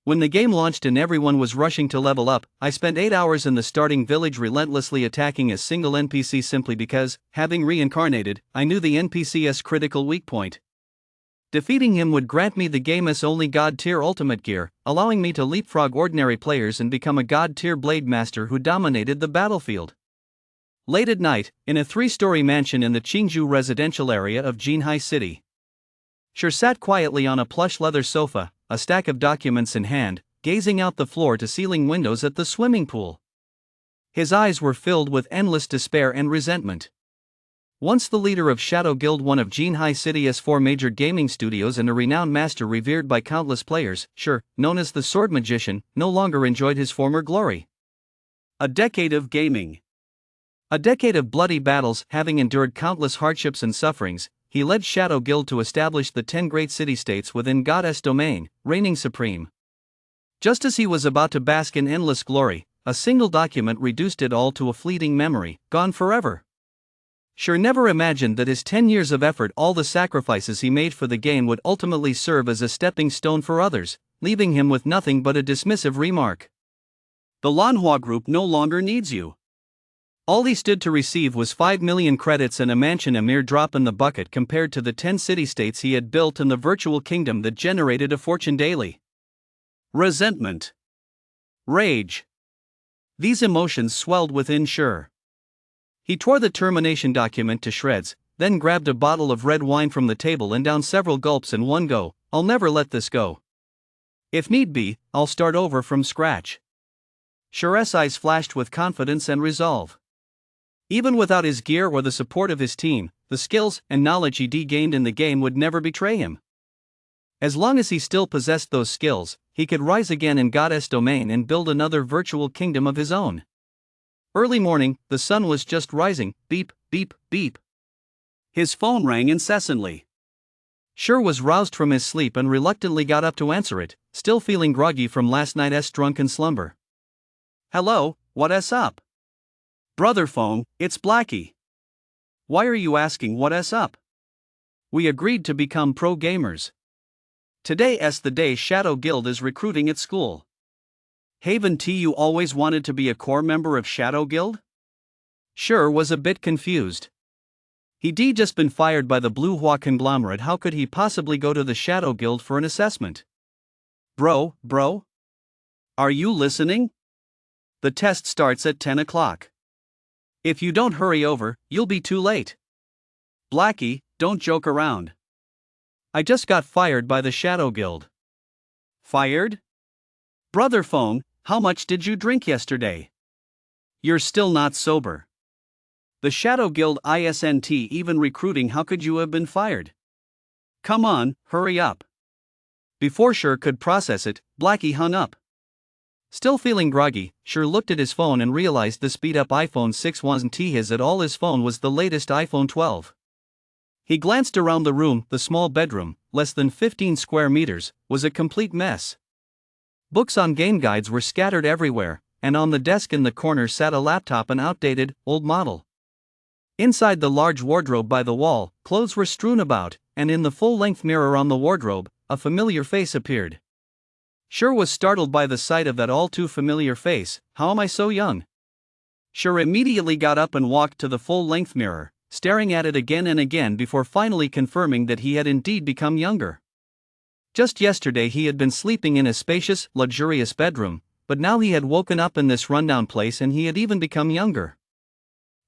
When the game launched and everyone was rushing to level up, I spent 8 hours in the starting village relentlessly attacking a single NPC simply because, having reincarnated, I knew the NPC's critical weak point. Defeating him would grant me the game's only god-tier ultimate gear, allowing me to leapfrog ordinary players and become a god-tier blade master who dominated the battlefield. Late at night, in a 3-story mansion in the Qingzhou residential area of Jinhai City, Sure sat quietly on a plush leather sofa, a stack of documents in hand, gazing out the floor-to-ceiling windows at the swimming pool. His eyes were filled with endless despair and resentment. Once the leader of Shadow Guild, one of Jinhai City's 4 major gaming studios and a renowned master revered by countless players, Sure, known as the Sword Magician, no longer enjoyed his former glory. A decade of gaming. A decade of bloody battles. Having endured countless hardships and sufferings, he led Shadow Guild to establish the 10 great city-states within God's domain, reigning supreme. Just as he was about to bask in endless glory, a single document reduced it all to a fleeting memory, gone forever. Sure never imagined that his 10 years of effort, all the sacrifices he made for the game, would ultimately serve as a stepping stone for others, leaving him with nothing but a dismissive remark. The Lanhua Group no longer needs you. All he stood to receive was 5 million credits and a mansion, a mere drop in the bucket compared to the 10 city-states he had built and the virtual kingdom that generated a fortune daily. Resentment. Rage. These emotions swelled within Sure. He tore the termination document to shreds, then grabbed a bottle of red wine from the table and downed several gulps in one go. I'll never let this go. If need be, I'll start over from scratch. Sure's eyes flashed with confidence and resolve. Even without his gear or the support of his team, the skills and knowledge he gained in the game would never betray him. As long as he still possessed those skills, he could rise again in God's domain and build another virtual kingdom of his own. Early morning, the sun was just rising. Beep, beep, beep. His phone rang incessantly. Sure was roused from his sleep and reluctantly got up to answer it, still feeling groggy from last night's drunken slumber. Hello, what's up? Brother phone, it's Blackie. Why are you asking what's up? We agreed to become pro gamers. Today's the day Shadow Guild is recruiting at school. Haven't you always wanted to be a core member of Shadow Guild? Sure was a bit confused. He'd just been fired by the Blue Hua conglomerate. How could he possibly go to the Shadow Guild for an assessment? Bro. Are you listening? The test starts at 10 o'clock. If you don't hurry over, you'll be too late. Blackie, don't joke around. I just got fired by the Shadow Guild. Fired? Brother phone, how much did you drink yesterday? You're still not sober. The Shadow Guild isn't even recruiting. How could you have been fired? Come on, hurry up. Before Sure could process it, Blackie hung up. Still feeling groggy, Sure looked at his phone and realized the speed-up iPhone 6 wasn't his at all. His phone was the latest iPhone 12. He glanced around the room. The small bedroom, less than 15 square meters, was a complete mess. Books on game guides were scattered everywhere, and on the desk in the corner sat a laptop, an outdated, old model. Inside the large wardrobe by the wall, clothes were strewn about, and in the full-length mirror on the wardrobe, a familiar face appeared. Sure was startled by the sight of that all-too-familiar face. How am I so young? Sure immediately got up and walked to the full-length mirror, staring at it again and again before finally confirming that he had indeed become younger. Just yesterday he had been sleeping in a spacious, luxurious bedroom, but now he had woken up in this rundown place and he had even become younger.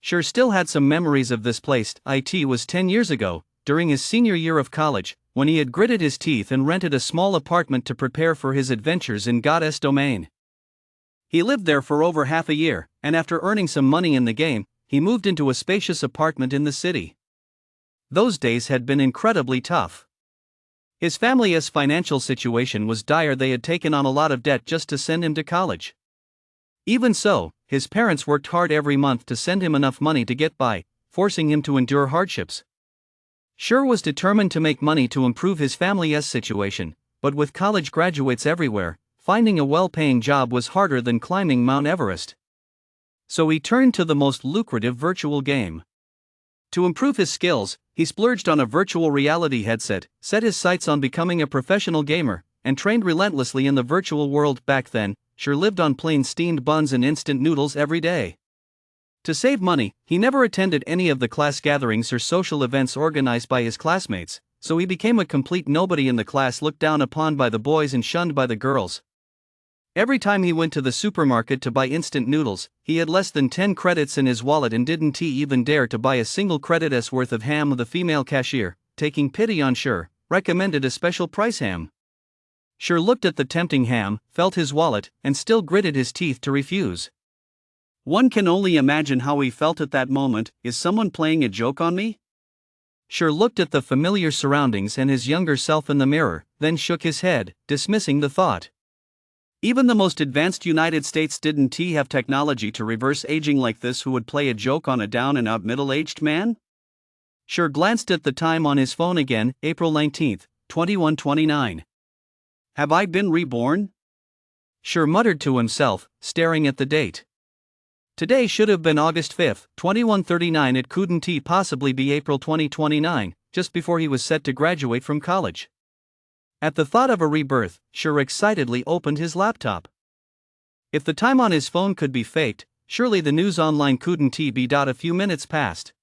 Sure still had some memories of this place. It was 10 years ago, during his senior year of college, when he had gritted his teeth and rented a small apartment to prepare for his adventures in God's domain. He lived there for over half a year, and after earning some money in the game, he moved into a spacious apartment in the city. Those days had been incredibly tough. His family's financial situation was dire. They had taken on a lot of debt just to send him to college. Even so, his parents worked hard every month to send him enough money to get by, forcing him to endure hardships. Sure was determined to make money to improve his family's situation, but with college graduates everywhere, finding a well-paying job was harder than climbing Mount Everest. So he turned to the most lucrative virtual game. To improve his skills, he splurged on a virtual reality headset, set his sights on becoming a professional gamer, and trained relentlessly in the virtual world. Back then, Sure lived on plain steamed buns and instant noodles every day. To save money, he never attended any of the class gatherings or social events organized by his classmates, so he became a complete nobody in the class, looked down upon by the boys and shunned by the girls. Every time he went to the supermarket to buy instant noodles, he had less than 10 credits in his wallet and didn't even dare to buy a single credit's worth of ham. The female cashier, taking pity on Sure, recommended a special price ham. Sure looked at the tempting ham, felt his wallet, and still gritted his teeth to refuse. One can only imagine how he felt at that moment. Is someone playing a joke on me? Sure looked at the familiar surroundings and his younger self in the mirror, then shook his head, dismissing the thought. Even the most advanced United States didn't have technology to reverse aging like this. Who would play a joke on a down-and-out middle-aged man? Sure glanced at the time on his phone again, April 19, 21:29. Have I been reborn? Sure muttered to himself, staring at the date. Today should have been August 5, 2139. It couldn't possibly be April 2029, just before he was set to graduate from college. At the thought of a rebirth, Sure excitedly opened his laptop. If the time on his phone could be faked, surely the news online couldn't be. A few minutes passed.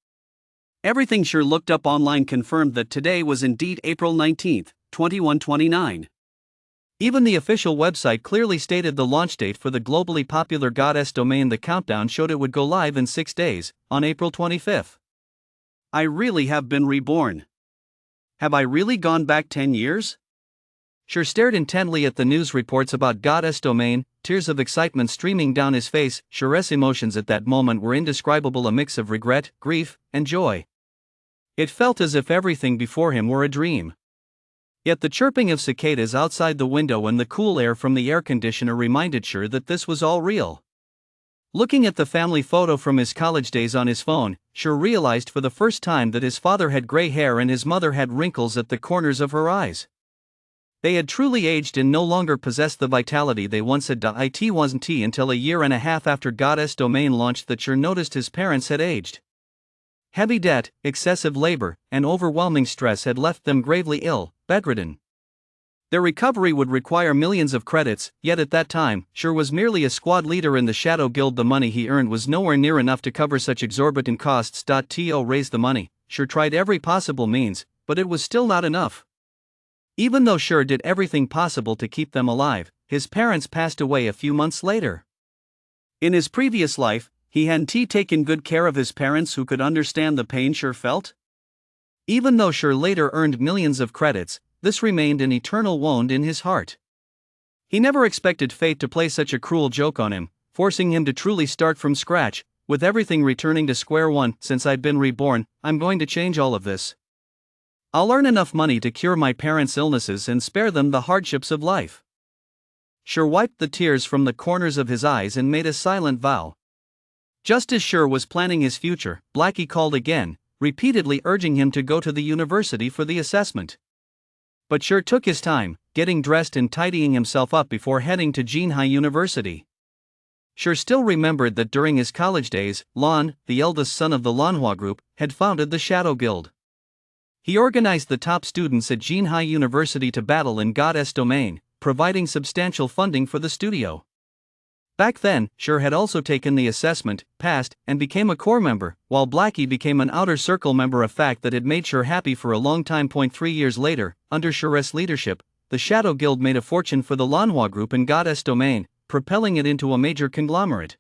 Everything Sure looked up online confirmed that today was indeed April 19, 2129. Even the official website clearly stated the launch date for the globally popular Goddess domain. The countdown showed it would go live in 6 days, on April 25. I really have been reborn. Have I really gone back 10 years? Sure stared intently at the news reports about Goddess domain, tears of excitement streaming down his face. Sure's emotions at that moment were indescribable, a mix of regret, grief, and joy. It felt as if everything before him were a dream. Yet the chirping of cicadas outside the window and the cool air from the air conditioner reminded Sure that this was all real. Looking at the family photo from his college days on his phone, Sure realized for the first time that his father had gray hair and his mother had wrinkles at the corners of her eyes. They had truly aged and no longer possessed the vitality they once had. It wasn't until a year and a half after Goddess domain launched that Sure noticed his parents had aged. Heavy debt, excessive labor, and overwhelming stress had left them gravely ill, bedridden. Their recovery would require millions of credits, yet at that time, Sure was merely a squad leader in the Shadow Guild. The money he earned was nowhere near enough to cover such exorbitant costs. To raise the money, Sure tried every possible means, but it was still not enough. Even though Sure did everything possible to keep them alive, his parents passed away a few months later. In his previous life, he hadn't taken good care of his parents who could understand the pain Sure felt. Even though Sure later earned millions of credits, this remained an eternal wound in his heart. He never expected fate to play such a cruel joke on him, forcing him to truly start from scratch, with everything returning to square one. Since I've been reborn, I'm going to change all of this. I'll earn enough money to cure my parents' illnesses and spare them the hardships of life. Sure wiped the tears from the corners of his eyes and made a silent vow. Just as Sure was planning his future, Blackie called again, repeatedly urging him to go to the university for the assessment. But Sure took his time, getting dressed and tidying himself up before heading to Jinhai University. Sure still remembered that during his college days, Lan, the eldest son of the Lanhua group, had founded the Shadow Guild. He organized the top students at Jinhai University to battle in Goddess domain, providing substantial funding for the studio. Back then, Sure had also taken the assessment, passed, and became a core member, while Blackie became an outer circle member, a fact that had made Sure happy for a long time. 3 years later, under Sure's leadership, the Shadow Guild made a fortune for the Lanhua group in Goddess domain, propelling it into a major conglomerate.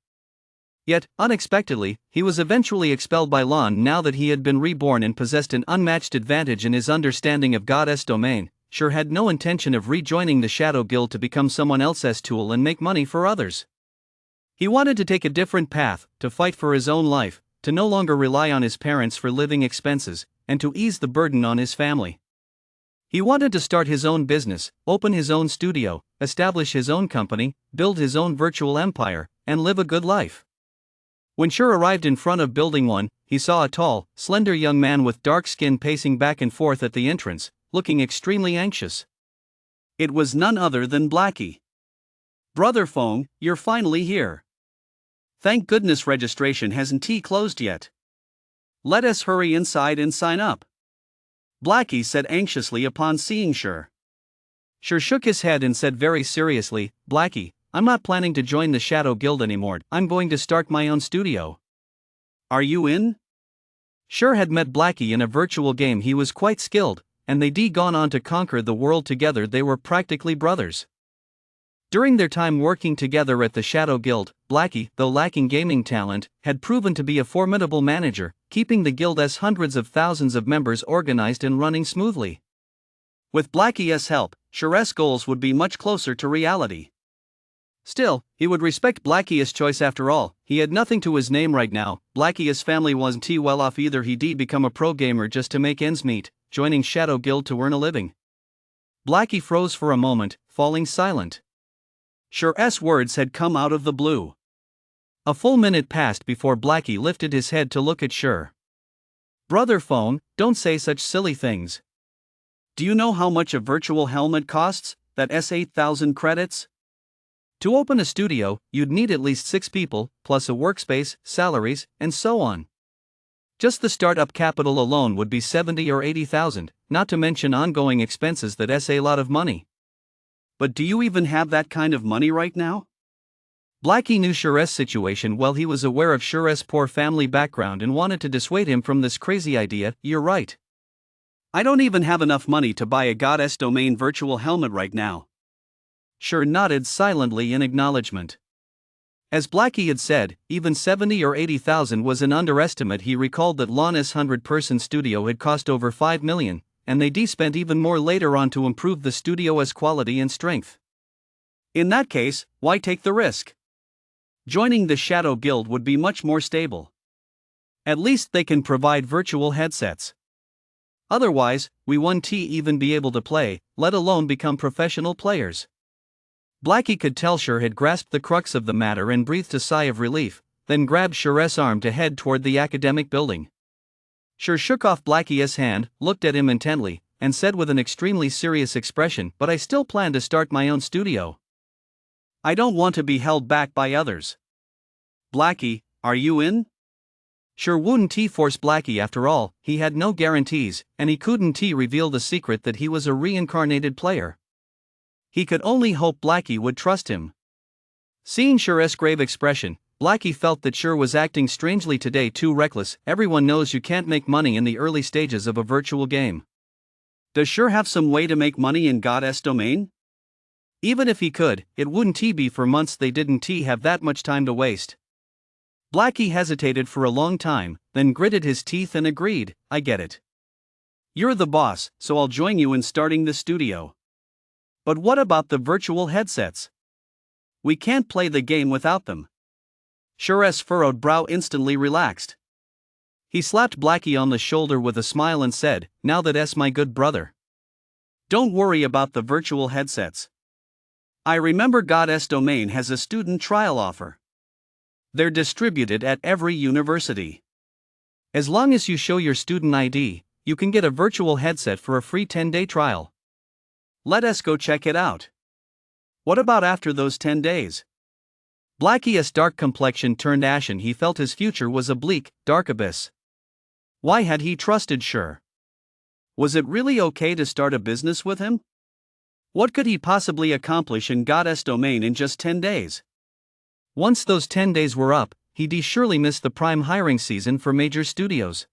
Yet, unexpectedly, he was eventually expelled by Lan. Now that he had been reborn and possessed an unmatched advantage in his understanding of Goddess domain, Sure had no intention of rejoining the Shadow Guild to become someone else's tool and make money for others. He wanted to take a different path, to fight for his own life, to no longer rely on his parents for living expenses, and to ease the burden on his family. He wanted to start his own business, open his own studio, establish his own company, build his own virtual empire, and live a good life. When Sure arrived in front of Building 1, he saw a tall, slender young man with dark skin pacing back and forth at the entrance, looking extremely anxious. It was none other than Blackie. "Brother Fong, you're finally here. Thank goodness registration hasn't closed yet. Let us hurry inside and sign up," Blackie said anxiously upon seeing Sure. Sure shook his head and said very seriously, Blackie, I'm not planning to join the Shadow Guild anymore, I'm going to start my own studio. Are you in? Sure had met Blackie in a virtual game. He was quite skilled, and they'd gone on to conquer the world together. They were practically brothers. During their time working together at the Shadow Guild, Blackie, though lacking gaming talent, had proven to be a formidable manager, keeping the guild's hundreds of thousands of members organized and running smoothly. With Blackie's help, Sure's goals would be much closer to reality. Still, he would respect Blackie's choice. After all, he had nothing to his name right now. Blackie's family wasn't too well off either. He'd become a pro gamer just to make ends meet, joining Shadow Guild to earn a living. Blackie froze for a moment, falling silent. Sure's words had come out of the blue. A full minute passed before Blackie lifted his head to look at Sure. Brother phone, don't say such silly things. Do you know how much a virtual helmet costs? That's 8,000 credits? To open a studio, you'd need at least 6 people, plus a workspace, salaries, and so on. Just the startup capital alone would be 70 or 80,000, not to mention ongoing expenses. That's a lot of money. But do you even have that kind of money right now? Blackie knew Sure's situation well. He was aware of Sure's poor family background and wanted to dissuade him from this crazy idea. You're right. I don't even have enough money to buy a Goddess Domain virtual helmet right now. Sure nodded silently in acknowledgement. As Blackie had said, even 70 or 80,000 was an underestimate. He recalled that Lana's 100-person studio had cost over 5 million, and they'd spent even more later on to improve the studio's quality and strength. In that case, why take the risk? Joining the Shadow Guild would be much more stable. At least they can provide virtual headsets. Otherwise, we won't even be able to play, let alone become professional players. Blackie could tell Sure had grasped the crux of the matter and breathed a sigh of relief, then grabbed Sure's arm to head toward the academic building. Sure shook off Blackie's hand, looked at him intently, and said with an extremely serious expression, but I still plan to start my own studio. I don't want to be held back by others. Blackie, are you in? Sure wouldn't force Blackie. After all, he had no guarantees, and he couldn't reveal the secret that he was a reincarnated player. He could only hope Blackie would trust him. Seeing Sure's grave expression, Blackie felt that Sure was acting strangely today, too reckless. Everyone knows you can't make money in the early stages of a virtual game. Does Sure have some way to make money in Goddess Domain? Even if he could, it wouldn't be for months. They didn't have that much time to waste. Blackie hesitated for a long time, then gritted his teeth and agreed, I get it. You're the boss, so I'll join you in starting the studio. But what about the virtual headsets? We can't play the game without them. Sure's furrowed brow instantly relaxed. He slapped Blackie on the shoulder with a smile and said, now that's my good brother. Don't worry about the virtual headsets. I remember Goddess Domain has a student trial offer. They're distributed at every university. As long as you show your student ID, you can get a virtual headset for a free 10-day trial. Let us go check it out. What about after those 10 days? Blackie's dark complexion turned ashen. He felt his future was a bleak, dark abyss. Why had he trusted Sure? Was it really okay to start a business with him? What could he possibly accomplish in Goddess Domain in just 10 days? Once those 10 days were up, he'd surely miss the prime hiring season for major studios.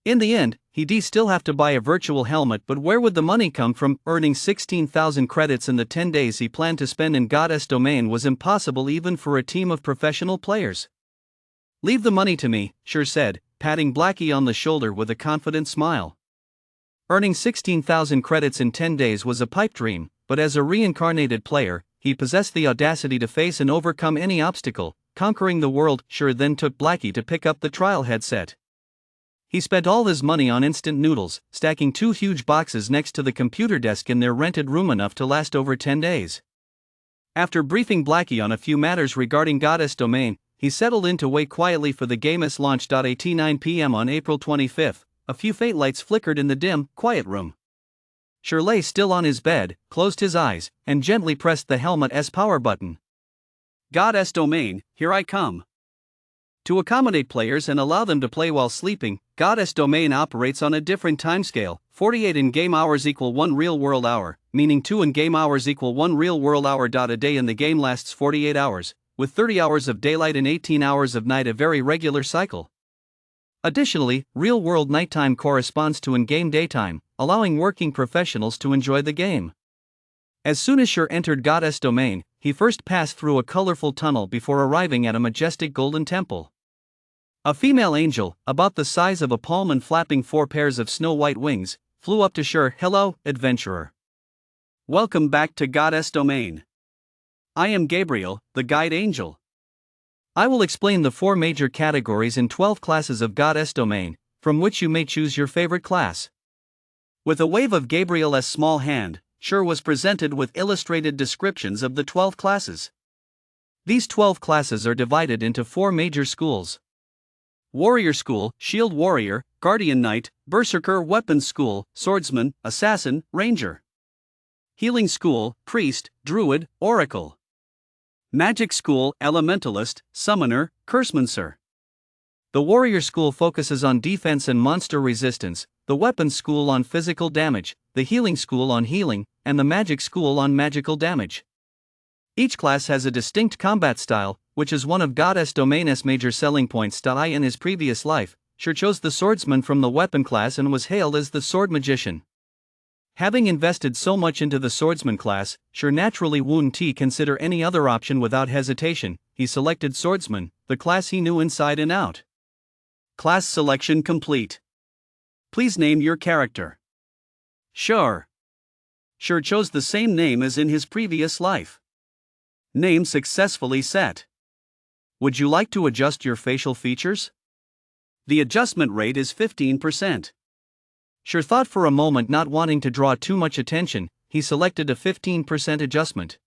In the end, he'd still have to buy a virtual helmet, but where would the money come from? Earning 16,000 credits in the 10 days he planned to spend in Goddess Domain was impossible even for a team of professional players. Leave the money to me, Sure said, patting Blackie on the shoulder with a confident smile. Earning 16,000 credits in 10 days was a pipe dream, but as a reincarnated player, he possessed the audacity to face and overcome any obstacle, conquering the world. Sure then took Blackie to pick up the trial headset. He spent all his money on instant noodles, stacking 2 huge boxes next to the computer desk in their rented room, enough to last over 10 days. After briefing Blackie on a few matters regarding Goddess Domain, he settled in to wait quietly for the game's launch. At 9 p.m. on April 25th, a few faint lights flickered in the dim, quiet room. Sure lay still on his bed, closed his eyes, and gently pressed the helmet's power button. Goddess Domain, here I come. To accommodate players and allow them to play while sleeping, Goddess Domain operates on a different timescale. 48 in-game hours equal 1 real-world hour. meaning 2 in-game hours equal 1 real-world hour. A day in the game lasts 48 hours, with 30 hours of daylight and 18 hours of night, a very regular cycle. Additionally, real-world nighttime corresponds to in-game daytime, allowing working professionals to enjoy the game. As soon as Shur entered Goddess Domain, he first passed through a colorful tunnel before arriving at a majestic golden temple. A female angel, about the size of a palm and flapping 4 pairs of snow-white wings, flew up to Shur. "Hello, adventurer. Welcome back to Goddess Domain. I am Gabriel, the guide angel. I will explain the 4 major categories and 12 classes of Goddess Domain, from which you may choose your favorite class." With a wave of Gabriel's small hand, Shur was presented with illustrated descriptions of the 12 classes. These 12 classes are divided into 4 major schools: Warrior School, Shield Warrior, Guardian Knight, Berserker, Weapons School, Swordsman, Assassin, Ranger. Healing School, Priest, Druid, Oracle. Magic School, Elementalist, Summoner, Cursemancer. The Warrior School focuses on defense and monster resistance, the Weapons School on physical damage, the Healing School on healing, and the Magic School on magical damage. Each class has a distinct combat style, which is one of Goddess Domain's major selling points. In his previous life, Shur chose the Swordsman from the weapon class and was hailed as the Sword Magician. Having invested so much into the Swordsman class, Shur naturally wouldn't consider any other option without hesitation. He selected Swordsman, the class he knew inside and out. Class selection complete. Please name your character. Shur. Shur chose the same name as in his previous life. Name successfully set. Would you like to adjust your facial features? The adjustment rate is 15%. Shur thought for a moment, not wanting to draw too much attention. He selected a 15% adjustment.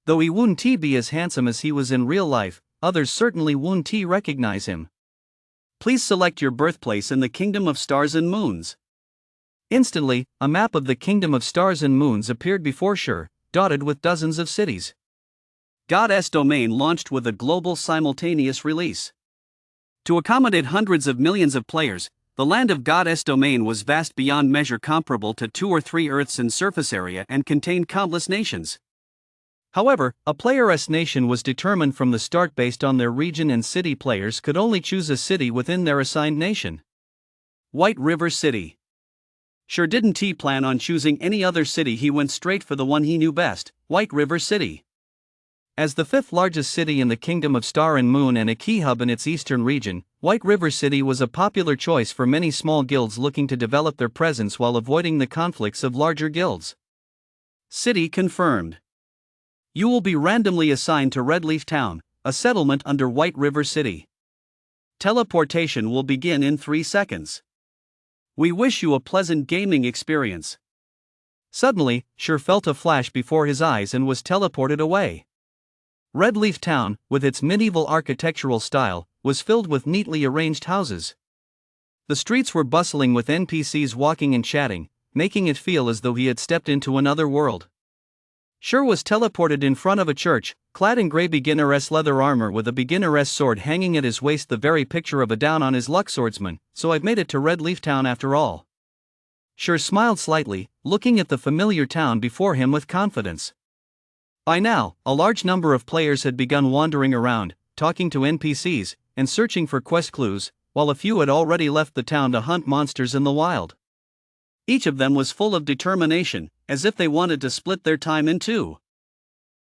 Though he wouldn't be as handsome as he was in real life, others certainly wouldn't recognize him. Please select your birthplace in the Kingdom of Stars and Moons. Instantly, a map of the Kingdom of Stars and Moons appeared before Shur, dotted with dozens of cities. Goddess Domain launched with a global simultaneous release. To accommodate hundreds of millions of players, the land of Goddess Domain was vast beyond measure, comparable to 2 or 3 Earths in surface area, and contained countless nations. However, a player's nation was determined from the start based on their region, and city players could only choose a city within their assigned nation. White River City. Shur didn't plan on choosing any other city. He went straight for the one he knew best, White River City. As the 5th largest city in the Kingdom of Star and Moon and a key hub in its eastern region, White River City was a popular choice for many small guilds looking to develop their presence while avoiding the conflicts of larger guilds. City confirmed. You will be randomly assigned to Redleaf Town, a settlement under White River City. Teleportation will begin in 3 seconds. We wish you a pleasant gaming experience. Suddenly, Shur felt a flash before his eyes and was teleported away. Redleaf Town, with its medieval architectural style, was filled with neatly arranged houses. The streets were bustling with NPCs walking and chatting, making it feel as though he had stepped into another world. Shur was teleported in front of a church, clad in grey beginner's leather armor with a beginner's sword hanging at his waist, the very picture of a down on his luck swordsman. "So I've made it to Redleaf Town after all." Shur smiled slightly, looking at the familiar town before him with confidence. By now, a large number of players had begun wandering around, talking to NPCs, and searching for quest clues, while a few had already left the town to hunt monsters in the wild. Each of them was full of determination, as if they wanted to split their time in 2.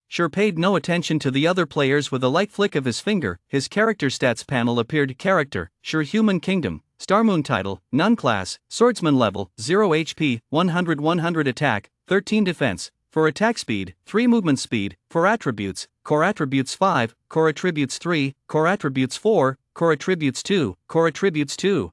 Shur paid no attention to the other players. With a light flick of his finger, his character stats panel appeared. Character, Shur, Human Kingdom, Starmoon title, None class, Swordsman level, 0 HP, 100 attack, 13 defense. For attack speed, 3 movement speed. For attributes, core attributes 5, core attributes 3, core attributes 4, core attributes 2, core attributes 2.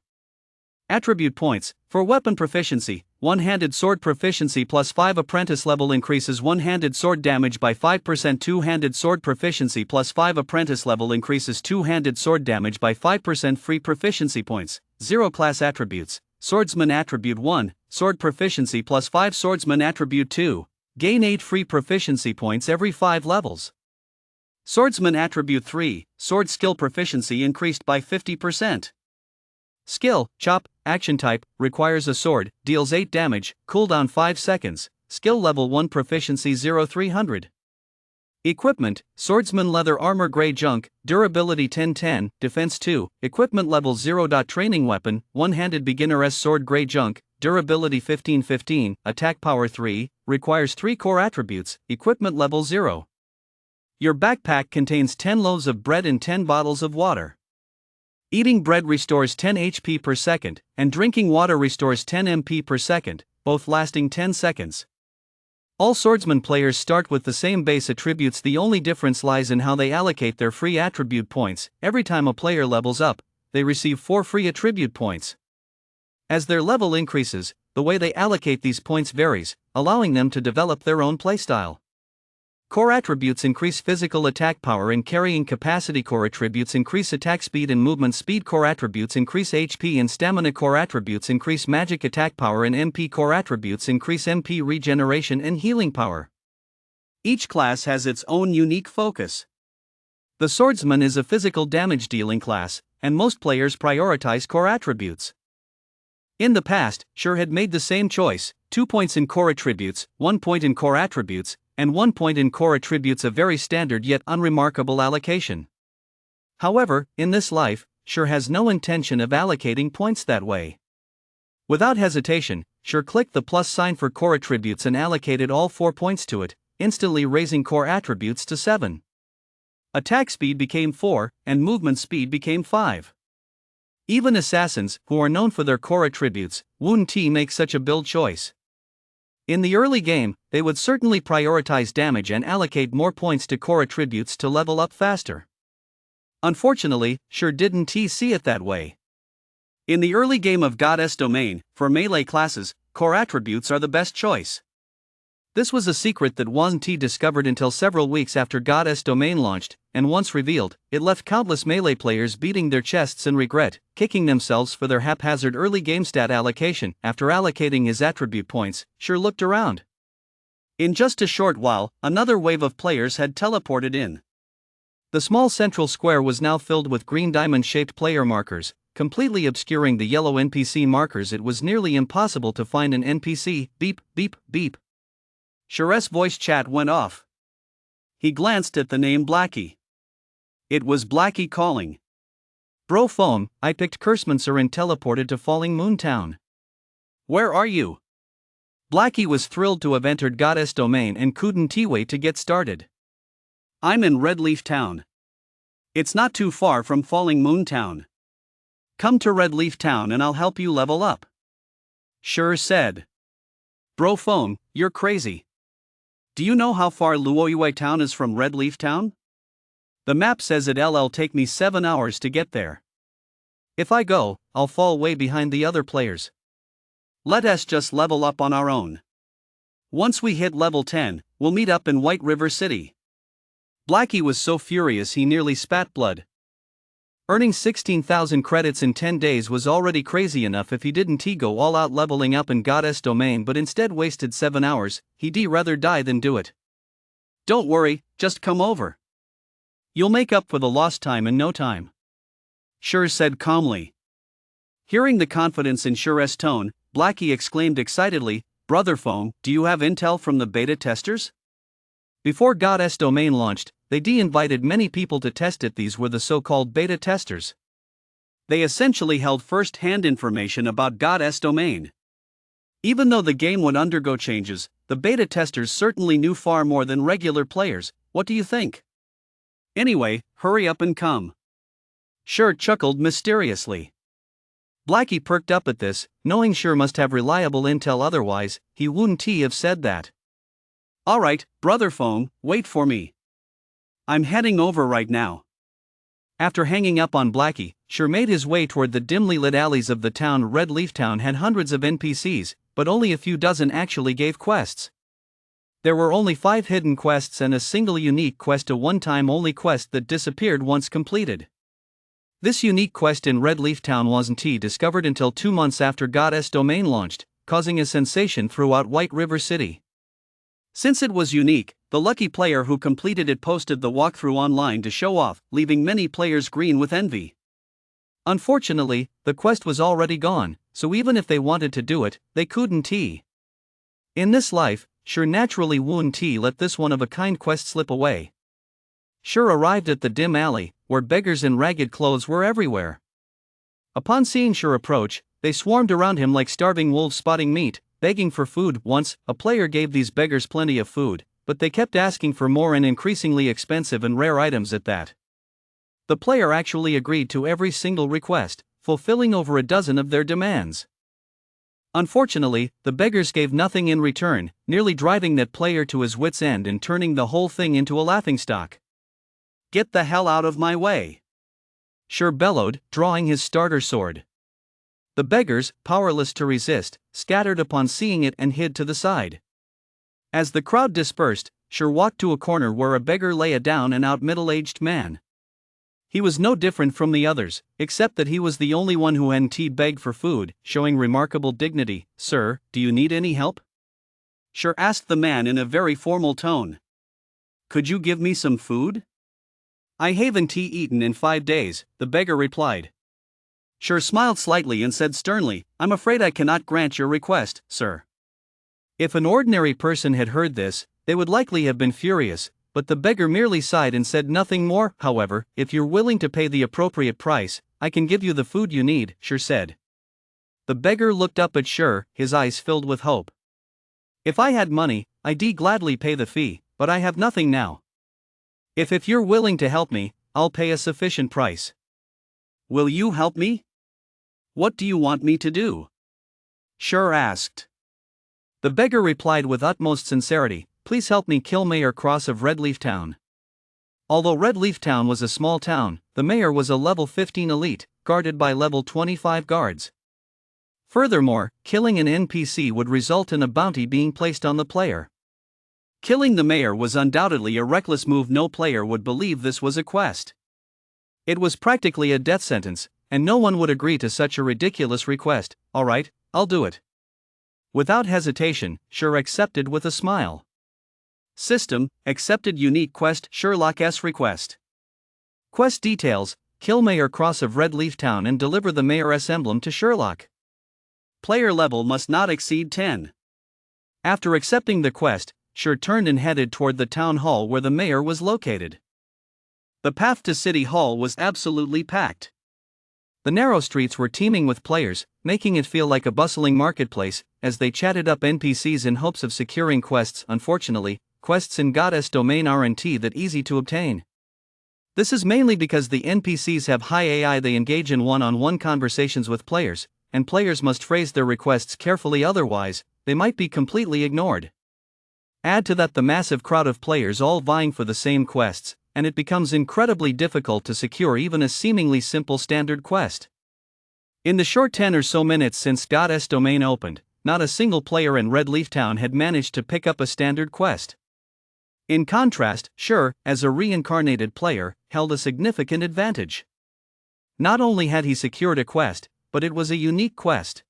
Attribute points, for weapon proficiency, one-handed sword proficiency plus 5 apprentice level increases one-handed sword damage by 5%, two-handed sword proficiency plus 5 apprentice level increases two-handed sword damage by 5%, free proficiency points. 0 class attributes, Swordsman attribute 1, sword proficiency plus 5, Swordsman attribute 2. Gain 8 free proficiency points every 5 levels. Swordsman attribute 3, sword skill proficiency increased by 50%. Skill, Chop, action type, requires a sword, deals 8 damage, cooldown 5 seconds, skill level 1 proficiency 0 300. Equipment, swordsman leather armor grey junk, durability 10-10, defense 2, equipment level 0. Training weapon, one-handed beginner-s sword grey junk, durability 15-15, attack power 3, requires 3 core attributes, equipment level 0. Your backpack contains 10 loaves of bread and 10 bottles of water. Eating bread restores 10 HP per second, and drinking water restores 10 MP per second, both lasting 10 seconds. All swordsman players start with the same base attributes. The only difference lies in how they allocate their free attribute points. Every time a player levels up, they receive 4 free attribute points. As their level increases, the way they allocate these points varies, allowing them to develop their own playstyle. Core attributes increase physical attack power and carrying capacity. Core attributes increase attack speed and movement speed. Core attributes increase HP and stamina. Core attributes increase magic attack power and MP. Core attributes increase MP regeneration and healing power. Each class has its own unique focus. The swordsman is a physical damage dealing class, and most players prioritize core attributes. In the past, Sure had made the same choice: 2 points in core attributes, 1 point in core attributes, and 1 point in core attributes, a very standard yet unremarkable allocation. However, in this life, Sure has no intention of allocating points that way. Without hesitation, Sure clicked the plus sign for core attributes and allocated all 4 points to it, instantly raising core attributes to 7. Attack speed became 4, and movement speed became 5. Even assassins, who are known for their core attributes, wouldn't make such a build choice. In the early game, they would certainly prioritize damage and allocate more points to core attributes to level up faster. Unfortunately, Sure didn't see it that way. In the early game of Goddess Domain, for melee classes, core attributes are the best choice. This was a secret that wasn't discovered until several weeks after Goddess Domain launched, and once revealed, it left countless melee players beating their chests in regret, kicking themselves for their haphazard early game stat allocation. After allocating his attribute points, Sure looked around. In just a short while, another wave of players had teleported in. The small central square was now filled with green diamond-shaped player markers, completely obscuring the yellow NPC markers. It was nearly impossible to find an NPC. Beep, beep, beep. Sure's voice chat went off. He glanced at the name Blackie. It was Blackie calling. Bro phone, I picked Cursemancer and teleported to Falling Moon Town. Where are you? Blackie was thrilled to have entered Goddess Domain and couldn't wait to get started. I'm in Red Leaf Town. It's not too far from Falling Moon Town. Come to Red Leaf Town and I'll help you level up. Sure said. Bro phone, you're crazy. Do you know how far Luoyue Town is from Red Leaf Town? The map says it'll take me 7 hours to get there. If I go, I'll fall way behind the other players. Let us just level up on our own. Once we hit level 10, we'll meet up in White River City. Blackie was so furious he nearly spat blood. Earning 16,000 credits in 10 days was already crazy enough if he didn't go all out leveling up in Goddess Domain, but instead wasted 7 hours. He'd rather die than do it. Don't worry, just come over. You'll make up for the lost time in no time. Sure said calmly. Hearing the confidence in Sure's tone, Blackie exclaimed excitedly, Brother phone, do you have intel from the beta testers? Before Goddess Domain launched, they invited many people to test it. These were the so-called beta testers. They essentially held first-hand information about Goddess Domain. Even though the game would undergo changes, the beta testers certainly knew far more than regular players. What do you think? Anyway, hurry up and come. Sure chuckled mysteriously. Blackie perked up at this, knowing Sure must have reliable intel, otherwise, he wouldn't have said that. Alright, brother phone, wait for me. I'm heading over right now. After hanging up on Blackie, Sure made his way toward the dimly lit alleys of the town. Red Leaf Town had hundreds of NPCs, but only a few dozen actually gave quests. There were only 5 hidden quests and a single unique quest, a one-time only quest that disappeared once completed. This unique quest in Red Leaf Town wasn't discovered until 2 months after Goddess Domain launched, causing a sensation throughout White River City. Since it was unique, the lucky player who completed it posted the walkthrough online to show off, leaving many players green with envy. Unfortunately, the quest was already gone, so even if they wanted to do it, they couldn't. In this life, Sure naturally wouldn't he let this one-of-a-kind quest slip away. Sure arrived at the dim alley, where beggars in ragged clothes were everywhere. Upon seeing Sure approach, they swarmed around him like starving wolves spotting meat, begging for food. Once, a player gave these beggars plenty of food, but they kept asking for more and increasingly expensive and rare items at that. The player actually agreed to every single request, fulfilling over a dozen of their demands. Unfortunately, the beggars gave nothing in return, nearly driving that player to his wits' end and turning the whole thing into a laughingstock. "Get the hell out of my way!" Sure bellowed, drawing his starter sword. The beggars, powerless to resist, scattered upon seeing it and hid to the side. As the crowd dispersed, Sure walked to a corner where a beggar lay a down and out middle-aged man. He was no different from the others, except that he was the only one who hadn't begged for food, showing remarkable dignity. "Sir, do you need any help?" Sure asked the man in a very formal tone. "Could you give me some food?" "I haven't eaten in 5 days," the beggar replied. Sure smiled slightly and said sternly, "I'm afraid I cannot grant your request, sir." If an ordinary person had heard this, they would likely have been furious, but the beggar merely sighed and said nothing more. "However, if you're willing to pay the appropriate price, I can give you the food you need," Sure said. The beggar looked up at Sure, his eyes filled with hope. "If I had money, I'd gladly pay the fee, but I have nothing now. If you're willing to help me, I'll pay a sufficient price." "Will you help me? What do you want me to do?" Sure asked. The beggar replied with utmost sincerity, "Please help me kill Mayor Cross of Redleaf Town." Although Redleaf Town was a small town, the mayor was a level 15 elite, guarded by level 25 guards. Furthermore, killing an NPC would result in a bounty being placed on the player. Killing the mayor was undoubtedly a reckless move. No player would believe this was a quest. It was practically a death sentence, and no one would agree to such a ridiculous request. "All right, I'll do it." Without hesitation, Sure accepted with a smile. System: accepted. Unique quest. Sherlock's request. Quest details: kill Mayor Cross of Redleaf Town and deliver the mayor's emblem to Sherlock. Player level must not exceed 10. After accepting the quest, Sure turned and headed toward the town hall where the mayor was located. The path to City Hall was absolutely packed. The narrow streets were teeming with players, making it feel like a bustling marketplace, as they chatted up NPCs in hopes of securing quests. Unfortunately, quests in Goddess Domain aren't that easy to obtain. This is mainly because the NPCs have high AI. They engage in one-on-one conversations with players, and players must phrase their requests carefully, otherwise, they might be completely ignored. Add to that the massive crowd of players all vying for the same quests, and it becomes incredibly difficult to secure even a seemingly simple standard quest. In the short 10 or so minutes since Goddess Domain opened, not a single player in Redleaf Town had managed to pick up a standard quest. In contrast, Sure, as a reincarnated player, held a significant advantage. Not only had he secured a quest, but it was a unique quest.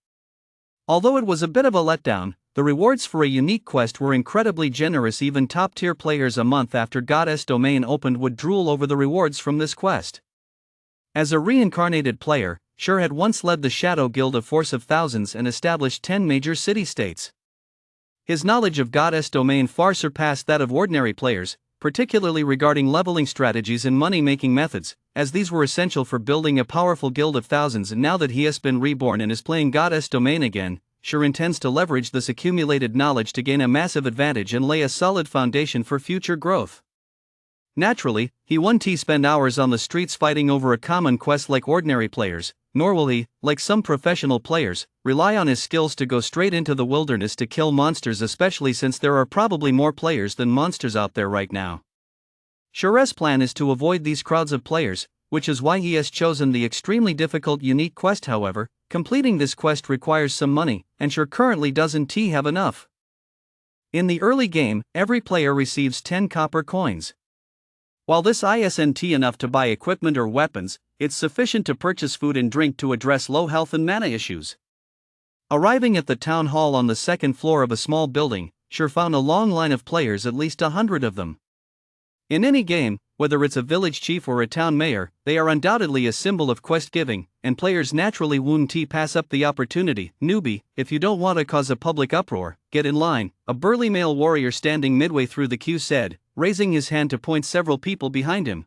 Although it was a bit of a letdown, the rewards for a unique quest were incredibly generous. Even top-tier players a month after Goddess Domain opened would drool over the rewards from this quest. As a reincarnated player, Sure had once led the Shadow Guild of Force of Thousands and established 10 major city-states. His knowledge of Goddess Domain far surpassed that of ordinary players, particularly regarding leveling strategies and money-making methods, as these were essential for building a powerful Guild of Thousands. And now that he has been reborn and is playing Goddess Domain again, Sure intends to leverage this accumulated knowledge to gain a massive advantage and lay a solid foundation for future growth. Naturally, he won't spend hours on the streets fighting over a common quest like ordinary players, nor will he, like some professional players, rely on his skills to go straight into the wilderness to kill monsters, especially since there are probably more players than monsters out there right now. Sure's plan is to avoid these crowds of players, which is why he has chosen the extremely difficult unique quest. However, completing this quest requires some money, and Sure currently doesn't have enough. In the early game, every player receives 10 copper coins. While this isn't enough to buy equipment or weapons, it's sufficient to purchase food and drink to address low health and mana issues. Arriving at the town hall on the second floor of a small building, Sure found a long line of players, at least 100 of them. In any game, Whether it's a village chief or a town mayor, they are undoubtedly a symbol of quest giving, and players naturally won't pass up the opportunity. Newbie, if you don't want to cause a public uproar, get in line, a burly male warrior standing midway through the queue said, raising his hand to point several people behind him.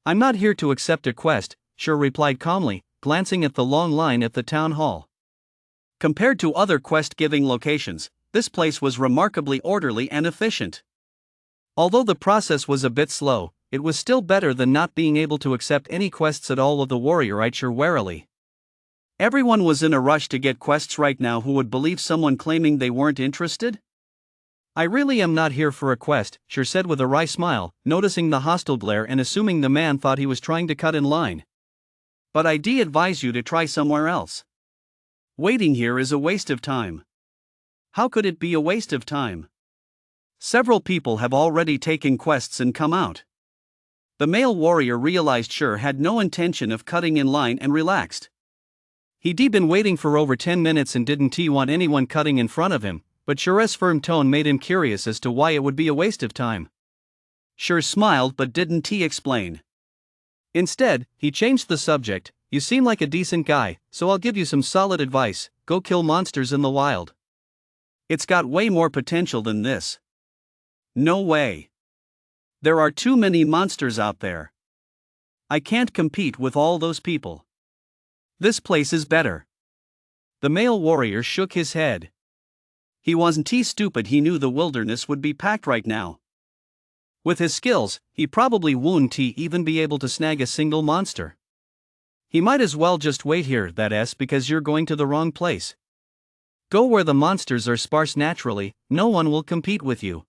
I'm not here to accept a quest, Sure replied calmly, glancing at the long line at the town hall. Compared to other quest-giving locations, this place was remarkably orderly and efficient. Although the process was a bit slow, it was still better than not being able to accept any quests at all. Of the warrior eyed Sure warily. Everyone was in a rush to get quests right now. Who would believe someone claiming they weren't interested? I really am not here for a quest, Sure said with a wry smile, noticing the hostile glare and assuming the man thought he was trying to cut in line. But I'd advise you to try somewhere else. Waiting here is a waste of time. How could it be a waste of time? Several people have already taken quests and come out. The male warrior realized Sure had no intention of cutting in line and relaxed. He'd been waiting for over 10 minutes and didn't want anyone cutting in front of him, but Sure's firm tone made him curious as to why it would be a waste of time. Sure smiled but didn't explain. Instead, he changed the subject. You seem like a decent guy, so I'll give you some solid advice: go kill monsters in the wild. It's got way more potential than this. No way. There are too many monsters out there. I can't compete with all those people. This place is better. The male warrior shook his head. He wasn't stupid. He knew the wilderness would be packed right now. With his skills, he probably wouldn't even be able to snag a single monster. He might as well just wait here, that's because you're going to the wrong place. Go where the monsters are sparse naturally, no one will compete with you.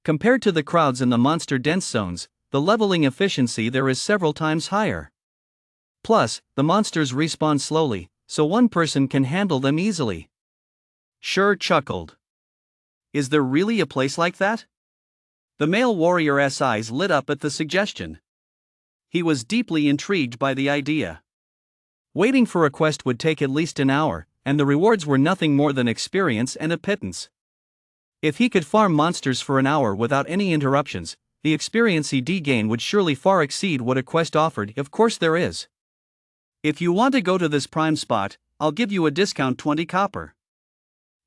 Compared to the crowds in the monster-dense zones, the leveling efficiency there is several times higher. Plus, the monsters respawn slowly, so one person can handle them easily. Sure chuckled. Is there really a place like that? The male warrior's eyes lit up at the suggestion. He was deeply intrigued by the idea. Waiting for a quest would take at least an hour, and the rewards were nothing more than experience and a pittance. If he could farm monsters for an hour without any interruptions, the experience he'd gain would surely far exceed what a quest offered. Of course there is. If you want to go to this prime spot, I'll give you a discount 20 copper.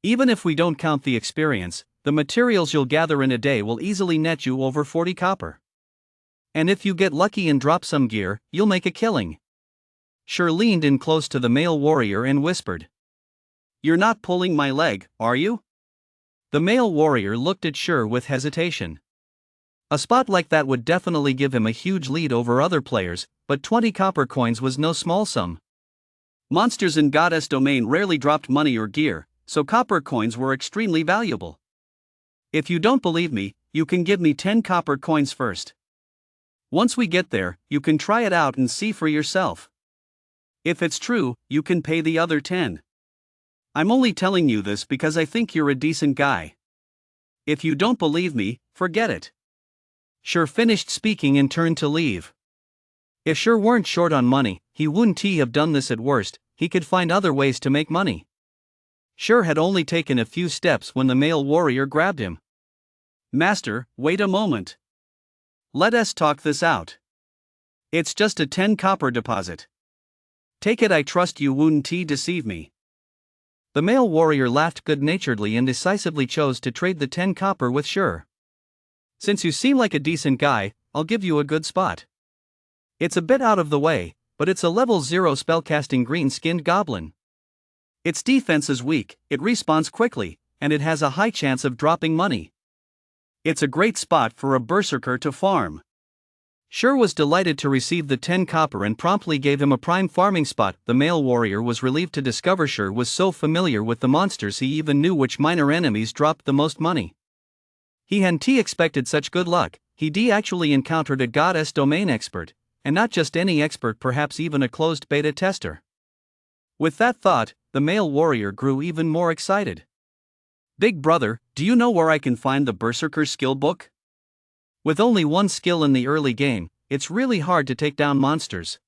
Even if we don't count the experience, the materials you'll gather in a day will easily net you over 40 copper. And if you get lucky and drop some gear, you'll make a killing. Sure leaned in close to the male warrior and whispered. You're not pulling my leg, are you? The male warrior looked at Sure with hesitation. A spot like that would definitely give him a huge lead over other players, but 20 copper coins was no small sum. Monsters in Goddess Domain rarely dropped money or gear, so copper coins were extremely valuable. If you don't believe me, you can give me 10 copper coins first. Once we get there, you can try it out and see for yourself. If it's true, you can pay the other 10. I'm only telling you this because I think you're a decent guy. If you don't believe me, forget it. Sure finished speaking and turned to leave. If Sure weren't short on money, he wouldn't have done this. At worst, he could find other ways to make money. Sure had only taken a few steps when the male warrior grabbed him. Master, wait a moment. Let us talk this out. It's just a 10 copper deposit. Take it. I trust you wouldn't deceive me. The male warrior laughed good-naturedly and decisively chose to trade the 10 copper with Sure. Since you seem like a decent guy, I'll give you a good spot. It's a bit out of the way, but it's a level 0 spellcasting green-skinned goblin. Its defense is weak, it respawns quickly, and it has a high chance of dropping money. It's a great spot for a berserker to farm. Sure was delighted to receive the 10 copper and promptly gave him a prime farming spot. The male warrior was relieved to discover Sure was so familiar with the monsters he even knew which minor enemies dropped the most money. He hadn't expected such good luck. He actually encountered a Goddess Domain expert, and not just any expert, perhaps even a closed beta tester. With that thought, the male warrior grew even more excited. Big brother, do you know where I can find the Berserker skill book? With only one skill in the early game, it's really hard to take down monsters.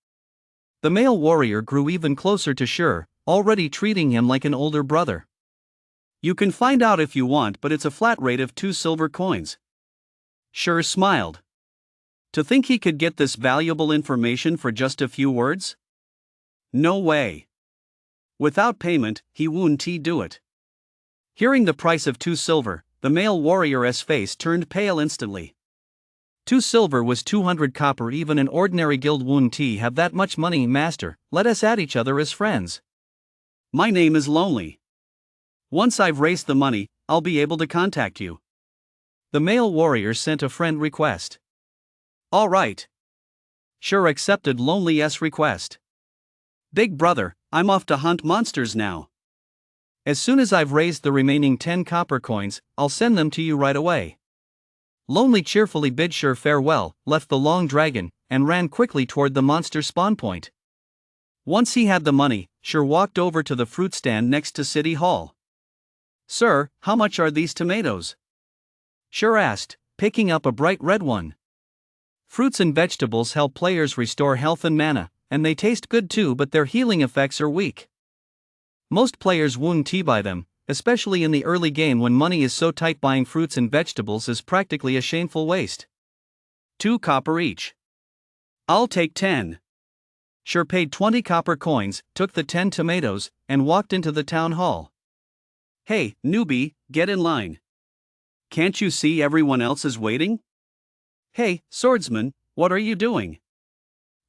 The male warrior grew even closer to Sure, already treating him like an older brother. You can find out if you want, but it's a flat rate of 2 silver coins. Sure smiled. To think he could get this valuable information for just a few words? No way. Without payment, he wouldn't do it. Hearing the price of 2 silver, the male warrior's face turned pale instantly. 2 silver was 200 copper. Even an ordinary guild wouldn't have that much money. Master, let us add each other as friends. My name is Lonely. Once I've raised the money, I'll be able to contact you. The male warrior sent a friend request. All right. Sure accepted Lonely's request. Big brother, I'm off to hunt monsters now. As soon as I've raised the remaining 10 copper coins, I'll send them to you right away. Lonely cheerfully bid Sure farewell, left the long dragon, and ran quickly toward the monster spawn point. Once he had the money, Sure walked over to the fruit stand next to City Hall. Sir, how much are these tomatoes? Sure asked, picking up a bright red one. Fruits and vegetables help players restore health and mana, and they taste good too, but their healing effects are weak. Most players wouldn't buy them, especially in the early game when money is so tight. Buying fruits and vegetables is practically a shameful waste. 2 copper each. I'll take 10. Sure paid 20 copper coins, took the 10 tomatoes, and walked into the town hall. Hey, newbie, get in line. Can't you see everyone else is waiting? Hey, swordsman, what are you doing?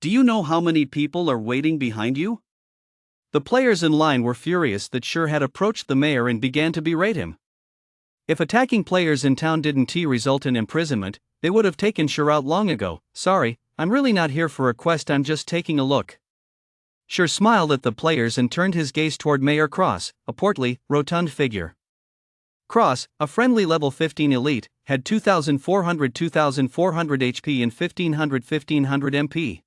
Do you know how many people are waiting behind you? The players in line were furious that Sure had approached the mayor and began to berate him. If attacking players in town didn't result in imprisonment, they would have taken Sure out long ago. Sorry, I'm really not here for a quest, I'm just taking a look. Sure smiled at the players and turned his gaze toward Mayor Cross, a portly, rotund figure. Cross, a friendly level 15 elite, had 2,400 HP and 1,500 MP.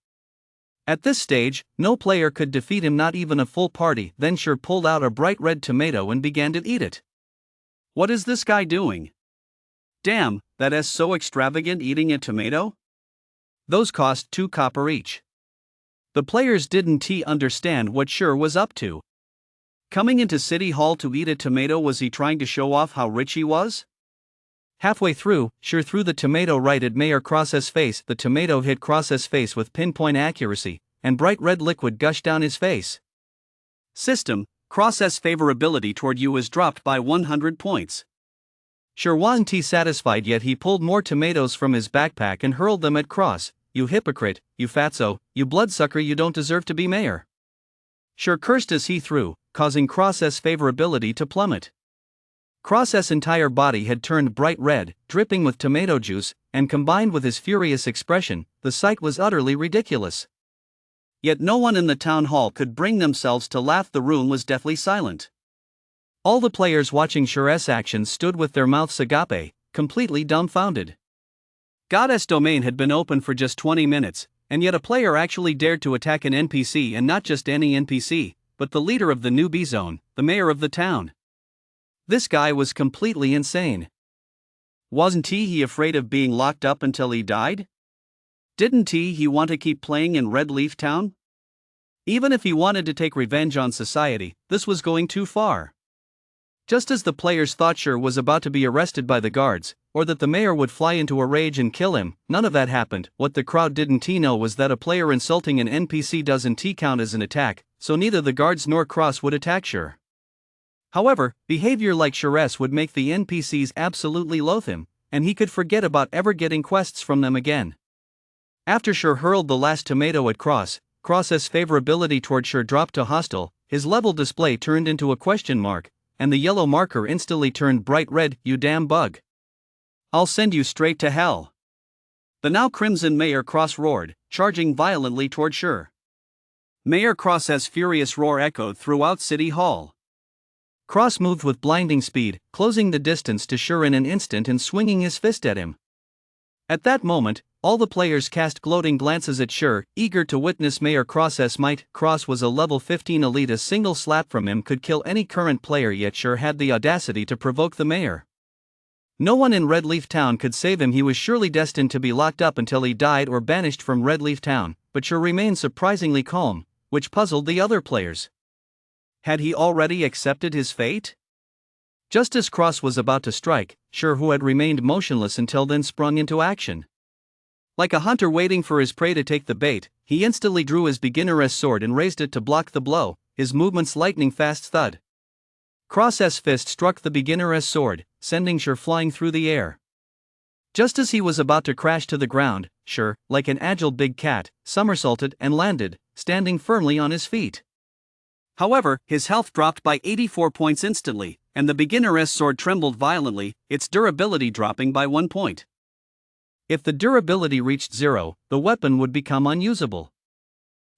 At this stage, no player could defeat him, not even a full party. Then Sure pulled out a bright red tomato and began to eat it. What is this guy doing? Damn, that is so extravagant, eating a tomato? Those cost 2 copper each. The players didn't understand what Sure was up to. Coming into City Hall to eat a tomato, was he trying to show off how rich he was? Halfway through, Sure threw the tomato right at Mayor Cross's face. The tomato hit Cross's face with pinpoint accuracy, and bright red liquid gushed down his face. System, Cross's favorability toward you is dropped by 100 points. Sure wasn't satisfied yet. He pulled more tomatoes from his backpack and hurled them at Cross. You hypocrite, you fatso, you bloodsucker, you don't deserve to be mayor. Sure cursed as he threw, causing Cross's favorability to plummet. Cross's entire body had turned bright red, dripping with tomato juice, and combined with his furious expression, the sight was utterly ridiculous. Yet no one in the town hall could bring themselves to laugh. The room was deathly silent. All the players watching Sure's actions stood with their mouths agape, completely dumbfounded. Goddess Domain had been open for just 20 minutes, and yet a player actually dared to attack an NPC, and not just any NPC, but the leader of the newbie zone, the mayor of the town. This guy was completely insane. Wasn't he afraid of being locked up until he died? Didn't he want to keep playing in Red Leaf Town? Even if he wanted to take revenge on society, this was going too far. Just as the players thought Sure was about to be arrested by the guards, or that the mayor would fly into a rage and kill him, none of that happened. What the crowd didn't know was that a player insulting an NPC doesn't count as an attack, so neither the guards nor Cross would attack Sure. However, behavior like Sure's would make the NPCs absolutely loathe him, and he could forget about ever getting quests from them again. After Sure hurled the last tomato at Cross's favorability toward Sure dropped to hostile, his level display turned into a question mark, and the yellow marker instantly turned bright red. You damn bug. I'll send you straight to hell. The now crimson Mayor Cross roared, charging violently toward Sure. Mayor Cross's furious roar echoed throughout City Hall. Cross moved with blinding speed, closing the distance to Sure in an instant and swinging his fist at him. At that moment, all the players cast gloating glances at Sure, eager to witness Mayor Cross's might. Cross was a level 15 elite. A single slap from him could kill any current player, yet Sure had the audacity to provoke the mayor. No one in Red Leaf Town could save him. He was surely destined to be locked up until he died or banished from Red Leaf Town, but Sure remained surprisingly calm, which puzzled the other players. Had he already accepted his fate? Just as Cross was about to strike, Sure, who had remained motionless until then, sprung into action. Like a hunter waiting for his prey to take the bait, he instantly drew his beginner-esque sword and raised it to block the blow, his movements lightning-fast thud. Cross's fist struck the beginner-esque sword, sending Sher flying through the air. Just as he was about to crash to the ground, Sher, like an agile big cat, somersaulted and landed, standing firmly on his feet. However, his health dropped by 84 points instantly, and the beginner-esque sword trembled violently, its durability dropping by 1 point. If the durability reached 0, the weapon would become unusable.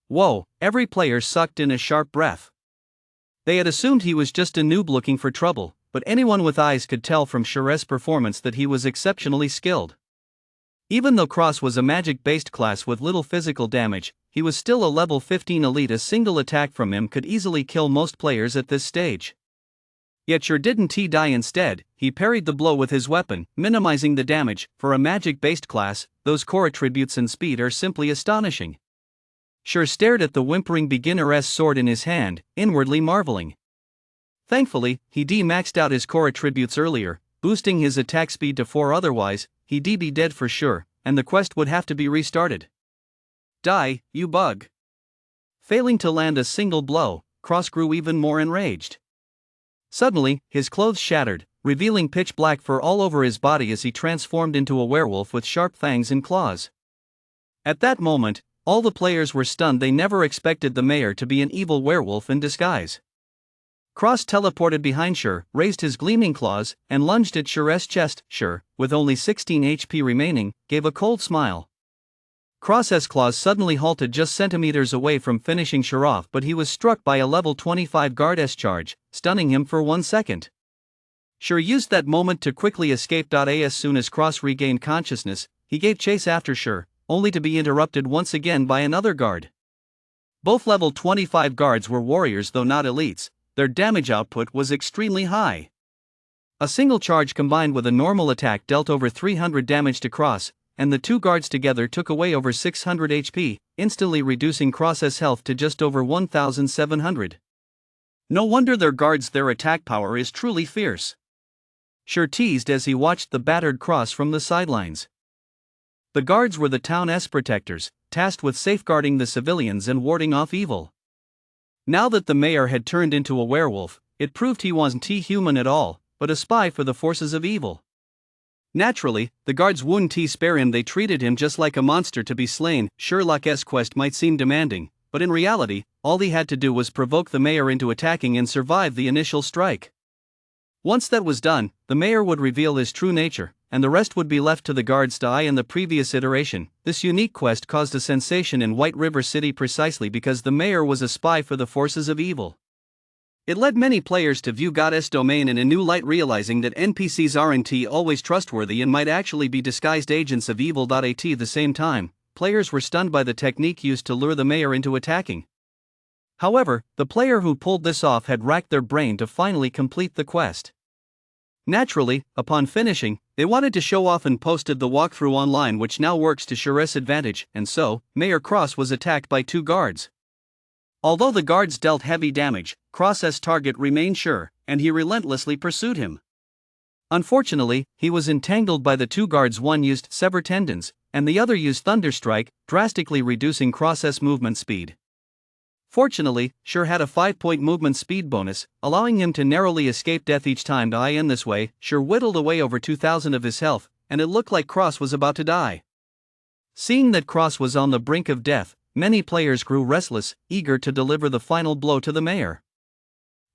Whoa, every player sucked in a sharp breath. They had assumed he was just a noob looking for trouble, but anyone with eyes could tell from Sher's performance that he was exceptionally skilled. Even though Cross was a magic-based class with little physical damage, he was still a level 15 elite. A single attack from him could easily kill most players at this stage. Yet Sher didn't die instead, he parried the blow with his weapon, minimizing the damage. For a magic-based class, those core attributes and speed are simply astonishing. Sher stared at the whimpering beginner-esque sword in his hand, inwardly marveling. Thankfully, he maxed out his core attributes earlier, boosting his attack speed to 4. Otherwise, he'd be dead for sure, and the quest would have to be restarted. Die, you bug! Failing to land a single blow, Cross grew even more enraged. Suddenly, his clothes shattered, revealing pitch black fur all over his body as he transformed into a werewolf with sharp fangs and claws. At that moment, all the players were stunned. They never expected the mayor to be an evil werewolf in disguise. Cross teleported behind Sher, raised his gleaming claws, and lunged at Sher's chest. Sher, with only 16 HP remaining, gave a cold smile. Cross's claws suddenly halted just centimeters away from finishing Sher off, but he was struck by a level 25 guard-esque charge, stunning him for 1 second. Sher used that moment to quickly escape. As soon as Cross regained consciousness, he gave chase after Sher, only to be interrupted once again by another guard. Both level 25 guards were warriors, though not elites. Their damage output was extremely high. A single charge combined with a normal attack dealt over 300 damage to Cross, and the two guards together took away over 600 HP, instantly reducing Cross's health to just over 1,700. No wonder their attack power is truly fierce. Sher teased as he watched the battered Cross from the sidelines. The guards were the town's protectors, tasked with safeguarding the civilians and warding off evil. Now that the mayor had turned into a werewolf, it proved he wasn't human at all, but a spy for the forces of evil. Naturally, the guards wouldn't spare him. They treated him just like a monster to be slain. Sherlock's quest might seem demanding, but in reality, all he had to do was provoke the mayor into attacking and survive the initial strike. Once that was done, the mayor would reveal his true nature, and the rest would be left to the guards. In the previous iteration, this unique quest caused a sensation in White River City precisely because the mayor was a spy for the forces of evil. It led many players to view Goddess Domain in a new light, realizing that NPCs aren't always trustworthy and might actually be disguised agents of evil. At the same time, players were stunned by the technique used to lure the mayor into attacking. However, the player who pulled this off had racked their brain to finally complete the quest. Naturally, upon finishing, they wanted to show off and posted the walkthrough online, which now works to Sher's advantage, and so, Mayor Cross was attacked by two guards. Although the guards dealt heavy damage, Cross's target remained Sher, and he relentlessly pursued him. Unfortunately, he was entangled by the two guards. One used Sever Tendons, and the other used Thunderstrike, drastically reducing Cross's movement speed. Fortunately, Sher had a 5-point movement speed bonus, allowing him to narrowly escape death each time. In this way, Sher whittled away over 2,000 of his health, and it looked like Cross was about to die. Seeing that Cross was on the brink of death, many players grew restless, eager to deliver the final blow to the mayor.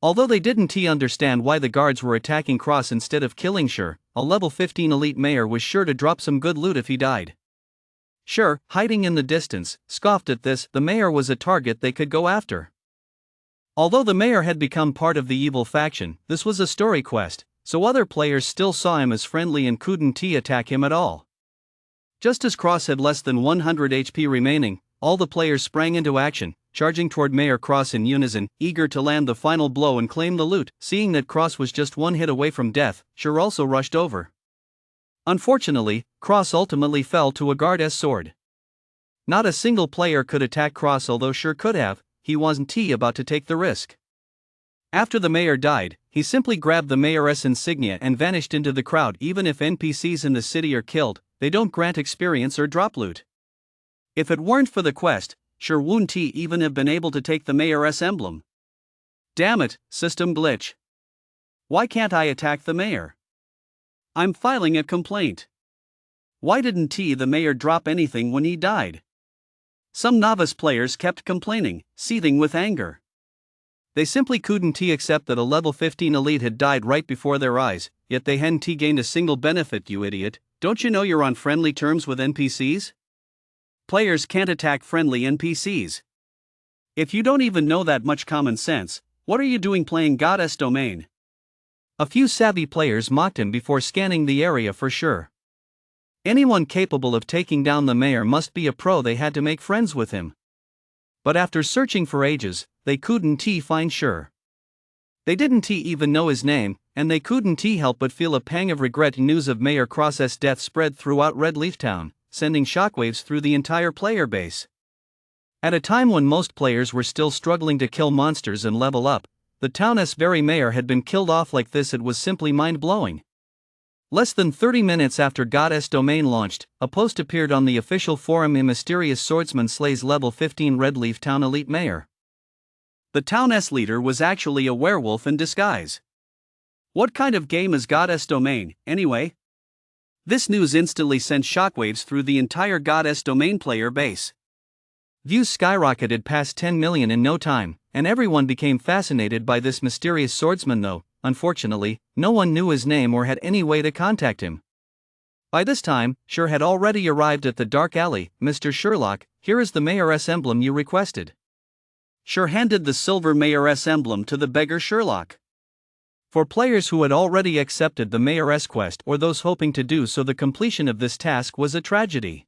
Although they didn't understand why the guards were attacking Cross instead of killing Sher, a level 15 elite mayor was sure to drop some good loot if he died. Sher, hiding in the distance, scoffed at this. The mayor was a target they could go after. Although the mayor had become part of the evil faction, this was a story quest, so other players still saw him as friendly and couldn't attack him at all. Just as Cross had less than 100 HP remaining, all the players sprang into action, charging toward Mayor Cross in unison, eager to land the final blow and claim the loot. Seeing that Cross was just one hit away from death, Sher also rushed over. Unfortunately, Cross ultimately fell to a guard's sword. Not a single player could attack Cross, although Sher could have. He wasn't about to take the risk. After the mayor died, he simply grabbed the mayor's insignia and vanished into the crowd. Even if NPCs in the city are killed, they don't grant experience or drop loot. If it weren't for the quest, sure wouldn't he even have been able to take the mayoress emblem. Damn it, system glitch. Why can't I attack the mayor? I'm filing a complaint. Why didn't the mayor drop anything when he died? Some novice players kept complaining, seething with anger. They simply couldn't accept that a level 15 elite had died right before their eyes, yet they hadn't gained a single benefit. You idiot, don't you know you're on friendly terms with NPCs? Players can't attack friendly NPCs. If you don't even know that much common sense, what are you doing playing Goddess Domain? A few savvy players mocked him before scanning the area for sure. Anyone capable of taking down the mayor must be a pro. They had to make friends with him. But after searching for ages, they couldn't find Sure. They didn't even know his name, and they couldn't help but feel a pang of regret. News of Mayor Cross's death spread throughout Red Leaf Town, sending shockwaves through the entire player base. At a time when most players were still struggling to kill monsters and level up, the town's very mayor had been killed off like this. It was simply mind-blowing. Less than 30 minutes after Goddess Domain launched, a post appeared on the official forum. A mysterious swordsman slays level 15 Red Leaf Town elite mayor. The town's leader was actually a werewolf in disguise. What kind of game is Goddess Domain, anyway? This news instantly sent shockwaves through the entire Goddess Domain player base. Views skyrocketed past 10 million in no time, and everyone became fascinated by this mysterious swordsman. Though, unfortunately, no one knew his name or had any way to contact him. By this time, Sure had already arrived at the dark alley. Mr. Sherlock, here is the mayoress emblem you requested. Sure handed the silver mayoress emblem to the beggar Sherlock. For players who had already accepted the mayoress quest or those hoping to do so, the completion of this task was a tragedy.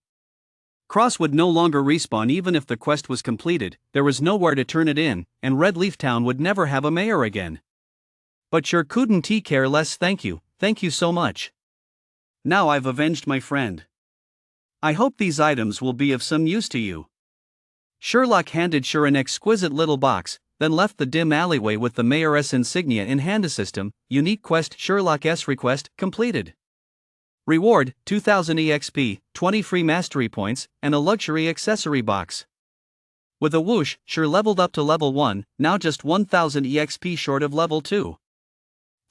Cross would no longer respawn even if the quest was completed. There was nowhere to turn it in, and Red Leaf Town would never have a mayor again. But Sure couldn't care less. Thank you so much. Now I've avenged my friend. I hope these items will be of some use to you. Sherlock handed Sure an exquisite little box, then left the dim alleyway with the mayoress insignia in hand. System, unique quest. Sherlock's request completed. Reward, 2000 EXP, 20 free mastery points, and a luxury accessory box. With a whoosh, Sure leveled up to level 1, now just 1000 EXP short of level 2.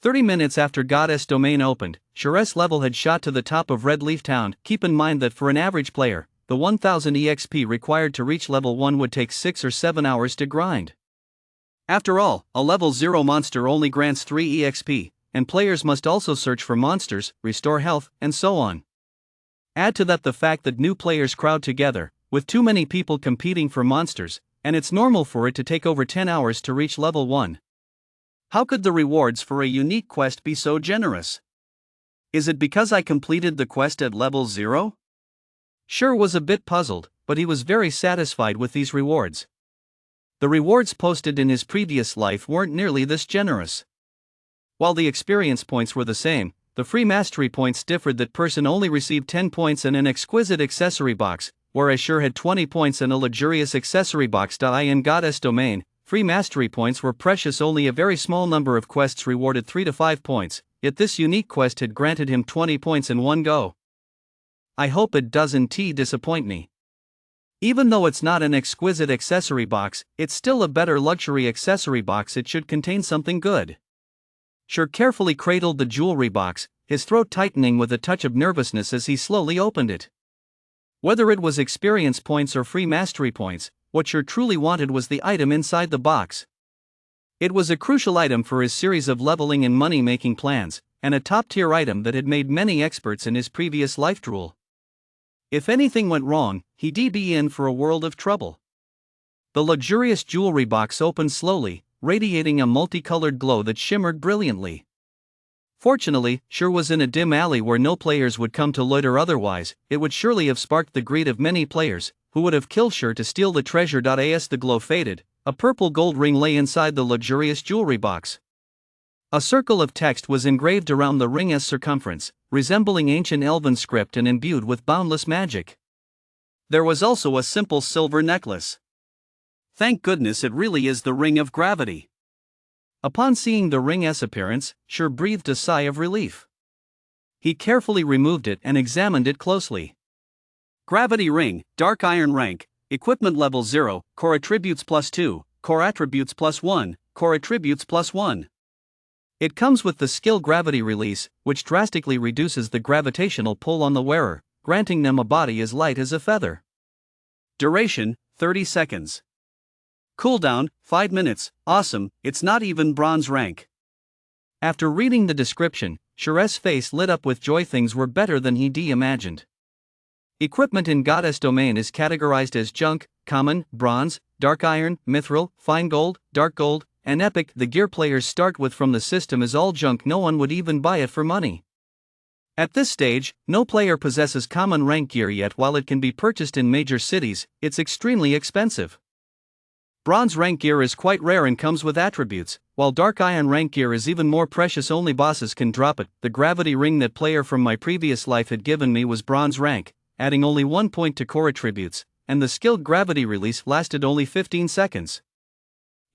30 minutes after Goddess Domain opened, Sure's level had shot to the top of Red Leaf Town. Keep in mind that for an average player, the 1000 EXP required to reach level 1 would take 6 or 7 hours to grind. After all, a level 0 monster only grants 3 EXP, and players must also search for monsters, restore health, and so on. Add to that the fact that new players crowd together, with too many people competing for monsters, and it's normal for it to take over 10 hours to reach level 1. How could the rewards for a unique quest be so generous? Is it because I completed the quest at level 0? Sure was a bit puzzled, but he was very satisfied with these rewards. The rewards posted in his previous life weren't nearly this generous. While the experience points were the same, the free mastery points differed. That person only received 10 points and an exquisite accessory box, whereas Sure had 20 points and a luxurious accessory box. In Goddess Domain, free mastery points were precious. Only a very small number of quests rewarded 3 to 5 points, yet this unique quest had granted him 20 points in one go. I hope it doesn't disappoint me. Even though it's not an exquisite accessory box, it's still a better luxury accessory box. It should contain something good. Sure carefully cradled the jewelry box, his throat tightening with a touch of nervousness as he slowly opened it. Whether it was experience points or free mastery points, what Sure truly wanted was the item inside the box. It was a crucial item for his series of leveling and money-making plans, and a top-tier item that had made many experts in his previous life drool. If anything went wrong, he'd be in for a world of trouble. The luxurious jewelry box opened slowly, radiating a multicolored glow that shimmered brilliantly. Fortunately, Sure was in a dim alley where no players would come to loiter. Otherwise, it would surely have sparked the greed of many players, who would have killed Sure to steal the treasure. As the glow faded, a purple gold ring lay inside the luxurious jewelry box. A circle of text was engraved around the ring's circumference, resembling ancient elven script and imbued with boundless magic. There was also a simple silver necklace. Thank goodness it really is the ring of gravity. Upon seeing the ring's appearance, Sure breathed a sigh of relief. He carefully removed it and examined it closely. Gravity ring, dark iron rank, equipment level 0, core attributes +2, core attributes +1, core attributes +1. It comes with the skill gravity release, which drastically reduces the gravitational pull on the wearer, granting them a body as light as a feather. Duration, 30 seconds. Cooldown, 5 minutes, awesome, it's not even bronze rank. After reading the description, Shire's face lit up with joy. Things were better than he'd imagined. Equipment in Goddess domain is categorized as junk, common, bronze, dark iron, mithril, fine gold, dark gold, and epic. The gear players start with from the system is all junk. No one would even buy it for money. At this stage, no player possesses common rank gear yet. While it can be purchased in major cities, it's extremely expensive. Bronze rank gear is quite rare and comes with attributes, while dark iron rank gear is even more precious. Only bosses can drop it. The gravity ring that player from my previous life had given me was bronze rank, adding only 1 point to core attributes, and the skilled gravity release lasted only 15 seconds.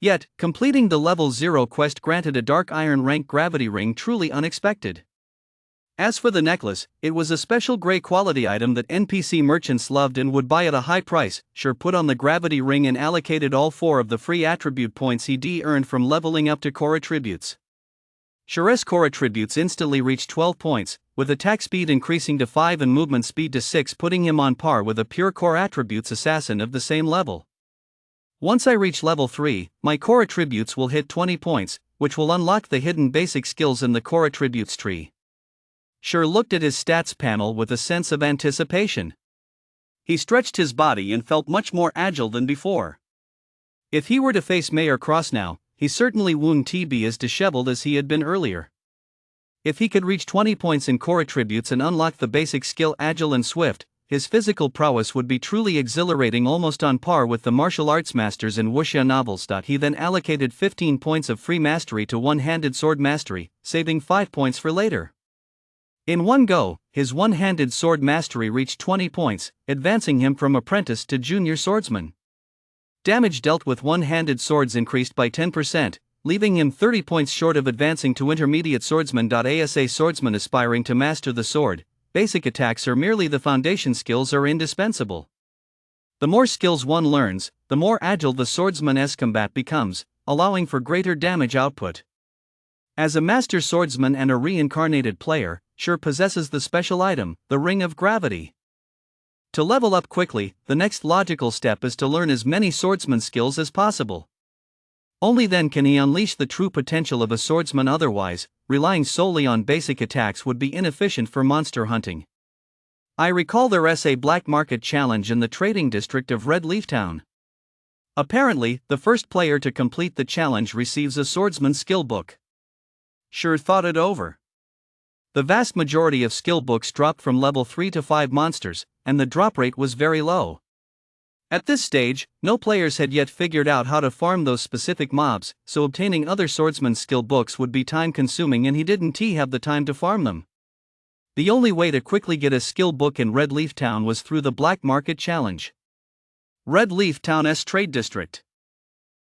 Yet, completing the level 0 quest granted a dark iron rank gravity ring. Truly unexpected. As for the necklace, it was a special grey quality item that NPC merchants loved and would buy at a high price. Shire put on the gravity ring and allocated all 4 of the free attribute points he'd earned from leveling up to core attributes. Shire's core attributes instantly reached 12 points, with attack speed increasing to 5 and movement speed to 6, putting him on par with a pure core attributes assassin of the same level. Once I reach level 3, my core attributes will hit 20 points, which will unlock the hidden basic skills in the core attributes tree. Shire looked at his stats panel with a sense of anticipation. He stretched his body and felt much more agile than before. If he were to face Mayor Cross now, he certainly wouldn't be as disheveled as he had been earlier. If he could reach 20 points in core attributes and unlock the basic skill agile and swift, his physical prowess would be truly exhilarating, almost on par with the martial arts masters in wuxia novels. He then allocated 15 points of free mastery to one-handed sword mastery, saving 5 points for later. In one go, his one-handed sword mastery reached 20 points, advancing him from apprentice to junior swordsman. Damage dealt with one-handed swords increased by 10%, leaving him 30 points short of advancing to intermediate swordsman. Asa swordsman aspiring to master the sword, basic attacks are merely the foundation. Skills are indispensable. The more skills one learns, the more agile the swordsman's combat becomes, allowing for greater damage output. As a master swordsman and a reincarnated player, Shire possesses the special item, the Ring of Gravity. To level up quickly, the next logical step is to learn as many swordsman skills as possible. Only then can he unleash the true potential of a swordsman. Otherwise, relying solely on basic attacks would be inefficient for monster hunting. I recall there's a black market challenge in the trading district of Red Leaf Town. Apparently, the first player to complete the challenge receives a swordsman skill book. Shire thought it over. The vast majority of skill books dropped from level 3 to 5 monsters, and the drop rate was very low. At this stage, no players had yet figured out how to farm those specific mobs, so obtaining other swordsman skill books would be time consuming, and he didn't have the time to farm them. The only way to quickly get a skill book in Red Leaf Town was through the Black Market Challenge. Red Leaf Town's trade district.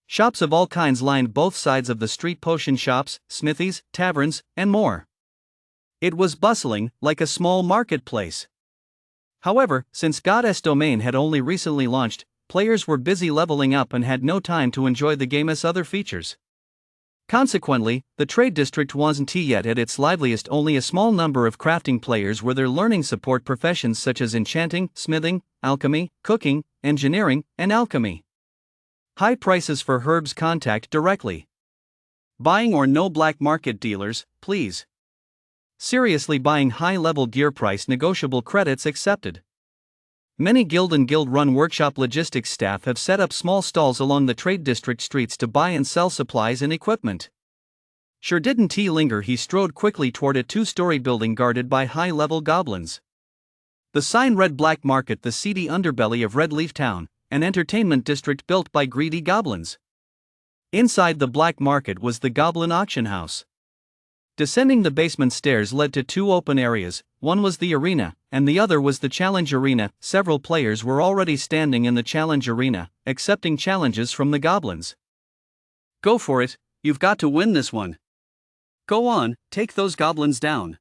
Shops of all kinds lined both sides of the street: potion shops, smithies, taverns, and more. It was bustling, like a small marketplace. However, since Goddess Domain had only recently launched, players were busy leveling up and had no time to enjoy the game's other features. Consequently, the trade district wasn't yet at its liveliest. Only a small number of crafting players were there, learning support professions such as enchanting, smithing, alchemy, cooking, engineering, and alchemy. High prices for herbs. Contact directly. Buying or no black market dealers, please. Seriously, buying high-level gear. Price negotiable. Credits accepted. Many guild and guild-run workshop logistics staff have set up small stalls along the trade district streets to buy and sell supplies and equipment. Shire didn't linger. He strode quickly toward a 2-story building guarded by high-level goblins. The sign read Black Market, the seedy underbelly of Red Leaf Town, an entertainment district built by greedy goblins. Inside the Black Market was the Goblin Auction House. Descending the basement stairs led to 2 open areas. One was the arena, and the other was the challenge arena. Several players were already standing in the challenge arena, accepting challenges from the goblins. Go for it, you've got to win this one. Go on, take those goblins down.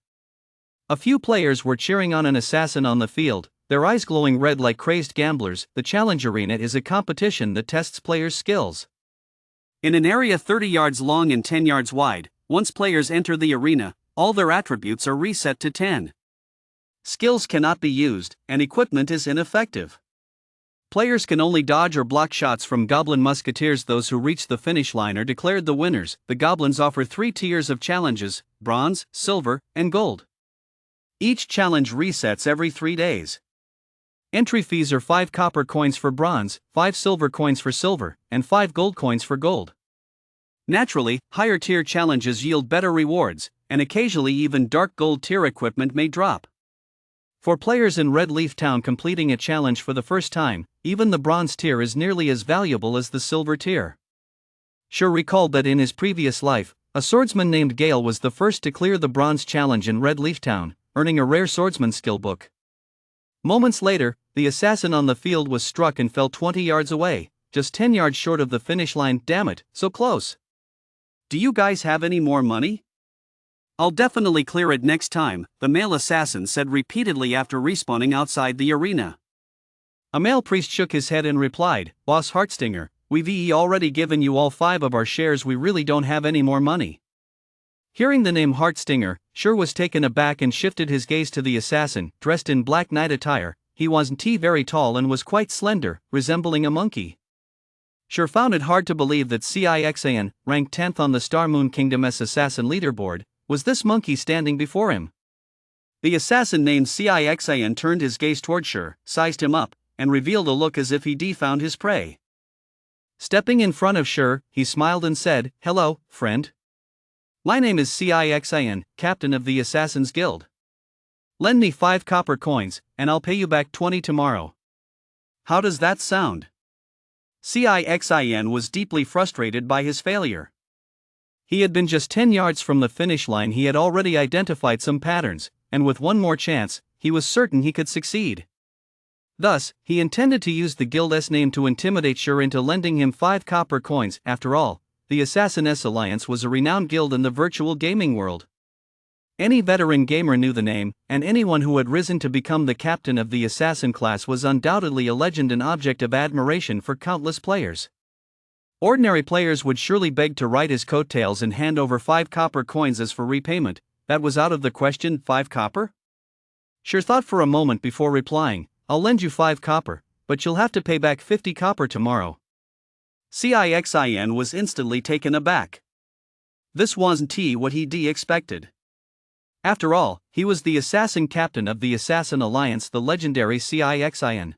A few players were cheering on an assassin on the field, their eyes glowing red like crazed gamblers. The challenge arena is a competition that tests players' skills. In an area 30 yards long and 10 yards wide, once players enter the arena, all their attributes are reset to 10. Skills cannot be used, and equipment is ineffective. Players can only dodge or block shots from goblin musketeers. Those who reach the finish line are declared the winners. The goblins offer 3 tiers of challenges: bronze, silver, and gold. Each challenge resets every 3 days. Entry fees are 5 copper coins for bronze, 5 silver coins for silver, and 5 gold coins for gold. Naturally, higher tier challenges yield better rewards, and occasionally even dark gold tier equipment may drop. For players in Red Leaf Town completing a challenge for the first time, even the bronze tier is nearly as valuable as the silver tier. Sure recalled that in his previous life, a swordsman named Gale was the first to clear the bronze challenge in Red Leaf Town, earning a rare swordsman skill book. Moments later, the assassin on the field was struck and fell 20 yards away, just 10 yards short of the finish line. Damn it, so close. Do you guys have any more money? I'll definitely clear it next time, the male assassin said repeatedly after respawning outside the arena. A male priest shook his head and replied, "Boss Heartstinger, we've already given you all 5 of our shares. We really don't have any more money." Hearing the name Heartstinger, Sure was taken aback and shifted his gaze to the assassin, dressed in black knight attire. He wasn't very tall and was quite slender, resembling a monkey. Sure found it hard to believe that Cixan, ranked 10th on the Star Moon Kingdom's assassin leaderboard, was this monkey standing before him. The assassin named Cixan turned his gaze toward Sure, sized him up, and revealed a look as if he'd found his prey. Stepping in front of Sure, he smiled and said, "Hello, friend. My name is Cixan, captain of the Assassin's Guild. Lend me 5 copper coins, and I'll pay you back 20 tomorrow. How does that sound?" Cixan was deeply frustrated by his failure. He had been just 10 yards from the finish line. He had already identified some patterns, and with one more chance, he was certain he could succeed. Thus, he intended to use the guild's name to intimidate Sure into lending him 5 copper coins. After all, the Assassin's Alliance was a renowned guild in the virtual gaming world. Any veteran gamer knew the name, and anyone who had risen to become the captain of the assassin class was undoubtedly a legend, an object of admiration for countless players. Ordinary players would surely beg to ride his coattails and hand over 5 copper coins as for repayment. That was out of the question. 5 copper? Sure thought for a moment before replying, "I'll lend you 5 copper, but you'll have to pay back 50 copper tomorrow." Cixan was instantly taken aback. This wasn't what he'd expected. After all, he was the assassin captain of the Assassin Alliance, the legendary Cixan.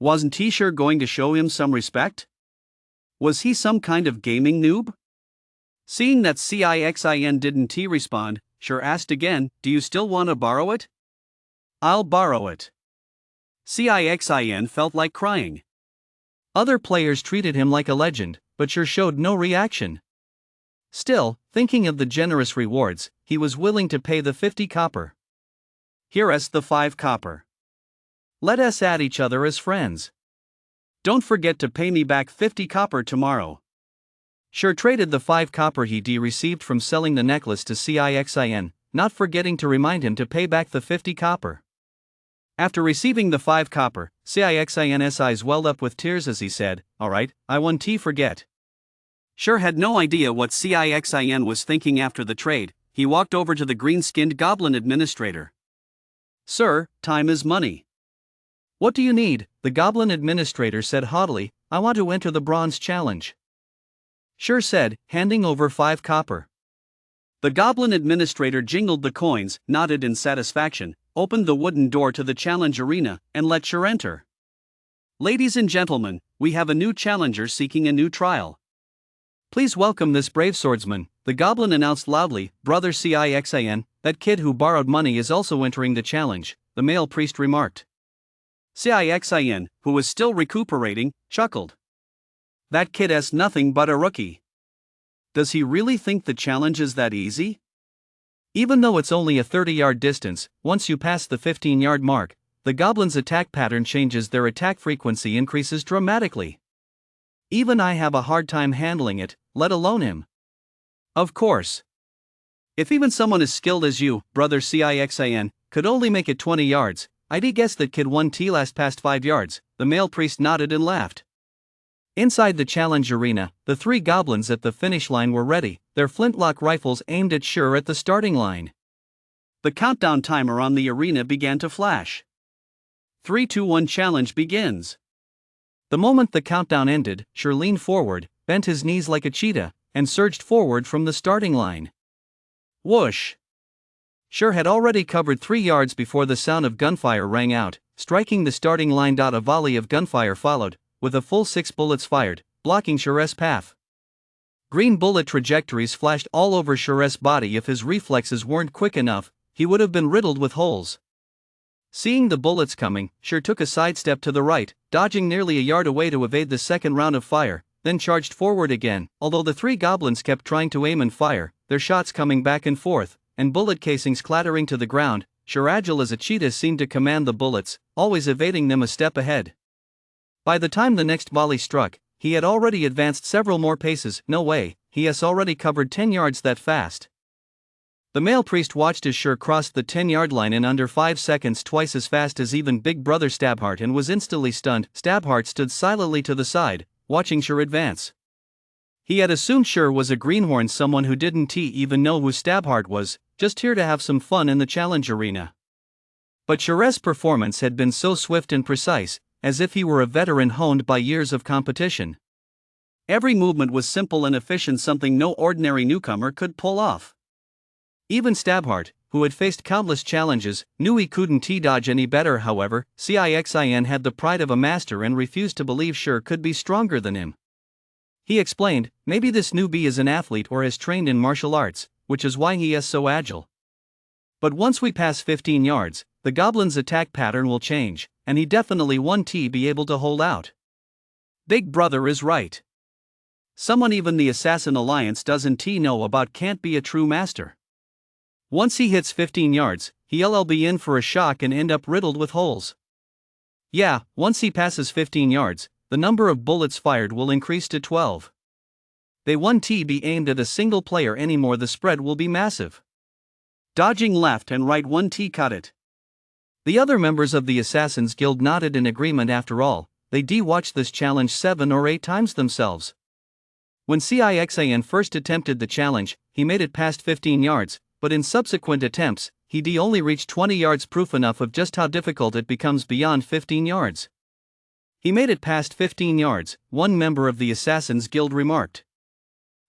Wasn't he sure going to show him some respect? Was he some kind of gaming noob? Seeing that Cixan didn't respond, Sure asked again, "Do you still want to borrow it?" "I'll borrow it." Cixan felt like crying. Other players treated him like a legend, but Sure showed no reaction. Still, thinking of the generous rewards, he was willing to pay the 50 copper. "Here is the 5 copper. Let us add each other as friends. Don't forget to pay me back 50 copper tomorrow." Sure traded the 5 copper he'd received from selling the necklace to Cixan, not forgetting to remind him to pay back the 50 copper. After receiving the 5 copper, Cixan's eyes welled up with tears as he said, "Alright, I won't forget." Sure had no idea what Cixan was thinking after the trade. He walked over to the green-skinned goblin administrator. "Sir, time is money." "What do you need?" the goblin administrator said haughtily. "I want to enter the bronze challenge." Sure said, handing over 5 copper. The goblin administrator jingled the coins, nodded in satisfaction, opened the wooden door to the challenge arena, and let Sure enter. "Ladies and gentlemen, we have a new challenger seeking a new trial. Please welcome this brave swordsman," the goblin announced loudly. "Brother Cixan, that kid who borrowed money is also entering the challenge," the male priest remarked. Cixan, who was still recuperating, chuckled. "That kid is nothing but a rookie. Does he really think the challenge is that easy?" Even though it's only a 30-yard distance, once you pass the 15-yard mark, the goblin's attack pattern changes. Their attack frequency increases dramatically. "Even I have a hard time handling it, let alone him." "Of course. If even someone as skilled as you, brother Cixin, could only make it 20 yards, I'd guess that kid 1T last past 5 yards, the male priest nodded and laughed. Inside the challenge arena, the three goblins at the finish line were ready, their flintlock rifles aimed at Sure at the starting line. The countdown timer on the arena began to flash. 3, 2, 1 challenge begins. The moment the countdown ended, Sure leaned forward, bent his knees like a cheetah, and surged forward from the starting line. Whoosh! Sure had already covered 3 yards before the sound of gunfire rang out, striking the starting line. A volley of gunfire followed, with a full 6 bullets fired, blocking Sure's path. Green bullet trajectories flashed all over Sure's body. If his reflexes weren't quick enough, he would have been riddled with holes. Seeing the bullets coming, Sure took a sidestep to the right, dodging nearly a yard away to evade the second round of fire, then charged forward again. Although the three goblins kept trying to aim and fire, their shots coming back and forth, and bullet casings clattering to the ground, Sure, agile as a cheetah, seemed to command the bullets, always evading them a step ahead. By the time the next volley struck, he had already advanced several more paces. No way, he has already covered 10 yards that fast. The male priest watched as Sure crossed the 10-yard line in under 5 seconds, twice as fast as even big brother Stabheart, and was instantly stunned. Stabheart stood silently to the side, watching Sure advance. He had assumed Sure was a greenhorn, someone who didn't even know who Stabheart was, just here to have some fun in the challenge arena. But Sure's performance had been so swift and precise, as if he were a veteran honed by years of competition. Every movement was simple and efficient, something no ordinary newcomer could pull off. Even Stabheart, who had faced countless challenges, knew he couldn't dodge any better. However, Cixin had the pride of a master and refused to believe Sure could be stronger than him. He explained, maybe this newbie is an athlete or has trained in martial arts, which is why he is so agile. But once we pass 15 yards, the goblin's attack pattern will change, and he definitely won't be able to hold out. Big brother is right. Someone even the Assassin Alliance doesn't know about can't be a true master. Once he hits 15 yards, he'll be in for a shock and end up riddled with holes. Yeah, once he passes 15 yards, the number of bullets fired will increase to 12. They won't be aimed at a single player anymore, the spread will be massive. Dodging left and right, 1T caught it. The other members of the Assassin's Guild nodded in agreement. After all, they watched this challenge 7 or 8 times themselves. When Cixin first attempted the challenge, he made it past 15 yards, but in subsequent attempts, he only reached 20 yards, proof enough of just how difficult it becomes beyond 15 yards. He made it past 15 yards, one member of the Assassin's Guild remarked.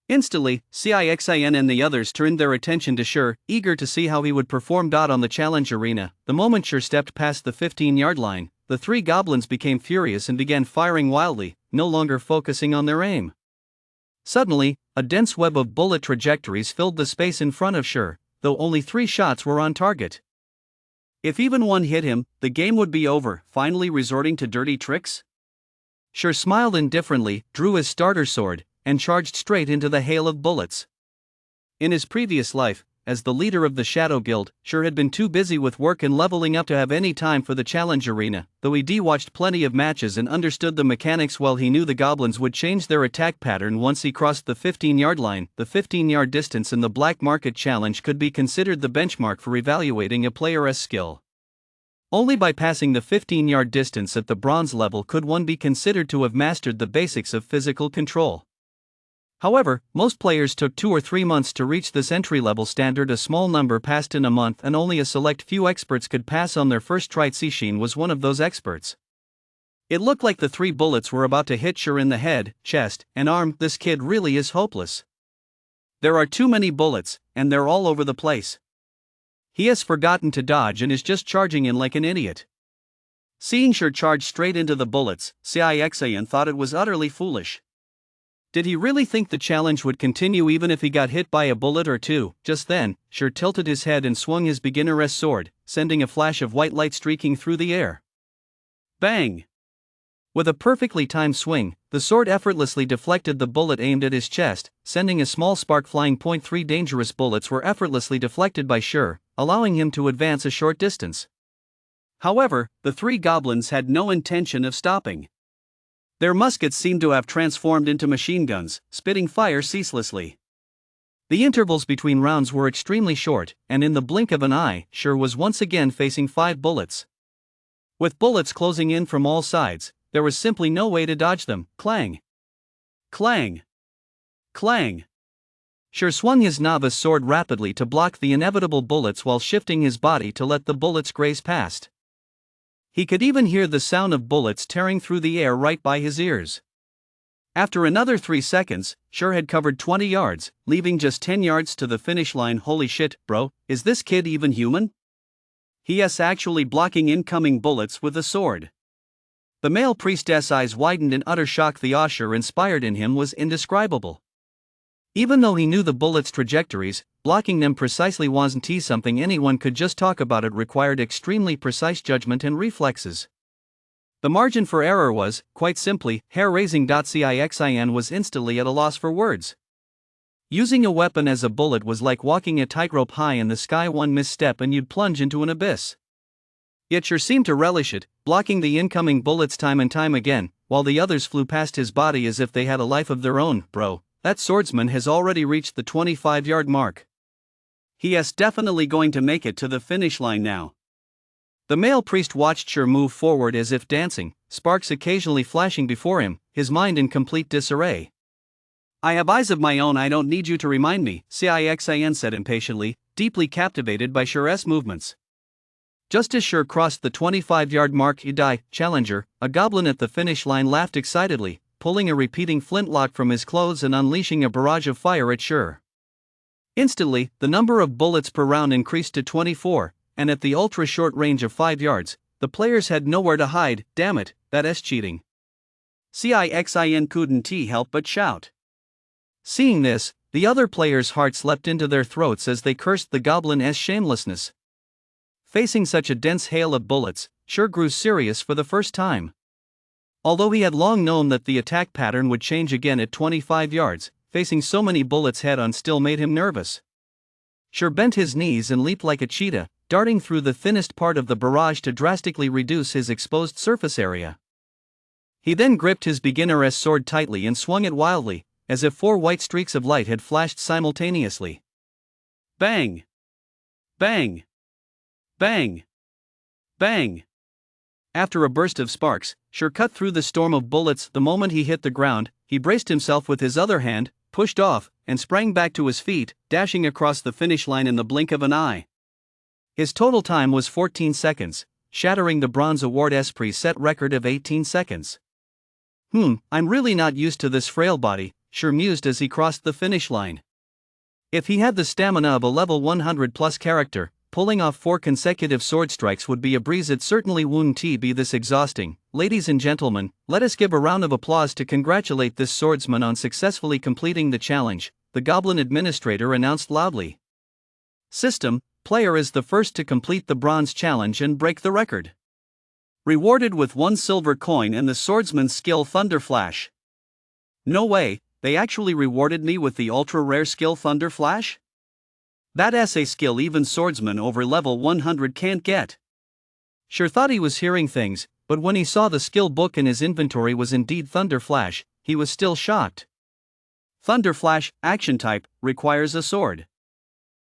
Instantly, Cixin and the others turned their attention to Sure, eager to see how he would perform. On the challenge arena, the moment Sure stepped past the 15-yard line, the three goblins became furious and began firing wildly, no longer focusing on their aim. Suddenly, a dense web of bullet trajectories filled the space in front of Sure, though only 3 shots were on target. If even one hit him, the game would be over. Finally resorting to dirty tricks? Sure smiled indifferently, drew his starter sword, and charged straight into the hail of bullets. In his previous life, as the leader of the Shadow Guild, Sure had been too busy with work and leveling up to have any time for the challenge arena, though he watched plenty of matches and understood the mechanics well. He knew the goblins would change their attack pattern once he crossed the 15-yard line. The 15-yard distance in the Black Market Challenge could be considered the benchmark for evaluating a player's skill. Only by passing the 15-yard distance at the bronze level could one be considered to have mastered the basics of physical control. However, most players took 2 or 3 months to reach this entry-level standard. A small number passed in a month, and only a select few experts could pass on their first try. Sishin was one of those experts. It looked like the 3 bullets were about to hit Sure in the head, chest, and arm. This kid really is hopeless. There are too many bullets, and they're all over the place. He has forgotten to dodge and is just charging in like an idiot. Seeing Sure charge straight into the bullets, Cixin thought it was utterly foolish. Did he really think the challenge would continue even if he got hit by a bullet or 2? Just then, Sure tilted his head and swung his beginner's sword, sending a flash of white light streaking through the air. Bang! With a perfectly timed swing, the sword effortlessly deflected the bullet aimed at his chest, sending a small spark flying. 3 dangerous bullets were effortlessly deflected by Sure, allowing him to advance a short distance. However, the 3 goblins had no intention of stopping. Their muskets seemed to have transformed into machine guns, spitting fire ceaselessly. The intervals between rounds were extremely short, and in the blink of an eye, Sher was once again facing 5 bullets. With bullets closing in from all sides, there was simply no way to dodge them. Clang! Clang! Clang! Sher swung his novice sword rapidly to block the inevitable bullets while shifting his body to let the bullets graze past. He could even hear the sound of bullets tearing through the air right by his ears. After another 3 seconds, Sher had covered 20 yards, leaving just 10 yards to the finish line. Holy shit, bro, is this kid even human? He's actually blocking incoming bullets with a sword. The male priestess' eyes widened in utter shock. The awe inspired in him was indescribable. Even though he knew the bullets' trajectories, blocking them precisely wasn't something anyone could just talk about. It required extremely precise judgment and reflexes. The margin for error was, quite simply, hair-raising. Cixin was instantly at a loss for words. Using a weapon as a bullet was like walking a tightrope high in the sky. One misstep and you'd plunge into an abyss. Yet Sher seemed to relish it, blocking the incoming bullets time and time again, while the others flew past his body as if they had a life of their own. Bro, that swordsman has already reached the 25-yard mark. He's definitely going to make it to the finish line now. The male priest watched Sher move forward as if dancing, sparks occasionally flashing before him, his mind in complete disarray. I have eyes of my own. I don't need you to remind me, Cixin said impatiently, deeply captivated by Sher's movements. Just as Sher crossed the 25-yard mark, challenger, a goblin at the finish line laughed excitedly, pulling a repeating flintlock from his clothes and unleashing a barrage of fire at Sher. Instantly, the number of bullets per round increased to 24, and at the ultra-short range of 5 yards, the players had nowhere to hide. Damn it, that's cheating. Cixin couldn't help but shout. Seeing this, the other players' hearts leapt into their throats as they cursed the goblin's shamelessness. Facing such a dense hail of bullets, Sher grew serious for the first time. Although he had long known that the attack pattern would change again at 25 yards, facing so many bullets head-on still made him nervous. Sher bent his knees and leaped like a cheetah, darting through the thinnest part of the barrage to drastically reduce his exposed surface area. He then gripped his beginner's sword tightly and swung it wildly, as if 4 white streaks of light had flashed simultaneously. Bang! Bang! Bang! Bang! After a burst of sparks, Sher cut through the storm of bullets. The moment he hit the ground, he braced himself with his other hand, pushed off, and sprang back to his feet, dashing across the finish line in the blink of an eye. His total time was 14 seconds, shattering the Bronze Award's preset record of 18 seconds. I'm really not used to this frail body, Sher mused as he crossed the finish line. If he had the stamina of a level 100+ character, pulling off 4 consecutive sword strikes would be a breeze. It certainly wouldn't be this exhausting. Ladies and gentlemen, let us give a round of applause to congratulate this swordsman on successfully completing the challenge, the Goblin Administrator announced loudly. System: player is the first to complete the bronze challenge and break the record. Rewarded with 1 silver coin and the swordsman's skill Thunder Flash. No way, they actually rewarded me with the ultra-rare skill Thunder Flash? That's a skill even swordsmen over level 100 can't get. Sher thought he was hearing things, but when he saw the skill book in his inventory was indeed Thunder Flash, he was still shocked. Thunder Flash, action type, requires a sword.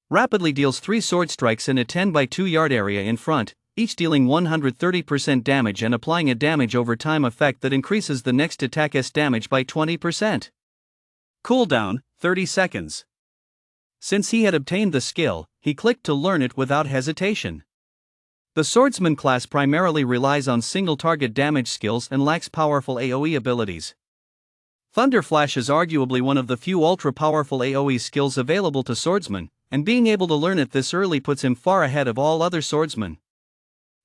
Rapidly deals 3 sword strikes in a 10 by 2 yard area in front, each dealing 130% damage and applying a damage over time effect that increases the next attack's damage by 20%. Cooldown, 30 seconds. Since he had obtained the skill, he clicked to learn it without hesitation. The swordsman class primarily relies on single target damage skills and lacks powerful AoE abilities. Thunder Flash is arguably one of the few ultra-powerful AoE skills available to swordsmen, and being able to learn it this early puts him far ahead of all other swordsmen.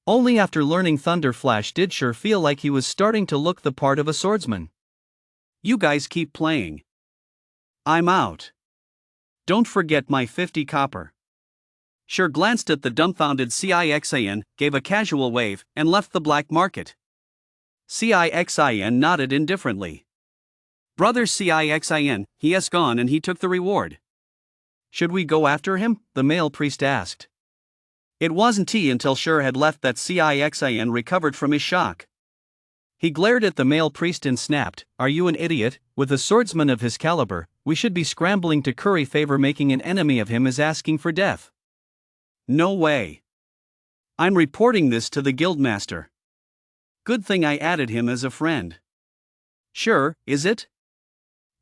Only after learning Thunder Flash did Sher feel like he was starting to look the part of a swordsman. You guys keep playing. I'm out. Don't forget my 50 copper. Sher glanced at the dumbfounded Cixin, gave a casual wave, and left the black market. Cixin nodded indifferently. Brother Cixin, he has gone and he took the reward. Should we go after him? The male priest asked. It wasn't until Sher had left that Cixin recovered from his shock. He glared at the male priest and snapped, "Are you an idiot? With a swordsman of his caliber, we should be scrambling to curry favor. Making an enemy of him is asking for death." "No way. I'm reporting this to the guildmaster. Good thing I added him as a friend." "Sure, is it?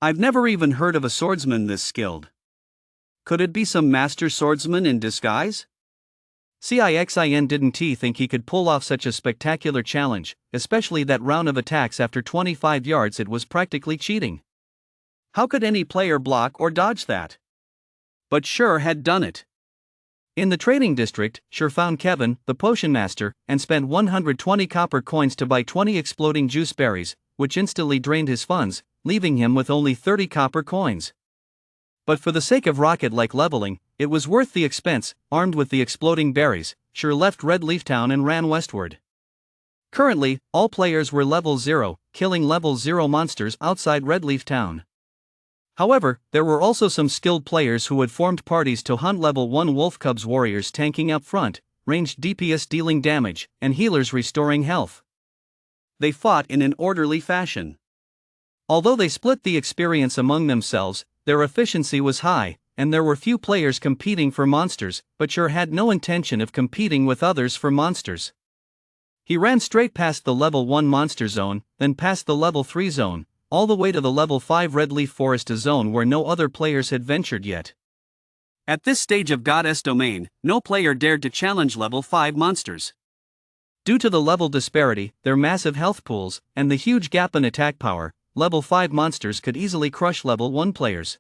I've never even heard of a swordsman this skilled. Could it be some master swordsman in disguise?" Cixin didn't think he could pull off such a spectacular challenge, especially that round of attacks after 25 yards. It was practically cheating. How could any player block or dodge that? But Sure had done it. In the trading district, Sure found Kevin, the potion master, and spent 120 copper coins to buy 20 exploding juice berries, which instantly drained his funds, leaving him with only 30 copper coins. But for the sake of rocket-like leveling, it was worth the expense. Armed with the exploding berries, Sure left Red Leaf Town and ran westward. Currently, all players were level 0, killing level 0 monsters outside Red Leaf Town. However, there were also some skilled players who had formed parties to hunt level 1 wolf cubs, warriors tanking up front, ranged DPS dealing damage, and healers restoring health. They fought in an orderly fashion. Although they split the experience among themselves, their efficiency was high, and there were few players competing for monsters, but Sure had no intention of competing with others for monsters. He ran straight past the level 1 monster zone, then past the level 3 zone, all the way to the level 5 Red Leaf Forest, a zone where no other players had ventured yet. At this stage of Goddess Domain, no player dared to challenge level 5 monsters. Due to the level disparity, their massive health pools, and the huge gap in attack power, level 5 monsters could easily crush level 1 players.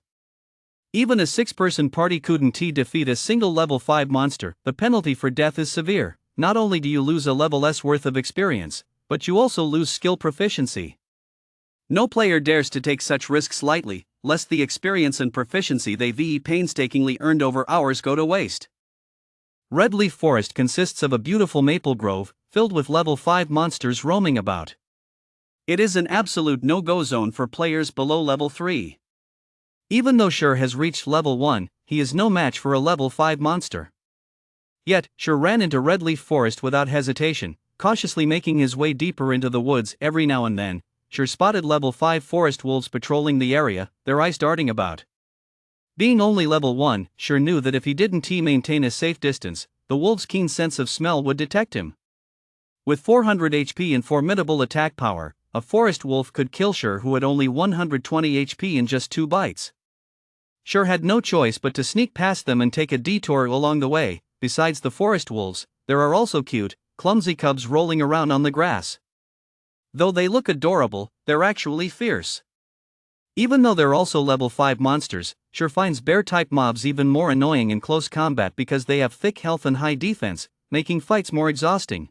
Even a 6-person party couldn't defeat a single level 5 monster. The penalty for death is severe. Not only do you lose a level S worth of experience, but you also lose skill proficiency. No player dares to take such risks lightly, lest the experience and proficiency they've painstakingly earned over hours go to waste. Red Leaf Forest consists of a beautiful maple grove, filled with level 5 monsters roaming about. It is an absolute no-go zone for players below level 3. Even though Sure has reached level 1, he is no match for a level 5 monster. Yet, Sure ran into Red Leaf Forest without hesitation, cautiously making his way deeper into the woods. Every now and then, Sure spotted level 5 forest wolves patrolling the area, their eyes darting about. Being only level 1, Sure knew that if he didn't maintain a safe distance, the wolves' keen sense of smell would detect him. With 400 HP and formidable attack power, a forest wolf could kill Sure, who had only 120 HP, in just 2 bites. Sure had no choice but to sneak past them and take a detour along the way. Besides the forest wolves, there are also cute, clumsy cubs rolling around on the grass. Though they look adorable, they're actually fierce. Even though they're also level 5 monsters, Sure finds bear-type mobs even more annoying in close combat because they have thick health and high defense, making fights more exhausting.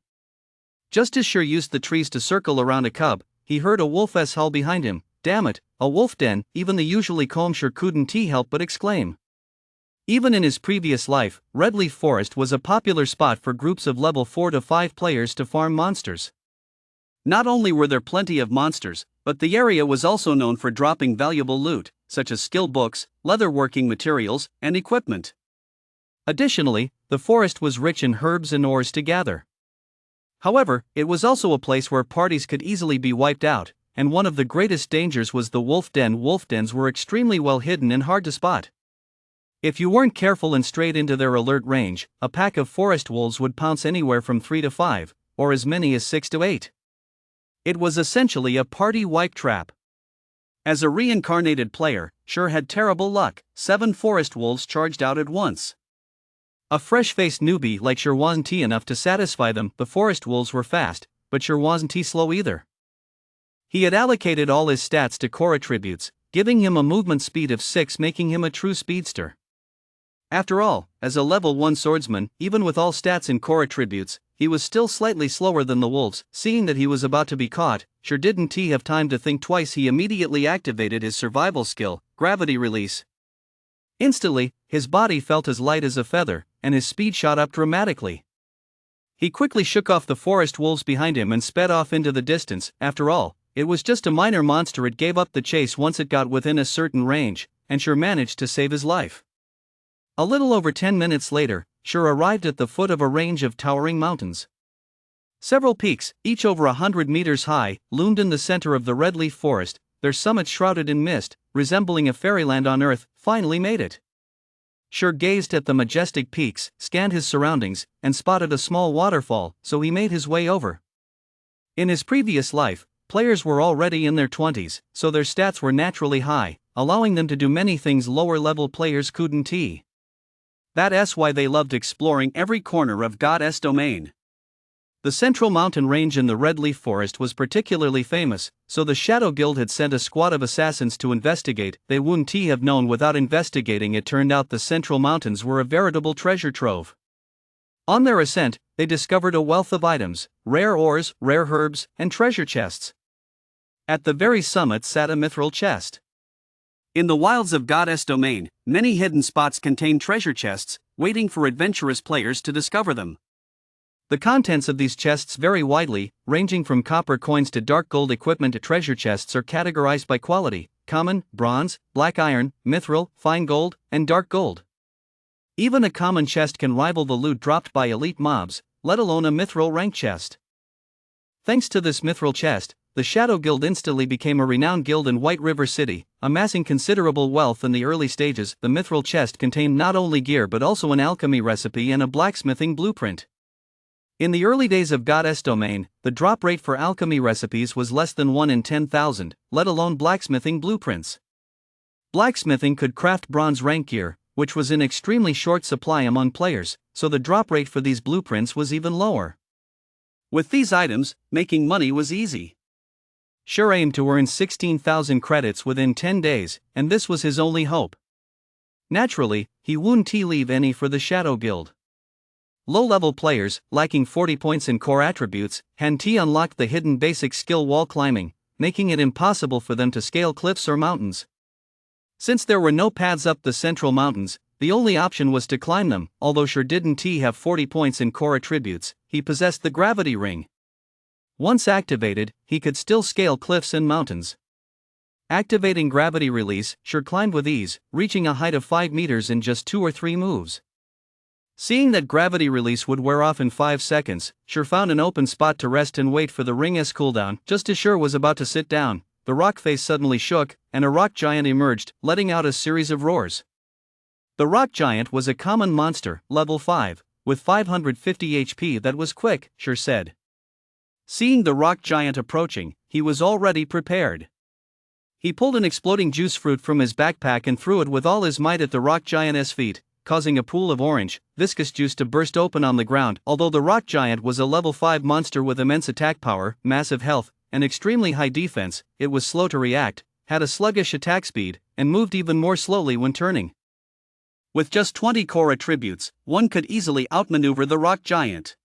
Just as Sure used the trees to circle around a cub, he heard a wolf's howl behind him. Damn it, a wolf den! Even the usually calm Sure couldn't help but exclaim. Even in his previous life, Red Leaf Forest was a popular spot for groups of level 4 to 5 players to farm monsters. Not only were there plenty of monsters, but the area was also known for dropping valuable loot, such as skill books, leatherworking materials, and equipment. Additionally, the forest was rich in herbs and ores to gather. However, it was also a place where parties could easily be wiped out, and one of the greatest dangers was the wolf den. Wolf dens were extremely well hidden and hard to spot. If you weren't careful and strayed into their alert range, a pack of forest wolves would pounce anywhere from 3 to 5, or as many as 6 to 8. It was essentially a party wipe trap. As a reincarnated player, Sure had terrible luck. 7 forest wolves charged out at once. A fresh-faced newbie like Sure wasn't enough to satisfy them. The forest wolves were fast, but Sure wasn't slow either. He had allocated all his stats to core attributes, giving him a movement speed of 6, making him a true speedster. After all, as a level 1 swordsman, even with all stats and core attributes, he was still slightly slower than the wolves. Seeing that he was about to be caught, Sure didn't have time to think twice. He immediately activated his survival skill, Gravity Release. Instantly, his body felt as light as a feather, and his speed shot up dramatically. He quickly shook off the forest wolves behind him and sped off into the distance. After all, it was just a minor monster. It gave up the chase once it got within a certain range, and Sure managed to save his life. A little over 10 minutes later, Sure arrived at the foot of a range of towering mountains. Several peaks, each over 100 meters high, loomed in the center of the redleaf forest, their summits shrouded in mist, resembling a fairyland on Earth. Finally made it. Sure gazed at the majestic peaks, scanned his surroundings, and spotted a small waterfall, so he made his way over. In his previous life, players were already in their 20s, so their stats were naturally high, allowing them to do many things lower-level players couldn't. That's why they loved exploring every corner of God's domain. The central mountain range in the Redleaf Forest was particularly famous, so the Shadow Guild had sent a squad of assassins to investigate. They wouldn't have known without investigating. It turned out the central mountains were a veritable treasure trove. On their ascent, they discovered a wealth of items, rare ores, rare herbs, and treasure chests. At the very summit sat a mithril chest. In the wilds of God's domain, many hidden spots contain treasure chests, waiting for adventurous players to discover them. The contents of these chests vary widely, ranging from copper coins to dark gold equipment. Treasure chests are categorized by quality: common, bronze, black iron, mithril, fine gold, and dark gold. Even a common chest can rival the loot dropped by elite mobs, let alone a mithril rank chest. Thanks to this mithril chest, the Shadow Guild instantly became a renowned guild in White River City, amassing considerable wealth in the early stages. The mithril chest contained not only gear but also an alchemy recipe and a blacksmithing blueprint. In the early days of God's domain, the drop rate for alchemy recipes was less than 1 in 10,000, let alone blacksmithing blueprints. Blacksmithing could craft bronze rank gear, which was in extremely short supply among players, so the drop rate for these blueprints was even lower. With these items, making money was easy. Sure aimed to earn 16,000 credits within 10 days, and this was his only hope. Naturally, he wouldn't leave any for the Shadow Guild. Low-level players, lacking 40 points in core attributes, hadn't unlocked the hidden basic skill wall climbing, making it impossible for them to scale cliffs or mountains. Since there were no paths up the central mountains, the only option was to climb them. Although Sure didn't have 40 points in core attributes, he possessed the gravity ring. Once activated, he could still scale cliffs and mountains. Activating gravity release, Sure climbed with ease, reaching a height of 5 meters in just 2 or 3 moves. Seeing that gravity release would wear off in 5 seconds, Sure found an open spot to rest and wait for the ring's cooldown. Just as Sure was about to sit down, the rock face suddenly shook, and a rock giant emerged, letting out a series of roars. The rock giant was a common monster, level 5, with 550 HP. That was quick, Sure said. Seeing the rock giant approaching, he was already prepared. He pulled an exploding juice fruit from his backpack and threw it with all his might at the rock giant's feet, causing a pool of orange, viscous juice to burst open on the ground. Although the rock giant was a level 5 monster with immense attack power, massive health, and extremely high defense, it was slow to react, had a sluggish attack speed, and moved even more slowly when turning. With just 20 core attributes, one could easily outmaneuver the rock giant.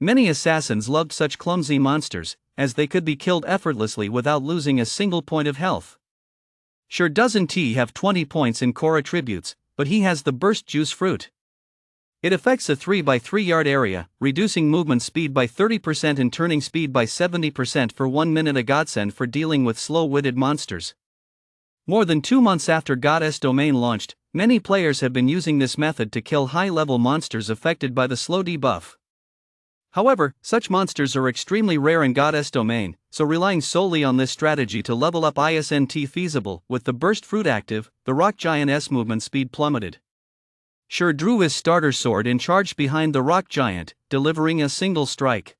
Many assassins loved such clumsy monsters, as they could be killed effortlessly without losing a single point of health. Sure doesn't have 20 points in core attributes, but he has the burst juice fruit. It affects a 3x3 yard area, reducing movement speed by 30% and turning speed by 70% for 1 minute. A godsend for dealing with slow-witted monsters. More than 2 months after God's domain launched, many players have been using this method to kill high-level monsters affected by the slow debuff. However, such monsters are extremely rare in God's domain, so relying solely on this strategy to level up isn't feasible. With the burst fruit active, the rock giant's movement speed plummeted. Sure drew his starter sword and charged behind the rock giant, delivering a single strike.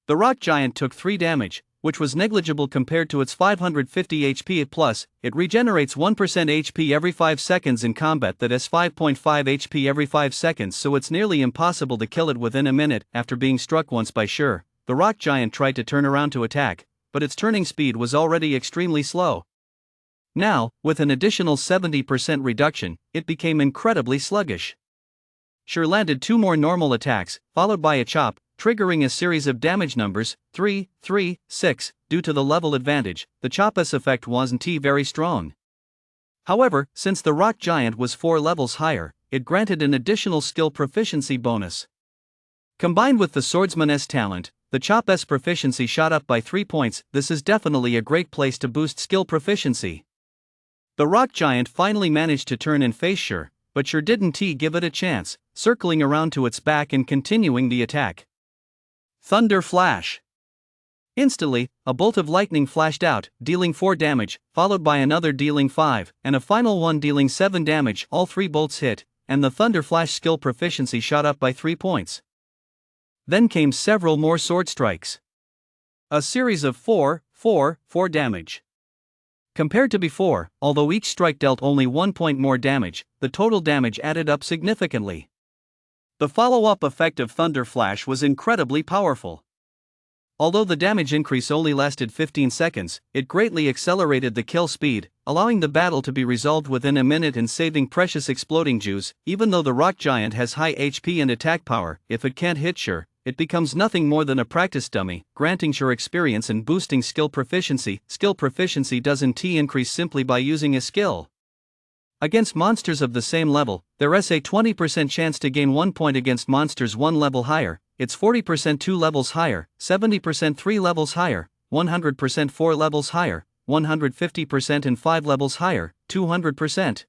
The rock giant took 3 damage, which was negligible compared to its 550 HP. Plus, it regenerates 1% HP every 5 seconds in combat. That is 5.5 HP every 5 seconds, so it's nearly impossible to kill it within a minute. After being struck once by Sure, the rock giant tried to turn around to attack, but its turning speed was already extremely slow. Now, with an additional 70% reduction, it became incredibly sluggish. Sure landed 2 more normal attacks, followed by a chop, triggering a series of damage numbers, 3, 3, 6, due to the level advantage. The chop's effect wasn't very strong. However, since the rock giant was 4 levels higher, it granted an additional skill proficiency bonus. Combined with the swordsman's talent, the chop's proficiency shot up by 3 points. This is definitely a great place to boost skill proficiency. The rock giant finally managed to turn and face Sure, but Sure didn't give it a chance, circling around to its back and continuing the attack. Thunder Flash. Instantly, a bolt of lightning flashed out, dealing 4 damage, followed by another dealing 5, and a final one dealing 7 damage. All 3 bolts hit, and the Thunder Flash skill proficiency shot up by 3 points. Then came several more sword strikes. A series of 4 damage. Compared to before, although each strike dealt only 1 point more damage, the total damage added up significantly. The follow-up effect of Thunder Flash was incredibly powerful. Although the damage increase only lasted 15 seconds, it greatly accelerated the kill speed, allowing the battle to be resolved within a minute and saving precious exploding juice. Even though the rock giant has high HP and attack power, if it can't hit Sure, it becomes nothing more than a practice dummy, granting Sure experience and boosting skill proficiency. Skill proficiency doesn't increase simply by using a skill. Against monsters of the same level, there's a 20% chance to gain 1 point. Against monsters 1 level higher, it's 40% 2 levels higher, 70% 3 levels higher, 100% 4 levels higher, 150% and 5 levels higher, 200%.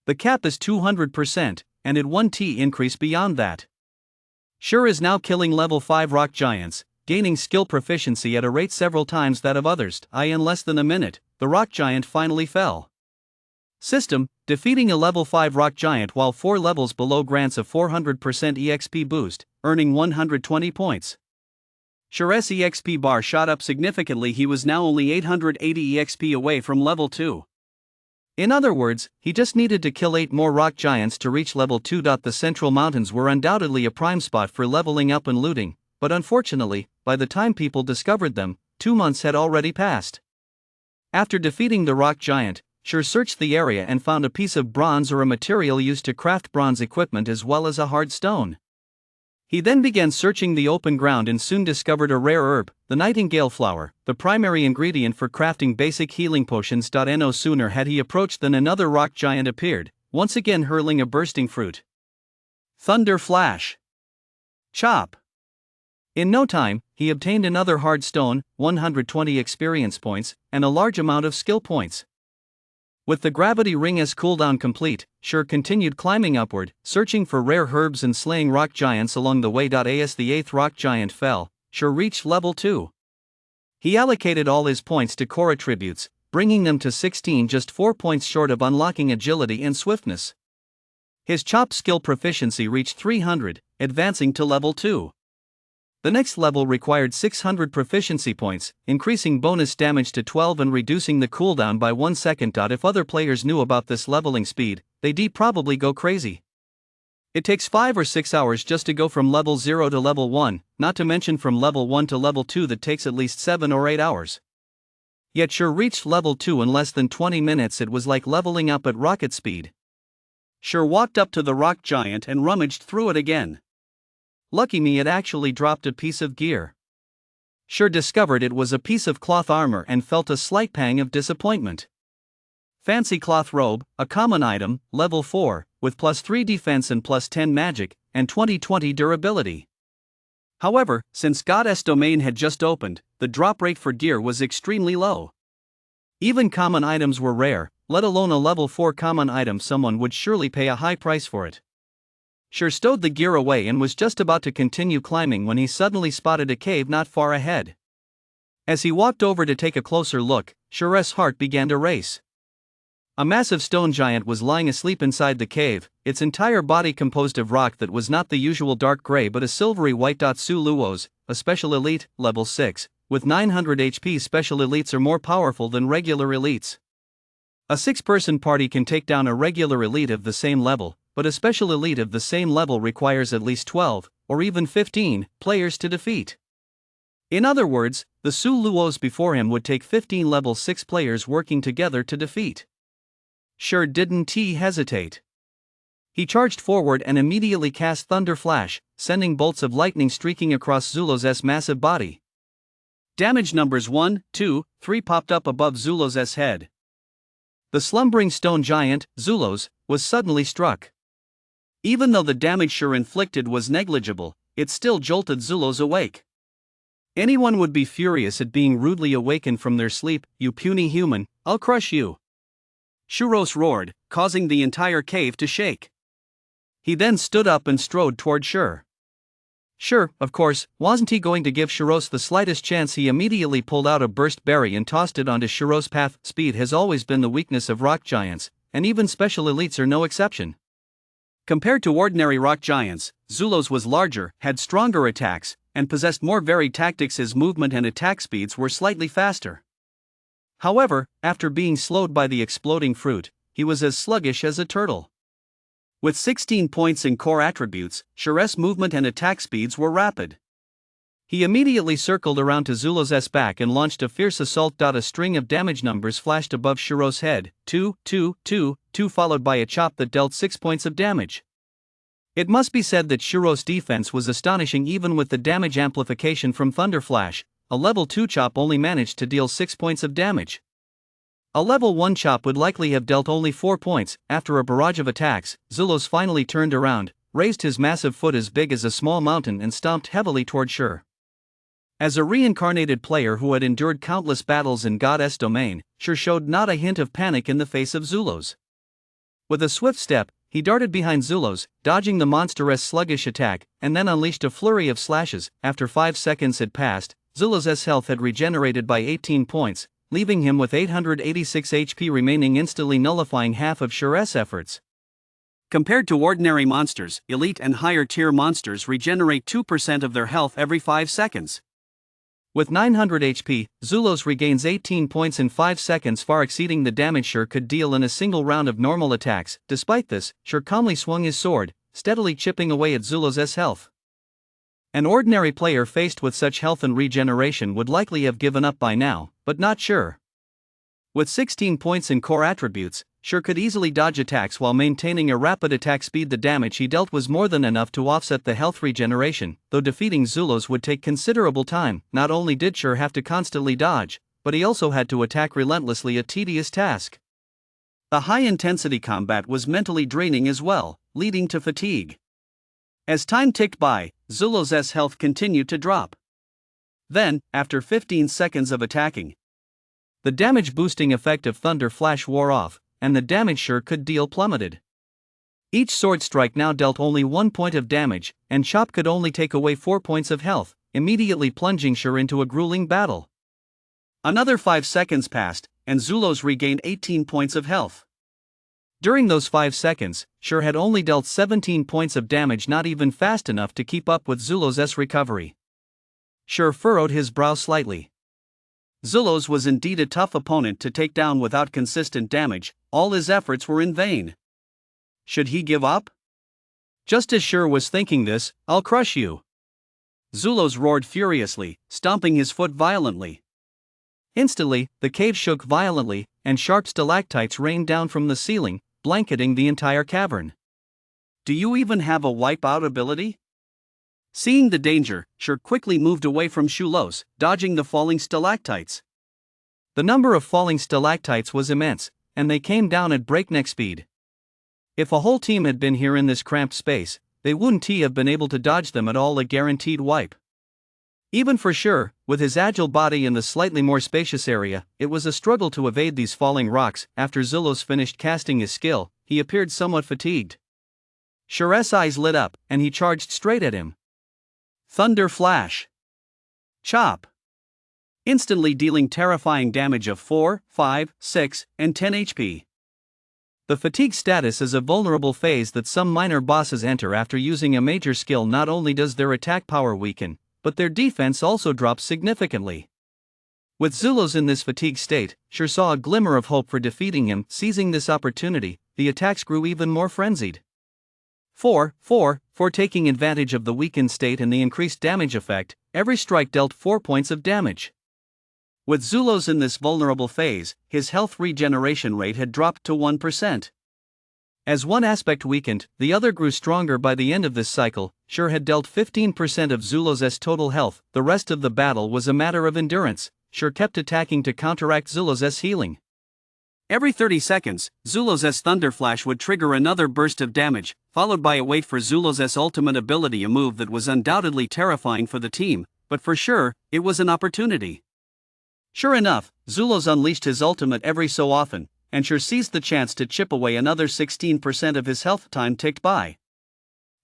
The cap is 200%, and it 1t increase beyond that. Sure is now killing level 5 rock giants, gaining skill proficiency at a rate several times that of others. In less than a minute, the rock giant finally fell. System: defeating a level 5 rock giant while 4 levels below grants a 400% EXP boost, earning 120 points. Sure's EXP bar shot up significantly. He was now only 880 EXP away from level 2. In other words, he just needed to kill 8 more rock giants to reach level 2. The Central Mountains were undoubtedly a prime spot for leveling up and looting, but unfortunately, by the time people discovered them, 2 months had already passed. After defeating the rock giant, Sure searched the area and found a piece of bronze or a material used to craft bronze equipment as well as a hard stone. He then began searching the open ground and soon discovered a rare herb, the nightingale flower, the primary ingredient for crafting basic healing potions. No sooner had he approached than another rock giant appeared, once again hurling a bursting fruit. Thunder Flash. Chop. In no time, he obtained another hard stone, 120 experience points, and a large amount of skill points. With the gravity ring as cooldown complete, Sure continued climbing upward, searching for rare herbs and slaying rock giants along the way. As the 8th rock giant fell, Sure reached level 2. He allocated all his points to core attributes, bringing them to 16, just 4 points short of unlocking agility and swiftness. His chop skill proficiency reached 300, advancing to level 2. The next level required 600 proficiency points, increasing bonus damage to 12 and reducing the cooldown by 1 second. If other players knew about this leveling speed, they'd probably go crazy. It takes 5 or 6 hours just to go from level 0 to level 1, not to mention from level 1 to level 2 that takes at least 7 or 8 hours. Yet Sure reached level 2 in less than 20 minutes. It was like leveling up at rocket speed. Sure walked up to the rock giant and rummaged through it again. Lucky me, it actually dropped a piece of gear. Sure discovered it was a piece of cloth armor and felt a slight pang of disappointment. Fancy cloth robe, a common item, level 4, with +3 defense and +10 magic, and 20/20 durability. However, since Goddess Domain had just opened, the drop rate for gear was extremely low. Even common items were rare, let alone a level 4 common item. Someone would surely pay a high price for it. Sure stowed the gear away and was just about to continue climbing when he suddenly spotted a cave not far ahead. As he walked over to take a closer look, Sure's heart began to race. A massive stone giant was lying asleep inside the cave, its entire body composed of rock that was not the usual dark gray but a silvery white. Su Luos, a special elite, level 6, with 900 HP. Special elites are more powerful than regular elites. A 6-person party can take down a regular elite of the same level, but a special elite of the same level requires at least 12, or even 15, players to defeat. In other words, the Su Luos before him would take 15 level 6 players working together to defeat. Sure didn't hesitate. He charged forward and immediately cast Thunder Flash, sending bolts of lightning streaking across Zulos's massive body. Damage numbers 1, 2, 3 popped up above Zulos's head. The slumbering stone giant, Zulos, was suddenly struck. Even though the damage Sure inflicted was negligible, it still jolted Zulos awake. Anyone would be furious at being rudely awakened from their sleep. "You puny human, I'll crush you!" Shuros roared, causing the entire cave to shake. He then stood up and strode toward Sure. Sure, of course, wasn't he going to give Shiros the slightest chance? He immediately pulled out a burst berry and tossed it onto Shiros' path. Speed has always been the weakness of rock giants, and even special elites are no exception. Compared to ordinary rock giants, Zulos was larger, had stronger attacks, and possessed more varied tactics. His movement and attack speeds were slightly faster. However, after being slowed by the exploding fruit, he was as sluggish as a turtle. With 16 points in core attributes, Shiros' movement and attack speeds were rapid. He immediately circled around to Zulos' back and launched a fierce assault. A string of damage numbers flashed above Shiros' head, 2, 2, 2, 2, followed by a chop that dealt 6 points of damage. It must be said that Shiros' defense was astonishing. Even with the damage amplification from Thunder Flash, a level 2 chop only managed to deal 6 points of damage. A level 1 chop would likely have dealt only 4 points. After a barrage of attacks, Zulos finally turned around, raised his massive foot as big as a small mountain and stomped heavily toward Shur. As a reincarnated player who had endured countless battles in Goddess domain, Shur showed not a hint of panic in the face of Zulos. With a swift step, he darted behind Zulos, dodging the monster's sluggish attack, and then unleashed a flurry of slashes. After 5 seconds had passed, Zulos' health had regenerated by 18 points, leaving him with 886 HP remaining, instantly nullifying half of Shur's efforts. Compared to ordinary monsters, elite and higher tier monsters regenerate 2% of their health every 5 seconds. With 900 HP, Zulos regains 18 points in 5 seconds, far exceeding the damage Shur could deal in a single round of normal attacks. Despite this, Shur calmly swung his sword, steadily chipping away at Zulos' health. An ordinary player faced with such health and regeneration would likely have given up by now, but not Shur. With 16 points in core attributes, Shur could easily dodge attacks while maintaining a rapid attack speed. The damage he dealt was more than enough to offset the health regeneration, though defeating Zulos would take considerable time. Not only did Shur have to constantly dodge, but he also had to attack relentlessly, a tedious task. The high-intensity combat was mentally draining as well, leading to fatigue. As time ticked by, Zulos' health continued to drop. Then, after 15 seconds of attacking, the damage-boosting effect of Thunder Flash wore off, and the damage Shur could deal plummeted. Each sword strike now dealt only 1 point of damage, and chop could only take away 4 points of health, immediately plunging Shur into a grueling battle. Another 5 seconds passed, and Zulos regained 18 points of health. During those 5 seconds, Shur had only dealt 17 points of damage, not even fast enough to keep up with Zulos' recovery. Shur furrowed his brow slightly. Zulos was indeed a tough opponent to take down without consistent damage. All his efforts were in vain. Should he give up? Just as Shur was thinking this, "I'll crush you!" Zulos roared furiously, stomping his foot violently. Instantly, the cave shook violently, and sharp stalactites rained down from the ceiling, blanketing the entire cavern. "Do you even have a wipe-out ability?" Seeing the danger, Shur quickly moved away from Zulos, dodging the falling stalactites. The number of falling stalactites was immense, and they came down at breakneck speed. If a whole team had been here in this cramped space, they wouldn't have been able to dodge them at all, a guaranteed wipe. Even for Shur, with his agile body in the slightly more spacious area, it was a struggle to evade these falling rocks. After Zulos finished casting his skill, he appeared somewhat fatigued. Shur's eyes lit up, and he charged straight at him. Thunder Flash. Chop. Instantly dealing terrifying damage of 4, 5, 6, and 10 HP. The fatigue status is a vulnerable phase that some minor bosses enter after using a major skill. Not only does their attack power weaken, but their defense also drops significantly. With Zulos in this fatigue state, Shur saw a glimmer of hope for defeating him. Seizing this opportunity, the attacks grew even more frenzied. 4, taking advantage of the weakened state and the increased damage effect, every strike dealt 4 points of damage. With Zulos in this vulnerable phase, his health regeneration rate had dropped to 1%. As one aspect weakened, the other grew stronger. By the end of this cycle, Shur had dealt 15% of Zulos' total health. The rest of the battle was a matter of endurance. Shur kept attacking to counteract Zulos' healing. Every 30 seconds, Zulos' Thunder Flash would trigger another burst of damage, followed by a wait for Zulos' ultimate ability, a move that was undoubtedly terrifying for the team, but for Shur, it was an opportunity. Sure enough, Zulos unleashed his ultimate every so often, and Shur seized the chance to chip away another 16% of his health. Time ticked by.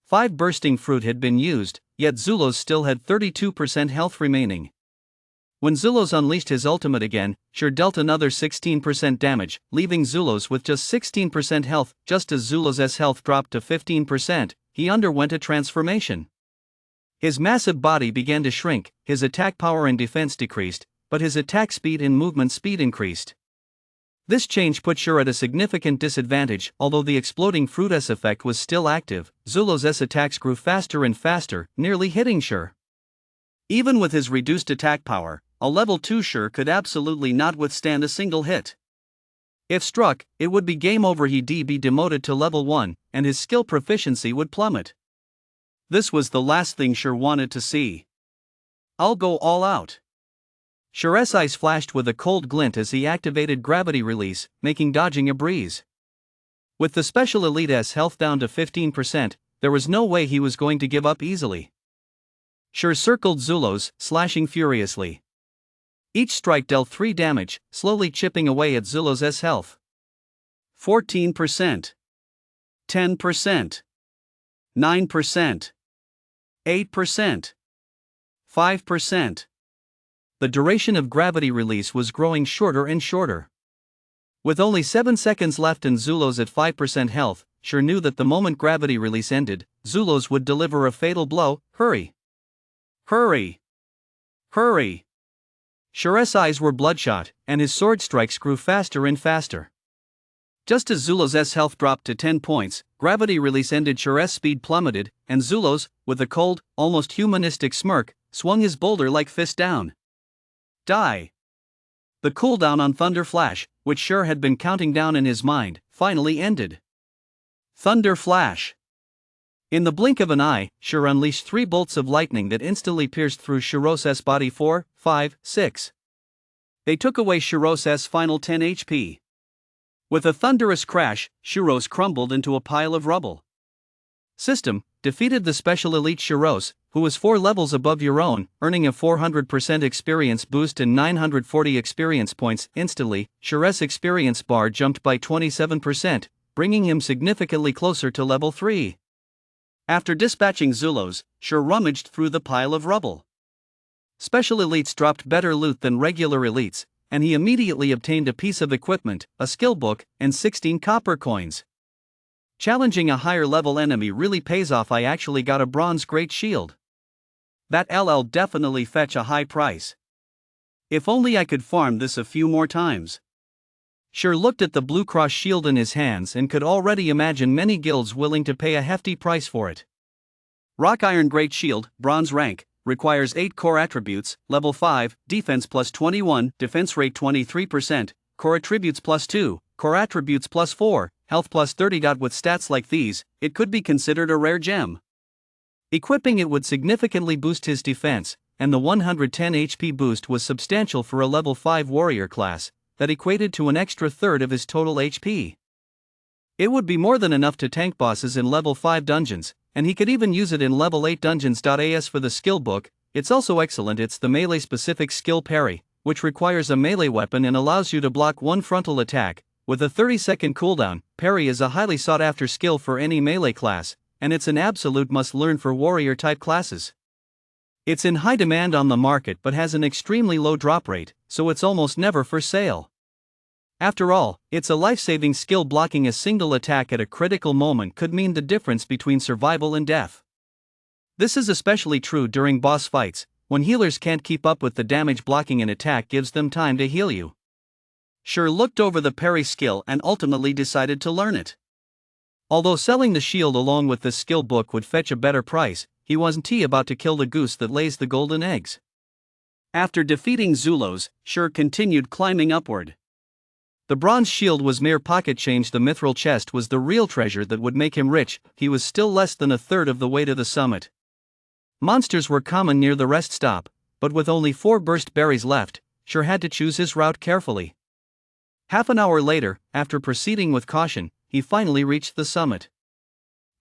5 bursting fruit had been used, yet Zulos still had 32% health remaining. When Zulos unleashed his ultimate again, Shur dealt another 16% damage, leaving Zulos with just 16% health. Just as Zulos' health dropped to 15%, he underwent a transformation. His massive body began to shrink, his attack power and defense decreased, but his attack speed and movement speed increased. This change put Shur at a significant disadvantage. Although the exploding fruit S effect was still active, Zulos' attacks grew faster and faster, nearly hitting Shur. Even with his reduced attack power, a level 2 Shur could absolutely not withstand a single hit. If struck, it would be game over. He'd be demoted to level 1, and his skill proficiency would plummet. This was the last thing Shur wanted to see. "I'll go all out." Shur's eyes flashed with a cold glint as he activated gravity release, making dodging a breeze. With the special elite S health down to 15%, there was no way he was going to give up easily. Shur circled Zulos, slashing furiously. Each strike dealt 3 damage, slowly chipping away at Zulos' health. 14%. 10%. 9%. 8%. 5%. The duration of gravity release was growing shorter and shorter. With only 7 seconds left and Zulos at 5% health, Shur knew that the moment gravity release ended, Zulos would deliver a fatal blow. Hurry! Hurry! Hurry! Shur's eyes were bloodshot, and his sword strikes grew faster and faster. Just as Zulos' health dropped to 10 points, gravity release ended. Shur's speed plummeted, and Zulos, with a cold, almost humanistic smirk, swung his boulder like fist down. Die! The cooldown on Thunder Flash, which Shur had been counting down in his mind, finally ended. Thunder Flash! In the blink of an eye, Shur unleashed 3 bolts of lightning that instantly pierced through Shur's body. 4, 5, 6. They took away Shur's final 10 HP. With a thunderous crash, Shuros crumbled into a pile of rubble. System defeated the special elite Shuros, who was 4 levels above your own, earning a 400% experience boost and 940 experience points. Instantly, Shur's experience bar jumped by 27%, bringing him significantly closer to level 3. After dispatching Zulos, Shur rummaged through the pile of rubble. Special elites dropped better loot than regular elites, and he immediately obtained a piece of equipment, a skill book, and 16 copper coins. Challenging a higher level enemy really pays off. I actually got a bronze great shield. That'll definitely fetch a high price. If only I could farm this a few more times. Shur looked at the Blue Cross shield in his hands and could already imagine many guilds willing to pay a hefty price for it. Rock Iron Great Shield, bronze rank, requires 8 core attributes, level 5, defense plus 21, defense rate 23%, core attributes plus 2, core attributes plus 4, health plus 30. With stats like these, it could be considered a rare gem. Equipping it would significantly boost his defense, and the 110 HP boost was substantial for a level 5 warrior class, that equated to an extra third of his total HP. It would be more than enough to tank bosses in level 5 dungeons, and he could even use it in level 8 dungeons. As for the skill book, it's also excellent. It's the melee specific skill parry, which requires a melee weapon and allows you to block one frontal attack. With a 30-second cooldown, parry is a highly sought after skill for any melee class, and it's an absolute must learn for warrior type classes. It's in high demand on the market but has an extremely low drop rate, so it's almost never for sale. After all, it's a life-saving skill. Blocking a single attack at a critical moment could mean the difference between survival and death. This is especially true during boss fights, when healers can't keep up with the damage. Blocking an attack gives them time to heal you. Shur looked over the parry skill and ultimately decided to learn it. Although selling the shield along with this skill book would fetch a better price, he wasn't about to kill the goose that lays the golden eggs. After defeating Zulos, Shur continued climbing upward. The bronze shield was mere pocket change. The mithril chest was the real treasure that would make him rich. He was still less than a third of the way to the summit. Monsters were common near the rest stop, but with only 4 burst berries left, Shur had to choose his route carefully. Half an hour later, after proceeding with caution, he finally reached the summit.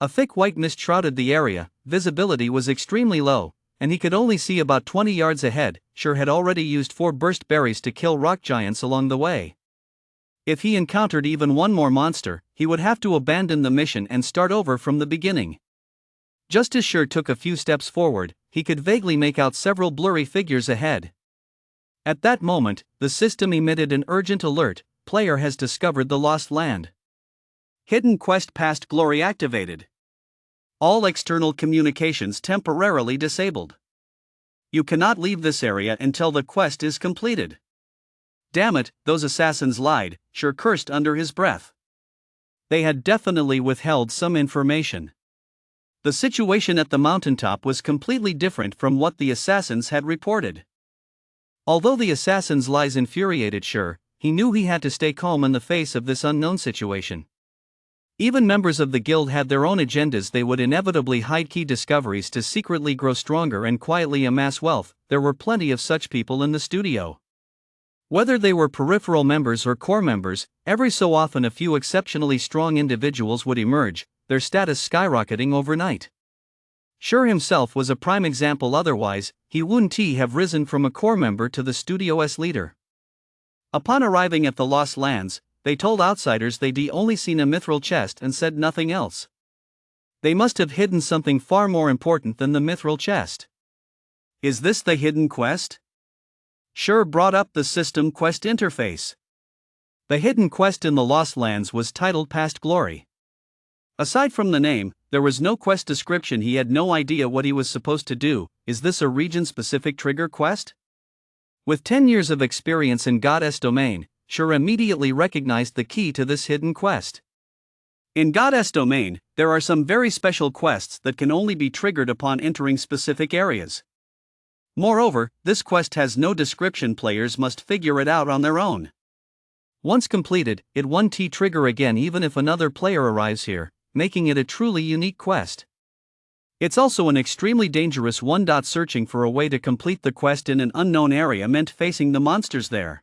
A thick white mist shrouded the area, visibility was extremely low, and he could only see about 20 yards ahead. Shur had already used 4 burst berries to kill rock giants along the way. If he encountered even one more monster, he would have to abandon the mission and start over from the beginning. Just as Sure took a few steps forward, he could vaguely make out several blurry figures ahead. At that moment, the system emitted an urgent alert: player has discovered the lost land. Hidden quest past glory activated. All external communications temporarily disabled. You cannot leave this area until the quest is completed. Damn it, those assassins lied, Sure cursed under his breath. They had definitely withheld some information. The situation at the mountaintop was completely different from what the assassins had reported. Although the assassins' lies infuriated Sure, he knew he had to stay calm in the face of this unknown situation. Even members of the guild had their own agendas. They would inevitably hide key discoveries to secretly grow stronger and quietly amass wealth. There were plenty of such people in the studio. Whether they were peripheral members or core members, every so often a few exceptionally strong individuals would emerge, their status skyrocketing overnight. Sure himself was a prime example. Otherwise, he wouldn't have risen from a core member to the studio's leader. Upon arriving at the Lost Lands, they told outsiders they'd only seen a mithril chest and said nothing else. They must have hidden something far more important than the mithril chest. Is this the hidden quest? Sure brought up the system quest interface. The hidden quest in the Lost Lands was titled Past Glory. Aside from the name, there was no quest description. He had no idea what he was supposed to do. Is this a region-specific trigger quest? With 10 years of experience in Goddess Domain, Sure immediately recognized the key to this hidden quest. In Goddess Domain, there are some very special quests that can only be triggered upon entering specific areas. Moreover, this quest has no description. Players must figure it out on their own. Once completed, it won't trigger again even if another player arrives here, making it a truly unique quest. It's also an extremely dangerous one. Searching for a way to complete the quest in an unknown area meant facing the monsters there.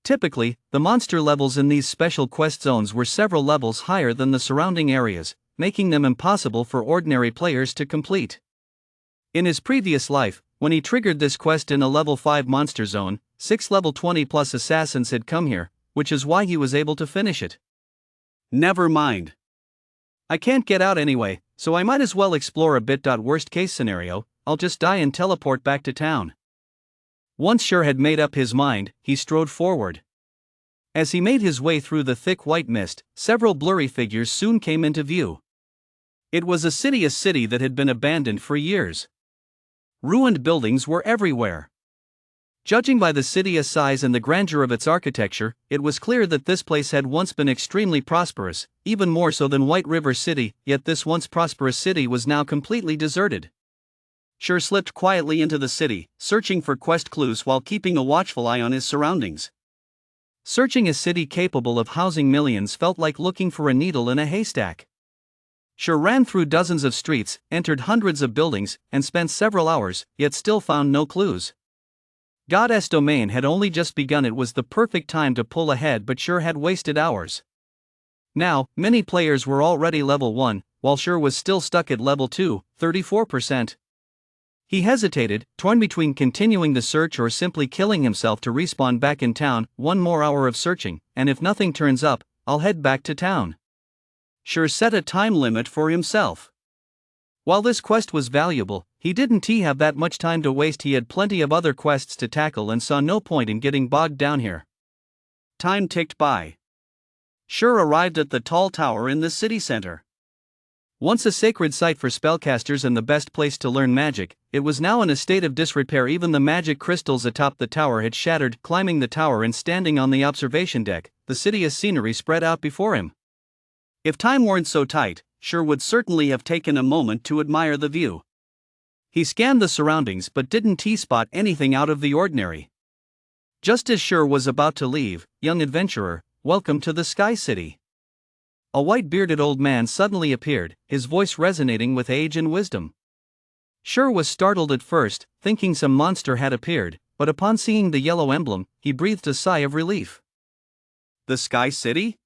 Typically, the monster levels in these special quest zones were several levels higher than the surrounding areas, making them impossible for ordinary players to complete. In his previous life, when he triggered this quest in a level 5 monster zone, 6 level 20 plus assassins had come here, which is why he was able to finish it. Never mind. I can't get out anyway, so I might as well explore a bit. Worst case scenario, I'll just die and teleport back to town. Once Sure had made up his mind, he strode forward. As he made his way through the thick white mist, several blurry figures soon came into view. It was a city that had been abandoned for years. Ruined buildings were everywhere. Judging by the city's size and the grandeur of its architecture, it was clear that this place had once been extremely prosperous, even more so than White River City, yet this once prosperous city was now completely deserted. Sure slipped quietly into the city, searching for quest clues while keeping a watchful eye on his surroundings. Searching a city capable of housing millions felt like looking for a needle in a haystack. Sure ran through dozens of streets, entered hundreds of buildings, and spent several hours, yet still found no clues. Goddess Domain had only just begun. It was the perfect time to pull ahead, but Sure had wasted hours. Now, many players were already level 1, while Sure was still stuck at level 2, 34%. He hesitated, torn between continuing the search or simply killing himself to respawn back in town. One more hour of searching, and if nothing turns up, I'll head back to town. Sure set a time limit for himself. While this quest was valuable, he didn't have that much time to waste. He had plenty of other quests to tackle and saw no point in getting bogged down here. Time ticked by. Sure arrived at the tall tower in the city center. Once a sacred site for spellcasters and the best place to learn magic, it was now in a state of disrepair. Even the magic crystals atop the tower had shattered. Climbing the tower and standing on the observation deck, the city's scenery spread out before him. If time weren't so tight, Sure would certainly have taken a moment to admire the view. He scanned the surroundings but didn't spot anything out of the ordinary. Just as Sure was about to leave, young adventurer, welcome to the Sky City. A white-bearded old man suddenly appeared, his voice resonating with age and wisdom. Sure was startled at first, thinking some monster had appeared, but upon seeing the yellow emblem, he breathed a sigh of relief. The Sky City?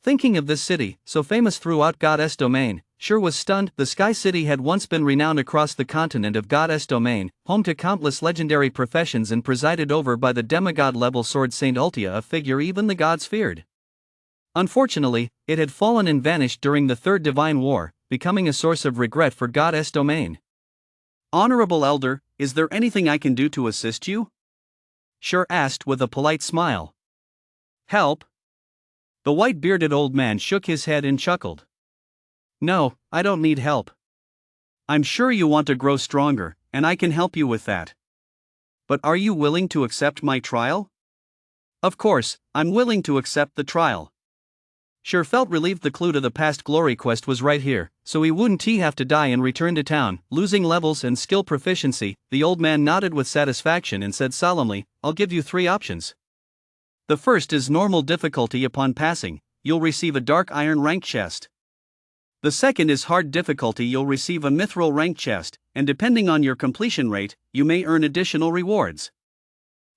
Thinking of this city, so famous throughout Goddess Domain, Sure was stunned. The Sky City had once been renowned across the continent of Goddess Domain, home to countless legendary professions and presided over by the demigod-level sword Saint Ultia, a figure even the gods feared. Unfortunately, it had fallen and vanished during the Third Divine War, becoming a source of regret for Goddess domain. Honorable Elder, is there anything I can do to assist you? Shur asked with a polite smile. Help? The white-bearded old man shook his head and chuckled. No, I don't need help. I'm sure you want to grow stronger, and I can help you with that. But are you willing to accept my trial? Of course, I'm willing to accept the trial. Shur felt relieved the clue to the past glory quest was right here, so he wouldn't have to die and return to town, losing levels and skill proficiency. The old man nodded with satisfaction and said solemnly, I'll give you 3 options. The first is normal difficulty. Upon passing, you'll receive a dark iron rank chest. The second is hard difficulty. You'll receive a mithril rank chest, and depending on your completion rate, you may earn additional rewards.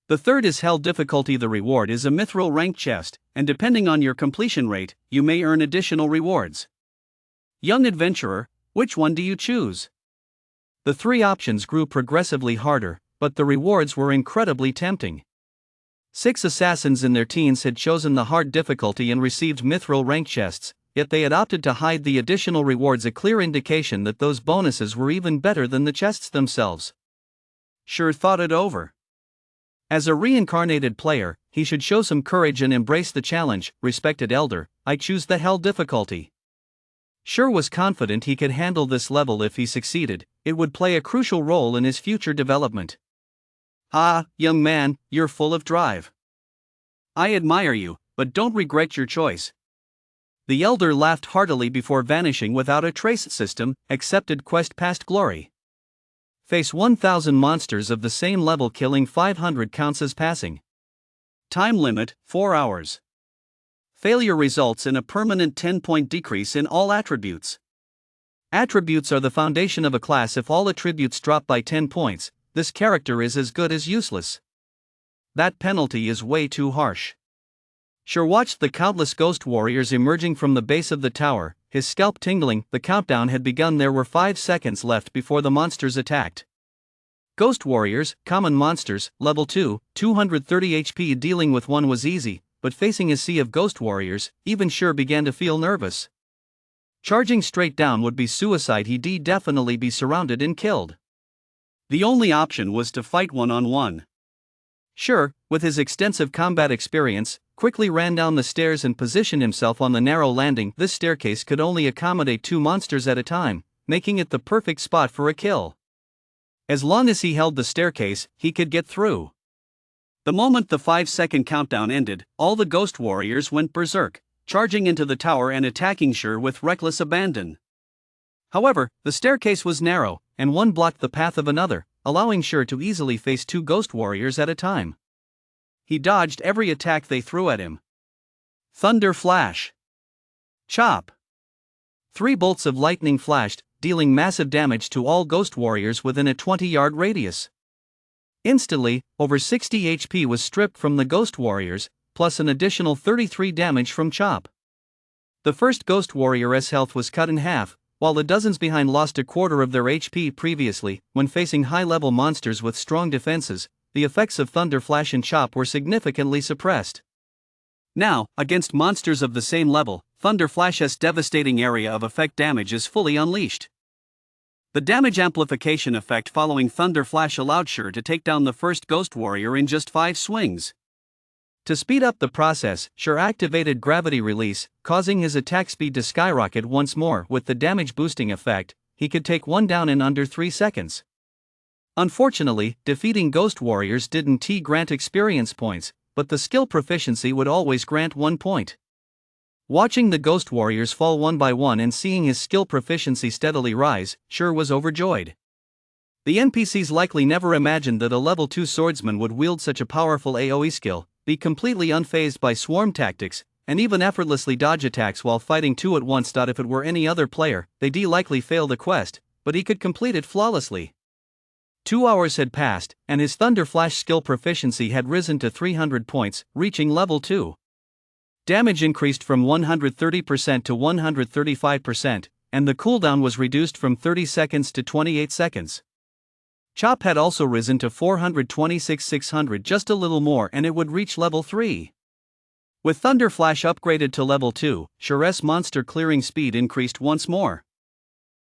The third is hell difficulty. The reward is a mithril rank chest, and depending on your completion rate, you may earn additional rewards. Young adventurer, which one do you choose? The 3 options grew progressively harder, but the rewards were incredibly tempting. 6 assassins in their teens had chosen the hard difficulty and received mithril rank chests, yet they had opted to hide the additional rewards, a clear indication that those bonuses were even better than the chests themselves. Shur thought it over. As a reincarnated player, he should show some courage and embrace the challenge. Respected Elder, I choose the hell difficulty. Shur was confident he could handle this level if he succeeded. It would play a crucial role in his future development. Ah, young man, you're full of drive. I admire you, but don't regret your choice. The Elder laughed heartily before vanishing without a trace. System, accepted quest past glory. Face 1000 monsters of the same level. Killing 500 counts as passing. Time limit, 4 hours. Failure results in a permanent 10-point decrease in all attributes. Attributes are the foundation of a class. If all attributes drop by 10 points, this character is as good as useless. That penalty is way too harsh. Shur watched the countless ghost warriors emerging from the base of the tower, his scalp tingling. The countdown had begun. There were 5 seconds left before the monsters attacked. Ghost warriors, common monsters, level 2, 230 HP. Dealing with one was easy, but facing a sea of ghost warriors, even Shur began to feel nervous. Charging straight down would be suicide. He'd definitely be surrounded and killed. The only option was to fight one-on-one. Shur, with his extensive combat experience, quickly ran down the stairs and positioned himself on the narrow landing. This staircase could only accommodate 2 monsters at a time, making it the perfect spot for a kill. As long as he held the staircase, he could get through. The moment the 5-second countdown ended, all the ghost warriors went berserk, charging into the tower and attacking Shur with reckless abandon. However, the staircase was narrow, and one blocked the path of another, allowing Shur to easily face 2 ghost warriors at a time. He dodged every attack they threw at him. Thunder flash. Chop. 3 bolts of lightning flashed, dealing massive damage to all ghost warriors within a 20-yard radius. Instantly, over 60 HP was stripped from the ghost warriors, plus an additional 33 damage from Chop. The first ghost warrior's health was cut in half, while the dozens behind lost a quarter of their HP. Previously, when facing high-level monsters with strong defenses, the effects of Thunder Flash and Chop were significantly suppressed. Now, against monsters of the same level, Thunder Flash's devastating area of effect damage is fully unleashed. The damage amplification effect following Thunder Flash allowed Shur to take down the first ghost warrior in just 5 swings. To speed up the process, Shur activated Gravity Release, causing his attack speed to skyrocket once more. With the damage boosting effect, he could take one down in under 3 seconds. Unfortunately, defeating ghost warriors didn't grant experience points, but the skill proficiency would always grant 1 point. Watching the ghost warriors fall one by one and seeing his skill proficiency steadily rise, Shur was overjoyed. The NPCs likely never imagined that a level 2 swordsman would wield such a powerful AoE skill, be completely unfazed by swarm tactics, and even effortlessly dodge attacks while fighting 2 at once. If it were any other player, they'd likely fail the quest, but he could complete it flawlessly. 2 hours had passed, and his Thunder Flash skill proficiency had risen to 300 points, reaching level 2. Damage increased from 130% to 135%, and the cooldown was reduced from 30 seconds to 28 seconds. Chop had also risen to 426,600, just a little more and it would reach level 3. With Thunder Flash upgraded to level 2, Shur's monster clearing speed increased once more.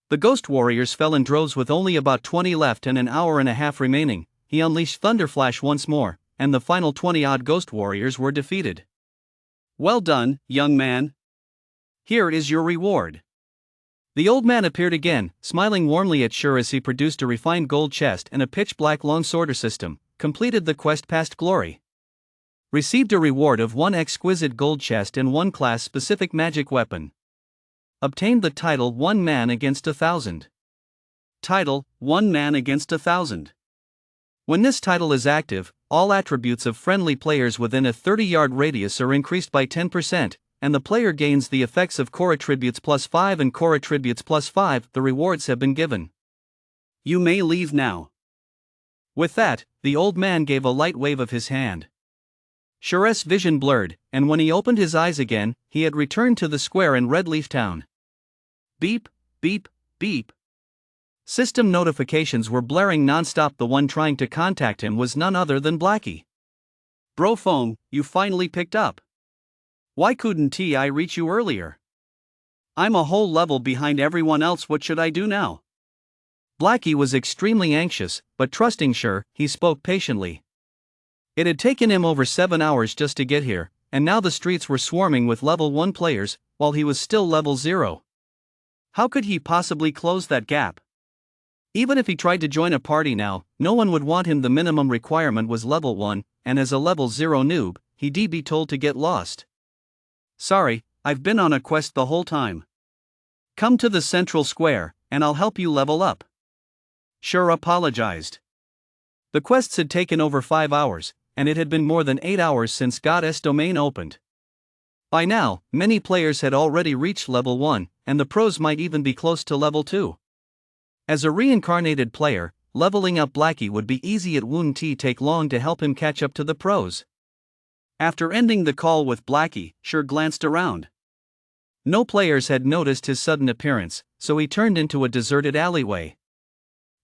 The Ghost Warriors fell in droves with only about 20 left and an hour and a half remaining. He unleashed Thunderflash once more, and the final 20-odd Ghost Warriors were defeated. Well done, young man. Here is your reward. The old man appeared again, smiling warmly at Shure as he produced a refined gold chest and a pitch-black longsworder system, completed the quest past glory. Received a reward of 1 exquisite gold chest and 1 class-specific magic weapon. Obtained the title 1 Man Against 1,000. Title, 1 Man Against 1,000. When this title is active, all attributes of friendly players within a 30-yard radius are increased by 10%, and the player gains the effects of core attributes +5 and core attributes +5. The rewards have been given. You may leave now. With that, the old man gave a light wave of his hand. Shure's vision blurred, and when he opened his eyes again, he had returned to the square in Redleaf Town. Beep, beep, beep. System notifications were blaring non-stop. The one trying to contact him was none other than Blackie. Bro phone, you finally picked up. Why couldn't I reach you earlier? I'm a whole level behind everyone else. What should I do now? Blackie was extremely anxious, but trusting Shure, he spoke patiently. It had taken him over 7 hours just to get here, and now the streets were swarming with level 1 players, while he was still level 0. How could he possibly close that gap? Even if he tried to join a party now, no one would want him. The minimum requirement was level 1, and as a level 0 noob, he'd be told to get lost. Sorry, I've been on a quest the whole time. Come to the central square, and I'll help you level up. Shure apologized. The quests had taken over 5 hours, and it had been more than 8 hours since Goddess Domain opened. By now, many players had already reached level 1, and the pros might even be close to level 2. As a reincarnated player, leveling up Blackie would be easy. It wouldn't take long to help him catch up to the pros. After ending the call with Blackie, Shure glanced around. No players had noticed his sudden appearance, so he turned into a deserted alleyway.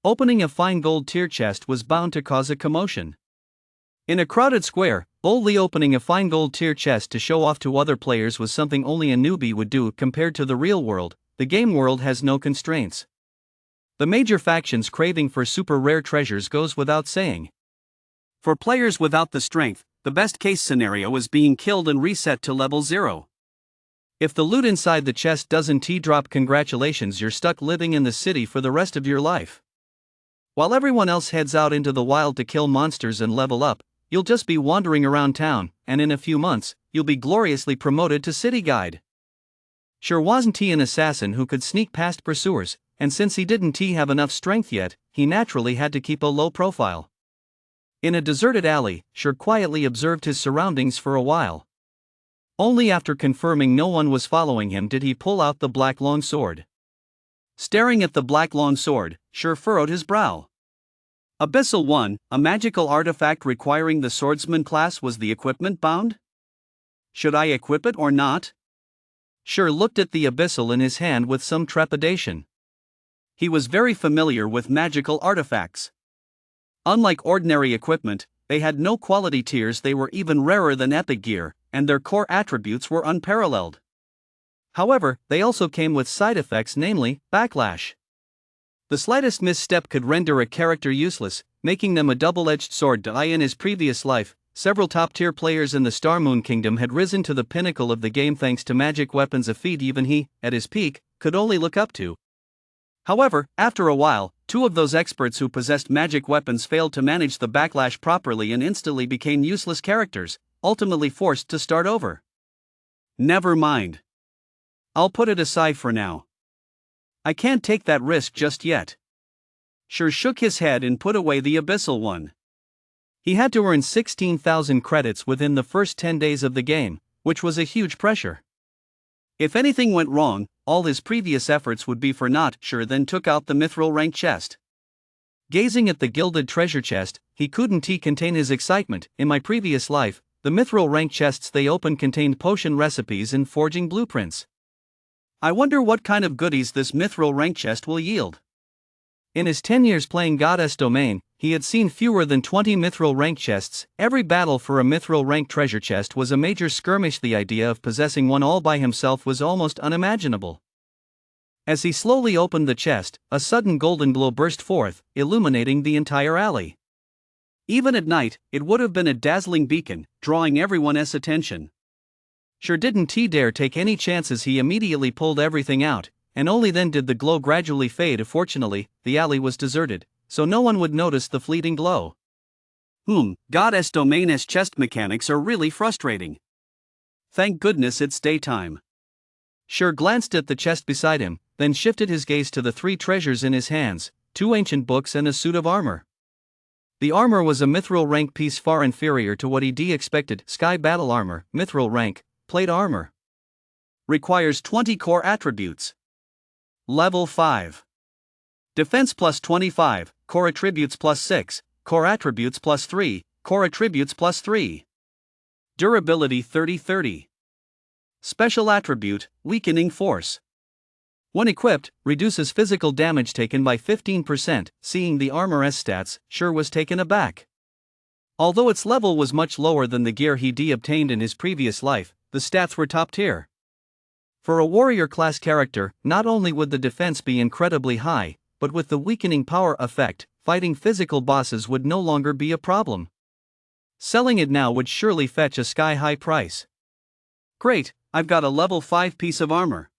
Opening a fine gold tier chest was bound to cause a commotion. In a crowded square, boldly opening a fine gold tier chest to show off to other players was something only a newbie would do. Compared to the real world, the game world has no constraints. The major factions craving for super rare treasures goes without saying. For players without the strength, the best case scenario is being killed and reset to level 0. If the loot inside the chest doesn't drop, congratulations, you're stuck living in the city for the rest of your life. While everyone else heads out into the wild to kill monsters and level up, you'll just be wandering around town, and in a few months, you'll be gloriously promoted to city guide. Sure wasn't he an assassin who could sneak past pursuers, and since he didn't have enough strength yet, he naturally had to keep a low profile. In a deserted alley, Shure quietly observed his surroundings for a while. Only after confirming no one was following him did he pull out the black longsword. Staring at the black longsword, Shure furrowed his brow. Abyssal 1, a magical artifact requiring the swordsman class. Was the equipment bound? Should I equip it or not? Shure looked at the abyssal in his hand with some trepidation. He was very familiar with magical artifacts. Unlike ordinary equipment, they had no quality tiers. They were even rarer than epic gear, and their core attributes were unparalleled. However, they also came with side effects, namely, backlash. The slightest misstep could render a character useless, making them a double-edged sword. In his previous life, several top-tier players in the Starmoon Kingdom had risen to the pinnacle of the game thanks to magic weapons, a feat even he, at his peak, could only look up to. However, after a while, 2 of those experts who possessed magic weapons failed to manage the backlash properly and instantly became useless characters, ultimately forced to start over. Never mind. I'll put it aside for now. I can't take that risk just yet. Shure shook his head and put away the abyssal one. He had to earn 16,000 credits within the first 10 days of the game, which was a huge pressure. If anything went wrong, all his previous efforts would be for naught. Shure then took out the mithril rank chest. Gazing at the gilded treasure chest, he couldn't contain his excitement. In my previous life, the mithril rank chests they opened contained potion recipes and forging blueprints. I wonder what kind of goodies this mithril rank chest will yield. In his 10 years playing Goddess Domain, he had seen fewer than 20 mithril rank chests. Every battle for a mithril rank treasure chest was a major skirmish. The idea of possessing one all by himself was almost unimaginable. As he slowly opened the chest, a sudden golden glow burst forth, illuminating the entire alley. Even at night, it would have been a dazzling beacon, drawing everyone's attention. Sure didn't he dare take any chances. He immediately pulled everything out, and only then did the glow gradually fade. Fortunately, the alley was deserted, so no one would notice the fleeting glow. God's domain's chest mechanics are really frustrating. Thank goodness it's daytime. Sure glanced at the chest beside him, then shifted his gaze to the 3 treasures in his hands, 2 ancient books and a suit of armor. The armor was a mithril rank piece far inferior to what he'd expected. Sky battle armor, mithril rank, plate armor. Requires 20 core attributes. Level 5. Defense plus 25, core attributes plus 6, core attributes plus 3, core attributes plus 3. Durability 30-30. Special attribute, weakening force. When equipped, reduces physical damage taken by 15%. Seeing the armor's stats, Sure was taken aback. Although its level was much lower than the gear he'd obtained in his previous life, the stats were top tier. For a warrior class character, not only would the defense be incredibly high, but with the weakening power effect, fighting physical bosses would no longer be a problem. Selling it now would surely fetch a sky-high price. Great, I've got a level 5 piece of armor.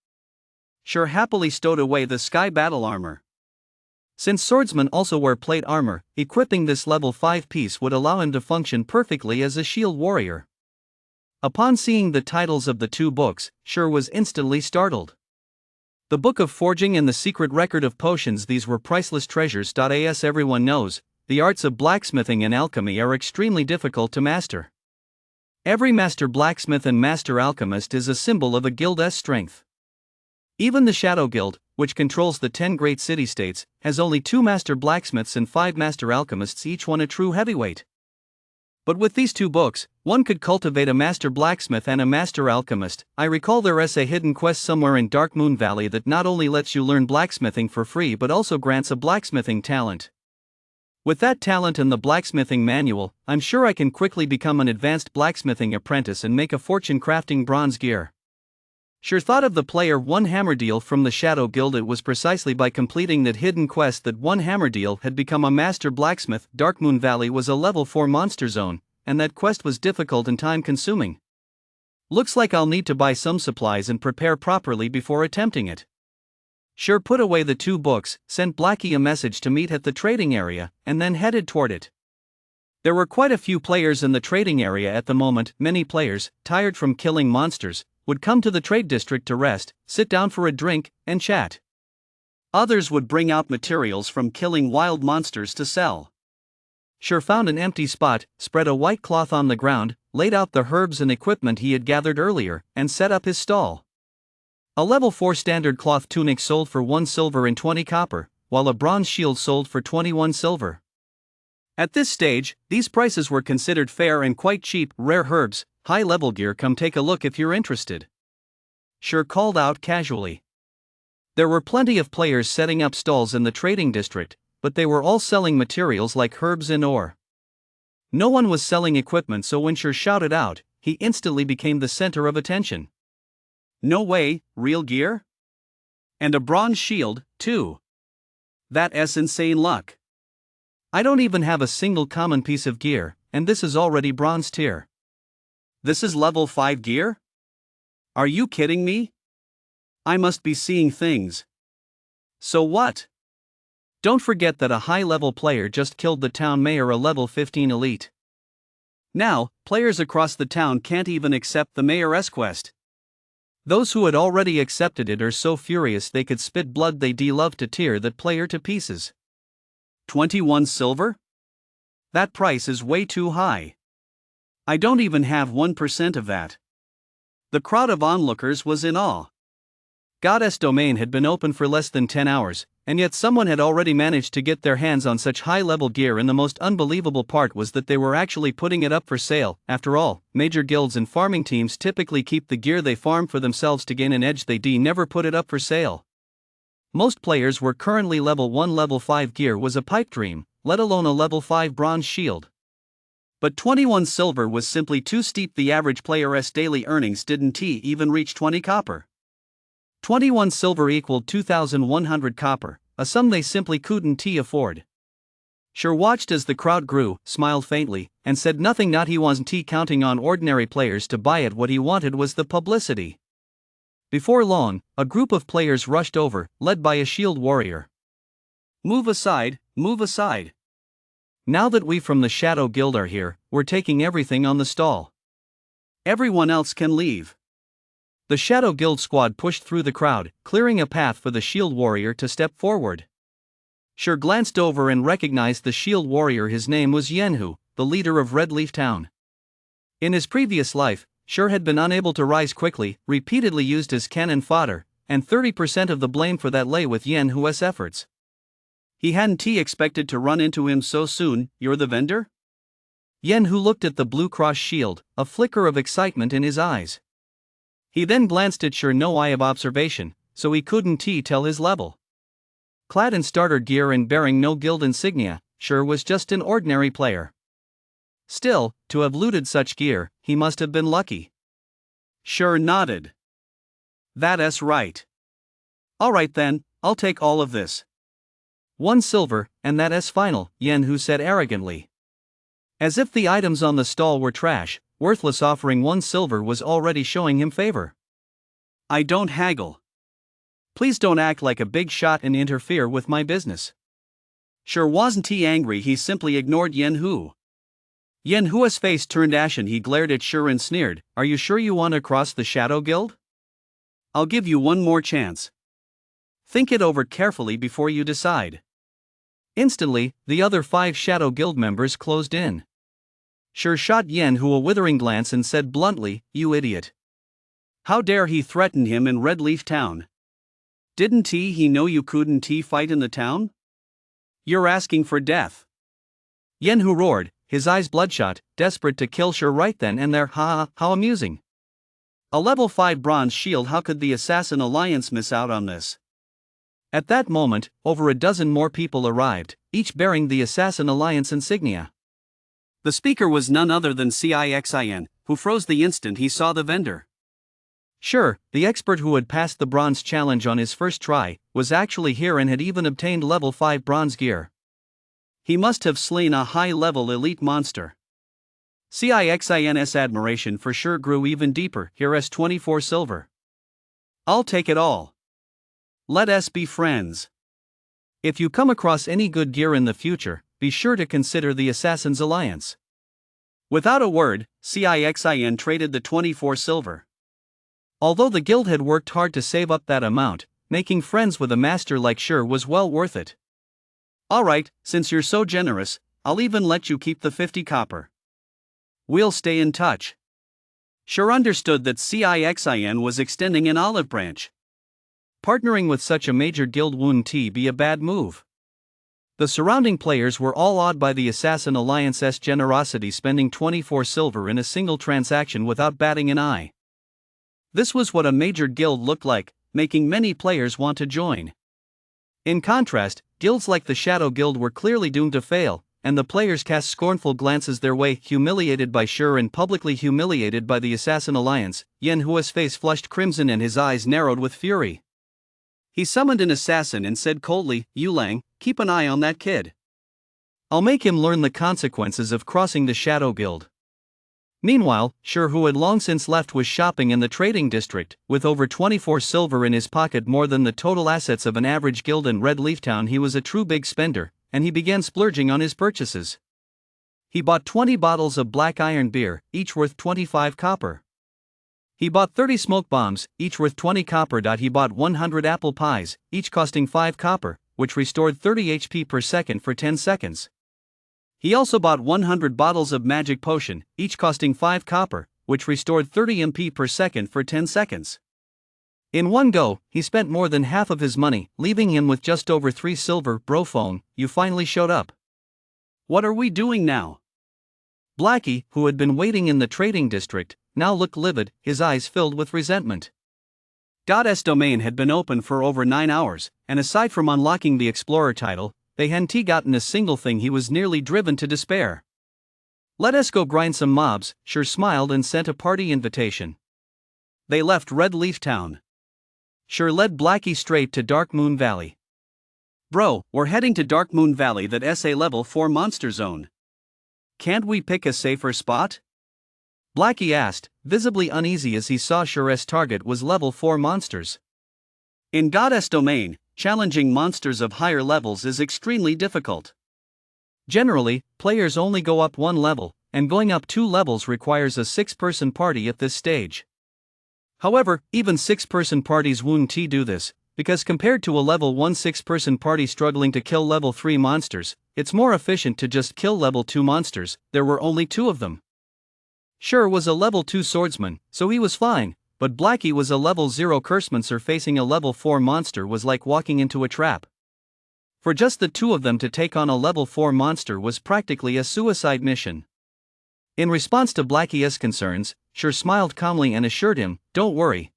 Sure happily stowed away the sky battle armor. Since swordsmen also wear plate armor, equipping this level 5 piece would allow him to function perfectly as a shield warrior. Upon seeing the titles of the 2 books, Sure was instantly startled. The Book of Forging and the Secret Record of Potions. These were priceless treasures. As everyone knows, the arts of blacksmithing and alchemy are extremely difficult to master. Every master blacksmith and master alchemist is a symbol of a guild's strength. Even the Shadow Guild, which controls the 10 great city-states, has only 2 master blacksmiths and 5 master alchemists, each one a true heavyweight. But with these 2 books, one could cultivate a master blacksmith and a master alchemist. I recall there is a hidden quest somewhere in Dark Moon Valley that not only lets you learn blacksmithing for free but also grants a blacksmithing talent. With that talent and the blacksmithing manual, I'm sure I can quickly become an advanced blacksmithing apprentice and make a fortune crafting bronze gear. Sure thought of the player 1 hammer deal from the Shadow Guild. It was precisely by completing that hidden quest that 1 hammer deal had become a master blacksmith. Dark Moon Valley was a level 4 monster zone, and that quest was difficult and time consuming. Looks like I'll need to buy some supplies and prepare properly before attempting it. Sure put away the 2 books, sent Blackie a message to meet at the trading area, and then headed toward it. There were quite a few players in the trading area at the moment. Many players, tired from killing monsters, would come to the trade district to rest, sit down for a drink, and chat. Others would bring out materials from killing wild monsters to sell. Sure found an empty spot, spread a white cloth on the ground, laid out the herbs and equipment he had gathered earlier, and set up his stall. A level 4 standard cloth tunic sold for 1 silver and 20 copper, while a bronze shield sold for 21 silver. At this stage, these prices were considered fair and quite cheap. Rare herbs, high-level gear. Come take a look if you're interested. Sure called out casually. There were plenty of players setting up stalls in the trading district, but they were all selling materials like herbs and ore. No one was selling equipment, so when Sure shouted out, he instantly became the center of attention. No way, real gear? And a bronze shield, too. That's insane luck. I don't even have a single common piece of gear, and this is already bronze tier. This is level 5 gear? Are you kidding me? I must be seeing things. So what? Don't forget that a high-level player just killed the town mayor, a level 15 elite. Now, players across the town can't even accept the mayor's quest. Those who had already accepted it are so furious they could spit blood. They love to tear that player to pieces. 21 silver? That price is way too high. I don't even have 1% of that. The crowd of onlookers was in awe. God's domain had been open for less than 10 hours, and yet someone had already managed to get their hands on such high-level gear, and the most unbelievable part was that they were actually putting it up for sale. After all, major guilds and farming teams typically keep the gear they farm for themselves to gain an edge. They never put it up for sale. Most players were currently level 1. Level 5 gear was a pipe dream, let alone a level 5 bronze shield. But 21 silver was simply too steep. The average player's daily earnings didn't even reach 20 copper. 21 silver equaled 2,100 copper, a sum they simply couldn't afford. Sure watched as the crowd grew, smiled faintly, and said nothing. Not he wasn't counting on ordinary players to buy it. What he wanted was the publicity. Before long, a group of players rushed over, led by a shield warrior. Move aside, move aside. Now that we from the Shadow Guild are here, we're taking everything on the stall. Everyone else can leave. The Shadow Guild squad pushed through the crowd, clearing a path for the shield warrior to step forward. Sure glanced over and recognized the shield warrior. His name was Yenhu, the leader of Red Leaf Town. In his previous life, Sure had been unable to rise quickly, repeatedly used as cannon fodder, and 30% of the blame for that lay with Yenhu's efforts. He hadn't expected to run into him so soon. You're the vendor? Yenhu looked at the Blue Cross shield, a flicker of excitement in his eyes. He then glanced at Sure, no eye of observation, so he couldn't tell his level. Clad in starter gear and bearing no guild insignia, Sure was just an ordinary player. Still, to have looted such gear, he must have been lucky. Sure nodded. That's right. Alright then, I'll take all of this. 1 silver, and that's final, Yenhu said arrogantly. As if the items on the stall were trash, worthless. Offering 1 silver was already showing him favor. I don't haggle. Please don't act like a big shot and interfere with my business. Sure wasn't angry. He simply ignored Yenhu. Yenhu's face turned ashen. He glared at Sure and sneered, "Are you sure you want to cross the Shadow Guild? I'll give you one more chance. Think it over carefully before you decide." Instantly, the other 5 Shadow Guild members closed in. Sure shot Yenhu a withering glance and said bluntly, "You idiot. How dare he threaten him in Red Leaf Town? Didn't he know you couldn't fight in the town? You're asking for death." Yenhu roared, his eyes bloodshot, desperate to kill Sure right then and there. Ha, how amusing. A level 5 bronze shield. How could the Assassin Alliance miss out on this? At that moment, over a dozen more people arrived, each bearing the Assassin Alliance insignia. The speaker was none other than Cixin, who froze the instant he saw the vendor. Sure, the expert who had passed the bronze challenge on his first try, was actually here and had even obtained level 5 bronze gear. He must have slain a high-level elite monster. Cixin's admiration for Sure grew even deeper. "Here's 24 silver. I'll take it all. Let us be friends. If you come across any good gear in the future, be sure to consider the Assassin's Alliance." Without a word, Cixin traded the 24 silver. Although the guild had worked hard to save up that amount, making friends with a master like Sure was well worth it. "Alright, since you're so generous, I'll even let you keep the 50 copper. We'll stay in touch." Sure understood that Cixin was extending an olive branch. Partnering with such a major guild wouldn't be a bad move. The surrounding players were all awed by the Assassin Alliance's generosity, spending 24 silver in a single transaction without batting an eye. This was what a major guild looked like, making many players want to join. In contrast, guilds like the Shadow Guild were clearly doomed to fail, and the players cast scornful glances their way. Humiliated by Sure and publicly humiliated by the Assassin Alliance, Yenhu's face flushed crimson and his eyes narrowed with fury. He summoned an assassin and said coldly, "Yulang, keep an eye on that kid. I'll make him learn the consequences of crossing the Shadow Guild." Meanwhile, Sure, who had long since left, was shopping in the trading district, with over 24 silver in his pocket, more than the total assets of an average guild in Red Leaf Town. He was a true big spender, and he began splurging on his purchases. He bought 20 bottles of black iron beer, each worth 25 copper. He bought 30 smoke bombs, each worth 20 copper. He bought 100 apple pies, each costing 5 copper, which restored 30 HP per second for 10 seconds. He also bought 100 bottles of magic potion, each costing 5 copper, which restored 30 MP per second for 10 seconds. In one go, he spent more than half of his money, leaving him with just over 3 silver. "Bro phone, you finally showed up. What are we doing now?" Blackie, who had been waiting in the trading district, now looked livid, his eyes filled with resentment. Goddess Domain had been open for over 9 hours, and aside from unlocking the Explorer title, they hadn't gotten a single thing. He was nearly driven to despair. "Let us go grind some mobs," Sure smiled and sent a party invitation. They left Red Leaf Town. Sure led Blackie straight to Dark Moon Valley. Bro, we're heading to Dark Moon Valley, that SA level 4 monster zone. Can't we pick a safer spot? Blackie asked, visibly uneasy as he saw Sure's target was level 4 monsters. In Goddess Domain, challenging monsters of higher levels is extremely difficult. Generally, players only go up one level, and going up 2 levels requires a 6-person party at this stage. However, even 6-person parties won't do this, because compared to a level 1 6-person party struggling to kill level 3 monsters, it's more efficient to just kill level 2 monsters. There were only 2 of them. Sure was a level 2 swordsman, so he was fine, but Blackie was a level 0 cursemancer. Facing a level 4 monster was like walking into a trap. For just the 2 of them to take on a level 4 monster was practically a suicide mission. In response to Blackie's concerns, Sure smiled calmly and assured him, "Don't worry.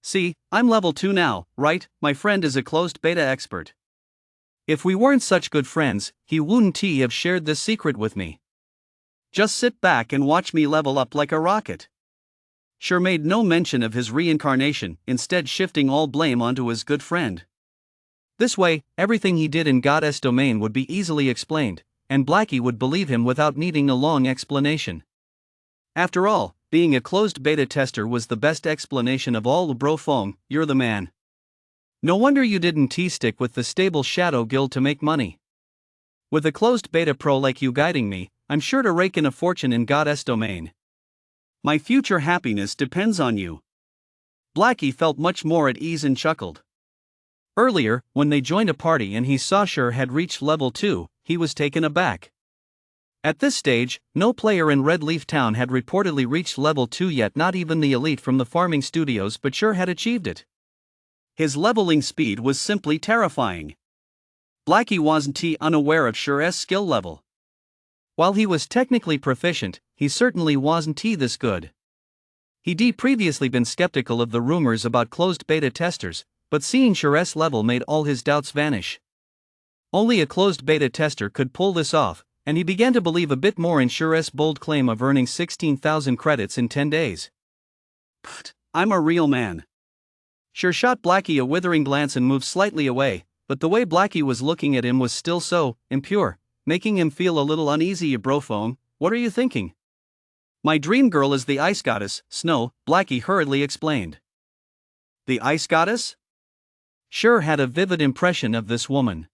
See, I'm level 2 now, right? My friend is a closed beta expert. If we weren't such good friends, he wouldn't have shared this secret with me. Just sit back and watch me level up like a rocket." Sure made no mention of his reincarnation, instead shifting all blame onto his good friend. This way, everything he did in Goddess Domain would be easily explained, and Blackie would believe him without needing a long explanation. After all, being a closed beta tester was the best explanation of all. Bro Fong, you're the man. No wonder you didn't stick with the stable Shadow Guild to make money. With a closed beta pro like you guiding me, I'm sure to rake in a fortune in Goddess Domain. My future happiness depends on you. Blackie felt much more at ease and chuckled. Earlier, when they joined a party and he saw Sure had reached level 2, he was taken aback. At this stage, no player in Red Leaf Town had reportedly reached level 2 yet, not even the elite from the farming studios, but Sure had achieved it. His leveling speed was simply terrifying. Blackie wasn't unaware of Sure's skill level. While he was technically proficient, he certainly wasn't this good. He'd previously been skeptical of the rumors about closed beta testers, but seeing Sure's level made all his doubts vanish. Only a closed beta tester could pull this off, and he began to believe a bit more in Sure's bold claim of earning 16,000 credits in 10 days. I'm a real man. Sure shot Blackie a withering glance and moved slightly away, but the way Blackie was looking at him was still so impure, making him feel a little uneasy. "Bro Fong, what are you thinking?" "My dream girl is the ice goddess, Snow," Blackie hurriedly explained. The ice goddess? Sure had a vivid impression of this woman.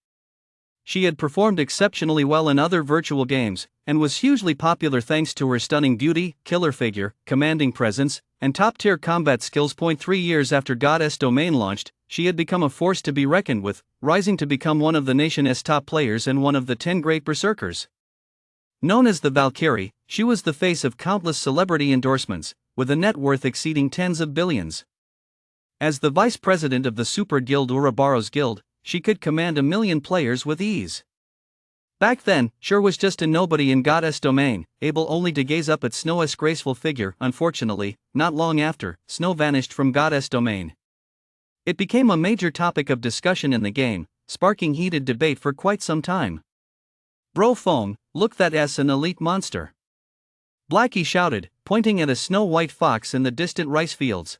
She had performed exceptionally well in other virtual games, and was hugely popular thanks to her stunning beauty, killer figure, commanding presence, and top-tier combat skills. 3 years after Goddess Domain launched, she had become a force to be reckoned with, rising to become one of the nation's top players and one of the 10 great berserkers. Known as the Valkyrie, she was the face of countless celebrity endorsements, with a net worth exceeding tens of billions. As the vice president of the super guild Ouroboros Guild, she could command 1 million players with ease. Back then, Sure was just a nobody in Goddess Domain, able only to gaze up at Snow's graceful figure. Unfortunately, not long after, Snow vanished from Goddess Domain. It became a major topic of discussion in the game, sparking heated debate for quite some time. "Bro Fong, look, that's an elite monster," Blackie shouted, pointing at a snow-white fox in the distant rice fields.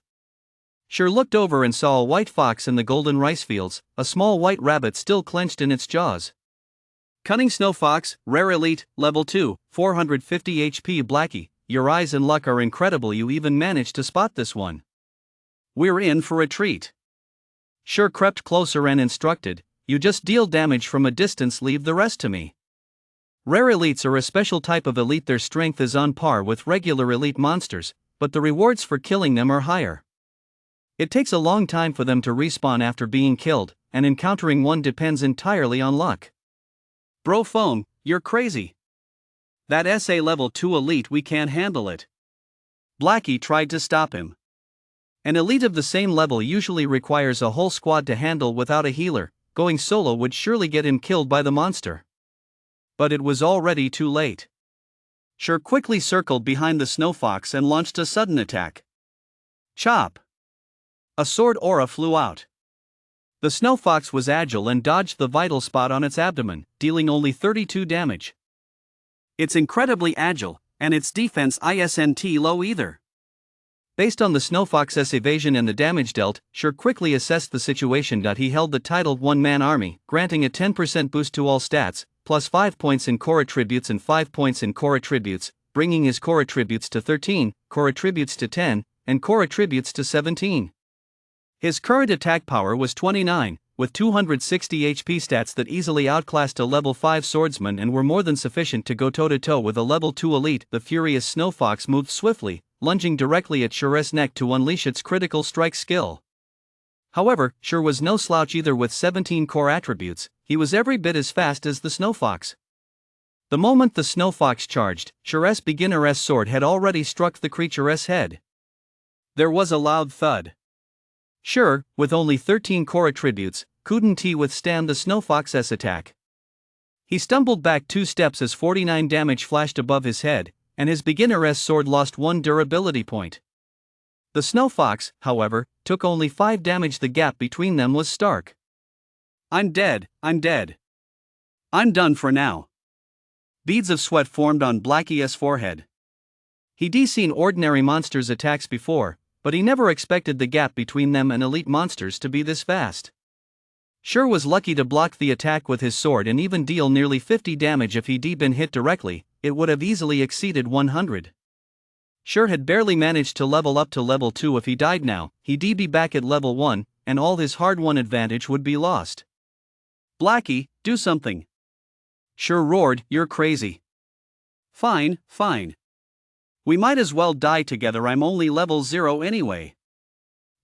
Sure looked over and saw a white fox in the golden rice fields, a small white rabbit still clenched in its jaws. "Cunning snow fox, rare elite, level 2, 450 HP. Blackie, your eyes and luck are incredible. You even managed to spot this one. We're in for a treat." Sure crept closer and instructed, "You just deal damage from a distance, leave the rest to me." Rare elites are a special type of elite. Their strength is on par with regular elite monsters, but the rewards for killing them are higher. It takes a long time for them to respawn after being killed, and encountering one depends entirely on luck. "Bro Fong, you're crazy. That SA level 2 elite, we can't handle it." Blackie tried to stop him. An elite of the same level usually requires a whole squad to handle without a healer. Going solo would surely get him killed by the monster. But it was already too late. Sure quickly circled behind the snow fox and launched a sudden attack. Chop! A sword aura flew out. The snow fox was agile and dodged the vital spot on its abdomen, dealing only 32 damage. It's incredibly agile, and its defense isn't low either. Based on the Snowfox's evasion and the damage dealt, Sure quickly assessed the situation. He held the titled one-man army, granting a 10% boost to all stats, plus 5 points in core attributes and 5 points in core attributes, bringing his core attributes to 13, core attributes to 10, and core attributes to 17. His current attack power was 29, with 260 HP stats that easily outclassed a level 5 swordsman and were more than sufficient to go toe-to-toe with a level 2 elite. The furious Snowfox moved swiftly, lunging directly at Sure's neck to unleash its critical strike skill. However, Sure was no slouch either. With 17 core attributes, he was every bit as fast as the Snowfox. The moment the Snowfox charged, Sure's beginner's sword had already struck the creature's head. There was a loud thud. Sure, with only 13 core attributes, couldn't he withstand the Snowfox's attack. He stumbled back 2 steps as 49 damage flashed above his head, and his beginner's sword lost 1 durability point. The Snowfox, however, took only 5 damage. The gap between them was stark. I'm dead. I'm done for now. Beads of sweat formed on Blackie's forehead. He'd seen ordinary monsters' attacks before, but he never expected the gap between them and elite monsters to be this vast. Sure was lucky to block the attack with his sword and even deal nearly 50 damage. If he'd been hit directly, it would have easily exceeded 100. Sure had barely managed to level up to level 2. If he died now, he'd be back at level 1, and all his hard-won advantage would be lost. Blackie, do something. Sure roared, "You're crazy." Fine. We might as well die together. I'm only level 0 anyway.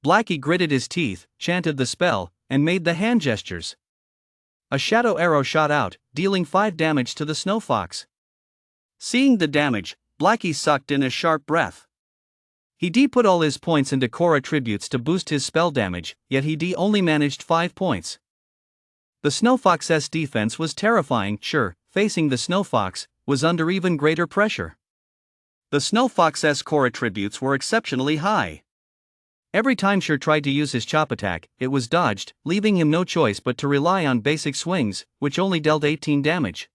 Blackie gritted his teeth, chanted the spell, and made the hand gestures. A shadow arrow shot out, dealing 5 damage to the Snowfox. Seeing the damage, Blackie sucked in a sharp breath. He'd put all his points into core attributes to boost his spell damage, yet he'd only managed 5 points. The Snowfox's defense was terrifying. Sure, facing the Snowfox, was under even greater pressure. The Snowfox's core attributes were exceptionally high. Every time Sure tried to use his chop attack, it was dodged, leaving him no choice but to rely on basic swings, which only dealt 18 damage.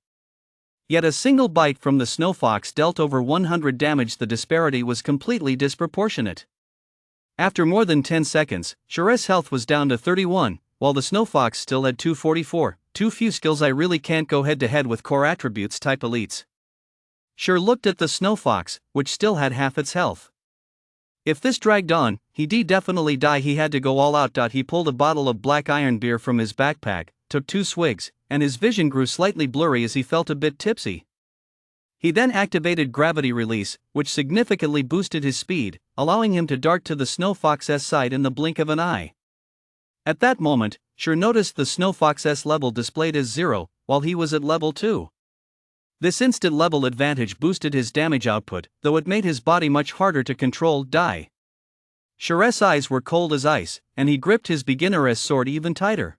Yet a single bite from the Snowfox dealt over 100 damage. The disparity was completely disproportionate. After more than 10 seconds, Sure's health was down to 31, while the Snowfox still had 244. Too few skills. I really can't go head-to-head with core attributes type elites. Sure looked at the Snowfox, which still had half its health. If this dragged on, he'd definitely die. He had to go all out. He pulled a bottle of black iron beer from his backpack, took 2 swigs, and his vision grew slightly blurry as he felt a bit tipsy. He then activated gravity release, which significantly boosted his speed, allowing him to dart to the Snowfox's side in the blink of an eye. At that moment, Sure noticed the Snowfox's level displayed as 0, while he was at level 2. This instant level advantage boosted his damage output, though it made his body much harder to control. Sure's eyes were cold as ice, and he gripped his beginner's sword even tighter.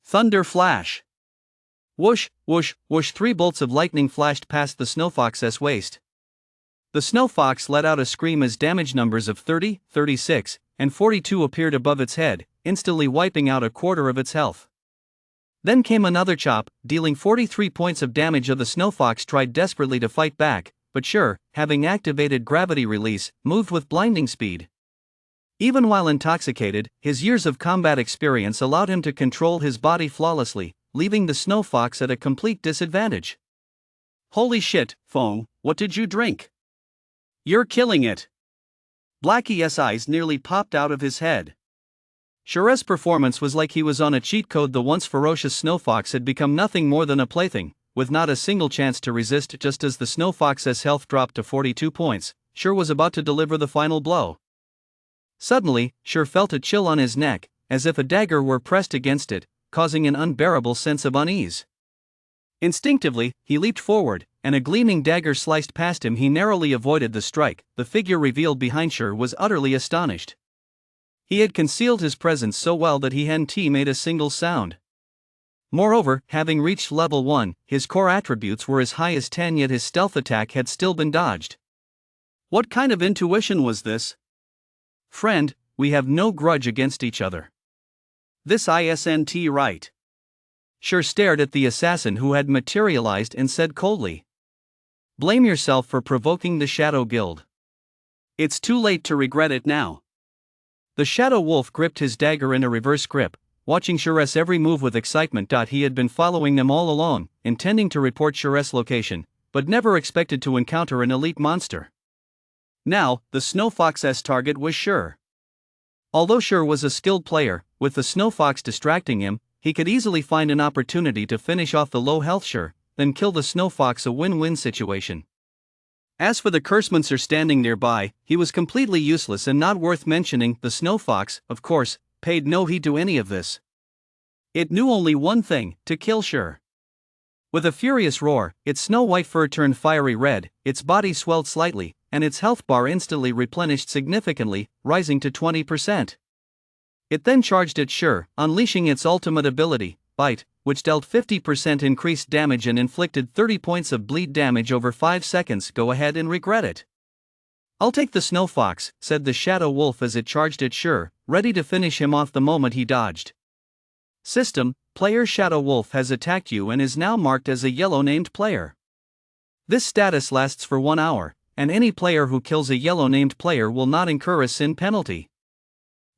Thunder flash. Whoosh, whoosh, whoosh. 3 bolts of lightning flashed past the Snowfox's waist. The Snowfox let out a scream as damage numbers of 30, 36, and 42 appeared above its head, instantly wiping out a quarter of its health. Then came another chop, dealing 43 points of damage. The Snowfox tried desperately to fight back, but Sure, having activated gravity release, moved with blinding speed. Even while intoxicated, his years of combat experience allowed him to control his body flawlessly, leaving the Snowfox at a complete disadvantage. Holy shit, Foam, what did you drink? You're killing it. Blackie's eyes nearly popped out of his head. Sure's performance was like he was on a cheat code. The once ferocious Snowfox had become nothing more than a plaything, with not a single chance to resist. Just as the Snowfox's health dropped to 42 points, Sure was about to deliver the final blow. Suddenly, Sure felt a chill on his neck, as if a dagger were pressed against it, causing an unbearable sense of unease. Instinctively, he leaped forward, and a gleaming dagger sliced past him. He narrowly avoided the strike. The figure revealed behind Sure was utterly astonished. He had concealed his presence so well that he hadn't made a single sound. Moreover, having reached level 1, his core attributes were as high as 10, yet his stealth attack had still been dodged. What kind of intuition was this? Friend, we have no grudge against each other. This isn't right. Sure stared at the assassin who had materialized and said coldly, "Blame yourself for provoking the Shadow Guild." It's too late to regret it now. The Shadow Wolf gripped his dagger in a reverse grip, watching Sure's every move with excitement. He had been following them all along, intending to report Sure's location, but never expected to encounter an elite monster. Now, the Snow Fox's target was Sure. Although Sure was a skilled player, with the Snow Fox distracting him, he could easily find an opportunity to finish off the low-health Sure, then kill the Snow Fox, a win-win situation. As for the Cursemonster standing nearby, he was completely useless and not worth mentioning. The Snow Fox, of course, paid no heed to any of this. It knew only one thing: to kill Sure. With a furious roar, its snow-white fur turned fiery red, its body swelled slightly, and its health bar instantly replenished significantly, rising to 20%. It then charged at Sure, unleashing its ultimate ability, Bite, which dealt 50% increased damage and inflicted 30 points of bleed damage over 5 seconds. Go ahead and regret it. I'll take the Snow Fox, said the Shadow Wolf as it charged at Sure, ready to finish him off the moment he dodged. System: player Shadow Wolf has attacked you and is now marked as a yellow named player. This status lasts for 1 hour, and any player who kills a yellow named player will not incur a sin penalty.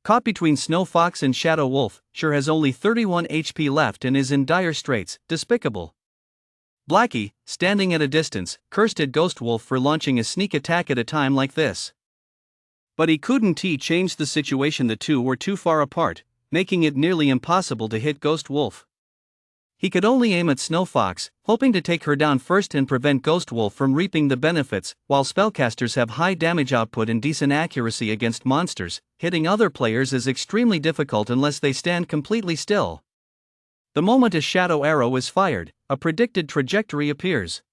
Caught between Snow Fox and Shadow Wolf, Sure has only 31 HP left and is in dire straits. Despicable. Blackie, standing at a distance, cursed at Ghost Wolf for launching a sneak attack at a time like this. But he couldn't change the situation. The two were too far apart, making it nearly impossible to hit Ghost Wolf. He could only aim at Snow Fox, hoping to take her down first and prevent Ghost Wolf from reaping the benefits. While spellcasters have high damage output and decent accuracy against monsters, hitting other players is extremely difficult unless they stand completely still. The moment a shadow arrow is fired, a predicted trajectory appears.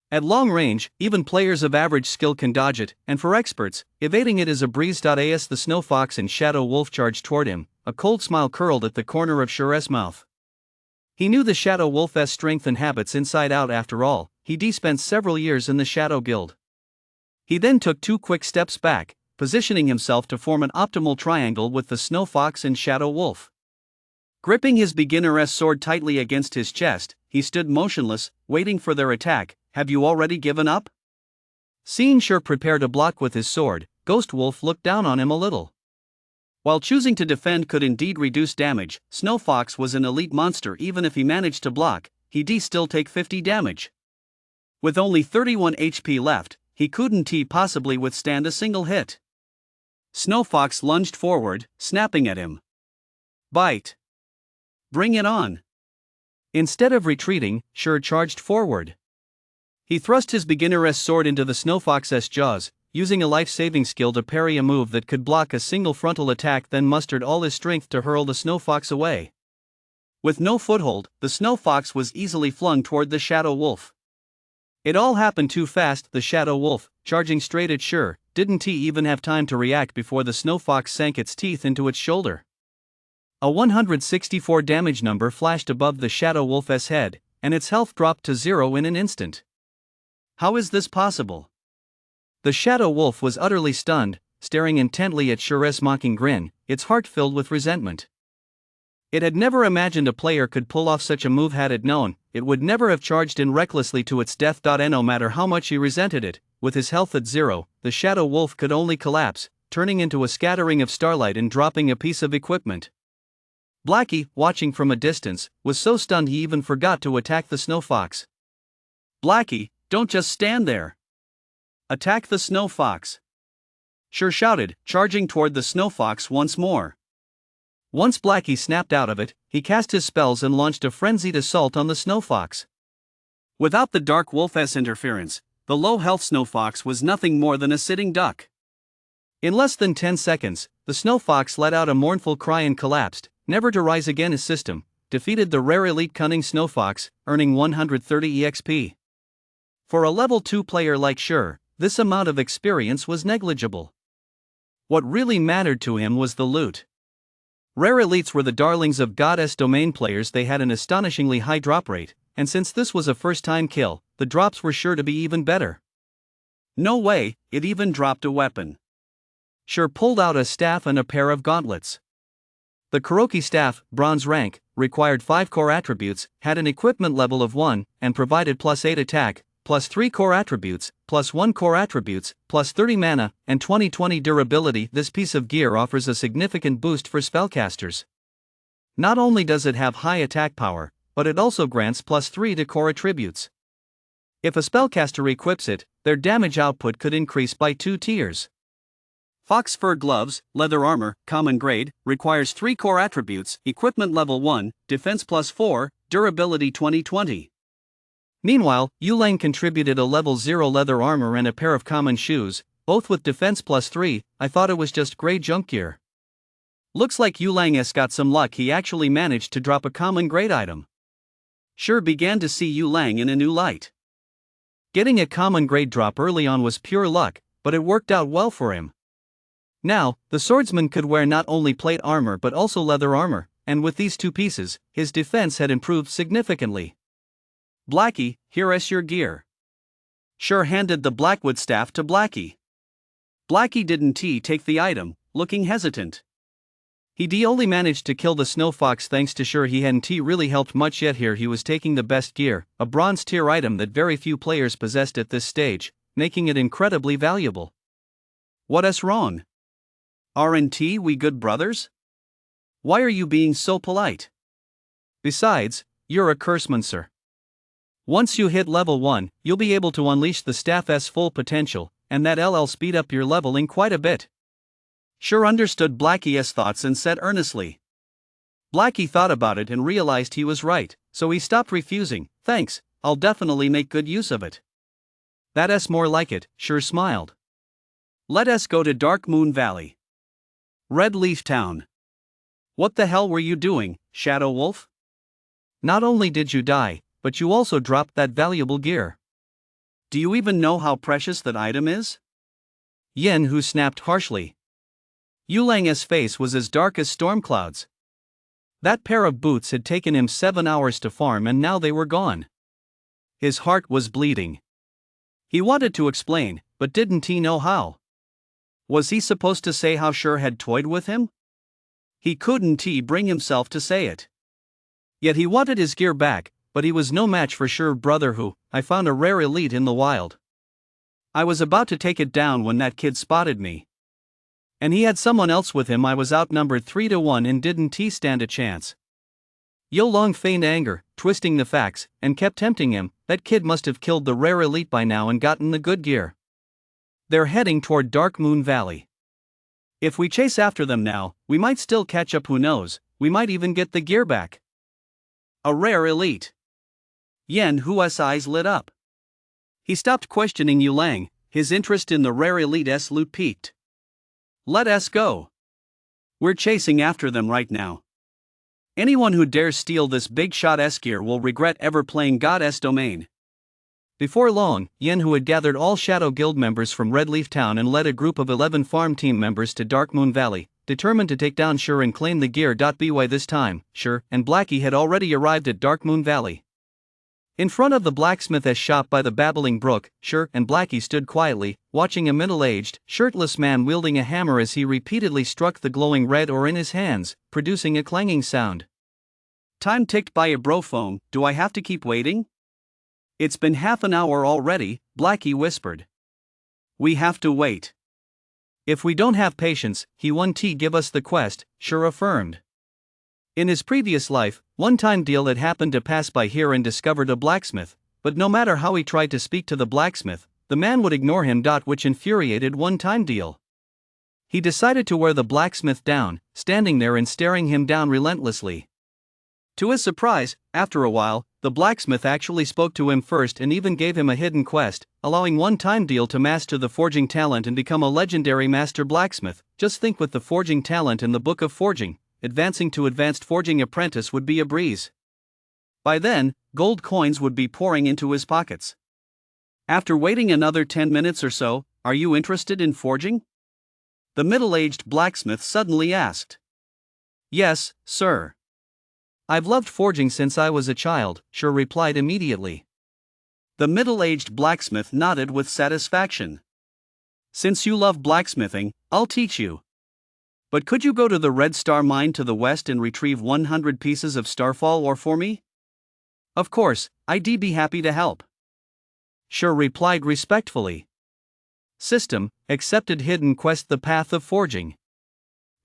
At long range, even players of average skill can dodge it, and for experts, evading it is a breeze. As the Snow Fox and Shadow Wolf charged toward him, a cold smile curled at the corner of Sure's mouth. He knew the Shadow Wolf's strength and habits inside out. After all, he'd spent several years in the Shadow Guild. He then took 2 quick steps back, positioning himself to form an optimal triangle with the Snow Fox and Shadow Wolf. Gripping his beginner's sword tightly against his chest, he stood motionless, waiting for their attack. Have you already given up? Seeing Sure prepare to block with his sword, Ghost Wolf looked down on him a little. While choosing to defend could indeed reduce damage, Snow Fox was an elite monster. Even if he managed to block, he'd still take 50 damage. With only 31 HP left, he couldn't possibly withstand a single hit. Snow Fox lunged forward, snapping at him. Bite. Bring it on. Instead of retreating, Sure charged forward. He thrust his beginner's sword into the Snow Fox's jaws, using a life-saving skill to parry a move that could block a single frontal attack, then mustered all his strength to hurl the Snow Fox away. With no foothold, the Snow Fox was easily flung toward the Shadow Wolf. It all happened too fast. The Shadow Wolf, charging straight at Sure, didn't even have time to react before the Snow Fox sank its teeth into its shoulder. A 164 damage number flashed above the Shadow Wolf's head, and its health dropped to 0 in an instant. How is this possible? The Shadow Wolf was utterly stunned, staring intently at Sure's mocking grin, its heart filled with resentment. It had never imagined a player could pull off such a move. Had it known, it would never have charged in recklessly to its death. No matter how much he resented it, with his health at 0, the Shadow Wolf could only collapse, turning into a scattering of starlight and dropping a piece of equipment. Blackie, watching from a distance, was so stunned he even forgot to attack the Snow Fox. Blackie, don't just stand there. Attack the Snow Fox. Sure shouted, charging toward the Snow Fox once more. Once Blackie snapped out of it, he cast his spells and launched a frenzied assault on the Snow Fox. Without the Dark Wolf's interference, the low-health Snow Fox was nothing more than a sitting duck. In less than 10 seconds, the Snow Fox let out a mournful cry and collapsed, never to rise again. His system defeated the rare elite cunning Snow Fox, earning 130 EXP. For a level 2 player like Sure, this amount of experience was negligible. What really mattered to him was the loot. Rare elites were the darlings of Goddess domain players. They had an astonishingly high drop rate, and since this was a first-time kill, the drops were sure to be even better. No way, it even dropped a weapon. Sure pulled out a staff and a pair of gauntlets. The Kuroki staff, bronze rank, required 5 core attributes, had an equipment level of 1, and provided +8 attack, plus 3 core attributes, plus 1 core attributes, plus 30 mana, and 20/20 durability. This piece of gear offers a significant boost for spellcasters. Not only does it have high attack power, but it also grants plus 3 to core attributes. If a spellcaster equips it, their damage output could increase by 2 tiers. Fox fur gloves, leather armor, common grade, requires 3 core attributes, equipment level 1, defense plus 4, durability 20/20. Meanwhile, Yulang contributed a level 0 leather armor and a pair of common shoes, both with defense plus 3. I thought it was just grey junk gear. Looks like Yulang's got some luck. He actually managed to drop a common grade item. Sure began to see Yulang in a new light. Getting a common grade drop early on was pure luck, but it worked out well for him. Now, the swordsman could wear not only plate armor but also leather armor, and with these two pieces, his defense had improved significantly. Blackie, here's your gear. Sure handed the Blackwood staff to Blackie. Blackie didn't take the item, looking hesitant. He only managed to kill the snow fox thanks to Sure. He hadn't really helped much yet. Here he was taking the best gear, a bronze tier item that very few players possessed at this stage, making it incredibly valuable. What's wrong? Aren't we good brothers? Why are you being so polite? Besides, you're a curseman, sir. Once you hit level 1, you'll be able to unleash the staff's full potential, and that'll speed up your leveling quite a bit. Sure understood Blackie's thoughts and said earnestly. Blackie thought about it and realized he was right, so he stopped refusing. Thanks, I'll definitely make good use of it. That's more like it, Sure smiled. Let us go to Dark Moon Valley. Red Leaf Town. What the hell were you doing, Shadow Wolf? Not only did you die, but you also dropped that valuable gear. Do you even know how precious that item is? Yen Hu snapped harshly. Yulang's face was as dark as storm clouds. That pair of boots had taken him 7 hours to farm and now they were gone. His heart was bleeding. He wanted to explain, but didn't he know how? Was he supposed to say how Sure had toyed with him? He couldn't bring himself to say it. Yet he wanted his gear back, but he was no match for Sure. Brother Hu, I found a rare elite in the wild. I was about to take it down when that kid spotted me. And he had someone else with him. I was outnumbered 3-1 and didn't stand a chance. Yo Long feigned anger, twisting the facts, and kept tempting him. That kid must have killed the rare elite by now and gotten the good gear. They're heading toward Dark Moon Valley. If we chase after them now, we might still catch up. Who knows, we might even get the gear back. A rare elite. Yen Hu's eyes lit up. He stopped questioning Yulang, his interest in the rare elite's loot peaked. Let us go. We're chasing after them right now. Anyone who dares steal this big shot's gear will regret ever playing God's domain. Before long, Yen Hu had gathered all Shadow Guild members from Red Leaf Town and led a group of 11 farm team members to Dark Moon Valley, determined to take down Sure and claim the gear. By this time, Sure and Blackie had already arrived at Dark Moon Valley. In front of the blacksmith's shop by the babbling brook, Sure and Blackie stood quietly, watching a middle-aged, shirtless man wielding a hammer as he repeatedly struck the glowing red ore in his hands, producing a clanging sound. Time ticked by a brophone. Do I have to keep waiting? It's been half an hour already, Blackie whispered. We have to wait. If we don't have patience, he won't give us the quest, Sure affirmed. In his previous life, one-time deal had happened to pass by here and discovered a blacksmith, but no matter how he tried to speak to the blacksmith, the man would ignore him. Which infuriated one-time deal. He decided to wear the blacksmith down, standing there and staring him down relentlessly. To his surprise, after a while, the blacksmith actually spoke to him first and even gave him a hidden quest, allowing one-time deal to master the forging talent and become a legendary master blacksmith. Just think, with the forging talent in the Book of Forging, advancing to advanced forging apprentice would be a breeze. By then, gold coins would be pouring into his pockets. After waiting another 10 minutes or so, are you interested in forging? The middle-aged blacksmith suddenly asked. Yes, sir. I've loved forging since I was a child, Sure replied immediately. The middle-aged blacksmith nodded with satisfaction. Since you love blacksmithing, I'll teach you. But could you go to the Red Star mine to the west and retrieve 100 pieces of starfall ore for me? Of course, I'd be happy to help. Sure replied respectfully. System, accepted. Hidden quest: the path of forging.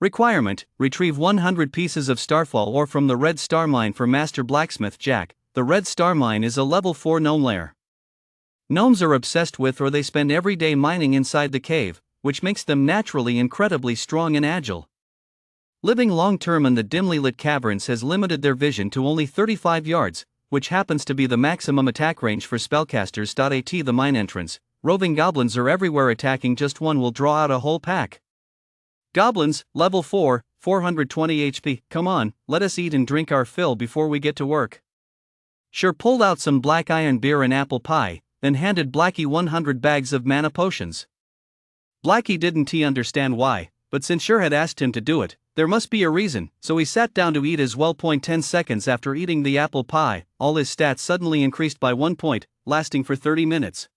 Requirement: retrieve 100 pieces of starfall ore from the red star mine for Master Blacksmith Jack. The red star mine is a level 4 gnome lair. Gnomes are obsessed with, or they spend every day mining inside the cave, which makes them naturally incredibly strong and agile. Living long-term in the dimly lit caverns has limited their vision to only 35 yards, which happens to be the maximum attack range for spellcasters. At the mine entrance, roving goblins are everywhere. Attacking just one will draw out a whole pack. Goblins, level 4, 420 HP. Come on, let us eat and drink our fill before we get to work. Sure pulled out some black iron beer and apple pie, then handed Blackie 100 bags of mana potions. Blackie didn't understand why, but since Sure had asked him to do it, there must be a reason, so he sat down to eat as well. 10 seconds after eating the apple pie, all his stats suddenly increased by 1 point, lasting for 30 minutes.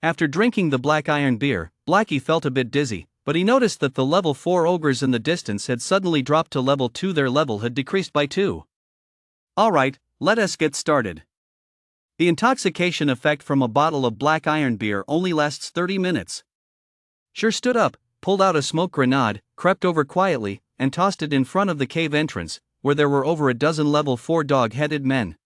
After drinking the black iron beer, Blackie felt a bit dizzy, but he noticed that the level 4 ogres in the distance had suddenly dropped to level 2. Their level had decreased by 2. Alright, let us get started. The intoxication effect from a bottle of black iron beer only lasts 30 minutes. Sure stood up, pulled out a smoke grenade, crept over quietly, and tossed it in front of the cave entrance, where there were over a dozen level 4 dog-headed men.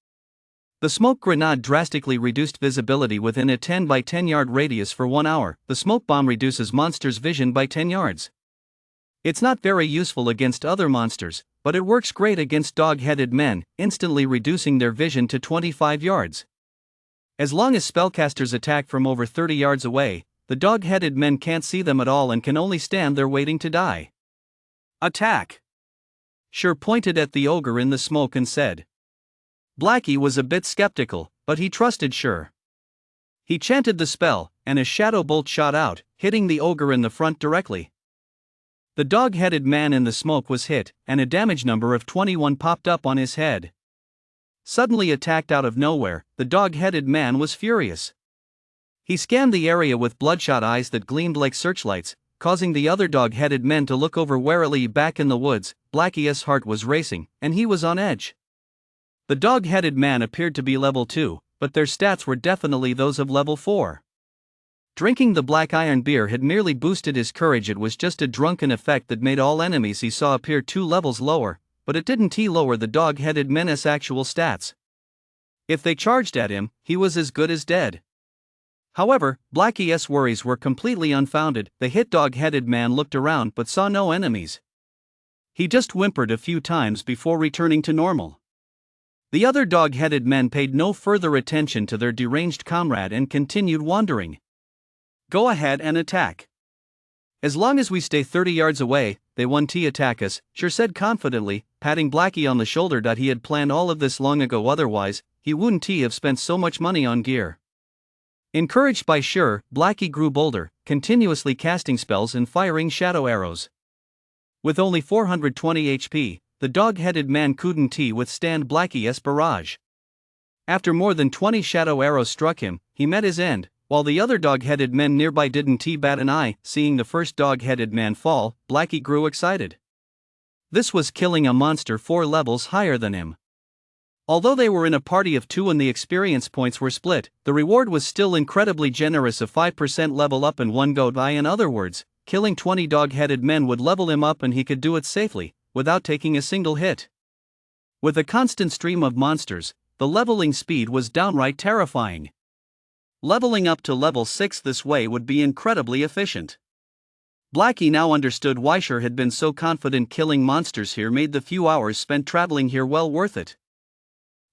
The smoke grenade drastically reduced visibility within a 10 by 10 yard radius for 1 hour. The smoke bomb reduces monsters' vision by 10 yards. It's not very useful against other monsters, but it works great against dog-headed men, instantly reducing their vision to 25 yards. As long as spellcasters attack from over 30 yards away, the dog-headed men can't see them at all and can only stand there waiting to die. Attack! Sure pointed at the ogre in the smoke and said. Blackie was a bit skeptical, but he trusted Sure. He chanted the spell, and a shadow bolt shot out, hitting the ogre in the front directly. The dog-headed man in the smoke was hit, and a damage number of 21 popped up on his head. Suddenly attacked out of nowhere, the dog-headed man was furious. He scanned the area with bloodshot eyes that gleamed like searchlights, causing the other dog-headed men to look over warily. Back in the woods, Blackie's heart was racing, and he was on edge. The dog-headed man appeared to be level 2, but their stats were definitely those of level 4. Drinking the black iron beer had merely boosted his courage. It was just a drunken effect that made all enemies he saw appear 2 levels lower, but it didn't lower the dog-headed men's actual stats. If they charged at him, he was as good as dead. However, Blackie's worries were completely unfounded. The hit dog-headed man looked around but saw no enemies. He just whimpered a few times before returning to normal. The other dog-headed men paid no further attention to their deranged comrade and continued wandering. Go ahead and attack. As long as we stay 30 yards away, they won't attack us, Sure said confidently, patting Blackie on the shoulder. He had planned all of this long ago, otherwise, he wouldn't have spent so much money on gear. Encouraged by Sure, Blackie grew bolder, continuously casting spells and firing shadow arrows. With only 420 HP, the dog-headed man couldn't withstand Blackie's barrage. After more than 20 shadow arrows struck him, he met his end, while the other dog-headed men nearby didn't bat an eye. Seeing the first dog-headed man fall, Blackie grew excited. This was killing a monster 4 levels higher than him. Although they were in a party of 2 and the experience points were split, the reward was still incredibly generous, of 5% level up in one go. In other words, killing 20 dog-headed men would level him up and he could do it safely, without taking a single hit. With a constant stream of monsters, the leveling speed was downright terrifying. Leveling up to level 6 this way would be incredibly efficient. Blackie now understood why Sure had been so confident. Killing monsters here made the few hours spent traveling here well worth it.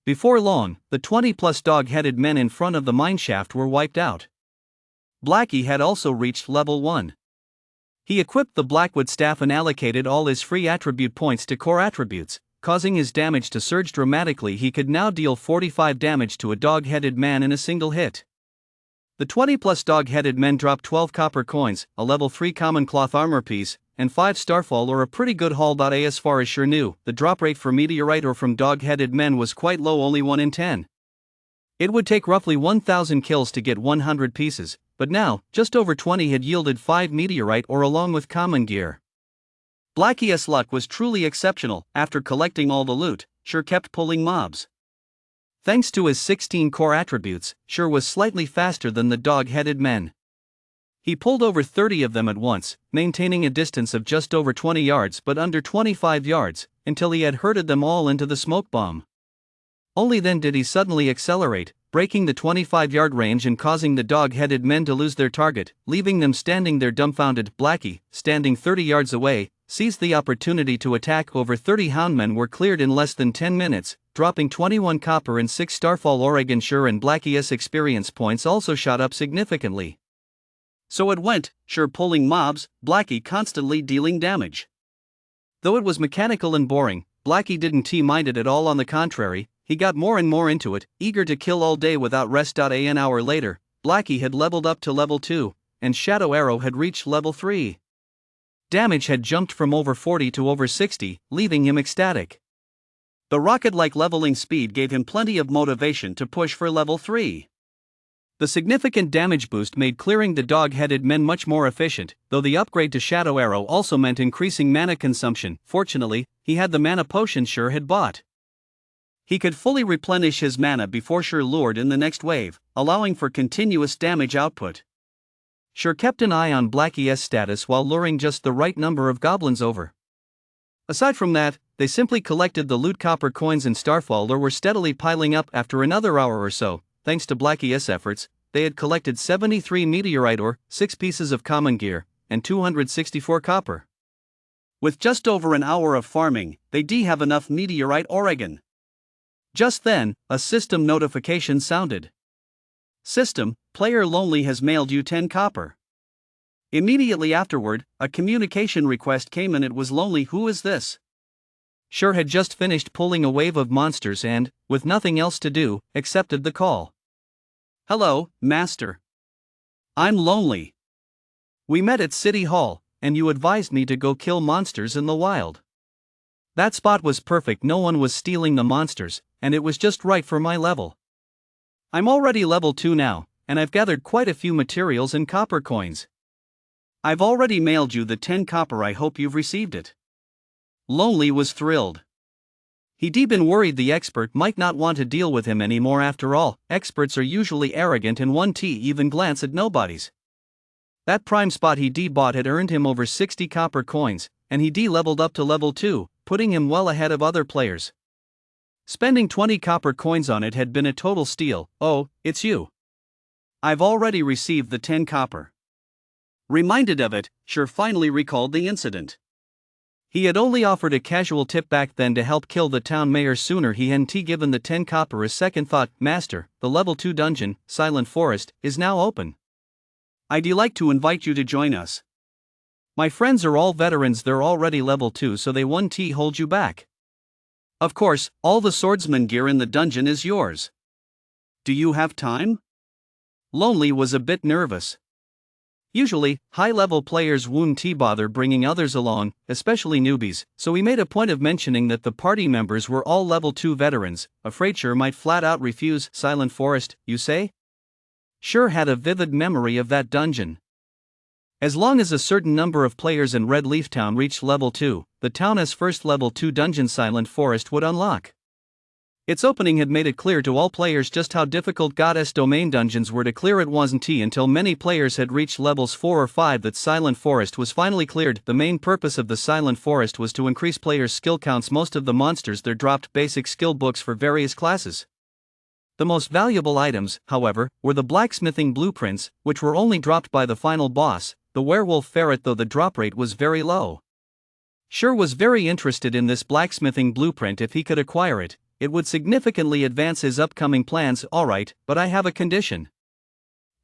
Before long, the 20-plus dog-headed men in front of the mineshaft were wiped out. Blackie had also reached level 1. He equipped the Blackwood staff and allocated all his free attribute points to core attributes, causing his damage to surge dramatically. He could now deal 45 damage to a dog-headed man in a single hit. The 20-plus dog-headed men dropped 12 copper coins, a level 3 common cloth armor piece, and 5 starfall, or a pretty good haul. As far as Sure knew, the drop rate for meteorite or from dog-headed men was quite low, only 1 in 10. It would take roughly 1,000 kills to get 100 pieces, but now, just over 20 had yielded 5 meteorite ore along with common gear. Blackie's luck was truly exceptional. After collecting all the loot, Sure kept pulling mobs. Thanks to his 16 core attributes, Sure was slightly faster than the dog-headed men. He pulled over 30 of them at once, maintaining a distance of just over 20 yards but under 25 yards, until he had herded them all into the smoke bomb. Only then did he suddenly accelerate, breaking the 25-yard range and causing the dog-headed men to lose their target, leaving them standing there dumbfounded. Blackie, standing 30 yards away, seized the opportunity to attack. Over 30 houndmen were cleared in less than 10 minutes, dropping 21 copper and 6 Starfall Oregon. Sure and Blackie's experience points also shot up significantly. So it went, Sure pulling mobs, Blackie constantly dealing damage. Though it was mechanical and boring, Blackie didn't mind it at all. On the contrary, he got more and more into it, eager to kill all day without rest. An hour later, Blackie had leveled up to level 2, and Shadow Arrow had reached level 3. Damage had jumped from over 40 to over 60, leaving him ecstatic. The rocket-like leveling speed gave him plenty of motivation to push for level 3. The significant damage boost made clearing the dog-headed men much more efficient, though the upgrade to Shadow Arrow also meant increasing mana consumption. Fortunately, he had the mana potion Sure had bought. He could fully replenish his mana before Sure lured in the next wave, allowing for continuous damage output. Sure kept an eye on Blackie's status while luring just the right number of goblins over. Aside from that, they simply collected the loot. Copper coins and Starfall were steadily piling up. After another hour or so, thanks to Blackie's efforts, they had collected 73 meteorite ore, 6 pieces of common gear, and 264 copper. With just over an hour of farming, they have enough meteorite Oregon. Just then, a system notification sounded. System, player Lonely has mailed you 10 copper. Immediately afterward, a communication request came and it was Lonely. Who is this? Sure had just finished pulling a wave of monsters and, with nothing else to do, accepted the call. Hello, Master. I'm Lonely. We met at City Hall, and you advised me to go kill monsters in the wild. That spot was perfect. No one was stealing the monsters, and it was just right for my level. I'm already level 2 now, and I've gathered quite a few materials and copper coins. I've already mailed you the 10 copper. I hope you've received it. Lonely was thrilled. He'd been worried the expert might not want to deal with him anymore. After all, experts are usually arrogant and won't even glance at nobodies. That prime spot he bought had earned him over 60 copper coins, and he leveled up to level 2, putting him well ahead of other players. Spending 20 copper coins on it had been a total steal. Oh, it's you. I've already received the 10 copper. Reminded of it, Sure finally recalled the incident. He had only offered a casual tip back then to help kill the town mayor sooner. He hadn't given the 10 copper a second thought. Master, the level 2 dungeon, Silent Forest, is now open. I'd like to invite you to join us. My friends are all veterans. They're already level 2, so they won't hold you back. Of course, all the swordsman gear in the dungeon is yours. Do you have time? Lonely was a bit nervous. Usually, high-level players won't bother bringing others along, especially newbies, so he made a point of mentioning that the party members were all level 2 veterans, afraid Sure might flat out refuse. Silent Forest, you say? Sure had a vivid memory of that dungeon. As long as a certain number of players in Red Leaf Town reached level 2, the town's first level 2 dungeon Silent Forest would unlock. Its opening had made it clear to all players just how difficult Goddess Domain dungeons were to clear. It wasn't until many players had reached levels 4 or 5 that Silent Forest was finally cleared. The main purpose of the Silent Forest was to increase players' skill counts. Most of the monsters there dropped basic skill books for various classes. The most valuable items, however, were the blacksmithing blueprints, which were only dropped by the final boss, the werewolf ferret, though the drop rate was very low. Sure was very interested in this blacksmithing blueprint. If he could acquire it, it would significantly advance his upcoming plans. Alright, but I have a condition.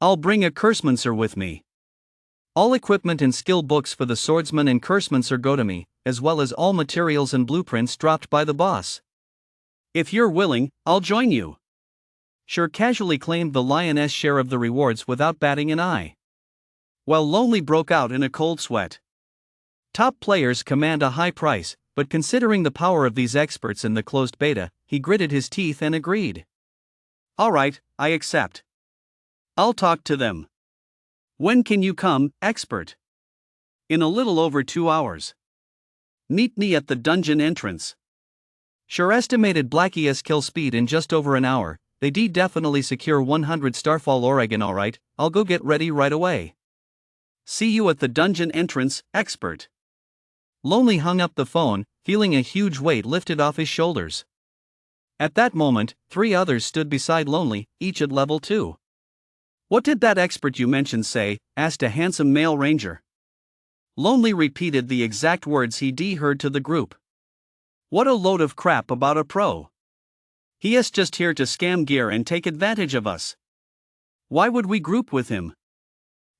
I'll bring a cursemancer with me. All equipment and skill books for the swordsman and cursemancer go to me, as well as all materials and blueprints dropped by the boss. If you're willing, I'll join you. Sure casually claimed the lioness share of the rewards without batting an eye. Well, Lonely broke out in a cold sweat. Top players command a high price, but considering the power of these experts in the closed beta, he gritted his teeth and agreed. Alright, I accept. I'll talk to them. When can you come, expert? In a little over 2 hours. Meet me at the dungeon entrance. Sure estimated Blackie's kill speed in just over an hour. They definitely secure 100 Starfall Oregon. Alright, I'll go get ready right away. See you at the dungeon entrance, expert. Lonely hung up the phone, feeling a huge weight lifted off his shoulders. At that moment, 3 others stood beside Lonely, each at level 2. What did that expert you mentioned say? Asked a handsome male ranger. Lonely repeated the exact words he heard to the group. What a load of crap about a pro. He is just here to scam gear and take advantage of us. Why would we group with him?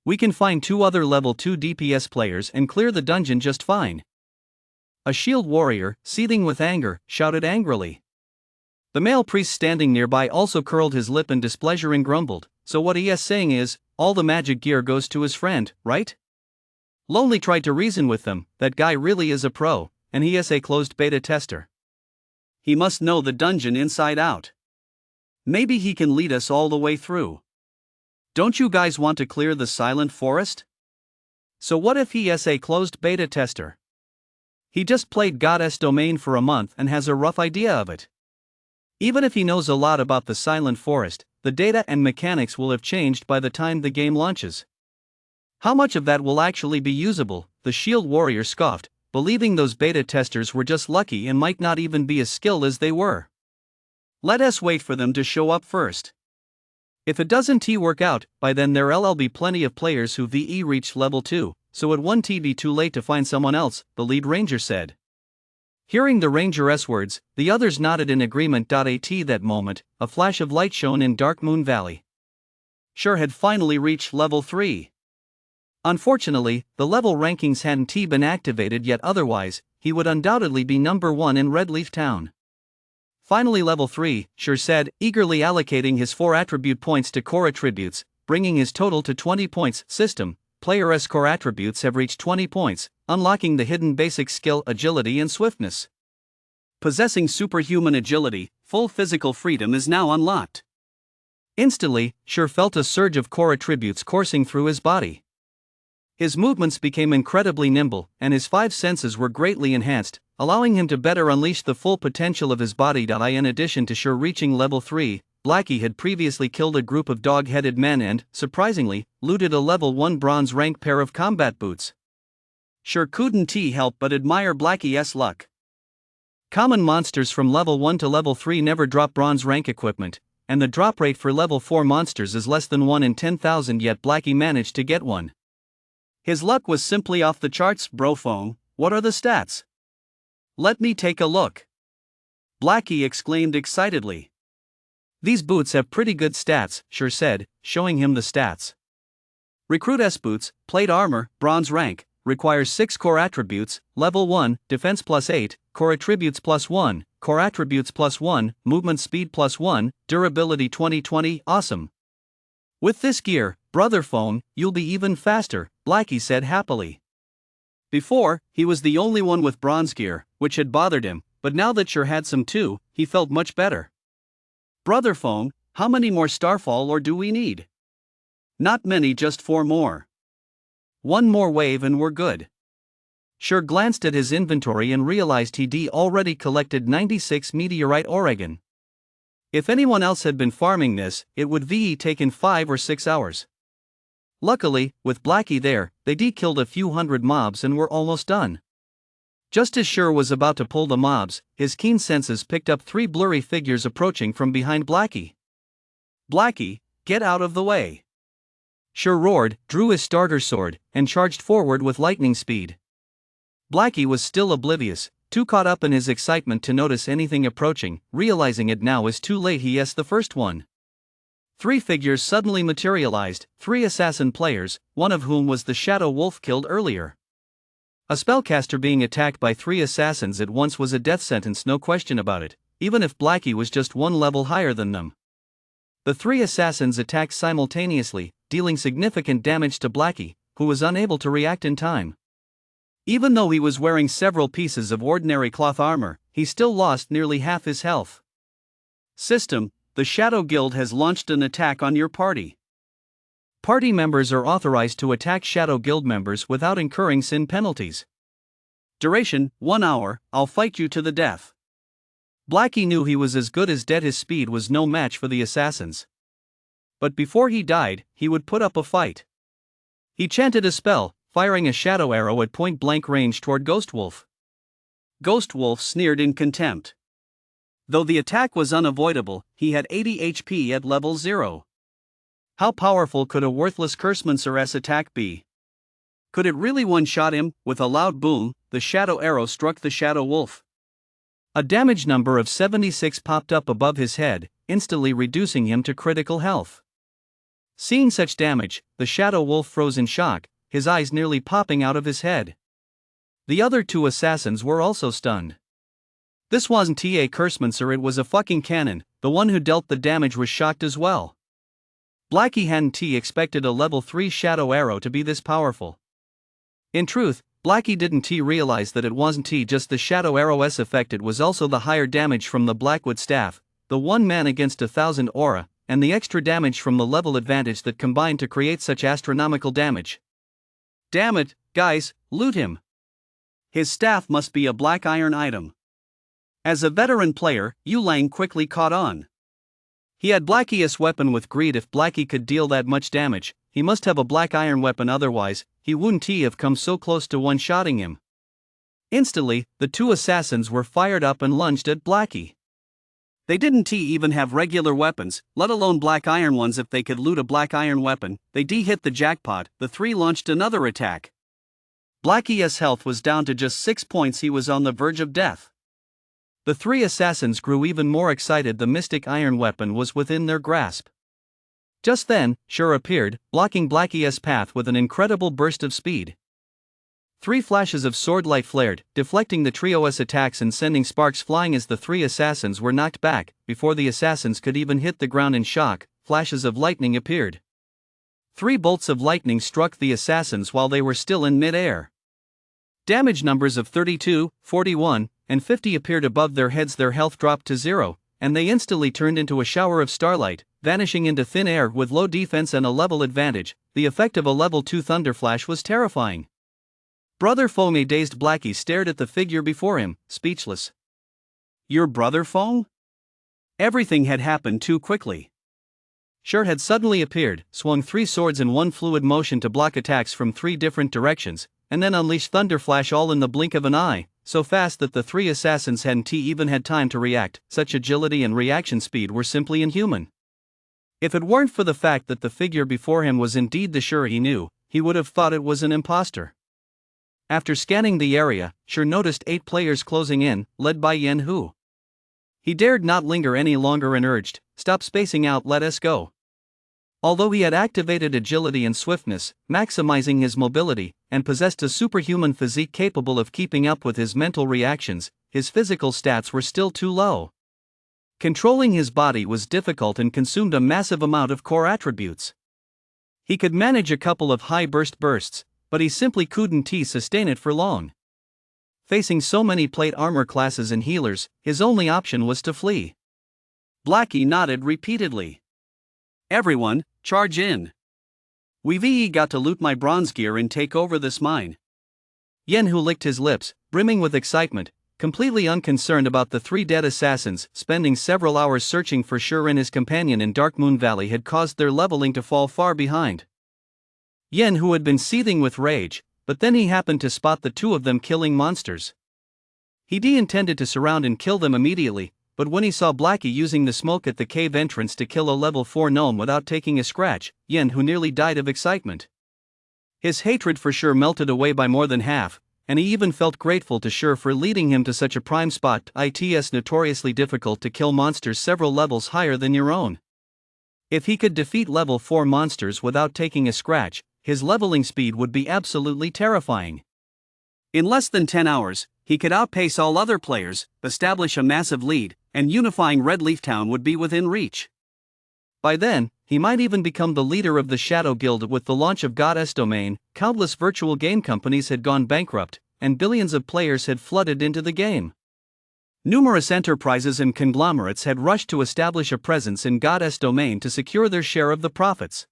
We can find 2 other level 2 DPS players and clear the dungeon just fine. A shield warrior, seething with anger, shouted angrily. The male priest standing nearby also curled his lip in displeasure and grumbled, so what he is saying is, all the magic gear goes to his friend, right? Lonely tried to reason with them, that guy really is a pro, and he is a closed beta tester. He must know the dungeon inside out. Maybe he can lead us all the way through. Don't you guys want to clear the silent forest? So what if he is a closed beta tester? He just played Goddess Domain for a month and has a rough idea of it. Even if he knows a lot about the silent forest, the data and mechanics will have changed by the time the game launches. How much of that will actually be usable? The shield warrior scoffed, believing those beta testers were just lucky and might not even be as skilled as they were. Let us wait for them to show up first. If it doesn't work out, by then there'll be plenty of players who VE reached level 2, so it won't be too late to find someone else, the lead ranger said. Hearing the ranger's words, the others nodded in agreement. At that moment, a flash of light shone in Dark Moon Valley. Sure had finally reached level 3. Unfortunately, the level rankings hadn't been activated yet, otherwise, he would undoubtedly be number 1 in Red Leaf Town. Finally level 3, Sure said, eagerly allocating his 4 attribute points to core attributes, bringing his total to 20 points. System, player's core attributes have reached 20 points, unlocking the hidden basic skill agility and swiftness. Possessing superhuman agility, full physical freedom is now unlocked. Instantly, Sure felt a surge of core attributes coursing through his body. His movements became incredibly nimble, and his 5 senses were greatly enhanced, allowing him to better unleash the full potential of his body. In addition to Sure reaching level 3, Blackie had previously killed a group of dog-headed men and, surprisingly, looted a level 1 bronze rank pair of combat boots. Sure couldn't help but admire Blackie's luck. Common monsters from level 1 to level 3 never drop bronze rank equipment, and the drop rate for level 4 monsters is less than 1 in 10,000, yet Blackie managed to get one. His luck was simply off the charts. Brofone, what are the stats? Let me take a look. Blackie exclaimed excitedly. These boots have pretty good stats, Sure said, showing him the stats. Recruit S boots, plate armor, bronze rank, requires 6 core attributes, level 1, defense +8, core attributes +1, core attributes +1, movement speed +1, durability 20/20, awesome. With this gear, brother phone, you'll be even faster, Blackie said happily. Before, he was the only one with bronze gear, which had bothered him, but now that Sure had some too, he felt much better. Brother phone, how many more Starfall or do we need? Not many, just 4 more. 1 more wave and we're good. Sure glanced at his inventory and realized he'd already collected 96 meteorite Oregon. If anyone else had been farming this, it would taken 5 or 6 hours. Luckily, with Blackie there, they killed a few hundred mobs and were almost done. Just as Sure was about to pull the mobs, his keen senses picked up 3 blurry figures approaching from behind Blackie. Blackie, get out of the way. Sure roared, drew his starter sword, and charged forward with lightning speed. Blackie was still oblivious, too caught up in his excitement to notice anything approaching, realizing it now is too late. He is the first one. 3 figures suddenly materialized, 3 assassin players, one of whom was the Shadow Wolf killed earlier. A spellcaster being attacked by 3 assassins at once was a death sentence, no question about it, even if Blackie was just 1 level higher than them. The 3 assassins attacked simultaneously, dealing significant damage to Blackie, who was unable to react in time. Even though he was wearing several pieces of ordinary cloth armor, he still lost nearly half his health. System, the Shadow Guild has launched an attack on your party. Party members are authorized to attack Shadow Guild members without incurring sin penalties. Duration, 1 hour, I'll fight you to the death. Blackie knew he was as good as dead. His speed was no match for the assassins. But before he died, he would put up a fight. He chanted a spell, firing a shadow arrow at point-blank range toward Ghostwolf. Ghostwolf sneered in contempt. Though the attack was unavoidable, he had 80 HP at level 0. How powerful could a worthless Cursemancer's attack be? Could it really one-shot him? With a loud boom, the shadow arrow struck the shadow wolf. A damage number of 76 popped up above his head, instantly reducing him to critical health. Seeing such damage, the shadow wolf froze in shock, his eyes nearly popping out of his head. The other two assassins were also stunned. This wasn't a Cursemancer, it was a fucking cannon. The one who dealt the damage was shocked as well. Blackie hadn't expected a level 3 shadow arrow to be this powerful. In truth, Blackie didn't realize that it wasn't just the shadow arrow's effect, it was also the higher damage from the Blackwood staff, the 1 man against 1,000 aura, and the extra damage from the level advantage that combined to create such astronomical damage. Damn it, guys, loot him. His staff must be a black iron item. As a veteran player, Yu Lang quickly caught on. He had Blackie's weapon with greed. If Blackie could deal that much damage, he must have a black iron weapon, otherwise, he wouldn't have come so close to one-shotting him. Instantly, the two assassins were fired up and lunged at Blackie. They didn't even have regular weapons, let alone black iron ones. If they could loot a black iron weapon, they hit the jackpot. The three launched another attack. Blackie's health was down to just 6 points. He was on the verge of death. The three assassins grew even more excited. The mystic iron weapon was within their grasp. Just then, Shur appeared, blocking Blackie's path with an incredible burst of speed. 3 flashes of sword light flared, deflecting the trio's attacks and sending sparks flying as the 3 assassins were knocked back. Before the assassins could even hit the ground in shock, flashes of lightning appeared. 3 bolts of lightning struck the assassins while they were still in mid-air. Damage numbers of 32, 41, and 50 appeared above their heads. Their health dropped to 0, and they instantly turned into a shower of starlight, vanishing into thin air. With low defense and a level advantage, the effect of a level 2 thunderflash was terrifying. Brother Fong. Dazed Blackie stared at the figure before him, speechless. Your brother Fong? Everything had happened too quickly. Shur had suddenly appeared, swung 3 swords in one fluid motion to block attacks from 3 different directions, and then unleashed thunderflash all in the blink of an eye, so fast that the 3 assassins hadn't even had time to react. Such agility and reaction speed were simply inhuman. If it weren't for the fact that the figure before him was indeed the Shur he knew, he would have thought it was an imposter. After scanning the area, Shur noticed 8 players closing in, led by Yen Hu. He dared not linger any longer and urged, "Stop spacing out, let us go." Although he had activated agility and swiftness, maximizing his mobility, and possessed a superhuman physique capable of keeping up with his mental reactions, his physical stats were still too low. Controlling his body was difficult and consumed a massive amount of core attributes. He could manage a couple of high bursts, but he simply couldn't sustain it for long. Facing so many plate armor classes and healers, his only option was to flee. Blackie nodded repeatedly. "Everyone, charge in. We've got to loot my bronze gear and take over this mine." Yen Hu licked his lips, brimming with excitement, completely unconcerned about the 3 dead assassins. Spending several hours searching for Shur and his companion in Dark Moon Valley had caused their leveling to fall far behind. Yen Hu had been seething with rage, but then he happened to spot the 2 of them killing monsters. He intended to surround and kill them immediately, but when he saw Blackie using the smoke at the cave entrance to kill a level 4 gnome without taking a scratch, Yen Hu nearly died of excitement. His hatred for Shur melted away by more than half, and he even felt grateful to Shur for leading him to such a prime spot. It's notoriously difficult to kill monsters several levels higher than your own. If he could defeat level 4 monsters without taking a scratch, his leveling speed would be absolutely terrifying. In less than 10 hours, he could outpace all other players, establish a massive lead, and unifying Red Leaf Town would be within reach. By then, he might even become the leader of the Shadow Guild. With the launch of Goddess Domain, countless virtual game companies had gone bankrupt, and billions of players had flooded into the game. Numerous enterprises and conglomerates had rushed to establish a presence in Goddess Domain to secure their share of the profits.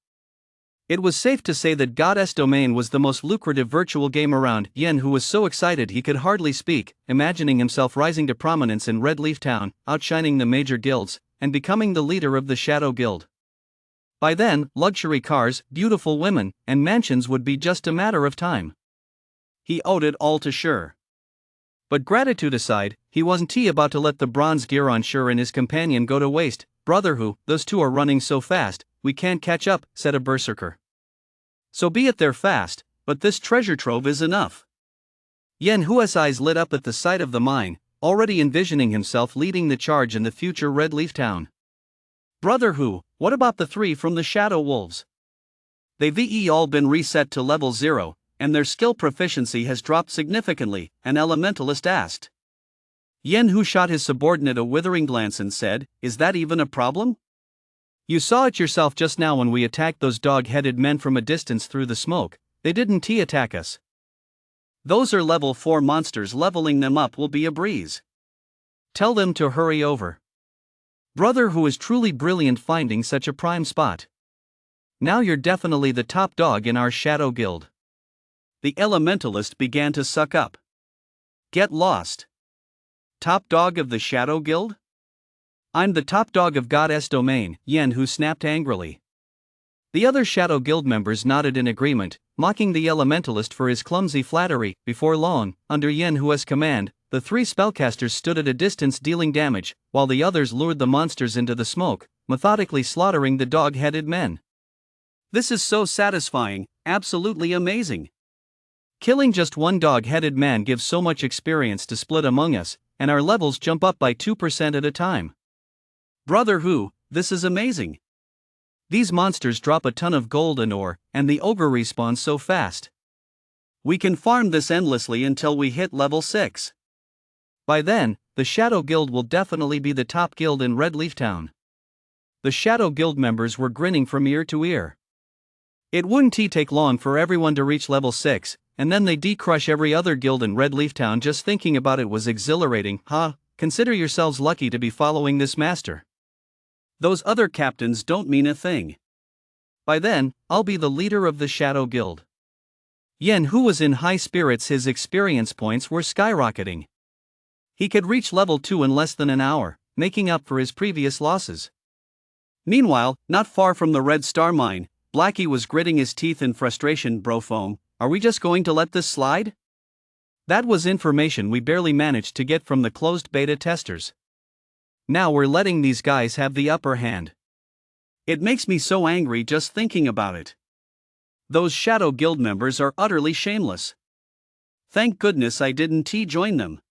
It was safe to say that Goddess Domain was the most lucrative virtual game around. Yen, who was so excited he could hardly speak, imagining himself rising to prominence in Red Leaf Town, outshining the major guilds, and becoming the leader of the Shadow Guild. By then, luxury cars, beautiful women, and mansions would be just a matter of time. He owed it all to Sure. But gratitude aside, he wasn't about to let the bronze gear on Sure and his companion go to waste. Brother Who, those two are running so fast, we can't catch up, said a berserker. So be it, they're fast, but this treasure trove is enough. Yen Hua's eyes lit up at the sight of the mine, already envisioning himself leading the charge in the future Red Leaf Town. Brother Who, what about the three from the Shadow Wolves? They've all been reset to level 0, and their skill proficiency has dropped significantly, an elementalist asked. Yen Hu shot his subordinate a withering glance and said, is that even a problem? You saw it yourself just now when we attacked those dog-headed men from a distance through the smoke. They didn't attack us. Those are level 4 monsters, leveling them up will be a breeze. Tell them to hurry over. Brother Who is truly brilliant finding such a prime spot. Now you're definitely the top dog in our Shadow Guild. The elementalist began to suck up. Get lost. Top dog of the Shadow Guild? I'm the top dog of Goddess Domain, Yen Hu snapped angrily. The other Shadow Guild members nodded in agreement, mocking the elementalist for his clumsy flattery. Before long, under Yen Hua's command, the 3 spellcasters stood at a distance dealing damage, while the others lured the monsters into the smoke, methodically slaughtering the dog-headed men. This is so satisfying, absolutely amazing. Killing just one dog-headed man gives so much experience to split among us, and our levels jump up by 2% at a time. Brother Who, this is amazing. These monsters drop a ton of gold and ore, and the ogre respawns so fast. We can farm this endlessly until we hit level 6. By then, the Shadow Guild will definitely be the top guild in Red Leaf Town. The Shadow Guild members were grinning from ear to ear. It wouldn't take long for everyone to reach level 6, and then they'd crush every other guild in Red Leaf Town. Just thinking about it was exhilarating. Consider yourselves lucky to be following this master. Those other captains don't mean a thing. By then, I'll be the leader of the Shadow Guild. Yen Hu was in high spirits, his experience points were skyrocketing. He could reach level 2 in less than an hour, making up for his previous losses. Meanwhile, not far from the Red Star Mine, Blackie was gritting his teeth in frustration. Bro Foam, are we just going to let this slide? That was information we barely managed to get from the closed beta testers. Now we're letting these guys have the upper hand. It makes me so angry just thinking about it. Those Shadow Guild members are utterly shameless. Thank goodness I didn't join them.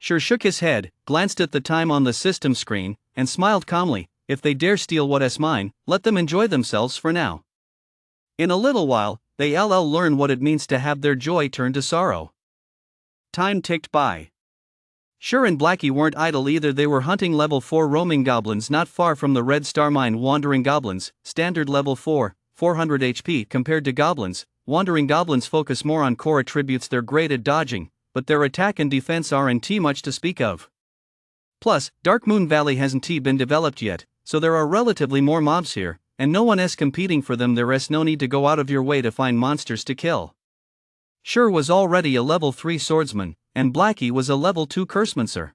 Sure shook his head, glanced at the time on the system screen, and smiled calmly. If they dare steal what's mine, let them enjoy themselves for now. In a little while, they'll learn what it means to have their joy turn to sorrow. Time ticked by. Sure and Blackie weren't idle either. They were hunting level 4 roaming goblins not far from the Red Star Mine. Wandering goblins, standard level 4, 400 HP. Compared to goblins, wandering goblins focus more on core attributes. They're great at dodging, but their attack and defense aren't much to speak of. Plus, Dark Moon Valley hasn't been developed yet, so there are relatively more mobs here, and no one competing for them. There's no need to go out of your way to find monsters to kill. Sure was already a level 3 swordsman, and Blackie was a level 2 cursemancer.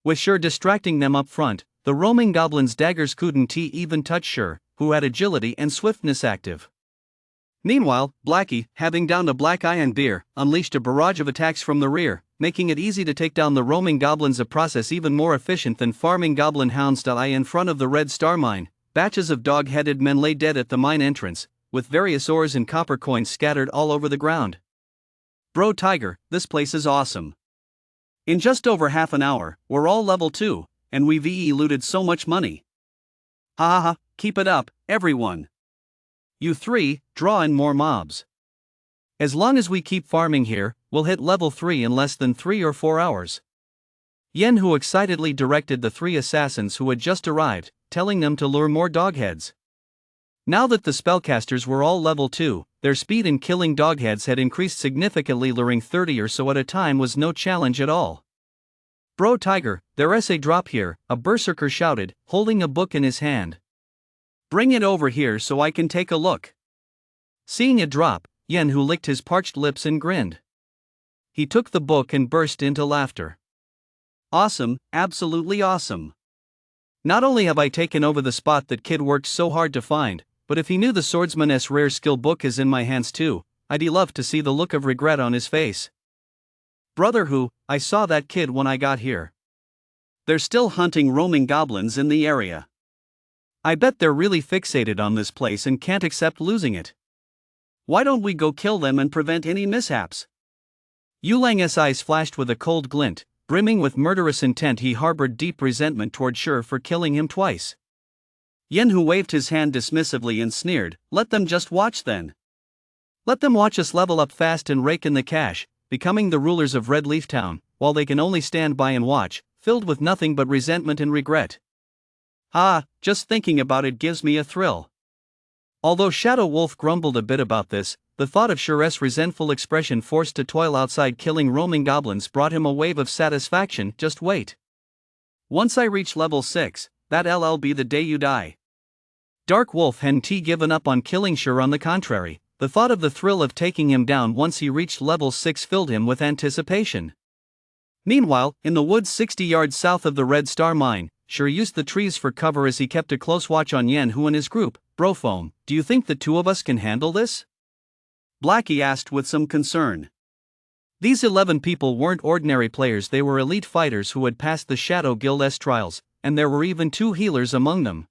With Sure distracting them up front, the roaming goblins' daggers couldn't even touch Sure, who had agility and swiftness active. Meanwhile, Blackie, having downed a black eye and beer, unleashed a barrage of attacks from the rear, making it easy to take down the roaming goblins, a process even more efficient than farming goblin hounds. In front of the Red Star Mine, batches of dog-headed men lay dead at the mine entrance, with various ores and copper coins scattered all over the ground. Bro Tiger, this place is awesome. In just over half an hour, we're all level 2, and we've looted so much money. Ha ha ha, keep it up, everyone. You 3, draw in more mobs. As long as we keep farming here, we'll hit level 3 in less than 3 or 4 hours. Yen Hu excitedly directed the 3 assassins who had just arrived, telling them to lure more dogheads. Now that the spellcasters were all level 2, their speed in killing dogheads had increased significantly. Luring 30 or so at a time was no challenge at all. Bro Tiger, there's a drop here, a berserker shouted, holding a book in his hand. Bring it over here so I can take a look. Seeing it drop, Yen Hu licked his parched lips and grinned. He took the book and burst into laughter. Awesome, absolutely awesome. Not only have I taken over the spot that kid worked so hard to find, but if he knew the swordsman's rare skill book is in my hands too, I'd love to see the look of regret on his face. Brother Hu, I saw that kid when I got here. They're still hunting roaming goblins in the area. I bet they're really fixated on this place and can't accept losing it. Why don't we go kill them and prevent any mishaps? Yulang's eyes flashed with a cold glint, brimming with murderous intent. He harbored deep resentment toward Shi for killing him twice. Yen Hu waved his hand dismissively and sneered, "Let them just watch then. Let them watch us level up fast and rake in the cash, becoming the rulers of Red Leaf Town, while they can only stand by and watch, filled with nothing but resentment and regret. Ah, just thinking about it gives me a thrill." Although Shadow Wolf grumbled a bit about this, the thought of Shi's resentful expression forced to toil outside killing roaming goblins brought him a wave of satisfaction. Just wait. Once I reach level 6, that'll be the day you die. Dark Wolf hadn't given up on killing Shi. On the contrary, the thought of the thrill of taking him down once he reached level 6 filled him with anticipation. Meanwhile, in the woods 60 yards south of the Red Star Mine, Shi used the trees for cover as he kept a close watch on Yen Hu and his group. "Brofoam, do you think the two of us can handle this?" Blackie asked with some concern. These 11 people weren't ordinary players. They were elite fighters who had passed the Shadow Guild's trials, and there were even 2 healers among them.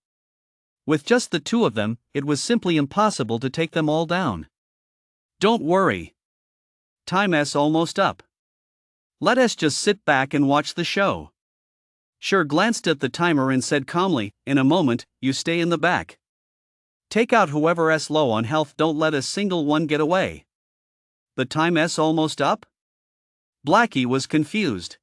With just the 2 of them, it was simply impossible to take them all down. "Don't worry. Time's almost up. Let us just sit back and watch the show." Shi glanced at the timer and said calmly, "In a moment, you stay in the back. Take out whoever's low on health. Don't let a single one get away." "The time's almost up?" Blackie was confused.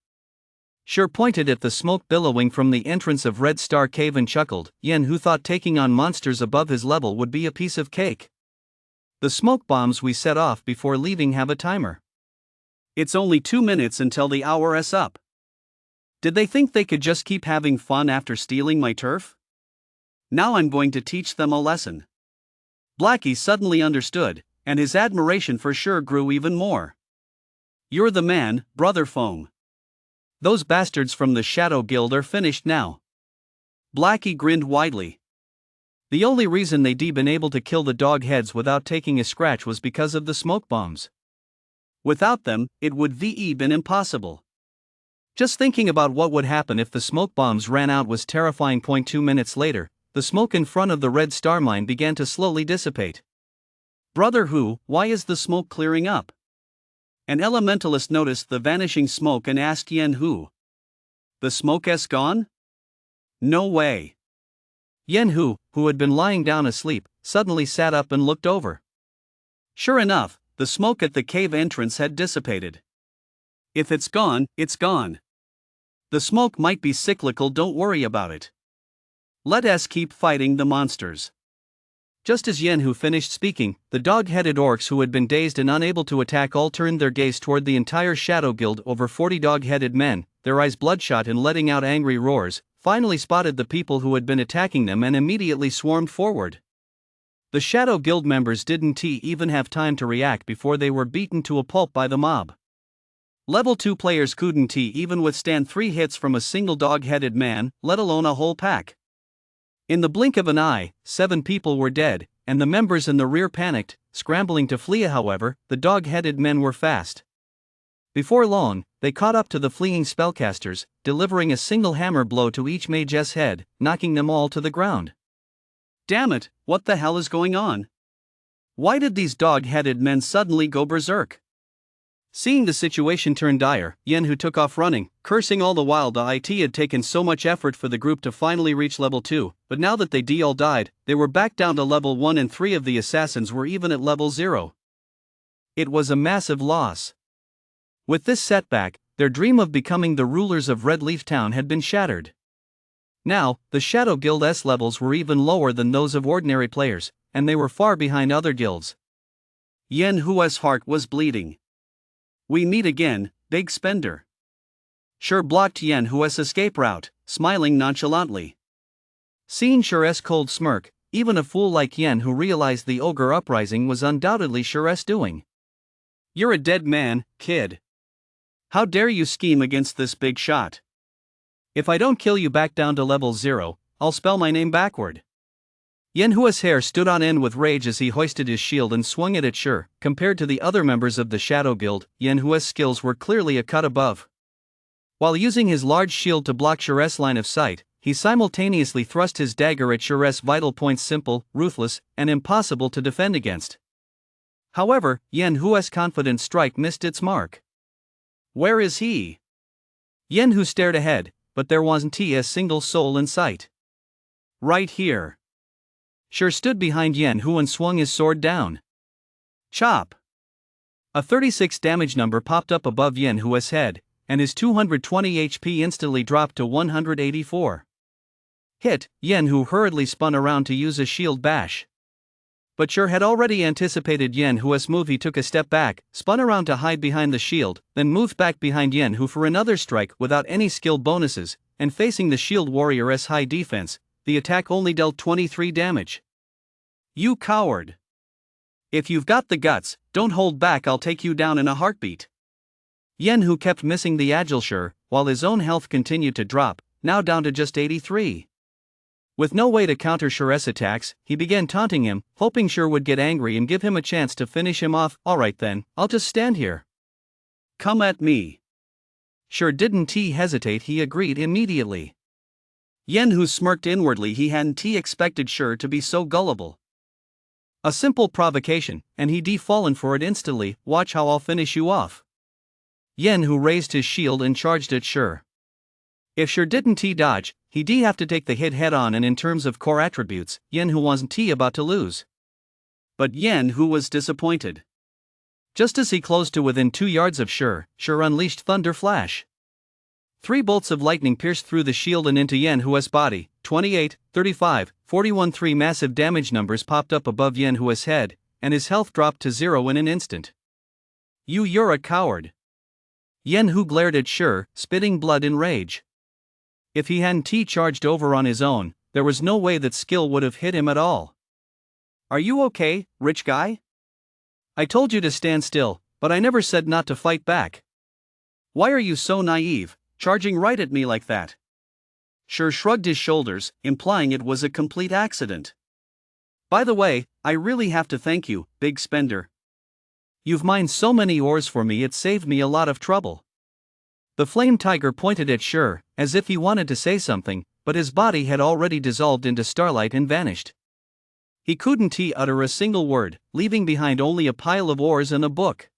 Shi pointed at the smoke billowing from the entrance of Red Star Cave and chuckled. Yen Hu thought taking on monsters above his level would be a piece of cake. "The smoke bombs we set off before leaving have a timer. It's only 2 minutes until the hour's up. Did they think they could just keep having fun after stealing my turf? Now I'm going to teach them a lesson." Blackie suddenly understood, and his admiration for Shi grew even more. "You're the man, Brother Foam. Those bastards from the Shadow Guild are finished now." Blackie grinned widely. "The only reason they'd been able to kill the dog heads without taking a scratch was because of the smoke bombs. Without them, it would been impossible. Just thinking about what would happen if the smoke bombs ran out was terrifying." 2 minutes later, the smoke in front of the Red Star Mine began to slowly dissipate. "Brother Hu, why is the smoke clearing up?" An elementalist noticed the vanishing smoke and asked Yen Hu. "The smoke's gone? No way." Yen Hu, who had been lying down asleep, suddenly sat up and looked over. Sure enough, the smoke at the cave entrance had dissipated. "If it's gone, it's gone. The smoke might be cyclical, don't worry about it. Let us keep fighting the monsters." Just as Yen Hu finished speaking, the dog-headed orcs who had been dazed and unable to attack all turned their gaze toward the entire Shadow Guild. Over 40 dog-headed men, their eyes bloodshot and letting out angry roars, finally spotted the people who had been attacking them and immediately swarmed forward. The Shadow Guild members didn't even have time to react before they were beaten to a pulp by the mob. Level 2 players couldn't even withstand 3 hits from a single dog-headed man, let alone a whole pack. In the blink of an eye, 7 people were dead, and the members in the rear panicked, scrambling to flee. However, the dog-headed men were fast. Before long, they caught up to the fleeing spellcasters, delivering a single hammer blow to each mage's head, knocking them all to the ground. "Damn it, what the hell is going on? Why did these dog-headed men suddenly go berserk?" Seeing the situation turn dire, Yen Hu took off running, cursing all the while. It had taken so much effort for the group to finally reach level 2, but now that they all died, they were back down to level 1 and 3 of the assassins were even at level 0. It was a massive loss. With this setback, their dream of becoming the rulers of Red Leaf Town had been shattered. Now, the Shadow Guild's levels were even lower than those of ordinary players, and they were far behind other guilds. Yen Hu's heart was bleeding. "We meet again, big spender." Shi blocked Yen Hu's escape route, smiling nonchalantly. Seeing Shi's cold smirk, even a fool like Yen who realized the ogre uprising was undoubtedly Sure's doing. You're a dead man, kid. How dare you scheme against this big shot? If I don't kill you back down to level 0, I'll spell my name backward. Yen Hua's hair stood on end with rage as he hoisted his shield and swung it at Sure. Compared to the other members of the Shadow Guild, Yen Hua's skills were clearly a cut above. While using his large shield to block Sure's line of sight, he simultaneously thrust his dagger at Sure's vital points, simple, ruthless, and impossible to defend against. However, Yen Hua's confident strike missed its mark. Where is he? Yen Hu stared ahead, but there wasn't a single soul in sight. Right here. Sure stood behind Yen Hu and swung his sword down. Chop! A 36 damage number popped up above Yen Hua's head, and his 220 HP instantly dropped to 184. Hit, Yen Hu hurriedly spun around to use a shield bash. But Sure had already anticipated Yen Hua's move. He took a step back, spun around to hide behind the shield, then moved back behind Yen Hu for another strike without any skill bonuses, and facing the shield warrior's high defense, the attack only dealt 23 damage. You coward! If you've got the guts, don't hold back, I'll take you down in a heartbeat. Yen Hu kept missing the agile Sure, while his own health continued to drop, now down to just 83. With no way to counter Sure's attacks, he began taunting him, hoping Sure would get angry and give him a chance to finish him off. Alright then, I'll just stand here. Come at me. Sure didn't hesitate, he agreed immediately. Yen Hu smirked inwardly. He hadn't expected Sure to be so gullible. A simple provocation, and he'd fallen for it instantly. Watch how I'll finish you off. Yen Hu raised his shield and charged at Sure. If Sure didn't dodge, he'd have to take the hit head on, and in terms of core attributes, Yen Hu wasn't about to lose. But Yen Hu was disappointed. Just as he closed to within 2 yards of Sure unleashed Thunder Flash. 3 bolts of lightning pierced through the shield and into Yen Hua's body. 28, 35, 41. 3 massive damage numbers popped up above Yen Hua's head, and his health dropped to 0 in an instant. You're a coward. Yen Hu glared at Sure, spitting blood in rage. If he hadn't charged over on his own, there was no way that skill would have hit him at all. Are you okay, rich guy? I told you to stand still, but I never said not to fight back. Why are you so naive, charging right at me like that? Sure shrugged his shoulders, implying it was a complete accident. By the way, I really have to thank you, big spender. You've mined so many ores for me, it saved me a lot of trouble. The flame tiger pointed at Sure, as if he wanted to say something, but his body had already dissolved into starlight and vanished. He couldn't utter a single word, leaving behind only a pile of ores and a book.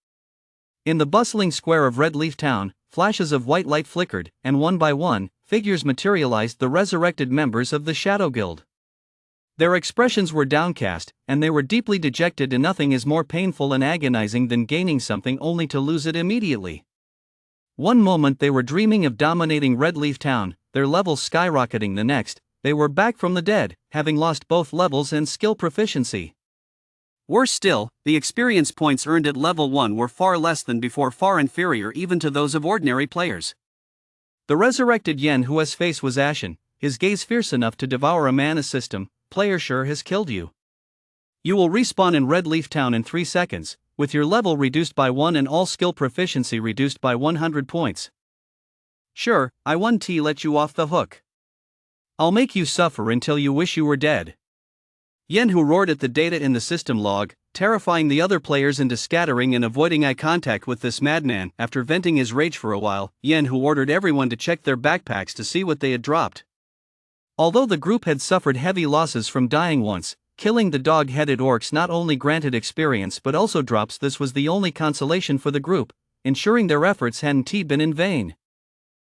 In the bustling square of Red Leaf Town, flashes of white light flickered, and one by one, figures materialized, the resurrected members of the Shadow Guild. Their expressions were downcast, and they were deeply dejected, and nothing is more painful and agonizing than gaining something only to lose it immediately. One moment they were dreaming of dominating Red Leaf Town, their levels skyrocketing. The next, they were back from the dead, having lost both levels and skill proficiency. Worse still, the experience points earned at level 1 were far less than before, far inferior even to those of ordinary players. The resurrected Yen Hua's face was ashen, his gaze fierce enough to devour a mana system. Player Sure has killed you. You will respawn in Red Leaf Town in 3 seconds, with your level reduced by 1 and all skill proficiency reduced by 100 points. Sure, I won't let you off the hook. I'll make you suffer until you wish you were dead. Yen Hu roared at the data in the system log, terrifying the other players into scattering and avoiding eye contact with this madman. After venting his rage for a while, Yen Hu ordered everyone to check their backpacks to see what they had dropped. Although the group had suffered heavy losses from dying once, killing the dog-headed orcs not only granted experience but also drops. This was the only consolation for the group, ensuring their efforts hadn't been in vain.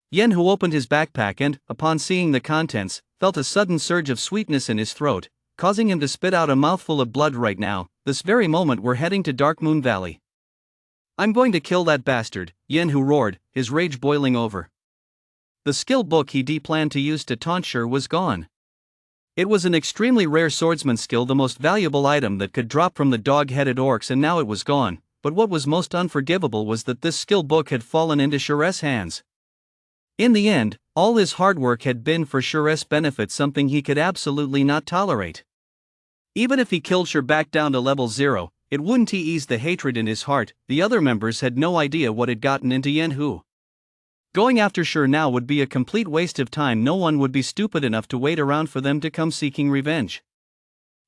Yen Hu opened his backpack and, upon seeing the contents, felt a sudden surge of sweetness in his throat, causing him to spit out a mouthful of blood. Right now, this very moment, we're heading to Dark Moon Valley. I'm going to kill that bastard, Yen Hu roared, his rage boiling over. The skill book he planned to use to taunt Sure was gone. It was an extremely rare swordsman skill, the most valuable item that could drop from the dog-headed orcs, and now it was gone. But what was most unforgivable was that this skill book had fallen into Sure's hands. In the end, all his hard work had been for Sure's benefit, something he could absolutely not tolerate. Even if he killed Sher back down to level 0, it wouldn't ease the hatred in his heart. The other members had no idea what had gotten into Yen Hu. Going after Sher now would be a complete waste of time. No one would be stupid enough to wait around for them to come seeking revenge.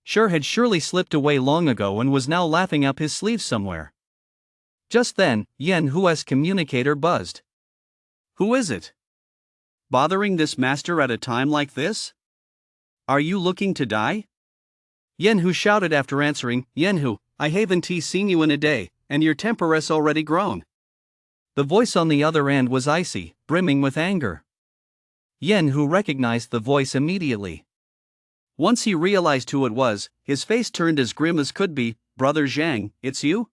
Sher had surely slipped away long ago and was now laughing up his sleeves somewhere. Just then, Yen Hu's communicator buzzed. Who is it? Bothering this master at a time like this? Are you looking to die? Yen Hu shouted after answering. Yen Hu, I haven't seen you in a day, and your temper has already grown. The voice on the other end was icy, brimming with anger. Yen Hu recognized the voice immediately. Once he realized who it was, his face turned as grim as could be. Brother Zhang, it's you?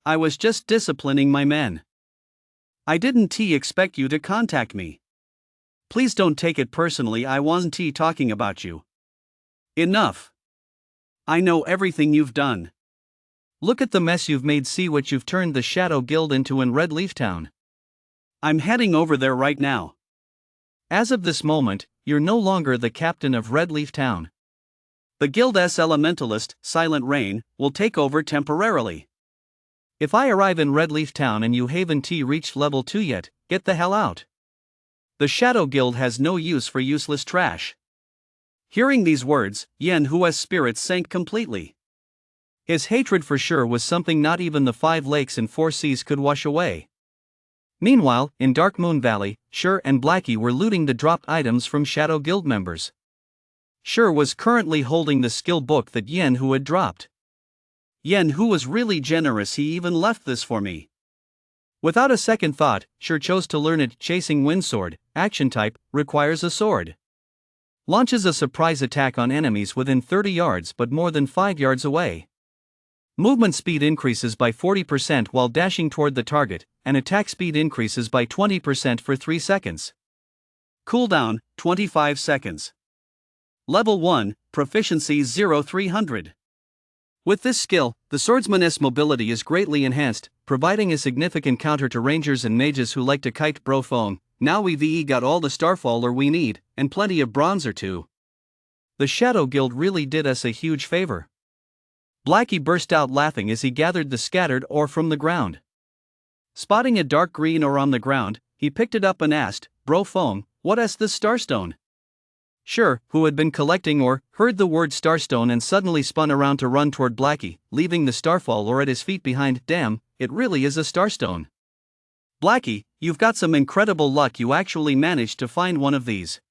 I was just disciplining my men. I didn't expect you to contact me. Please don't take it personally, I wasn't talking about you. Enough. I know everything you've done. Look at the mess you've made, see what you've turned the Shadow Guild into in Red Leaf Town. I'm heading over there right now. As of this moment, you're no longer the captain of Red Leaf Town. The Guild's elementalist, Silent Rain, will take over temporarily. If I arrive in Red Leaf Town and you haven't reached level 2 yet, get the hell out. The Shadow Guild has no use for useless trash. Hearing these words, Yen Hu's spirits sank completely. His hatred for Sher was something not even the 5 lakes and 4 seas could wash away. Meanwhile, in Dark Moon Valley, Sher and Blackie were looting the dropped items from Shadow Guild members. Sher was currently holding the skill book that Yen Hu had dropped. Yen Hu was really generous, he even left this for me. Without a second thought, Sher chose to learn it. Chasing Wind Sword, action type, requires a sword. Launches a surprise attack on enemies within 30 yards but more than 5 yards away. Movement speed increases by 40% while dashing toward the target, and attack speed increases by 20% for 3 seconds. Cooldown, 25 seconds. Level 1, Proficiency 0300. With this skill, the swordsman's mobility is greatly enhanced, providing a significant counter to rangers and mages who like to kite. Bro Fong, now we've got all the starfall ore we need, and plenty of bronze or two. The Shadow Guild really did us a huge favor. Blackie burst out laughing as he gathered the scattered ore from the ground. Spotting a dark green ore on the ground, he picked it up and asked, Bro Fong, what is this starstone? Sher, who had been collecting ore, heard the word starstone and suddenly spun around to run toward Blackie, leaving the starfall ore at his feet behind. Damn, it really is a starstone. Blackie, you've got some incredible luck, you actually managed to find one of these.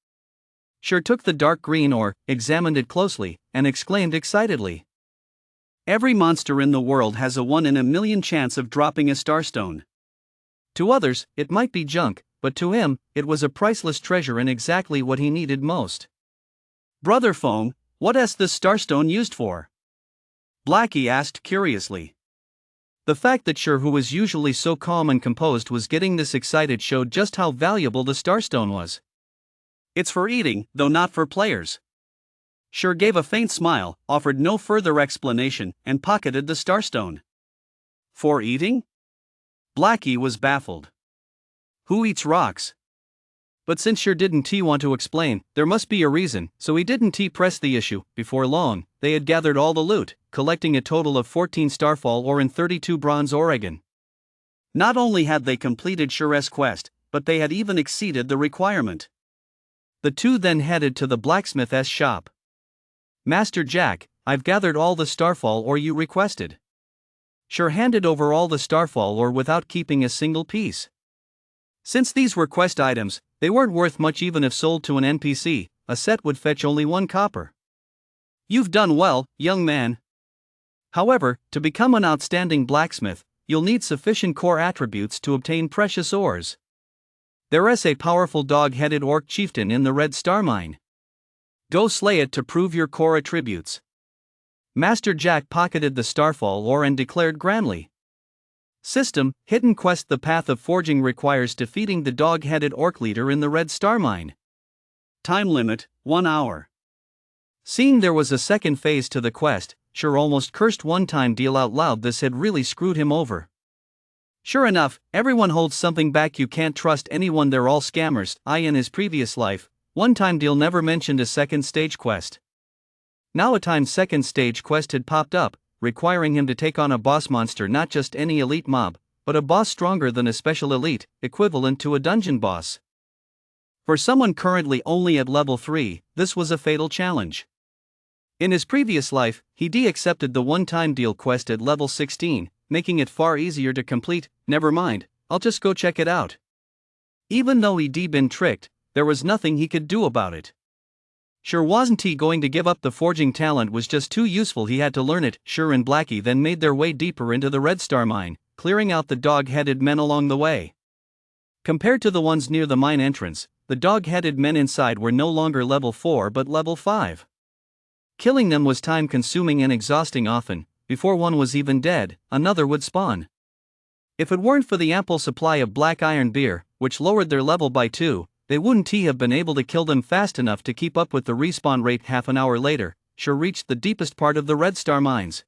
Sher took the dark green ore, examined it closely, and exclaimed excitedly. Every monster in the world has a 1 in a million chance of dropping a starstone. To others, it might be junk, but to him, it was a priceless treasure and exactly what he needed most. Brother Fong, what is this starstone used for? Blackie asked curiously. The fact that Sher, who was usually so calm and composed, was getting this excited showed just how valuable the starstone was. It's for eating, though not for players. Sher gave a faint smile, offered no further explanation, and pocketed the starstone. For eating? Blackie was baffled. Who eats rocks? But since Sher didn't want to explain, there must be a reason, so he didn't press the issue. Before long, they had gathered all the loot, collecting a total of 14 starfall ore and 32 bronze Oregon. Not only had they completed Sher's quest, but they had even exceeded the requirement. The two then headed to the blacksmith's shop. Master Jack, I've gathered all the starfall ore you requested. Sher handed over all the starfall ore without keeping a single piece. Since these were quest items, they weren't worth much even if sold to an NPC, a set would fetch only 1 copper. You've done well, young man. However, to become an outstanding blacksmith, you'll need sufficient core attributes to obtain precious ores. There is a powerful dog-headed orc chieftain in the Red Star Mine. Go slay it to prove your core attributes. Master Jack pocketed the starfall ore and declared grandly. System, hidden quest. The path of forging requires defeating the dog-headed orc leader in the Red Star Mine. Time limit, 1 hour. Seeing there was a second phase to the quest, Sher almost cursed one time deal out loud. This had really screwed him over. Sure enough, everyone holds something back. You can't trust anyone, they're all scammers. In his previous life, one time deal never mentioned a second stage quest. Now a timed second stage quest had popped up, requiring him to take on a boss monster, not just any elite mob, but a boss stronger than a special elite, equivalent to a dungeon boss. For someone currently only at level 3, this was a fatal challenge. In his previous life, he accepted the one-time deal quest at level 16, making it far easier to complete. Never mind, I'll just go check it out. Even though he'd been tricked, there was nothing he could do about it. Sure wasn't he going to give up the forging talent, was just too useful, he had to learn it. Sure and Blackie then made their way deeper into the Red Star mine, clearing out the dog-headed men along the way. Compared to the ones near the mine entrance, the dog-headed men inside were no longer level 4 but level 5. Killing them was time-consuming and exhausting. Often, before one was even dead, another would spawn. If it weren't for the ample supply of black iron beer, which lowered their level by 2, they wouldn't have been able to kill them fast enough to keep up with the respawn rate. Half an hour later, Sure reached the deepest part of the Red Star mines.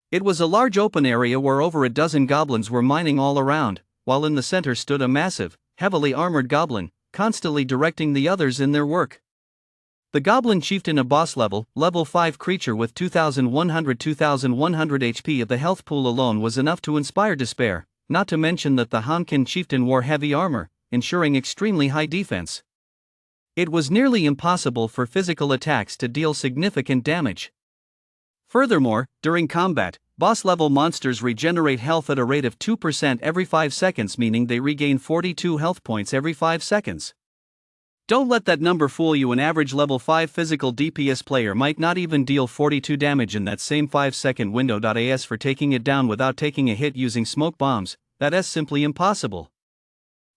It was a large open area where over a dozen goblins were mining all around, while in the center stood a massive, heavily armored goblin, constantly directing the others in their work. The goblin chieftain, a boss level 5 creature with 2100 HP of the health pool alone was enough to inspire despair, not to mention that the Honkin chieftain wore heavy armor, ensuring extremely high defense. It was nearly impossible for physical attacks to deal significant damage. Furthermore, during combat, boss-level monsters regenerate health at a rate of 2% every 5 seconds, meaning they regain 42 health points every 5 seconds. Don't let that number fool you. An average level 5 physical DPS player might not even deal 42 damage in that same 5-second window. As for taking it down without taking a hit using smoke bombs, that's simply impossible.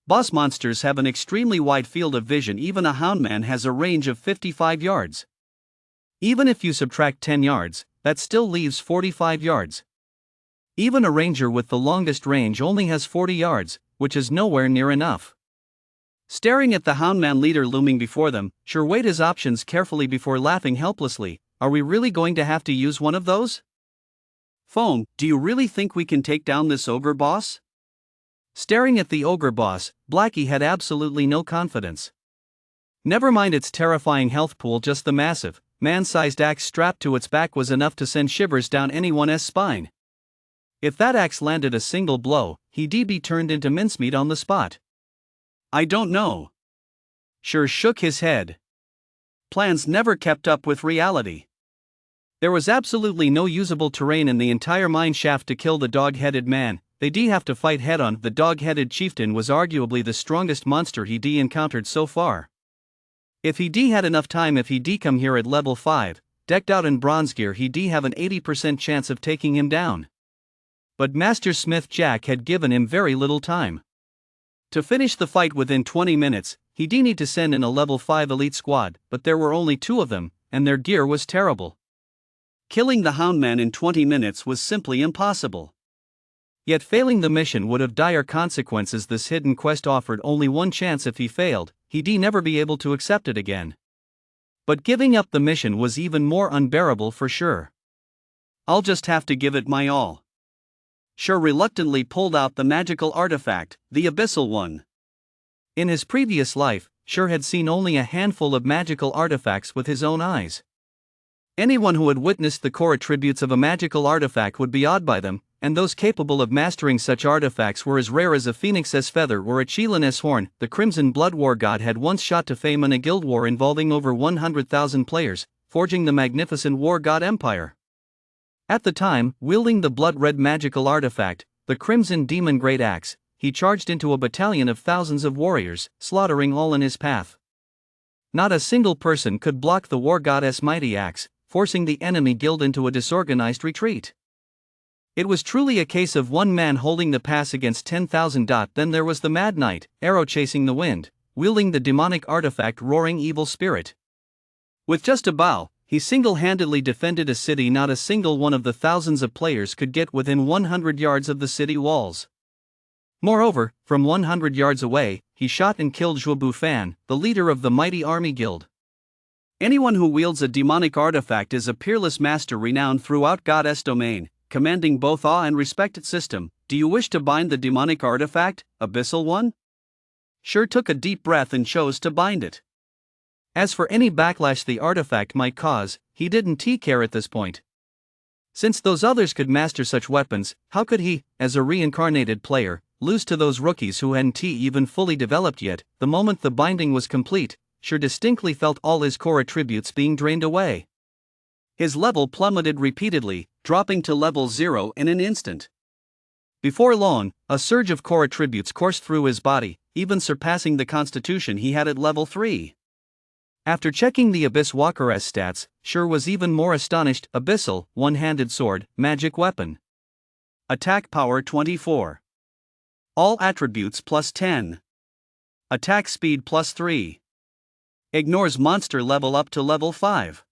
Boss monsters have an extremely wide field of vision. Even a houndman has a range of 55 yards. Even if you subtract 10 yards, that still leaves 45 yards. Even a ranger with the longest range only has 40 yards, which is nowhere near enough. Staring at the houndman leader looming before them, Sure weighed his options carefully before laughing helplessly. Are we really going to have to use one of those? Foam, do you really think we can take down this ogre boss? Staring at the ogre boss, Blackie had absolutely no confidence. Never mind its terrifying health pool, just the massive, man-sized axe strapped to its back was enough to send shivers down anyone's spine. If that axe landed a single blow, he'd be turned into mincemeat on the spot. I don't know. Sure shook his head. Plans never kept up with reality. There was absolutely no usable terrain in the entire mine shaft to kill the dog-headed man. They'd have to fight head-on. The dog-headed chieftain was arguably the strongest monster he'd encountered so far. If he'd had enough time, if he'd come here at level 5, decked out in bronze gear, he'd have an 80% chance of taking him down. But Master Smith Jack had given him very little time. To finish the fight within 20 minutes, he'd need to send in a level 5 elite squad, but there were only 2 of them, and their gear was terrible. Killing the houndman in 20 minutes was simply impossible. Yet failing the mission would have dire consequences. This hidden quest offered only one chance. If he failed, he'd never be able to accept it again. But giving up the mission was even more unbearable for Sure. I'll just have to give it my all. Sure reluctantly pulled out the magical artifact, the abyssal one. In his previous life, Sure had seen only a handful of magical artifacts with his own eyes. Anyone who had witnessed the core attributes of a magical artifact would be awed by them, and those capable of mastering such artifacts were as rare as a phoenix's feather or a Chilin's horn. The Crimson Blood War God had once shot to fame in a guild war involving over 100,000 players, forging the magnificent War God Empire. At the time, wielding the blood-red magical artifact, the Crimson Demon Great Axe, he charged into a battalion of thousands of warriors, slaughtering all in his path. Not a single person could block the War God's mighty axe, forcing the enemy guild into a disorganized retreat. It was truly a case of one man holding the pass against 10,000. Then there was the Mad Knight, arrow chasing the wind, wielding the demonic artifact Roaring Evil Spirit. With just a bow, he single-handedly defended a city. Not a single one of the thousands of players could get within 100 yards of the city walls. Moreover, from 100 yards away, he shot and killed Zhuo Bufan, the leader of the mighty army guild. Anyone who wields a demonic artifact is a peerless master renowned throughout God's domain, commanding both awe and respect. System, do you wish to bind the demonic artifact, Abyssal One? Sure took a deep breath and chose to bind it. As for any backlash the artifact might cause, he didn't care at this point. Since those others could master such weapons, how could he, as a reincarnated player, lose to those rookies who hadn't even fully developed yet? The moment the binding was complete, Sure distinctly felt all his core attributes being drained away. His level plummeted repeatedly, dropping to level 0 in an instant. Before long, a surge of core attributes coursed through his body, even surpassing the constitution he had at level 3. After checking the Abyss Walker's stats, Sure was even more astonished. Abyssal, one-handed sword, magic weapon. Attack power 24. All attributes plus 10. Attack speed plus 3. Ignores monster level up to level 5.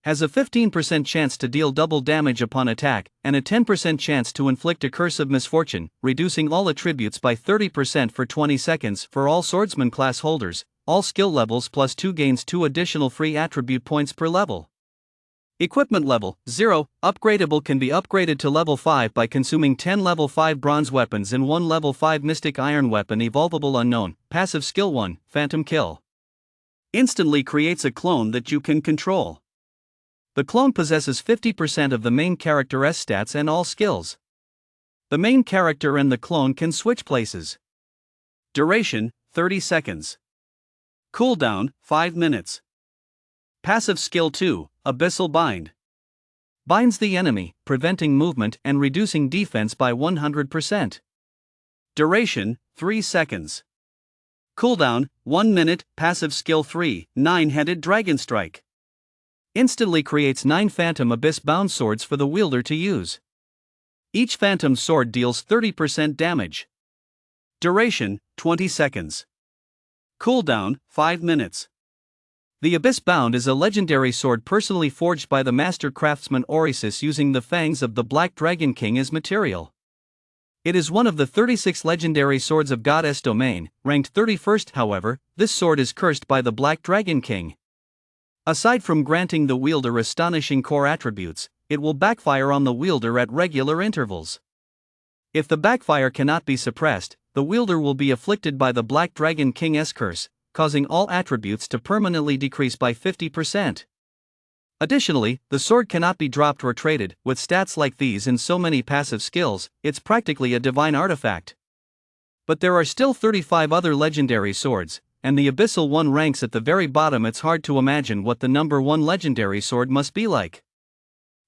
Has a 15% chance to deal double damage upon attack, and a 10% chance to inflict a curse of misfortune, reducing all attributes by 30% for 20 seconds for all swordsman class holders. All skill levels plus 2 gains 2 additional free attribute points per level. Equipment level 0. Upgradable, can be upgraded to level 5 by consuming 10 level 5 bronze weapons and 1 level 5 mystic iron weapon. Evolvable unknown. Passive skill 1, Phantom Kill. Instantly creates a clone that you can control. The clone possesses 50% of the main character's stats and all skills. The main character and the clone can switch places. Duration 30 seconds. Cooldown 5 minutes. Passive skill 2, Abyssal Bind. Binds the enemy, preventing movement and reducing defense by 100%. Duration 3 seconds. Cooldown 1 minute. Passive skill 3, 9-headed Dragon Strike. Instantly creates 9 Phantom Abyss bound swords for the wielder to use. Each Phantom sword deals 30% damage. Duration 20 seconds. Cooldown 5 minutes. The Abyss Bound is a legendary sword personally forged by the master craftsman Orisis using the fangs of the Black Dragon King as material. It is one of the 36 legendary swords of Goddess Domain, ranked 31st. However, this sword is cursed by the Black Dragon King. Aside from granting the wielder astonishing core attributes, it will backfire on the wielder at regular intervals. If the backfire cannot be suppressed, the wielder will be afflicted by the Black Dragon King's curse, causing all attributes to permanently decrease by 50%. Additionally, the sword cannot be dropped or traded. With stats like these and so many passive skills, it's practically a divine artifact. But there are still 35 other legendary swords, and the Abyssal one ranks at the very bottom. It's hard to imagine what the number 1 legendary sword must be like.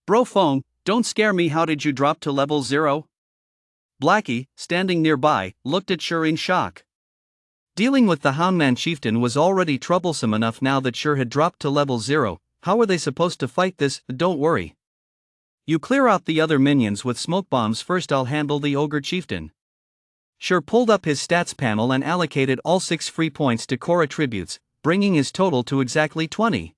Bro Fong, don't scare me. How did you drop to level 0? Blackie, standing nearby, looked at Sure in shock. Dealing with the Houndman chieftain was already troublesome enough. Now that Sure had dropped to level 0, how were they supposed to fight this? Don't worry. You clear out the other minions with smoke bombs first. I'll handle the ogre chieftain. Sure pulled up his stats panel and allocated all 6 free points to core attributes, bringing his total to exactly 20.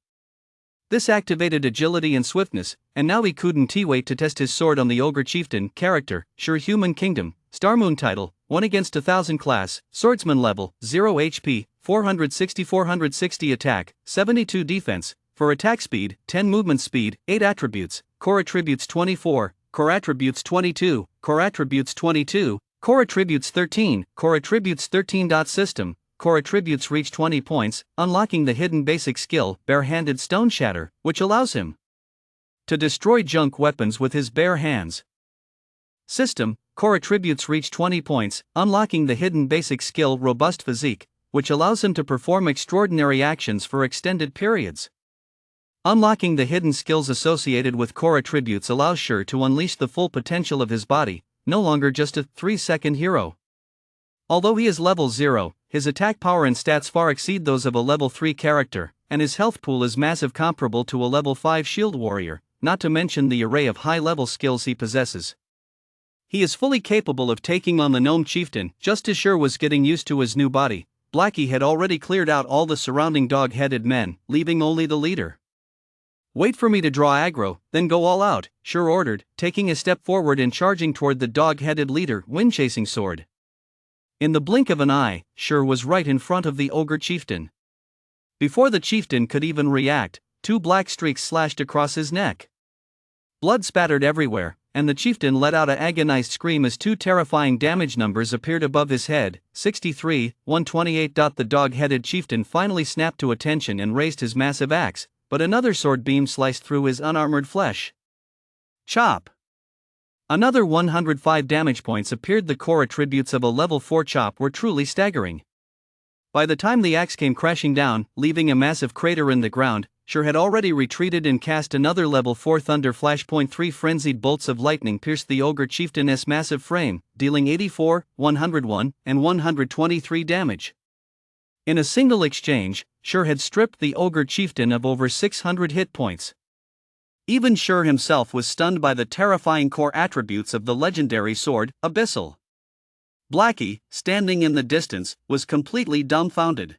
This activated agility and swiftness, and now he couldn't wait to test his sword on the ogre chieftain. Character, Sure Human Kingdom, Starmoon title, 1 against 1000 class, swordsman level, 0 HP, 460 attack, 72 defense, for attack speed, 10 movement speed, 8 attributes, core attributes 24, core attributes 22, core attributes 22, core attributes 13, core attributes 13. System, core attributes reach 20 points, unlocking the hidden basic skill, Bare-Handed Stone Shatter, which allows him to destroy junk weapons with his bare hands. System, core attributes reach 20 points, unlocking the hidden basic skill, Robust Physique, which allows him to perform extraordinary actions for extended periods. Unlocking the hidden skills associated with core attributes allows Sure to unleash the full potential of his body, no longer just a 3-second hero. Although he is level 0, his attack power and stats far exceed those of a level 3 character, and his health pool is massive, comparable to a level 5 shield warrior, not to mention the array of high-level skills he possesses. He is fully capable of taking on the gnome chieftain. Just as Sure was getting used to his new body, Blackie had already cleared out all the surrounding dog-headed men, leaving only the leader. Wait for me to draw aggro, then go all out, Sure ordered, taking a step forward and charging toward the dog-headed leader, wind-chasing sword. In the blink of an eye, Sure was right in front of the ogre chieftain. Before the chieftain could even react, 2 black streaks slashed across his neck. Blood spattered everywhere, and the chieftain let out an agonized scream as two terrifying damage numbers appeared above his head, 63, 128. The dog-headed chieftain finally snapped to attention and raised his massive axe, but another sword beam sliced through his unarmored flesh. Chop! Another 105 damage points appeared. The core attributes of a level 4 chop were truly staggering. By the time the axe came crashing down, leaving a massive crater in the ground, Shur had already retreated and cast another level 4 thunder flash. 3 frenzied bolts of lightning pierced the ogre chieftain's massive frame, dealing 84, 101, and 123 damage. In a single exchange, Shur had stripped the ogre chieftain of over 600 hit points. Even Shur himself was stunned by the terrifying core attributes of the legendary sword, Abyssal. Blackie, standing in the distance, was completely dumbfounded.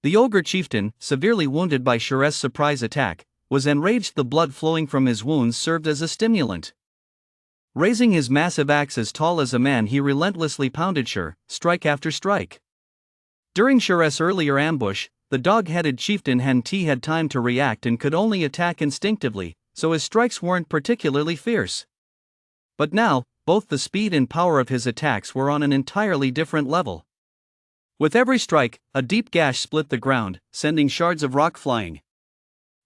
The ogre chieftain, severely wounded by Shur's surprise attack, was enraged. The blood flowing from his wounds served as a stimulant. Raising his massive axe as tall as a man, he relentlessly pounded Shur, strike after strike. During Shur's earlier ambush, the dog-headed chieftain Han-Ti had time to react and could only attack instinctively, so his strikes weren't particularly fierce. But now, both the speed and power of his attacks were on an entirely different level. With every strike, a deep gash split the ground, sending shards of rock flying.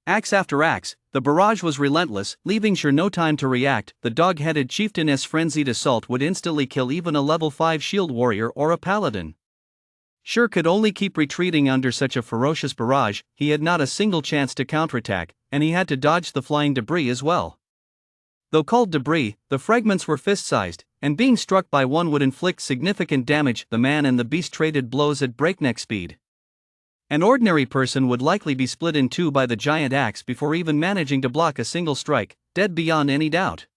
Axe after axe, the barrage was relentless, leaving Shur no time to react. The dog-headed chieftain's frenzied assault would instantly kill even a level 5 shield warrior or a paladin. Shur could only keep retreating under such a ferocious barrage. He had not a single chance to counterattack, and he had to dodge the flying debris as well. Though called debris, the fragments were fist-sized, and being struck by one would inflict significant damage. The man and the beast traded blows at breakneck speed. An ordinary person would likely be split in two by the giant axe before even managing to block a single strike, dead beyond any doubt.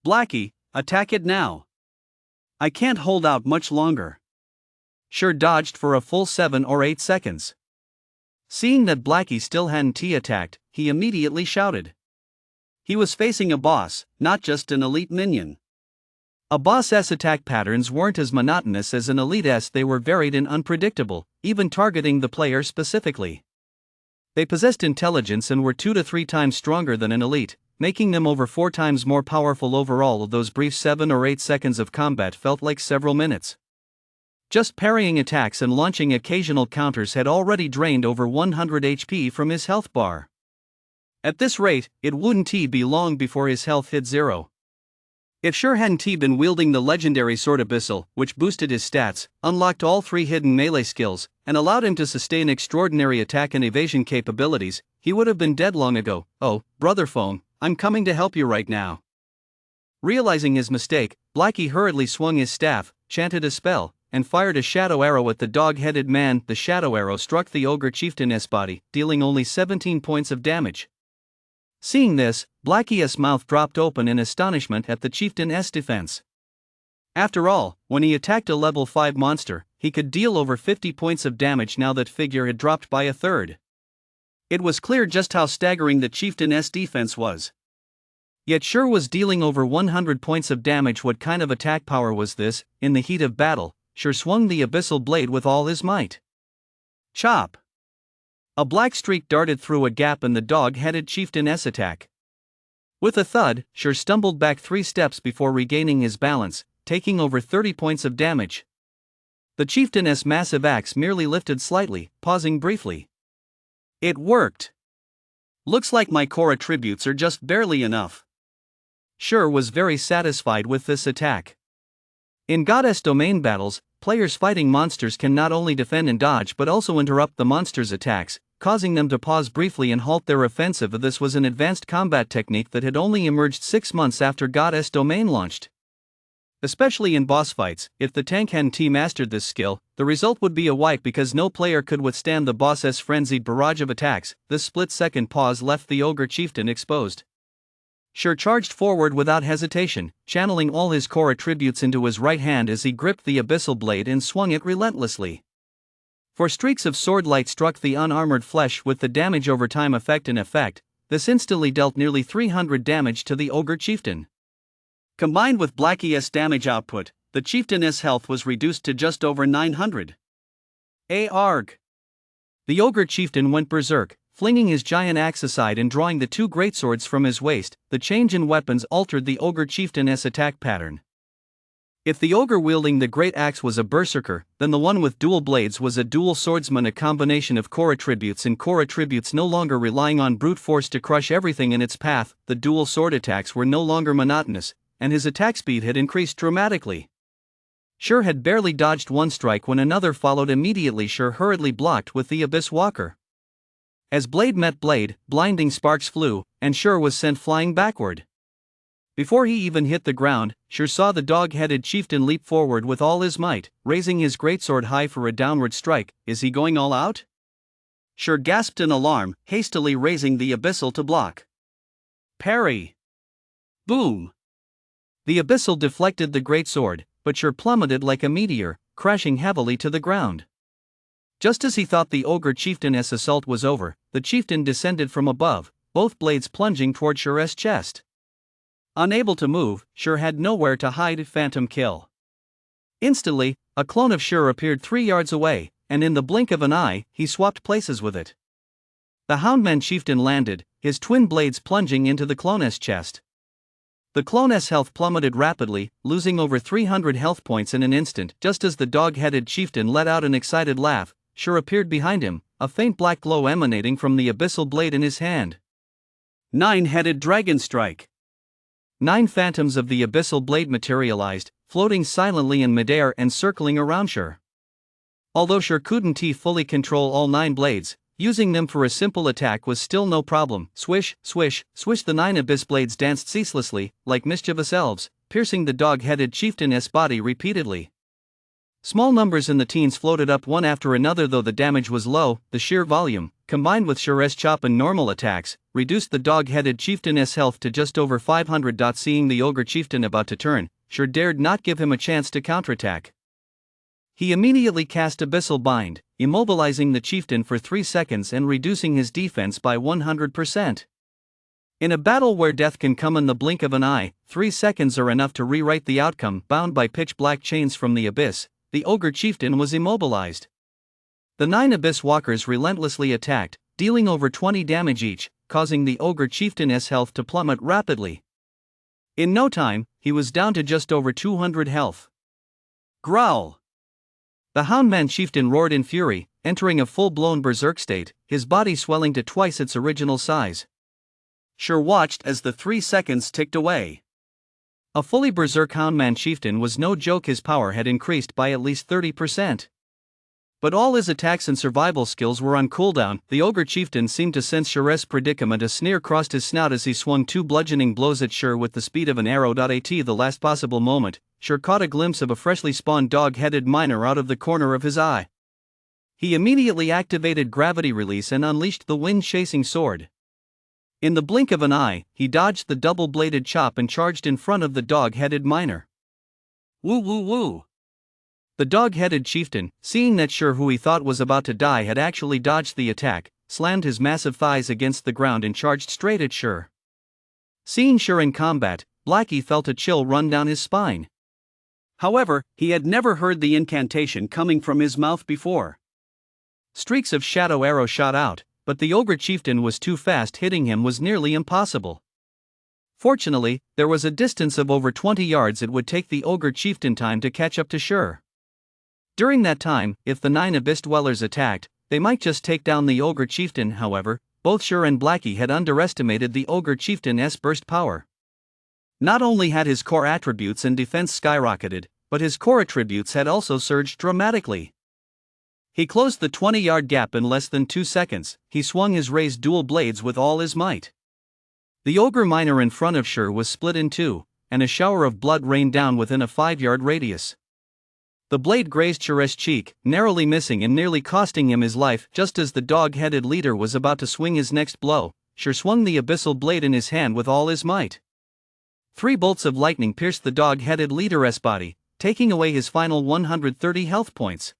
Blackie, attack it now. I can't hold out much longer. Shur dodged for a full 7 or 8 seconds. Seeing that Blackie still hadn't attacked, he immediately shouted. He was facing a boss, not just an elite minion. A boss's attack patterns weren't as monotonous as an elite's. They were varied and unpredictable, even targeting the player specifically. They possessed intelligence and were 2 to 3 times stronger than an elite, making them over 4 times more powerful overall. Those brief 7 or 8 seconds of combat felt like several minutes. Just parrying attacks and launching occasional counters had already drained over 100 HP from his health bar. At this rate, it wouldn't be long before his health hit 0. If Shur hadn't been wielding the legendary sword Abyssal, which boosted his stats, unlocked all 3 hidden melee skills, and allowed him to sustain extraordinary attack and evasion capabilities, he would have been dead long ago. Oh, brother phone, I'm coming to help you right now. Realizing his mistake, Blackie hurriedly swung his staff, chanted a spell, and fired a shadow arrow at the dog-headed man. The shadow arrow struck the ogre chieftain's body, dealing only 17 points of damage. Seeing this, Blackie's mouth dropped open in astonishment at the chieftain's defense. After all, when he attacked a level 5 monster, he could deal over 50 points of damage. Now that figure had dropped by a third. It was clear just how staggering the chieftain's defense was. Yet Shur was dealing over 100 points of damage. What kind of attack power was this? In the heat of battle, Shur swung the abyssal blade with all his might. Chop! A black streak darted through a gap in the dog-headed chieftain's attack. With a thud, Shur stumbled back 3 steps before regaining his balance, taking over 30 points of damage. The chieftain's massive axe merely lifted slightly, pausing briefly. It worked! Looks like my core attributes are just barely enough. Shur was very satisfied with this attack. In Goddess Domain battles, players fighting monsters can not only defend and dodge but also interrupt the monster's attacks, causing them to pause briefly and halt their offensive. This was an advanced combat technique that had only emerged 6 months after Goddess Domain launched. Especially in boss fights, if the tank hadn't mastered this skill, the result would be a wipe because no player could withstand the boss's frenzied barrage of attacks. This split-second pause left the ogre chieftain exposed. Shur charged forward without hesitation, channeling all his core attributes into his right hand as he gripped the abyssal blade and swung it relentlessly. For streaks of sword light struck the unarmored flesh with the damage over time effect in effect. This instantly dealt nearly 300 damage to the ogre chieftain. Combined with Blackie's damage output, the chieftain's health was reduced to just over 900. Arg! The ogre chieftain went berserk, flinging his giant axe aside and drawing the two greatswords from his waist. The change in weapons altered the ogre chieftain's attack pattern. If the ogre wielding the great axe was a berserker, then the one with dual blades was a dual swordsman, a combination of core attributes and core attributes no longer relying on brute force to crush everything in its path. The dual sword attacks were no longer monotonous, and his attack speed had increased dramatically. Shur had barely dodged one strike when another followed immediately. Shur hurriedly blocked with the Abyss Walker. As blade met blade, blinding sparks flew, and Shur was sent flying backward. Before he even hit the ground, Shur saw the dog-headed chieftain leap forward with all his might, raising his greatsword high for a downward strike. Is he going all out? Shur gasped in alarm, hastily raising the abyssal to block. Parry! Boom! The abyssal deflected the greatsword, but Shur plummeted like a meteor, crashing heavily to the ground. Just as he thought the ogre chieftain's assault was over, the chieftain descended from above, both blades plunging toward Shur's chest. Unable to move, Shur had nowhere to hide. Phantom kill. Instantly, a clone of Shur appeared 3 yards away, and in the blink of an eye, he swapped places with it. The Houndman chieftain landed, his twin blades plunging into the clone's chest. The clone's health plummeted rapidly, losing over 300 health points in an instant. Just as the dog-headed chieftain let out an excited laugh, Shur appeared behind him, a faint black glow emanating from the abyssal blade in his hand. 9-headed dragon strike. 9 phantoms of the abyssal blade materialized, floating silently in midair and circling around Shur. Although Shur couldn't fully control all 9 blades, using them for a simple attack was still no problem. Swish, swish, swish. The 9 abyss blades danced ceaselessly, like mischievous elves, piercing the dog-headed chieftain's body repeatedly. Small numbers in the teens floated up one after another. Though the damage was low, the sheer volume, combined with Shur's chop and normal attacks, reduced the dog-headed chieftain's health to just over 500. Seeing the ogre chieftain about to turn, Shur dared not give him a chance to counterattack. He immediately cast Abyssal Bind, immobilizing the chieftain for 3 seconds and reducing his defense by 100%. In a battle where death can come in the blink of an eye, 3 seconds are enough to rewrite the outcome. Bound by pitch-black chains from the abyss, the ogre chieftain was immobilized. The 9 abyss walkers relentlessly attacked, dealing over 20 damage each, causing the ogre chieftain's health to plummet rapidly. In no time, he was down to just over 200 health. Growl! The Houndman chieftain roared in fury, entering a full-blown berserk state, his body swelling to twice its original size. Shur watched as the 3 seconds ticked away. A fully berserk Houndman chieftain was no joke. His power had increased by at least 30%. But all his attacks and survival skills were on cooldown. The ogre chieftain seemed to sense Shur's predicament. A sneer crossed his snout as he swung 2 bludgeoning blows at Shur with the speed of an arrow. At the last possible moment, Shur caught a glimpse of a freshly spawned dog-headed miner out of the corner of his eye. He immediately activated gravity release and unleashed the wind-chasing sword. In the blink of an eye, he dodged the double-bladed chop and charged in front of the dog-headed miner. Woo woo woo! The dog-headed chieftain, seeing that Shur, who he thought was about to die, had actually dodged the attack, slammed his massive thighs against the ground and charged straight at Shur. Seeing Shur in combat, Blackie felt a chill run down his spine. However, he had never heard the incantation coming from his mouth before. Streaks of shadow arrows shot out, but the ogre chieftain was too fast. Hitting him was nearly impossible. Fortunately, there was a distance of over 20 yards. It would take the ogre chieftain time to catch up to Shur. During that time, if the 9 abyss dwellers attacked, they might just take down the ogre chieftain. However, both Shur and Blackie had underestimated the ogre chieftain's burst power. Not only had his core attributes and defense skyrocketed, but his core attributes had also surged dramatically. He closed the 20-yard gap in less than 2 seconds. He swung his raised dual blades with all his might. The ogre miner in front of Shur was split in 2, and a shower of blood rained down within a 5-yard radius. The blade grazed Shur's cheek, narrowly missing and nearly costing him his life. Just as the dog-headed leader was about to swing his next blow, Shur swung the abyssal blade in his hand with all his might. 3 bolts of lightning pierced the dog-headed leader's body, taking away his final 130 health points.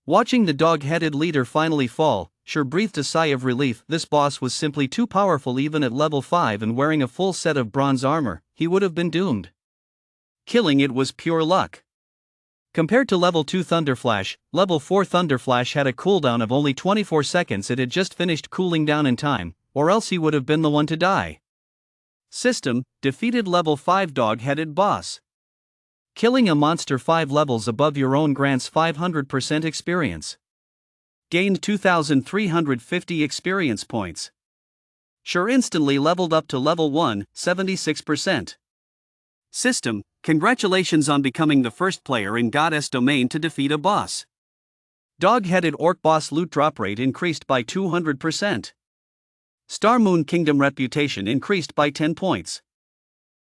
Watching the dog-headed leader finally fall, Shur breathed a sigh of relief. This boss was simply too powerful. Even at level 5 and wearing a full set of bronze armor, he would have been doomed. Killing it was pure luck. Compared to level 2 Thunderflash, level 4 Thunderflash had a cooldown of only 24 seconds. It had just finished cooling down in time, or else he would have been the one to die. System: defeated level 5 dog-headed boss. Killing a monster 5 levels above your own grants 500% experience. Gained 2,350 experience points. Sure instantly leveled up to level 1, 76%. System: congratulations on becoming the first player in Goddess Domain to defeat a boss. Dog-headed orc boss loot drop rate increased by 200%. Star Moon Kingdom reputation increased by 10 points.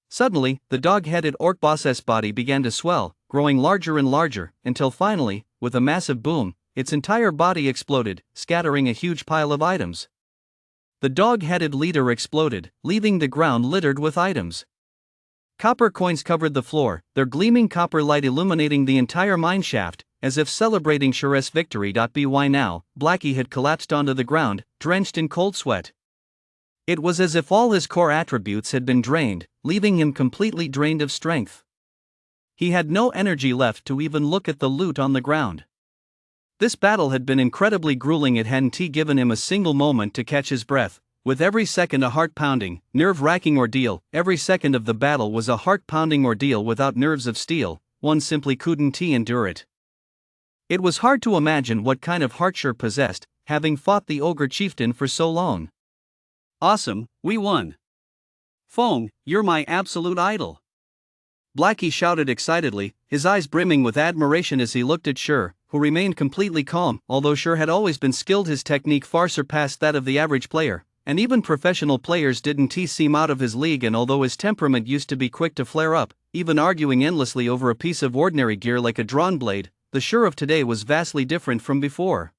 Suddenly, the dog-headed orc boss's body began to swell, growing larger and larger, until finally, with a massive boom, its entire body exploded, scattering a huge pile of items. The dog-headed leader exploded, leaving the ground littered with items. Copper coins covered the floor, their gleaming copper light illuminating the entire mineshaft, as if celebrating Sure's victory. By now, Blackie had collapsed onto the ground, drenched in cold sweat. It was as if all his core attributes had been drained, leaving him completely drained of strength. He had no energy left to even look at the loot on the ground. This battle had been incredibly grueling. It hadn't given him a single moment to catch his breath, with every second a heart-pounding, nerve-wracking ordeal. Every second of the battle was a heart-pounding ordeal without nerves of steel. One simply couldn't endure it. It was hard to imagine what kind of heart Sure possessed, having fought the ogre chieftain for so long. Awesome, we won. Fong, you're my absolute idol. Blackie shouted excitedly, his eyes brimming with admiration as he looked at Sure, who remained completely calm. Although Sure had always been skilled, his technique far surpassed that of the average player, and even professional players didn't seem out of his league. And although his temperament used to be quick to flare up, even arguing endlessly over a piece of ordinary gear like a drawn blade, the Sure of today was vastly different from before.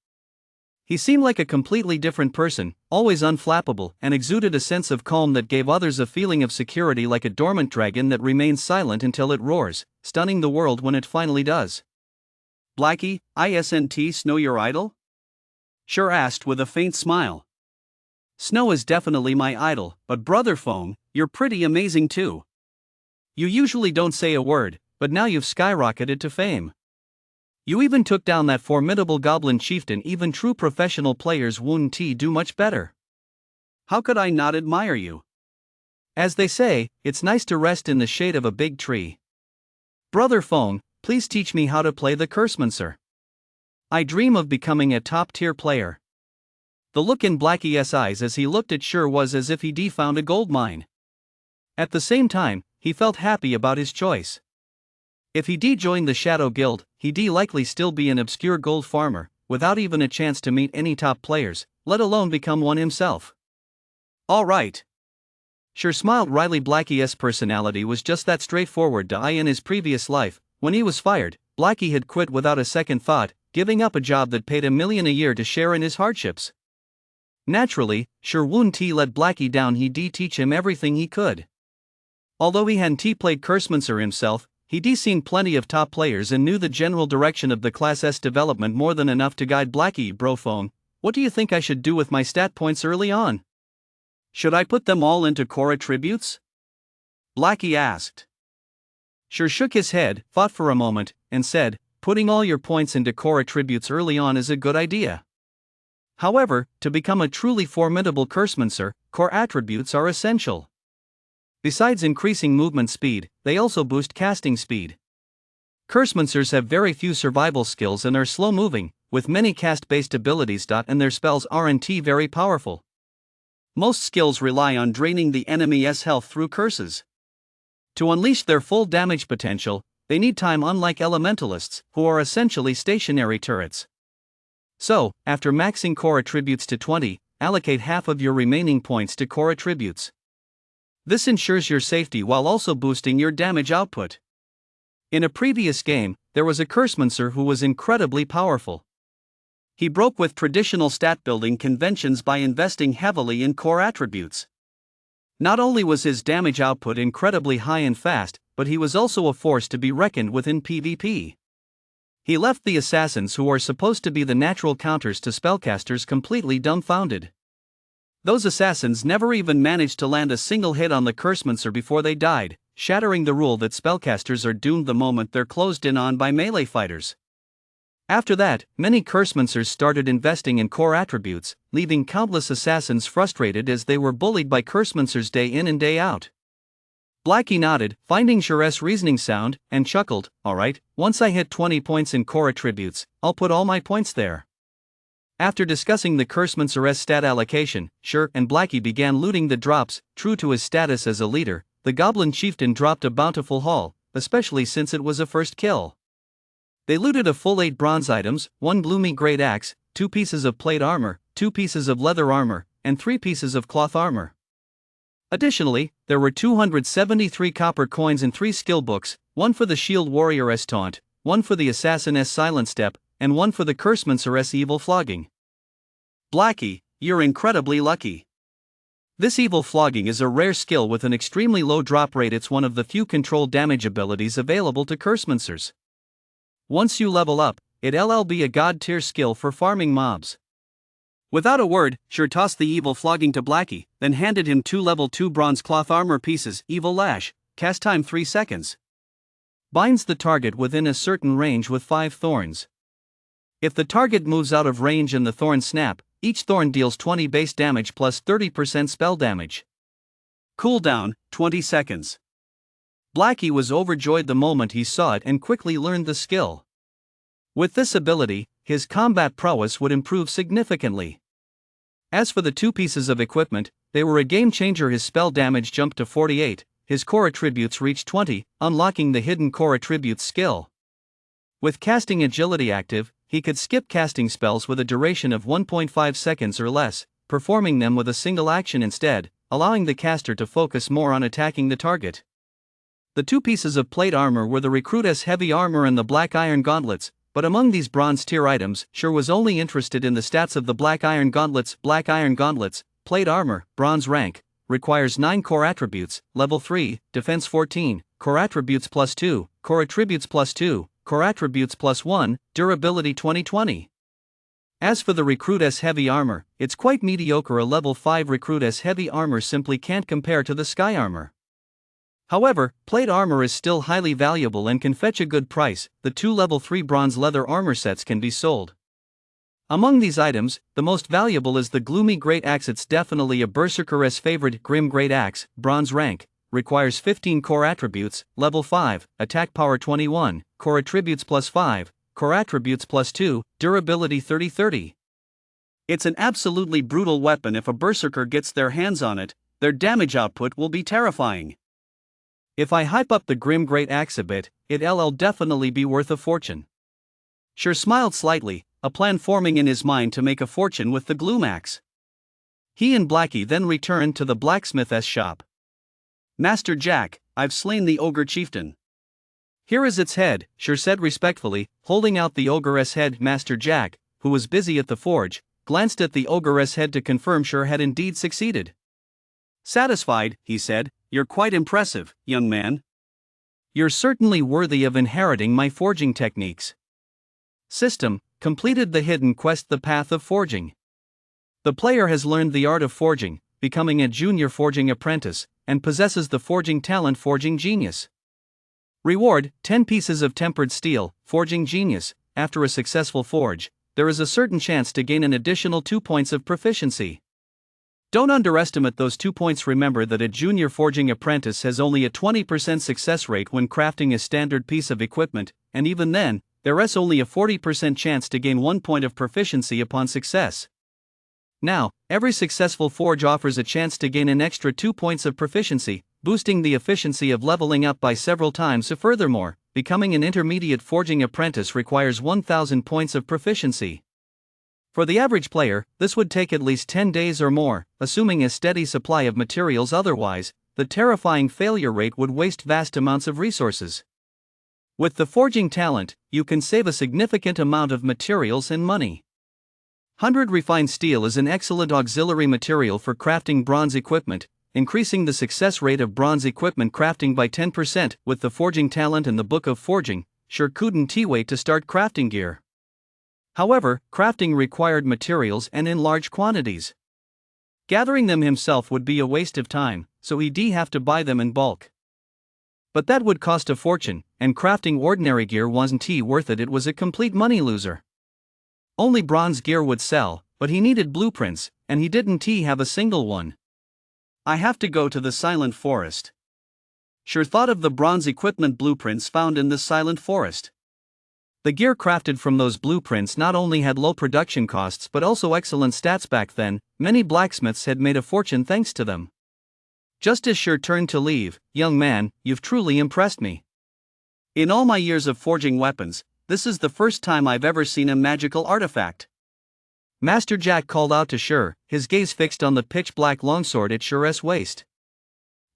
He seemed like a completely different person, always unflappable, and exuded a sense of calm that gave others a feeling of security, like a dormant dragon that remains silent until it roars, stunning the world when it finally does. Blackie, isn't Snow your idol? Sure asked with a faint smile. Snow is definitely my idol, but Brother Fong, you're pretty amazing too. You usually don't say a word, but now you've skyrocketed to fame. You even took down that formidable goblin chieftain. Even true professional players wouldn't do much better. How could I not admire you? As they say, it's nice to rest in the shade of a big tree. Brother Fong, please teach me how to play the Cursemancer. I dream of becoming a top-tier player. The look in Blackie's eyes as he looked at Sure was as if he'd found a gold mine. At the same time, he felt happy about his choice. If he'd joined the Shadow Guild, he'd likely still be an obscure gold farmer, without even a chance to meet any top players, let alone become one himself. All right. Sure smiled wryly. Blackie's personality was just that straightforward. In his previous life, when he was fired, Blackie had quit without a second thought, giving up a job that paid $1 million a year to share in his hardships. Naturally, Sure wouldn't let Blackie down. He'd teach him everything he could. Although he hadn't played Cursemancer himself, he'd seen plenty of top players and knew the general direction of the class's development more than enough to guide Blackie. Bro Fong, what do you think I should do with my stat points early on? Should I put them all into core attributes? Blackie asked. Sure shook his head, thought for a moment, and said, putting all your points into core attributes early on is a good idea. However, to become a truly formidable Cursemancer, core attributes are essential. Besides increasing movement speed, they also boost casting speed. Cursemancers have very few survival skills and are slow-moving, with many cast-based abilities. And their spells aren't very powerful. Most skills rely on draining the enemy's health through curses. To unleash their full damage potential, they need time, unlike elementalists, who are essentially stationary turrets. So, after maxing core attributes to 20, allocate half of your remaining points to core attributes. This ensures your safety while also boosting your damage output. In a previous game, there was a Cursemancer who was incredibly powerful. He broke with traditional stat-building conventions by investing heavily in core attributes. Not only was his damage output incredibly high and fast, but he was also a force to be reckoned with in PvP. He left the assassins, who are supposed to be the natural counters to spellcasters, completely dumbfounded. Those assassins never even managed to land a single hit on the Cursemancer before they died. shattering the rule that spellcasters are doomed the moment they're closed in on by melee fighters. After that, many cursemancers started investing in core attributes, leaving countless assassins frustrated as they were bullied by cursemancers day in and day out. Blackie nodded, finding Sure's reasoning sound, and chuckled, "Alright, once I hit 20 points in core attributes, I'll put all my points there." After discussing the cursemancer's stat allocation, Sure and Blackie began looting the drops. True to his status as a leader, the goblin chieftain dropped a bountiful haul, especially since it was a first kill. They looted a full 8 bronze items, 1 gloomy great axe, 2 pieces of plate armor, 2 pieces of leather armor, and 3 pieces of cloth armor. Additionally, there were 273 copper coins and 3 skill books, 1 for the shield warrior's taunt, 1 for the assassin's silent step, and 1 for the cursemancer's evil flogging. Blackie, you're incredibly lucky. This evil flogging is a rare skill with an extremely low drop rate. It's one of the few control damage abilities available to cursemancers. Once you level up, it'll be a god tier skill for farming mobs. Without a word, Sure tossed the evil flogging to Blackie, then handed him 2 level 2 bronze cloth armor pieces. Evil lash, cast time 3 seconds. Binds the target within a certain range with 5 thorns. If the target moves out of range and the thorns snap, each thorn deals 20 base damage plus 30% spell damage. Cooldown, 20 seconds. Blackie was overjoyed the moment he saw it and quickly learned the skill. With this ability, his combat prowess would improve significantly. As for the 2 pieces of equipment, they were a game changer. His spell damage jumped to 48, his core attributes reached 20, unlocking the hidden core attributes skill. With casting agility active, he could skip casting spells with a duration of 1.5 seconds or less, performing them with a single action instead, allowing the caster to focus more on attacking the target. The 2 pieces of plate armor were the recruit's heavy armor and the black iron gauntlets, but among these bronze tier items, Sure was only interested in the stats of the black iron gauntlets. Black iron gauntlets, plate armor, bronze rank, requires 9 core attributes, level 3, defense 14, core attributes plus 2, core attributes plus 2, core attributes plus 1, durability 2020. As for the recruit's heavy armor, it's quite mediocre. A level 5 recruit's heavy armor simply can't compare to the sky armor. However, plate armor is still highly valuable and can fetch a good price. The 2 level 3 bronze leather armor sets can be sold. Among these items, the most valuable is the gloomy great axe. It's definitely a berserker's favorite. Grim great axe, bronze rank, requires 15 core attributes, level 5, attack power 21, core attributes plus 5, core attributes plus 2, durability 30-30. It's an absolutely brutal weapon. If a berserker gets their hands on it, their damage output will be terrifying. If I hype up the Grim Great Axe a bit, it'll definitely be worth a fortune. Sure smiled slightly, a plan forming in his mind to make a fortune with the Gloom Axe. He and Blackie then returned to the blacksmith's shop. "Master Jack, I've slain the ogre chieftain." "Here is its head," Sure said respectfully, holding out the ogre's head. Master Jack, who was busy at the forge, glanced at the ogre's head to confirm Sure had indeed succeeded. Satisfied, he said, "You're quite impressive, young man. You're certainly worthy of inheriting my forging techniques." System: completed the hidden quest, The Path of Forging. The player has learned the art of forging, becoming a junior forging apprentice, and possesses the forging talent Forging Genius. Reward: 10 pieces of tempered steel, Forging Genius. After a successful forge, there is a certain chance to gain an additional 2 points of proficiency. Don't underestimate those 2 points. Remember that a junior forging apprentice has only a 20% success rate when crafting a standard piece of equipment, and even then, there is only a 40% chance to gain 1 point of proficiency upon success. Now, every successful forge offers a chance to gain an extra 2 points of proficiency, boosting the efficiency of leveling up by several times. Furthermore, becoming an intermediate forging apprentice requires 1,000 points of proficiency. For the average player, this would take at least 10 days or more, assuming a steady supply of materials. Otherwise, the terrifying failure rate would waste vast amounts of resources. With the forging talent, you can save a significant amount of materials and money. 100 refined steel is an excellent auxiliary material for crafting bronze equipment, increasing the success rate of bronze equipment crafting by 10%. With the forging talent and the Book of Forging, Sure couldn't wait to start crafting gear. However, crafting required materials and in large quantities. Gathering them himself would be a waste of time, so he'd have to buy them in bulk. But that would cost a fortune, and crafting ordinary gear wasn't worth it. It was a complete money loser. Only bronze gear would sell, but he needed blueprints, and he didn't have a single one. I have to go to the Silent Forest. Sure thought of the bronze equipment blueprints found in the Silent Forest. The gear crafted from those blueprints not only had low production costs but also excellent stats back then. Many blacksmiths had made a fortune thanks to them. Just as Sure turned to leave, "Young man, you've truly impressed me. In all my years of forging weapons, this is the first time I've ever seen a magical artifact," Master Jack called out to Sure, his gaze fixed on the pitch-black longsword at Sure's waist.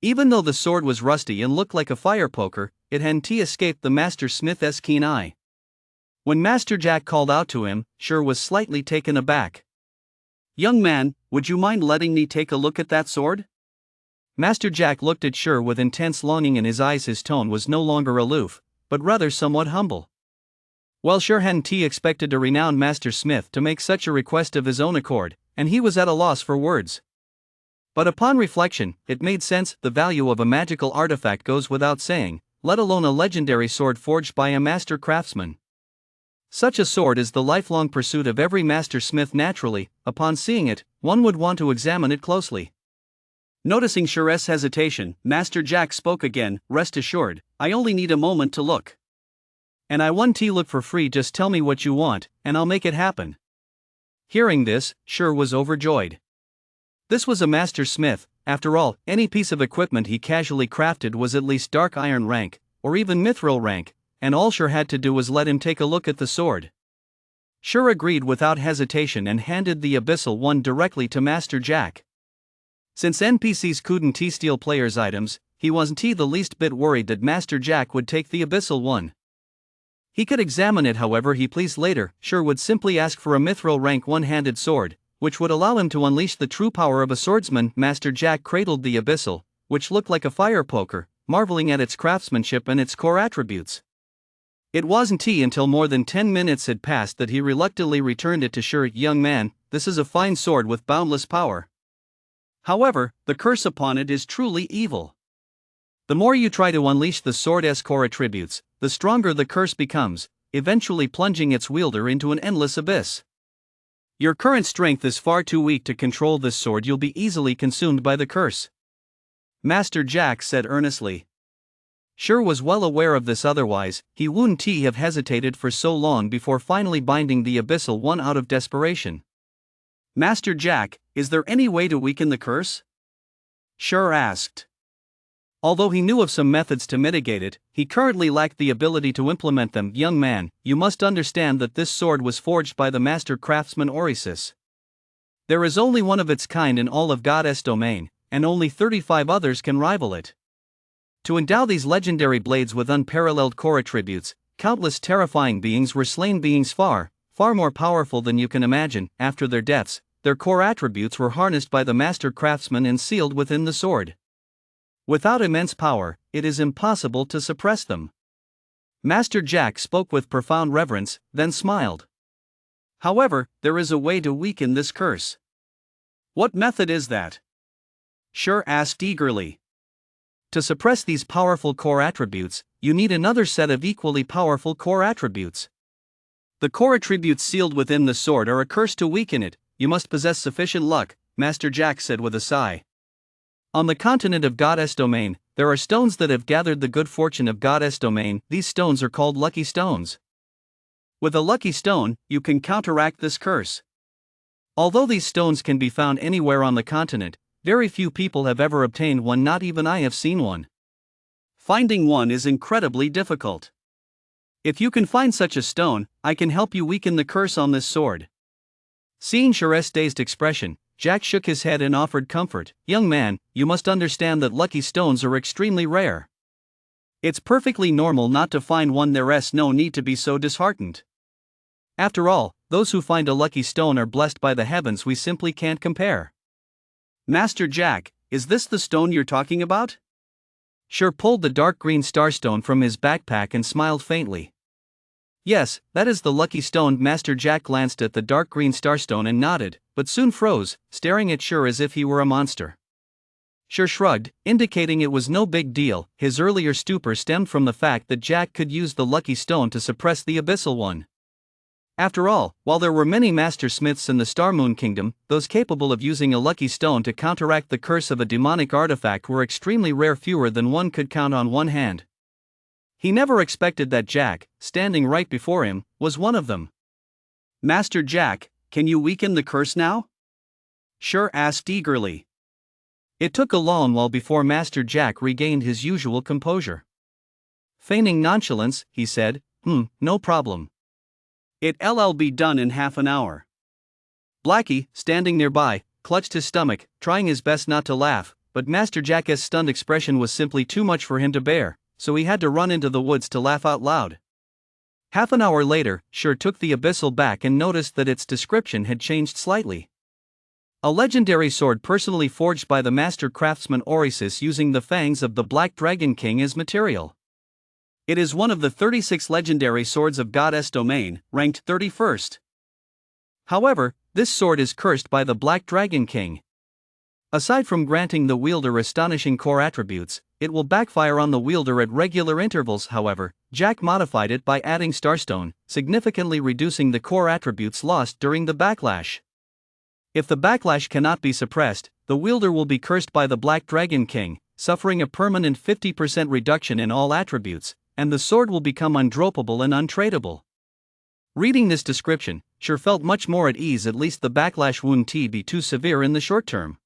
Even though the sword was rusty and looked like a fire poker, it hadn't escaped the Master Smith's keen eye. When Master Jack called out to him, Sure was slightly taken aback. "Young man, would you mind letting me take a look at that sword?" Master Jack looked at Sure with intense longing in his eyes. His tone was no longer aloof, but rather somewhat humble. Well, Sure hadn't expected a renowned Master Smith to make such a request of his own accord, and he was at a loss for words. But upon reflection, it made sense. The value of a magical artifact goes without saying, let alone a legendary sword forged by a master craftsman. Such a sword is the lifelong pursuit of every master smith. Naturally, upon seeing it, one would want to examine it closely. Noticing Sure's hesitation, Master Jack spoke again. "Rest assured, I only need a moment to look. And I won't look for free. Just tell me what you want, and I'll make it happen." Hearing this, Sure was overjoyed. This was a master smith. After all, any piece of equipment he casually crafted was at least dark iron rank, or even mithril rank, and all Sure had to do was let him take a look at the sword. Sure agreed without hesitation and handed the abyssal one directly to Master Jack. Since NPCs couldn't steal players' items, he wasn't the least bit worried that Master Jack would take the abyssal one. He could examine it however he pleased later. Sure would simply ask for a mithril rank one-handed sword, which would allow him to unleash the true power of a swordsman. Master Jack cradled the abyssal, which looked like a fire poker, marveling at its craftsmanship and its core attributes. It wasn't until more than 10 minutes had passed that he reluctantly returned it to Sure. "Young man, this is a fine sword with boundless power. However, the curse upon it is truly evil. The more you try to unleash the sword's core attributes, the stronger the curse becomes, eventually plunging its wielder into an endless abyss. Your current strength is far too weak to control this sword. You'll be easily consumed by the curse," Master Jack said earnestly. Sure was well aware of this, otherwise, he wouldn't have hesitated for so long before finally binding the abyssal one out of desperation. "Master Jack, is there any way to weaken the curse?" Sure asked. Although he knew of some methods to mitigate it, he currently lacked the ability to implement them. "Young man, you must understand that this sword was forged by the master craftsman Orisis. There is only one of its kind in all of Goddess domain, and only 35 others can rival it. To endow these legendary blades with unparalleled core attributes, countless terrifying beings were slain, beings far more powerful than you can imagine. After their deaths, their core attributes were harnessed by the master craftsman and sealed within the sword. Without immense power, it is impossible to suppress them." Master Jack spoke with profound reverence, then smiled. "However, there is a way to weaken this curse." "What method is that?" Sure asked eagerly. "To suppress these powerful core attributes, you need another set of equally powerful core attributes. The core attributes sealed within the sword are a curse. To weaken it, you must possess sufficient luck," Master Jack said with a sigh. "On the continent of Goddess Domain, there are stones that have gathered the good fortune of Goddess Domain. These stones are called lucky stones. With a lucky stone, you can counteract this curse. Although these stones can be found anywhere on the continent, very few people have ever obtained one. Not even I have seen one. Finding one is incredibly difficult. If you can find such a stone, I can help you weaken the curse on this sword." Seeing Sure's dazed expression, Jack shook his head and offered comfort. "Young man, you must understand that lucky stones are extremely rare. It's perfectly normal not to find one. There's no need to be so disheartened. After all, those who find a lucky stone are blessed by the heavens. We simply can't compare." "Master Jack, is this the stone you're talking about?" Sure pulled the dark green starstone from his backpack and smiled faintly. "Yes, that is the lucky stone." Master Jack glanced at the dark green starstone and nodded, but soon froze, staring at Sure as if he were a monster. Sure shrugged, indicating it was no big deal. His earlier stupor stemmed from the fact that Jack could use the lucky stone to suppress the abyssal one. After all, while there were many master smiths in the Star Moon Kingdom, those capable of using a lucky stone to counteract the curse of a demonic artifact were extremely rare, fewer than one could count on one hand. He never expected that Jack, standing right before him, was one of them. Master Jack, can you weaken the curse now? Sure asked eagerly. It took a long while before Master Jack regained his usual composure. Feigning nonchalance, he said, no problem. It'll be done in half an hour. Blackie, standing nearby, clutched his stomach, trying his best not to laugh, but Master Jack's stunned expression was simply too much for him to bear, so he had to run into the woods to laugh out loud. Half an hour later, Sure took the abyssal back and noticed that its description had changed slightly. A legendary sword personally forged by the master craftsman Orisis using the fangs of the Black Dragon King as material. It is one of the 36 legendary swords of Goddess Domain, ranked 31st. However, this sword is cursed by the Black Dragon King. Aside from granting the wielder astonishing core attributes, it will backfire on the wielder at regular intervals. However, Jack modified it by adding Starstone, significantly reducing the core attributes lost during the backlash. If the backlash cannot be suppressed, the wielder will be cursed by the Black Dragon King, suffering a permanent 50% reduction in all attributes, and the sword will become undroppable and untradeable. Reading this description, Sure felt much more at ease. At least the backlash wouldn't be too severe in the short term.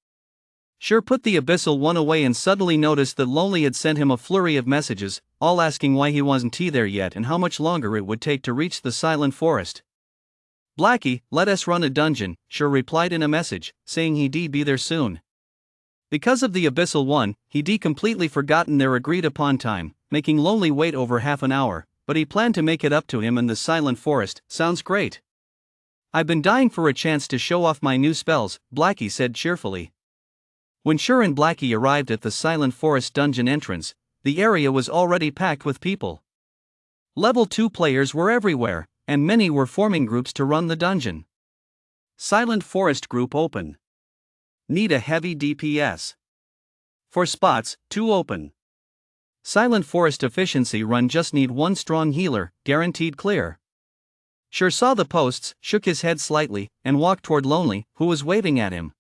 Sure put the abyssal one away and suddenly noticed that Lonely had sent him a flurry of messages, all asking why he wasn't there yet and how much longer it would take to reach the Silent Forest. Blackie, let us run a dungeon, Sure replied in a message, saying he'd be there soon. Because of the abyssal one, he'd completely forgotten their agreed upon time, making Lonely wait over half an hour, but he planned to make it up to him in the Silent Forest. Sounds great. I've been dying for a chance to show off my new spells, Blackie said cheerfully. When Sure and Blackie arrived at the Silent Forest dungeon entrance, the area was already packed with people. Level 2 players were everywhere, and many were forming groups to run the dungeon. Silent Forest group open. Need a heavy DPS. For spots, 2 open. Silent Forest efficiency run, just need 1 strong healer, guaranteed clear. Sure saw the posts, shook his head slightly, and walked toward Lonely, who was waving at him.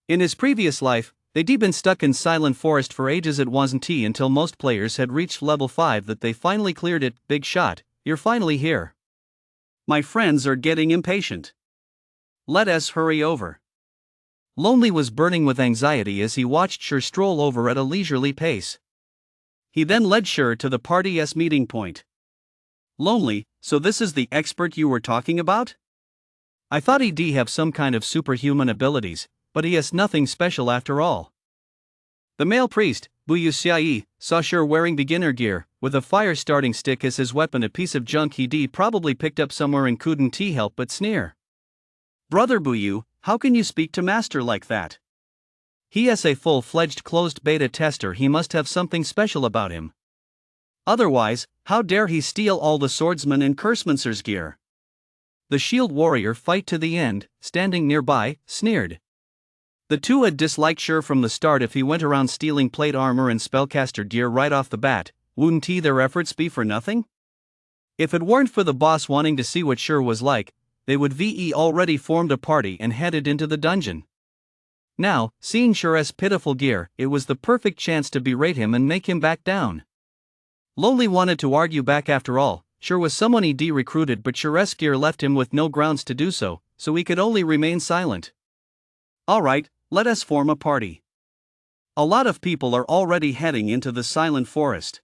In his previous life, they'd been stuck in Silent Forest for ages. It wasn't until most players had reached level 5 that they finally cleared it. Big shot, you're finally here. My friends are getting impatient. Let us hurry over. Lonely was burning with anxiety as he watched Sure stroll over at a leisurely pace. He then led Sure to the party's meeting point. Lonely, so this is the expert you were talking about? I thought he'd have some kind of superhuman abilities, but he has nothing special after all. The male priest, Buyu Xiai, saw Sure wearing beginner gear, with a fire starting stick as his weapon, a piece of junk he'd probably picked up somewhere and couldn't help but sneer. Brother Buyu, how can you speak to Master like that? He is a full-fledged closed beta tester. He must have something special about him. Otherwise, how dare he steal all the swordsman and cursemancer's gear? The shield warrior, fight to the end, standing nearby, sneered. The two had disliked Sure from the start. If he went around stealing plate armor and spellcaster gear right off the bat, wouldn't their efforts be for nothing? If it weren't for the boss wanting to see what Sure was like, they would already formed a party and headed into the dungeon. Now, seeing Sure's pitiful gear, it was the perfect chance to berate him and make him back down. Lonely wanted to argue back. After all, Sure was someone he'd recruited, but Sure's gear left him with no grounds to do so he could only remain silent. Alright, let us form a party. A lot of people are already heading into the Silent Forest.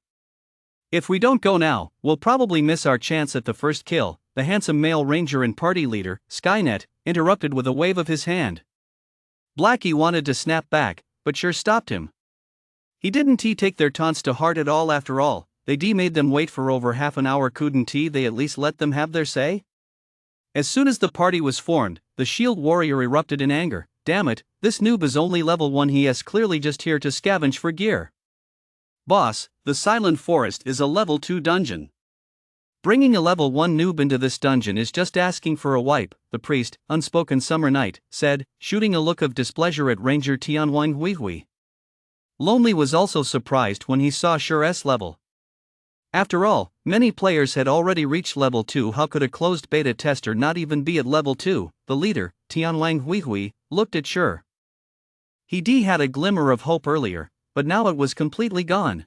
If we don't go now, we'll probably miss our chance at the first kill, the handsome male ranger and party leader, Skynet, interrupted with a wave of his hand. Blackie wanted to snap back, but Sure stopped him. He didn't take their taunts to heart at all. After all, they made them wait for over half an hour. Couldn't they at least let them have their say? As soon as the party was formed, the shield warrior erupted in anger. Damn it, this noob is only level 1. He is clearly just here to scavenge for gear. Boss, the Silent Forest is a level 2 dungeon. Bringing a level 1 noob into this dungeon is just asking for a wipe, the priest, Unspoken Summer Night, said, shooting a look of displeasure at Ranger Tianwen Huihui. Lonely was also surprised when he saw Sure's level. After all, many players had already reached level 2. How could a closed beta tester not even be at level 2? The leader, Tianwang Huihui, looked at Sure. He had a glimmer of hope earlier, but now it was completely gone.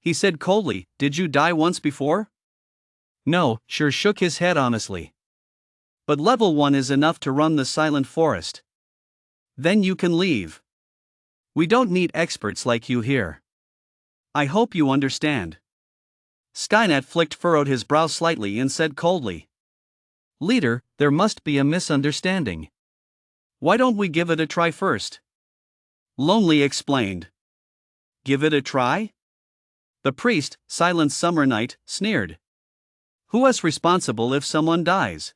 He said coldly, "Did you die once before?" No, Sure shook his head honestly. But level 1 is enough to run the Silent Forest. Then you can leave. We don't need experts like you here. I hope you understand. Skynet furrowed his brow slightly and said coldly, "Leader, there must be a misunderstanding. Why don't we give it a try first?" Lonely explained. Give it a try? The priest, Silent Summer Night, sneered. Who is responsible if someone dies?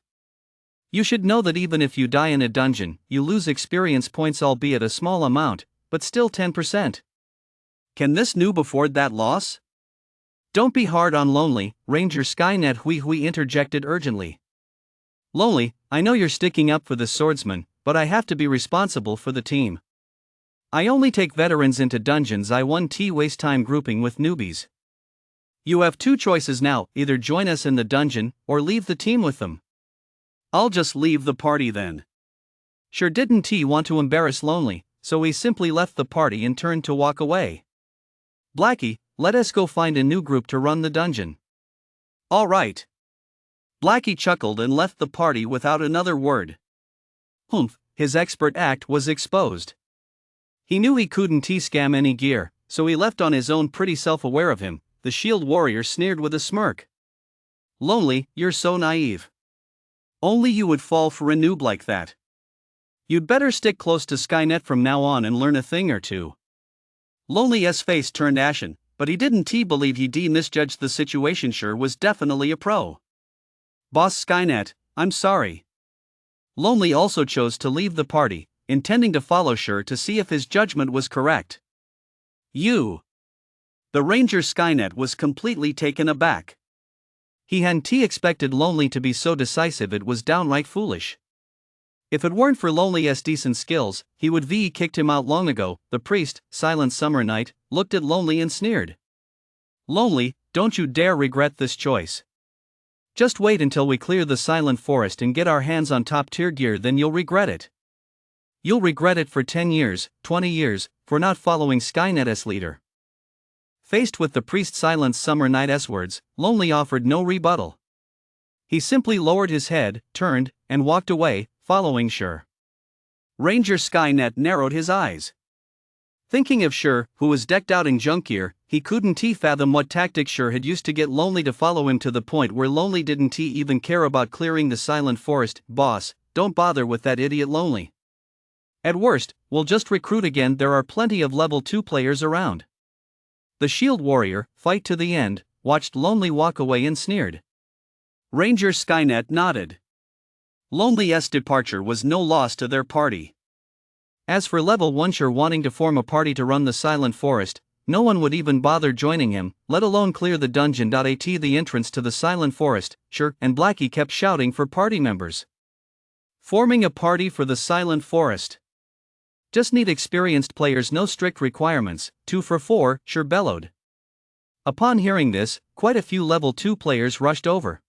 You should know that even if you die in a dungeon, you lose experience points, albeit a small amount, but still 10%. Can this noob afford that loss? Don't be hard on Lonely, Ranger Skynet Hui interjected urgently. Lonely, I know you're sticking up for the swordsman, but I have to be responsible for the team. I only take veterans into dungeons. I won't waste time grouping with newbies. You have two choices now, either join us in the dungeon, or leave the team with them. I'll just leave the party then. Sure didn't want to embarrass Lonely, so he simply left the party and turned to walk away. Blackie, let us go find a new group to run the dungeon. All right. Blackie chuckled and left the party without another word. Humph, his expert act was exposed. He knew he couldn't scam any gear, so he left on his own. Pretty self-aware of him, the shield warrior sneered with a smirk. Lonely, you're so naive. Only you would fall for a noob like that. You'd better stick close to Skynet from now on and learn a thing or two. Lonely's face turned ashen, but he didn't believe he misjudged the situation. Sure was definitely a pro. Boss Skynet, I'm sorry. Lonely also chose to leave the party, intending to follow Sure to see if his judgment was correct. You. The Ranger Skynet was completely taken aback. He hadn't expected Lonely to be so decisive. It was downright foolish. If it weren't for Lonely's decent skills, he would have kicked him out long ago. The priest, Silent Summer Night, looked at Lonely and sneered. Lonely, don't you dare regret this choice. Just wait until we clear the Silent Forest and get our hands on top-tier gear, then you'll regret it. You'll regret it for 10 years, 20 years, for not following Skynet's leader. Faced with the priest Silent Summer Night's words, Lonely offered no rebuttal. He simply lowered his head, turned, and walked away, following Sure. Ranger Skynet narrowed his eyes. Thinking of Sure, who was decked out in junk gear, he couldn't fathom what tactics Sure had used to get Lonely to follow him, to the point where Lonely didn't even care about clearing the Silent Forest. Boss, don't bother with that idiot Lonely. At worst, we'll just recruit again. There are plenty of level 2 players around. The shield warrior, fight to the end, watched Lonely walk away and sneered. Ranger Skynet nodded. Lonely's departure was no loss to their party. As for level 1 Sure wanting to form a party to run the Silent Forest, no one would even bother joining him, let alone clear the dungeon. The entrance to the Silent Forest, Sure and Blackie kept shouting for party members. Forming a party for the Silent Forest. Just need experienced players, no strict requirements. 2 for 4, Sure bellowed. Upon hearing this, quite a few level 2 players rushed over.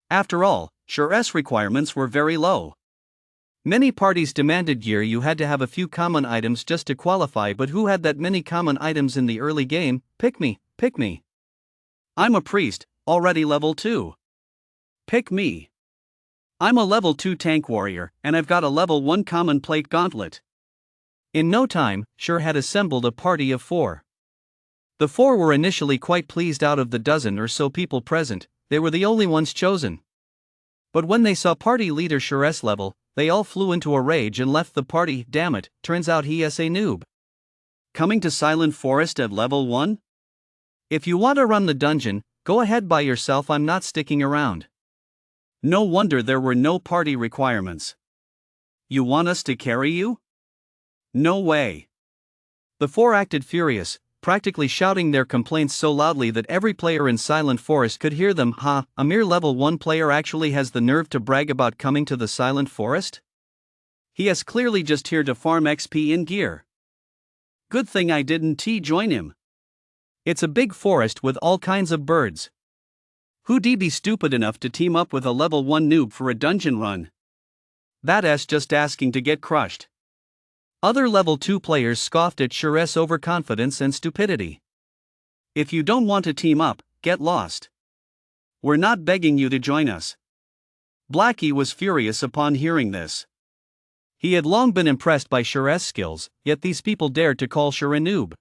After all, Sure's requirements were very low. Many parties demanded gear. You had to have a few common items just to qualify, but who had that many common items in the early game? Pick me, pick me. I'm a priest, already level 2. Pick me. I'm a level 2 tank warrior, and I've got a level 1 common plate gauntlet. In no time, Sure had assembled a party of 4. The 4 were initially quite pleased. Out of the dozen or so people present, they were the only ones chosen. But when they saw party leader Sure's level, they all flew into a rage and left the party. Damn it, turns out he is a noob. Coming to Silent Forest at level 1? If you want to run the dungeon, go ahead by yourself. I'm not sticking around. No wonder there were no party requirements. You want us to carry you? No way. The 4 acted furious, practically shouting their complaints so loudly that every player in Silent Forest could hear them. A mere level 1 player actually has the nerve to brag about coming to the Silent Forest? He is clearly just here to farm XP in gear. Good thing I didn't join him. It's a big forest with all kinds of birds. Who'd be stupid enough to team up with a level 1 noob for a dungeon run? That's just asking to get crushed. Other level 2 players scoffed at Sure's overconfidence and stupidity. If you don't want to team up, get lost. We're not begging you to join us. Blackie was furious upon hearing this. He had long been impressed by Sure's skills, yet these people dared to call Shure a noob.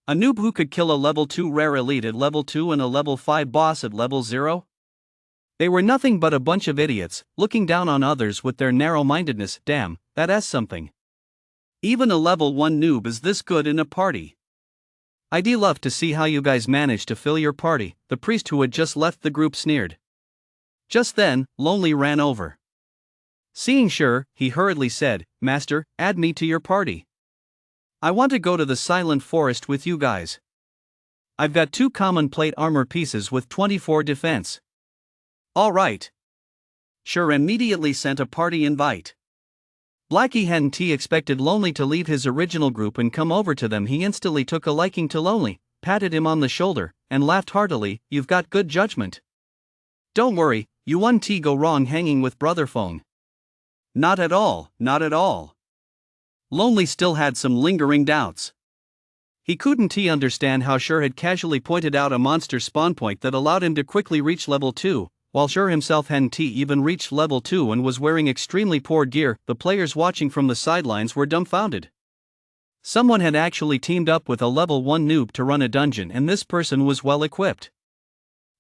A noob who could kill a level 2 rare elite at level 2 and a level 5 boss at level 0? They were nothing but a bunch of idiots, looking down on others with their narrow-mindedness. Damn, that's something. Even a level 1 noob is this good in a party. I'd love to see how you guys managed to fill your party, the priest who had just left the group sneered. Just then, Lonely ran over. Seeing Shure, he hurriedly said, "Master, add me to your party. I want to go to the Silent Forest with you guys. I've got 2 common plate armor pieces with 24 defense." All right. Shure immediately sent a party invite. Blackie hadn't expected Lonely to leave his original group and come over to them. He instantly took a liking to Lonely, patted him on the shoulder, and laughed heartily. "You've got good judgment. Don't worry, you won't go wrong hanging with Brother Phone." Not at all, not at all. Lonely still had some lingering doubts. He couldn't understand how Shure had casually pointed out a monster spawn point that allowed him to quickly reach level 2, while Shure himself hadn't even reached level 2 and was wearing extremely poor gear. The players watching from the sidelines were dumbfounded. Someone had actually teamed up with a level 1 noob to run a dungeon, and this person was well equipped.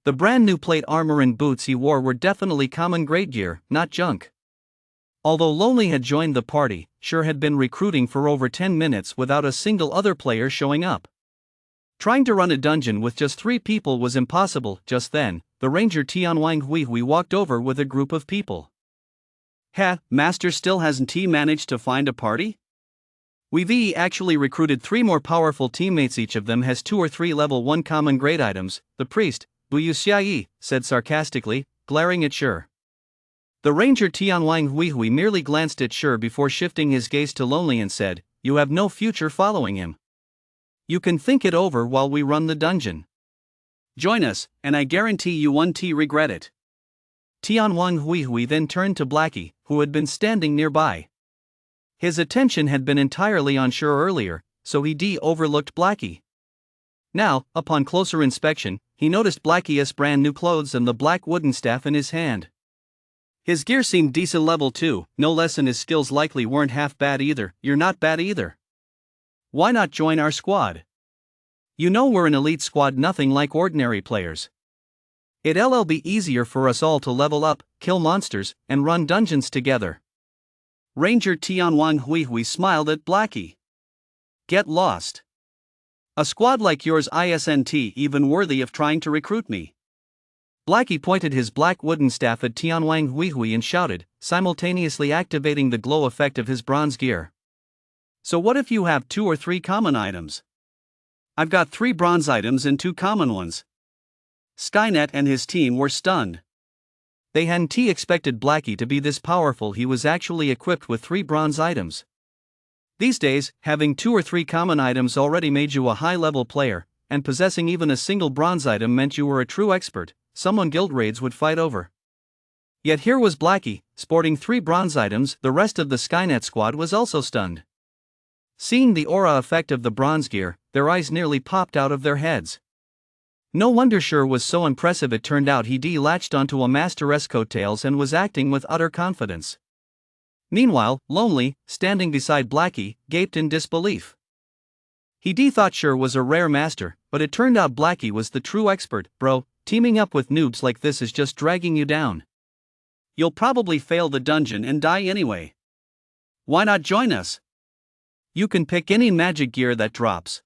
The brand new plate armor and boots he wore were definitely common grade gear, not junk. Although Lonely had joined the party, Shure had been recruiting for over 10 minutes without a single other player showing up. Trying to run a dungeon with just 3 people was impossible. Just then, the ranger Tianwang Hui walked over with a group of people. Master still hasn't managed to find a party? We've actually recruited 3 more powerful teammates. Each of them has 2 or 3 level 1 common grade items, the priest, Bu Xiayi, said sarcastically, glaring at Shure. The ranger Tianwang Hui merely glanced at Shure before shifting his gaze to Lonely and said, "You have no future following him. You can think it over while we run the dungeon. Join us, and I guarantee you won't regret it." Tianwang Hui then turned to Blackie, who had been standing nearby. His attention had been entirely on Shure earlier, so he overlooked Blackie. Now, upon closer inspection, he noticed Blackie's brand new clothes and the black wooden staff in his hand. His gear seemed decent level 2, no less, and his skills likely weren't half bad either. "You're not bad either. Why not join our squad? You know we're an elite squad, nothing like ordinary players. It'll be easier for us all to level up, kill monsters, and run dungeons together." Ranger Tianwang Hui smiled at Blackie. "Get lost. A squad like yours isn't even worthy of trying to recruit me." Blackie pointed his black wooden staff at Tianwang Hui and shouted, simultaneously activating the glow effect of his bronze gear. "So what if you have 2 or 3 common items?" "I've got 3 bronze items and 2 common ones." Skynet and his team were stunned. They hadn't expected Blackie to be this powerful. He was actually equipped with 3 bronze items. These days, having 2 or 3 common items already made you a high-level player, and possessing even a single bronze item meant you were a true expert, someone guild raids would fight over. Yet here was Blackie, sporting 3 bronze items. The rest of the Skynet squad was also stunned. Seeing the aura effect of the bronze gear, their eyes nearly popped out of their heads. No wonder Shure was so impressive. It turned out he latched onto a master's coattails and was acting with utter confidence. Meanwhile, Lonely, standing beside Blackie, gaped in disbelief. He thought Shure was a rare master, but it turned out Blackie was the true expert. "Bro, teaming up with noobs like this is just dragging you down. You'll probably fail the dungeon and die anyway. Why not join us? You can pick any magic gear that drops."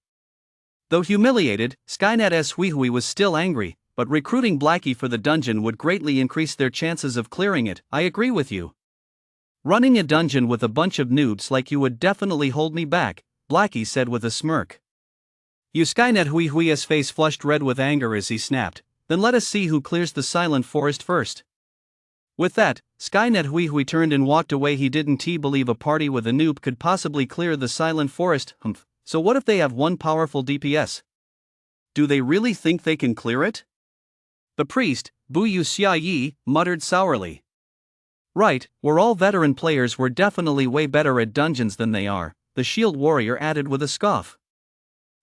Though humiliated, Skynet's Hui was still angry, but recruiting Blackie for the dungeon would greatly increase their chances of clearing it. "I agree with you. Running a dungeon with a bunch of noobs like you would definitely hold me back," Blackie said with a smirk. "You Skynet." Hui's face flushed red with anger as he snapped, "Then let us see who clears the Silent Forest first." With that, Skynet turned and walked away. He didn't believe a party with a noob could possibly clear the Silent Forest. So what if they have one powerful DPS? Do they really think they can clear it? The priest, Bu Yu Xia Yi, muttered sourly. Right, we're all veteran players, we're definitely way better at dungeons than they are, the shield warrior added with a scoff.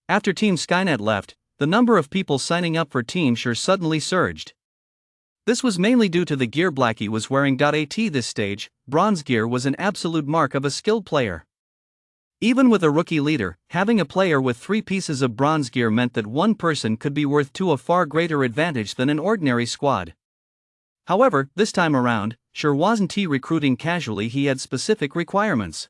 After Team Skynet left, the number of people signing up for Team Sure suddenly surged. This was mainly due to the gear Blackie was wearing. At this stage, bronze gear was an absolute mark of a skilled player. Even with a rookie leader, having a player with 3 pieces of bronze gear meant that one person could be worth to a far greater advantage than an ordinary squad. However, this time around, Sure wasn't recruiting casually, he had specific requirements.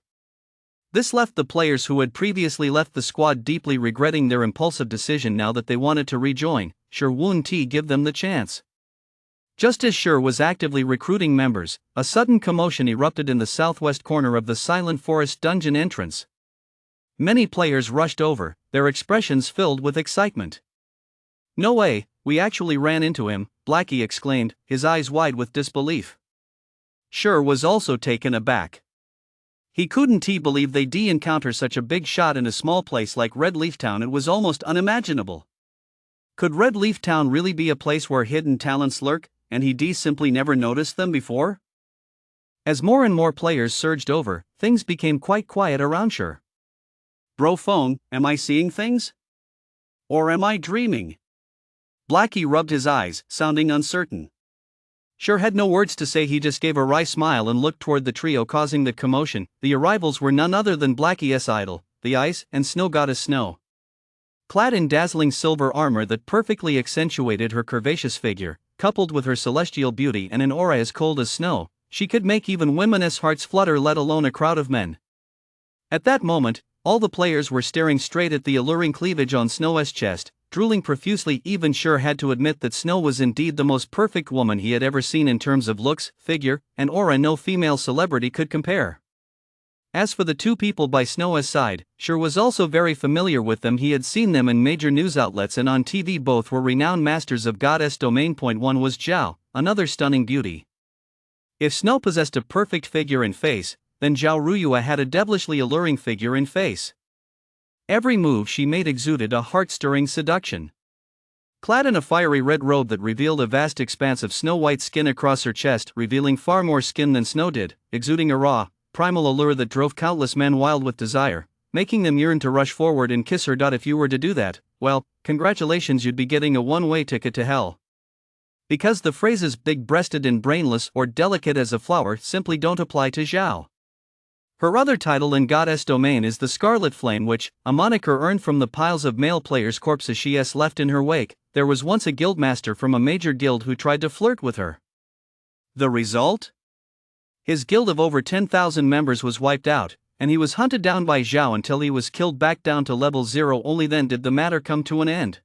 This left the players who had previously left the squad deeply regretting their impulsive decision. Now that they wanted to rejoin, Sure wouldn't give them the chance. Just as Sure was actively recruiting members, a sudden commotion erupted in the southwest corner of the Silent Forest dungeon entrance. Many players rushed over, their expressions filled with excitement. No way, we actually ran into him, Blackie exclaimed, his eyes wide with disbelief. Sure was also taken aback. He couldn't believe they'd encounter such a big shot in a small place like Red Leaf Town. It was almost unimaginable. Could Red Leaf Town really be a place where hidden talents lurk, and he simply never noticed them before? As more and more players surged over, things became quite quiet around Sure. Bro phone, am I seeing things? Or am I dreaming? Blackie rubbed his eyes, sounding uncertain. Sure had no words to say, he just gave a wry smile and looked toward the trio causing the commotion. The arrivals were none other than Blackie's idol, the ice and snow goddess Snow. Clad in dazzling silver armor that perfectly accentuated her curvaceous figure, coupled with her celestial beauty and an aura as cold as snow, she could make even women's hearts flutter, let alone a crowd of men. At that moment, all the players were staring straight at the alluring cleavage on Snow's chest, drooling profusely. Even Sure had to admit that Snow was indeed the most perfect woman he had ever seen in terms of looks, figure, and aura. No female celebrity could compare. As for the 2 people by Snow's side, Sure was also very familiar with them. He had seen them in major news outlets and on TV. Both were renowned masters of goddess domain. One was Zhao, another stunning beauty. If Snow possessed a perfect figure and face, then Zhao Ruyua had a devilishly alluring figure and face. Every move she made exuded a heart-stirring seduction. Clad in a fiery red robe that revealed a vast expanse of snow-white skin across her chest, revealing far more skin than Snow did, exuding a raw, primal allure that drove countless men wild with desire, making them yearn to rush forward and kiss her. If you were to do that, well, congratulations, you'd be getting a one-way ticket to hell. Because the phrases big-breasted and brainless or delicate as a flower simply don't apply to Zhao. Her other title in goddess domain is the Scarlet Flame, which, a moniker earned from the piles of male players' corpses she has left in her wake. There was once a guildmaster from a major guild who tried to flirt with her. The result? His guild of over 10,000 members was wiped out, and he was hunted down by Zhao until he was killed back down to level 0. Only then did the matter come to an end.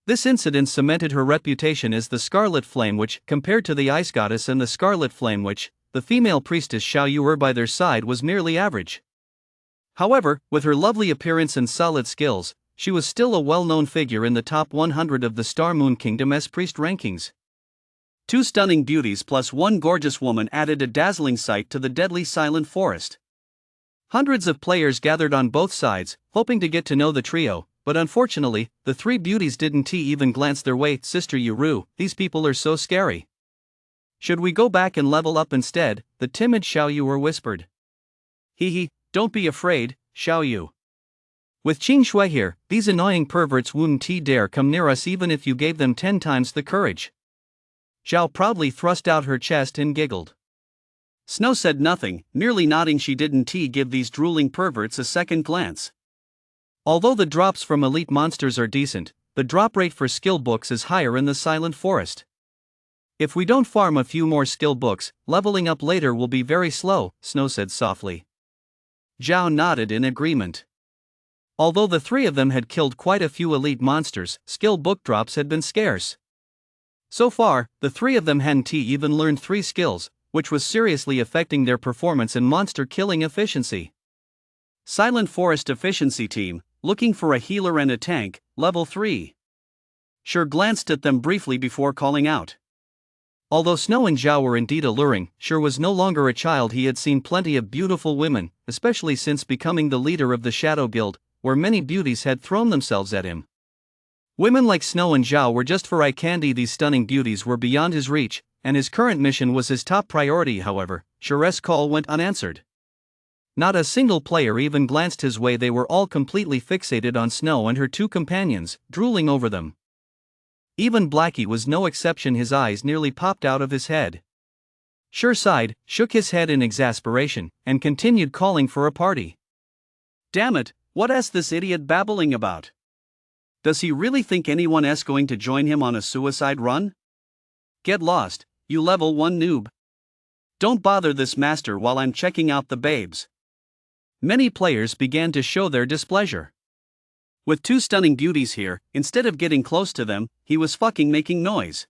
This incident cemented her reputation as the Scarlet Flame, which, compared to the Ice Goddess and the Scarlet Flame, which, the female priestess Xiao Yu by their side, was merely average. However, with her lovely appearance and solid skills, she was still a well-known figure in the top 100 of the Star Moon Kingdom's priest rankings. 2 stunning beauties plus 1 gorgeous woman added a dazzling sight to the deadly Silent Forest. Hundreds of players gathered on both sides, hoping to get to know the trio, but unfortunately, the 3 beauties didn't even glance their way. Sister Yuru, these people are so scary. Should we go back and level up instead? The timid Xiao Yu whispered. Hee, don't be afraid, Xiao Yu. With Qing Shui here, these annoying perverts wouldn't dare come near us even if you gave them 10 times the courage. Zhao proudly thrust out her chest and giggled. Snow said nothing, merely nodding. She didn't give these drooling perverts a second glance. Although the drops from elite monsters are decent, the drop rate for skill books is higher in the Silent Forest. If we don't farm a few more skill books, leveling up later will be very slow, Snow said softly. Zhao nodded in agreement. Although the 3 of them had killed quite a few elite monsters, skill book drops had been scarce. So far, the 3 of them hadn't even learned 3 skills, which was seriously affecting their performance and monster killing efficiency. Silent Forest Efficiency Team, looking for a healer and a tank, level 3. Sure glanced at them briefly before calling out. Although Snow and Zhao were indeed alluring, Sure was no longer a child. He had seen plenty of beautiful women, especially since becoming the leader of the Shadow Guild, where many beauties had thrown themselves at him. Women like Snow and Zhao were just for eye candy. These stunning beauties were beyond his reach, and his current mission was his top priority. However, Sure's call went unanswered. Not a single player even glanced his way. They were all completely fixated on Snow and her two companions, drooling over them. Even Blackie was no exception. His eyes nearly popped out of his head. Sure sighed, shook his head in exasperation, and continued calling for a party. Damn it, what's this idiot babbling about? Does he really think anyone's going to join him on a suicide run? Get lost, you level 1 noob. Don't bother this master while I'm checking out the babes. Many players began to show their displeasure. With two stunning beauties here, instead of getting close to them, he was fucking making noise.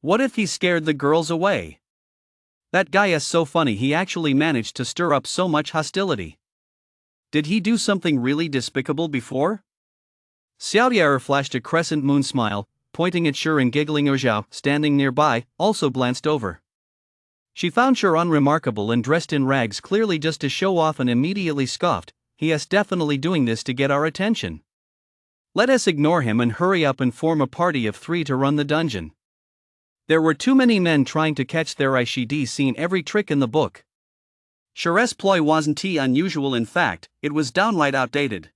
What if he scared the girls away? That guy is so funny. He actually managed to stir up so much hostility. Did he do something really despicable before? Xiaotier flashed a crescent moon smile, pointing at Shi and giggling. Zhao, standing nearby, also glanced over. She found Shi unremarkable and dressed in rags, clearly just to show off, and immediately scoffed. He is definitely doing this to get our attention. Let us ignore him and hurry up and form a party of 3 to run the dungeon. There were too many men trying to catch their eye. She'd seen every trick in the book. Shi's ploy wasn't unusual. In fact, it was downright outdated.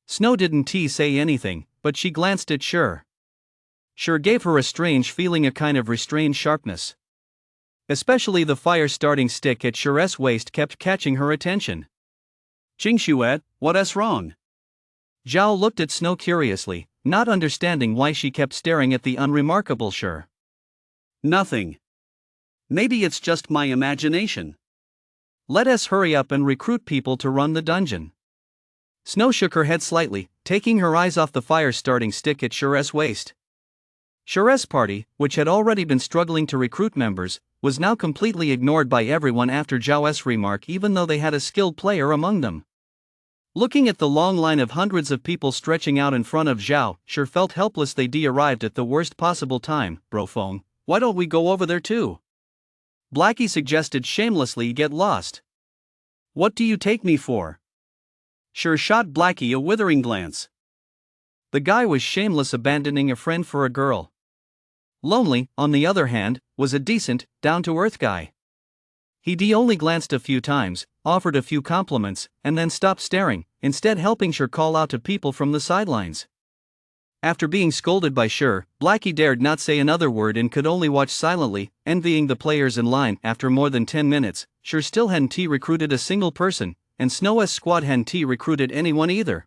Snow didn't say anything, but she glanced at Shi. Shi gave her a strange feeling, a kind of restrained sharpness. Especially the fire-starting stick at Shi's waist kept catching her attention. Jingshuet, what's wrong? Zhao looked at Snow curiously, not understanding why she kept staring at the unremarkable Shi. Nothing. Maybe it's just my imagination. Let us hurry up and recruit people to run the dungeon. Snow shook her head slightly, taking her eyes off the fire-starting stick at Shi's waist. Shi's party, which had already been struggling to recruit members, was now completely ignored by everyone after Zhao's remark, even though they had a skilled player among them. Looking at the long line of hundreds of people stretching out in front of Zhao, Shi felt helpless. They arrived at the worst possible time. Bro Feng, why don't we go over there too? Blackie suggested shamelessly. Get lost. What do you take me for? Shi shot Blackie a withering glance. The guy was shameless, abandoning a friend for a girl. Lonely, on the other hand, was a decent, down-to-earth guy. He only glanced a few times, offered a few compliments, and then stopped staring, instead helping Shi call out to people from the sidelines. After being scolded by Shi, Blackie dared not say another word and could only watch silently, envying the players in line. After more than 10 minutes, Shi still hadn't recruited a single person, and Snow's squad hadn't recruited anyone either.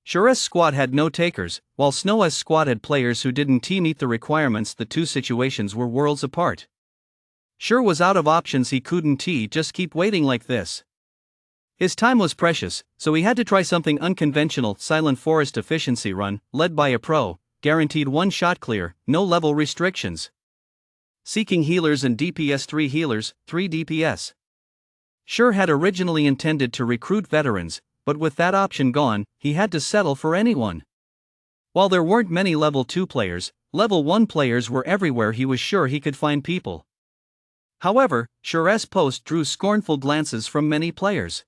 Shi's squad had no takers, while Snow's squad had players who didn't meet the requirements. The two situations were worlds apart. Shi was out of options. He couldn't just keep waiting like this. His time was precious, so he had to try something unconventional. Silent Forest efficiency run, led by a pro, guaranteed one-shot clear, no level restrictions. Seeking healers and DPS. 3 healers, 3 DPS. Shi had originally intended to recruit veterans, but with that option gone, he had to settle for anyone. While there weren't many level 2 players, level 1 players were everywhere. He was sure he could find people. However, Shi's post drew scornful glances from many players.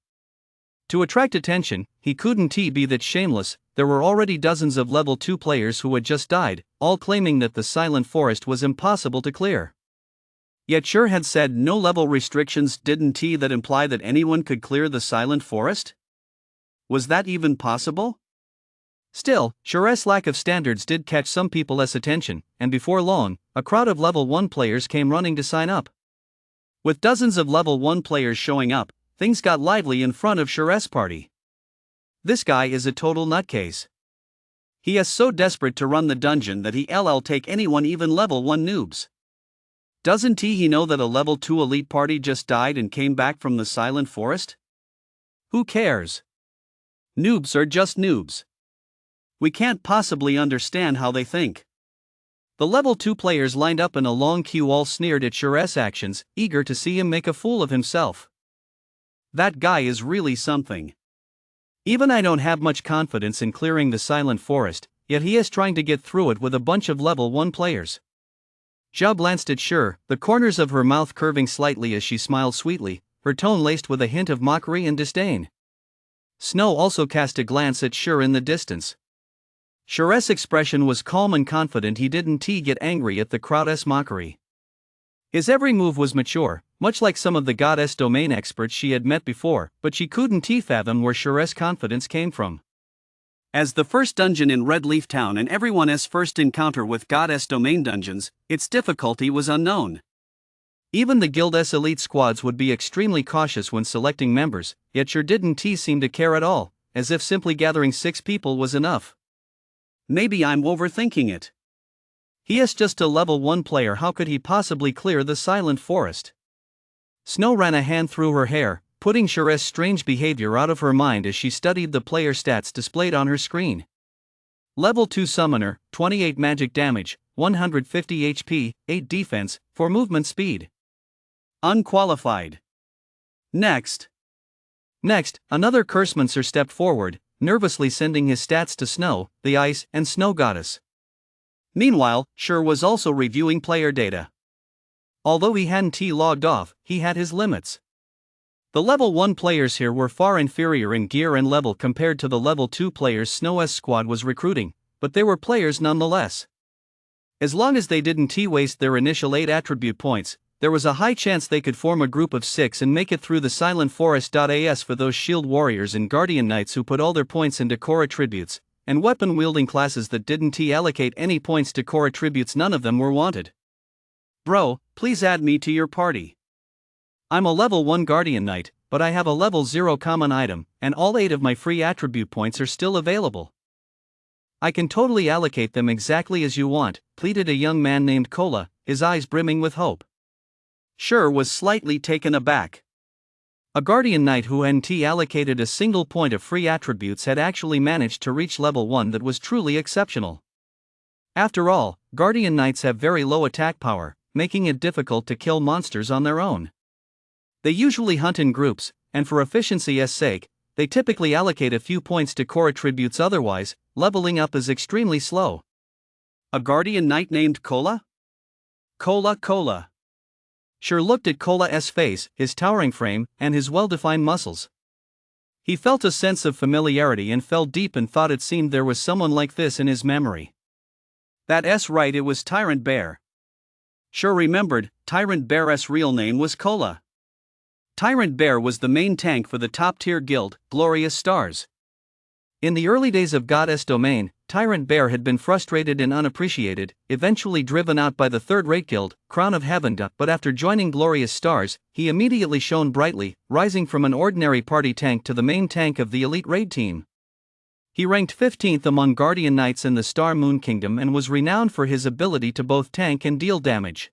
To attract attention, he couldn't be that shameless. There were already dozens of level 2 players who had just died, all claiming that the Silent Forest was impossible to clear. Yet Shi had said no level restrictions. Didn't that imply that anyone could clear the Silent Forest? Was that even possible? Still, Shi's lack of standards did catch some people's attention, and before long, a crowd of level 1 players came running to sign up. With dozens of level 1 players showing up, things got lively in front of Shi's party. This guy is a total nutcase. He is so desperate to run the dungeon that he'll take anyone, even level 1 noobs. Doesn't he know that a level 2 elite party just died and came back from the Silent Forest? Who cares? Noobs are just noobs. We can't possibly understand how they think. The level 2 players lined up in a long queue, all sneered at Shi's actions, eager to see him make a fool of himself. That guy is really something. Even I don't have much confidence in clearing the Silent Forest, yet he is trying to get through it with a bunch of level 1 players. Zhao glanced at Shi, the corners of her mouth curving slightly as she smiled sweetly, her tone laced with a hint of mockery and disdain. Snow also cast a glance at Sure in the distance. Sure's expression was calm and confident. He didn't get angry at the crowd's mockery. His every move was mature, much like some of the goddess domain experts she had met before, but she couldn't fathom where Sure's confidence came from. As the first dungeon in Red Leaf Town and everyone's first encounter with goddess domain dungeons, its difficulty was unknown. Even the guild's elite squads would be extremely cautious when selecting members, yet Sure didn't seem to care at all, as if simply gathering 6 people was enough. Maybe I'm overthinking it. He is just a level 1 player, how could he possibly clear the silent forest? Snow ran a hand through her hair, putting Sure's strange behavior out of her mind as she studied the player stats displayed on her screen. Level 2 Summoner, 28 magic damage, 150 HP, 8 defense, 4 movement speed. Unqualified. Next, another Cursemancer stepped forward, nervously sending his stats to Snow, the Ice and Snow Goddess. Meanwhile, Sure was also reviewing player data. Although he hadn't logged off, he had his limits. The level 1 players here were far inferior in gear and level compared to the level 2 players Snow's squad was recruiting, but they were players nonetheless. As long as they didn't waste their initial 8 attribute points, there was a high chance they could form a group of 6 and make it through the Silent Forest. As for those shield warriors and guardian knights who put all their points into core attributes, and weapon-wielding classes that didn't allocate any points to core attributes, none of them were wanted. Bro, please add me to your party. I'm a level 1 guardian knight, but I have a level 0 common item, and all 8 of my free attribute points are still available. I can totally allocate them exactly as you want, pleaded a young man named Kola, his eyes brimming with hope. Sure was slightly taken aback. A guardian knight who hadn't allocated a single point of free attributes had actually managed to reach level 1. That was truly exceptional. After all, guardian knights have very low attack power, making it difficult to kill monsters on their own. They usually hunt in groups, and for efficiency's sake, they typically allocate a few points to core attributes. Otherwise, leveling up is extremely slow. A guardian knight named Kola? Kola. Sure looked at Kola's face, his towering frame, and his well-defined muscles. He felt a sense of familiarity and fell deep in thought. It seemed there was someone like this in his memory. That's right, it was Tyrant Bear. Sure remembered, Tyrant Bear's real name was Kola. Tyrant Bear was the main tank for the top-tier guild, Glorious Stars. In the early days of Goddess Domain, Tyrant Bear had been frustrated and unappreciated, eventually driven out by the third-rate guild, Crown of Heaven. But after joining Glorious Stars, he immediately shone brightly, rising from an ordinary party tank to the main tank of the elite raid team. He ranked 15th among Guardian Knights in the Star Moon Kingdom and was renowned for his ability to both tank and deal damage.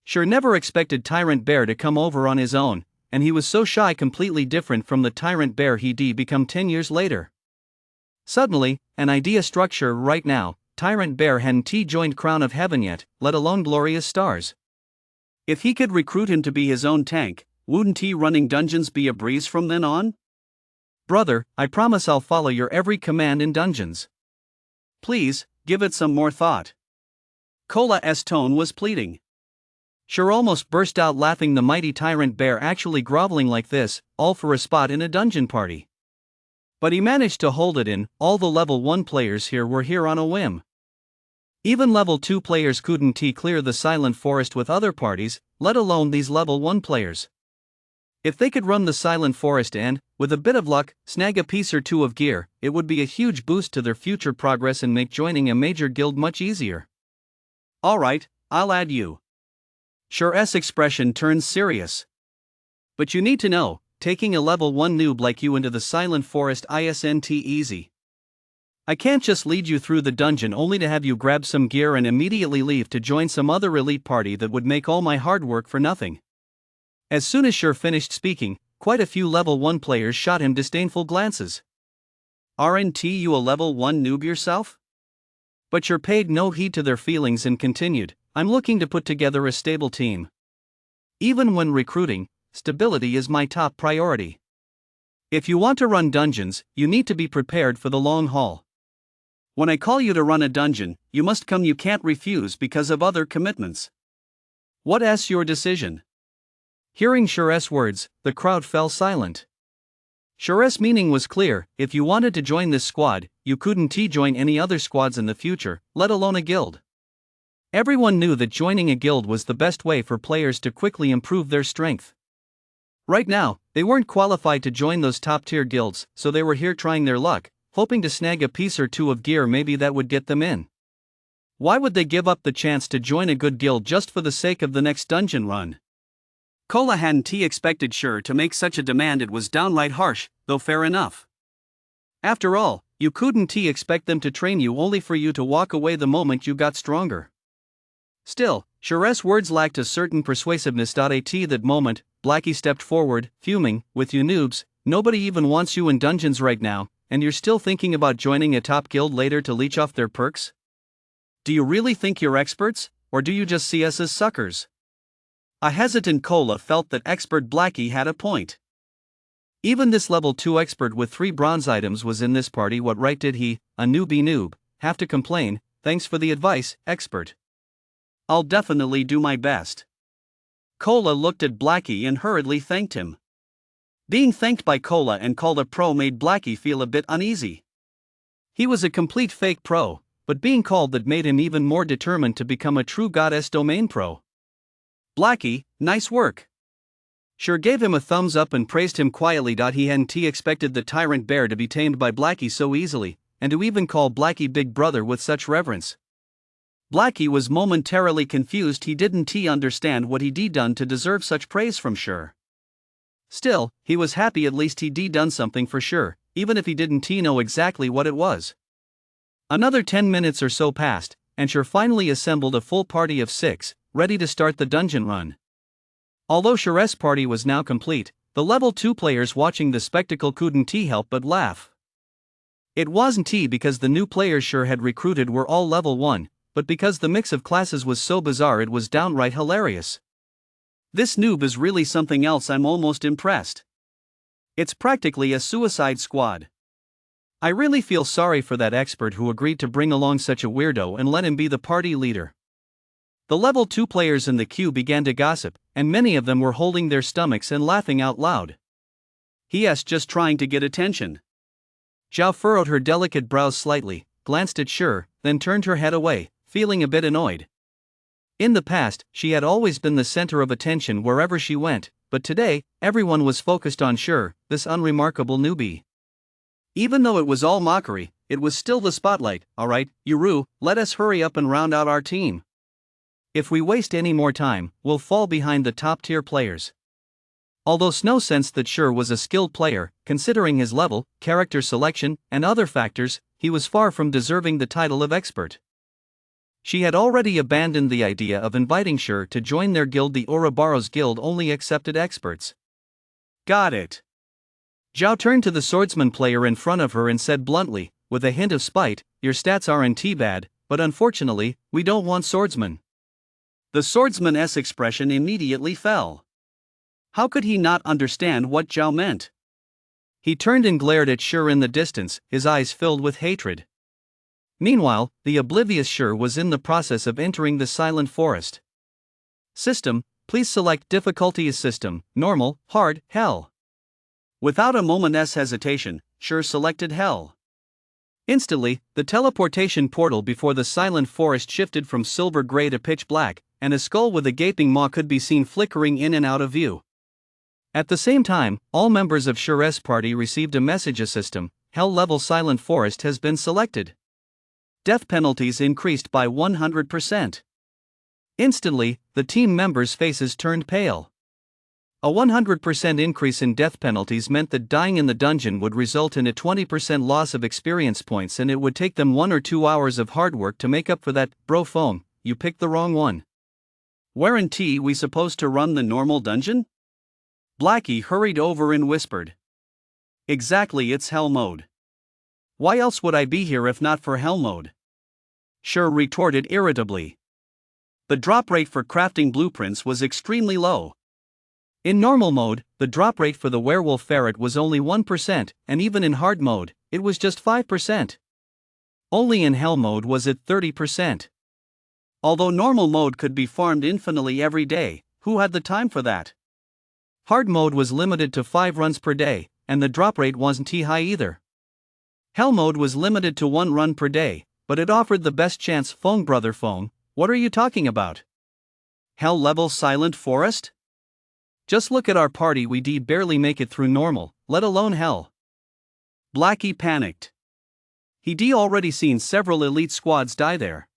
Sure never expected Tyrant Bear to come over on his own, and he was so shy, completely different from the Tyrant Bear he'd become 10 years later. Suddenly, an idea struck Sure. Right now, Tyrant Bear hadn't joined Crown of Heaven yet, let alone Glorious Stars. If he could recruit him to be his own tank, wouldn't running dungeons be a breeze from then on? Brother, I promise I'll follow your every command in dungeons. Please, give it some more thought. Kola's tone was pleading. Sure almost burst out laughing. The mighty Tyrant Bear actually groveling like this, all for a spot in a dungeon party. But he managed to hold it in. All the level 1 players here were here on a whim. Even level 2 players couldn't clear the Silent Forest with other parties, let alone these level 1 players. If they could run the Silent Forest and, with a bit of luck, snag a piece or 2 of gear, it would be a huge boost to their future progress and make joining a major guild much easier. Alright, I'll add you. Sure's expression turns serious. But you need to know, taking a level 1 noob like you into the Silent Forest isn't easy. I can't just lead you through the dungeon only to have you grab some gear and immediately leave to join some other elite party. That would make all my hard work for nothing. As soon as Sure finished speaking, quite a few level 1 players shot him disdainful glances. Aren't you a level 1 noob yourself? But Sure paid no heed to their feelings and continued, I'm looking to put together a stable team. Even when recruiting, stability is my top priority. If you want to run dungeons, you need to be prepared for the long haul. When I call you to run a dungeon, you must come. You can't refuse because of other commitments. What's your decision? Hearing Sure's words, the crowd fell silent. Sure's meaning was clear: if you wanted to join this squad, you couldn't join any other squads in the future, let alone a guild. Everyone knew that joining a guild was the best way for players to quickly improve their strength. Right now, they weren't qualified to join those top-tier guilds, so they were here trying their luck, hoping to snag a piece or two of gear maybe that would get them in. Why would they give up the chance to join a good guild just for the sake of the next dungeon run? Cola hadn't expected Sure to make such a demand. It was downright harsh, though fair enough. After all, you couldn't expect them to train you only for you to walk away the moment you got stronger. Still, Sure's words lacked a certain persuasiveness. At that moment, Blackie stepped forward, fuming, "With you noobs, nobody even wants you in dungeons right now, and you're still thinking about joining a top guild later to leech off their perks? Do you really think you're experts, or do you just see us as suckers?" A hesitant Cola felt that expert Blackie had a point. Even this level 2 expert with 3 bronze items was in this party. What right did he, a newbie noob, have to complain? "Thanks for the advice, expert. I'll definitely do my best." Cola looked at Blackie and hurriedly thanked him. Being thanked by Cola and called a pro made Blackie feel a bit uneasy. He was a complete fake pro, but being called that made him even more determined to become a true goddess domain pro. "Blackie, nice work." Sure gave him a thumbs up and praised him quietly. He hadn't expected the tyrant bear to be tamed by Blackie so easily, and to even call Blackie big brother with such reverence. Blackie was momentarily confused. He didn't understand what he'd done to deserve such praise from Sure. Still, he was happy at least he'd done something for Sure, even if he didn't know exactly what it was. Another 10 minutes or so passed, and Sure finally assembled a full party of 6, ready to start the dungeon run. Although Sure's party was now complete, the level 2 players watching the spectacle couldn't help but laugh. It wasn't because the new players Sure had recruited were all level 1, but because the mix of classes was so bizarre it was downright hilarious. "This noob is really something else. I'm almost impressed. It's practically a suicide squad. I really feel sorry for that expert who agreed to bring along such a weirdo and let him be the party leader." The level 2 players in the queue began to gossip, and many of them were holding their stomachs and laughing out loud. "He's just trying to get attention." Zhao furrowed her delicate brows slightly, glanced at Sure, then turned her head away, feeling a bit annoyed. In the past, she had always been the center of attention wherever she went, but today, everyone was focused on Sure, this unremarkable newbie. Even though it was all mockery, it was still the spotlight. "Alright, Yuru, let us hurry up and round out our team. If we waste any more time, we'll fall behind the top-tier players." Although Snow sensed that Sure was a skilled player, considering his level, character selection, and other factors, he was far from deserving the title of expert. She had already abandoned the idea of inviting Sure to join their guild. The Ouroboros guild only accepted experts. "Got it." Zhao turned to the swordsman player in front of her and said bluntly, with a hint of spite, "Your stats aren't bad, but unfortunately, we don't want swordsmen." The swordsman's expression immediately fell. How could he not understand what Zhao meant? He turned and glared at Sure in the distance, his eyes filled with hatred. Meanwhile, the oblivious Sure was in the process of entering the silent forest. "System, please select difficulty as system, normal, hard, hell." Without a moment's hesitation, Sure selected hell. Instantly, the teleportation portal before the silent forest shifted from silver gray to pitch black, and a skull with a gaping maw could be seen flickering in and out of view. At the same time, all members of Sure's party received a message: a system, hell level silent forest has been selected. Death penalties increased by 100%. Instantly, the team members' faces turned pale. A 100% increase in death penalties meant that dying in the dungeon would result in a 20% loss of experience points, and it would take them 1 or 2 hours of hard work to make up for that. "Bro foam, you picked the wrong one. Weren't we supposed to run the normal dungeon?" Blackie hurried over and whispered. "Exactly, it's hell mode. Why else would I be here if not for hell mode?" Sure retorted irritably. The drop rate for crafting blueprints was extremely low. In normal mode, the drop rate for the werewolf ferret was only 1%, and even in hard mode, it was just 5%. Only in hell mode was it 30%. Although normal mode could be farmed infinitely every day, who had the time for that? Hard mode was limited to 5 runs per day, and the drop rate wasn't too high either. Hell mode was limited to 1 run per day, but it offered the best chance. Phone brother phone, what are you talking about? Hell level silent forest? Just look at our party, we barely make it through normal, let alone hell. Blackie panicked. He'd already seen several elite squads die there.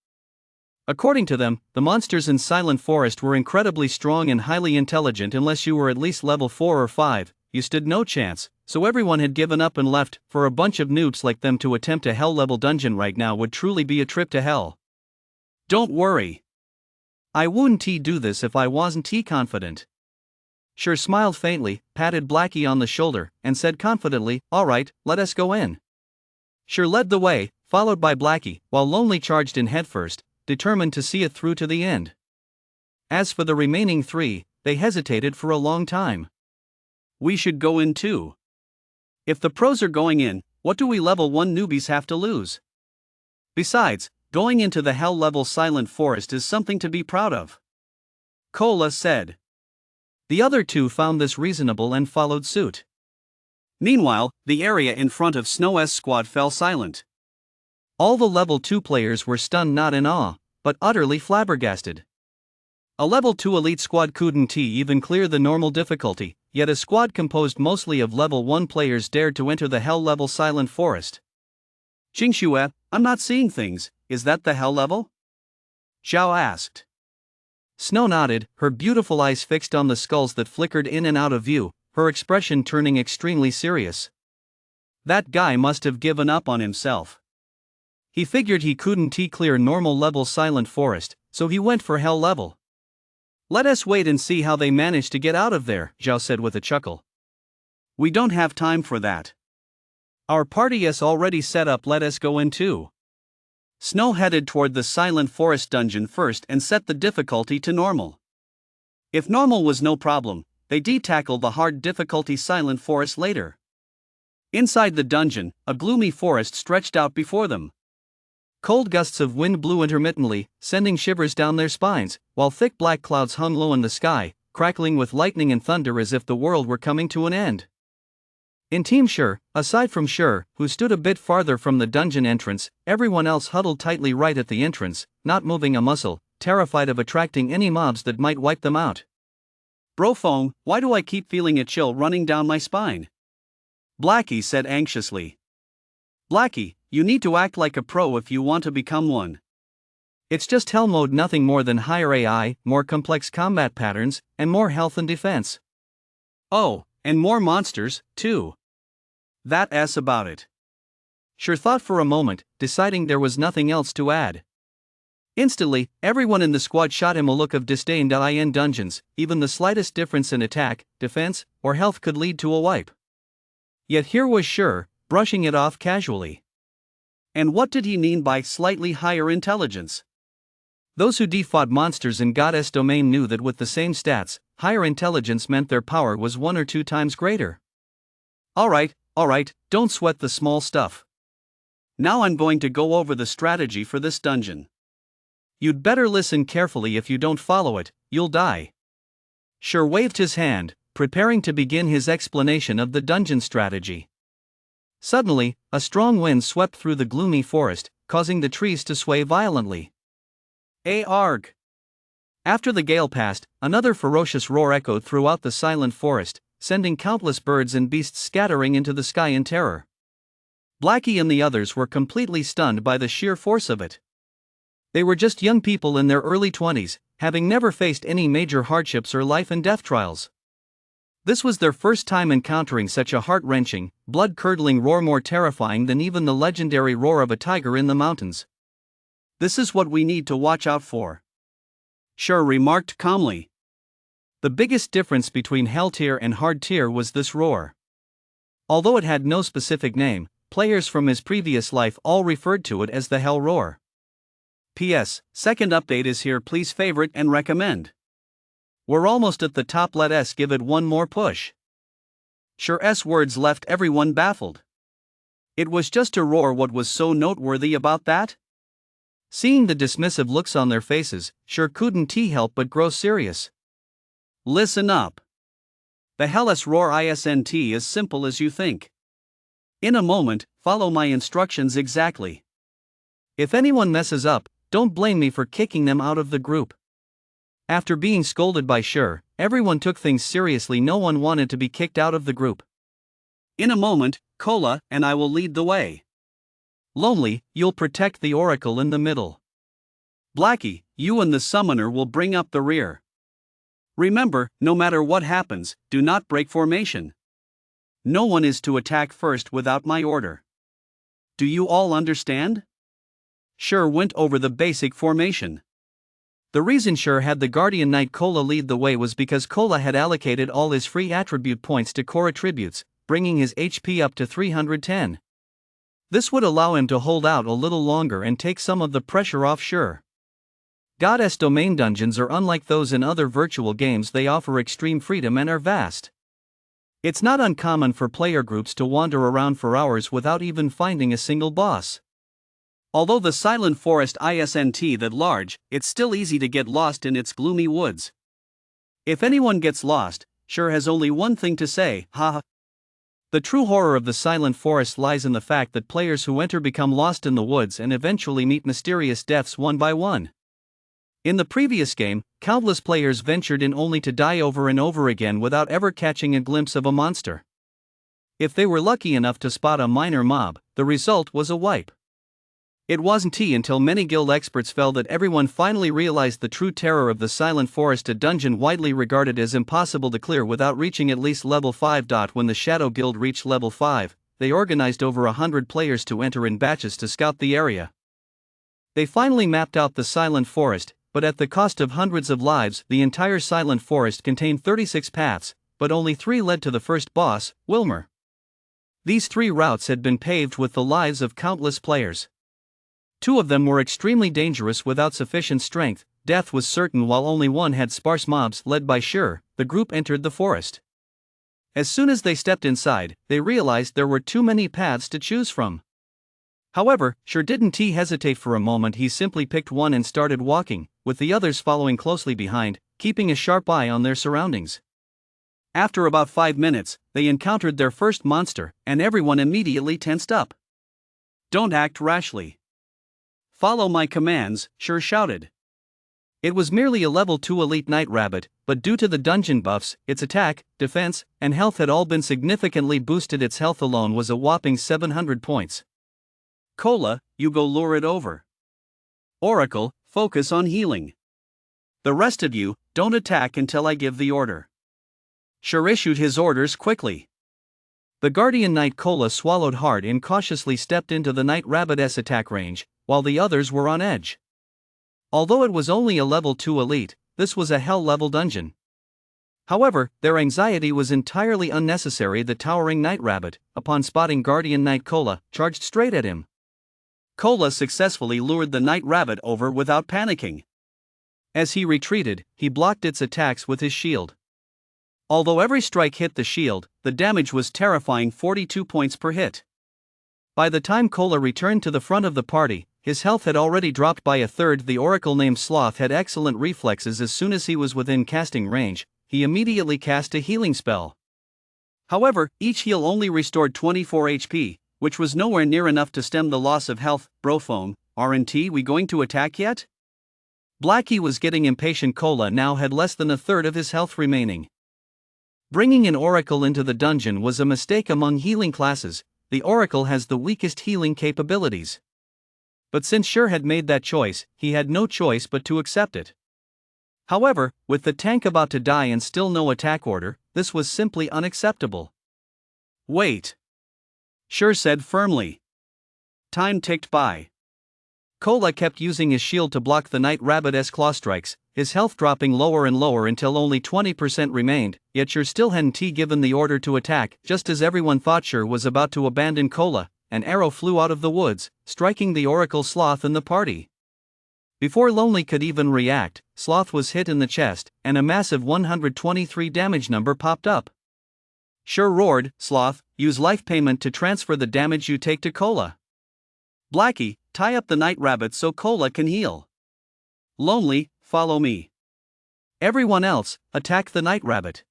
According to them, the monsters in Silent Forest were incredibly strong and highly intelligent. Unless you were at least level 4 or 5, you stood no chance, so everyone had given up and left. For a bunch of noobs like them to attempt a hell-level dungeon right now would truly be a trip to hell. Don't worry. I wouldn't do this if I wasn't confident. Sure smiled faintly, patted Blackie on the shoulder, and said confidently, alright, let us go in. Sure led the way, followed by Blackie, while Lonely charged in headfirst, determined to see it through to the end. As for the remaining 3, they hesitated for a long time. We should go in too. If the pros are going in, what do we level 1 newbies have to lose? Besides, going into the hell level Silent Forest is something to be proud of. Cola said. The other 2 found this reasonable and followed suit. Meanwhile, the area in front of Snow's squad fell silent. All the level 2 players were stunned, not in awe, but utterly flabbergasted. A level 2 elite squad couldn't even clear the normal difficulty, yet a squad composed mostly of level 1 players dared to enter the hell level Silent Forest. Jingxue, I'm not seeing things, is that the hell level? Zhao asked. Snow nodded, her beautiful eyes fixed on the skulls that flickered in and out of view, her expression turning extremely serious. That guy must have given up on himself. He figured he couldn't clear normal level Silent Forest, so he went for hell level. Let us wait and see how they manage to get out of there, Zhao said with a chuckle. We don't have time for that. Our party is already set up, let us go in too. Snow headed toward the Silent Forest dungeon first and set the difficulty to normal. If normal was no problem, they tackle the hard difficulty Silent Forest later. Inside the dungeon, a gloomy forest stretched out before them. Cold gusts of wind blew intermittently, sending shivers down their spines, while thick black clouds hung low in the sky, crackling with lightning and thunder as if the world were coming to an end. In Team Sure, aside from Sure, who stood a bit farther from the dungeon entrance, everyone else huddled tightly right at the entrance, not moving a muscle, terrified of attracting any mobs that might wipe them out. Bro phone, why do I keep feeling a chill running down my spine? Blackie said anxiously. Blackie, you need to act like a pro if you want to become one. It's just hell mode, nothing more than higher AI, more complex combat patterns, and more health and defense. Oh, and more monsters, too. That's about it. Sure thought for a moment, deciding there was nothing else to add. Instantly, everyone in the squad shot him a look of disdain. In dungeons, even the slightest difference in attack, defense, or health could lead to a wipe. Yet here was Sure, brushing it off casually. And what did he mean by slightly higher intelligence? Those who fought monsters in Goddess Domain knew that with the same stats, higher intelligence meant their power was 1 or 2 times greater. Alright, don't sweat the small stuff. Now I'm going to go over the strategy for this dungeon. You'd better listen carefully. If you don't follow it, you'll die. Sure waved his hand, preparing to begin his explanation of the dungeon strategy. Suddenly, a strong wind swept through the gloomy forest, causing the trees to sway violently. Arg! After the gale passed, another ferocious roar echoed throughout the Silent Forest, sending countless birds and beasts scattering into the sky in terror. Blackie and the others were completely stunned by the sheer force of it. They were just young people in their early 20s, having never faced any major hardships or life and death trials. This was their first time encountering such a heart-wrenching, blood-curdling roar, more terrifying than even the legendary roar of a tiger in the mountains. This is what we need to watch out for, Sure remarked calmly. The biggest difference between Hell Tier and Hard Tier was this roar. Although it had no specific name, players from his previous life all referred to it as the Hell Roar. P.S. Second update is here, please favorite and recommend. We're almost at the top, let us give it one more push. Sure's words left everyone baffled. It was just a roar, what was so noteworthy about that? Seeing the dismissive looks on their faces, Sure couldn't help but grow serious. Listen up. The Hellas Roar isn't as simple as you think. In a moment, follow my instructions exactly. If anyone messes up, don't blame me for kicking them out of the group. After being scolded by Sure, everyone took things seriously. No one wanted to be kicked out of the group. In a moment, Cola and I will lead the way. Lonely, you'll protect the oracle in the middle. Blackie, you and the summoner will bring up the rear. Remember, no matter what happens, do not break formation. No one is to attack first without my order. Do you all understand? Sure went over the basic formation. The reason Sure had the Guardian Knight Cola lead the way was because Cola had allocated all his free attribute points to core attributes, bringing his HP up to 310. This would allow him to hold out a little longer and take some of the pressure off Sure. Goddess domain dungeons are unlike those in other virtual games. They offer extreme freedom and are vast. It's not uncommon for player groups to wander around for hours without even finding a single boss. Although the Silent Forest isn't that large, it's still easy to get lost in its gloomy woods. If anyone gets lost, Sure has only one thing to say, haha. The true horror of the Silent Forest lies in the fact that players who enter become lost in the woods and eventually meet mysterious deaths one by one. In the previous game, countless players ventured in only to die over and over again without ever catching a glimpse of a monster. If they were lucky enough to spot a minor mob, the result was a wipe. It wasn't until many guild experts fell that everyone finally realized the true terror of the Silent Forest, a dungeon widely regarded as impossible to clear without reaching at least level 5. When the Shadow Guild reached level 5, they organized over 100 players to enter in batches to scout the area. They finally mapped out the Silent Forest, but at the cost of hundreds of lives. The entire Silent Forest contained 36 paths, but only 3 led to the first boss, Wilmer. These 3 routes had been paved with the lives of countless players. 2 of them were extremely dangerous. Without sufficient strength, death was certain. While only 1 had sparse mobs led by Sure, the group entered the forest. As soon as they stepped inside, they realized there were too many paths to choose from. However, Sure didn't hesitate for a moment. He simply picked one and started walking, with the others following closely behind, keeping a sharp eye on their surroundings. After about 5 minutes, they encountered their first monster, and everyone immediately tensed up. Don't act rashly. Follow my commands, Sure shouted. It was merely a level 2 elite night rabbit, but due to the dungeon buffs, its attack, defense, and health had all been significantly boosted. Its health alone was a whopping 700 points. Cola, you go lure it over. Oracle, focus on healing. The rest of you, don't attack until I give the order. Sure issued his orders quickly. The Guardian Knight Cola swallowed hard and cautiously stepped into the Night Rabbit's attack range, while the others were on edge. Although it was only a level 2 elite, this was a hell-level dungeon. However, their anxiety was entirely unnecessary. The towering Night Rabbit, upon spotting Guardian Knight Cola, charged straight at him. Cola successfully lured the Night Rabbit over without panicking. As he retreated, he blocked its attacks with his shield. Although every strike hit the shield, the damage was terrifying, 42 points per hit. By the time Cola returned to the front of the party, his health had already dropped by a third. The oracle named Sloth had excellent reflexes. As soon as he was within casting range, he immediately cast a healing spell. However, each heal only restored 24 HP, which was nowhere near enough to stem the loss of health. Brophone, aren't we going to attack yet? Blackie was getting impatient. Cola now had less than a third of his health remaining. Bringing an oracle into the dungeon was a mistake among healing classes. The oracle has the weakest healing capabilities. But since Sure had made that choice, he had no choice but to accept it. However, with the tank about to die and still no attack order, this was simply unacceptable. Wait. Sure said firmly. Time ticked by. Cola kept using his shield to block the Night Rabbit's claw strikes, his health dropping lower and lower until only 20% remained, yet Sure still hadn't given the order to attack. Just as everyone thought Sure was about to abandon Cola, an arrow flew out of the woods, striking the Oracle Sloth in the party. Before Lonely could even react, Sloth was hit in the chest, and a massive 123 damage number popped up. Sure roared, "Sloth, use life payment to transfer the damage you take to Cola." Blackie, tie up the Night Rabbit so Cola can heal. Lonely, follow me. Everyone else, attack the Night Rabbit.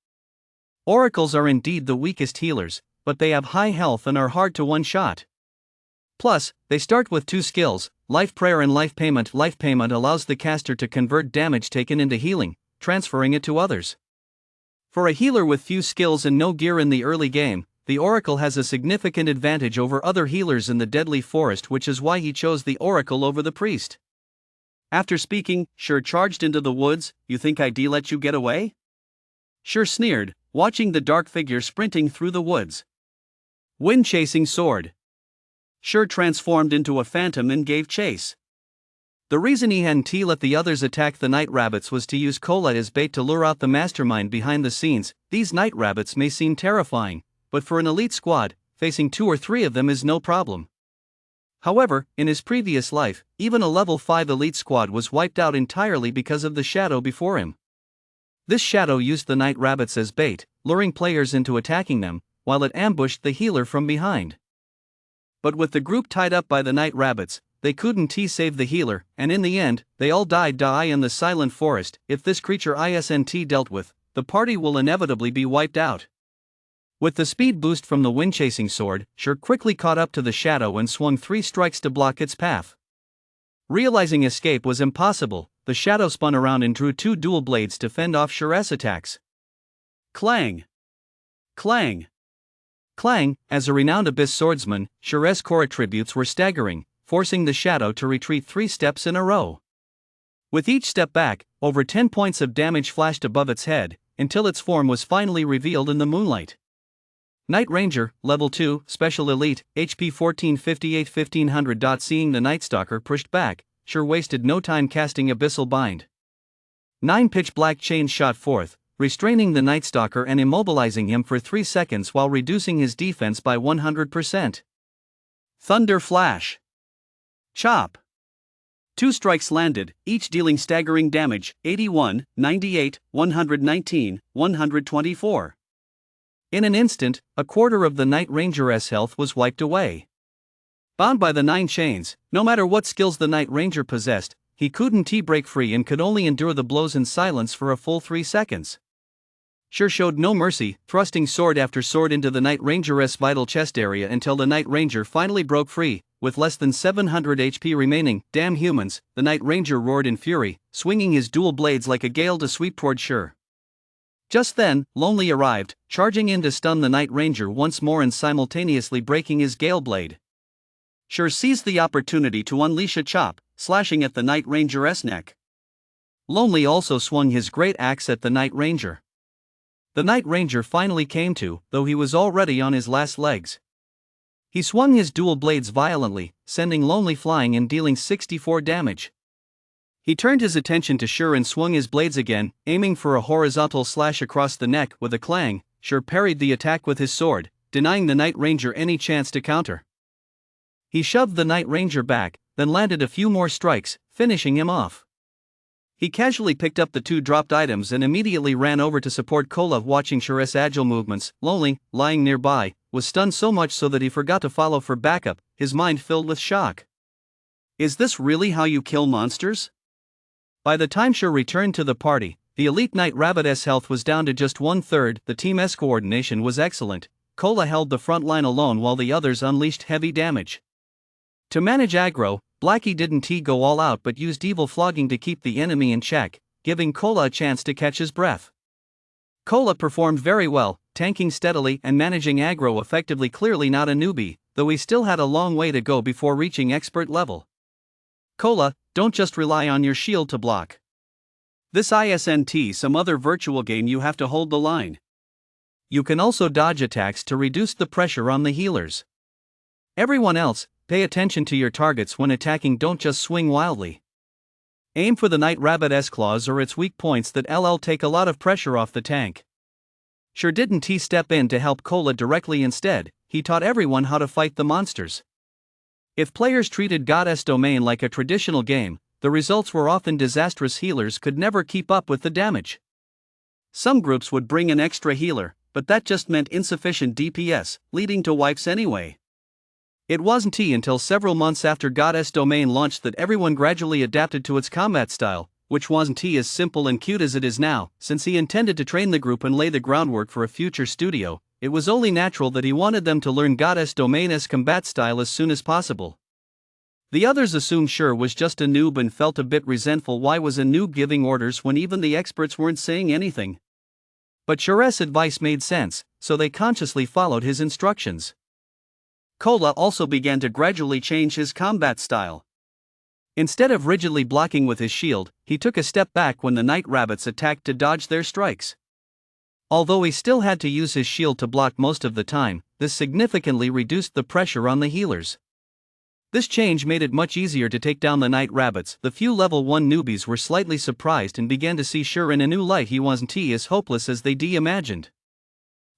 Oracles are indeed the weakest healers, but they have high health and are hard to one-shot. Plus, they start with 2 skills, Life Prayer and Life Payment. Life Payment allows the caster to convert damage taken into healing, transferring it to others. For a healer with few skills and no gear in the early game, the Oracle has a significant advantage over other healers in the Deadly Forest, which is why he chose the Oracle over the Priest. After speaking, Shur charged into the woods. "You think I'd let you get away?" Shur sneered, watching the dark figure sprinting through the woods. Wind-chasing sword. Shur transformed into a phantom and gave chase. The reason he hadn't let the others attack the night rabbits was to use Kola as bait to lure out the mastermind behind the scenes. These night rabbits may seem terrifying, but for an elite squad, facing 2 or 3 of them is no problem. However, in his previous life, even a level 5 elite squad was wiped out entirely because of the shadow before him. This shadow used the night rabbits as bait, luring players into attacking them, while it ambushed the healer from behind. But with the group tied up by the night rabbits, they couldn't save the healer, and in the end, they all died in the silent forest. If this creature isn't dealt with, the party will inevitably be wiped out. With the speed boost from the wind-chasing sword, Shur quickly caught up to the shadow and swung 3 strikes to block its path. Realizing escape was impossible, the shadow spun around and drew 2 dual blades to fend off Shur's attacks. Clang! Clang! Clang! As a renowned abyss swordsman, Shur's core attributes were staggering, forcing the shadow to retreat 3 steps in a row. With each step back, over 10 points of damage flashed above its head, until its form was finally revealed in the moonlight. Night Ranger, Level 2, Special Elite, HP 1458 1500. Seeing the Night Stalker pushed back, Shur wasted no time casting Abyssal Bind. 9 pitch-black chains shot forth, restraining the Night Stalker and immobilizing him for 3 seconds while reducing his defense by 100%. Thunder Flash. Chop. 2 strikes landed, each dealing staggering damage, 81, 98, 119, 124. In an instant, a quarter of the Night Ranger's health was wiped away. Bound by the 9 chains, no matter what skills the Night Ranger possessed, he couldn't break free and could only endure the blows in silence for a full 3 seconds. Shur showed no mercy, thrusting sword after sword into the Night Ranger's vital chest area until the Night Ranger finally broke free, with less than 700 HP remaining. "Damn humans," the Night Ranger roared in fury, swinging his dual blades like a gale to sweep toward Shur. Just then, Lonely arrived, charging in to stun the Night Ranger once more and simultaneously breaking his gale blade. Shur seized the opportunity to unleash a chop, slashing at the Night Ranger's neck. Lonely also swung his great axe at the Night Ranger. The Night Ranger finally came to, though he was already on his last legs. He swung his dual blades violently, sending Lonely flying and dealing 64 damage. He turned his attention to Shur and swung his blades again, aiming for a horizontal slash across the neck. With a clang, Shur parried the attack with his sword, denying the Night Ranger any chance to counter. He shoved the Night Ranger back, then landed a few more strikes, finishing him off. He casually picked up the 2 dropped items and immediately ran over to support Kola. Watching Shur's agile movements, Lonely, lying nearby, was stunned so much so that he forgot to follow for backup, his mind filled with shock. Is this really how you kill monsters? By the time Shur returned to the party, the elite Night Rabbit's health was down to just 1/3. The team's coordination was excellent. Kola held the front line alone while the others unleashed heavy damage. To manage aggro, Blackie didn't go all out but used evil flogging to keep the enemy in check, giving Kola a chance to catch his breath. Kola performed very well, tanking steadily and managing aggro effectively. Clearly not a newbie, though he still had a long way to go before reaching expert level. Kola, don't just rely on your shield to block. This isn't some other virtual game. You have to hold the line. You can also dodge attacks to reduce the pressure on the healers. Everyone else, pay attention to your targets when attacking. Don't just swing wildly. Aim for the Night Rabbit's claws or its weak points that'll take a lot of pressure off the tank. Shur didn't step in to help Kola directly. Instead, he taught everyone how to fight the monsters. If players treated Goddess Domain like a traditional game, the results were often disastrous. Healers could never keep up with the damage. Some groups would bring an extra healer, but that just meant insufficient DPS, leading to wipes anyway. It wasn't until several months after Goddess Domain launched that everyone gradually adapted to its combat style, which wasn't as simple and cute as it is now. Since he intended to train the group and lay the groundwork for a future studio, it was only natural that he wanted them to learn Goddess Domain's combat style as soon as possible. The others assumed Sure was just a noob and felt a bit resentful. Why was a noob giving orders when even the experts weren't saying anything? But Sure's advice made sense, so they consciously followed his instructions. Cola also began to gradually change his combat style. Instead of rigidly blocking with his shield, he took a step back when the night rabbits attacked to dodge their strikes. Although he still had to use his shield to block most of the time, this significantly reduced the pressure on the healers. This change made it much easier to take down the night rabbits. The few level 1 newbies were slightly surprised and began to see Sure in a new light. He wasn't as hopeless as they imagined.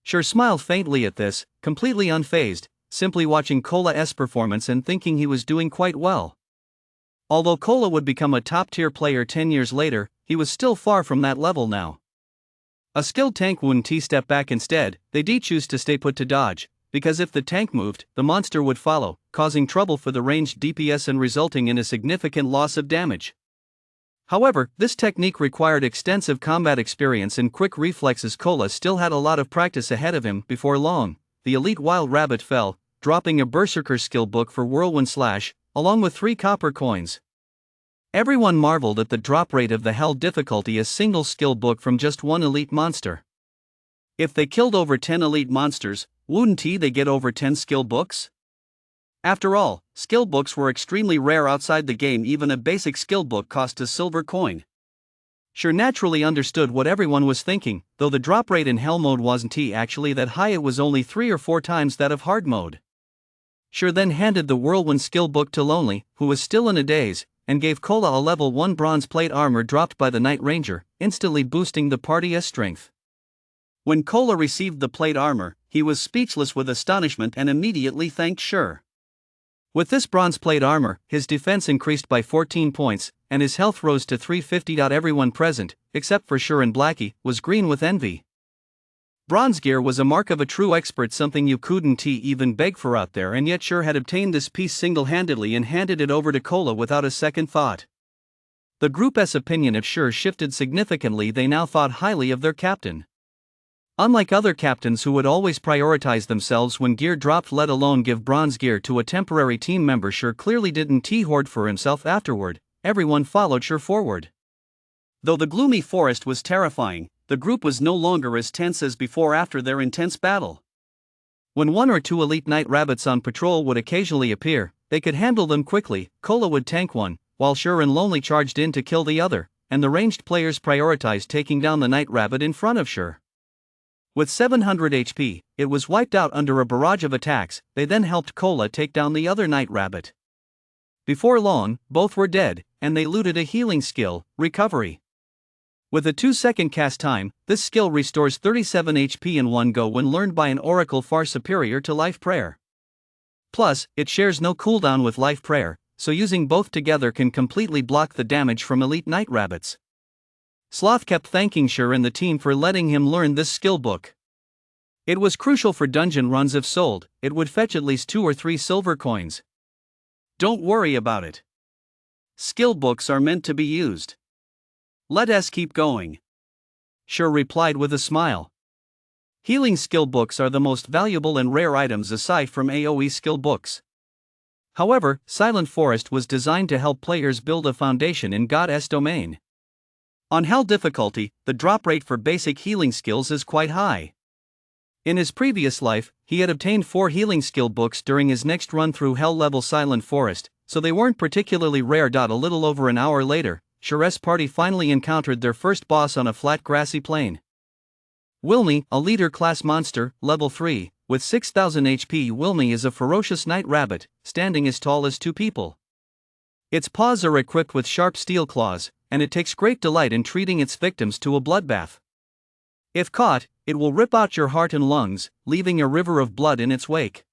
Sure smiled faintly at this, completely unfazed, simply watching Cola's performance and thinking he was doing quite well. Although Cola would become a top-tier player 10 years later, he was still far from that level now. A skilled tank wouldn't step back. Instead, they choose to stay put to dodge, because if the tank moved, the monster would follow, causing trouble for the ranged DPS and resulting in a significant loss of damage. However, this technique required extensive combat experience and quick reflexes. Cola still had a lot of practice ahead of him. Before long, the elite wild rabbit fell, dropping a berserker skill book for Whirlwind Slash, along with 3 copper coins. Everyone marveled at the drop rate of the hell difficulty, a single skill book from just one elite monster. If they killed over 10 elite monsters, wouldn't they get over 10 skill books? After all, skill books were extremely rare outside the game. Even a basic skill book cost a silver coin. Sure naturally understood what everyone was thinking, though the drop rate in hell mode wasn't actually that high. It was only 3 or 4 times that of hard mode. Sure then handed the Whirlwind skill book to Lonely, who was still in a daze, and gave Cola a level 1 bronze plate armor dropped by the Night Ranger, instantly boosting the party's strength. When Cola received the plate armor, he was speechless with astonishment and immediately thanked Sure. With this bronze plate armor, his defense increased by 14 points, and his health rose to 350. Everyone present, except for Sure and Blackie, was green with envy. Bronze gear was a mark of a true expert, something you couldn't even beg for out there, and yet Sure had obtained this piece single-handedly and handed it over to Cola without a second thought. The group's opinion of Sure shifted significantly. They now thought highly of their captain. Unlike other captains who would always prioritize themselves when gear dropped, let alone give bronze gear to a temporary team member, Sure clearly didn't hoard for himself. Afterward, everyone followed Sure forward. Though the gloomy forest was terrifying, the group was no longer as tense as before after their intense battle. When 1 or 2 elite night rabbits on patrol would occasionally appear, they could handle them quickly. Cola would tank one, while Sure and Lonely charged in to kill the other, and the ranged players prioritized taking down the night rabbit in front of Sure. With 700 HP, it was wiped out under a barrage of attacks. They then helped Cola take down the other night rabbit. Before long, both were dead, and they looted a healing skill, Recovery. With a 2-second cast time, this skill restores 37 HP in one go when learned by an oracle, far superior to Life Prayer. Plus, it shares no cooldown with Life Prayer, so using both together can completely block the damage from elite night rabbits. Sloth kept thanking Sure and the team for letting him learn this skill book. It was crucial for dungeon runs. If sold, it would fetch at least 2 or 3 silver coins. Don't worry about it. Skill books are meant to be used. Let us keep going. Sure replied with a smile. Healing skill books are the most valuable and rare items aside from AoE skill books. However, Silent Forest was designed to help players build a foundation in Goddess Domain. On Hell difficulty, the drop rate for basic healing skills is quite high. In his previous life, he had obtained 4 healing skill books during his next run through Hell level Silent Forest, so they weren't particularly rare. A little over an hour later, Sure's party finally encountered their first boss on a flat grassy plain. Wilmy, a leader-class monster, level 3, with 6,000 HP. Wilmy is a ferocious night rabbit, standing as tall as 2 people. Its paws are equipped with sharp steel claws, and it takes great delight in treating its victims to a bloodbath. If caught, it will rip out your heart and lungs, leaving a river of blood in its wake.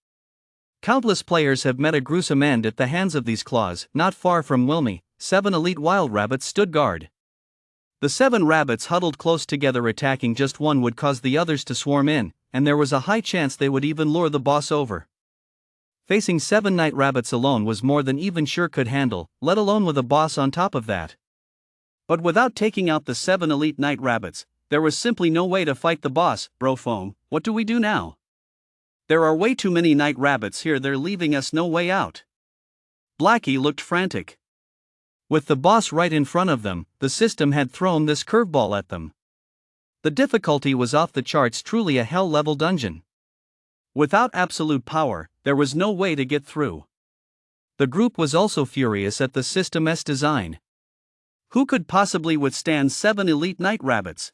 Countless players have met a gruesome end at the hands of these claws. Not far from Wilmy, 7 elite wild rabbits stood guard. The 7 rabbits huddled close together. Attacking just one would cause the others to swarm in, and there was a high chance they would even lure the boss over. Facing 7 night rabbits alone was more than even Sure could handle, let alone with a boss on top of that. But without taking out the 7 elite night rabbits, there was simply no way to fight the boss. Bro foam, what do we do now? There are way too many night rabbits here, they're leaving us no way out. Blackie looked frantic. With the boss right in front of them, the system had thrown this curveball at them. The difficulty was off the charts, truly a hell-level dungeon. Without absolute power, there was no way to get through. The group was also furious at the system's design. Who could possibly withstand 7 elite night rabbits?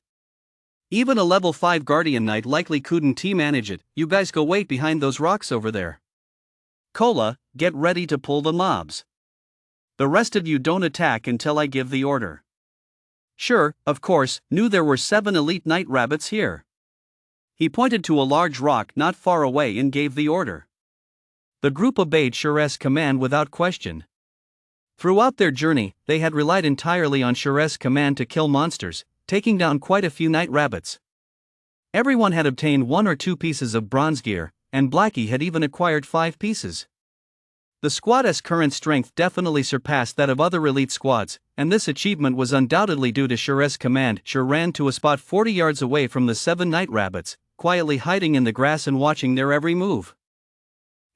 Even a level 5 guardian knight likely couldn't manage it. You guys go wait behind those rocks over there. Cola, get ready to pull the mobs. The rest of you don't attack until I give the order. Sure, of course, knew there were 7 elite night rabbits here. He pointed to a large rock not far away and gave the order. The group obeyed Sure's command without question. Throughout their journey, they had relied entirely on Sure's command to kill monsters, taking down quite a few night rabbits. Everyone had obtained 1 or 2 pieces of bronze gear, and Blackie had even acquired 5 pieces. The squad's current strength definitely surpassed that of other elite squads, and this achievement was undoubtedly due to Sure's command. Sure ran to a spot 40 yards away from the 7 night rabbits, quietly hiding in the grass and watching their every move.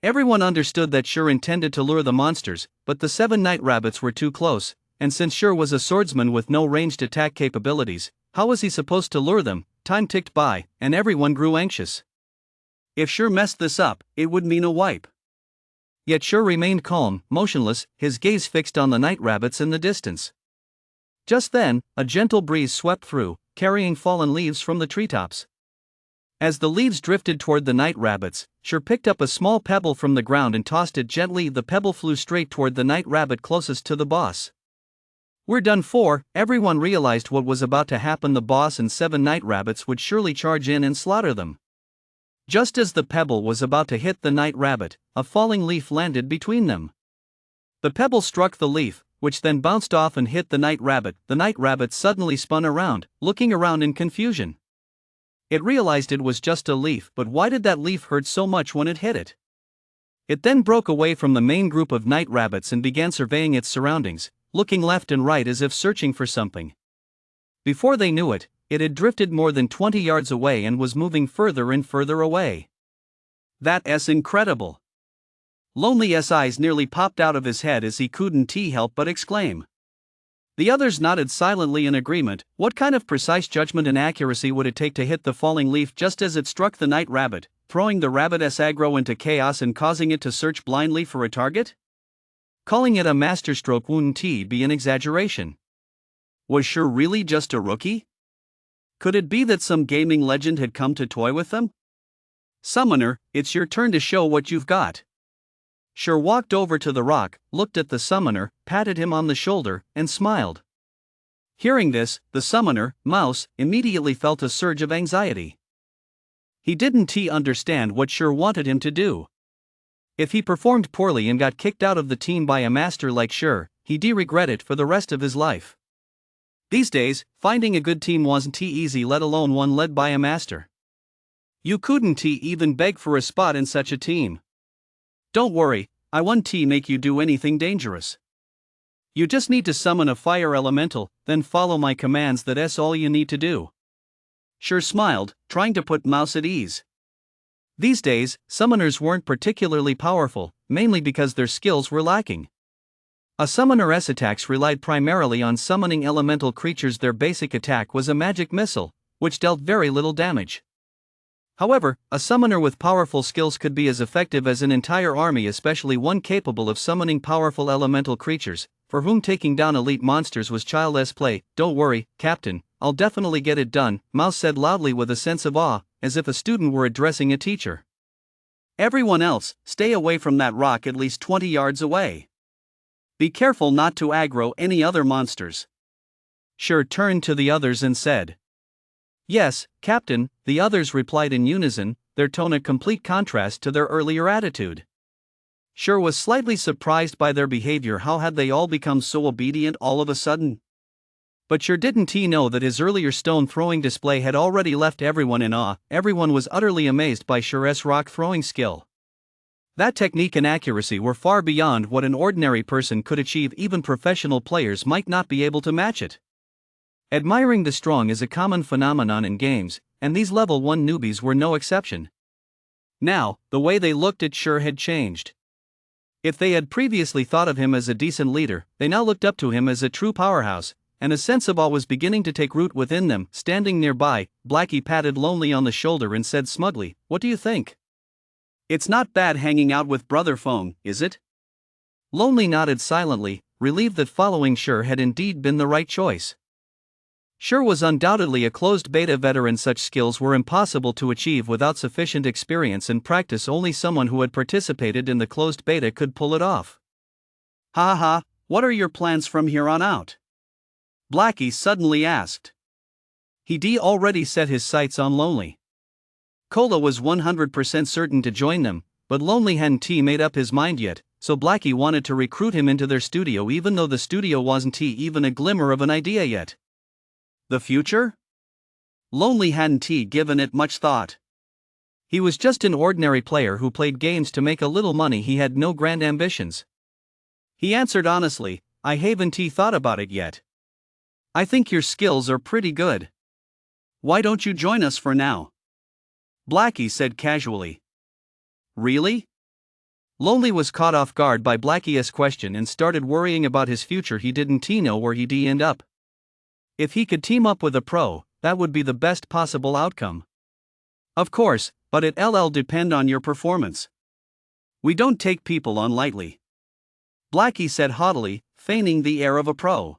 Everyone understood that Sure intended to lure the monsters, but the 7 night rabbits were too close, and since Sure was a swordsman with no ranged attack capabilities, how was he supposed to lure them? Time ticked by, and everyone grew anxious. If Sure messed this up, it would mean a wipe. Yet Sure remained calm, motionless, his gaze fixed on the night rabbits in the distance. Just then, a gentle breeze swept through, carrying fallen leaves from the treetops. As the leaves drifted toward the night rabbits, Sure picked up a small pebble from the ground and tossed it gently. The pebble flew straight toward the night rabbit closest to the boss. We're done for. Everyone realized what was about to happen. The boss and 7 night rabbits would surely charge in and slaughter them. Just as the pebble was about to hit the night rabbit, a falling leaf landed between them. The pebble struck the leaf, which then bounced off and hit the night rabbit. The night rabbit suddenly spun around, looking around in confusion. It realized it was just a leaf, but why did that leaf hurt so much when it hit it? It then broke away from the main group of night rabbits and began surveying its surroundings, looking left and right as if searching for something. Before they knew it, it had drifted more than 20 yards away and was moving further and further away. That's incredible. Lonely's eyes nearly popped out of his head as he couldn't help but exclaim. The others nodded silently in agreement. What kind of precise judgment and accuracy would it take to hit the falling leaf just as it struck the night rabbit, throwing the rabbit's aggro into chaos and causing it to search blindly for a target? Calling it a masterstroke wouldn't be an exaggeration. Was Sure really just a rookie? Could it be that some gaming legend had come to toy with them? Summoner, it's your turn to show what you've got. Sure walked over to the rock, looked at the summoner, patted him on the shoulder, and smiled. Hearing this, the summoner, Mouse, immediately felt a surge of anxiety. He didn't understand what Sure wanted him to do. If he performed poorly and got kicked out of the team by a master like Sure, he'd regret it for the rest of his life. These days, finding a good team wasn't easy, let alone one led by a master. You couldn't even beg for a spot in such a team. Don't worry, I won't make you do anything dangerous. You just need to summon a fire elemental, then follow my commands. That's all you need to do. Sure smiled, trying to put Mouse at ease. These days, summoners weren't particularly powerful, mainly because their skills were lacking. A summoner's attacks relied primarily on summoning elemental creatures. Their basic attack was a magic missile, which dealt very little damage. However, a summoner with powerful skills could be as effective as an entire army, especially one capable of summoning powerful elemental creatures, for whom taking down elite monsters was child's play. Don't worry, Captain, I'll definitely get it done, Mouse said loudly with a sense of awe, as if a student were addressing a teacher. Everyone else, stay away from that rock at least 20 yards away. Be careful not to aggro any other monsters. Sure turned to the others and said. Yes, Captain, the others replied in unison, their tone a complete contrast to their earlier attitude. Sure was slightly surprised by their behavior. How had they all become so obedient all of a sudden? But Sure didn't know that his earlier stone-throwing display had already left everyone in awe. Everyone was utterly amazed by Sure's rock-throwing skill. That technique and accuracy were far beyond what an ordinary person could achieve. Even professional players might not be able to match it. Admiring the strong is a common phenomenon in games, and these level 1 newbies were no exception. Now, the way they looked at Sure had changed. If they had previously thought of him as a decent leader, they now looked up to him as a true powerhouse, and a sense of awe was beginning to take root within them. Standing nearby, Blackie patted Lonely on the shoulder and said smugly, "What do you think? It's not bad hanging out with Brother Fong, is it?" Lonely nodded silently, relieved that following Sure had indeed been the right choice. Sure was undoubtedly a closed beta veteran. Such skills were impossible to achieve without sufficient experience and practice. Only someone who had participated in the closed beta could pull it off. Ha ha, what are your plans from here on out? Blackie suddenly asked. He'd already set his sights on Lonely. Cola was 100% certain to join them, but Lonely hadn't made up his mind yet, so Blackie wanted to recruit him into their studio even though the studio wasn't even a glimmer of an idea yet. The future? Lonely hadn't given it much thought. He was just an ordinary player who played games to make a little money. He had no grand ambitions. He answered honestly, "I haven't thought about it yet. I think your skills are pretty good. Why don't you join us for now?" Blackie said casually. Really? Lonely was caught off guard by Blackie's question and started worrying about his future. He didn't know where he'd end up. If he could team up with a pro, that would be the best possible outcome. Of course, but it'll depend on your performance. We don't take people on lightly. Blackie said haughtily, feigning the air of a pro.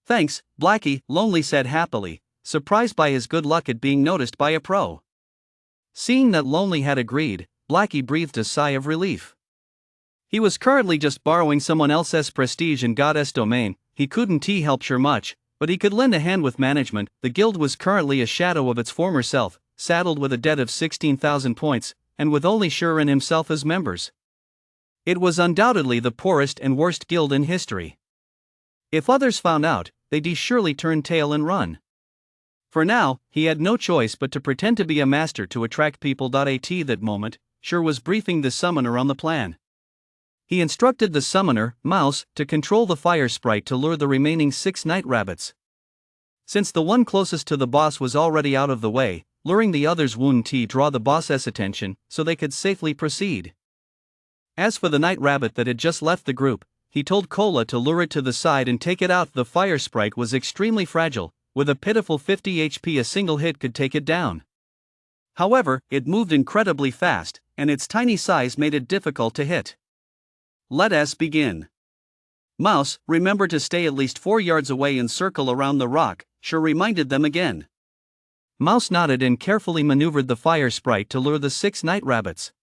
Thanks, Blackie, Lonely said happily, surprised by his good luck at being noticed by a pro. Seeing that Lonely had agreed, Blackie breathed a sigh of relief. He was currently just borrowing someone else's prestige in Goddess domain. He couldn't help Sure much, but he could lend a hand with management. The guild was currently a shadow of its former self, saddled with a debt of 16,000 points, and with only Sure and himself as members. It was undoubtedly the poorest and worst guild in history. If others found out, they'd surely turn tail and run. For now, he had no choice but to pretend to be a master to attract people. At that moment, Sure was briefing the summoner on the plan. He instructed the summoner, Mouse, to control the fire sprite to lure the remaining 6 night rabbits. Since the one closest to the boss was already out of the way, luring the others wouldn't draw the boss's attention, so they could safely proceed. As for the night rabbit that had just left the group, he told Cola to lure it to the side and take it out. The fire sprite was extremely fragile, with a pitiful 50 HP. A single hit could take it down. However, it moved incredibly fast, and its tiny size made it difficult to hit. Let us begin. Mouse, remember to stay at least 4 yards away and circle around the rock, Sure reminded them again. Mouse nodded and carefully maneuvered the fire sprite to lure the 6 night rabbits.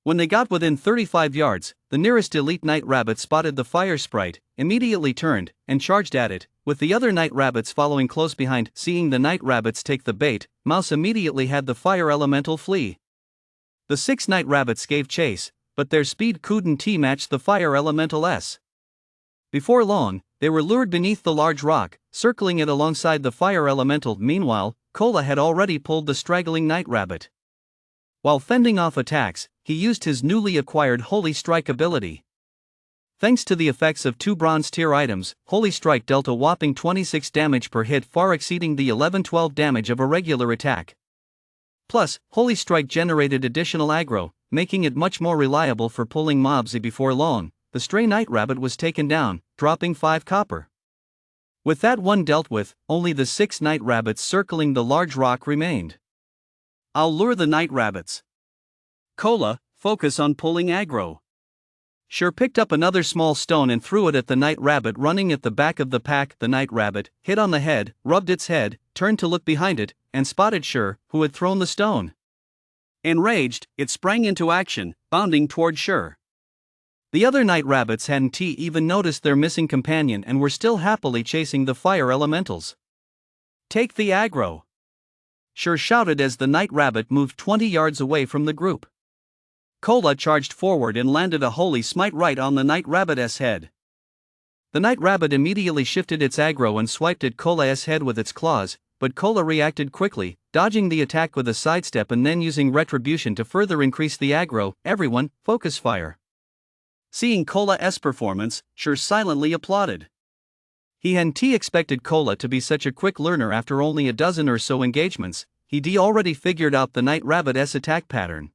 When they got within 35 yards, the nearest elite night rabbit spotted the fire sprite, immediately turned, and charged at it, with the other night rabbits following close behind. Seeing the night rabbits take the bait, Mouse immediately had the fire elemental flee. The 6 night rabbits gave chase, but their speed couldn't match the fire elemental's. Before long, they were lured beneath the large rock, circling it alongside the fire elemental. Meanwhile, Cola had already pulled the straggling night rabbit. While fending off attacks, he used his newly acquired Holy Strike ability. Thanks to the effects of 2 bronze tier items, Holy Strike dealt a whopping 26 damage per hit, far exceeding the 11-12 damage of a regular attack. Plus, Holy Strike generated additional aggro, making it much more reliable for pulling mobs. Before long, the stray night rabbit was taken down, dropping 5 copper. With that one dealt with, only the 6 night rabbits circling the large rock remained. I'll lure the night rabbits. Cola, focus on pulling aggro. Sure picked up another small stone and threw it at the night rabbit running at the back of the pack. The night rabbit hit on the head, rubbed its head, turned to look behind it, and spotted Sure, who had thrown the stone. Enraged, it sprang into action, bounding toward Sure. The other night rabbits hadn't even noticed their missing companion and were still happily chasing the fire elementals. Take the aggro! Sure shouted as the night rabbit moved 20 yards away from the group. Cola charged forward and landed a holy smite right on the night rabbit's head. The night rabbit immediately shifted its aggro and swiped at Cola's head with its claws, but Cola reacted quickly, dodging the attack with a sidestep and then using retribution to further increase the aggro. Everyone, focus fire. Seeing Cola's performance, Sure silently applauded. He hadn't expected Cola to be such a quick learner after only a dozen or so engagements. He'd already figured out the Night Rabbit's attack pattern.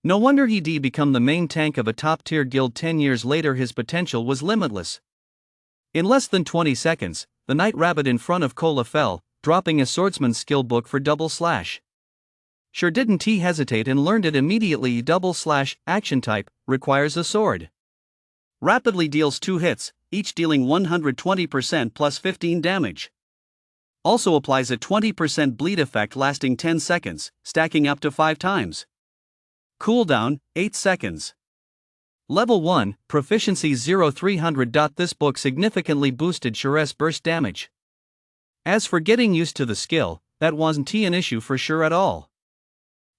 No wonder he'd become the main tank of a top-tier guild 10 years later. His potential was limitless. In less than 20 seconds, the Night Rabbit in front of Cola fell, dropping a swordsman's skill book for double slash. Sure didn't he hesitate and learned it immediately. Double slash, action type, requires a sword. Rapidly deals 2 hits, each dealing 120% plus 15 damage. Also applies a 20% bleed effect lasting 10 seconds, stacking up to 5 times. Cooldown, 8 seconds. Level 1, Proficiency 0300. This book significantly boosted Sure's burst damage. As for getting used to the skill, that wasn't an issue for Sure at all.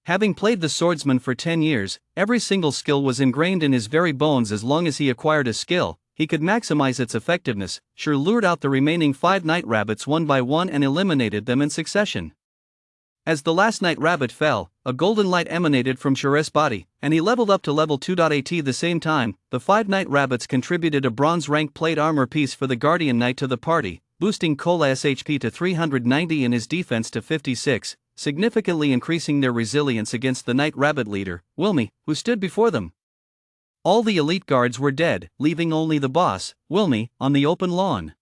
Having played the swordsman for 10 years, every single skill was ingrained in his very bones. As long as he acquired a skill, he could maximize its effectiveness. Sure lured out the remaining 5 Night Rabbits one by one and eliminated them in succession. As the last Night Rabbit fell, a golden light emanated from Sure's body, and he leveled up to level 2. At the same time, the 5 Night Rabbits contributed a bronze rank plate armor piece for the Guardian Knight to the party, boosting Cola's HP to 390 and his defense to 56, significantly increasing their resilience against the Night Rabbit leader, Wilmy, who stood before them. All the elite guards were dead, leaving only the boss, Wilmy, on the open lawn.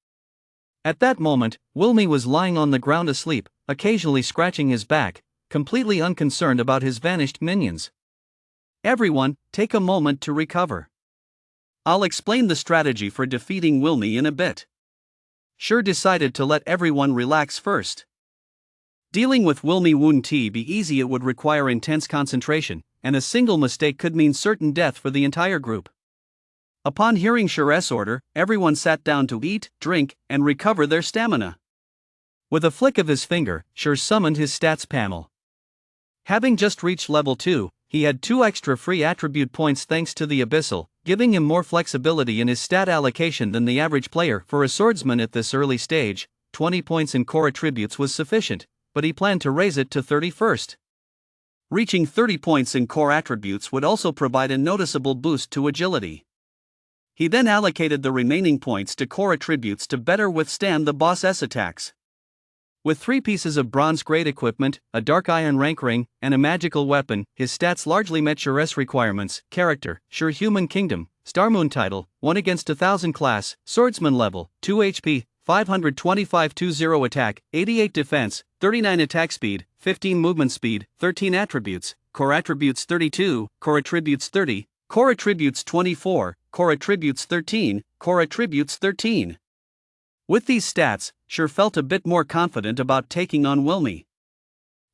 At that moment, Wilmy was lying on the ground asleep, occasionally scratching his back, completely unconcerned about his vanished minions. Everyone, take a moment to recover. I'll explain the strategy for defeating Wilmy in a bit. Sure decided to let everyone relax first. Dealing with Wilmy wouldn't be easy. It would require intense concentration, and a single mistake could mean certain death for the entire group. Upon hearing Sure's order, everyone sat down to eat, drink, and recover their stamina. With a flick of his finger, Sure summoned his stats panel. Having just reached level 2, he had 2 extra free attribute points thanks to the Abyssal, giving him more flexibility in his stat allocation than the average player. For a swordsman at this early stage, 20 points in core attributes was sufficient, but he planned to raise it to 30 first. Reaching 30 points in core attributes would also provide a noticeable boost to agility. He then allocated the remaining points to core attributes to better withstand the boss's attacks. With 3 pieces of bronze-grade equipment, a dark iron rank ring, and a magical weapon, his stats largely met Sure's requirements. Character, Sure Human Kingdom, Starmoon title, 1 against 1000 class, swordsman level, 2 HP, 525 20 attack, 88 defense, 39 attack speed, 15 movement speed, 13 attributes, core attributes 32, core attributes 30, core attributes 24, core attributes 13, core attributes 13. With these stats, Sure felt a bit more confident about taking on Wilmy.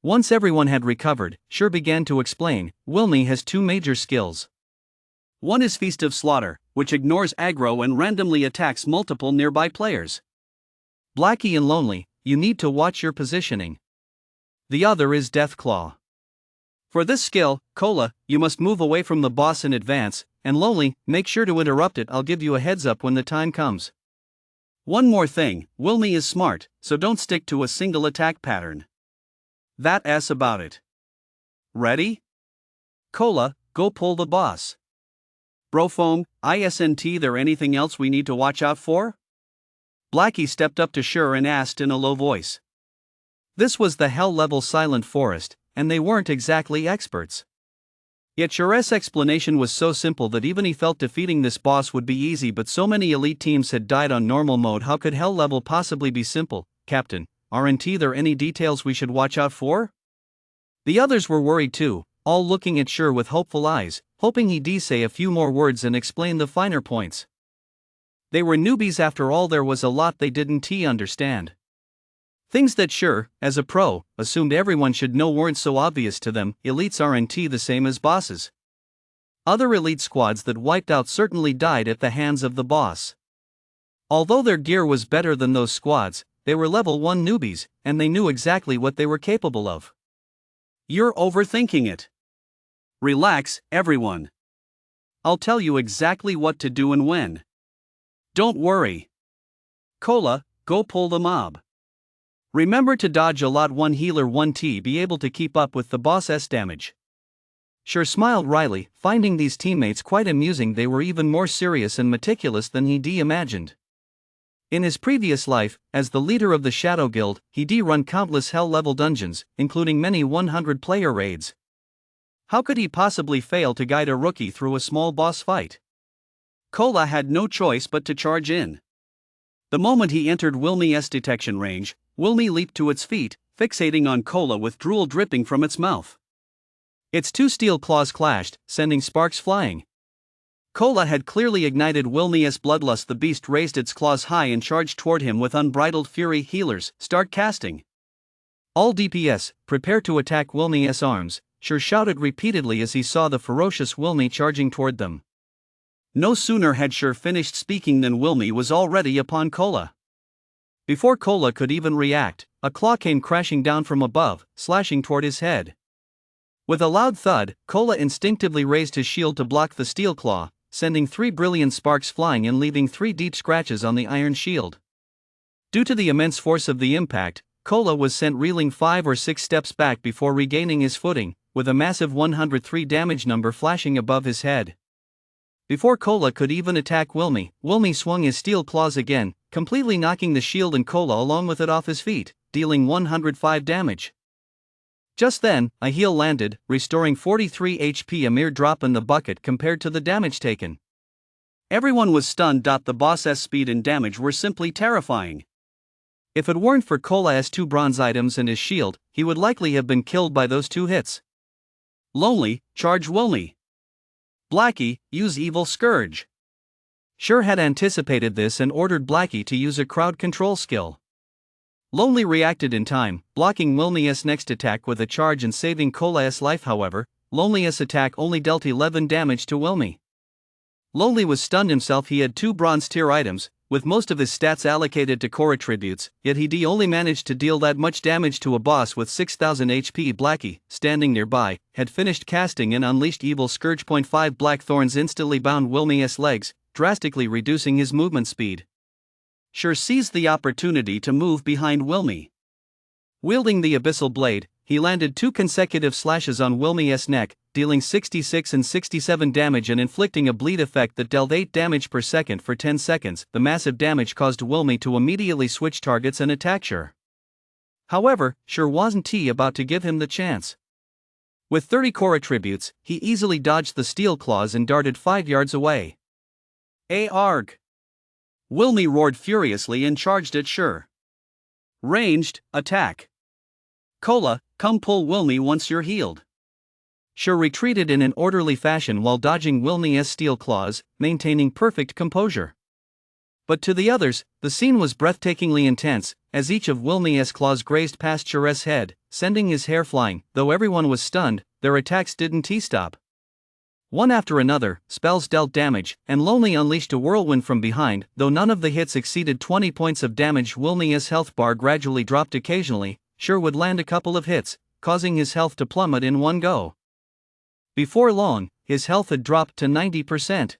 Once everyone had recovered, Sure began to explain. Wilmy has 2 major skills. One is Feast of Slaughter, which ignores aggro and randomly attacks multiple nearby players. Blackie and Lonely, you need to watch your positioning. The other is Death Claw. For this skill, Cola, you must move away from the boss in advance, and Lonely, make sure to interrupt it. I'll give you a heads up when the time comes. One more thing, Wilmy is smart, so don't stick to a single attack pattern. That's about it. Ready? Cola, go pull the boss. Brofoam, ISNT, there anything else we need to watch out for? Blackie stepped up to Sure and asked in a low voice. This was the hell-level Silent Forest, and they weren't exactly experts. Yet Sure's explanation was so simple that even he felt defeating this boss would be easy, but so many elite teams had died on normal mode. How could hell level possibly be simple? Captain, aren't there any details we should watch out for? The others were worried too, all looking at Sure with hopeful eyes, hoping he'd say a few more words and explain the finer points. They were newbies after all. There was a lot they didn't understand. Things that Sure, as a pro, assumed everyone should know weren't so obvious to them. Elites aren't the same as bosses. Other elite squads that wiped out certainly died at the hands of the boss. Although their gear was better than those squads, they were level 1 newbies, and they knew exactly what they were capable of. You're overthinking it. Relax, everyone. I'll tell you exactly what to do and when. Don't worry. Cola, go pull the mob. Remember to dodge a lot. 1 healer 1T, be able to keep up with the boss's damage. Sure smiled wryly, finding these teammates quite amusing. They were even more serious and meticulous than he'd imagined. In his previous life, as the leader of the Shadow Guild, he'd run countless hell-level dungeons, including many 100-player raids. How could he possibly fail to guide a rookie through a small boss fight? Cola had no choice but to charge in. The moment he entered Wilmy's detection range, Wilmy leaped to its feet, fixating on Cola with drool dripping from its mouth. Its two steel claws clashed, sending sparks flying. Cola had clearly ignited Wilmy's bloodlust. The beast raised its claws high and charged toward him with unbridled fury. Healers, start casting. All DPS, prepare to attack Wilmy's arms, Sure shouted repeatedly as he saw the ferocious Wilmy charging toward them. No sooner had Sure finished speaking than Wilmy was already upon Cola. Before Cola could even react, a claw came crashing down from above, slashing toward his head. With a loud thud, Cola instinctively raised his shield to block the steel claw, sending 3 brilliant sparks flying and leaving 3 deep scratches on the iron shield. Due to the immense force of the impact, Cola was sent reeling 5 or 6 steps back before regaining his footing, with a massive 103 damage number flashing above his head. Before Cola could even attack Wilmy, Wilmy swung his steel claws again, completely knocking the shield and Cola along with it off his feet, dealing 105 damage. Just then, a heal landed, restoring 43 HP, a mere drop in the bucket compared to the damage taken. Everyone was stunned. The boss's speed and damage were simply terrifying. If it weren't for Cola's 2 bronze items and his shield, he would likely have been killed by those 2 hits. Lonely, charge Wilmy. Blackie, use Evil Scourge. Sure had anticipated this and ordered Blackie to use a crowd control skill. Lonely reacted in time, blocking Wilmy's next attack with a charge and saving Cola's life. However, Lonely's attack only dealt 11 damage to Wilmy. Lonely was stunned himself. He had 2 bronze tier items, with most of his stats allocated to core attributes, yet he'd only managed to deal that much damage to a boss with 6000 HP. Blackie, standing nearby, had finished casting and unleashed Evil Scourge. 5 black thorns instantly bound Wilmy's legs, drastically reducing his movement speed. Sure seized the opportunity to move behind Wilmy. Wielding the abyssal blade, he landed 2 consecutive slashes on Wilmy's neck, dealing 66 and 67 damage and inflicting a bleed effect that dealt 8 damage per second for 10 seconds. The massive damage caused Wilmy to immediately switch targets and attack Sure. However, Sure wasn't about to give him the chance. With 30 core attributes, he easily dodged the steel claws and darted 5 yards away. Arg! Wilmy roared furiously and charged at Sure. Ranged, attack. Cola, come pull Wilmy once you're healed. Sure retreated in an orderly fashion while dodging Wilmy's steel claws, maintaining perfect composure. But to the others, the scene was breathtakingly intense, as each of Wilmy's claws grazed past Sure's head, sending his hair flying. Though everyone was stunned, their attacks didn't stop. One after another, spells dealt damage, and Lonely unleashed a whirlwind from behind. Though none of the hits exceeded 20 points of damage, Wilmy's health bar gradually dropped. Occasionally, Sure would land a couple of hits, causing his health to plummet in one go. Before long, his health had dropped to 90%.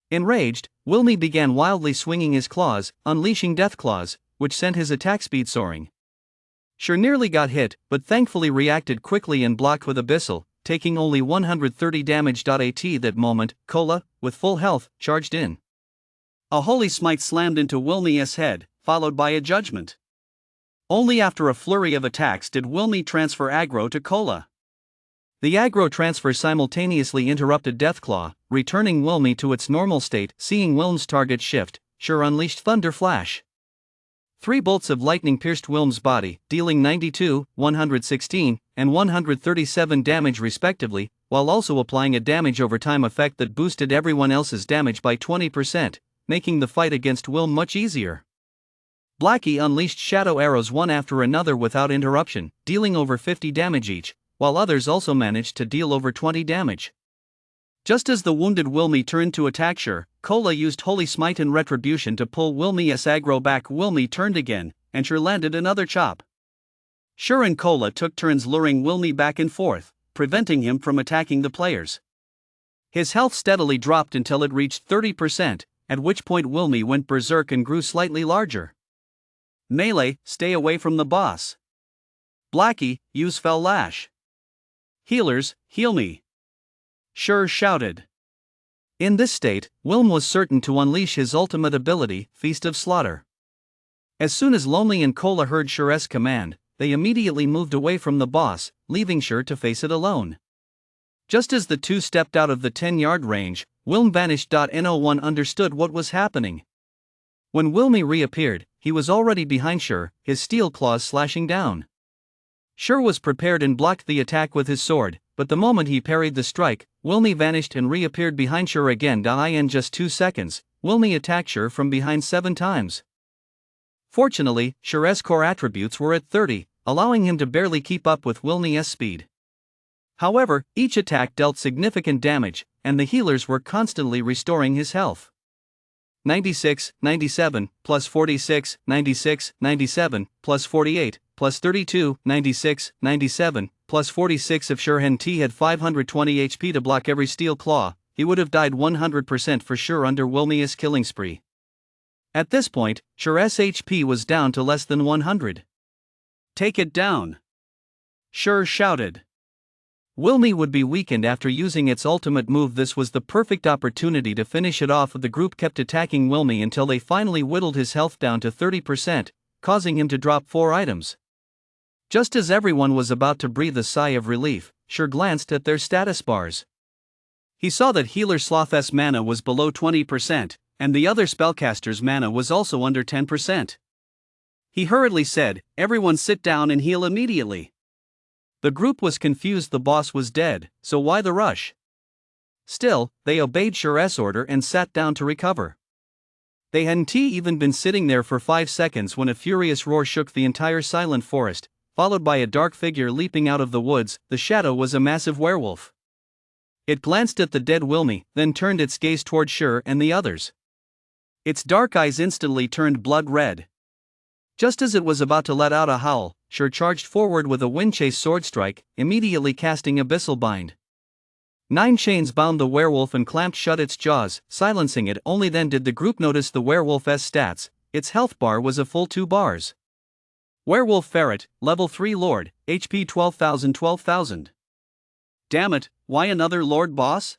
Enraged, Wilmy began wildly swinging his claws, unleashing death claws, which sent his attack speed soaring. Sure nearly got hit, but thankfully reacted quickly and blocked with abyssal, taking only 130 damage. At that moment, Cola, with full health, charged in. A holy smite slammed into Wilmy's head, followed by a judgment. Only after a flurry of attacks did Wilmy transfer aggro to Cola. The aggro transfer simultaneously interrupted Deathclaw, returning Wilmy to its normal state. Seeing Wilm's target shift, Sure unleashed Thunder Flash. 3 bolts of lightning pierced Wilm's body, dealing 92, 116, and 137 damage respectively, while also applying a damage over time effect that boosted everyone else's damage by 20%, making the fight against Wilm much easier. Blackie unleashed shadow arrows one after another without interruption, dealing over 50 damage each, while others also managed to deal over 20 damage. Just as the wounded Wilmy turned to attack Sure, Cola used Holy Smite in retribution to pull Wilmy's aggro back. Wilmy turned again, and Sure landed another chop. Sure and Cola took turns luring Wilmy back and forth, preventing him from attacking the players. His health steadily dropped until it reached 30%, at which point Wilmy went berserk and grew slightly larger. Melee, stay away from the boss. Blackie, use Fell Lash. Healers, heal me. Sure shouted. In this state, Wilm was certain to unleash his ultimate ability, Feast of Slaughter. As soon as Lonely and Cola heard Shure's command, they immediately moved away from the boss, leaving Shure to face it alone. Just as the two stepped out of the 10-yard range, Wilm vanished. No1 understood what was happening. When Wilmy reappeared, he was already behind Shure, his steel claws slashing down. Shure was prepared and blocked the attack with his sword, but the moment he parried the strike, Wilmy vanished and reappeared behind Shure again. In just 2 seconds, Wilmy attacked Shure from behind 7 times. Fortunately, Shure's core attributes were at 30, allowing him to barely keep up with Wilmy's speed. However, each attack dealt significant damage, and the healers were constantly restoring his health. 96, 97, plus 46, 96, 97, plus 48, plus 32, 96, 97, plus 46. If Shure had 520 HP to block every steel claw, he would have died 100% for sure under Wilmy's killing spree. At this point, Shure's HP was down to less than 100. Take it down! Shure shouted. Wilmy would be weakened after using its ultimate move. This was the perfect opportunity to finish it off. The group kept attacking Wilmy until they finally whittled his health down to 30%, causing him to drop 4 items. Just as everyone was about to breathe a sigh of relief, Shure glanced at their status bars. He saw that Healer Sloth's mana was below 20%, and the other spellcaster's mana was also under 10%. He hurriedly said, "Everyone sit down and heal immediately." The group was confused. The boss was dead, so why the rush? Still, they obeyed Shure's order and sat down to recover. They hadn't even been sitting there for 5 seconds when a furious roar shook the entire silent forest, followed by a dark figure leaping out of the woods. The shadow was a massive werewolf. It glanced at the dead Wilmy, then turned its gaze toward Shure and the others. Its dark eyes instantly turned blood red. Just as it was about to let out a howl, Shure charged forward with a wind-chase sword strike, immediately casting Abyssal Bind. 9 chains bound the werewolf and clamped shut its jaws, silencing it. Only then did the group notice the werewolf's stats. Its health bar was a full 2 bars. Werewolf Ferret, level 3 Lord, HP 12,000. Damn it, why another Lord boss?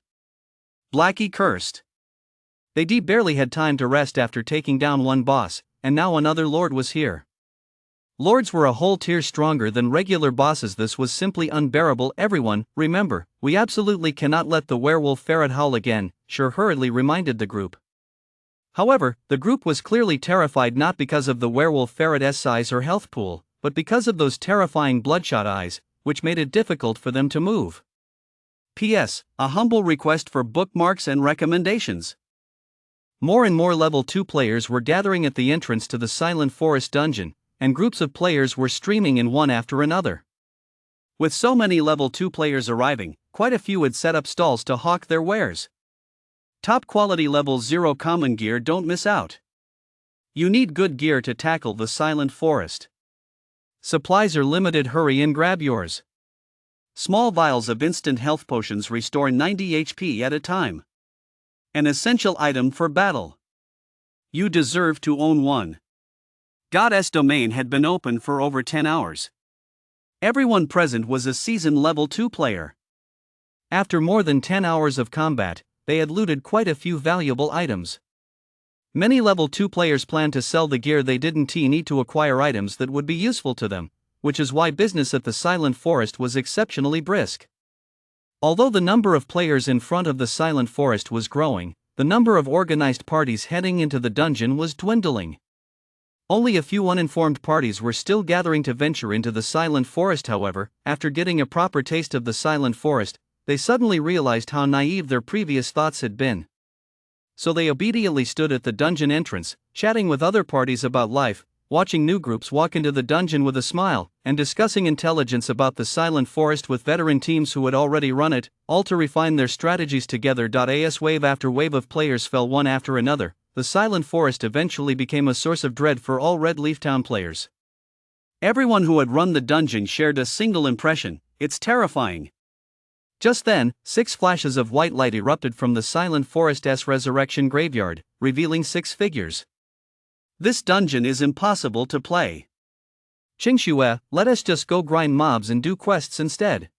Blackie cursed. They barely had time to rest after taking down one boss, and now another Lord was here. Lords were a whole tier stronger than regular bosses. This was simply unbearable. Everyone, remember, we absolutely cannot let the werewolf ferret howl again, Shure hurriedly reminded the group. However, the group was clearly terrified, not because of the werewolf ferret's size or health pool, but because of those terrifying bloodshot eyes, which made it difficult for them to move. P.S. A humble request for bookmarks and recommendations. More and more level 2 players were gathering at the entrance to the Silent Forest dungeon, and groups of players were streaming in one after another. With so many level 2 players arriving, quite a few had set up stalls to hawk their wares. Top quality level 0 common gear, don't miss out. You need good gear to tackle the Silent Forest. Supplies are limited, hurry and grab yours. Small vials of instant health potions restore 90 HP at a time. An essential item for battle. You deserve to own one. God's domain had been open for over 10 hours. Everyone present was a seasoned level 2 player. After more than 10 hours of combat, they had looted quite a few valuable items. Many level 2 players planned to sell the gear they didn't need to acquire items that would be useful to them, which is why business at the Silent Forest was exceptionally brisk. Although the number of players in front of the Silent Forest was growing, the number of organized parties heading into the dungeon was dwindling. Only a few uninformed parties were still gathering to venture into the Silent Forest. However, after getting a proper taste of the Silent Forest, they suddenly realized how naive their previous thoughts had been. So they obediently stood at the dungeon entrance, chatting with other parties about life, watching new groups walk into the dungeon with a smile, and discussing intelligence about the Silent Forest with veteran teams who had already run it, all to refine their strategies together. As wave after wave of players fell one after another, the Silent Forest eventually became a source of dread for all Red Leaf Town players. Everyone who had run the dungeon shared a single impression: it's terrifying. Just then, 6 flashes of white light erupted from the Silent Forest's resurrection graveyard, revealing 6 figures. This dungeon is impossible to play. Qingxue, let us just go grind mobs and do quests instead.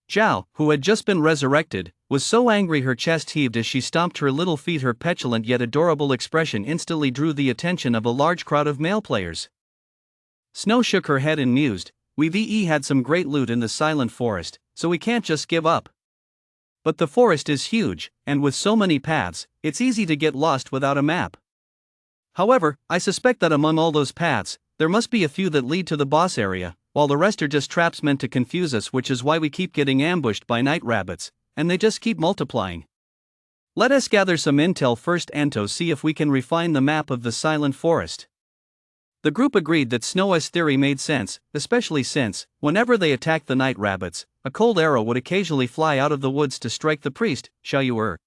Zhao, who had just been resurrected, was so angry her chest heaved as she stomped her little feet. Her petulant yet adorable expression instantly drew the attention of a large crowd of male players. Snow shook her head and mused, "We've had some great loot in the Silent Forest, so we can't just give up. But the forest is huge, and with so many paths, it's easy to get lost without a map. However, I suspect that among all those paths, there must be a few that lead to the boss area, while the rest are just traps meant to confuse us, which is why we keep getting ambushed by night rabbits, and they just keep multiplying. Let us gather some intel first and to see if we can refine the map of the Silent Forest." The group agreed that Snow's theory made sense, especially since, whenever they attacked the night rabbits, a cold arrow would occasionally fly out of the woods to strike the priest, Xiaoyu'er.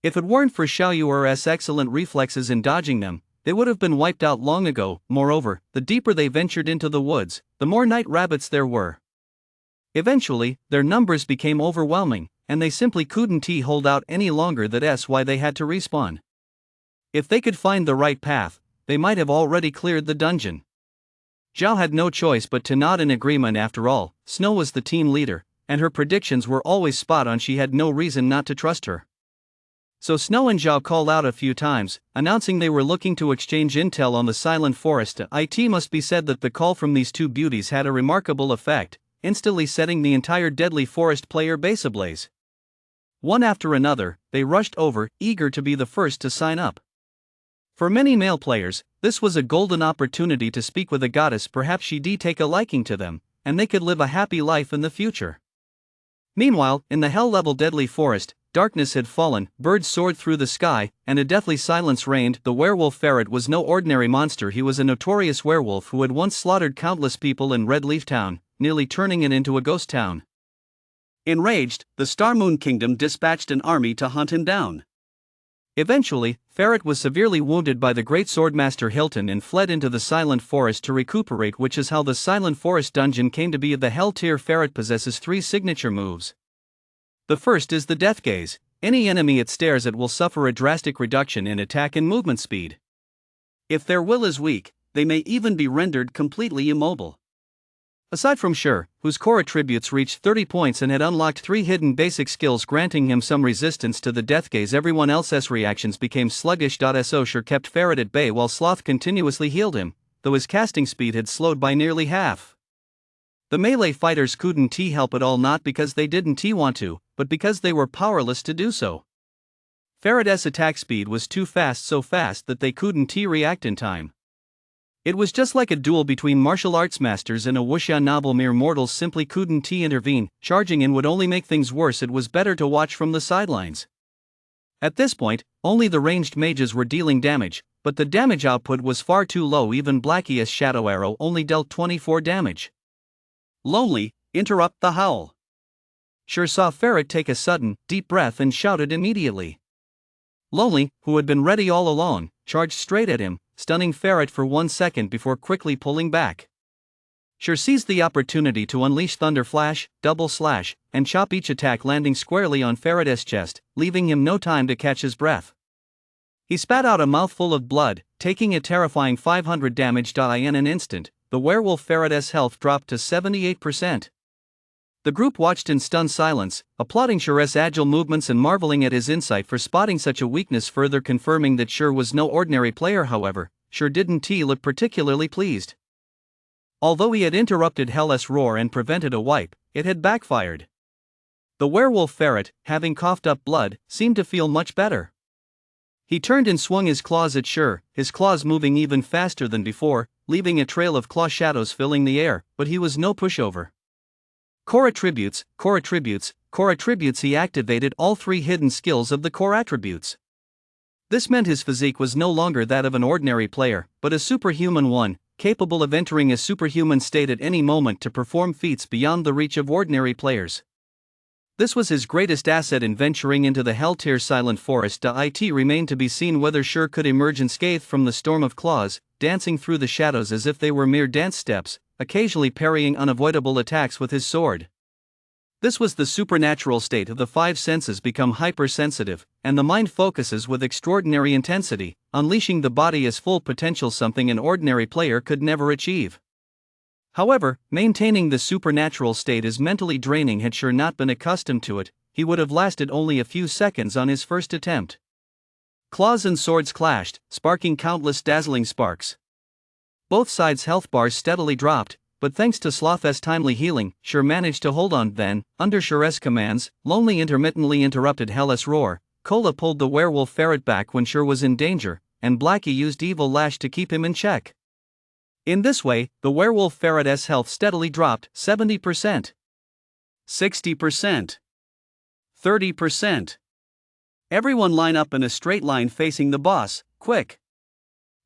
If it weren't for Xiaoyu'er's excellent reflexes in dodging them, they would have been wiped out long ago. Moreover, the deeper they ventured into the woods, the more night rabbits there were. Eventually, their numbers became overwhelming, and they simply couldn't hold out any longer. That's why they had to respawn. If they could find the right path, they might have already cleared the dungeon. Zhao had no choice but to nod in agreement. After all, Snow was the team leader, and her predictions were always spot on. She had no reason not to trust her. So Snow and Zhao called out a few times, announcing they were looking to exchange intel on the Silent Forest. It must be said that the call from these two beauties had a remarkable effect, instantly setting the entire Deadly Forest player base ablaze. One after another, they rushed over, eager to be the first to sign up. For many male players, this was a golden opportunity to speak with a goddess. Perhaps she'd take a liking to them, and they could live a happy life in the future. Meanwhile, in the hell-level Deadly Forest, darkness had fallen, birds soared through the sky, and a deathly silence reigned. The werewolf ferret was no ordinary monster. He was a notorious werewolf who had once slaughtered countless people in Red Leaf Town, nearly turning it into a ghost town. Enraged, the Star Moon Kingdom dispatched an army to hunt him down. Eventually, Ferret was severely wounded by the great swordmaster Hilton and fled into the Silent Forest to recuperate, which is how the Silent Forest dungeon came to be. The Hell Tier Ferret possesses 3 signature moves. The first is the Death Gaze. Any enemy it stares at will suffer a drastic reduction in attack and movement speed. If their will is weak, they may even be rendered completely immobile. Aside from Shur, whose core attributes reached 30 points and had unlocked 3 hidden basic skills granting him some resistance to the Death Gaze, everyone else's reactions became sluggish. So Shur kept Ferret at bay while Sloth continuously healed him, though his casting speed had slowed by nearly half. The melee fighters couldn't help at all, not because they didn't want to, but because they were powerless to do so. Ferret's attack speed was too fast, so fast that they couldn't react in time. It was just like a duel between martial arts masters in a wuxia novel. Mere mortals simply couldn't intervene. Charging in would only make things worse. It was better to watch from the sidelines. At this point, only the ranged mages were dealing damage, but the damage output was far too low. Even Blackie's Shadow Arrow only dealt 24 damage. Lonely, interrupt the howl. Shur saw Ferret take a sudden, deep breath and shouted immediately. Lonely, who had been ready all along, charged straight at him, stunning Ferret for 1 second before quickly pulling back. Shur seized the opportunity to unleash Thunder Flash, Double Slash, and chop, each attack landing squarely on Ferret's chest, leaving him no time to catch his breath. He spat out a mouthful of blood, taking a terrifying 500 damage. In an instant, the werewolf Ferret's health dropped to 78%. The group watched in stunned silence, applauding Shur's agile movements and marveling at his insight for spotting such a weakness, further confirming that Shur was no ordinary player. However, Shur didn't look particularly pleased. Although he had interrupted Hell's roar and prevented a wipe, it had backfired. The werewolf ferret, having coughed up blood, seemed to feel much better. He turned and swung his claws at Shur, his claws moving even faster than before, leaving a trail of claw shadows filling the air, but he was no pushover. Core attributes, core attributes, core attributes. He activated all 3 hidden skills of the core attributes. This meant his physique was no longer that of an ordinary player, but a superhuman one, capable of entering a superhuman state at any moment to perform feats beyond the reach of ordinary players. This was his greatest asset in venturing into the Hell-tier Silent Forest. It remained to be seen whether Shur could emerge unscathed from the storm of claws, dancing through the shadows as if they were mere dance steps, occasionally parrying unavoidable attacks with his sword. This was the supernatural state of the 5 senses become hypersensitive, and the mind focuses with extraordinary intensity, unleashing the body as full potential, something an ordinary player could never achieve. However, maintaining the supernatural state is mentally draining. Had Shur not been accustomed to it, he would have lasted only a few seconds on his first attempt. Claws and swords clashed, sparking countless dazzling sparks. Both sides' health bars steadily dropped, but thanks to Sloth's timely healing, Shur managed to hold on. Then, under Shur's commands, Lonely intermittently interrupted Hellas' roar. Kola pulled the werewolf ferret back when Shur was in danger, and Blackie used Evil Lash to keep him in check. In this way, the werewolf ferret's health steadily dropped, 70%. 60%. 30%. Everyone line up in a straight line facing the boss, quick!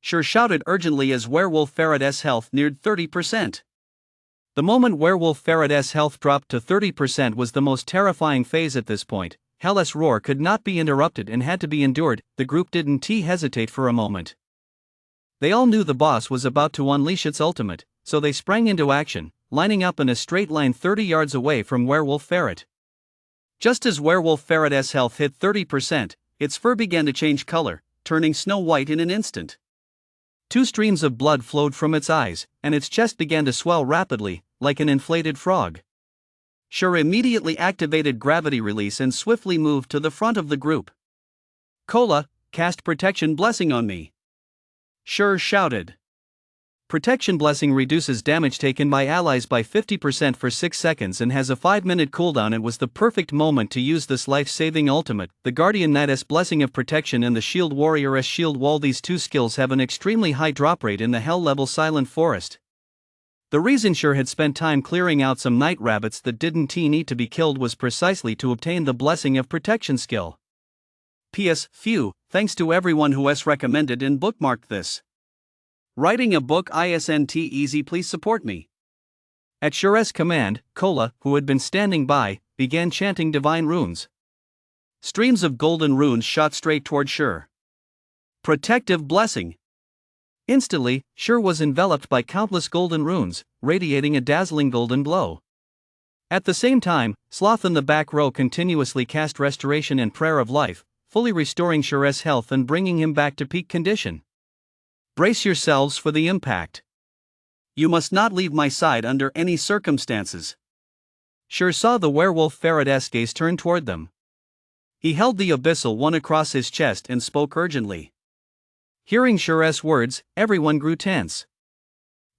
Shur shouted urgently as werewolf ferret's health neared 30%. The moment werewolf ferret's health dropped to 30% was the most terrifying phase at this point. Hellas' roar could not be interrupted and had to be endured. The group didn't hesitate for a moment. They all knew the boss was about to unleash its ultimate, so they sprang into action, lining up in a straight line 30 yards away from werewolf ferret. Just as werewolf ferret's health hit 30%, its fur began to change color, turning snow white in an instant. 2 streams of blood flowed from its eyes, and its chest began to swell rapidly, like an inflated frog. Shur immediately activated gravity release and swiftly moved to the front of the group. Kola, cast Protection Blessing on me. Shur shouted. Protection Blessing reduces damage taken by allies by 50% for 6 seconds and has a 5-minute cooldown. It was the perfect moment to use this life-saving ultimate, the Guardian Knight's Blessing of Protection and the Shield Warrior's Shield Wall. These 2 skills have an extremely high drop rate in the Hell-level Silent Forest. The reason Shur had spent time clearing out some night rabbits that didn't need to be killed was precisely to obtain the Blessing of Protection skill. P.S. Phew, thanks to everyone who has recommended and bookmarked this. Writing a book isn't easy, please support me. At Shur's command, Kola, who had been standing by, began chanting divine runes. Streams of golden runes shot straight toward Shur. Protective Blessing. Instantly, Shur was enveloped by countless golden runes, radiating a dazzling golden glow. At the same time, Sloth in the back row continuously cast Restoration and Prayer of Life, fully restoring Shur's health and bringing him back to peak condition. Brace yourselves for the impact. You must not leave my side under any circumstances. Shur saw the werewolf ferret's gaze turn toward them. He held the abyssal one across his chest and spoke urgently. Hearing Shur's words, everyone grew tense.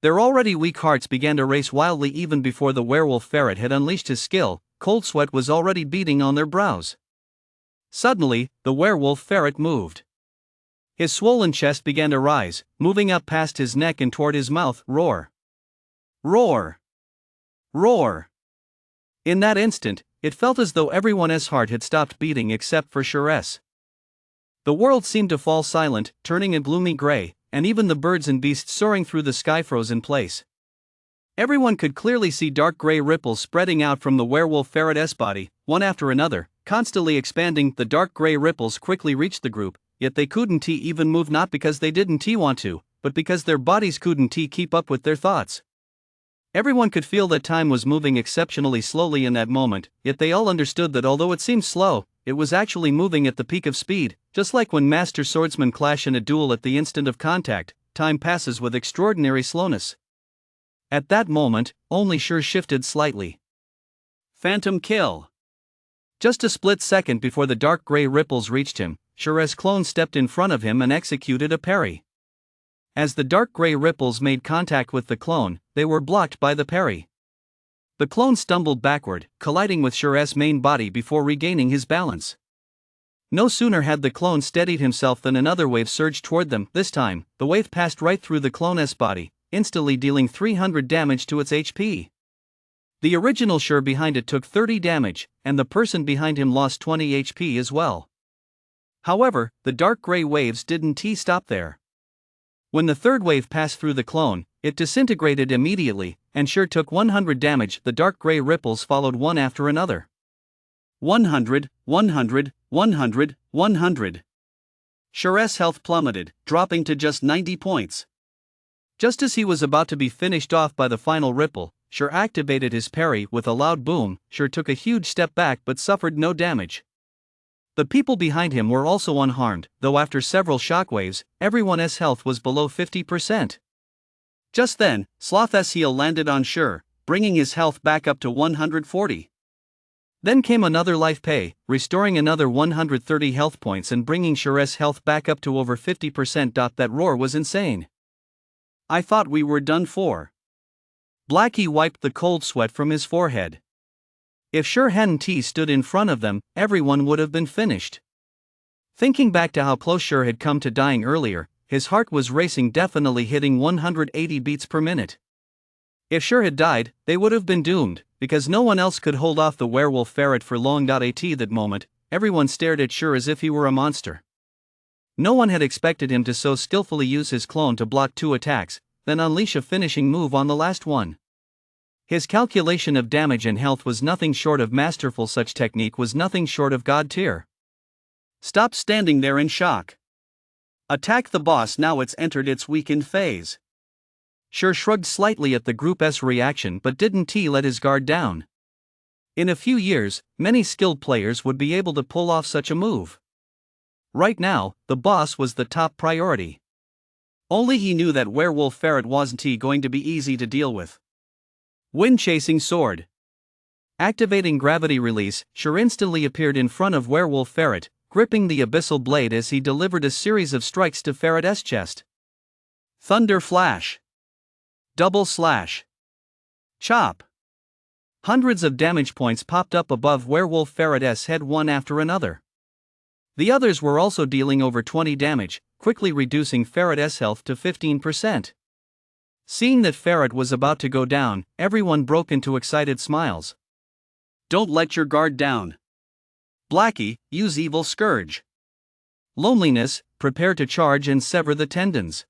Their already weak hearts began to race wildly even before the werewolf ferret had unleashed his skill. Cold sweat was already beading on their brows. Suddenly, the werewolf ferret moved. His swollen chest began to rise, moving up past his neck and toward his mouth. Roar! Roar! Roar! In that instant, it felt as though everyone's heart had stopped beating except for Shur's. The world seemed to fall silent, turning a gloomy gray, and even the birds and beasts soaring through the sky froze in place. Everyone could clearly see dark gray ripples spreading out from the werewolf ferret's body, one after another, constantly expanding. The dark gray ripples quickly reached the group, yet they couldn't even move, not because they didn't want to, but because their bodies couldn't keep up with their thoughts. Everyone could feel that time was moving exceptionally slowly in that moment, yet they all understood that although it seemed slow, it was actually moving at the peak of speed. Just like when master swordsmen clash in a duel at the instant of contact, time passes with extraordinary slowness. At that moment, only Shur shifted slightly. Phantom kill. Just a split second before the dark gray ripples reached him, Shur's clone stepped in front of him and executed a parry. As the dark gray ripples made contact with the clone, they were blocked by the parry. The clone stumbled backward, colliding with Shur's main body before regaining his balance. No sooner had the clone steadied himself than another wave surged toward them. This time, the wave passed right through the clone's body, instantly dealing 300 damage to its HP. The original Shur behind it took 30 damage, and the person behind him lost 20 HP as well. However, the dark gray waves didn't stop there. When the third wave passed through the clone, it disintegrated immediately, and Shur took 100 damage. The dark gray ripples followed one after another. 100, 100, 100, 100. Shur's health plummeted, dropping to just 90 points. Just as he was about to be finished off by the final ripple, Shur activated his parry with a loud boom. Shur took a huge step back but suffered no damage. The people behind him were also unharmed, though after several shockwaves, everyone's health was below 50%. Just then, Sloth's heel landed on Shur, bringing his health back up to 140. Then came another life pay, restoring another 130 health points and bringing Sure's health back up to over 50%. That roar was insane. I thought we were done for. Blackie wiped the cold sweat from his forehead. If Sure hadn't stood in front of them, everyone would have been finished. Thinking back to how close Sure had come to dying earlier, his heart was racing, definitely hitting 180 beats per minute. If Sure had died, they would have been doomed, because no one else could hold off the werewolf ferret for long. At that moment, everyone stared at Sure as if he were a monster. No one had expected him to so skillfully use his clone to block 2 attacks, then unleash a finishing move on the last one. His calculation of damage and health was nothing short of masterful. Such technique was nothing short of god tier. Stop standing there in shock. Attack the boss now, it's entered its weakened phase. Sure shrugged slightly at the group's reaction but didn't let his guard down. In a few years, many skilled players would be able to pull off such a move. Right now, the boss was the top priority. Only he knew that werewolf ferret wasn't going to be easy to deal with. Wind chasing sword. Activating gravity release, Sure instantly appeared in front of werewolf ferret, gripping the abyssal blade as he delivered a series of strikes to ferret's chest. Thunder flash. Double slash. Chop. Hundreds of damage points popped up above werewolf ferret's head one after another. The others were also dealing over 20 damage, quickly reducing ferret's health to 15%. Seeing that ferret was about to go down, everyone broke into excited smiles. Don't let your guard down. Blackie, use evil scourge. Loneliness, prepare to charge and sever the tendons.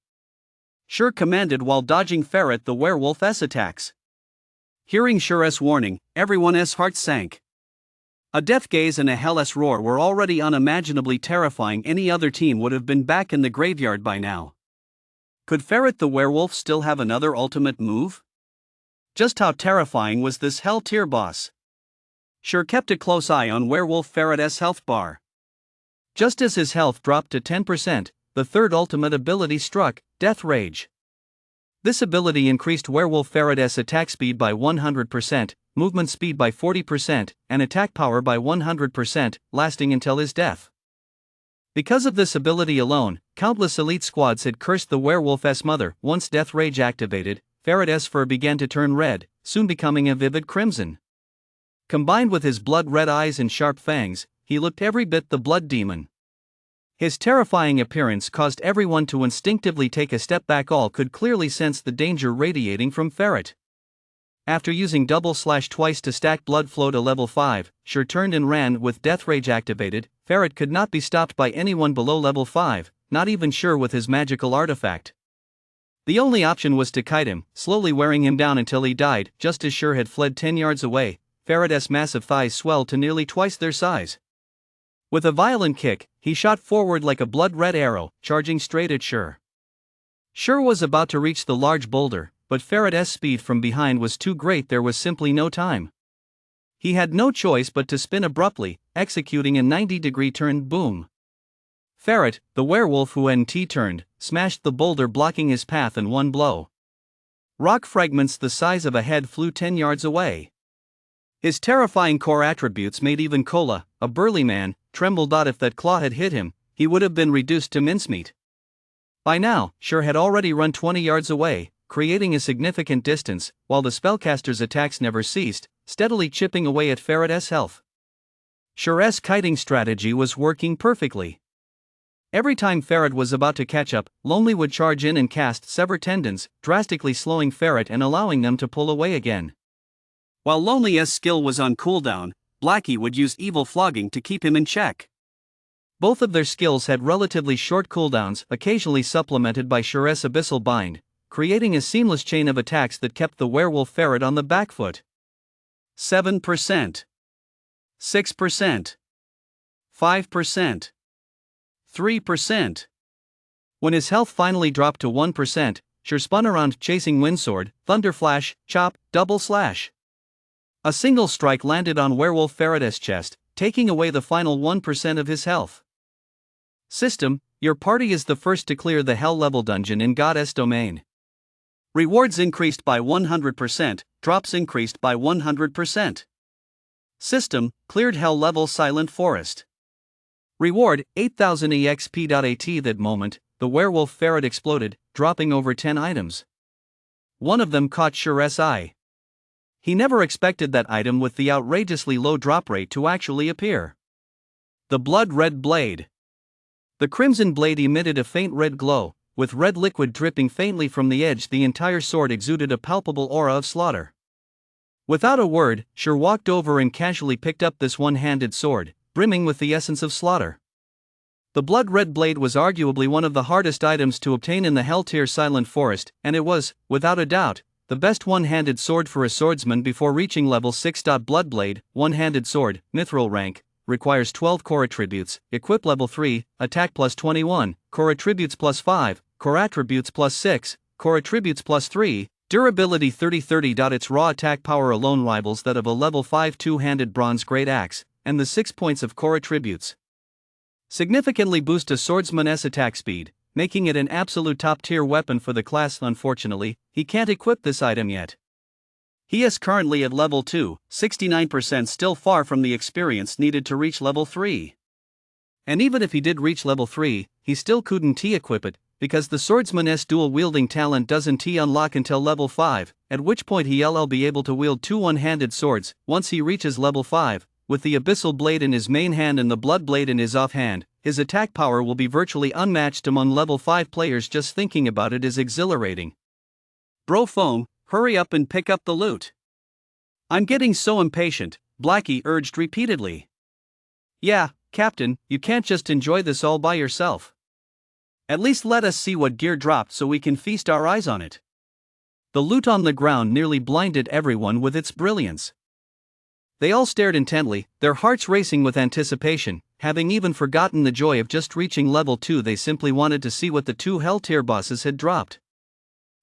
Sure commanded while dodging ferret the werewolf's attacks. Hearing Sure's warning, everyone's heart sank. A death gaze and a hell's roar were already unimaginably terrifying. Any other team would have been back in the graveyard by now. Could Ferret the werewolf still have another ultimate move? Just how terrifying was this hell tier boss? Sure kept a close eye on werewolf ferret's health bar. Just as his health dropped to 10%, the third ultimate ability struck, Death Rage. This ability increased werewolf ferret's attack speed by 100%, movement speed by 40%, and attack power by 100%, lasting until his death. Because of this ability alone, countless elite squads had cursed the werewolf's mother. Once Death Rage activated, ferret's fur began to turn red, soon becoming a vivid crimson. Combined with his blood-red eyes and sharp fangs, he looked every bit the blood demon. His terrifying appearance caused everyone to instinctively take a step back. All could clearly sense the danger radiating from Ferret. After using double slash twice to stack blood flow to level 5, Sure turned and ran. With Death Rage activated, Ferret could not be stopped by anyone below level 5, not even Sure with his magical artifact. The only option was to kite him, slowly wearing him down until he died. Just as Sure had fled 10 yards away, Ferret's massive thighs swelled to nearly twice their size. With a violent kick, he shot forward like a blood-red arrow, charging straight at Sure. Sure was about to reach the large boulder, but Ferret's speed from behind was too great. There was simply no time. He had no choice but to spin abruptly, executing a 90-degree turn. Boom! Ferret, the werewolf who NT turned, smashed the boulder, blocking his path in one blow. Rock fragments the size of a head flew 10 yards away. His terrifying core attributes made even Kola, a burly man, tremble. If that claw had hit him, he would have been reduced to mincemeat. By now, Sure had already run 20 yards away, creating a significant distance, while the spellcaster's attacks never ceased, steadily chipping away at Ferret's health. Sure's kiting strategy was working perfectly. Every time Ferret was about to catch up, Lonely would charge in and cast Sever Tendons, drastically slowing Ferret and allowing them to pull away again. While Lonely's skill was on cooldown, Blackie would use Evil Flogging to keep him in check. Both of their skills had relatively short cooldowns, occasionally supplemented by Sure's Abyssal Bind, creating a seamless chain of attacks that kept the werewolf ferret on the back foot. 7%. 6%. 5%. 3%. When his health finally dropped to 1%, Sure spun around, chasing Windsword, Thunder Flash, Chop, Double Slash. A single strike landed on werewolf ferret's chest, taking away the final 1% of his health. System: your party is the first to clear the Hell level dungeon in God's domain. Rewards increased by 100%, drops increased by 100%. System, cleared hell level silent forest. Reward, 8000 EXP. At that moment, the werewolf ferret exploded, dropping over 10 items. One of them caught Sure's eye. He never expected that item with the outrageously low drop rate to actually appear. The blood red blade. The crimson blade emitted a faint red glow, with red liquid dripping faintly from the edge. The entire sword exuded a palpable aura of slaughter. Without a word, Sure walked over and casually picked up this one-handed sword, brimming with the essence of slaughter. The blood red blade was arguably one of the hardest items to obtain in the Hell tier Silent Forest, and it was, without a doubt, the best one-handed sword for a swordsman before reaching level 6. Bloodblade, one-handed sword, mithril rank, requires 12 core attributes, equip level 3, attack plus 21, core attributes plus 5, core attributes plus 6, core attributes plus 3, durability 30-30. Its raw attack power alone rivals that of a level 5 two-handed bronze great axe, and the 6 points of core attributes significantly boost a swordsman's attack speed, making it an absolute top-tier weapon for the class. Unfortunately, he can't equip this item yet. He is currently at level 2, 69%, still far from the experience needed to reach level 3. And even if he did reach level 3, he still couldn't equip it, because the swordsman's dual-wielding talent doesn't unlock until level 5, at which point he'll be able to wield 2 one-handed swords. Once he reaches level 5, with the abyssal blade in his main hand and the blood blade in his offhand, his attack power will be virtually unmatched among level 5 players. Just thinking about it is exhilarating. Bro Foam, hurry up and pick up the loot. I'm getting so impatient, Blackie urged repeatedly. Yeah, Captain, you can't just enjoy this all by yourself. At least let us see what gear dropped so we can feast our eyes on it. The loot on the ground nearly blinded everyone with its brilliance. They all stared intently, their hearts racing with anticipation, having even forgotten the joy of just reaching level 2. They simply wanted to see what the 2 Hell tier bosses had dropped.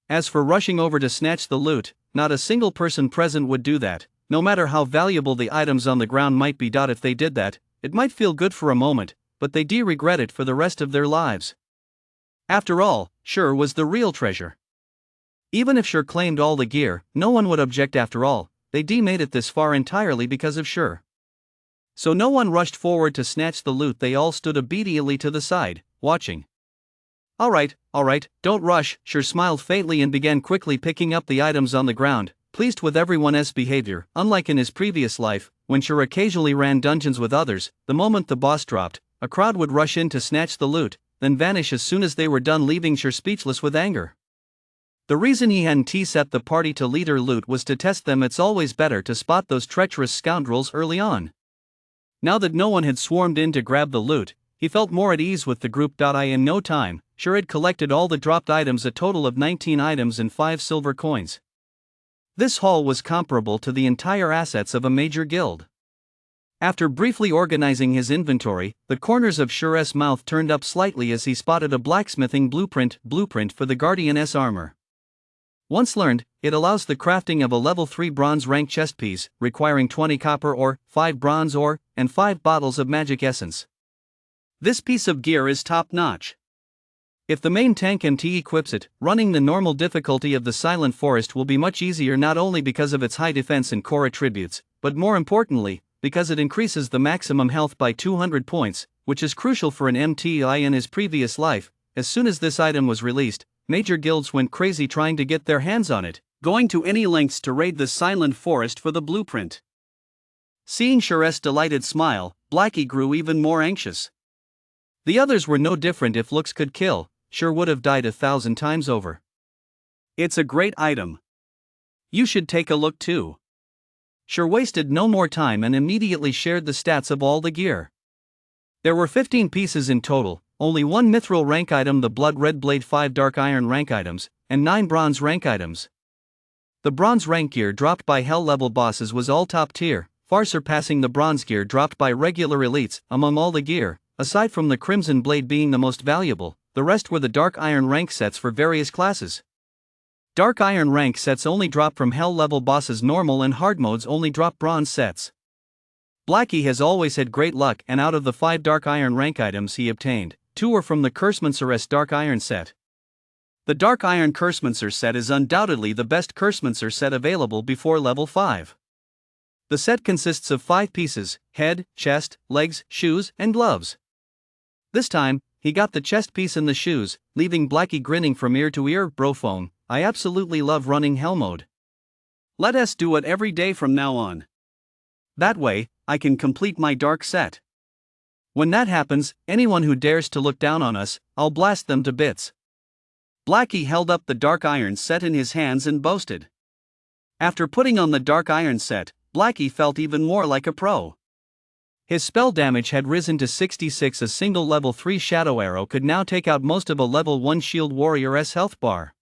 As for rushing over to snatch the loot, not a single person present would do that, no matter how valuable the items on the ground might be. If they did that, it might feel good for a moment, but they'd regret it for the rest of their lives. After all, Sure was the real treasure. Even if Sure claimed all the gear, no one would object. After all, they made it this far entirely because of Sure. So no one rushed forward to snatch the loot. They all stood obediently to the side, watching. Alright, don't rush. Sure smiled faintly and began quickly picking up the items on the ground, pleased with everyone's behavior. Unlike in his previous life, when Sure occasionally ran dungeons with others, the moment the boss dropped, a crowd would rush in to snatch the loot, then vanish as soon as they were done, leaving Sure speechless with anger. The reason he hadn't set the party to leader loot was to test them. It's always better to spot those treacherous scoundrels early on. Now that no one had swarmed in to grab the loot, he felt more at ease with the group. In no time, Sure had collected all the dropped items, a total of 19 items and 5 silver coins. This haul was comparable to the entire assets of a major guild. After briefly organizing his inventory, the corners of Sure's mouth turned up slightly as he spotted a blacksmithing blueprint for the Guardian's armor. Once learned, it allows the crafting of a level 3 bronze rank chest piece, requiring 20 copper ore, 5 bronze ore, and 5 bottles of magic essence. This piece of gear is top-notch. If the main tank MT equips it, running the normal difficulty of the Silent Forest will be much easier, not only because of its high defense and core attributes, but more importantly, because it increases the maximum health by 200 points, which is crucial for an MTI. In his previous life, as soon as this item was released, major guilds went crazy trying to get their hands on it, going to any lengths to raid the Silent Forest for the blueprint. Seeing Sure's delighted smile, Blackie grew even more anxious. The others were no different. If looks could kill, Sure would have died 1,000 times over. It's a great item. You should take a look too. Sure wasted no more time and immediately shared the stats of all the gear. There were 15 pieces in total, only 1 mithril rank item, the blood red blade, 5 dark iron rank items, and 9 bronze rank items. The bronze rank gear dropped by hell level bosses was all top tier, far surpassing the bronze gear dropped by regular elites. Among all the gear, aside from the crimson blade being the most valuable, the rest were the dark iron rank sets for various classes. Dark iron rank sets only drop from hell level bosses. Normal and hard modes only drop bronze sets. Blackie has always had great luck, and out of the 5 dark iron rank items he obtained, 2 were from the Cursemancer's dark iron set. The dark iron Cursemancer set is undoubtedly the best Cursemancer set available before level 5. The set consists of 5 pieces: head, chest, legs, shoes, and gloves. This time, he got the chest piece and the shoes, leaving Blackie grinning from ear to ear. Bro phone, I absolutely love running hell mode. Let us do it every day from now on. That way, I can complete my dark set. When that happens, anyone who dares to look down on us, I'll blast them to bits. Blackie held up the dark iron set in his hands and boasted. After putting on the dark iron set, Blackie felt even more like a pro. His spell damage had risen to 66. A single level 3 shadow arrow could now take out most of a level 1 shield warrior's health bar.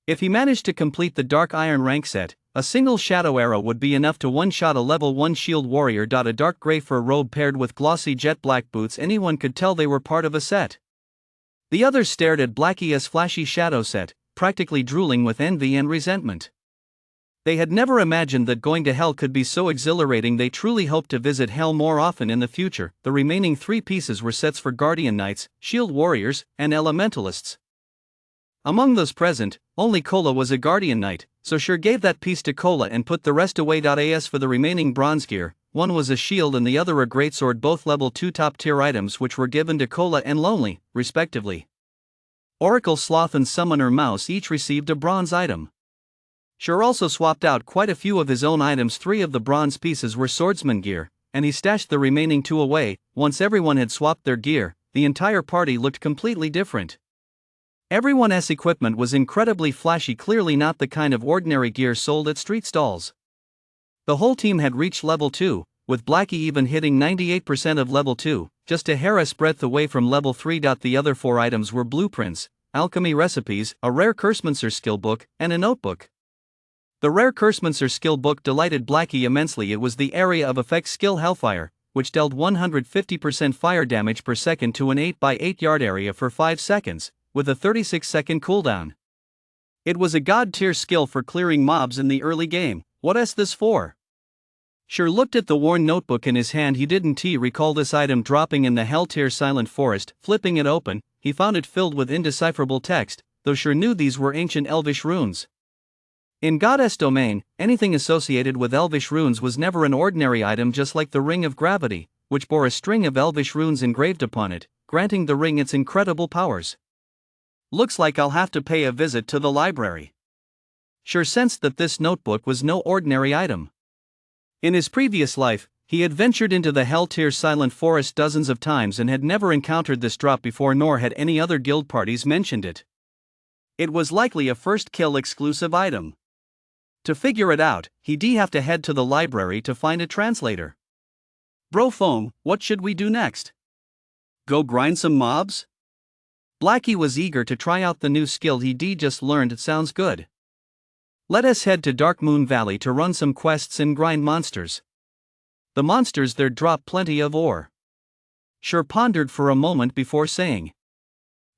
If he managed to complete the dark iron rank set, a single shadow arrow would be enough to one-shot a level 1 shield warrior. A dark gray fur robe paired with glossy jet black boots, anyone could tell they were part of a set. The others stared at Blackie's flashy shadow set, practically drooling with envy and resentment. They had never imagined that going to hell could be so exhilarating. They truly hoped to visit hell more often in the future. The remaining 3 pieces were sets for Guardian Knights, Shield Warriors, and Elementalists. Among those present, only Cola was a Guardian Knight, so Sure gave that piece to Cola and put the rest away. As for the remaining bronze gear, one was a shield and the other a greatsword, both level 2 top tier items which were given to Cola and Lonely, respectively. Oracle Sloth and Summoner Mouse each received a bronze item. Sure also swapped out quite a few of his own items. 3 of the bronze pieces were swordsman gear, and he stashed the remaining 2 away. Once everyone had swapped their gear, the entire party looked completely different. Everyone's equipment was incredibly flashy, clearly not the kind of ordinary gear sold at street stalls. The whole team had reached level 2, with Blackie even hitting 98% of level 2, just a hair's breadth away from level 3. The other 4 items were blueprints, alchemy recipes, a rare Cursemancer skill book, and a notebook. The rare Cursemancer skill book delighted Blackie immensely. It was the area of effect skill Hellfire, which dealt 150% fire damage per second to an 8x8 yard area for 5 seconds, with a 36-second cooldown. It was a god tier skill for clearing mobs in the early game. What's this for? Sure looked at the worn notebook in his hand. He didn't recall this item dropping in the Hell tier Silent Forest. Flipping it open, he found it filled with indecipherable text, though Sure knew these were ancient Elvish runes. In Goddess domain, anything associated with Elvish runes was never an ordinary item, just like the Ring of Gravity, which bore a string of Elvish runes engraved upon it, granting the ring its incredible powers. Looks like I'll have to pay a visit to the library. Sure sensed that this notebook was no ordinary item. In his previous life, he had ventured into the Hell tier Silent Forest dozens of times and had never encountered this drop before, nor had any other guild parties mentioned it. It was likely a first kill exclusive item. To figure it out, he'd have to head to the library to find a translator. Bro Foam, what should we do next? Go grind some mobs? Blackie was eager to try out the new skill he'd just learned. It sounds good. Let us head to Dark Moon Valley to run some quests and grind monsters. The monsters there drop plenty of ore. Sure pondered for a moment before saying.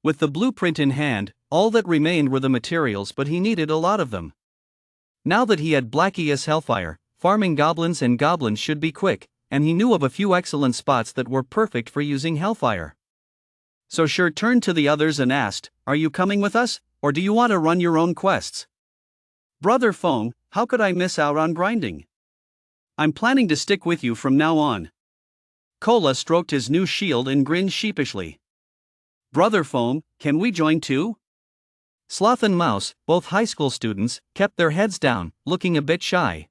With the blueprint in hand, all that remained were the materials, but he needed a lot of them. Now that he had Blackie's Hellfire, farming goblins and goblins should be quick, and he knew of a few excellent spots that were perfect for using Hellfire. So Sure turned to the others and asked, "Are you coming with us, or do you want to run your own quests?" Brother Foam, how could I miss out on grinding? I'm planning to stick with you from now on. Cola stroked his new shield and grinned sheepishly. Brother Foam, can we join too? Sloth and Mouse, both high school students, kept their heads down, looking a bit shy.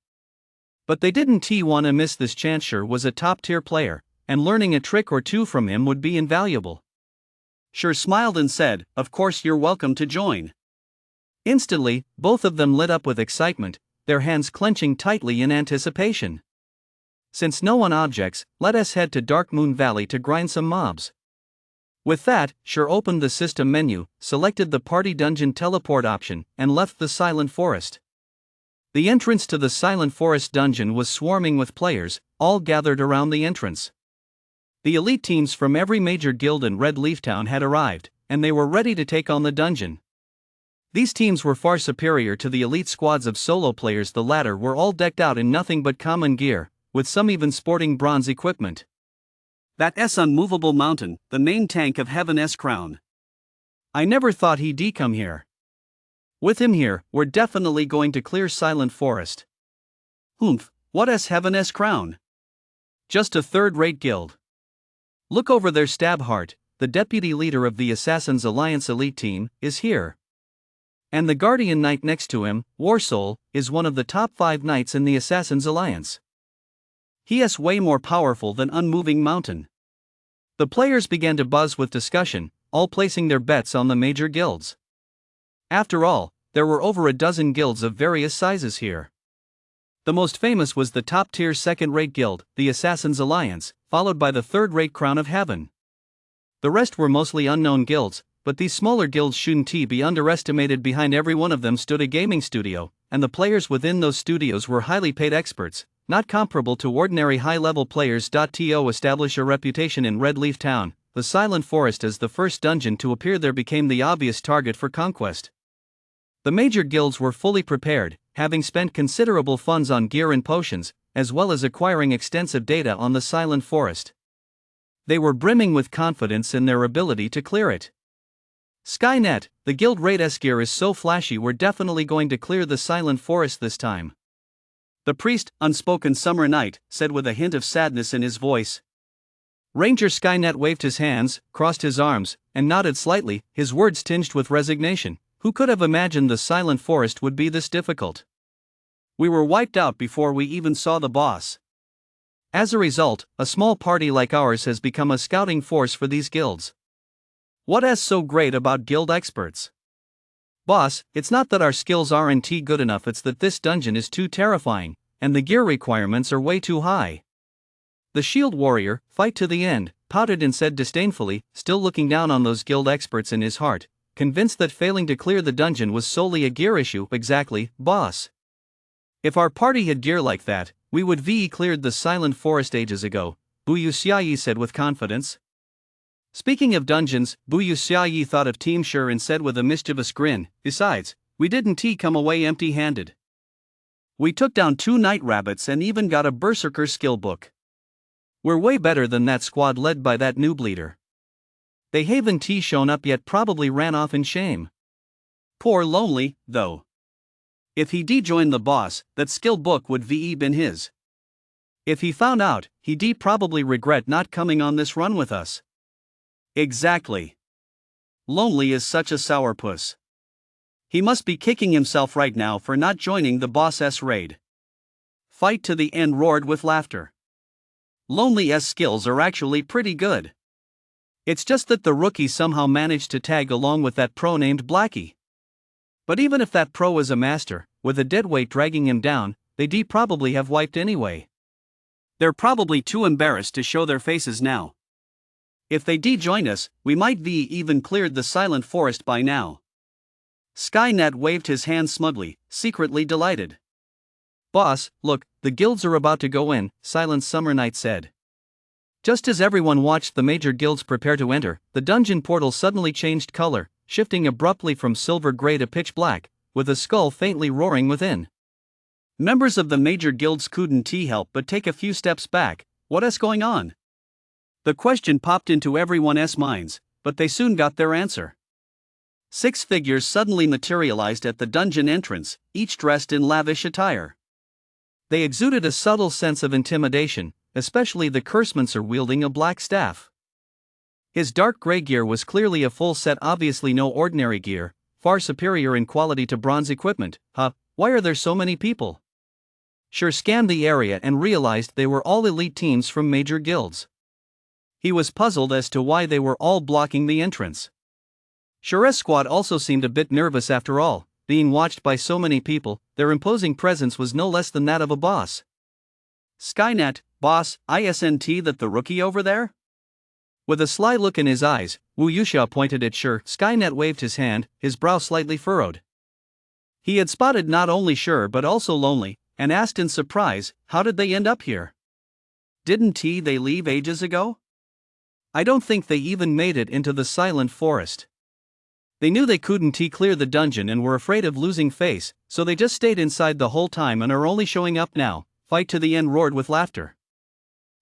But they didn't want to miss this chance. Sure was a top-tier player, and learning a trick or two from him would be invaluable. Sure smiled and said, "Of course you're welcome to join." Instantly, both of them lit up with excitement, their hands clenching tightly in anticipation. Since no one objects, let us head to Dark Moon Valley to grind some mobs. With that, Sure opened the system menu, selected the party dungeon teleport option, and left the Silent Forest. The entrance to the Silent Forest dungeon was swarming with players, all gathered around the entrance. The elite teams from every major guild in Red Leaf Town had arrived, and they were ready to take on the dungeon. These teams were far superior to the elite squads of solo players. The latter were all decked out in nothing but common gear, with some even sporting bronze equipment. That's unmovable mountain, the main tank of Heaven's crown. I never thought he'd come here. With him here, we're definitely going to clear Silent Forest. What's Heaven's crown? Just a third-rate guild. Look over there. Stabhart, the deputy leader of the Assassin's Alliance elite team, is here. And the Guardian Knight next to him, Warsoul, is one of the top 5 knights in the Assassin's Alliance. He is way more powerful than Unmoving Mountain. The players began to buzz with discussion, all placing their bets on the major guilds. After all, there were over a dozen guilds of various sizes here. The most famous was the top-tier second-rate guild, the Assassin's Alliance, followed by the third-rate Crown of Heaven. The rest were mostly unknown guilds, but these smaller guilds shouldn't be underestimated. Behind every one of them stood a gaming studio, and the players within those studios were highly paid experts, not comparable to ordinary high-level players. To establish a reputation in Red Leaf Town, the Silent Forest as the first dungeon to appear there became the obvious target for conquest. The major guilds were fully prepared, having spent considerable funds on gear and potions, as well as acquiring extensive data on the Silent Forest. They were brimming with confidence in their ability to clear it. Skynet, the guild raid's gear is so flashy, we're definitely going to clear the Silent Forest this time. The priest, Unspoken Summer Night, said with a hint of sadness in his voice. Ranger Skynet waved his hands, crossed his arms, and nodded slightly, his words tinged with resignation. Who could have imagined the Silent Forest would be this difficult? We were wiped out before we even saw the boss. As a result, a small party like ours has become a scouting force for these guilds. What's so great about guild experts? Boss, it's not that our skills aren't good enough, it's that this dungeon is too terrifying, and the gear requirements are way too high. The shield warrior, fight to the end, pouted and said disdainfully, still looking down on those guild experts in his heart, convinced that failing to clear the dungeon was solely a gear issue. Exactly, boss. If our party had gear like that, we would have cleared the Silent Forest ages ago, Bu Xiaoyi said with confidence. Speaking of dungeons, Bu Xiaoyi thought of Team Sure and said with a mischievous grin, besides, we didn't come away empty-handed. We took down 2 night rabbits and even got a berserker skill book. We're way better than that squad led by that noob leader. They haven't shown up yet, probably ran off in shame. Poor Lonely, though. If he joined the boss, that skill book would been his. If he found out, he'd probably regret not coming on this run with us. Exactly. Lonely is such a sourpuss. He must be kicking himself right now for not joining the boss's raid. Fight to the end roared with laughter. Lonely's skills are actually pretty good. It's just that the rookie somehow managed to tag along with that pro named Blackie. But even if that pro is a master, with a deadweight dragging him down, they'd probably have wiped anyway. They're probably too embarrassed to show their faces now. If they join us, we might even cleared the Silent Forest by now. Skynet waved his hand smugly, secretly delighted. Boss, look, the guilds are about to go in, Silent Summer Night said. Just as everyone watched the major guilds prepare to enter, the dungeon portal suddenly changed color, shifting abruptly from silver gray to pitch black, with a skull faintly roaring within. Members of the major guilds couldn't help but take a few steps back. What's going on? The question popped into everyone's minds, but they soon got their answer. 6 figures suddenly materialized at the dungeon entrance, each dressed in lavish attire. They exuded a subtle sense of intimidation, especially the cursemancer wielding a black staff. His dark gray gear was clearly a full set, obviously no ordinary gear, far superior in quality to bronze equipment. Why are there so many people? Sure scanned the area and realized they were all elite teams from major guilds. He was puzzled as to why they were all blocking the entrance. Sure's squad also seemed a bit nervous after all, being watched by so many people. Their imposing presence was no less than that of a boss. Skynet, boss, isn't that the rookie over there? With a sly look in his eyes, Wu Yusha pointed at Sure. Skynet waved his hand, his brow slightly furrowed. He had spotted not only Sure but also Lonely, and asked in surprise, how did they end up here? Didn't they leave ages ago? I don't think they even made it into the Silent Forest. They knew they couldn't clear the dungeon and were afraid of losing face, so they just stayed inside the whole time and are only showing up now. Fight to the end roared with laughter.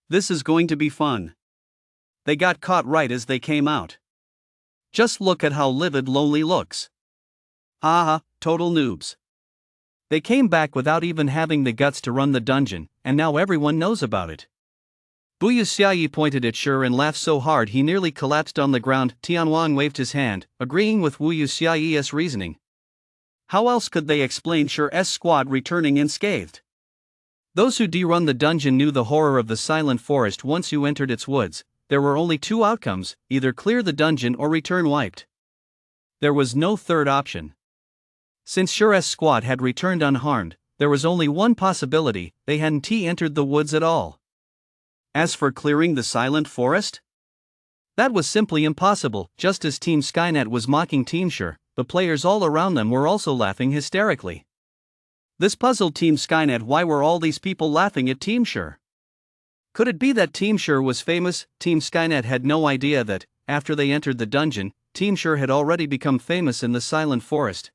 This is going to be fun. They got caught right as they came out. Just look at how livid Lonely looks. Haha, total noobs. They came back without even having the guts to run the dungeon, and now everyone knows about it. Buyu Xiaoyi pointed at Shi and laughed so hard he nearly collapsed on the ground. Tianwang waved his hand, agreeing with Wu Xiaoyi's reasoning. How else could they explain Shi's squad returning unscathed? Those who run the dungeon knew the horror of the silent forest once you entered its woods. There were only two outcomes, either clear the dungeon or return wiped. There was no third option. Since Shi's squad had returned unharmed, there was only one possibility: they hadn't entered the woods at all. As for clearing the silent forest, that was simply impossible. Just as Team Skynet was mocking Team Shi, the players all around them were also laughing hysterically. This puzzled Team Skynet. Why were all these people laughing at Team Shi? Could it be that Team Shi was famous? Team Skynet had no idea that, after they entered the dungeon, Team Shi had already become famous in the silent forest.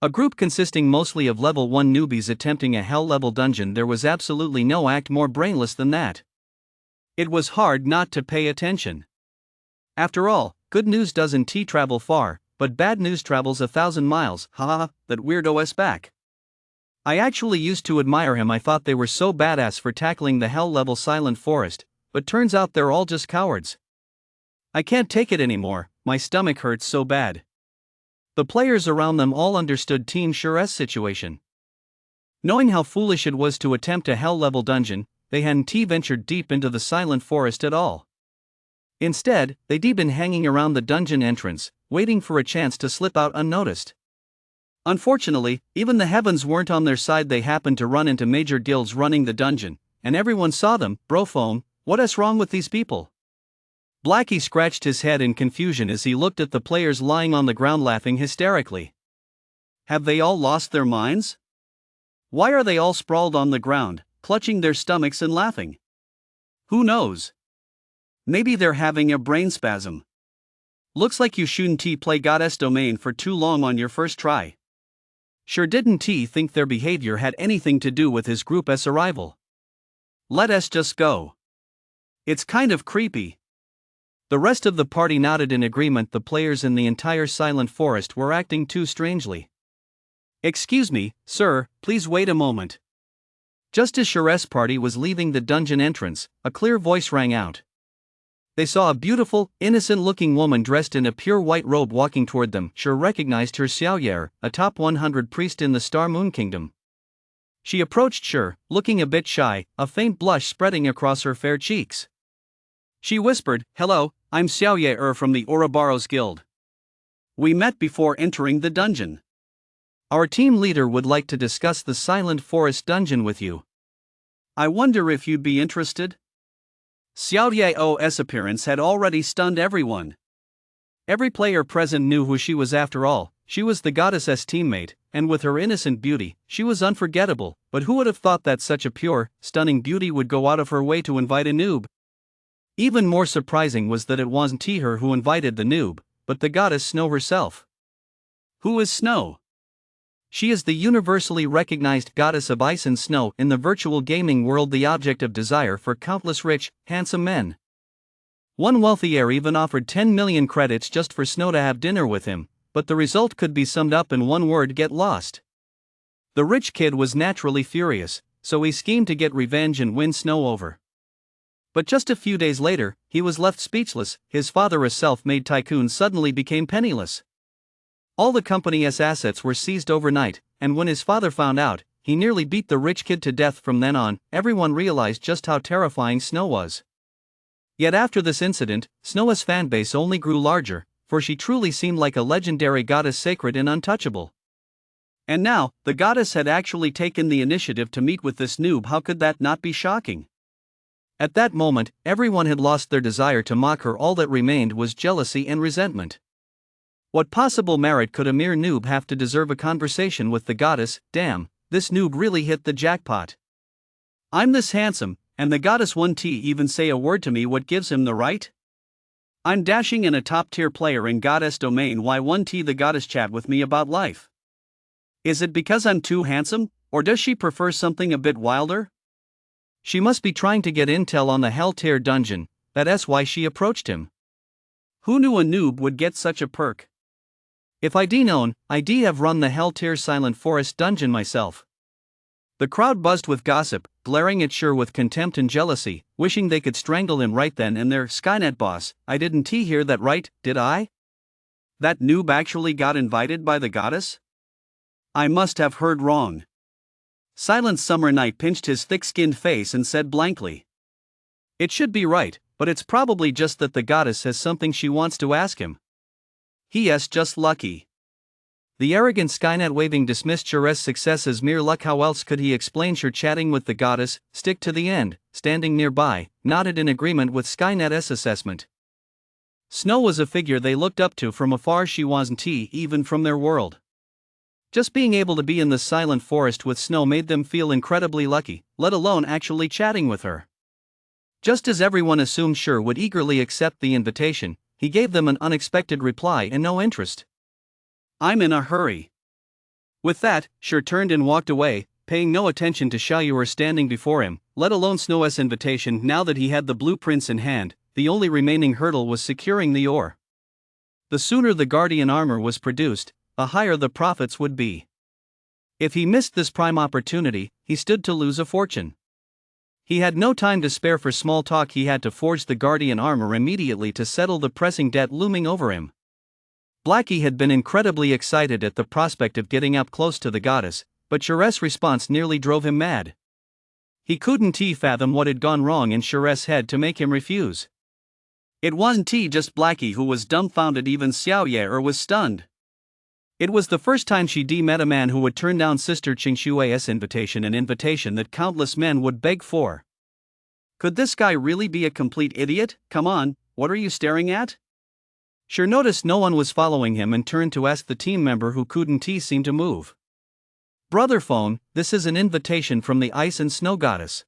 A group consisting mostly of level 1 newbies attempting a hell-level dungeon. There was absolutely no act more brainless than that. It was hard not to pay attention. After all, good news doesn't travel far, but bad news travels 1,000 miles. Haha, that weirdo's back. I actually used to admire him. I thought they were so badass for tackling the hell-level silent forest, but turns out they're all just cowards. I can't take it anymore, my stomach hurts so bad. The players around them all understood Team Shi's situation. Knowing how foolish it was to attempt a hell-level dungeon, they hadn't ventured deep into the silent forest at all. Instead, they'd been hanging around the dungeon entrance, waiting for a chance to slip out unnoticed. Unfortunately, even the heavens weren't on their side. They happened to run into major guilds running the dungeon, and everyone saw them. Brofone, what's wrong with these people? Blackie scratched his head in confusion as he looked at the players lying on the ground laughing hysterically. Have they all lost their minds? Why are they all sprawled on the ground, clutching their stomachs and laughing? Who knows? Maybe they're having a brain spasm. Looks like you shouldn't play Goddess Domain for too long on your first try. Sure didn't think their behavior had anything to do with his group's arrival. Let us just go. It's kind of creepy. The rest of the party nodded in agreement. The players in the entire silent forest were acting too strangely. Excuse me, sir, please wait a moment. Just as Shi's party was leaving the dungeon entrance, a clear voice rang out. They saw a beautiful, innocent-looking woman dressed in a pure white robe walking toward them. Shi recognized her. Xiaoye, a top 100 priest in the Star Moon Kingdom. She approached Shi, looking a bit shy, a faint blush spreading across her fair cheeks. She whispered, "Hello, I'm Xiaoye from the Ouroboros Guild. We met before entering the dungeon. Our team leader would like to discuss the Silent Forest dungeon with you. I wonder if you'd be interested?" Xiaoye's appearance had already stunned everyone. Every player present knew who she was. After all, she was the goddess's teammate, and with her innocent beauty, she was unforgettable. But who would have thought that such a pure, stunning beauty would go out of her way to invite a noob? Even more surprising was that it wasn't her who invited the noob, but the goddess Snow herself. Who is Snow? She is the universally recognized goddess of ice and snow in the virtual gaming world, the object of desire for countless rich, handsome men. One wealthy heir even offered 10 million credits just for Snow to have dinner with him, but the result could be summed up in one word: get lost. The rich kid was naturally furious, so he schemed to get revenge and win Snow over. But just a few days later, he was left speechless. His father, a self-made tycoon, suddenly became penniless. All the company's assets were seized overnight, and when his father found out, he nearly beat the rich kid to death. From then on, everyone realized just how terrifying Snow was. Yet after this incident, Snow's fanbase only grew larger, for she truly seemed like a legendary goddess, sacred and untouchable. And now, the goddess had actually taken the initiative to meet with this noob. How could that not be shocking? At that moment, everyone had lost their desire to mock her. All that remained was jealousy and resentment. What possible merit could a mere noob have to deserve a conversation with the goddess? Damn, this noob really hit the jackpot. I'm this handsome, and the goddess won't even say a word to me. What gives him the right? I'm dashing and a top-tier player in Goddess Domain. Why won't the goddess chat with me about life? Is it because I'm too handsome, or does she prefer something a bit wilder? She must be trying to get intel on the Hell-tier dungeon. That's why she approached him. Who knew a noob would get such a perk? If I'd known, I'd have run the hell tier silent forest dungeon myself. The crowd buzzed with gossip, glaring at Sure with contempt and jealousy, wishing they could strangle him right then and there. Skynet boss, I didn't hear that right, did I? That noob actually got invited by the goddess? I must have heard wrong. Silent Summer Night pinched his thick-skinned face and said blankly. It should be right, but it's probably just that the goddess has something she wants to ask him. He.s. just lucky. The arrogant Skynet waving dismissed Sure's success as mere luck. How else could he explain Sure chatting with the goddess? Stick to the end, standing nearby, nodded in agreement with Skynet's assessment. Snow was a figure they looked up to from afar. She wasn't even from their world. Just being able to be in the silent forest with Snow made them feel incredibly lucky, let alone actually chatting with her. Just as everyone assumed Sure would eagerly accept the invitation, he gave them an unexpected reply and no interest. I'm in a hurry. With that, Sure turned and walked away, paying no attention to Xiaoyuer standing before him, let alone Snow's invitation. Now that he had the blueprints in hand, the only remaining hurdle was securing the ore. The sooner the Guardian armor was produced, the higher the profits would be. If he missed this prime opportunity, he stood to lose a fortune. He had no time to spare for small talk. He had to forge the Guardian armor immediately to settle the pressing debt looming over him. Blackie had been incredibly excited at the prospect of getting up close to the goddess, but Sure's response nearly drove him mad. He couldn't fathom what had gone wrong in Sure's head to make him refuse. It wasn't just Blackie who was dumbfounded. Even Xiaoyuer was stunned. It was the first time she met a man who would turn down Sister Qingshui's invitation, an invitation that countless men would beg for. Could this guy really be a complete idiot? Come on, what are you staring at? Sure noticed no one was following him and turned to ask the team member who couldn't seem to move. Brother phone, this is an invitation from the Ice and Snow Goddess.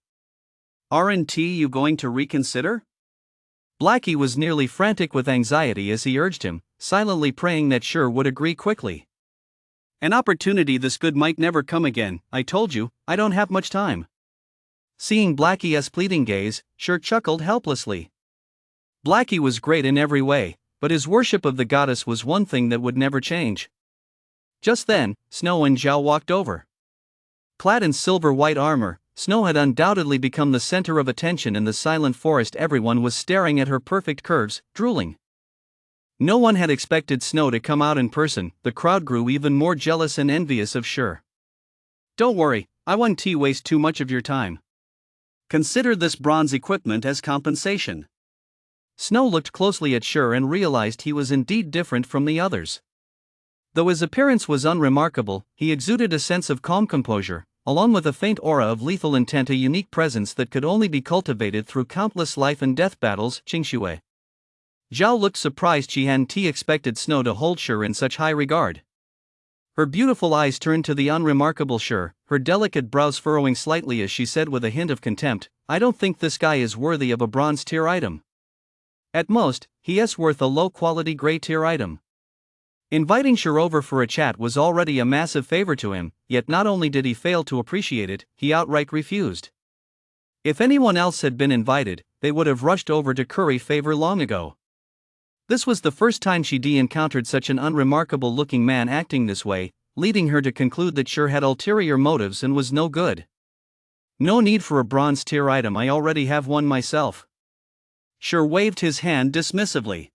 Aren't you going to reconsider? Blackie was nearly frantic with anxiety as he urged him, silently praying that Sure would agree quickly. An opportunity this good might never come again. I told you, I don't have much time. Seeing Blackie's pleading gaze, Sure chuckled helplessly. Blackie was great in every way, but his worship of the goddess was one thing that would never change. Just then, Snow and Zhao walked over. Clad in silver-white armor, Snow had undoubtedly become the center of attention in the silent forest. Everyone was staring at her perfect curves, drooling. No one had expected Snow to come out in person. The crowd grew even more jealous and envious of Sure. Don't worry, I won't waste too much of your time. Consider this bronze equipment as compensation. Snow looked closely at Sure and realized he was indeed different from the others. Though his appearance was unremarkable, he exuded a sense of calm composure, along with a faint aura of lethal intent, a unique presence that could only be cultivated through countless life and death battles. Qingshui. Zhao looked surprised. She hadn't expected Snow to hold Sure in such high regard. Her beautiful eyes turned to the unremarkable Sure, her delicate brows furrowing slightly as she said with a hint of contempt, I don't think this guy is worthy of a bronze tier item. At most, he is worth a low-quality gray tier item. Inviting Sure over for a chat was already a massive favor to him, yet not only did he fail to appreciate it, he outright refused. If anyone else had been invited, they would have rushed over to curry favor long ago. This was the first time she encountered such an unremarkable-looking man acting this way, leading her to conclude that Sure had ulterior motives and was no good. No need for a bronze tier item, I already have one myself. Sure waved his hand dismissively.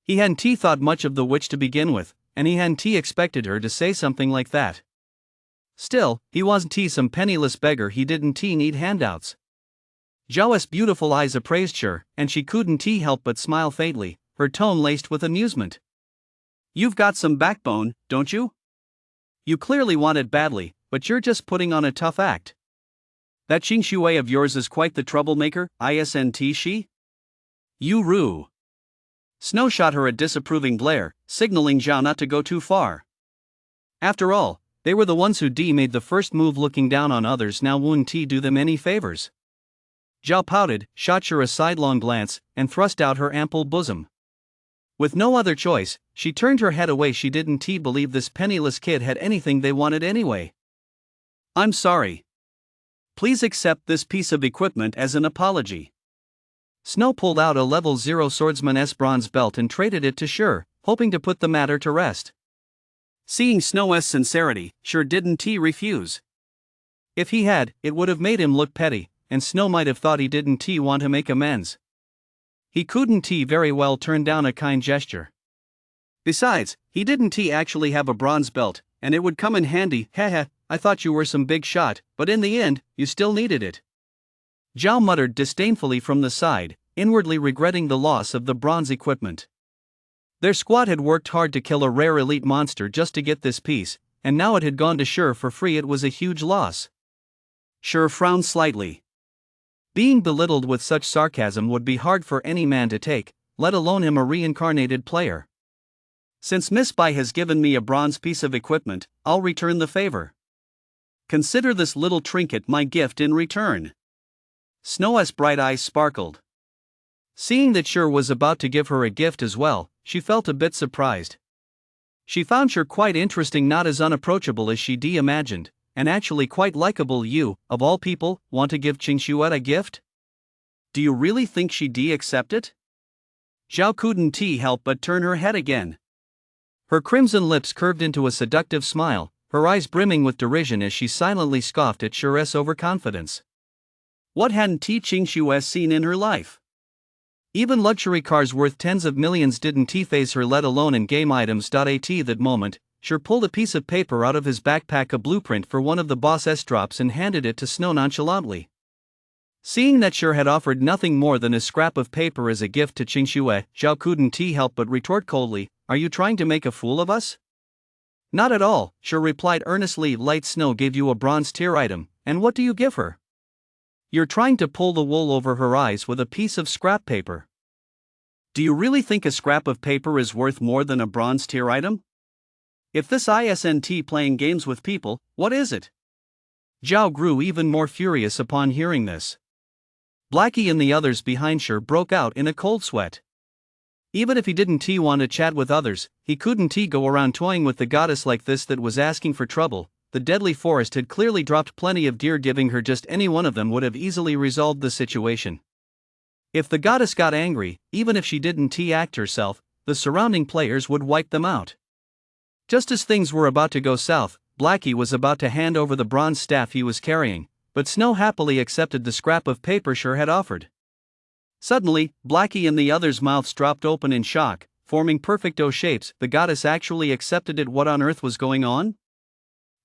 He hadn't thought much of the witch to begin with, and he hadn't expected her to say something like that. Still, he wasn't some penniless beggar. He didn't need handouts. Zhao's beautiful eyes appraised Sure, and she couldn't help but smile faintly, her tone laced with amusement. You've got some backbone, don't you? You clearly want it badly, but you're just putting on a tough act. That Qingshui of yours is quite the troublemaker, isn't she? You rue. Snow shot her a disapproving glare, signaling Zhao not to go too far. After all, they were the ones who made the first move. Looking down on others now wouldn't do them any favors. Zhao pouted, shot Sure a sidelong glance, and thrust out her ample bosom. With no other choice, she turned her head away. She didn't believe this penniless kid had anything they wanted anyway. I'm sorry. Please accept this piece of equipment as an apology. Snow pulled out a level 0 swordsman's bronze belt and traded it to Sure, hoping to put the matter to rest. Seeing Snow's sincerity, sure didn't he refuse. If he had, it would have made him look petty, and Snow might have thought he didn't want to make amends. He couldn't very well turn down a kind gesture. Besides, he didn't actually have a bronze belt, and it would come in handy. Haha, I thought you were some big shot, but in the end, you still needed it. Zhao muttered disdainfully from the side, inwardly regretting the loss of the bronze equipment. Their squad had worked hard to kill a rare elite monster just to get this piece, and now it had gone to Sure for free. It was a huge loss. Sure frowned slightly. Being belittled with such sarcasm would be hard for any man to take, let alone him, a reincarnated player. Since Miss Bai has given me a bronze piece of equipment, I'll return the favor. Consider this little trinket my gift in return. Snow's bright eyes sparkled. Seeing that Sure was about to give her a gift as well, she felt a bit surprised. She found Sure quite interesting, not as unapproachable as she imagined, and actually quite likable. You, of all people, want to give Qingshuo a gift? Do you really think she'd accept it? Zhao couldn't help but turn her head again. Her crimson lips curved into a seductive smile, her eyes brimming with derision as she silently scoffed at Sure's overconfidence. What hadn't Qingshuo seen in her life? Even luxury cars worth tens of millions didn't faze her, let alone in-game items. At that moment, Sure pulled a piece of paper out of his backpack, a blueprint for one of the boss's drops, and handed it to Snow nonchalantly. Seeing that Sure had offered nothing more than a scrap of paper as a gift to Qingshuo, Zhao couldn't help but retort coldly, "Are you trying to make a fool of us?" "Not at all," Sure replied earnestly. "Light Snow gave you a bronze tier item, and what do you give her? You're trying to pull the wool over her eyes with a piece of scrap paper." Do you really think a scrap of paper is worth more than a bronze tier item? If this isn't playing games with people, what is it? Zhao grew even more furious upon hearing this. Blackie and the others behind Sure broke out in a cold sweat. Even if he didn't want to chat with others, he couldn't go around toying with the goddess like this that was asking for trouble. The deadly forest had clearly dropped plenty of deer, giving her just any one of them would have easily resolved the situation. If the goddess got angry, even if she didn't act herself, the surrounding players would wipe them out. Just as things were about to go south, Blackie was about to hand over the bronze staff he was carrying, but Snow happily accepted the scrap of paper Sure had offered. Suddenly, Blackie and the others' mouths dropped open in shock, forming perfect O shapes. The goddess actually accepted it. What on earth was going on?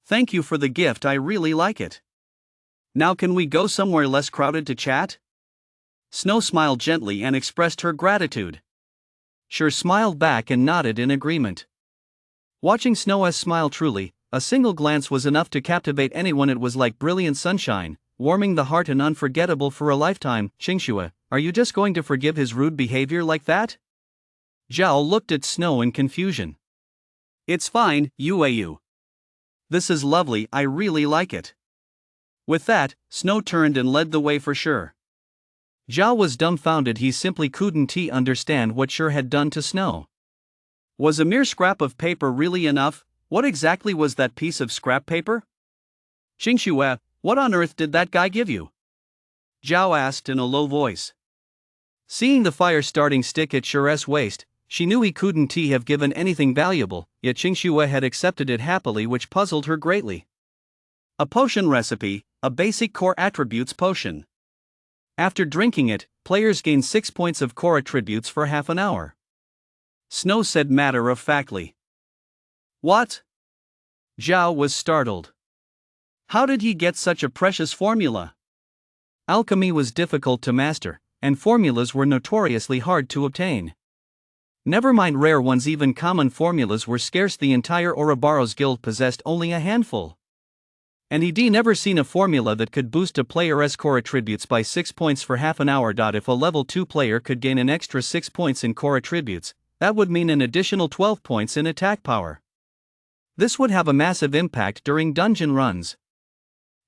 Thank you for the gift, I really like it. Now can we go somewhere less crowded to chat? Snow smiled gently and expressed her gratitude. Sure smiled back and nodded in agreement. Watching Snow's smile, truly, a single glance was enough to captivate anyone. It was like brilliant sunshine, warming the heart and unforgettable for a lifetime. Qingshuo, are you just going to forgive his rude behavior like that? Zhao looked at Snow in confusion. It's fine, you. This is lovely, I really like it. With that, Snow turned and led the way for Sure. Zhao was dumbfounded. He simply couldn't understand what Sure had done to Snow. Was a mere scrap of paper really enough? What exactly was that piece of scrap paper? Qingshuo, what on earth did that guy give you? Zhao asked in a low voice. Seeing the fire-starting stick at Sure's waist, she knew he couldn't have given anything valuable, yet Qingshuo had accepted it happily, which puzzled her greatly. A potion recipe, a basic core attributes potion. After drinking it, players gain 6 points of core attributes for half an hour. Snow said matter-of-factly. What? Zhao was startled. How did he get such a precious formula? Alchemy was difficult to master, and formulas were notoriously hard to obtain. Never mind rare ones, even common formulas were scarce. The entire Ouroboros guild possessed only a handful. And he'd never seen a formula that could boost a player's core attributes by 6 points for half an hour. If a level 2 player could gain an extra 6 points in core attributes, that would mean an additional 12 points in attack power. This would have a massive impact during dungeon runs.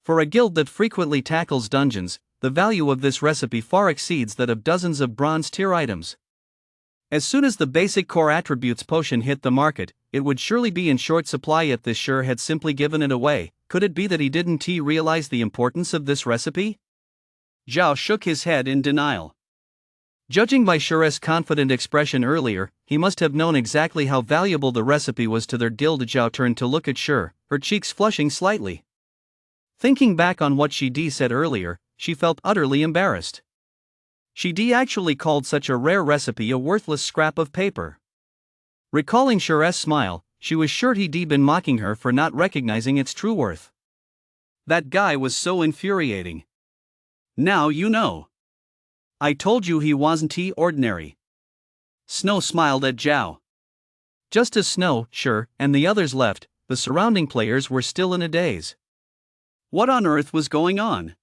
For a guild that frequently tackles dungeons, the value of this recipe far exceeds that of dozens of bronze tier items. As soon as the basic core attributes potion hit the market, it would surely be in short supply, yet this Sure had simply given it away. Could it be that he didn't realize the importance of this recipe? Zhao shook his head in denial. Judging by Shure's confident expression earlier, he must have known exactly how valuable the recipe was to their guild. Zhao turned to look at Shure, her cheeks flushing slightly. Thinking back on what Shidi said earlier, she felt utterly embarrassed. Shidi actually called such a rare recipe a worthless scrap of paper. Recalling Shure's smile, she was sure he'd been mocking her for not recognizing its true worth. That guy was so infuriating. Now you know. I told you he wasn't ordinary. Snow smiled at Zhao. Just as Snow, Shure, and the others left, the surrounding players were still in a daze. What on earth was going on?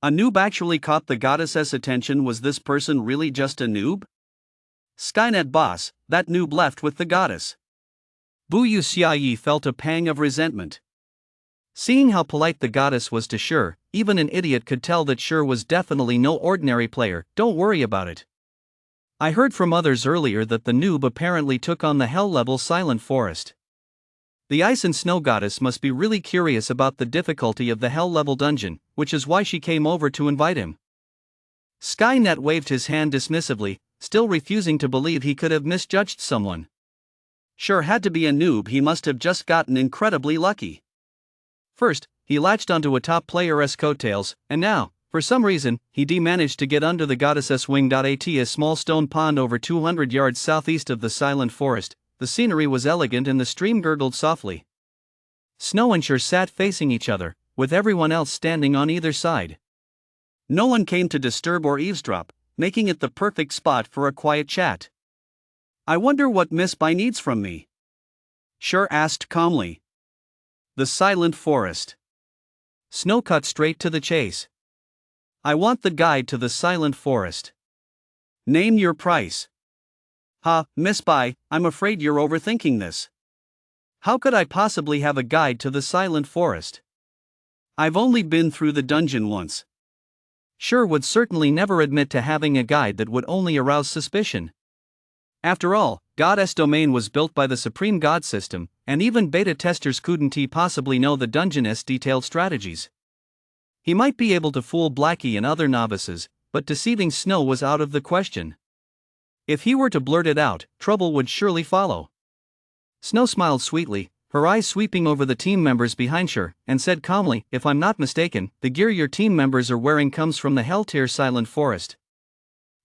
A noob actually caught the goddess's attention. Was this person really just a noob? Skynet boss, that noob left with the goddess. Bu Yu Xiaoyi felt a pang of resentment. Seeing how polite the goddess was to Shure, even an idiot could tell that Shure was definitely no ordinary player. Don't worry about it. I heard from others earlier that the noob apparently took on the hell-level Silent Forest. The Ice and Snow goddess must be really curious about the difficulty of the hell-level dungeon, which is why she came over to invite him. Skynet waved his hand dismissively, still refusing to believe he could have misjudged someone. Sure had to be a noob. He must have just gotten incredibly lucky. First, he latched onto a top player's coattails, and now, for some reason, he managed to get under the goddess's wing. A small stone pond over 200 yards southeast of the Silent Forest. The scenery was elegant and the stream gurgled softly. Snow and Shure sat facing each other, with everyone else standing on either side. No one came to disturb or eavesdrop, making it the perfect spot for a quiet chat. I wonder what Miss Bai needs from me? Shure asked calmly. The Silent Forest. Snow cut straight to the chase. I want the guide to the Silent Forest. Name your price. Miss Bai, I'm afraid you're overthinking this. How could I possibly have a guide to the Silent Forest? I've only been through the dungeon once. Shure would certainly never admit to having a guide that would only arouse suspicion. After all, Goddess Domain was built by the Supreme God System, and even beta testers couldn't possibly know the dungeon's detailed strategies. He might be able to fool Blackie and other novices, but deceiving Snow was out of the question. If he were to blurt it out, trouble would surely follow. Snow smiled sweetly, her eyes sweeping over the team members behind her, and said calmly, "If I'm not mistaken, the gear your team members are wearing comes from the Hell-tier Silent Forest.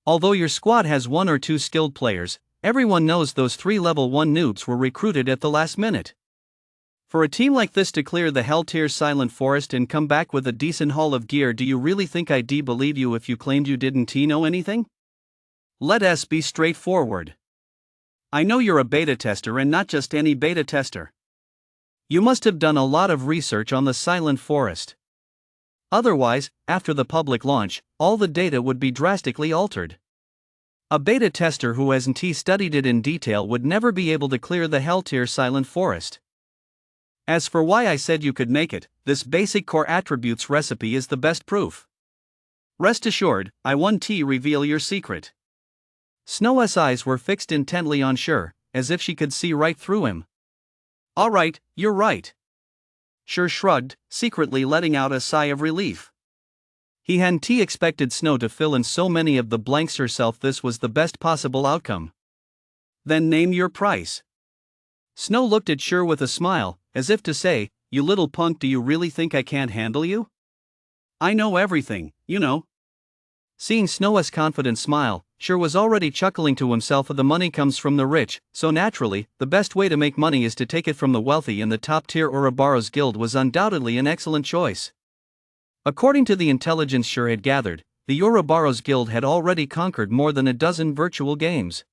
Although your squad has 1 or 2 skilled players, everyone knows those 3 level 1 noobs were recruited at the last minute. For a team like this to clear the Hell-tier Silent Forest and come back with a decent haul of gear, do you really think I'd believe you if you claimed you didn't know anything? Let us be straightforward. I know you're a beta tester and not just any beta tester. You must have done a lot of research on the Silent Forest. Otherwise, after the public launch, all the data would be drastically altered. A beta tester who hasn't studied it in detail would never be able to clear the Hell-tier Silent Forest. As for why I said you could make it, this basic core attributes recipe is the best proof. Rest assured, I won't reveal your secret." Snow's eyes were fixed intently on Shure, as if she could see right through him. "All right, you're right." Shure shrugged, secretly letting out a sigh of relief. He hadn't expected Snow to fill in so many of the blanks herself. This was the best possible outcome. "Then name your price." Snow looked at Shure with a smile, as if to say, "You little punk, do you really think I can't handle you? I know everything, you know." Seeing Snow's confident smile, Shure was already chuckling to himself. The money comes from the rich, so naturally, the best way to make money is to take it from the wealthy, and the top-tier Ouroboros Guild was undoubtedly an excellent choice. According to the intelligence Shure had gathered, the Ouroboros Guild had already conquered more than a dozen virtual games.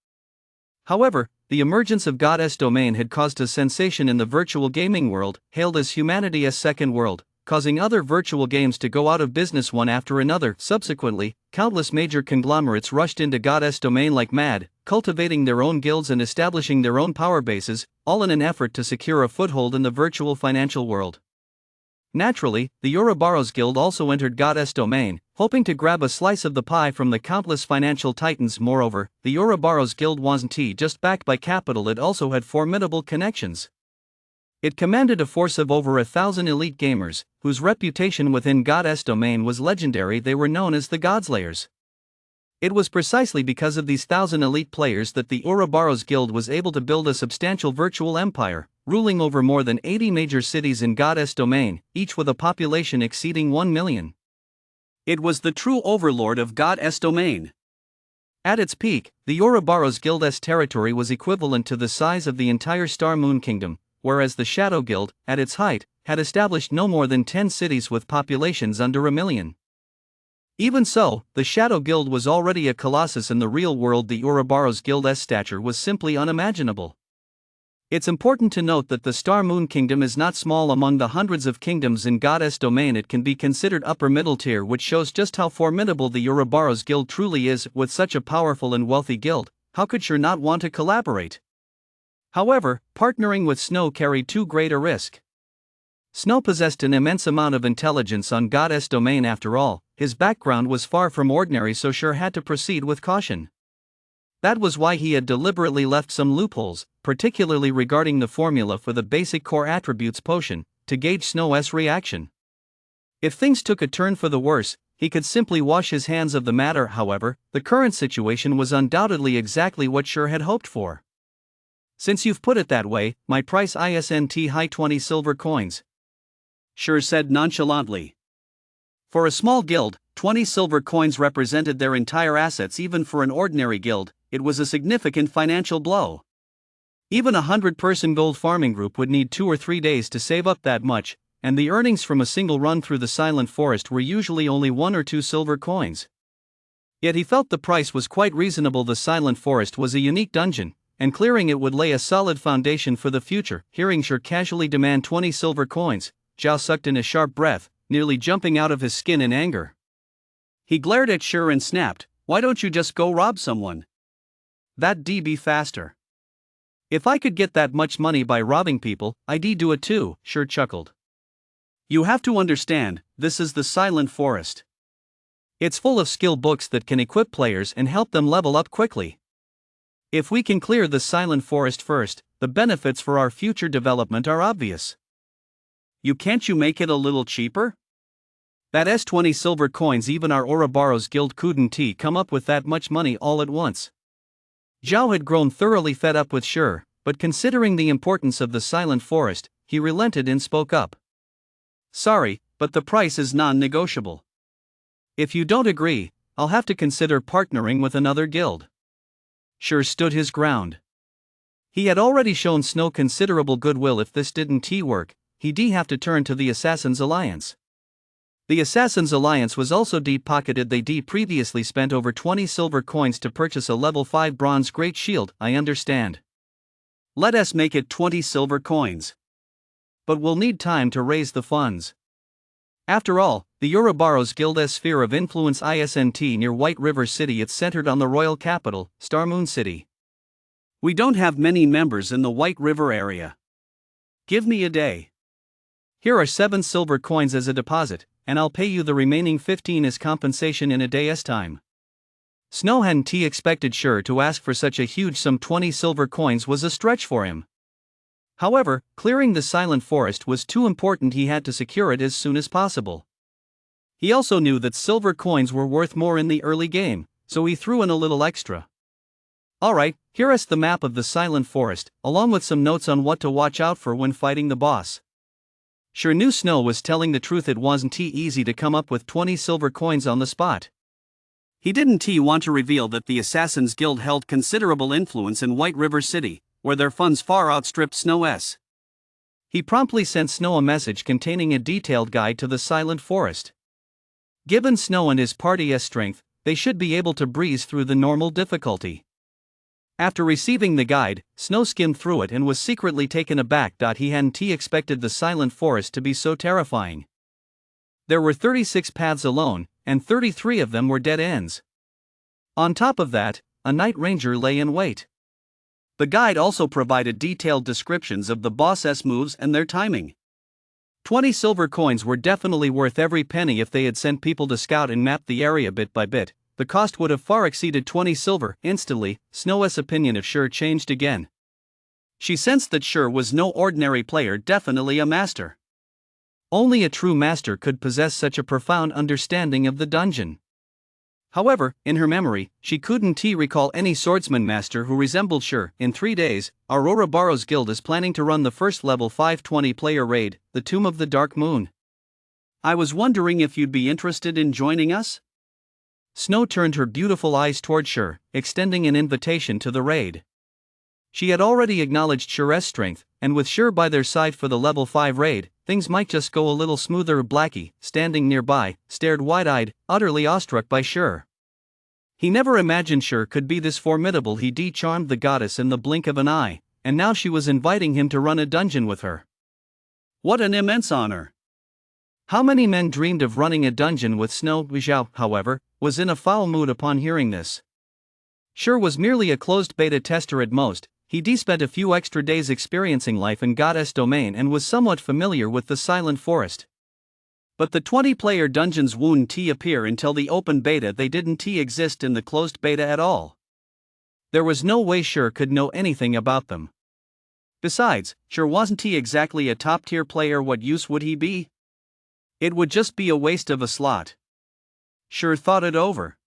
However, the emergence of Goddess Domain had caused a sensation in the virtual gaming world, hailed as humanity's second world, causing other virtual games to go out of business one after another. Subsequently, countless major conglomerates rushed into Goddess Domain like mad, cultivating their own guilds and establishing their own power bases, all in an effort to secure a foothold in the virtual financial world. Naturally, the Ouroboros Guild also entered Goddess Domain, hoping to grab a slice of the pie from the countless financial titans. Moreover, the Ouroboros Guild wasn't just backed by capital, it also had formidable connections. It commanded a force of over 1,000 elite gamers, whose reputation within Goddess Domain was legendary. They were known as the Godslayers. It was precisely because of these 1,000 elite players that the Ouroboros Guild was able to build a substantial virtual empire, ruling over more than 80 major cities in God's domain, each with a population exceeding 1 million. It was the true overlord of God's domain. At its peak, the Ouroboros Guild's territory was equivalent to the size of the entire Star Moon Kingdom, whereas the Shadow Guild, at its height, had established no more than 10 cities with populations under 1 million. Even so, the Shadow Guild was already a colossus in the real world. The Ouroboros Guild's stature was simply unimaginable. It's important to note that the Star Moon Kingdom is not small among the hundreds of kingdoms in God's domain. It can be considered upper middle tier, which shows just how formidable the Ouroboros Guild truly is. With such a powerful and wealthy guild, how could Shur not want to collaborate? However, partnering with Snow carried too great a risk. Snow possessed an immense amount of intelligence on God's domain. After all, his background was far from ordinary, so Shur had to proceed with caution. That was why he had deliberately left some loopholes, particularly regarding the formula for the basic core attributes potion, to gauge Snow's reaction. If things took a turn for the worse, he could simply wash his hands of the matter. However, the current situation was undoubtedly exactly what Shur had hoped for. Since you've put it that way, my price isn't high 20 silver coins, Shur said nonchalantly. For a small guild, 20 silver coins represented their entire assets. Even for an ordinary guild, it was a significant financial blow. Even a 100-person gold farming group would need 2 or 3 days to save up that much, and the earnings from a single run through the Silent Forest were usually only 1 or 2 silver coins. Yet he felt the price was quite reasonable. The Silent Forest was a unique dungeon, and clearing it would lay a solid foundation for the future. Hearing Shur casually demand 20 silver coins, Zhao sucked in a sharp breath, nearly jumping out of his skin in anger. He glared at Shur and snapped, "Why don't you just go rob someone? That'd be faster." "If I could get that much money by robbing people, I'd do it too," Shur chuckled. "You have to understand, this is the Silent Forest. It's full of skill books that can equip players and help them level up quickly. If we can clear the Silent Forest first, the benefits for our future development are obvious." Can't you make it a little cheaper? That's 20 silver coins. Even our Ouroboros Guild couldn't come up with that much money all at once. Zhao had grown thoroughly fed up with Shur, but considering the importance of the Silent Forest, he relented and spoke up. "Sorry, but the price is non-negotiable. If you don't agree, I'll have to consider partnering with another guild." Shur stood his ground. He had already shown Snow considerable goodwill. If this didn't work, he'd have to turn to the Assassin's Alliance. The Assassin's Alliance was also deep-pocketed. They previously spent over 20 silver coins to purchase a level 5 bronze great shield. "I understand. Let us make it 20 silver coins. But we'll need time to raise the funds. After all, the Ouroboros Guild's sphere of influence isn't near White River City. It's centered on the royal capital, Star Moon City. We don't have many members in the White River area. Give me a day. Here are 7 silver coins as a deposit, and I'll pay you the remaining 15 as compensation in a day's time." Snow hadn't expected Shur to ask for such a huge sum. 20 silver coins was a stretch for him. However, clearing the Silent Forest was too important. He had to secure it as soon as possible. He also knew that silver coins were worth more in the early game, so he threw in a little extra. "Alright, here's the map of the Silent Forest, along with some notes on what to watch out for when fighting the boss." Shur knew Snow was telling the truth. It wasn't easy to come up with 20 silver coins on the spot. He didn't want to reveal that the Assassin's Guild held considerable influence in White River City, where their funds far outstripped Snow's. He promptly sent Snow a message containing a detailed guide to the Silent Forest. Given Snow and his party's strength, they should be able to breeze through the normal difficulty. After receiving the guide, Snow skimmed through it and was secretly taken aback. He hadn't expected the Silent Forest to be so terrifying. There were 36 paths alone, and 33 of them were dead ends. On top of that, a night ranger lay in wait. The guide also provided detailed descriptions of the boss's moves and their timing. 20 silver coins were definitely worth every penny. If they had sent people to scout and map the area bit by bit, the cost would have far exceeded 20 silver. Instantly, Snow's opinion of Shur changed again. She sensed that Shur was no ordinary player, definitely a master. Only a true master could possess such a profound understanding of the dungeon. However, in her memory, she couldn't recall any swordsman master who resembled Sher. In 3 days, Aurora Barrow's guild is planning to run the first level 520 player raid, the Tomb of the Dark Moon. I was wondering if you'd be interested in joining us? Snow turned her beautiful eyes toward Sher, extending an invitation to the raid. She had already acknowledged Sher's strength, and with Sher by their side for the level 5 raid, things might just go a little smoother. Blackie, standing nearby, stared wide-eyed, utterly awestruck by Sher. He never imagined Sher could be this formidable. He charmed the goddess in the blink of an eye, and now she was inviting him to run a dungeon with her. What an immense honor! How many men dreamed of running a dungeon with Snow? Zhao, however, was in a foul mood upon hearing this. Sher was merely a closed beta tester at most. He spent a few extra days experiencing life in Goddess Domain and was somewhat familiar with the Silent Forest. But the 20-player dungeons wouldn't appear until the open beta. They didn't exist in the closed beta at all. There was no way Sher could know anything about them. Besides, Sher wasn't exactly a top-tier player. What use would he be? It would just be a waste of a slot. Sher thought it over.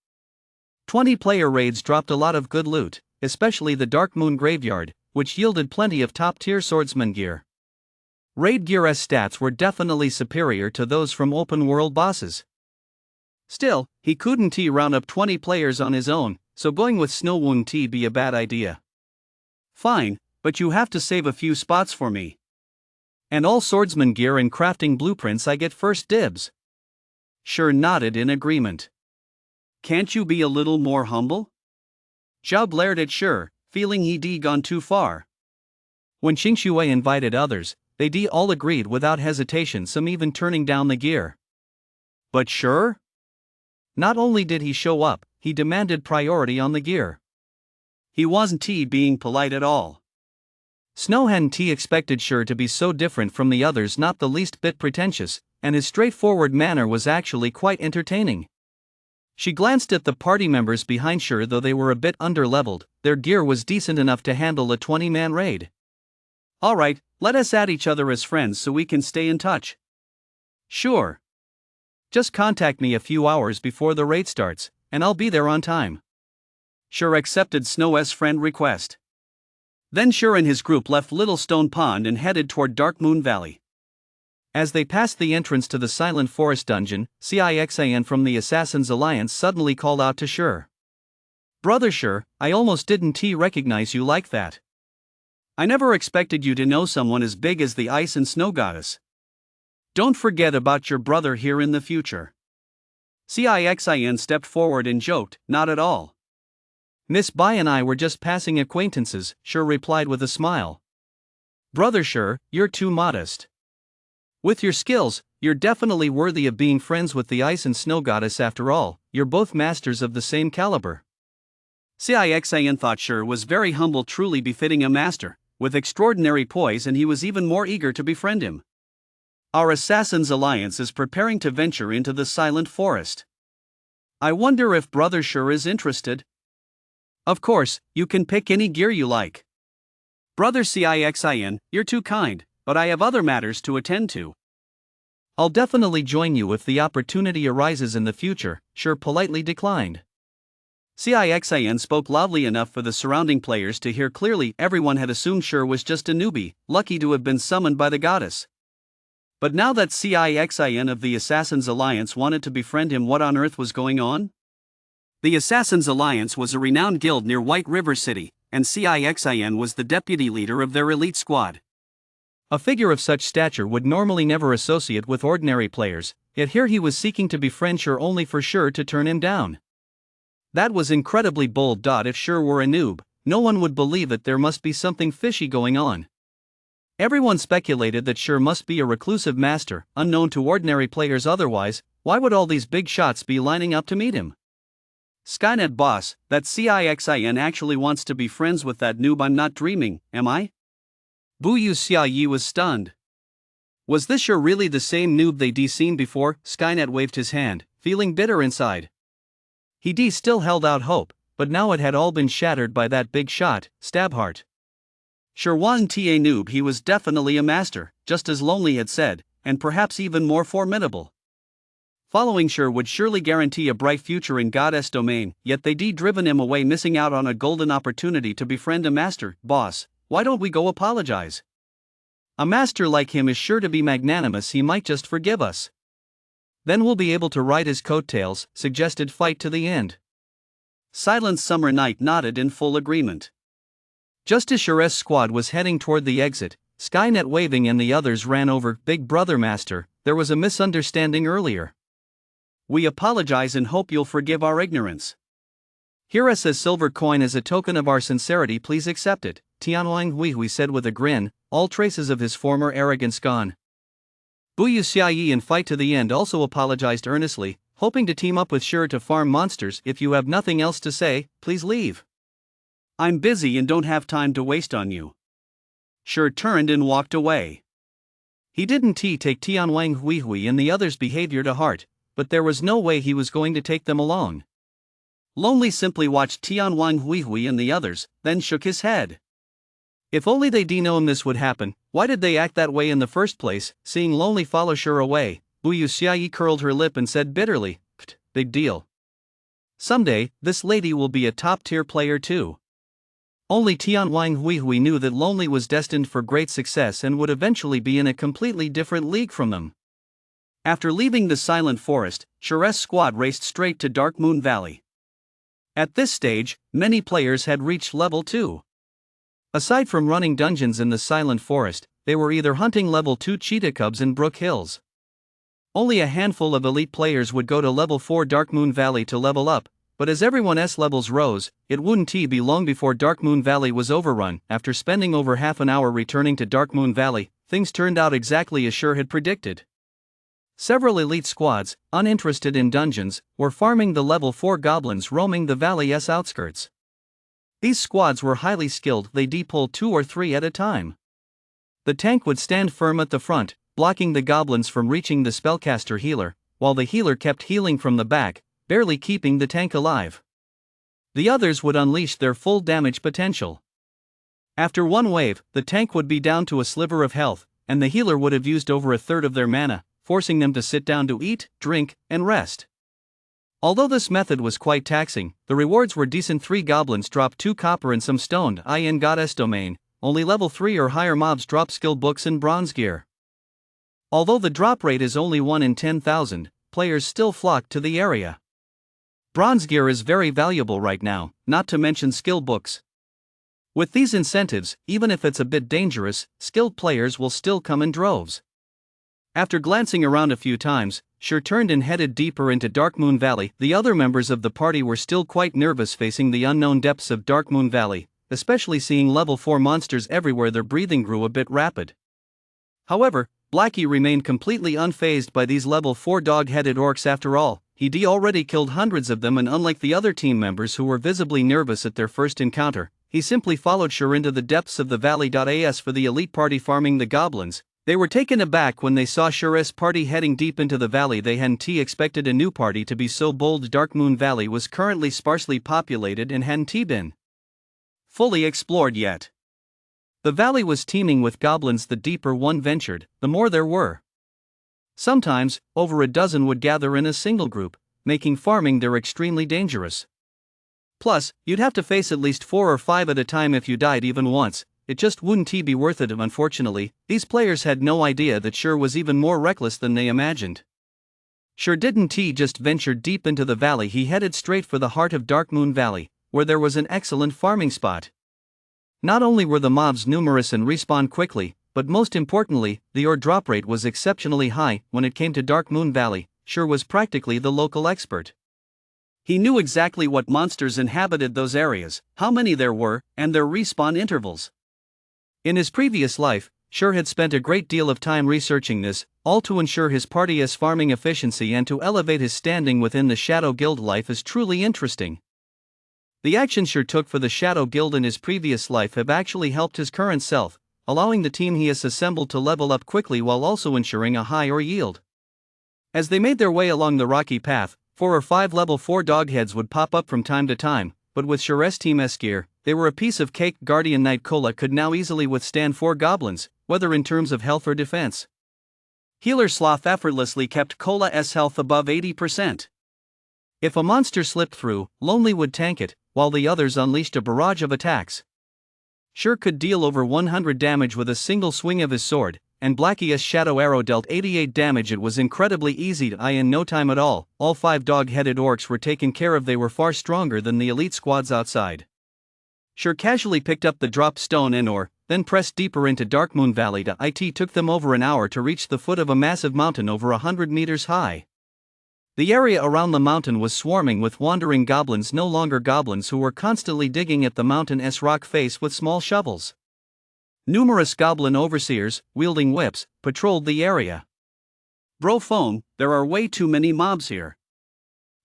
20-player raids dropped a lot of good loot, especially the Dark Moon Graveyard, which yielded plenty of top-tier swordsman gear. Raid gear's stats were definitely superior to those from open-world bosses. Still, he couldn't round up 20 players on his own, so going with Snow wouldn't be a bad idea. Fine, but you have to save a few spots for me. And all swordsman gear and crafting blueprints I get first dibs. Sher nodded in agreement. Can't you be a little more humble? Zhao glared at Sher, feeling he'd gone too far. When Qingshui invited others, they all agreed without hesitation, some even turning down the gear. But Sher? Not only did he show up, he demanded priority on the gear. He wasn't being polite at all. Snow hadn't expected Sher to be so different from the others, not the least bit pretentious, and his straightforward manner was actually quite entertaining. She glanced at the party members behind Sher. Though they were a bit underleveled, their gear was decent enough to handle a 20-man raid. Alright, let us add each other as friends so we can stay in touch. Sure. Just contact me a few hours before the raid starts, and I'll be there on time. Sher accepted Snow's friend request. Then Sher and his group left Little Stone Pond and headed toward Dark Moon Valley. As they passed the entrance to the Silent Forest dungeon, Cixan from the Assassin's Alliance suddenly called out to Sher. "Brother Sher, I almost didn't recognize you like that. I never expected you to know someone as big as the Ice and Snow Goddess. Don't forget about your brother here in the future." Cixan stepped forward and joked, "Not at all. Miss Bai and I were just passing acquaintances," Sher replied with a smile. "Brother Sher, you're too modest. With your skills, you're definitely worthy of being friends with the Ice and Snow Goddess. After all, you're both masters of the same caliber." Cixan thought Sher was very humble, truly befitting a master, with extraordinary poise, and he was even more eager to befriend him. "Our Assassin's Alliance is preparing to venture into the Silent Forest. I wonder if Brother Sher is interested?" "Of course, you can pick any gear you like." "Brother Cixan, you're too kind, but I have other matters to attend to." "I'll definitely join you if the opportunity arises in the future," Sher politely declined. Cixan spoke loudly enough for the surrounding players to hear clearly. Everyone had assumed Sher was just a newbie, lucky to have been summoned by the goddess. But now that Cixan of the Assassin's Alliance wanted to befriend him, what on earth was going on? The Assassin's Alliance was a renowned guild near White River City, and Cixan was the deputy leader of their elite squad. A figure of such stature would normally never associate with ordinary players, yet here he was seeking to befriend Sher only for Sher to turn him down. That was incredibly bold. If Sher were a noob, no one would believe it. There must be something fishy going on. Everyone speculated that Sher must be a reclusive master, unknown to ordinary players. Otherwise, why would all these big shots be lining up to meet him? Skynet boss, that Cixan actually wants to be friends with that noob. I'm not dreaming, am I? Bu Yu Xiaoyi was stunned. Was this Sher really the same noob they'd seen before? Skynet waved his hand, feeling bitter inside. He still held out hope, but now it had all been shattered by that big shot. Stabheart. Sher wasn't a noob, he was definitely a master, just as Lonely had said, and perhaps even more formidable. Following Shur would surely guarantee a bright future in Goddess domain, yet they driven him away, missing out on a golden opportunity to befriend a master. Boss, why don't we go apologize? A master like him is sure to be magnanimous, he might just forgive us. Then we'll be able to ride his coattails, suggested Fight to the end. Silent Summer Night nodded in full agreement. Just as Shur's squad was heading toward the exit, Skynet waving and the others ran over. Big Brother Master, there was a misunderstanding earlier. We apologize and hope you'll forgive our ignorance. Here us as silver coin as a token of our sincerity, please accept it, Tianwang Huihui said with a grin, all traces of his former arrogance gone. Buyu Xiaoyi and Fight to the End also apologized earnestly, hoping to team up with Shur to farm monsters. If you have nothing else to say, please leave. I'm busy and don't have time to waste on you. Shur turned and walked away. He didn't take Tianwang Huihui and the others' behavior to heart, but there was no way he was going to take them along. Lonely simply watched Tianwang Huihui and the others, then shook his head. If only they'd known this would happen, why did they act that way in the first place? Seeing Lonely follow Shur away, Buyu Xiaoyi curled her lip and said bitterly, big deal. Someday, this lady will be a top-tier player too. Only Tianwang Huihui knew that Lonely was destined for great success and would eventually be in a completely different league from them. After leaving the Silent Forest, Shur's squad raced straight to Dark Moon Valley. At this stage, many players had reached level 2. Aside from running dungeons in the Silent Forest, they were either hunting level 2 cheetah cubs in Brook Hills. Only a handful of elite players would go to level 4 Dark Moon Valley to level up, but as everyone's levels rose, it wouldn't be long before Dark Moon Valley was overrun. After spending over half an hour returning to Dark Moon Valley, things turned out exactly as Shur had predicted. Several elite squads, uninterested in dungeons, were farming the level 4 goblins roaming the valley's outskirts. These squads were highly skilled, they pulled 2 or 3 at a time. The tank would stand firm at the front, blocking the goblins from reaching the spellcaster healer, while the healer kept healing from the back, barely keeping the tank alive. The others would unleash their full damage potential. After one wave, the tank would be down to a sliver of health, and the healer would have used over a third of their mana, forcing them to sit down to eat, drink, and rest. Although this method was quite taxing, the rewards were decent. 3 goblins dropped 2 copper and some stone. In Goddess domain, only level 3 or higher mobs drop skill books and bronze gear. Although the drop rate is only 1 in 10,000, players still flock to the area. Bronze gear is very valuable right now, not to mention skill books. With these incentives, even if it's a bit dangerous, skilled players will still come in droves. After glancing around a few times, Shur turned and headed deeper into Dark Moon Valley. The other members of the party were still quite nervous facing the unknown depths of Dark Moon Valley, especially seeing level 4 monsters everywhere. Their breathing grew a bit rapid. However, Blackie remained completely unfazed by these level 4 dog-headed orcs. After all, he'd already killed hundreds of them, and unlike the other team members who were visibly nervous at their first encounter, he simply followed Shur into the depths of the valley. As for the elite party farming the goblins, they were taken aback when they saw Shur's party heading deep into the valley. They hadn't expected a new party to be so bold. Dark Moon Valley was currently sparsely populated and hadn't been fully explored yet. The valley was teeming with goblins. The deeper one ventured, the more there were. Sometimes, over a dozen would gather in a single group, making farming there extremely dangerous. Plus, you'd have to face at least 4 or 5 at a time. If you died even once, it just wouldn't be worth it. Unfortunately, these players had no idea that Shur was even more reckless than they imagined. Shur didn't just venture deep into the valley, he headed straight for the heart of Dark Moon Valley, where there was an excellent farming spot. Not only were the mobs numerous and respawned quickly, but most importantly, the ore drop rate was exceptionally high. When it came to Dark Moon Valley, Shur was practically the local expert. He knew exactly what monsters inhabited those areas, how many there were, and their respawn intervals. In his previous life, Shur had spent a great deal of time researching this, all to ensure his party's farming efficiency and to elevate his standing within the Shadow Guild. Life is truly interesting. The actions Shur took for the Shadow Guild in his previous life have actually helped his current self, allowing the team he has assembled to level up quickly while also ensuring a high ore yield. As they made their way along the rocky path, 4 or 5 level 4 dogheads would pop up from time to time, but with Shur's team's gear, they were a piece of cake. Guardian Knight Kola could now easily withstand 4 goblins, whether in terms of health or defense. Healer Sloth effortlessly kept Cola's health above 80%. If a monster slipped through, Lonely would tank it, while the others unleashed a barrage of attacks. Sure could deal over 100 damage with a single swing of his sword, and Blackie's shadow arrow dealt 88 damage. It was incredibly easy to eye in no time at all. All 5 dog-headed orcs were taken care of. They were far stronger than the elite squads outside. Sure casually picked up the dropped stone and ore, then pressed deeper into Darkmoon Valley. It took them over an hour to reach the foot of a massive mountain over 100 meters high. The area around the mountain was swarming with wandering goblins, no longer goblins, who were constantly digging at the mountain's rock face with small shovels. Numerous goblin overseers, wielding whips, patrolled the area. Bro phone, there are way too many mobs here.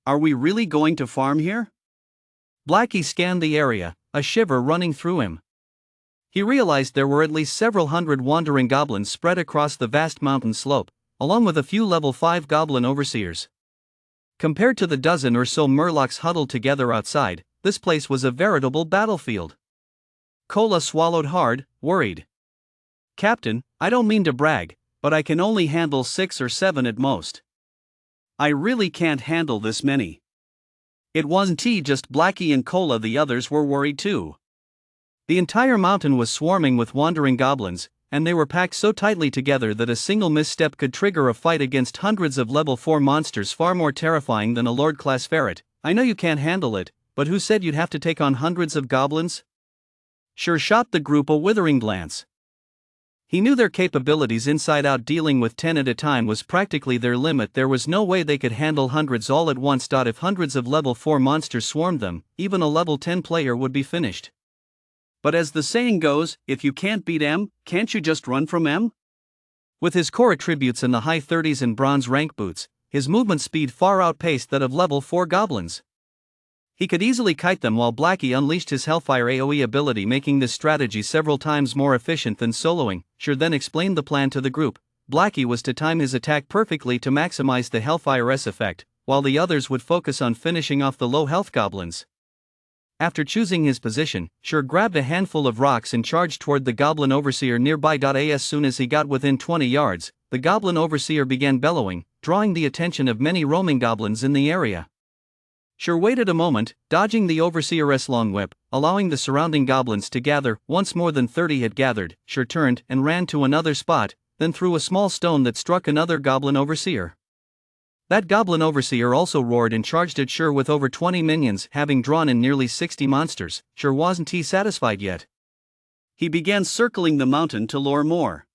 Are we really going to farm here? Blackie scanned the area, a shiver running through him. He realized there were at least several hundred wandering goblins spread across the vast mountain slope, along with a few level 5 goblin overseers. Compared to the dozen or so murlocs huddled together outside, this place was a veritable battlefield. Cola swallowed hard, worried. Captain, I don't mean to brag, but I can only handle 6 or 7 at most. I really can't handle this many. It wasn't just Blackie and Cola, the others were worried too. The entire mountain was swarming with wandering goblins, and they were packed so tightly together that a single misstep could trigger a fight against hundreds of level 4 monsters, far more terrifying than a Lord-class ferret. I know you can't handle it, but who said you'd have to take on hundreds of goblins? Sure shot the group a withering glance. He knew their capabilities inside out. Dealing with 10 at a time was practically their limit. There was no way they could handle hundreds all at once. If hundreds of level 4 monsters swarmed them, even a level 10 player would be finished. But as the saying goes, if you can't beat M, can't you just run from M? With his core attributes in the high 30s and bronze rank boots, his movement speed far outpaced that of level 4 goblins. He could easily kite them while Blackie unleashed his Hellfire AoE ability, making this strategy several times more efficient than soloing. Sure then explained the plan to the group. Blackie was to time his attack perfectly to maximize the Hellfire's effect, while the others would focus on finishing off the low health goblins. After choosing his position, Sure grabbed a handful of rocks and charged toward the goblin overseer nearby. As soon as he got within 20 yards, the goblin overseer began bellowing, drawing the attention of many roaming goblins in the area. Sure waited a moment, dodging the overseer's long whip, allowing the surrounding goblins to gather. Once more than 30 had gathered, Sure turned and ran to another spot, then threw a small stone that struck another goblin overseer. That goblin overseer also roared and charged at Sure with over 20 minions. Having drawn in nearly 60 monsters, Sure wasn't satisfied yet. He began circling the mountain to lure more.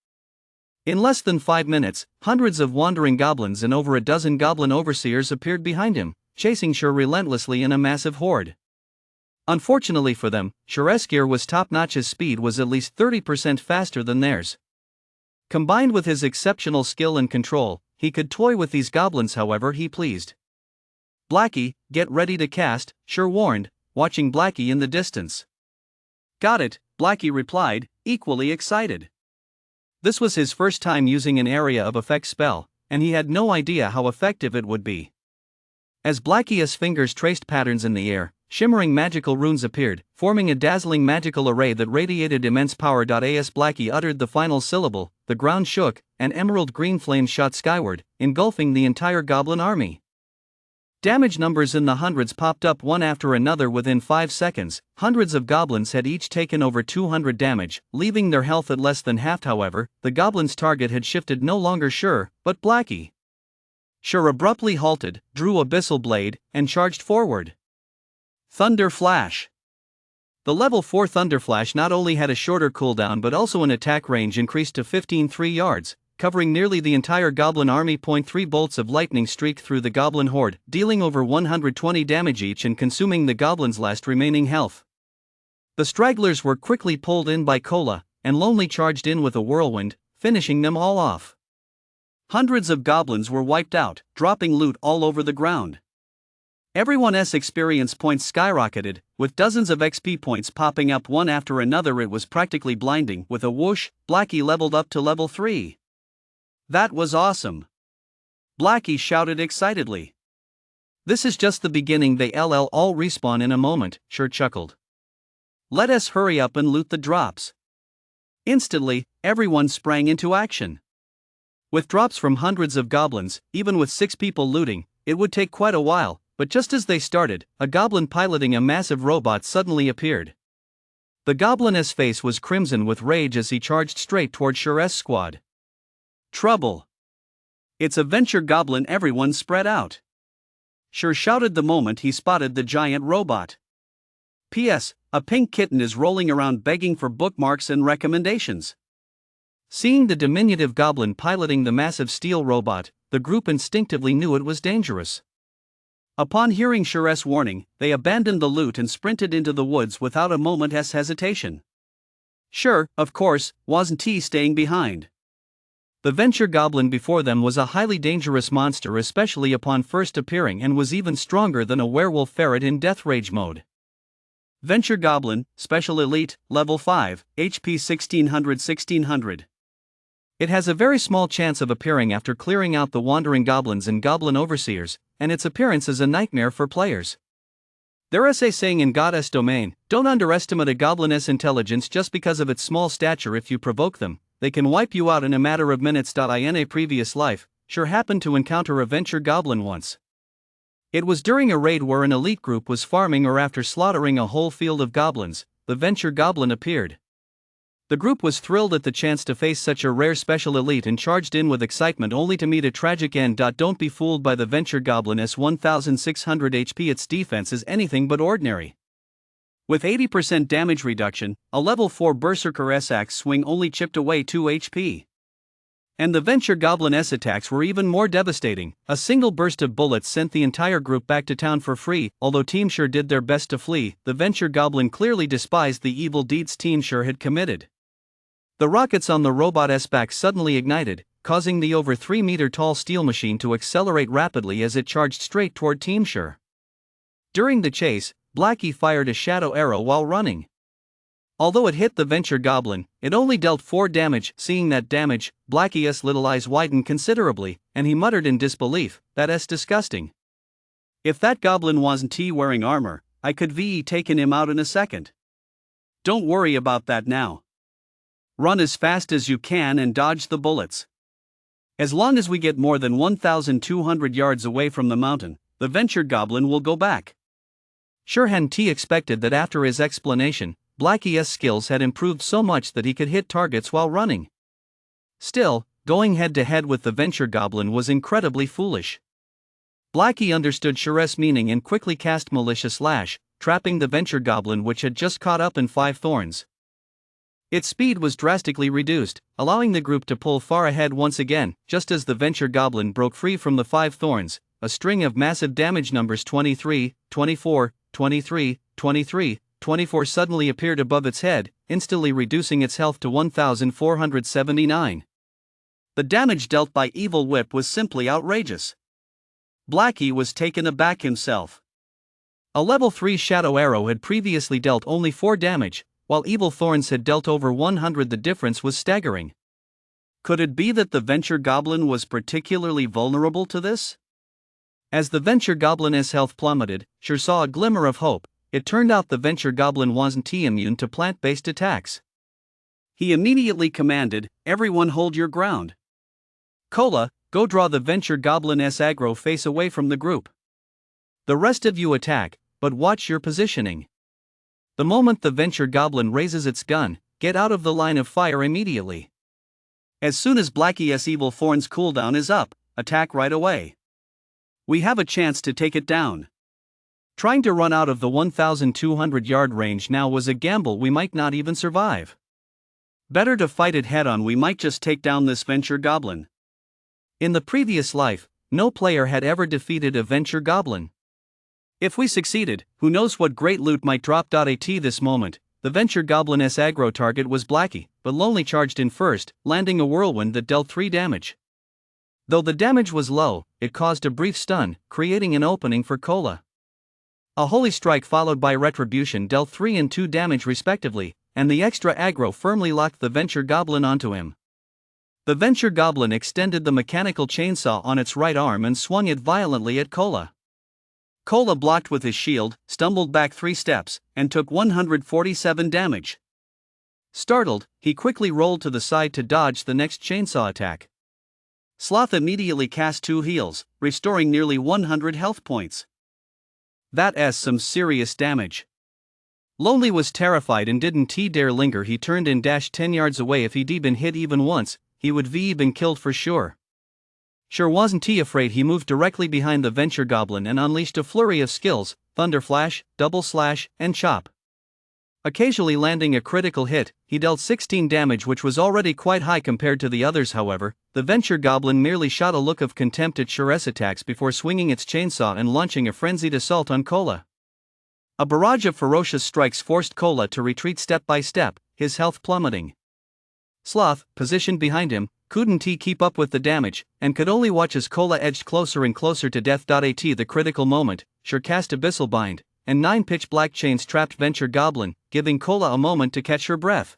In less than 5 minutes, hundreds of wandering goblins and over a dozen goblin overseers appeared behind him, chasing Sure relentlessly in a massive horde. Unfortunately for them, Sure's gear was top-notch. His speed was at least 30% faster than theirs. Combined with his exceptional skill and control, he could toy with these goblins however he pleased. Blackie, get ready to cast, Sure warned, watching Blackie in the distance. Got it, Blackie replied, equally excited. This was his first time using an area of effect spell, and he had no idea how effective it would be. As Blackie's fingers traced patterns in the air, shimmering magical runes appeared, forming a dazzling magical array that radiated immense power. As Blackie uttered the final syllable, the ground shook, and emerald green flames shot skyward, engulfing the entire goblin army. Damage numbers in the hundreds popped up one after another within 5 seconds. Hundreds of goblins had each taken over 200 damage, leaving their health at less than half. However, the goblin's target had shifted, no longer Sure, but Blackie. Sure abruptly halted, drew Abyssal Blade, and charged forward. Thunder Flash. The level 4 Thunder Flash not only had a shorter cooldown but also an attack range increased to 15 yards, covering nearly the entire goblin army. 3 bolts of lightning streaked through the goblin horde, dealing over 120 damage each and consuming the goblin's last remaining health. The stragglers were quickly pulled in by Cola, and Lonely charged in with a whirlwind, finishing them all off. Hundreds of goblins were wiped out, dropping loot all over the ground. Everyone's experience points skyrocketed, with dozens of XP points popping up one after another. It was practically blinding. With a whoosh, Blackie leveled up to level 3. That was awesome! Blackie shouted excitedly. This is just the beginning. They'll all respawn in a moment, Sure chuckled. Let us hurry up and loot the drops. Instantly, everyone sprang into action. With drops from hundreds of goblins, even with 6 people looting, it would take quite a while, but just as they started, a goblin piloting a massive robot suddenly appeared. The goblin's face was crimson with rage as he charged straight toward Sure's squad. Trouble! It's a venture goblin, everyone spread out. Sure shouted the moment he spotted the giant robot. P.S. A pink kitten is rolling around begging for bookmarks and recommendations. Seeing the diminutive goblin piloting the massive steel robot, the group instinctively knew it was dangerous. Upon hearing Sure's warning, they abandoned the loot and sprinted into the woods without a moment's hesitation. Sure, of course, wasn't he staying behind. The venture goblin before them was a highly dangerous monster, especially upon first appearing, and was even stronger than a werewolf ferret in death rage mode. Venture Goblin, Special Elite, Level 5, HP 1600. It has a very small chance of appearing after clearing out the wandering goblins and goblin overseers, and its appearance is a nightmare for players. There is a saying in God's domain, don't underestimate a goblin's intelligence just because of its small stature. If you provoke them, they can wipe you out in a matter of minutes. In a previous life, sure happened to encounter a venture goblin once. It was during a raid where an elite group was farming, or after slaughtering a whole field of goblins, the venture goblin appeared. The group was thrilled at the chance to face such a rare special elite and charged in with excitement, only to meet a tragic end. Don't be fooled by the venture goblin's 1600 HP, its defense is anything but ordinary. With 80% damage reduction, a level 4 Berserker's axe swing only chipped away 2 HP. And the venture goblin's attacks were even more devastating. A single burst of bullets sent the entire group back to town for free. Although Team Sure did their best to flee, the venture goblin clearly despised the evil deeds Team Sure had committed. The rockets on the robot's back suddenly ignited, causing the over 3-meter tall steel machine to accelerate rapidly as it charged straight toward Team Sure. During the chase, Blackie fired a shadow arrow while running. Although it hit the venture goblin, it only dealt 4 damage. Seeing that damage, Blackie's little eyes widened considerably, and he muttered in disbelief, "That's disgusting. If that goblin wasn't wearing armor, I could taken him out in a second." Don't worry about that now. Run as fast as you can and dodge the bullets. As long as we get more than 1,200 yards away from the mountain, the venture goblin will go back. Sure hadn't expected that after his explanation, Blackie's skills had improved so much that he could hit targets while running. Still, going head-to-head with the venture goblin was incredibly foolish. Blackie understood Sure's meaning and quickly cast Malicious Lash, trapping the venture goblin, which had just caught up in 5 thorns. Its speed was drastically reduced, allowing the group to pull far ahead once again. Just as the venture goblin broke free from the 5 thorns, a string of massive damage numbers 23, 24, 23, 23, 24 suddenly appeared above its head, instantly reducing its health to 1,479. The damage dealt by Evil Whip was simply outrageous. Blackie was taken aback himself. A level 3 Shadow Arrow had previously dealt only 4 damage, while Evil Thorns had dealt over 100. The difference was staggering. Could it be that the venture goblin was particularly vulnerable to this? As the venture goblin's health plummeted, Sure saw a glimmer of hope. It turned out the venture goblin wasn't immune to plant-based attacks. He immediately commanded, "Everyone hold your ground. Cola, go draw the venture goblin's aggro face away from the group. The rest of you attack, but watch your positioning. The moment the venture goblin raises its gun, get out of the line of fire immediately. As soon as Blackie's Evil Thorns cooldown is up, attack right away. We have a chance to take it down." Trying to run out of the 1,200-yard range now was a gamble we might not even survive. Better to fight it head-on. We might just take down this venture goblin. In the previous life, no player had ever defeated a venture goblin. If we succeeded, who knows what great loot might drop. At this moment, the venture goblin's aggro target was Blackie, but Lonely charged in first, landing a whirlwind that dealt 3 damage. Though the damage was low, it caused a brief stun, creating an opening for Cola. A Holy Strike followed by Retribution dealt 3 and 2 damage respectively, and the extra aggro firmly locked the venture goblin onto him. The venture goblin extended the mechanical chainsaw on its right arm and swung it violently at Cola. Cola blocked with his shield, stumbled back 3 steps, and took 147 damage. Startled, he quickly rolled to the side to dodge the next chainsaw attack. Sloth immediately cast 2 heals, restoring nearly 100 health points. That's some serious damage. Lonely was terrified and didn't dare linger. He turned and dashed 10 yards away. If he'd been hit even once, he would been killed for sure. Sure wasn't he afraid. He moved directly behind the Venture Goblin and unleashed a flurry of skills: Thunder Flash, Double Slash, and Chop. Occasionally landing a critical hit, he dealt 16 damage, which was already quite high compared to the others. However, the Venture Goblin merely shot a look of contempt at Sure's attacks before swinging its chainsaw and launching a frenzied assault on Cola. A barrage of ferocious strikes forced Cola to retreat step by step, his health plummeting. Sloth, positioned behind him, couldn't keep up with the damage, and could only watch as Cola edged closer and closer to death. At the critical moment, Sure cast Abyssal Bind, and 9 pitch-black chains trapped Venture Goblin, giving Cola a moment to catch her breath.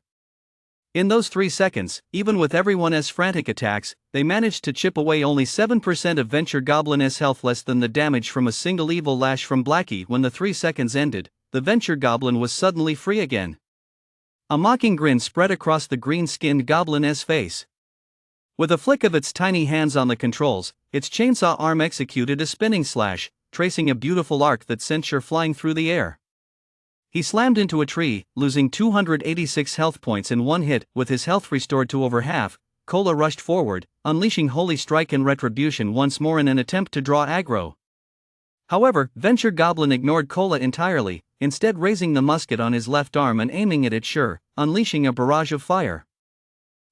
In those 3 seconds, even with everyone's frantic attacks, they managed to chip away only 7% of Venture Goblin's health, less than the damage from a single evil lash from Blackie. When the 3 seconds ended, the Venture Goblin was suddenly free again. A mocking grin spread across the green-skinned goblin's face. With a flick of its tiny hands on the controls, its chainsaw arm executed a spinning slash, tracing a beautiful arc that sent Sure flying through the air. He slammed into a tree, losing 286 health points in one hit. With his health restored to over half, Cola rushed forward, unleashing Holy Strike and Retribution once more in an attempt to draw aggro. However, Venture Goblin ignored Cola entirely, instead raising the musket on his left arm and aiming it at Sure, unleashing a barrage of fire.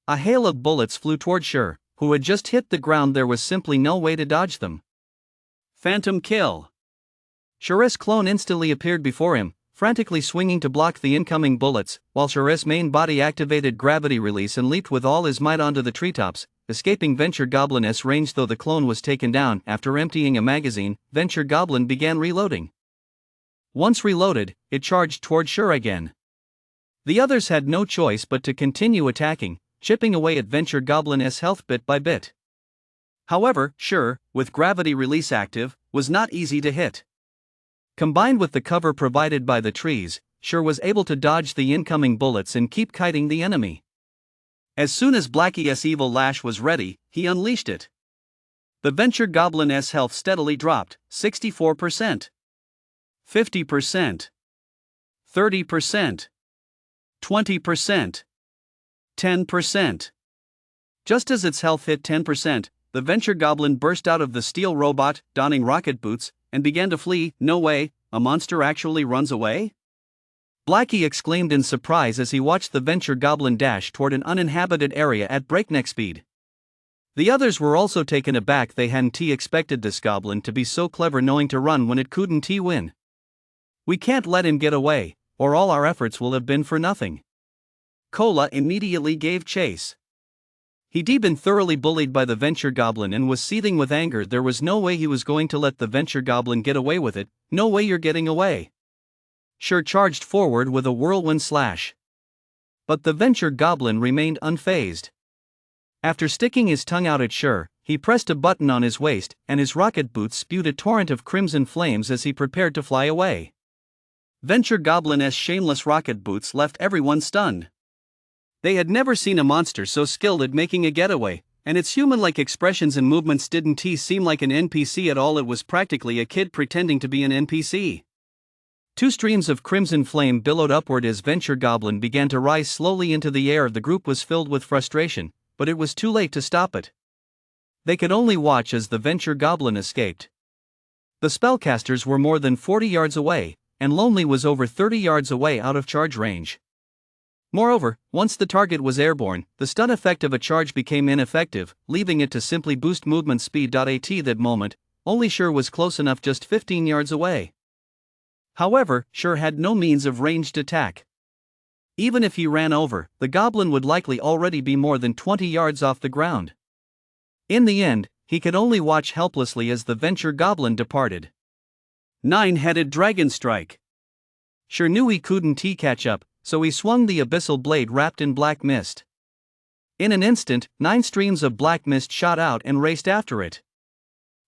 A hail of bullets flew toward Sure, who had just hit the ground. There was simply no way to dodge them. Phantom kill. Sure's clone instantly appeared before him, frantically swinging to block the incoming bullets, while Sure's main body activated gravity release and leaped with all his might onto the treetops, escaping Venture Goblin's range. Though the clone was taken down, after emptying a magazine, Venture Goblin began reloading. Once reloaded, it charged toward Sure again. The others had no choice but to continue attacking, chipping away at Venture Goblin's health bit by bit. However, Sure, with gravity release active, was not easy to hit. Combined with the cover provided by the trees, Sure was able to dodge the incoming bullets and keep kiting the enemy. As soon as Blackie's evil lash was ready, he unleashed it. The Venture Goblin's health steadily dropped: 64%, 50%, 30%, 20%, 10%. Just as its health hit 10%, the Venture Goblin burst out of the steel robot, donning rocket boots, and began to flee. No way, a monster actually runs away? Blackie exclaimed in surprise as he watched the Venture Goblin dash toward an uninhabited area at breakneck speed. The others were also taken aback. They hadn't expected this goblin to be so clever, knowing to run when it couldn't win. "We can't let him get away, or all our efforts will have been for nothing." Cola immediately gave chase. He'd been thoroughly bullied by the Venture Goblin and was seething with anger. There was no way he was going to let the Venture Goblin get away with it. "No way you're getting away." Sure charged forward with a whirlwind slash. But the Venture Goblin remained unfazed. After sticking his tongue out at Sure, he pressed a button on his waist, and his rocket boots spewed a torrent of crimson flames as he prepared to fly away. Venture Goblin's shameless rocket boots left everyone stunned. They had never seen a monster so skilled at making a getaway, and its human-like expressions and movements didn't seem like an NPC at all. It was practically a kid pretending to be an NPC. 2 streams of crimson flame billowed upward as Venture Goblin began to rise slowly into the air. The group was filled with frustration, but it was too late to stop it. They could only watch as the Venture Goblin escaped. The spellcasters were more than 40 yards away, and Lonely was over 30 yards away out of charge range. Moreover, once the target was airborne, the stun effect of a charge became ineffective, leaving it to simply boost movement speed. At that moment, only Sure was close enough, just 15 yards away. However, Sure had no means of ranged attack. Even if he ran over, the goblin would likely already be more than 20 yards off the ground. In the end, he could only watch helplessly as the Venture Goblin departed. 9-headed Dragon Strike. Sure knew he couldn't catch up, so he swung the abyssal blade wrapped in black mist. In an instant, 9 streams of black mist shot out and raced after it.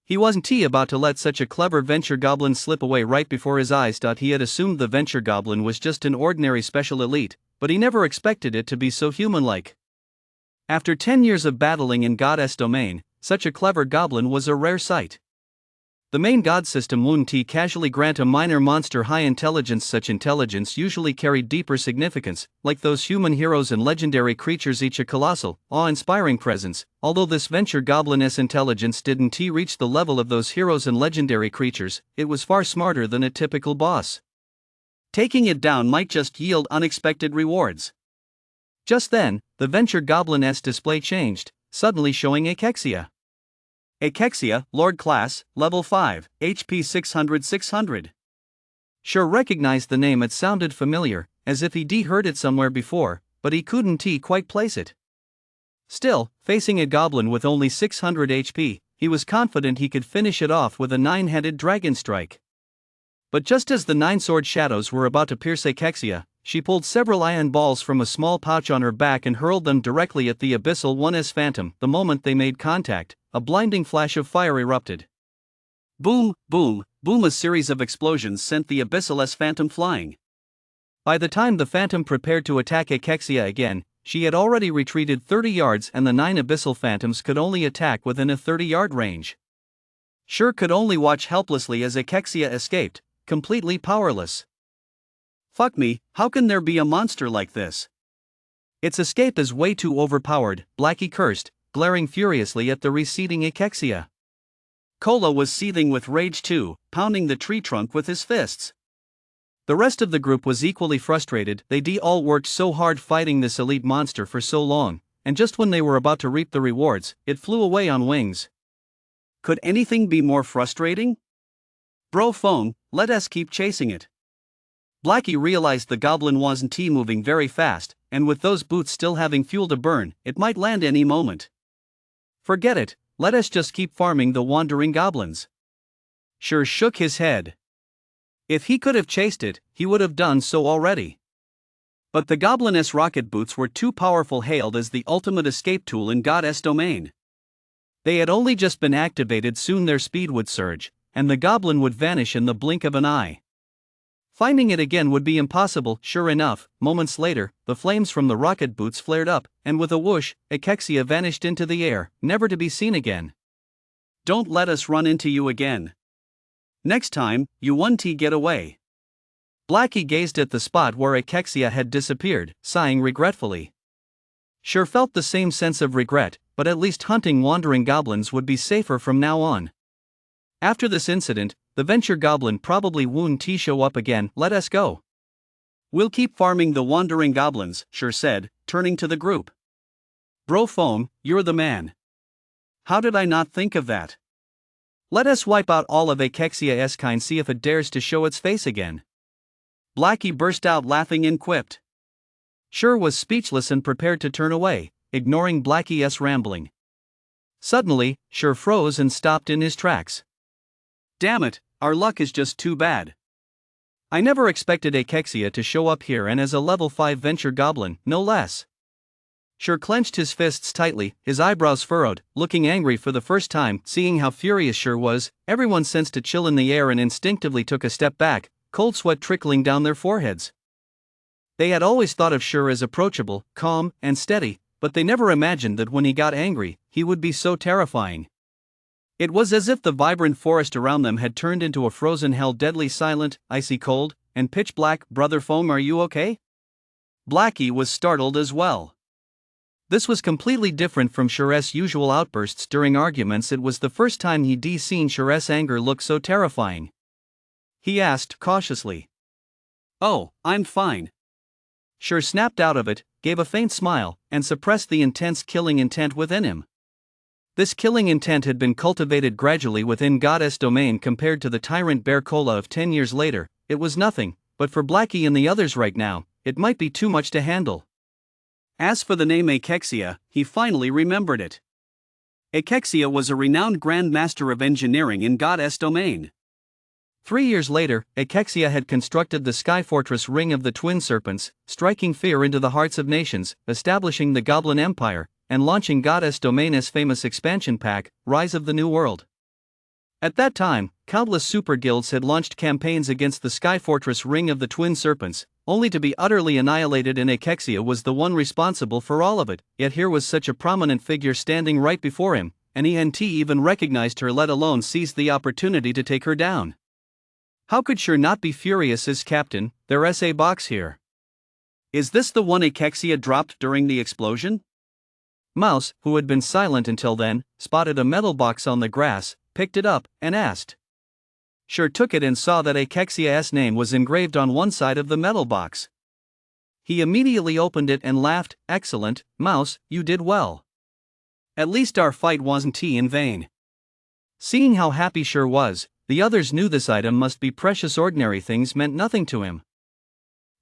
He wasn't about to let such a clever Venture Goblin slip away right before his eyes. He had assumed the Venture Goblin was just an ordinary special elite, but he never expected it to be so human-like. After 10 years of battling in Goddess Domain, such a clever goblin was a rare sight. The main god system wouldn't casually grant a minor monster high intelligence. Such intelligence usually carried deeper significance, like those human heroes and legendary creatures, each a colossal, awe-inspiring presence. Although this venture goblin's intelligence didn't reach the level of those heroes and legendary creatures, it was far smarter than a typical boss. Taking it down might just yield unexpected rewards. Just then, the venture goblin's display changed, suddenly showing Akexia. Akexia, Lord Class, Level 5, HP 600. Sure recognized the name. It sounded familiar, as if he'd heard it somewhere before, but he couldn't quite place it. Still, facing a goblin with only 600 HP, he was confident he could finish it off with a 9-headed dragon strike. But just as the 9-sword shadows were about to pierce Akexia, she pulled several iron balls from a small pouch on her back and hurled them directly at the Abyssal One's phantom. The moment they made contact, a blinding flash of fire erupted. Boom, boom, boom! A series of explosions sent the Abyssal's phantom flying. By the time the phantom prepared to attack Akexia again, she had already retreated 30 yards, and the 9 abyssal phantoms could only attack within a 30-yard range. Sure could only watch helplessly as Akexia escaped, completely powerless. Fuck me, how can there be a monster like this? Its escape is way too overpowered, Blackie cursed, glaring furiously at the receding Akexia. Cola was seething with rage too, pounding the tree trunk with his fists. The rest of the group was equally frustrated. They all worked so hard fighting this elite monster for so long, and just when they were about to reap the rewards, it flew away on wings. Could anything be more frustrating? Bro phone, let us keep chasing it. Blackie realized the goblin wasn't moving very fast, and with those boots still having fuel to burn, it might land any moment. Forget it, let us just keep farming the wandering goblins. Sure shook his head. If he could have chased it, he would have done so already. But the goblin's rocket boots were too powerful, hailed as the ultimate escape tool in God's domain. They had only just been activated. Soon their speed would surge, and the goblin would vanish in the blink of an eye. Finding it again would be impossible. Sure enough, moments later, the flames from the rocket boots flared up, and with a whoosh, Akexia vanished into the air, never to be seen again. Don't let us run into you again. Next time, you won't get away. Blackie gazed at the spot where Akexia had disappeared, sighing regretfully. Sure felt the same sense of regret, but at least hunting wandering goblins would be safer from now on. After this incident, the venture goblin probably won't show up again. Let us go. We'll keep farming the wandering goblins, Sure said, turning to the group. Bro phone, you're the man. How did I not think of that? Let us wipe out all of Akexia's kind, see if it dares to show its face again. Blackie burst out laughing and quipped. Sure was speechless and prepared to turn away, ignoring Blackie's rambling. Suddenly, Sure froze and stopped in his tracks. Damn it, our luck is just too bad. I never expected Akexia to show up here, and as a level 5 venture goblin, no less. Sure clenched his fists tightly, his eyebrows furrowed, looking angry for the first time. Seeing how furious Sure was, everyone sensed a chill in the air and instinctively took a step back, cold sweat trickling down their foreheads. They had always thought of Sure as approachable, calm, and steady, but they never imagined that when he got angry, he would be so terrifying. It was as if the vibrant forest around them had turned into a frozen hell, deadly silent, icy cold, and pitch black. Brother Foam, are you okay? Blackie was startled as well. This was completely different from Sure's usual outbursts during arguments. It was the first time he'd seen Sure's anger look so terrifying. He asked cautiously. Oh, I'm fine. Sure snapped out of it, gave a faint smile, and suppressed the intense killing intent within him. This killing intent had been cultivated gradually within God's domain. Compared to the tyrant bear Cola of 10 years later, it was nothing, but for Blackie and the others right now, it might be too much to handle. As for the name Akexia, he finally remembered it. Akexia was a renowned Grand Master of Engineering in God's domain. 3 years later, Akexia had constructed the Sky Fortress Ring of the Twin Serpents, striking fear into the hearts of nations, establishing the Goblin Empire, and launching God's domain's famous expansion pack, Rise of the New World. At that time, countless super guilds had launched campaigns against the Sky Fortress Ring of the Twin Serpents, only to be utterly annihilated, and Akexia was the one responsible for all of it. Yet here was such a prominent figure standing right before him, and ENT even recognized her, let alone seized the opportunity to take her down. How could Sure not be furious? Is Captain, there's a box here. Is this the one Akexia dropped during the explosion? Mouse, who had been silent until then, spotted a metal box on the grass, picked it up, and asked. Sure took it and saw that Akexia's name was engraved on one side of the metal box. He immediately opened it and laughed. Excellent, Mouse, you did well. At least our fight wasn't in vain. Seeing how happy Sure was, the others knew this item must be precious. Ordinary things meant nothing to him.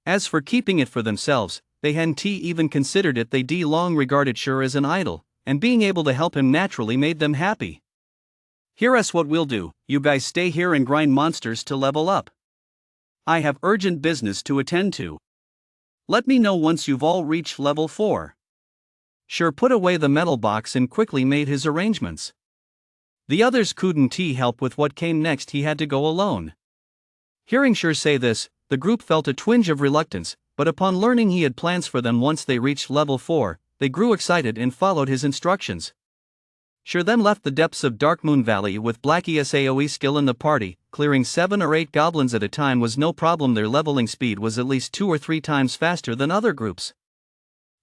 As for keeping it for themselves, they hadn't even considered it. They long regarded Sure as an idol, and being able to help him naturally made them happy. Here's what we'll do, you guys stay here and grind monsters to level up. I have urgent business to attend to. Let me know once you've all reached level 4. Sure put away the metal box and quickly made his arrangements. The others couldn't help with what came next. He had to go alone. Hearing Sure say this, the group felt a twinge of reluctance, but upon learning he had plans for them once they reached level 4, they grew excited and followed his instructions. Sure then left the depths of Darkmoon Valley with Blackie's AoE skill in the party. Clearing 7 or 8 goblins at a time was no problem. Their leveling speed was at least 2 or 3 times faster than other groups.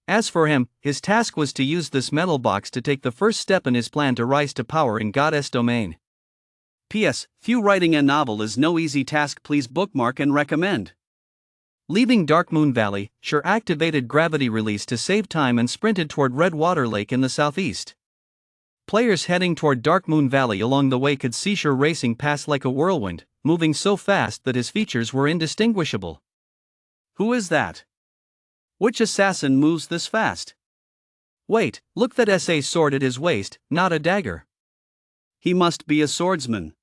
As for him, his task was to use this metal box to take the first step in his plan to rise to power in Goddess Domain. P.S. Few writing a novel is no easy task. Please bookmark and recommend. Leaving Darkmoon Valley, Sure activated gravity release to save time and sprinted toward Redwater Lake in the southeast. Players heading toward Darkmoon Valley along the way could see Sure racing past like a whirlwind, moving so fast that his features were indistinguishable. Who is that? Which assassin moves this fast? Wait, look, that's a sword at his waist, not a dagger. He must be a swordsman.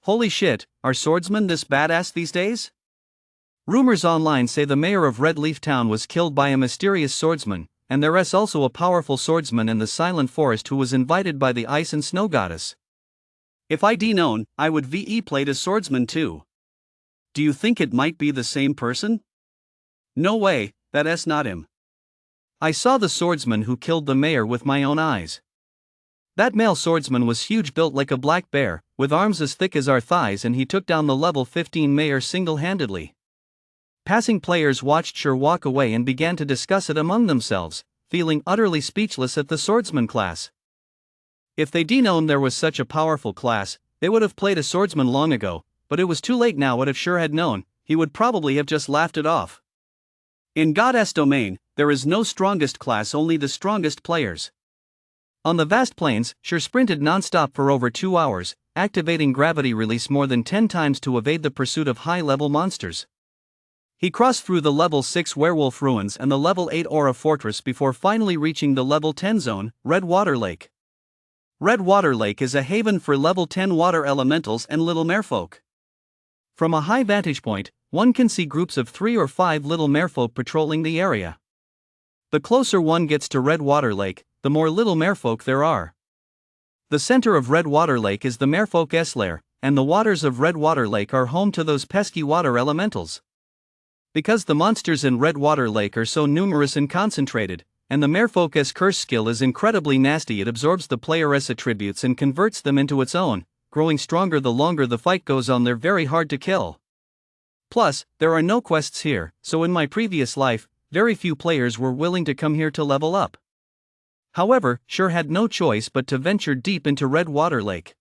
Holy shit, are swordsmen this badass these days? Rumors online say the mayor of Red Leaf Town was killed by a mysterious swordsman, and there's also a powerful swordsman in the Silent Forest who was invited by the Ice and Snow Goddess. If I'd known, I would played a swordsman too. Do you think it might be the same person? No way, that's not him. I saw the swordsman who killed the mayor with my own eyes. That male swordsman was huge, built like a black bear, with arms as thick as our thighs, and he took down the level 15 mayor single-handedly. Passing players watched Sure walk away and began to discuss it among themselves, feeling utterly speechless at the swordsman class. If they'd known there was such a powerful class, they would have played a swordsman long ago, but it was too late now. What if Sure had known, he would probably have just laughed it off. In Goddess Domain, there is no strongest class, only the strongest players. On the vast plains, Sure sprinted non-stop for over 2 hours, activating gravity release more than 10 times to evade the pursuit of high-level monsters. He crossed through the level 6 werewolf ruins and the level 8 aura fortress before finally reaching the level 10 zone, Redwater Lake. Redwater Lake is a haven for level 10 water elementals and little merfolk. From a high vantage point, one can see groups of 3 or 5 little merfolk patrolling the area. The closer one gets to Redwater Lake, the more little merfolk there are. The center of Redwater Lake is the merfolk's lair, and the waters of Redwater Lake are home to those pesky water elementals. Because the monsters in Redwater Lake are so numerous and concentrated, and the merfolk's curse skill is incredibly nasty, it absorbs the player's attributes and converts them into its own, growing stronger the longer the fight goes on. They're very hard to kill. Plus, there are no quests here, so in my previous life, very few players were willing to come here to level up. However, Sure had no choice but to venture deep into Redwater Lake.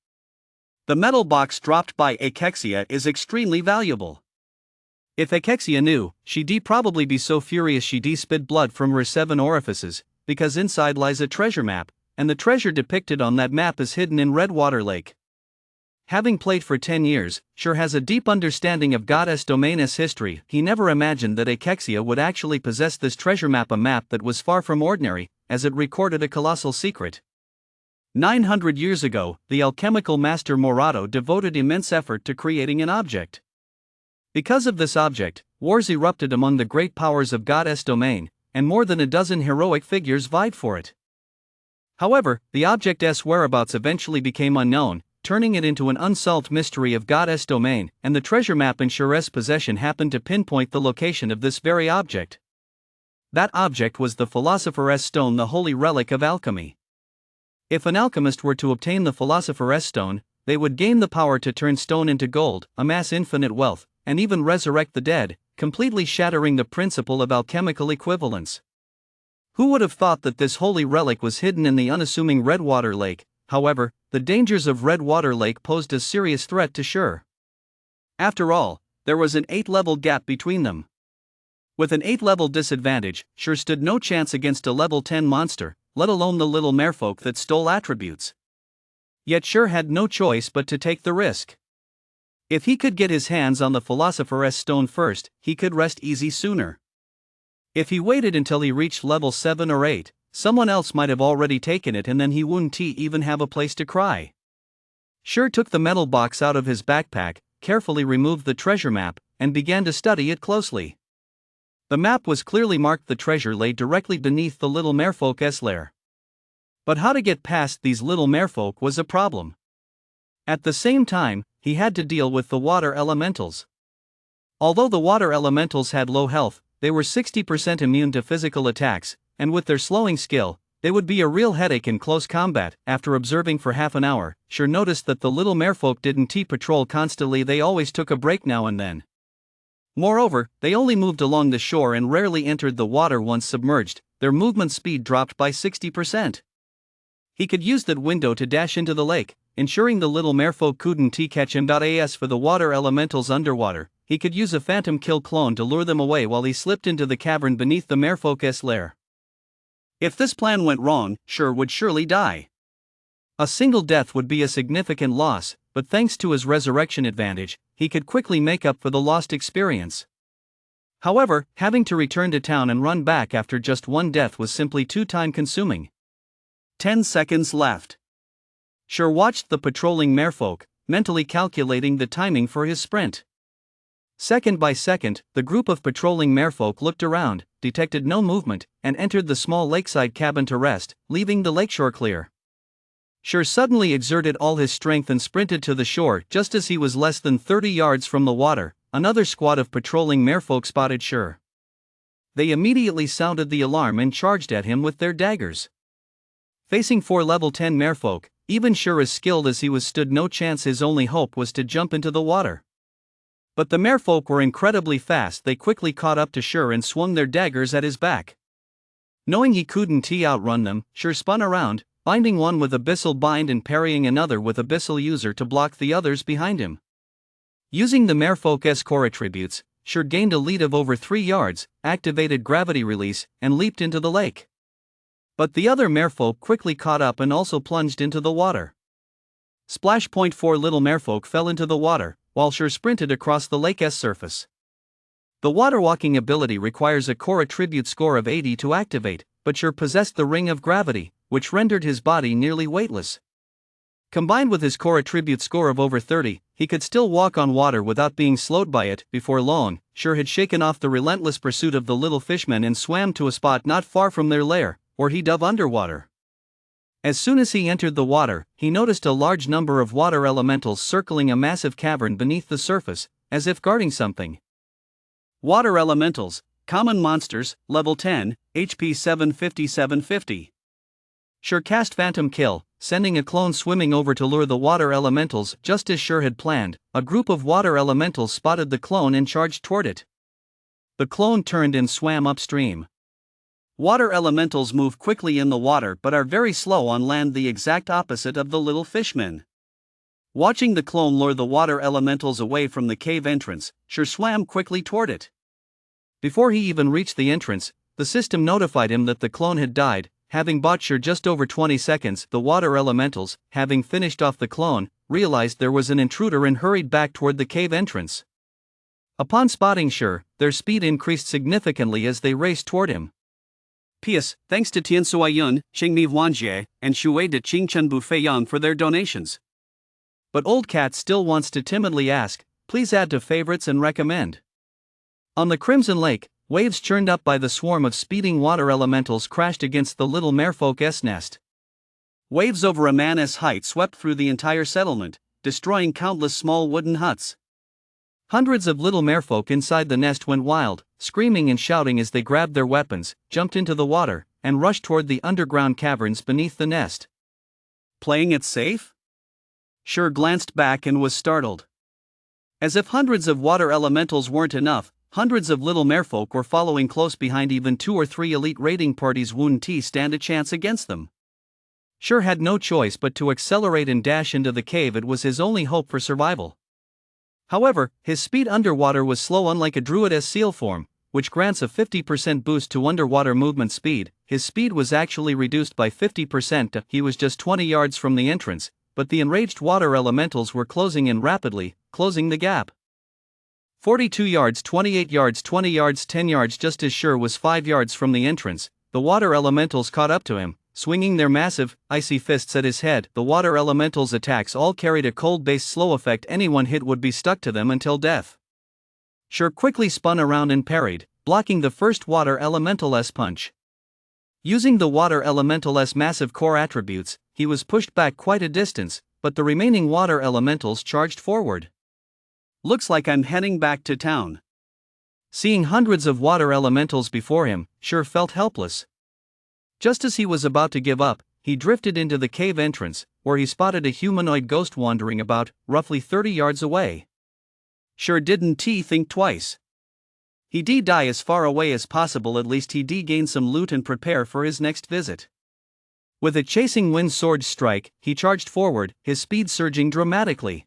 The metal box dropped by Akexia is extremely valuable. If Akexia knew, she'd probably be so furious she'd spit blood from her 7 orifices, because inside lies a treasure map, and the treasure depicted on that map is hidden in Redwater Lake. Having played for 10 years, Sure has a deep understanding of Goddess Domain's history. He never imagined that Akexia would actually possess this treasure map, a map that was far from ordinary, as it recorded a colossal secret. 900 years ago, the alchemical master Morato devoted immense effort to creating an object. Because of this object, wars erupted among the great powers of Goddess Domain, and more than a dozen heroic figures vied for it. However, the object's whereabouts eventually became unknown, turning it into an unsolved mystery of Goddess Domain, and the treasure map in Sure's possession happened to pinpoint the location of this very object. That object was the Philosopher's Stone, the holy relic of alchemy. If an alchemist were to obtain the Philosopher's Stone, they would gain the power to turn stone into gold, amass infinite wealth, and even resurrect the dead, completely shattering the principle of alchemical equivalence. Who would have thought that this holy relic was hidden in the unassuming Redwater Lake? However, the dangers of Redwater Lake posed a serious threat to Shur. After all, there was an 8-level gap between them. With an 8-level disadvantage, Shur stood no chance against a level 10 monster, let alone the little merfolk that stole attributes. Yet Shur had no choice but to take the risk. If he could get his hands on the Philosopher's Stone first, he could rest easy sooner. If he waited until he reached level 7 or 8, someone else might have already taken it and then he wouldn't even have a place to cry. Shur took the metal box out of his backpack, carefully removed the treasure map, and began to study it closely. The map was clearly marked. The treasure lay directly beneath the little merfolk's lair. But how to get past these little merfolk was a problem. At the same time, he had to deal with the water elementals. Although the water elementals had low health, they were 60% immune to physical attacks, and with their slowing skill, they would be a real headache in close combat. After observing for half an hour, Shur noticed that the little merfolk didn't patrol constantly, they always took a break now and then. Moreover, they only moved along the shore and rarely entered the water once submerged. Their movement speed dropped by 60%. He could use that window to dash into the lake, ensuring the little merfolk couldn't catch him. As for the water elementals underwater, he could use a phantom kill clone to lure them away while he slipped into the cavern beneath the merfolk's lair. If this plan went wrong, Shur would surely die. A single death would be a significant loss, but thanks to his resurrection advantage, he could quickly make up for the lost experience. However, having to return to town and run back after just one death was simply too time-consuming. 10 seconds left. Shur watched the patrolling merfolk, mentally calculating the timing for his sprint. Second by second, the group of patrolling merfolk looked around, detected no movement, and entered the small lakeside cabin to rest, leaving the lakeshore clear. Shur suddenly exerted all his strength and sprinted to the shore. Just as he was less than 30 yards from the water, another squad of patrolling merfolk spotted Shur. They immediately sounded the alarm and charged at him with their daggers. Facing 4 level 10 merfolk, even Shur as skilled as he was stood no chance. His only hope was to jump into the water. But the merfolk were incredibly fast. They quickly caught up to Shur and swung their daggers at his back. Knowing he couldn't outrun them, Shur spun around, binding one with abyssal bind and parrying another with abyssal user to block the others behind him. Using the merfolk's core attributes, Shur gained a lead of over 3 yards, activated gravity release, and leaped into the lake. But the other merfolk quickly caught up and also plunged into the water. Splash. 4 little merfolk fell into the water, while Shur sprinted across the lake's surface. The water walking ability requires a core attribute score of 80 to activate, but Shur possessed the ring of gravity, which rendered his body nearly weightless. Combined with his core attribute score of over 30, he could still walk on water without being slowed by it. Before long, Shur had shaken off the relentless pursuit of the little fishmen and swam to a spot not far from their lair, where he dove underwater. As soon as he entered the water, he noticed a large number of water elementals circling a massive cavern beneath the surface, as if guarding something. Water elementals, common monsters, level 10, HP 750-750. Shur cast Phantom Kill, sending a clone swimming over to lure the water elementals. Just as Shur had planned, a group of water elementals spotted the clone and charged toward it. The clone turned and swam upstream. Water elementals move quickly in the water but are very slow on land, the exact opposite of the little fishmen. Watching the clone lure the water elementals away from the cave entrance, Shur swam quickly toward it. Before he even reached the entrance, the system notified him that the clone had died. Having bought Shur just over 20 seconds, the water elementals, having finished off the clone, realized there was an intruder and hurried back toward the cave entrance. Upon spotting Shur, their speed increased significantly as they raced toward him. P.S. Thanks to Tian Suayun, Qingmi Wanjie, and Shui de Qingchen Bufeiyang for their donations. But Old Cat still wants to timidly ask, please add to favorites and recommend. On the Crimson Lake, waves churned up by the swarm of speeding water elementals crashed against the little merfolk's nest. Waves over a man's height swept through the entire settlement, destroying countless small wooden huts. Hundreds of little merfolk inside the nest went wild, screaming and shouting as they grabbed their weapons, jumped into the water, and rushed toward the underground caverns beneath the nest. Playing it safe? Sure glanced back and was startled. As if hundreds of water elementals weren't enough, hundreds of little merfolk were following close behind. Even 2 or 3 elite raiding parties wouldn't stand a chance against them. Sure had no choice but to accelerate and dash into the cave. It was his only hope for survival. However, his speed underwater was slow. Unlike a druid's seal form, which grants a 50% boost to underwater movement speed, his speed was actually reduced by 50%. He was just 20 yards from the entrance, but the enraged water elementals were closing in rapidly, closing the gap. 42 yards, 28 yards, 20 yards, 10 yards. Just as Sure was 5 yards from the entrance, the water elementals caught up to him, swinging their massive, icy fists at his head. The water elementals' attacks all carried a cold-based slow effect. Anyone hit would be stuck to them until death. Sure quickly spun around and parried, blocking the first water elemental's punch. Using the water elemental's massive core attributes, he was pushed back quite a distance, but the remaining water elementals charged forward. Looks like I'm heading back to town. Seeing hundreds of water elementals before him, Sure felt helpless. Just as he was about to give up, he drifted into the cave entrance, where he spotted a humanoid ghost wandering about, roughly 30 yards away. Sure didn't think twice. He'd die as far away as possible. At least he'd gain some loot and prepare for his next visit. With a chasing wind sword strike, he charged forward, his speed surging dramatically.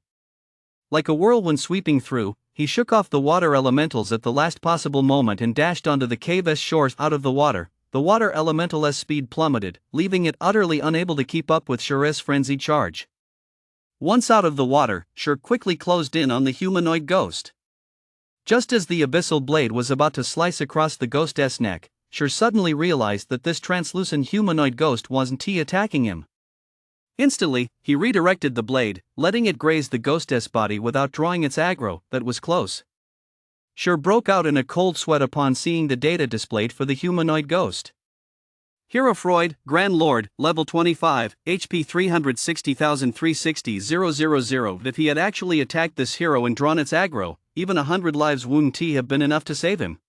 Like a whirlwind sweeping through, he shook off the water elementals at the last possible moment and dashed onto the cave's shores. Out of the water, the water elemental's speed plummeted, leaving it utterly unable to keep up with Sure's frenzied charge. Once out of the water, Sure quickly closed in on the humanoid ghost. Just as the abyssal blade was about to slice across the ghost's neck, Sure suddenly realized that this translucent humanoid ghost wasn't attacking him. Instantly, he redirected the blade, letting it graze the ghost's body without drawing its aggro. That was close. Sure broke out in a cold sweat upon seeing the data displayed for the humanoid ghost. Hero Freud, Grand Lord, level 25, HP 360,360,000. If he had actually attacked this hero and drawn its aggro, even 100 lives wouldn't have been enough to save him.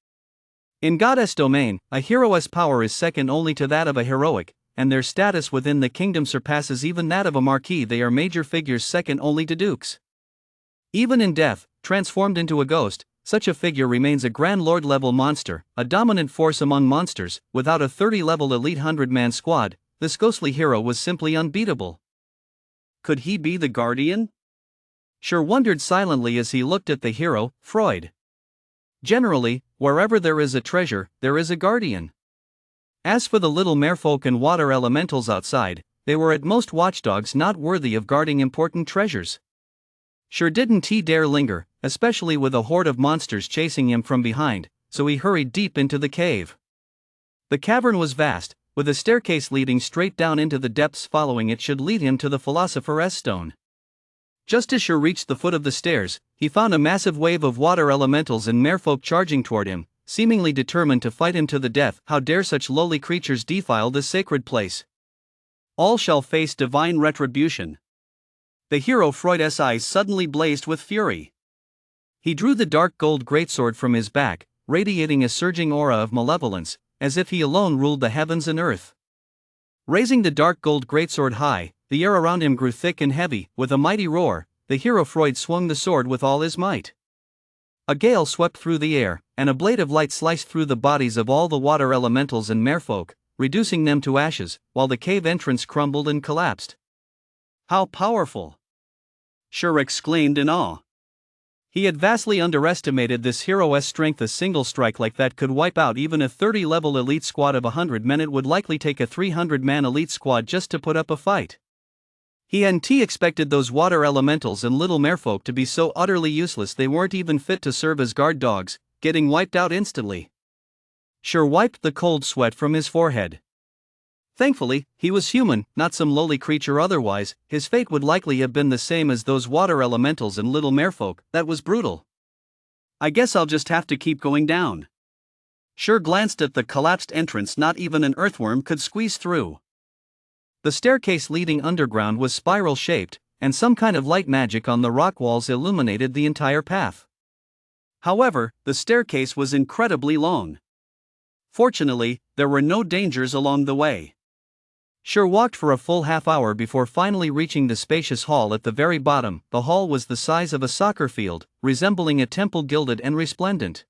In Goddess domain, a hero's power is second only to that of a heroic, and their status within the kingdom surpasses even that of a marquis. They are major figures second only to dukes. Even in death, transformed into a ghost, such a figure remains a Grand Lord level monster, a dominant force among monsters. Without a 30-level elite 100-man squad, this ghostly hero was simply unbeatable. Could he be the Guardian? Sure wondered silently as he looked at the hero, Freud. Generally, wherever there is a treasure, there is a guardian. As for the little merfolk and water elementals outside, they were at most watchdogs not worthy of guarding important treasures. Sure didn't dare linger, especially with a horde of monsters chasing him from behind, so he hurried deep into the cave. The cavern was vast, with a staircase leading straight down into the depths. Following it should lead him to the Philosopher's Stone. Just as Sure reached the foot of the stairs, he found a massive wave of water elementals and merfolk charging toward him, seemingly determined to fight him to the death. How dare such lowly creatures defile this sacred place? All shall face divine retribution. The hero Freud's eyes suddenly blazed with fury. He drew the dark gold greatsword from his back, radiating a surging aura of malevolence, as if he alone ruled the heavens and earth. Raising the dark gold greatsword high, the air around him grew thick and heavy. With a mighty roar, the hero Freud swung the sword with all his might. A gale swept through the air, and a blade of light sliced through the bodies of all the water elementals and merfolk, reducing them to ashes, while the cave entrance crumbled and collapsed. How powerful! Sure exclaimed in awe. He had vastly underestimated this hero's strength. A single strike like that could wipe out even a 30-level elite squad of 100 men. It would likely take a 300-man elite squad just to put up a fight. He hadn't expected those water elementals and little merfolk to be so utterly useless. They weren't even fit to serve as guard dogs, getting wiped out instantly. Sure wiped the cold sweat from his forehead. Thankfully, he was human, not some lowly creature. Otherwise, his fate would likely have been the same as those water elementals and little merfolk. That was brutal. I guess I'll just have to keep going down. Sure glanced at the collapsed entrance. Not even an earthworm could squeeze through. The staircase leading underground was spiral-shaped, and some kind of light magic on the rock walls illuminated the entire path. However, the staircase was incredibly long. Fortunately, there were no dangers along the way. Sure walked for a full half hour before finally reaching the spacious hall at the very bottom. The hall was the size of a soccer field, resembling a temple gilded and resplendent.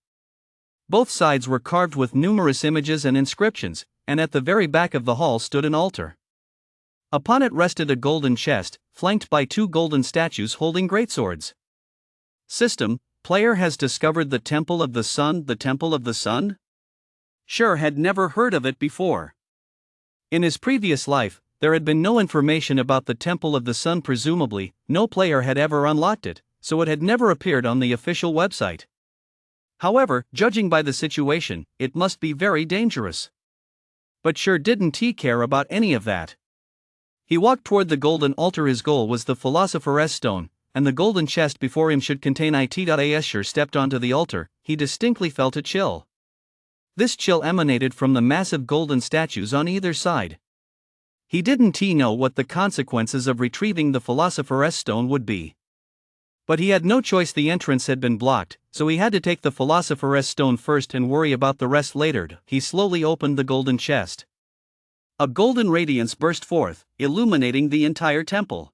Both sides were carved with numerous images and inscriptions, and at the very back of the hall stood an altar. Upon it rested a golden chest, flanked by two golden statues holding greatswords. System: player has discovered the Temple of the Sun. The Temple of the Sun? Sure had never heard of it before. In his previous life, there had been no information about the Temple of the Sun. Presumably, no player had ever unlocked it, so it had never appeared on the official website. However, judging by the situation, it must be very dangerous. But sure didn't he care about any of that. He walked toward the golden altar. His goal was the Philosopher's Stone, and the golden chest before him should contain it. As Sure stepped onto the altar, he distinctly felt a chill. This chill emanated from the massive golden statues on either side. He didn't know what the consequences of retrieving the Philosopher's Stone would be. But he had no choice. The entrance had been blocked, so he had to take the Philosopher's Stone first and worry about the rest later. He slowly opened the golden chest. A golden radiance burst forth, illuminating the entire temple.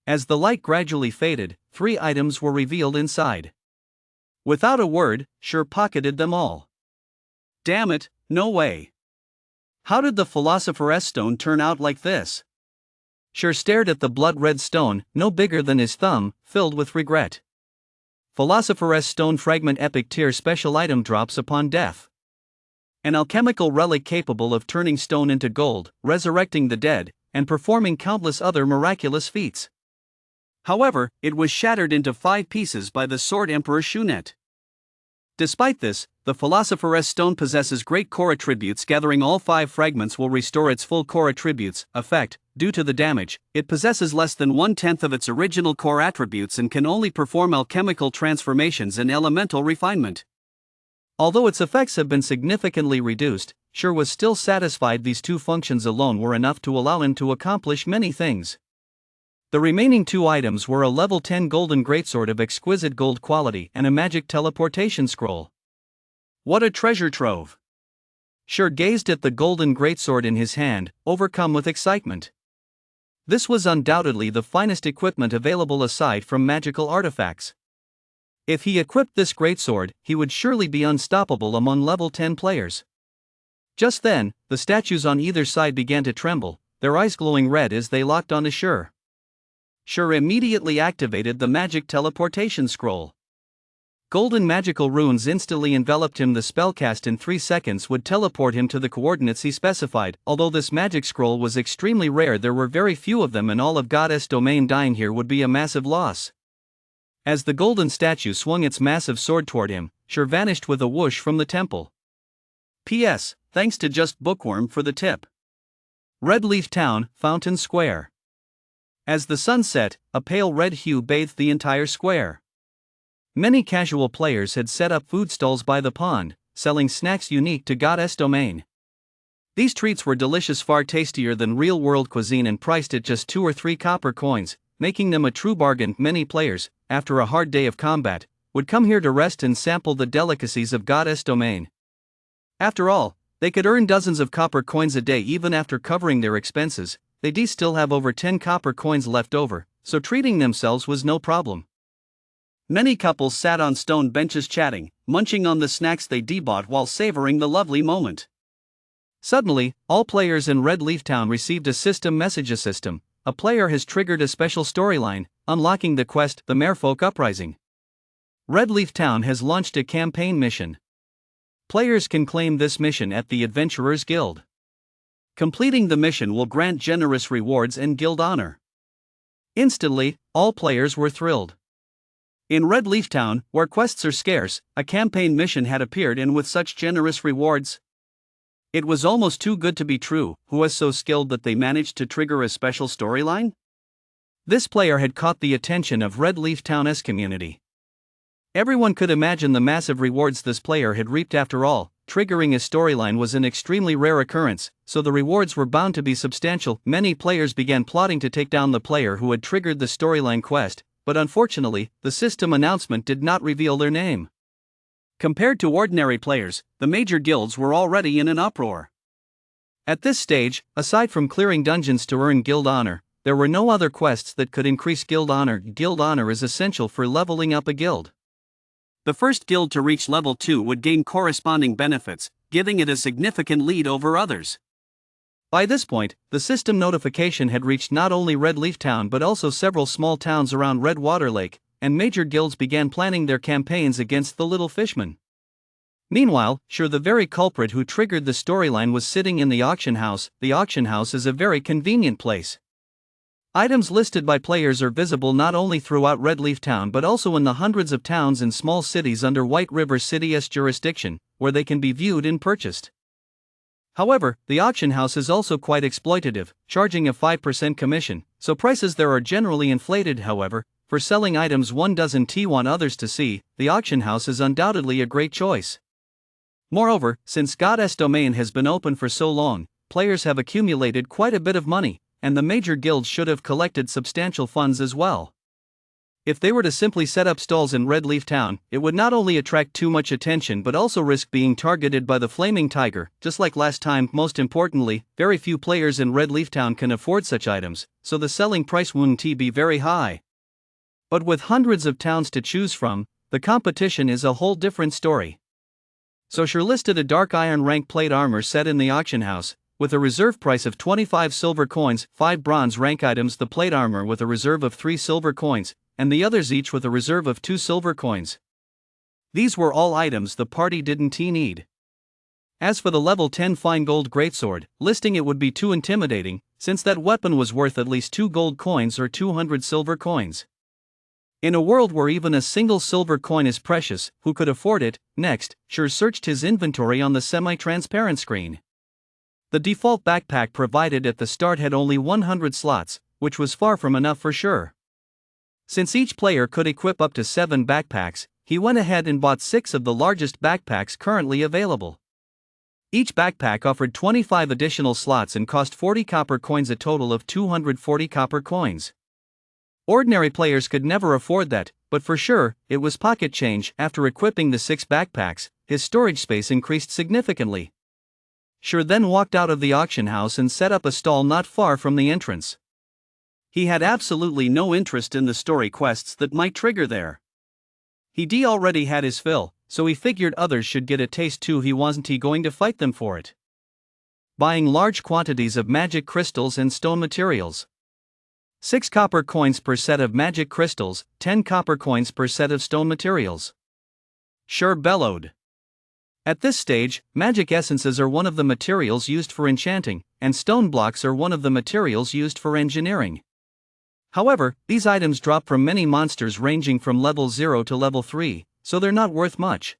As the light gradually faded, 3 items were revealed inside. Without a word, Sure pocketed them all. Damn it, no way. How did the Philosopher's Stone turn out like this? Sure stared at the blood-red stone, no bigger than his thumb, filled with regret. Philosopher's Stone fragment. Epic tier special item drops upon death. An alchemical relic capable of turning stone into gold, resurrecting the dead, and performing countless other miraculous feats. However, it was shattered into 5 pieces by the Sword Emperor Shunet. Despite this, the Philosopher's Stone possesses great core attributes. Gathering all 5 fragments will restore its full core attributes effect. Due to the damage, it possesses less than 1/10 of its original core attributes and can only perform alchemical transformations and elemental refinement. Although its effects have been significantly reduced, Sure was still satisfied these 2 functions alone were enough to allow him to accomplish many things. The remaining 2 items were a level 10 golden greatsword of exquisite gold quality and a magic teleportation scroll. What a treasure trove! Sure gazed at the golden greatsword in his hand, overcome with excitement. This was undoubtedly the finest equipment available aside from magical artifacts. If he equipped this greatsword, he would surely be unstoppable among level 10 players. Just then, the statues on either side began to tremble, their eyes glowing red as they locked onto Sure. Sure immediately activated the magic teleportation scroll. Golden magical runes instantly enveloped him. The spellcast in 3 seconds would teleport him to the coordinates he specified. Although this magic scroll was extremely rare, there were very few of them, and all of Goddess domain dying here would be a massive loss. As the golden statue swung its massive sword toward him, Sure vanished with a whoosh from the temple. P.S. Thanks to Just Bookworm for the tip. Red Leaf Town, Fountain Square. As the sun set, a pale red hue bathed the entire square. Many casual players had set up food stalls by the pond, selling snacks unique to Goddess domain. These treats were delicious, far tastier than real-world cuisine, and priced at just 2 or 3 copper coins, making them a true bargain. Many players, after a hard day of combat, would come here to rest and sample the delicacies of Goddess domain. After all, they could earn dozens of copper coins a day even after covering their expenses. They still have over 10 copper coins left over, so treating themselves was no problem. Many couples sat on stone benches chatting, munching on the snacks they bought while savoring the lovely moment. Suddenly, all players in Red Leaf Town received a system message. A system. A player has triggered a special storyline, unlocking the quest, The Merfolk Uprising. Red Leaf Town has launched a campaign mission. Players can claim this mission at the Adventurers Guild. Completing the mission will grant generous rewards and guild honor. Instantly, all players were thrilled. In Red Leaf Town, where quests are scarce, a campaign mission had appeared, and with such generous rewards, it was almost too good to be true. Who was so skilled that they managed to trigger a special storyline? This player had caught the attention of Red Leaf Town's community. Everyone could imagine the massive rewards this player had reaped. After all, triggering a storyline was an extremely rare occurrence, so the rewards were bound to be substantial. Many players began plotting to take down the player who had triggered the storyline quest, but unfortunately, the system announcement did not reveal their name. Compared to ordinary players, the major guilds were already in an uproar. At this stage, aside from clearing dungeons to earn guild honor, there were no other quests that could increase guild honor. Guild honor is essential for leveling up a guild. The first guild to reach level 2 would gain corresponding benefits, giving it a significant lead over others. By this point, the system notification had reached not only Red Leaf Town but also several small towns around Redwater Lake, and major guilds began planning their campaigns against the Little Fishmen. Meanwhile, sure, the very culprit who triggered the storyline was sitting in the auction house. The auction house is a very convenient place. Items listed by players are visible not only throughout Red Leaf Town but also in the hundreds of towns and small cities under White River City's jurisdiction, where they can be viewed and purchased. However, the auction house is also quite exploitative, charging a 5% commission, so prices there are generally inflated. However, for selling items one doesn't want others to see, the auction house is undoubtedly a great choice. Moreover, since Goddess Domain has been open for so long, players have accumulated quite a bit of money, and the major guilds should have collected substantial funds as well. If they were to simply set up stalls in Red Leaf Town, it would not only attract too much attention but also risk being targeted by the Flaming Tiger, just like last time. Most importantly, very few players in Red Leaf Town can afford such items, so the selling price wouldn't be very high. But with hundreds of towns to choose from, the competition is a whole different story. So sure listed a dark iron rank plate armor set in the auction house, with a reserve price of 25 silver coins, 5 bronze rank items, the plate armor with a reserve of 3 silver coins, and the others each with a reserve of 2 silver coins. These were all items the party didn't need. As for the level 10 fine gold greatsword, listing it would be too intimidating, since that weapon was worth at least 2 gold coins or 200 silver coins. In a world where even a single silver coin is precious, who could afford it? Next, Sure searched his inventory on the semi-transparent screen. The default backpack provided at the start had only 100 slots, which was far from enough for Sure. Since each player could equip up to 7 backpacks, he went ahead and bought 6 of the largest backpacks currently available. Each backpack offered 25 additional slots and cost 40 copper coins, a total of 240 copper coins. Ordinary players could never afford that, but for Sure, it was pocket change. After equipping the 6 backpacks, his storage space increased significantly. Sure then walked out of the auction house and set up a stall not far from the entrance. He had absolutely no interest in the story quests that might trigger there. He already had his fill, so he figured others should get a taste too. He wasn't going to fight them for it. Buying large quantities of magic crystals and stone materials. 6 copper coins per set of magic crystals, 10 copper coins per set of stone materials. Sure bellowed. At this stage, magic essences are one of the materials used for enchanting, and stone blocks are one of the materials used for engineering. However, these items drop from many monsters ranging from level 0 to level 3, so they're not worth much.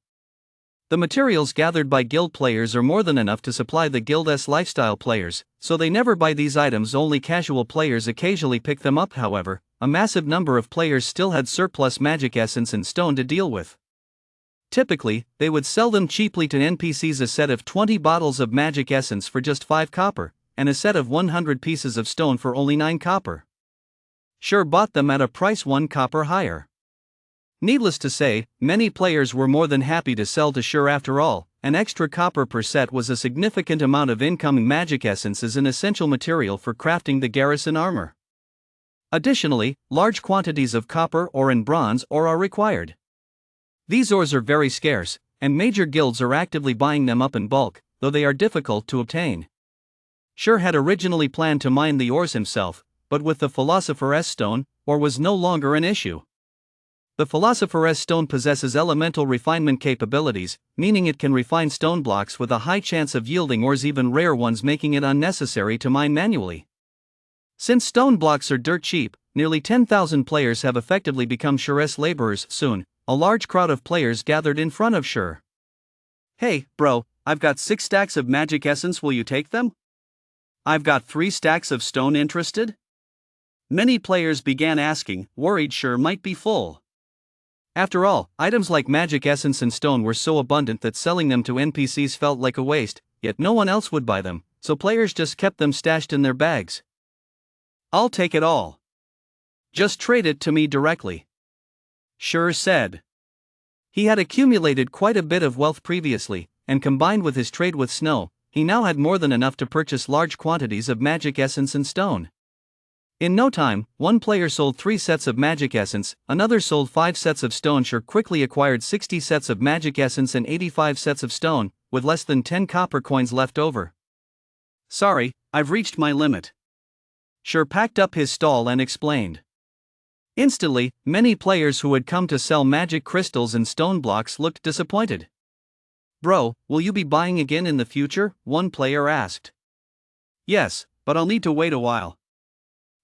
The materials gathered by guild players are more than enough to supply the guild's lifestyle players, so they never buy these items. Only casual players occasionally pick them up. However, a massive number of players still had surplus magic essence and stone to deal with. Typically, they would sell them cheaply to NPCs, a set of 20 bottles of magic essence for just 5 copper, and a set of 100 pieces of stone for only 9 copper. Sure bought them at a price 1 copper higher. Needless to say, many players were more than happy to sell to Sure. After all, an extra copper per set was a significant amount of incoming magic essence as an essential material for crafting the garrison armor. Additionally, large quantities of copper ore and bronze ore are required. These ores are very scarce, and major guilds are actively buying them up in bulk, though they are difficult to obtain. Sure had originally planned to mine the ores himself, but with the Philosopher's Stone, ore was no longer an issue. The Philosopher's Stone possesses elemental refinement capabilities, meaning it can refine stone blocks with a high chance of yielding ores, even rare ones, making it unnecessary to mine manually. Since stone blocks are dirt cheap, nearly 10,000 players have effectively become Sure's laborers. Soon, a large crowd of players gathered in front of Sure. Hey, bro, I've got 6 stacks of magic essence, will you take them? I've got 3 stacks of stone, interested? Many players began asking, worried Sure might be full. After all, items like magic essence and stone were so abundant that selling them to NPCs felt like a waste, yet no one else would buy them, so players just kept them stashed in their bags. I'll take it all. Just trade it to me directly, Sure said. He had accumulated quite a bit of wealth previously, and combined with his trade with Snow, he now had more than enough to purchase large quantities of magic essence and stone. In no time, one player sold 3 sets of magic essence, another sold 5 sets of stone. Sure quickly acquired 60 sets of magic essence and 85 sets of stone, with less than 10 copper coins left over. Sorry, I've reached my limit. Sure packed up his stall and explained. Instantly, many players who had come to sell magic crystals and stone blocks looked disappointed. "Bro, will you be buying again in the future?" one player asked. "Yes, but I'll need to wait a while."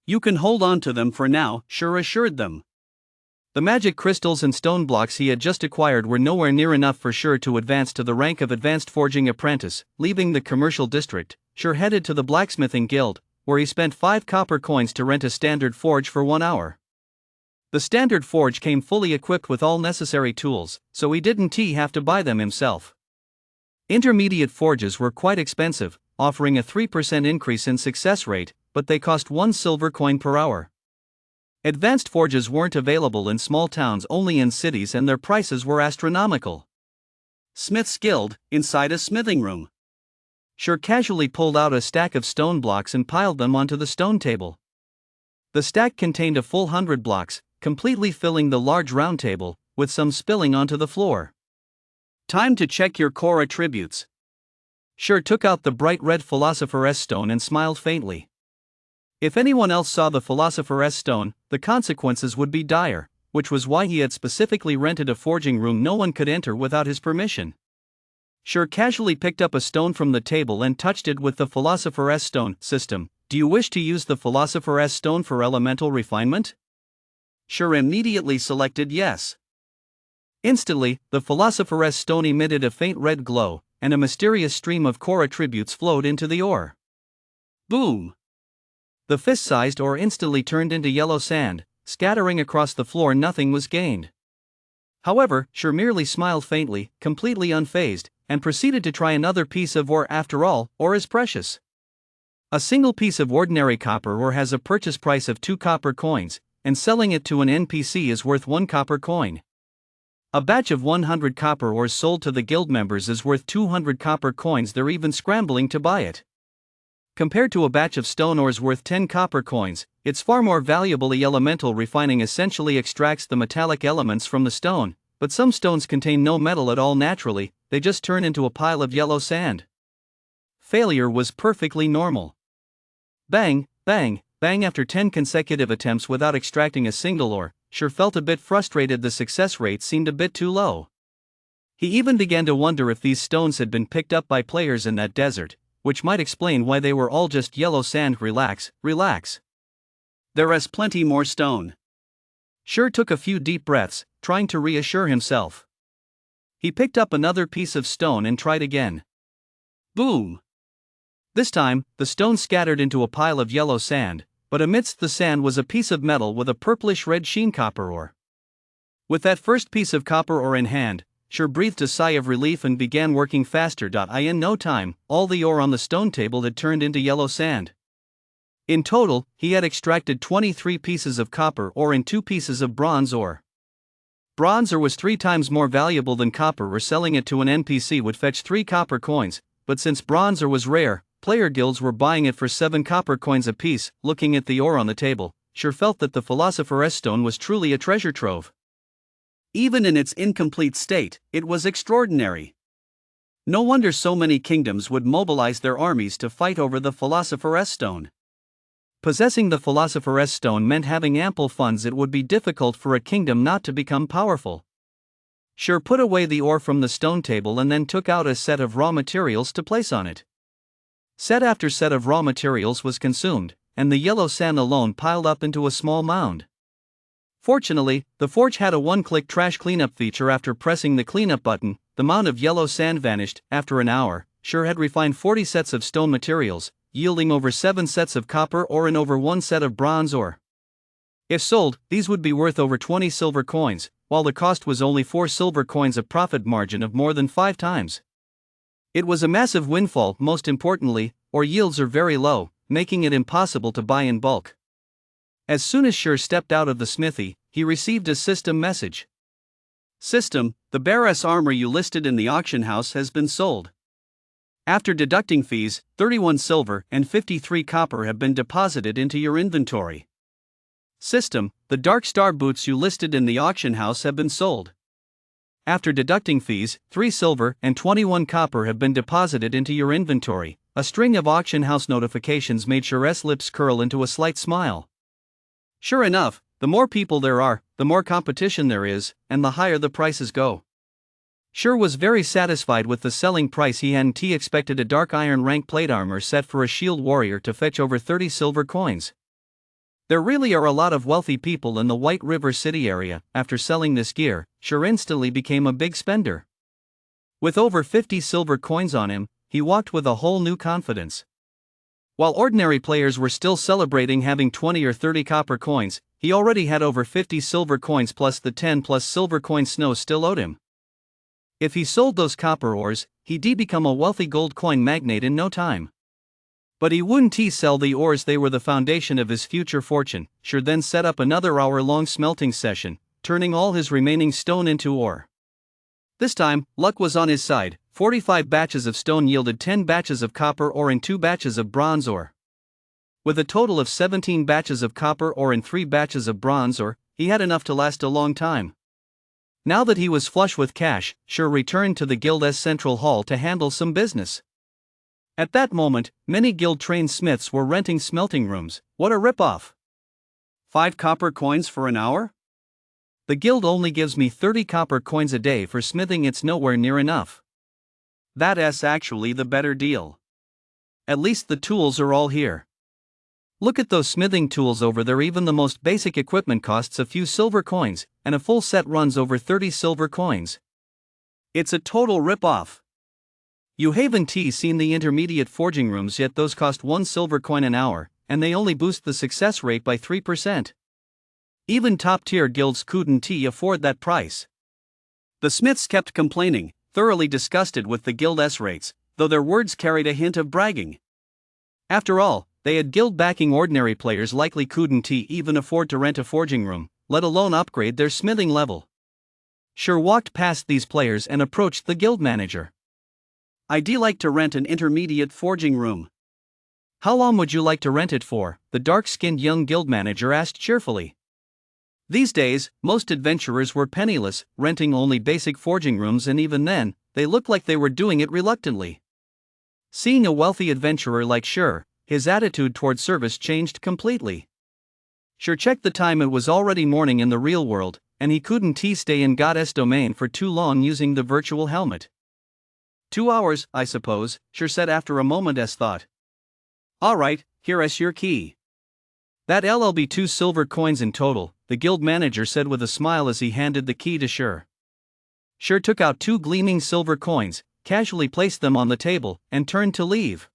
"You can hold on to them for now," Sure assured them. The magic crystals and stone blocks he had just acquired were nowhere near enough for Sure to advance to the rank of advanced forging apprentice. Leaving the commercial district, Sure headed to the blacksmithing guild, where he spent 5 copper coins to rent a standard forge for 1 hour. The standard forge came fully equipped with all necessary tools, so he didn't have to buy them himself. Intermediate forges were quite expensive, offering a 3% increase in success rate, but they cost 1 silver coin per hour. Advanced forges weren't available in small towns, only in cities, and their prices were astronomical. Smith's Guild, inside a smithing room. Sure casually pulled out a stack of stone blocks and piled them onto the stone table. The stack contained a full 100 blocks, completely filling the large round table, with some spilling onto the floor. "Time to check your core attributes." Sure took out the bright red Philosopher's Stone and smiled faintly. If anyone else saw the Philosopher's Stone, the consequences would be dire, which was why he had specifically rented a forging room no one could enter without his permission. Sure casually picked up a stone from the table and touched it with the Philosopher's Stone system. "Do you wish to use the Philosopher's Stone for elemental refinement?" Sure immediately selected yes. Instantly, the Philosopher's Stone emitted a faint red glow, and a mysterious stream of core attributes flowed into the ore. Boom! The fist-sized ore instantly turned into yellow sand, scattering across the floor. Nothing was gained. However, Sure merely smiled faintly, completely unfazed, and proceeded to try another piece of ore. After all, ore is precious. A single piece of ordinary copper ore has a purchase price of 2 copper coins, and selling it to an NPC is worth 1 copper coin. A batch of 100 copper ores sold to the guild members is worth 200 copper coins. They're even scrambling to buy it. Compared to a batch of stone ores worth 10 copper coins, it's far more valuable. Elemental refining essentially extracts the metallic elements from the stone, but some stones contain no metal at all naturally, they just turn into a pile of yellow sand. Failure was perfectly normal. Bang, bang, bang. After 10 consecutive attempts without extracting a single ore, Sure felt a bit frustrated. The success rate seemed a bit too low. He even began to wonder if these stones had been picked up by players in that desert, which might explain why they were all just yellow sand. Relax, relax. There is plenty more stone. Sure took a few deep breaths, trying to reassure himself. He picked up another piece of stone and tried again. Boom! This time, the stone scattered into a pile of yellow sand, but amidst the sand was a piece of metal with a purplish-red sheen. Copper ore. With that first piece of copper ore in hand, Sure breathed a sigh of relief and began working faster. In no time, all the ore on the stone table had turned into yellow sand. In total, he had extracted 23 pieces of copper ore and 2 pieces of bronze ore. Bronze ore was 3 times more valuable than copper ore. Selling it to an NPC would fetch 3 copper coins, but since bronze ore was rare, player guilds were buying it for 7 copper coins apiece. Looking at the ore on the table, Sure felt that the Philosopher's Stone was truly a treasure trove. Even in its incomplete state, it was extraordinary. No wonder so many kingdoms would mobilize their armies to fight over the Philosopher's Stone. Possessing the Philosopher's Stone meant having ample funds. It would be difficult for a kingdom not to become powerful. Sure put away the ore from the stone table and then took out a set of raw materials to place on it. Set after set of raw materials was consumed, and the yellow sand alone piled up into a small mound. Fortunately, the forge had a one-click trash cleanup feature. After pressing the cleanup button, the mound of yellow sand vanished. After an hour, Sure had refined 40 sets of stone materials, yielding over 7 sets of copper ore and over 1 set of bronze ore. If sold, these would be worth over 20 silver coins, while the cost was only 4 silver coins, a profit margin of more than 5 times. It was a massive windfall. Most importantly, ore yields are very low, making it impossible to buy in bulk. As soon as Sure stepped out of the smithy, he received a system message. "System, the Barras armor you listed in the auction house has been sold. After deducting fees, 31 silver and 53 copper have been deposited into your inventory. System: the Dark Star boots you listed in the auction house have been sold. After deducting fees, 3 silver and 21 copper have been deposited into your inventory. A string of auction house notifications made Cher's lips curl into a slight smile. Sure enough, the more people there are, the more competition there is, and the higher the prices go. Cher was very satisfied with the selling price. He hadn't expected a dark iron rank plate armor set for a shield warrior to fetch over 30 silver coins. There really are a lot of wealthy people in the White River City area. After selling this gear, Cher instantly became a big spender. With over 50 silver coins on him, he walked with a whole new confidence. While ordinary players were still celebrating having 20 or 30 copper coins, he already had over 50 silver coins plus the 10 plus silver coin Snow still owed him. If he sold those copper ores, he'd become a wealthy gold coin magnate in no time. But he wouldn't sell the ores, they were the foundation of his future fortune. Cher then set up another hour-long smelting session, turning all his remaining stone into ore. This time, luck was on his side. 45 batches of stone yielded 10 batches of copper ore and 2 batches of bronze ore. With a total of 17 batches of copper ore and 3 batches of bronze ore, he had enough to last a long time. Now that he was flush with cash, Cher returned to the guild's central hall to handle some business. At that moment, many guild-trained smiths were renting smelting rooms. What a rip-off! 5 copper coins for an hour? The guild only gives me 30 copper coins a day for smithing. It's nowhere near enough. That's actually the better deal. At least the tools are all here. Look at those smithing tools over there. Even the most basic equipment costs a few silver coins, and a full set runs over 30 silver coins. It's a total rip-off. You haven't seen the intermediate forging rooms yet. Those cost 1 silver coin an hour, and they only boost the success rate by 3%. Even top-tier guilds couldn't afford that price. The smiths kept complaining, thoroughly disgusted with the guild's rates, though their words carried a hint of bragging. After all, they had guild backing. Ordinary players likely couldn't even afford to rent a forging room, let alone upgrade their smithing level. Cher walked past these players and approached the guild manager. "I'd like to rent an intermediate forging room." "How long would you like to rent it for?" the dark-skinned young guild manager asked cheerfully. These days, most adventurers were penniless, renting only basic forging rooms, and even then, they looked like they were doing it reluctantly. Seeing a wealthy adventurer like Cher, his attitude toward service changed completely. Cher checked the time. It was already morning in the real world, and he couldn't stay in God's domain for too long using the virtual helmet. 2 hours, I suppose, Cher said after a moment's thought. "Alright, here's your key." That'll be 2 silver coins in total, the guild manager said with a smile as he handed the key to Cher. Cher took out 2 gleaming silver coins, casually placed them on the table, and turned to leave.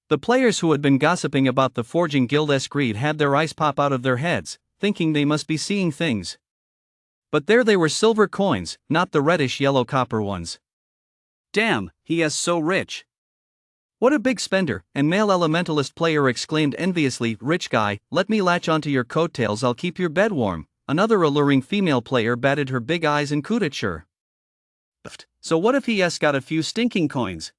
The players who had been gossiping about the forging guild's greed had their eyes pop out of their heads, thinking they must be seeing things. But there they were, silver coins, not the reddish-yellow copper ones. "Damn, he is so rich." "What a big spender," and male elementalist player exclaimed enviously. "Rich guy, let me latch onto your coattails, I'll keep your bed warm." Another alluring female player batted her big eyes and cooed at Cher. "So what if he's got a few stinking coins?"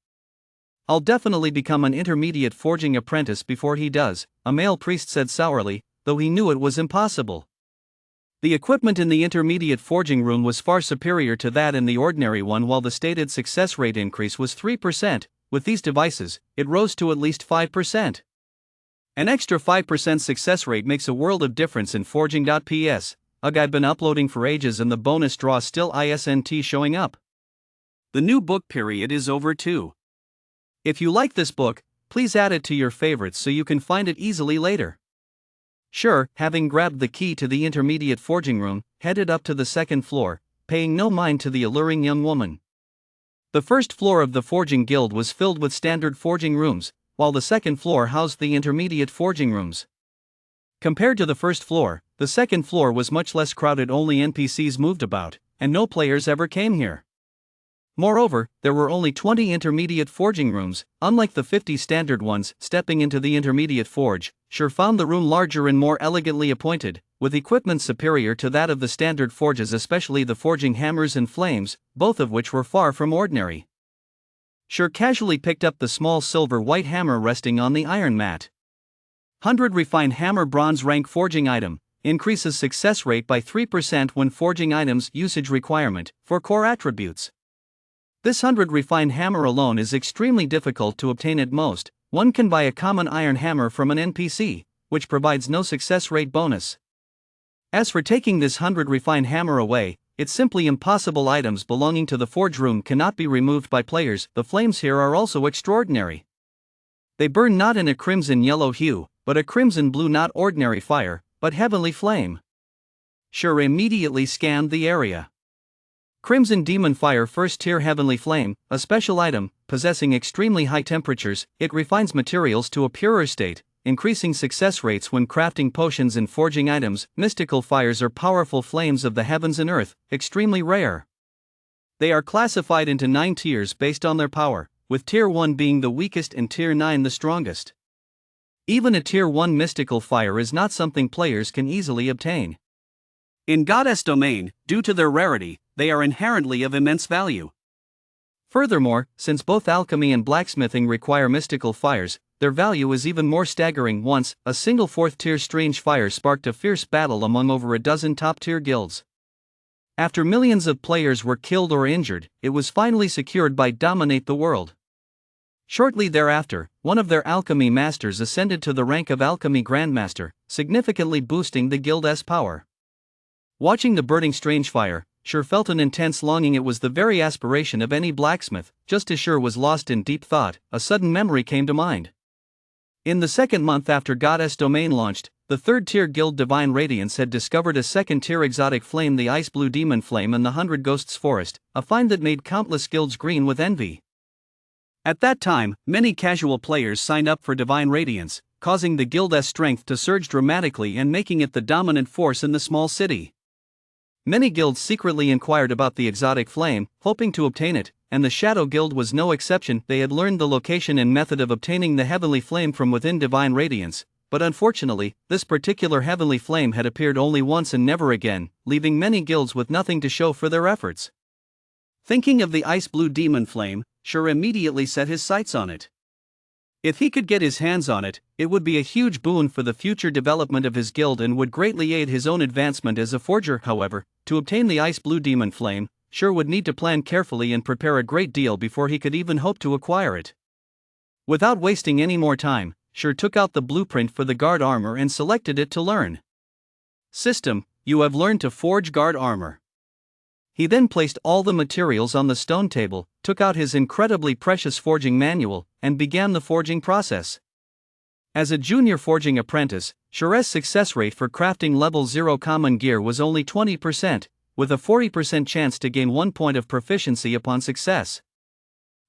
"I'll definitely become an intermediate forging apprentice before he does," a male priest said sourly, though he knew it was impossible. The equipment in the intermediate forging room was far superior to that in the ordinary one. While the stated success rate increase was 3%, with these devices, it rose to at least 5%. An extra 5% success rate makes a world of difference in forging.ps. I've been uploading for ages and the bonus draw still isn't showing up. The new book period is over too. If you like this book, please add it to your favorites so you can find it easily later. Cher, having grabbed the key to the intermediate forging room, headed up to the second floor, paying no mind to the alluring young woman. The first floor of the forging guild was filled with standard forging rooms, while the second floor housed the intermediate forging rooms. Compared to the first floor, the second floor was much less crowded. Only NPCs moved about, and no players ever came here. Moreover, there were only 20 intermediate forging rooms, unlike the 50 standard ones. Stepping into the intermediate forge, Cher found the room larger and more elegantly appointed, with equipment superior to that of the standard forges, especially the forging hammers and flames, both of which were far from ordinary. Sure casually picked up the small silver white hammer resting on the iron mat. 100 refined hammer bronze rank forging item. Increases success rate by 3% when forging items usage requirement for core attributes. This 100 refined hammer alone is extremely difficult to obtain at most. One can buy a common iron hammer from an NPC, which provides no success rate bonus. As for taking this 100 refined hammer away, it's simply impossible. Items belonging to the forge room cannot be removed by players. The flames here are also extraordinary. They burn not in a crimson yellow hue, but a crimson blue, not ordinary fire, but heavenly flame. Sure immediately scanned the area. Crimson Demon Fire first tier heavenly flame, a special item, possessing extremely high temperatures. It refines materials to a purer state, increasing success rates when crafting potions and forging items. Mystical fires are powerful flames of the heavens and earth, extremely rare. They are classified into 9 tiers based on their power, with tier 1 being the weakest and tier 9 the strongest. Even a tier 1 mystical fire is not something players can easily obtain. In Goddess domain, due to their rarity, they are inherently of immense value. Furthermore, since both alchemy and blacksmithing require mystical fires, their value is even more staggering. Once, a single 4th tier strange fire sparked a fierce battle among over a dozen top tier guilds. After millions of players were killed or injured, it was finally secured by Dominate the World. Shortly thereafter, one of their alchemy masters ascended to the rank of alchemy grandmaster, significantly boosting the guild's power. Watching the burning strange fire, Sure felt an intense longing. It was the very aspiration of any blacksmith. Just as Sure was lost in deep thought, a sudden memory came to mind. In the 2nd month after Goddess Domain launched, the 3rd tier guild Divine Radiance had discovered a 2nd tier exotic flame, the Ice Blue Demon Flame in the 100 Ghosts Forest, a find that made countless guilds green with envy. At that time, many casual players signed up for Divine Radiance, causing the guild's strength to surge dramatically and making it the dominant force in the small city. Many guilds secretly inquired about the exotic flame, hoping to obtain it, and the Shadow Guild was no exception. They had learned the location and method of obtaining the heavenly flame from within Divine Radiance, but unfortunately, this particular heavenly flame had appeared only once and never again, leaving many guilds with nothing to show for their efforts. Thinking of the Ice Blue Demon Flame, Sure immediately set his sights on it. If he could get his hands on it, it would be a huge boon for the future development of his guild and would greatly aid his own advancement as a forger. However, to obtain the Ice Blue Demon Flame, Sure would need to plan carefully and prepare a great deal before he could even hope to acquire it. Without wasting any more time, Sure took out the blueprint for the guard armor and selected it to learn. System: you have learned to forge guard armor. He then placed all the materials on the stone table, took out his incredibly precious forging manual, and began the forging process. As a junior forging apprentice, Sure's success rate for crafting level 0 common gear was only 20%, with a 40% chance to gain 1 point of proficiency upon success.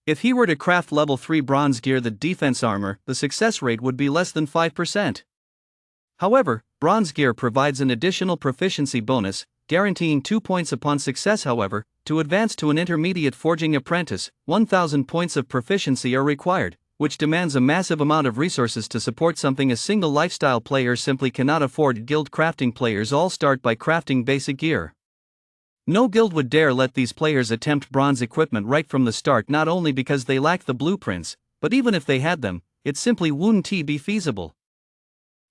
If he were to craft level 3 bronze gear, the defense armor, the success rate would be less than 5%. However, bronze gear provides an additional proficiency bonus, guaranteeing 2 points upon success. However, to advance to an intermediate forging apprentice, 1,000 points of proficiency are required, which demands a massive amount of resources to support something a single lifestyle player simply cannot afford. Guild crafting players all start by crafting basic gear. No guild would dare let these players attempt bronze equipment right from the start, not only because they lack the blueprints, but even if they had them, it simply wouldn't be feasible.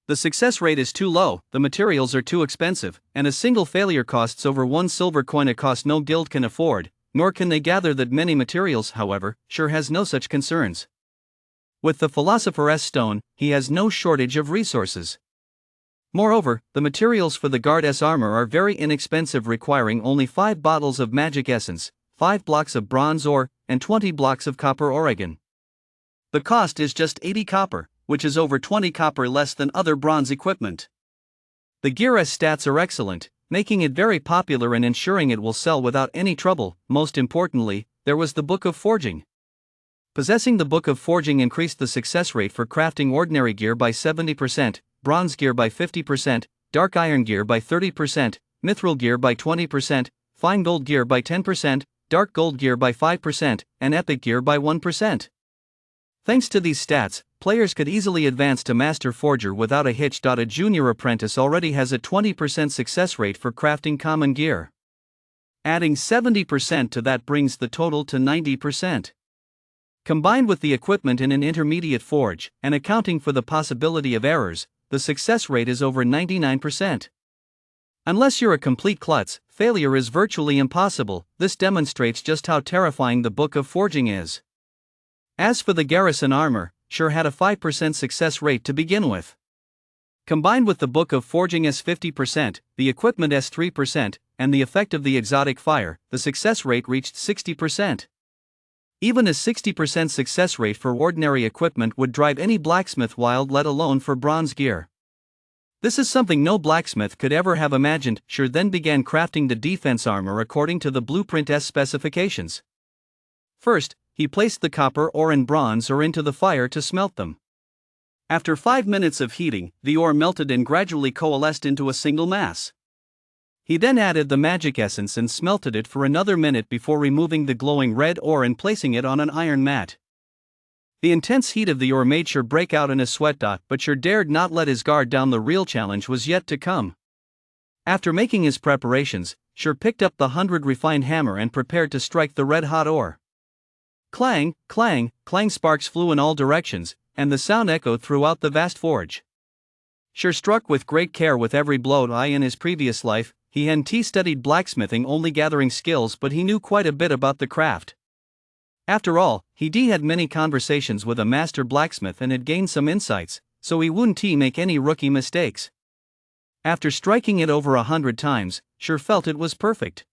The success rate is too low, the materials are too expensive, and a single failure costs over 1 silver coin, a cost no guild can afford, nor can they gather that many materials. However, Sure has no such concerns. With the Philosopher's Stone, he has no shortage of resources. Moreover, the materials for the guard's armor are very inexpensive, requiring only 5 bottles of magic essence, 5 blocks of bronze ore, and 20 blocks of copper Oregon. The cost is just 80 copper, which is over 20 copper less than other bronze equipment. The gear's stats are excellent, making it very popular and ensuring it will sell without any trouble. Most importantly, there was the Book of Forging. Possessing the Book of Forging increased the success rate for crafting ordinary gear by 70%, bronze gear by 50%, dark iron gear by 30%, mithril gear by 20%, fine gold gear by 10%, dark gold gear by 5%, and epic gear by 1%. Thanks to these stats, players could easily advance to Master Forger without a hitch. A junior apprentice already has a 20% success rate for crafting common gear. Adding 70% to that brings the total to 90%. Combined with the equipment in an intermediate forge, and accounting for the possibility of errors, the success rate is over 99%. Unless you're a complete klutz, failure is virtually impossible. This demonstrates just how terrifying the Book of Forging is. As for the garrison armor, sure had a 5% success rate to begin with. Combined with the Book of Forging's 50%, the equipment's 3%, and the effect of the exotic fire, the success rate reached 60%. Even a 60% success rate for ordinary equipment would drive any blacksmith wild, let alone for bronze gear. This is something no blacksmith could ever have imagined. Sure then began crafting the defense armor according to the blueprint's specifications. First, he placed the copper ore and bronze ore into the fire to smelt them. After 5 minutes of heating, the ore melted and gradually coalesced into a single mass. He then added the magic essence and smelted it for another minute before removing the glowing red ore and placing it on an iron mat. The intense heat of the ore made Sure break out in a sweat. But Sure dared not let his guard down. The real challenge was yet to come. After making his preparations, Sure picked up the 100 refined hammer and prepared to strike the red-hot ore. Clang, clang, clang, sparks flew in all directions, and the sound echoed throughout the vast forge. Sure struck with great care with every blow. In his previous life, he hadn't studied blacksmithing, only gathering skills, but he knew quite a bit about the craft. After all, he had many conversations with a master blacksmith and had gained some insights, so he wouldn't make any rookie mistakes. After striking it over 100 times, Sure felt it was perfect.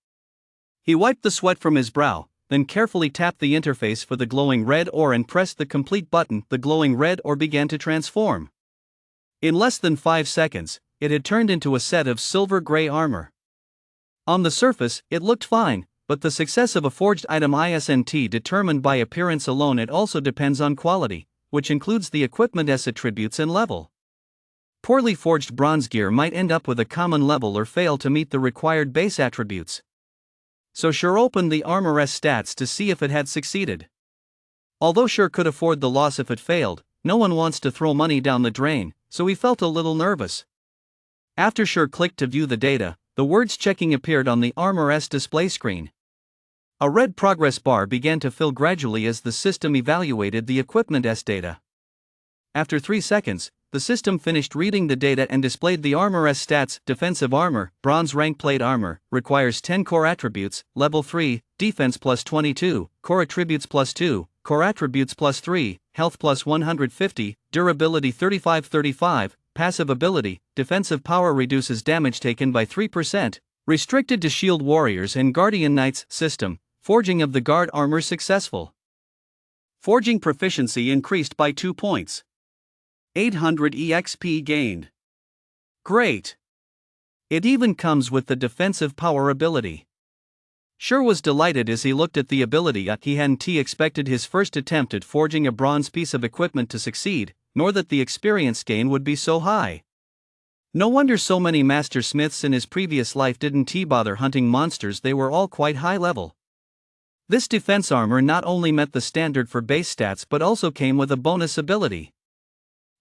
He wiped the sweat from his brow, then carefully tapped the interface for the glowing red ore and pressed the complete button. The glowing red ore began to transform. In less than 5 seconds, it had turned into a set of silver-gray armor. On the surface, it looked fine, but the success of a forged item isn't determined by appearance alone. It also depends on quality, which includes the equipment's attributes and level. Poorly forged bronze gear might end up with a common level or fail to meet the required base attributes. So Sure opened the armor's stats to see if it had succeeded. Although Sure could afford the loss if it failed, no one wants to throw money down the drain, so he felt a little nervous. After Sure clicked to view the data, the words checking appeared on the armor's display screen. A red progress bar began to fill gradually as the system evaluated the equipment's data. After 3 seconds, the system finished reading the data and displayed the armor's stats. Defensive armor, bronze rank plate armor, requires 10 core attributes, level 3, defense plus 22, core attributes plus 2, core attributes plus 3, health plus 150, durability 35-35, passive ability, defensive power reduces damage taken by 3%, restricted to shield warriors and guardian knights. System, forging of the guard armor successful. Forging proficiency increased by 2 points. 800 EXP gained. Great! It even comes with the defensive power ability. Sure was delighted as he looked at the ability. He hadn't expected his first attempt at forging a bronze piece of equipment to succeed, nor that the experience gain would be so high. No wonder so many master smiths in his previous life didn't bother hunting monsters. They were all quite high level. This defense armor not only met the standard for base stats but also came with a bonus ability.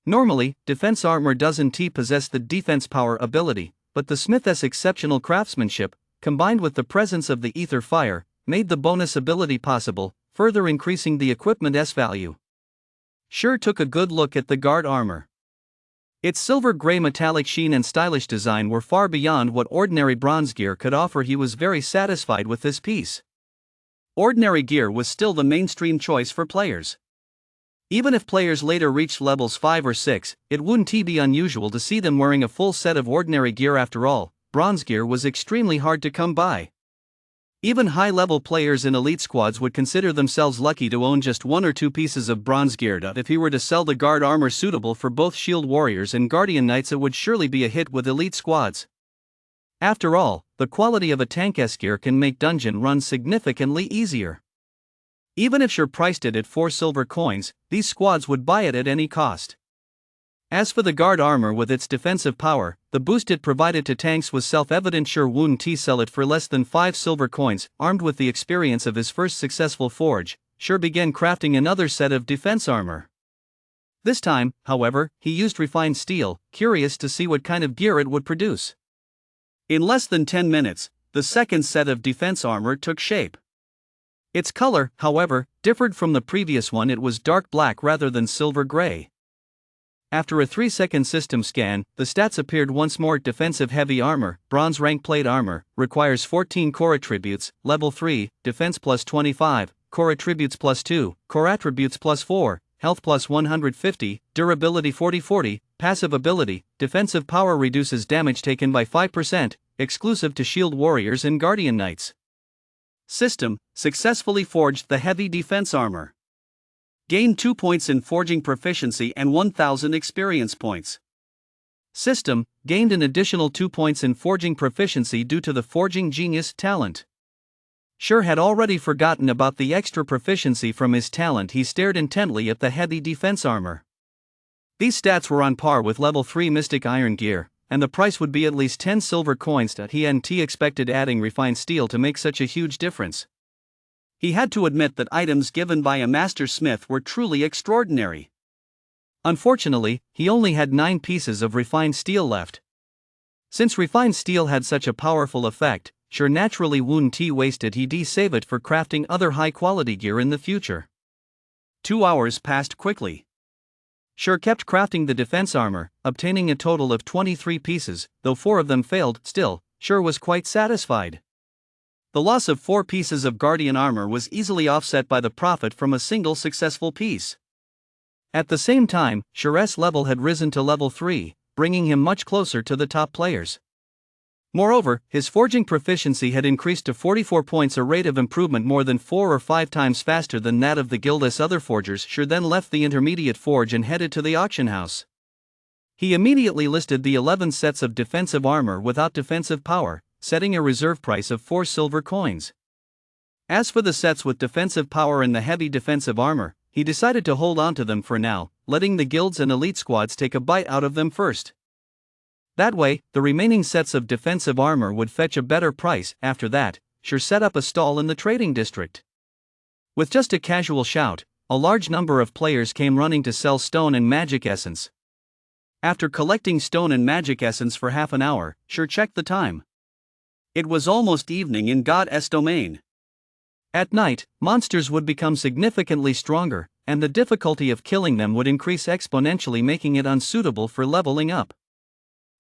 Normally, defense armor doesn't possess the defense power ability, but the smith's exceptional craftsmanship, combined with the presence of the ether fire, made the bonus ability possible, further increasing the equipment's value. Sure took a good look at the guard armor. Its silver-gray metallic sheen and stylish design were far beyond what ordinary bronze gear could offer. He was very satisfied with this piece. Ordinary gear was still the mainstream choice for players. Even if players later reached levels 5 or 6, it wouldn't be unusual to see them wearing a full set of ordinary gear. After all, bronze gear was extremely hard to come by. Even high-level players in elite squads would consider themselves lucky to own just 1 or 2 pieces of bronze gear. If he were to sell the guard armor suitable for both shield warriors and guardian knights, it would surely be a hit with elite squads. After all, the quality of a tank's gear can make dungeon runs significantly easier. Even if Sure priced it at 4 silver coins, these squads would buy it at any cost. As for the guard armor with its defensive power, the boost it provided to tanks was self-evident. Sure wouldn't sell it for less than 5 silver coins. Armed with the experience of his first successful forge, Sure began crafting another set of defense armor. This time, however, he used refined steel, curious to see what kind of gear it would produce. In less than 10 minutes, the second set of defense armor took shape. Its color, however, differed from the previous one. It was dark black rather than silver gray. After a 3-second system scan, the stats appeared once more. Defensive heavy armor, bronze rank plate armor, requires 14 core attributes, level 3, defense plus 25, core attributes plus 2, core attributes plus 4, health plus 150, durability 40-40, passive ability, defensive power reduces damage taken by 5%, exclusive to shield warriors and guardian knights. System, successfully forged the heavy defense armor. Gained 2 points in forging proficiency and 1000 experience points. System, gained an additional 2 points in forging proficiency due to the forging genius talent. Sure had already forgotten about the extra proficiency from his talent. He stared intently at the heavy defense armor. These stats were on par with level 3 mystic iron gear, and the price would be at least 10 silver coins. He hadn't expected adding refined steel to make such a huge difference. He had to admit that items given by a master smith were truly extraordinary. Unfortunately, he only had 9 pieces of refined steel left. Since refined steel had such a powerful effect, sure naturally wouldn't he wasted. He'd save it for crafting other high-quality gear in the future. 2 hours passed quickly. Sure kept crafting the defense armor, obtaining a total of 23 pieces, though 4 of them failed. Still, Sure was quite satisfied. The loss of 4 pieces of guardian armor was easily offset by the profit from a single successful piece. At the same time, Sure's level had risen to level 3, bringing him much closer to the top players. Moreover, his forging proficiency had increased to 44 points, a rate of improvement more than 4 or 5 times faster than that of the guildless other forgers. Sure then left the intermediate forge and headed to the auction house. He immediately listed the 11 sets of defensive armor without defensive power, setting a reserve price of 4 silver coins. As for the sets with defensive power and the heavy defensive armor, he decided to hold on to them for now, letting the guilds and elite squads take a bite out of them first. That way, the remaining sets of defensive armor would fetch a better price. After that, Sure set up a stall in the trading district. With just a casual shout, a large number of players came running to sell stone and magic essence. After collecting stone and magic essence for half an hour, Sure checked the time. It was almost evening in God's domain. At night, monsters would become significantly stronger, and the difficulty of killing them would increase exponentially, making it unsuitable for leveling up.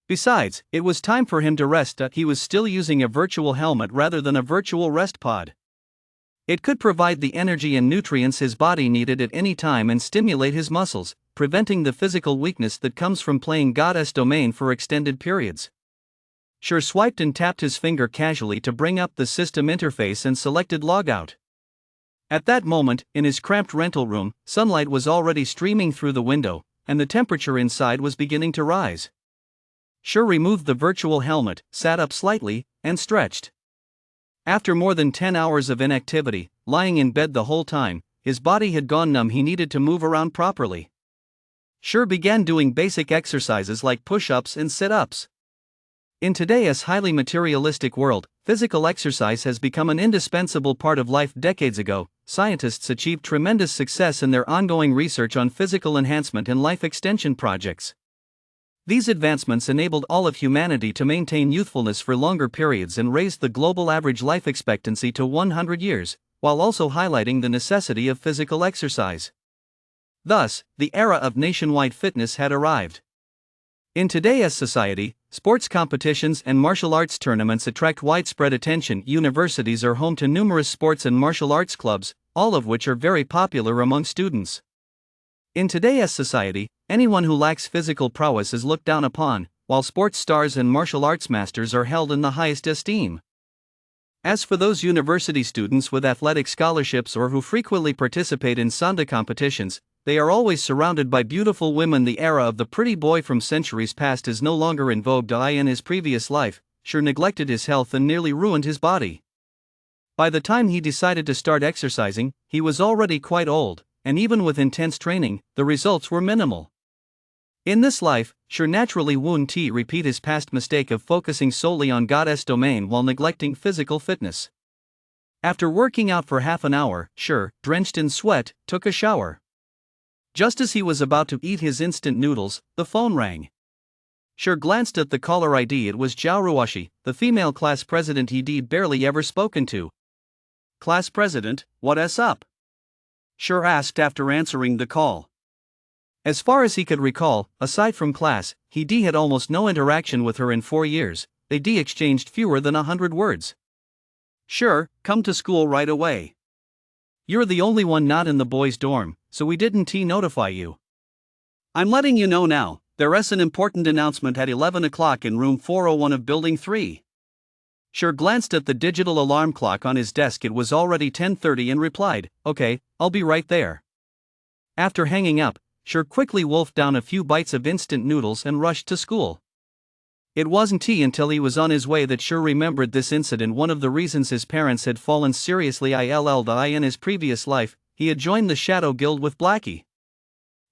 Besides, it was time for him to rest. He was still using a virtual helmet rather than a virtual rest pod. It could provide the energy and nutrients his body needed at any time and stimulate his muscles, preventing the physical weakness that comes from playing God's domain for extended periods. Sure swiped and tapped his finger casually to bring up the system interface and selected logout. At that moment, in his cramped rental room, sunlight was already streaming through the window, and the temperature inside was beginning to rise. Sure removed the virtual helmet, sat up slightly, and stretched. After more than 10 hours of inactivity, lying in bed the whole time, his body had gone numb. He needed to move around properly. Sure began doing basic exercises like push-ups and sit-ups. In today's highly materialistic world, physical exercise has become an indispensable part of life. Decades ago, scientists achieved tremendous success in their ongoing research on physical enhancement and life extension projects. These advancements enabled all of humanity to maintain youthfulness for longer periods and raised the global average life expectancy to 100 years, while also highlighting the necessity of physical exercise. Thus, the era of nationwide fitness had arrived. In today's society, sports competitions and martial arts tournaments attract widespread attention. Universities are home to numerous sports and martial arts clubs, all of which are very popular among students. In today's society, anyone who lacks physical prowess is looked down upon, while sports stars and martial arts masters are held in the highest esteem. As for those university students with athletic scholarships or who frequently participate in Sanda competitions, they are always surrounded by beautiful women. The era of the pretty boy from centuries past is no longer in vogue. In his previous life, Sure neglected his health and nearly ruined his body. By the time he decided to start exercising, he was already quite old, and even with intense training, the results were minimal. In this life, Sure naturally wouldn't repeat his past mistake of focusing solely on God's domain while neglecting physical fitness. After working out for half an hour, Sure, drenched in sweat, took a shower. Just as he was about to eat his instant noodles, the phone rang. Sure glanced at the caller ID. It was Zhao Ruoshi, the female class president he'd barely ever spoken to. class president, what's up? Sure asked after answering the call. As far as he could recall, aside from class, he had almost no interaction with her in 4 years. They exchanged fewer than 100 words. Sure, come to school right away. You're the only one not in the boys' dorm, so we didn't notify you. I'm letting you know now, there's an important announcement at 11 o'clock in room 401 of building 3. Sure glanced at the digital alarm clock on his desk. It was already 10:30 and replied, "Okay, I'll be right there." After hanging up, Sure quickly wolfed down a few bites of instant noodles and rushed to school. It wasn't until he was on his way that Sure remembered this incident. One of the reasons his parents had fallen seriously ill in his previous life, he had joined the Shadow Guild with Blackie.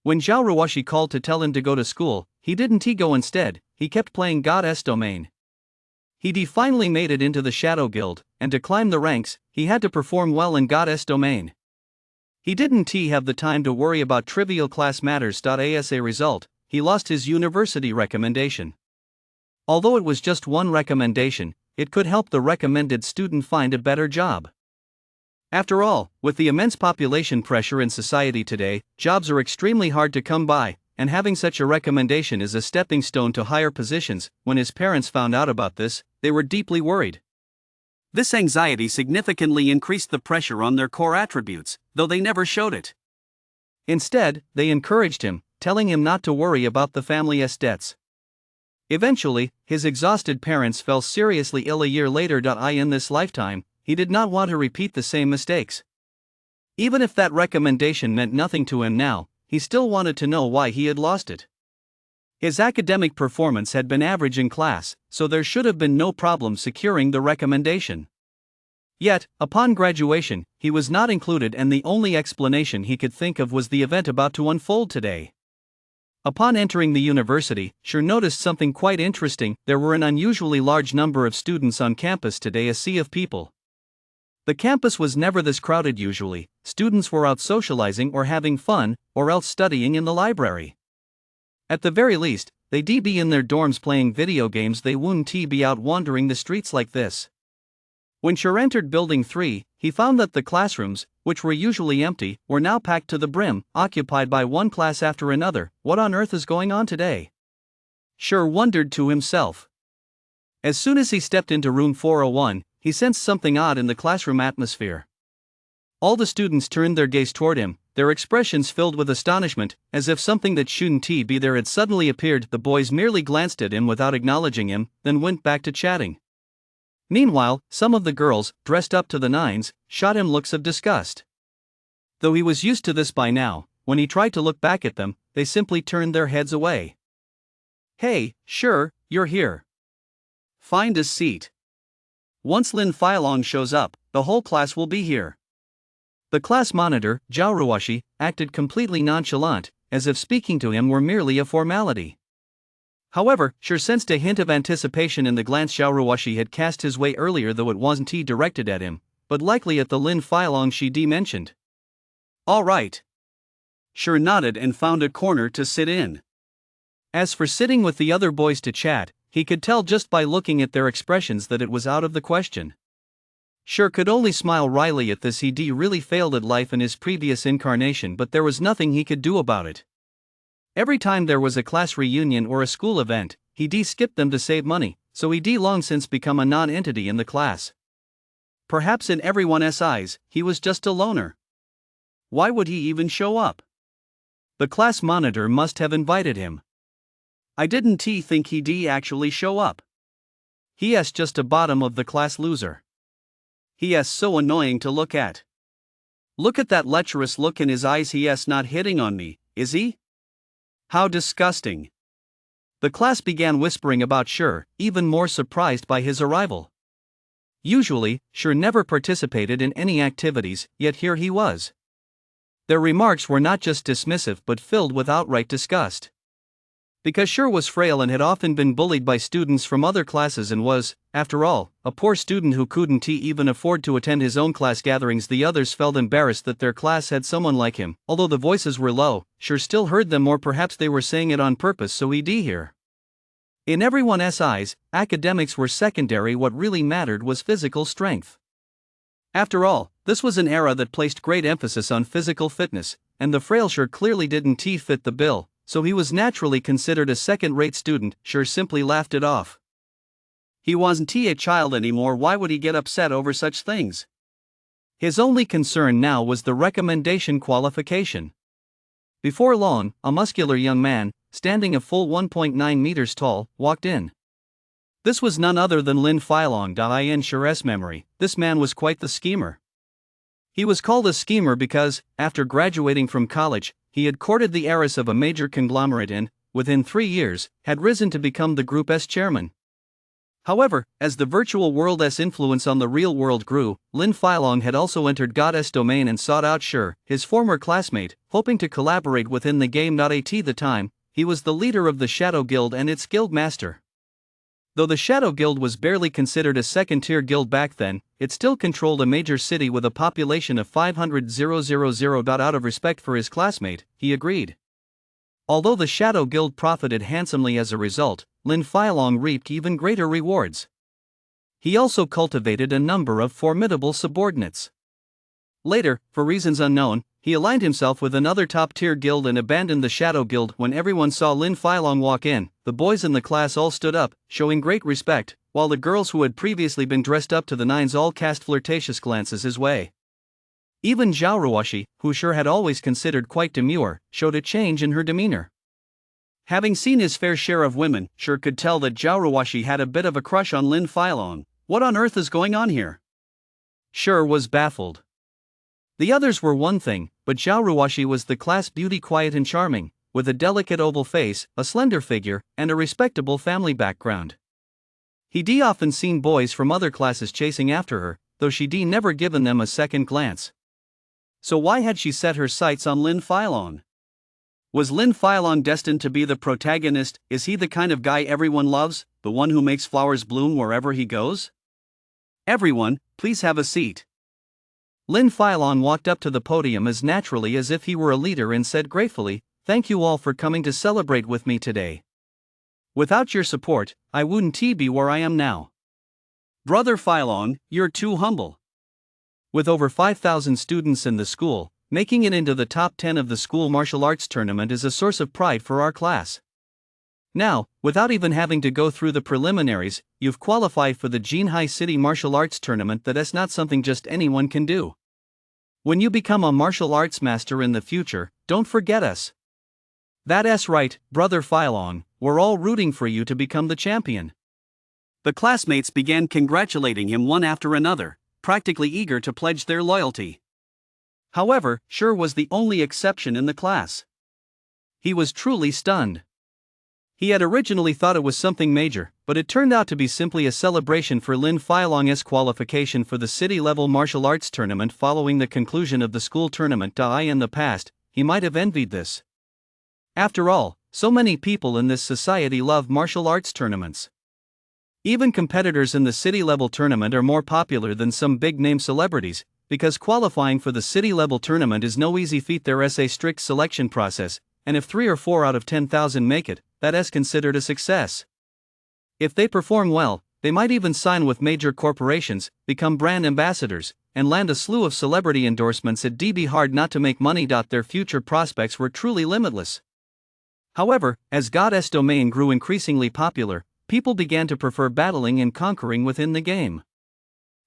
When Zhao Ruoshi called to tell him to go to school, he didn't go instead. He kept playing God's Domain. He finally made it into the Shadow Guild, and to climb the ranks, he had to perform well in God's Domain. He didn't have the time to worry about trivial class matters. As a result, he lost his university recommendation. Although it was just one recommendation, it could help the recommended student find a better job. After all, with the immense population pressure in society today, jobs are extremely hard to come by, and having such a recommendation is a stepping stone to higher positions. When his parents found out about this, they were deeply worried. This anxiety significantly increased the pressure on their core attributes, though they never showed it. Instead, they encouraged him, telling him not to worry about the family's debts. Eventually, his exhausted parents fell seriously ill a year later. In this lifetime, he did not want to repeat the same mistakes. Even if that recommendation meant nothing to him now, he still wanted to know why he had lost it. His academic performance had been average in class, so there should have been no problem securing the recommendation. Yet, upon graduation, he was not included, and the only explanation he could think of was the event about to unfold today. Upon entering the university, Sure noticed something quite interesting. There were an unusually large number of students on campus today, a sea of people. The campus was never this crowded usually. Students were out socializing or having fun, or else studying in the library. At the very least, they'd be in their dorms playing video games. They wouldn't be out wandering the streets like this. When Sure entered Building 3, he found that the classrooms, which were usually empty, were now packed to the brim, occupied by one class after another. What on earth is going on today? Sure wondered to himself. As soon as he stepped into room 401, he sensed something odd in the classroom atmosphere. All the students turned their gaze toward him, their expressions filled with astonishment, as if something that shouldn't be there had suddenly appeared. The boys merely glanced at him without acknowledging him, then went back to chatting. Meanwhile, some of the girls, dressed up to the nines, shot him looks of disgust. Though he was used to this by now, when he tried to look back at them, they simply turned their heads away. "Hey, Sure, you're here. Find a seat. Once Lin Feilong shows up, the whole class will be here." The class monitor, Zhao Ruoshi, acted completely nonchalant, as if speaking to him were merely a formality. However, Sure sensed a hint of anticipation in the glance Zhao Ruoshi had cast his way earlier, though it wasn't directed at him, but likely at the Lin Feilong she mentioned. "All right." Sure nodded and found a corner to sit in. As for sitting with the other boys to chat, he could tell just by looking at their expressions that it was out of the question. Sure could only smile wryly at this. He really failed at life in his previous incarnation, but there was nothing he could do about it. Every time there was a class reunion or a school event, he skipped them to save money, so he long since become a non-entity in the class. Perhaps in everyone's eyes, he was just a loner. Why would he even show up? The class monitor must have invited him. I didn't think he'd actually show up. He's just a bottom of the class loser. He's so annoying to look at. Look at that lecherous look in his eyes. He's not hitting on me, is he? How disgusting. The class began whispering about Sure, even more surprised by his arrival. Usually, Sure never participated in any activities, yet here he was. Their remarks were not just dismissive but filled with outright disgust. Because Sure was frail and had often been bullied by students from other classes and was, after all, a poor student who couldn't even afford to attend his own class gatherings, the others felt embarrassed that their class had someone like him. Although the voices were low, Sure still heard them, or perhaps they were saying it on purpose so he'd hear. In everyone's eyes, academics were secondary. What really mattered was physical strength. After all, this was an era that placed great emphasis on physical fitness, and the frail Sure clearly didn't fit the bill, so he was naturally considered a second-rate student. Sure simply laughed it off. He wasn't a child anymore, why would he get upset over such things? His only concern now was the recommendation qualification. Before long, a muscular young man, standing a full 1.9 meters tall, walked in. This was none other than Lin Filong. In Sure's memory, this man was quite the schemer. He was called a schemer because, after graduating from college, he had courted the heiress of a major conglomerate and, within 3 years, had risen to become the group's chairman. However, as the virtual world's influence on the real world grew, Lin Filong had also entered God's domain and sought out Sure, his former classmate, hoping to collaborate within the game. At the time, he was the leader of the Shadow Guild and its guild master. Though the Shadow Guild was barely considered a second-tier guild back then, it still controlled a major city with a population of 500,000. Out of respect for his classmate, he agreed. Although the Shadow Guild profited handsomely as a result, Lin Filong reaped even greater rewards. He also cultivated a number of formidable subordinates. Later, for reasons unknown, he aligned himself with another top-tier guild and abandoned the Shadow Guild. When everyone saw Lin Filong walk in, the boys in the class all stood up, showing great respect, while the girls who had previously been dressed up to the nines all cast flirtatious glances his way. Even Zhao Ruoshi, who Sure had always considered quite demure, showed a change in her demeanor. Having seen his fair share of women, Sure could tell that Zhao Ruoshi had a bit of a crush on Lin Filong. What on earth is going on here? Sure was baffled. The others were one thing, but Zhao Ruoshi was the class beauty, quiet and charming, with a delicate oval face, a slender figure, and a respectable family background. He'd often seen boys from other classes chasing after her, though she'd never given them a second glance. So why had she set her sights on Lin Filong? Was Lin Filong destined to be the protagonist? Is he the kind of guy everyone loves, the one who makes flowers bloom wherever he goes? Everyone, please have a seat. Lin Filong walked up to the podium as naturally as if he were a leader and said gratefully, "Thank you all for coming to celebrate with me today. Without your support, I wouldn't be where I am now." Brother Filong, you're too humble. With over 5,000 students in the school, making it into the top 10 of the school martial arts tournament is a source of pride for our class. Now, without even having to go through the preliminaries, you've qualified for the Jinhai City Martial Arts Tournament. That's not something just anyone can do. When you become a martial arts master in the future, don't forget us. That's right, Brother Filong, we're all rooting for you to become the champion. The classmates began congratulating him one after another, practically eager to pledge their loyalty. However, Sure was the only exception in the class. He was truly stunned. He had originally thought it was something major, but it turned out to be simply a celebration for Lin Filong's qualification for the city-level martial arts tournament following the conclusion of the school tournament. In the past, he might have envied this. After all, so many people in this society love martial arts tournaments. Even competitors in the city-level tournament are more popular than some big-name celebrities, because qualifying for the city-level tournament is no easy feat. There's a strict selection process, and if 3 or 4 out of 10,000 make it, that is considered a success. If they perform well, they might even sign with major corporations, become brand ambassadors, and land a slew of celebrity endorsements. It'd be hard not to make money. Their future prospects were truly limitless. However, as God's domain grew increasingly popular, people began to prefer battling and conquering within the game.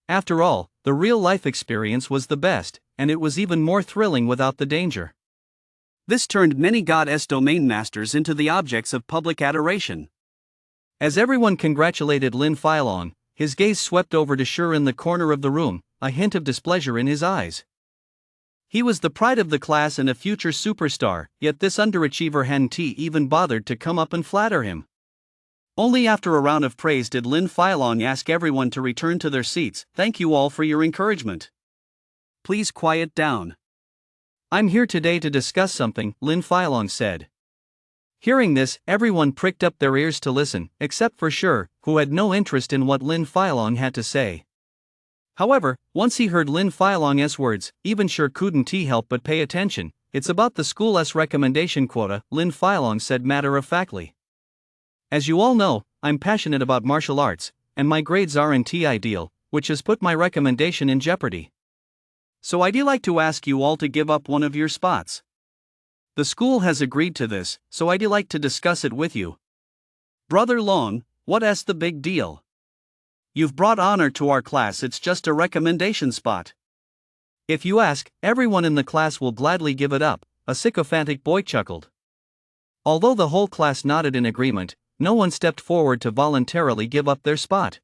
After all, the real-life experience was the best, and it was even more thrilling without the danger. This turned many God's domain masters into the objects of public adoration. As everyone congratulated Lin Filong, his gaze swept over to Sure in the corner of the room, a hint of displeasure in his eyes. He was the pride of the class and a future superstar, yet this underachiever hadn't even bothered to come up and flatter him. Only after a round of praise did Lin Filong ask everyone to return to their seats. "Thank you all for your encouragement. Please quiet down. I'm here today to discuss something," Lin Filong said. Hearing this, everyone pricked up their ears to listen, except for Sure, who had no interest in what Lin Filong had to say. However, once he heard Lin Filong's words, even Sure couldn't help but pay attention. "It's about the school's recommendation quota," Lin Filong said matter-of-factly. "As you all know, I'm passionate about martial arts, and my grades aren't ideal, which has put my recommendation in jeopardy. So I'd like to ask you all to give up one of your spots. The school has agreed to this, so I'd like to discuss it with you. Brother Long, what's the big deal? You've brought honor to our class, it's just a recommendation spot. If you ask, everyone in the class will gladly give it up, a sycophantic boy chuckled. Although the whole class nodded in agreement, no one stepped forward to voluntarily give up their spot.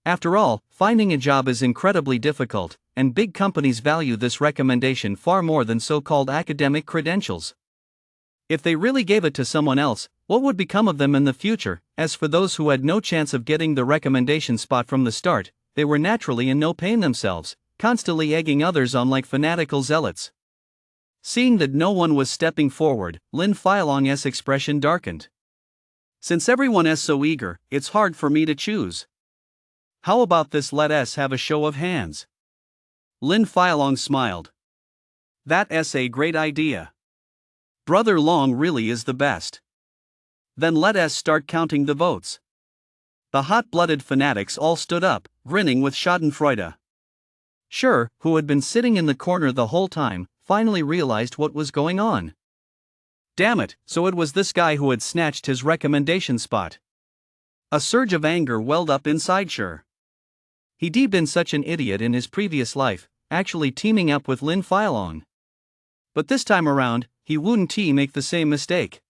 After all, finding a job is incredibly difficult, and big companies value this recommendation far more than so-called academic credentials. If they really gave it to someone else, what would become of them in the future? As for those who had no chance of getting the recommendation spot from the start, they were naturally in no pain themselves, constantly egging others on like fanatical zealots. Seeing that no one was stepping forward, Lin Filong's expression darkened. Since everyone is so eager, it's hard for me to choose. How about this, let us have a show of hands? Lin Filong smiled. That's a great idea. Brother Long really is the best. Then let us start counting the votes. The hot-blooded fanatics all stood up, grinning with schadenfreude. Sure, who had been sitting in the corner the whole time, finally realized what was going on. Damn it, so it was this guy who had snatched his recommendation spot. A surge of anger welled up inside Sure. He'd been such an idiot in his previous life, actually teaming up with Lin Filong. But this time around, he wouldn't make the same mistake.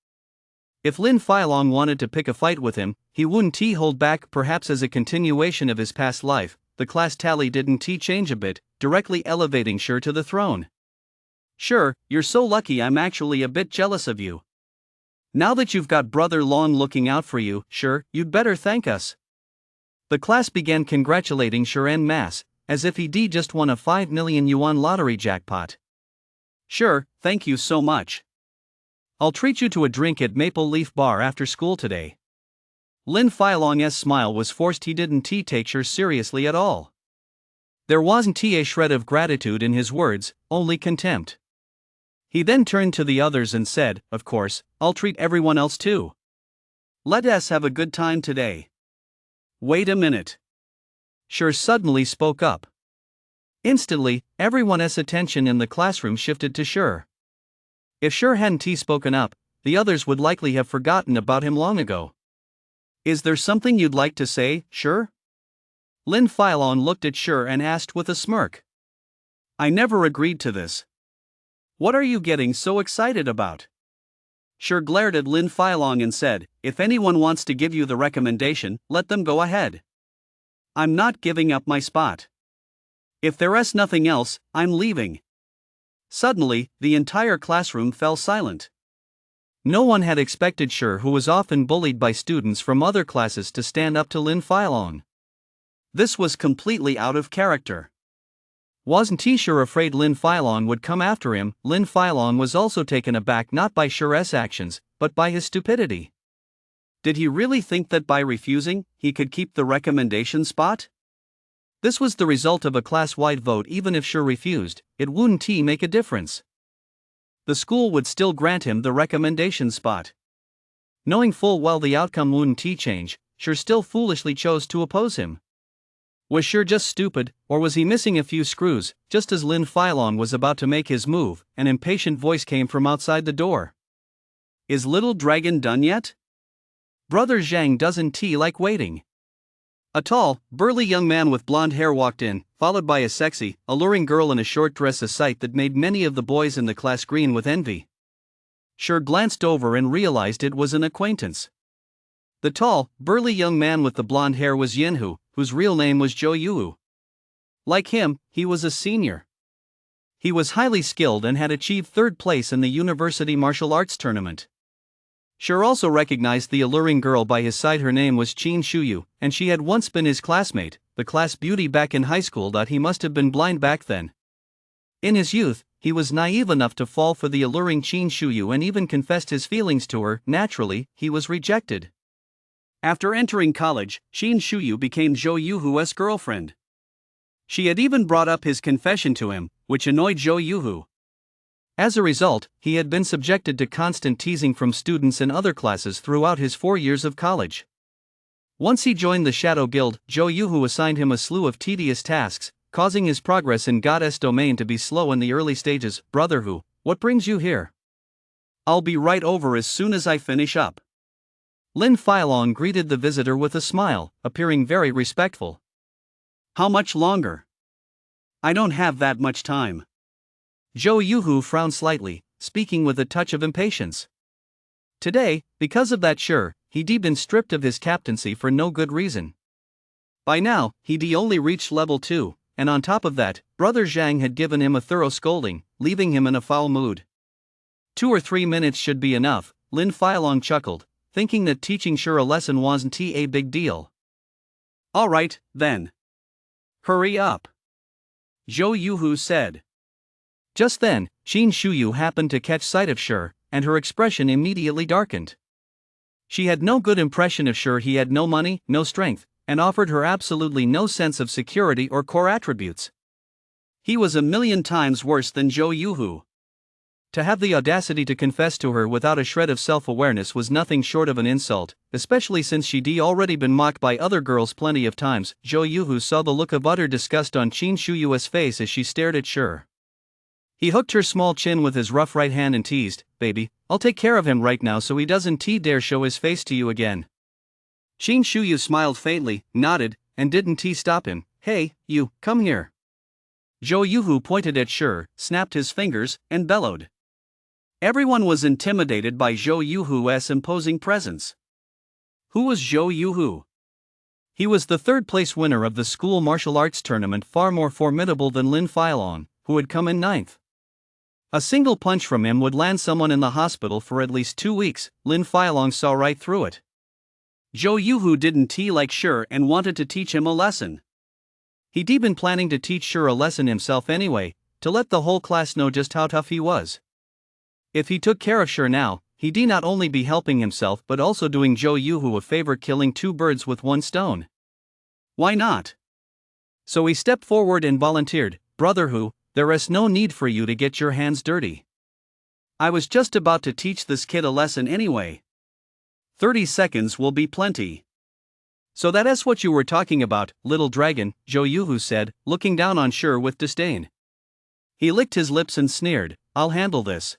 If Lin Filong wanted to pick a fight with him, he wouldn't hold back. Perhaps as a continuation of his past life, the class tally didn't change a bit, directly elevating Sure to the throne. Sure, you're so lucky, I'm actually a bit jealous of you. Now that you've got Brother Long looking out for you, Sure, you'd better thank us. The class began congratulating Sure en masse, as if he'd just won a 5 million yuan lottery jackpot. Sure, thank you so much. I'll treat you to a drink at Maple Leaf Bar after school today. Lin Filong's smile was forced. He didn't take Sure seriously at all. There wasn't a shred of gratitude in his words, only contempt. He then turned to the others and said, of course, I'll treat everyone else too. Let us have a good time today. Wait a minute. Sure suddenly spoke up. Instantly, everyone's attention in the classroom shifted to Sure. If Sure hadn't spoken up, the others would likely have forgotten about him long ago. Is there something you'd like to say, Sure? Lin Filong looked at Sure and asked with a smirk. I never agreed to this. What are you getting so excited about? Sure glared at Lin Filong and said, if anyone wants to give you the recommendation, let them go ahead. I'm not giving up my spot. If there's nothing else, I'm leaving. Suddenly, the entire classroom fell silent. No one had expected Sure, who was often bullied by students from other classes, to stand up to Lin Filong. This was completely out of character. Wasn't he Sure afraid Lin Filong would come after him? Lin Filong was also taken aback not by Sure's actions, but by his stupidity. Did he really think that by refusing, he could keep the recommendation spot? This was the result of a class-wide vote. Even if Sure refused, it wouldn't make a difference. The school would still grant him the recommendation spot. Knowing full well the outcome wouldn't change, Sure still foolishly chose to oppose him. Was Sure just stupid, or was he missing a few screws? Just as Lin Filong was about to make his move, an impatient voice came from outside the door. Is Little Dragon done yet? Brother Zhang doesn't like waiting. A tall, burly young man with blonde hair walked in, followed by a sexy, alluring girl in a short dress, a sight that made many of the boys in the class green with envy. Sure glanced over and realized it was an acquaintance. The tall, burly young man with the blonde hair was Yinhu, whose real name was Zhou Yu. Like him, he was a senior. He was highly skilled and had achieved third place in the university martial arts tournament. Sure also recognized the alluring girl by his side. Her name was Qin Shuyu, and she had once been his classmate, the class beauty back in high school. He must have been blind back then. In his youth, he was naive enough to fall for the alluring Qin Shuyu and even confessed his feelings to her. Naturally, he was rejected. After entering college, Qin Shuyu became Zhou Yuhu's girlfriend. She had even brought up his confession to him, which annoyed Zhou Yuhu. As a result, he had been subjected to constant teasing from students in other classes throughout his 4 years of college. Once he joined the Shadow Guild, Zhou Yuhu assigned him a slew of tedious tasks, causing his progress in Goddess domain to be slow in the early stages. Brother Hu, what brings you here? I'll be right over as soon as I finish up. Lin Filong greeted the visitor with a smile, appearing very respectful. How much longer? I don't have that much time. Zhou Yuhu frowned slightly, speaking with a touch of impatience. Today, because of that he'd been stripped of his captaincy for no good reason. By now, he'd only reached level 2, and on top of that, Brother Zhang had given him a thorough scolding, leaving him in a foul mood. 2 or 3 minutes should be enough, Lin Filong chuckled, thinking that teaching Shi a lesson wasn't a big deal. Alright, then. Hurry up, Zhou Yuhu said. Just then, Qin Shuyu happened to catch sight of Shi, and her expression immediately darkened. She had no good impression of Shi. He had no money, no strength, and offered her absolutely no sense of security or core attributes. He was 1,000,000 times worse than Zhou Yuhu. To have the audacity to confess to her without a shred of self-awareness was nothing short of an insult, especially since she'd already been mocked by other girls plenty of times. Zhou Yuhu saw the look of utter disgust on Qin Shuyu's face as she stared at Shi. He hooked her small chin with his rough right hand and teased, "Baby, I'll take care of him right now so he doesn't dare show his face to you again." Qin Shuyu smiled faintly, nodded, and didn't stop him. "Hey, you, come here." Zhou Yuhu pointed at Shi, snapped his fingers, and bellowed. Everyone was intimidated by Zhou Yuhu's imposing presence. Who was Zhou Yuhu? He was the third-place winner of the school martial arts tournament, far more formidable than Lin Filong, who had come in 9th. A single punch from him would land someone in the hospital for at least 2 weeks. Lin Filong saw right through it. Zhou Yuhu didn't like Shi and wanted to teach him a lesson. He'd been planning to teach Shi a lesson himself anyway, to let the whole class know just how tough he was. If he took care of Shi now, he'd not only be helping himself but also doing Zhou Yuhu a favor, killing 2 birds with 1 stone. Why not? So he stepped forward and volunteered, "Brother Hu, there is no need for you to get your hands dirty. I was just about to teach this kid a lesson anyway. 30 seconds will be plenty." "So that is what you were talking about, little dragon," Zhou Yuhu said, looking down on Shi with disdain. He licked his lips and sneered, "I'll handle this.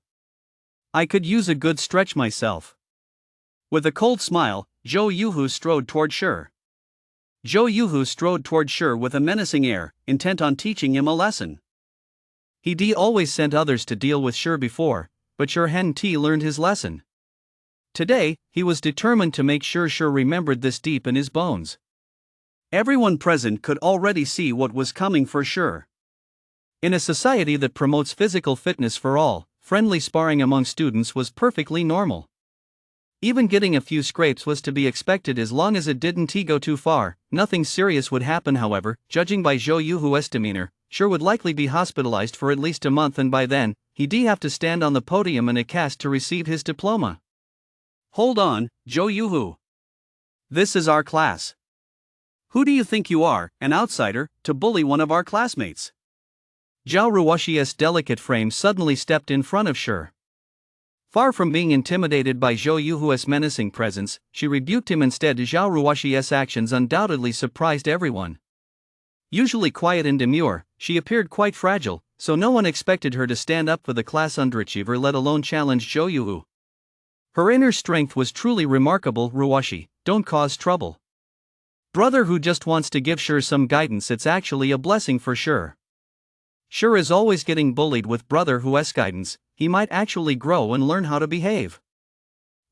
I could use a good stretch myself." With a cold smile, Zhou Yuhu strode toward Shi. Zhou Yuhu strode toward Shi with a menacing air, intent on teaching him a lesson. He'd always sent others to deal with Shi before, but Shi hadn't learned his lesson. Today, he was determined to make sure Shi remembered this deep in his bones. Everyone present could already see what was coming for Shi. In a society that promotes physical fitness for all, friendly sparring among students was perfectly normal. Even getting a few scrapes was to be expected as long as it didn't go too far. Nothing serious would happen, however. Judging by Zhou Yuhu's demeanor, Shi would likely be hospitalized for at least a month, and by then, he'd have to stand on the podium in a cast to receive his diploma. "Hold on, Zhou Yuhu. This is our class. Who do you think you are, an outsider, to bully one of our classmates?" Zhao Ruoxi's delicate frame suddenly stepped in front of Shi. Far from being intimidated by Zhou Yuhu's menacing presence, she rebuked him instead. Zhao Ruoxi's actions undoubtedly surprised everyone. Usually quiet and demure, she appeared quite fragile, so no one expected her to stand up for the class underachiever, let alone challenge Zhou Yuhu. Her inner strength was truly remarkable. "Ruoxi, don't cause trouble. Brother Hu just wants to give Shi some guidance. It's actually a blessing for Shi. Shi is always getting bullied. With Brother Hu's guidance, he might actually grow and learn how to behave."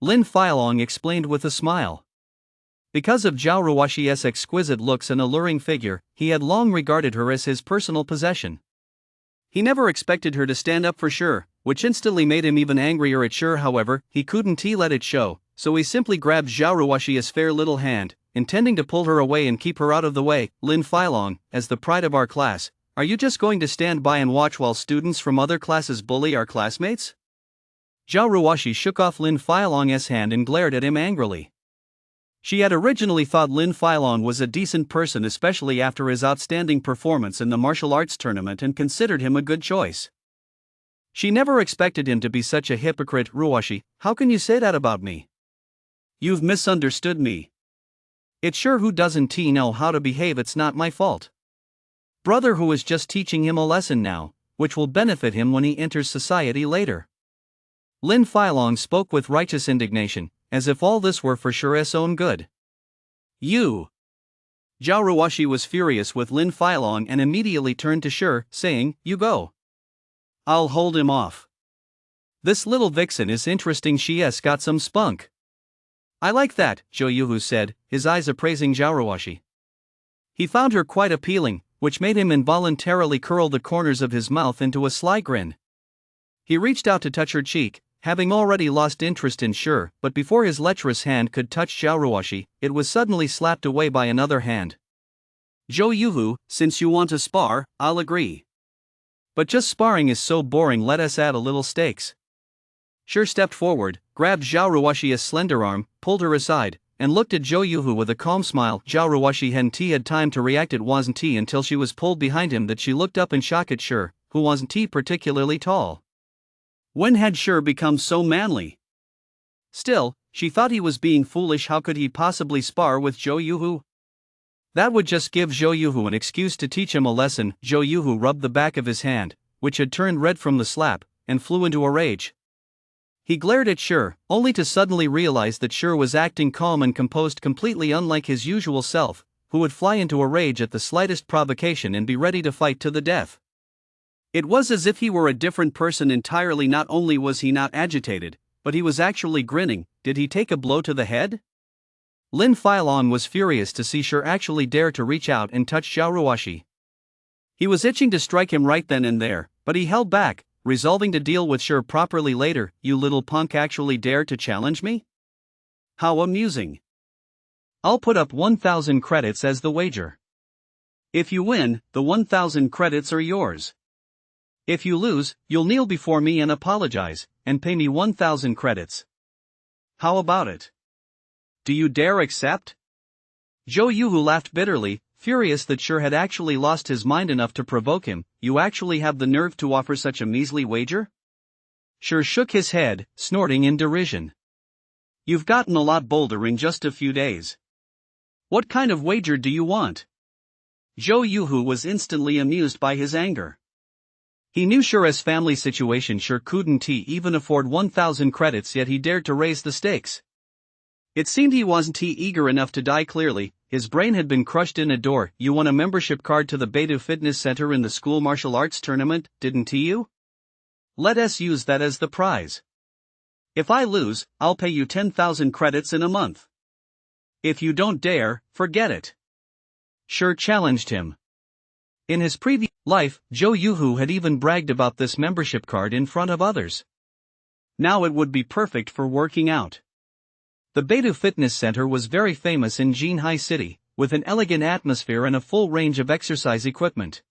Lin Filong explained with a smile. Because of Zhao Ruoxi's exquisite looks and alluring figure, he had long regarded her as his personal possession. He never expected her to stand up for Shi, which instantly made him even angrier at Shi. However, he couldn't let it show, so he simply grabbed Zhao Ruoxi's fair little hand, intending to pull her away and keep her out of the way. "Lin Filong, as the pride of our class, are you just going to stand by and watch while students from other classes bully our classmates?" Zhao Ruoxi shook off Lin Filong's hand and glared at him angrily. She had originally thought Lin Filong was a decent person, especially after his outstanding performance in the martial arts tournament, and considered him a good choice. She never expected him to be such a hypocrite. "Ruoxi, how can you say that about me? You've misunderstood me. It's Shi who doesn't know how to behave. It's not my fault." brother who is just teaching him a lesson now, which will benefit him when he enters society later. Lin Filong spoke with righteous indignation, as if all this were for Shi's own good. You! Zhao Ruoshi was furious with Lin Filong and immediately turned to Shi, saying, "You go. I'll hold him off. This little vixen is interesting, she's got some spunk." "I like that," Zhou Yuhu said, his eyes appraising Zhao Ruoshi. He found her quite appealing, which made him involuntarily curl the corners of his mouth into a sly grin. He reached out to touch her cheek, having already lost interest in Shi, but before his lecherous hand could touch Zhao Ruoshi, it was suddenly slapped away by another hand. "Zhou Yuhu, since you want to spar, I'll agree. But just sparring is so boring, let us add a little stakes." Shi stepped forward, grabbed Zhao Ruoshi's slender arm, pulled her aside, and looked at Zhou Yuhu with a calm smile. Zhao Ruoshi hadn't had time to react. It wasn't until she was pulled behind him that she looked up in shock at Shi, who wasn't particularly tall. When had Shi become so manly? Still, she thought he was being foolish. How could he possibly spar with Zhou Yuhu? That would just give Zhou Yuhu an excuse to teach him a lesson. Zhou Yuhu rubbed the back of his hand, which had turned red from the slap, and flew into a rage. He glared at Shi, only to suddenly realize that Shi was acting calm and composed, completely unlike his usual self, who would fly into a rage at the slightest provocation and be ready to fight to the death. It was as if he were a different person entirely. Not only was he not agitated, but he was actually grinning. Did he take a blow to the head? Lin Filong was furious to see Shi actually dare to reach out and touch Zhao Ruoshi. He was itching to strike him right then and there, but he held back, resolving to deal with Shi properly later. "You little punk actually dared to challenge me? How amusing. I'll put up 1,000 credits as the wager. If you win, the 1,000 credits are yours. If you lose, you'll kneel before me and apologize, and pay me 1,000 credits. How about it? Do you dare accept?" Zhou Yuhu laughed bitterly, furious that Shi had actually lost his mind enough to provoke him. "You actually have the nerve to offer such a measly wager?" Shi shook his head, snorting in derision. "You've gotten a lot bolder in just a few days. What kind of wager do you want?" Zhou Yuhu was instantly amused by his anger. He knew Shi's family situation. Shi couldn't even afford 1,000 credits, yet he dared to raise the stakes. It seemed he wasn't eager enough to die. Clearly, his brain had been crushed in a door. "You won a membership card to the Beidou Fitness Center in the school martial arts tournament, didn't you? Let us use that as the prize. If I lose, I'll pay you 10,000 credits in a month. If you don't dare, forget it." Shi challenged him. In his previous life, Zhou Yuhu had even bragged about this membership card in front of others. Now it would be perfect for working out. The Beidou Fitness Center was very famous in Jinhai City, with an elegant atmosphere and a full range of exercise equipment.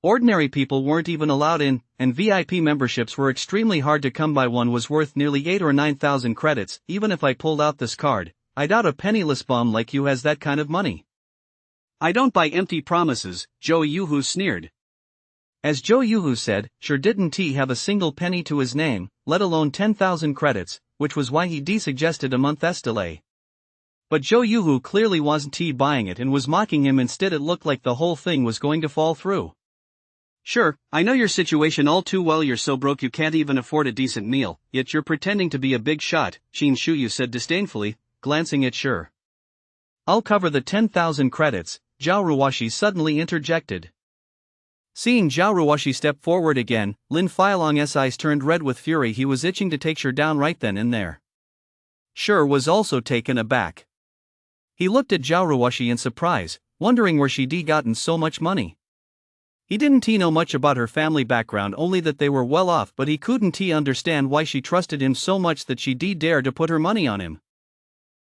Ordinary people weren't even allowed in, and VIP memberships were extremely hard to come by. One was worth nearly 8 or 9,000 credits. "Even if I pulled out this card, I doubt a penniless bum like you has that kind of money." "I don't buy empty promises," Zhou Yuhu sneered. As Zhou Yuhu said, Shi didn't have a single penny to his name, let alone 10,000 credits, which was why he suggested a month's delay. But Zhou Yuhu clearly wasn't buying it and was mocking him. Instead, it looked like the whole thing was going to fall through. "Sure, I know your situation all too well. You're so broke you can't even afford a decent meal, yet you're pretending to be a big shot," Qin Shuyu said disdainfully, glancing at Shi. "I'll cover the 10,000 credits," Zhao Ruoshi suddenly interjected. Seeing Zhao Ruoshi step forward again, Lin Filong's eyes turned red with fury. He was itching to take Shi down right then and there. Shi was also taken aback. He looked at Zhao Ruoshi in surprise, wondering where she'd gotten so much money. He didn't know much about her family background, only that they were well off, but he couldn't understand why she trusted him so much that she'd dare to put her money on him.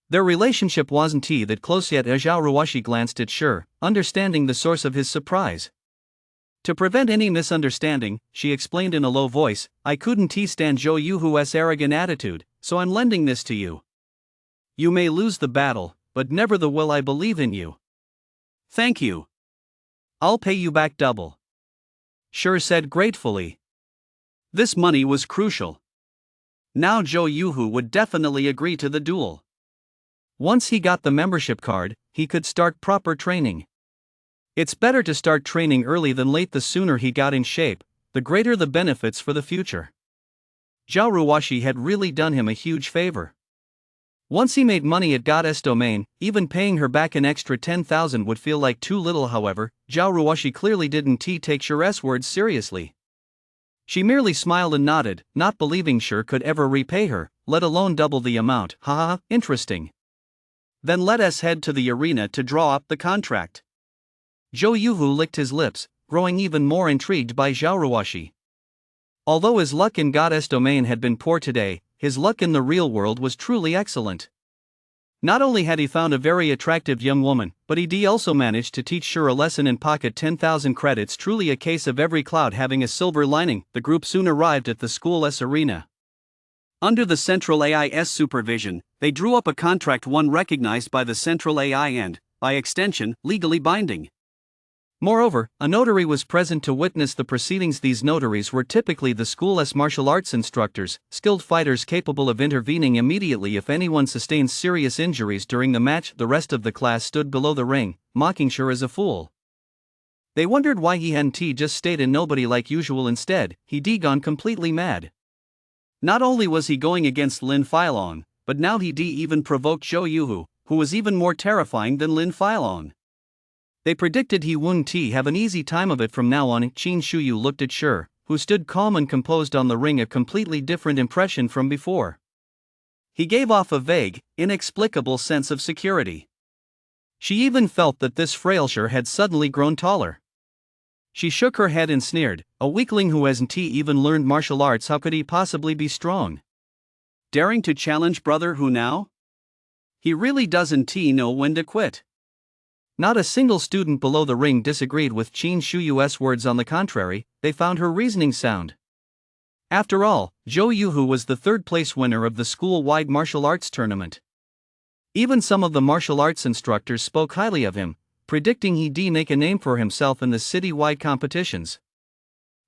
Their relationship wasn't that close yet. Zhao Ruoshi glanced at Shi, understanding the source of his surprise. To prevent any misunderstanding, she explained in a low voice, "I couldn't stand Zhou Yuhu's arrogant attitude, so I'm lending this to you. You may lose the battle, but never the will. I believe in you." "Thank you. I'll pay you back double," Shi said gratefully. This money was crucial. Now Zhou Yuhu would definitely agree to the duel. Once he got the membership card, he could start proper training. It's better to start training early than late. The sooner he got in shape, the greater the benefits for the future. Zhao Ruoxi had really done him a huge favor. Once he made money at Goddess Domain, even paying her back an extra 10,000 would feel like too little. However, Zhao Ruoxi clearly didn't take Shire's words seriously. She merely smiled and nodded, not believing Shire could ever repay her, let alone double the amount. Haha, interesting. Then let us head to the arena to draw up the contract. Zhou Yuhu licked his lips, growing even more intrigued by Zhao Ruoxi. Although his luck in Goddess Domain had been poor today, his luck in the real world was truly excellent. Not only had he found a very attractive young woman, but he also managed to teach Shire a lesson and pocket 10,000 credits. Truly a case of every cloud having a silver lining. The group soon arrived at the school's arena. Under the Central AI's supervision, they drew up a contract, one recognized by the Central AI and, by extension, legally binding. Moreover, a notary was present to witness the proceedings. These notaries were typically the school's martial arts instructors, skilled fighters capable of intervening immediately if anyone sustained serious injuries during the match. The rest of the class stood below the ring, mocking Shire as a fool. They wondered why he hadn't just stayed in nobody like usual. Instead, he'd gone completely mad. Not only was he going against Lin Filong, but now he'd even provoked Zhou Yuhu, who was even more terrifying than Lin Filong. They predicted he wouldn't have an easy time of it from now on. Qin Shuyu looked at Shire, who stood calm and composed on the ring, a completely different impression from before. He gave off a vague, inexplicable sense of security. She even felt that this frail Shire had suddenly grown taller. She shook her head and sneered, a weakling who hasn't even learned martial arts, how could he possibly be strong? Daring to challenge brother who now? He really doesn't know when to quit. Not a single student below the ring disagreed with Qin Shuyu's words. On the contrary, they found her reasoning sound. After all, Zhou Yuhu was the third-place winner of the school-wide martial arts tournament. Even some of the martial arts instructors spoke highly of him, predicting he'd make a name for himself in the city-wide competitions.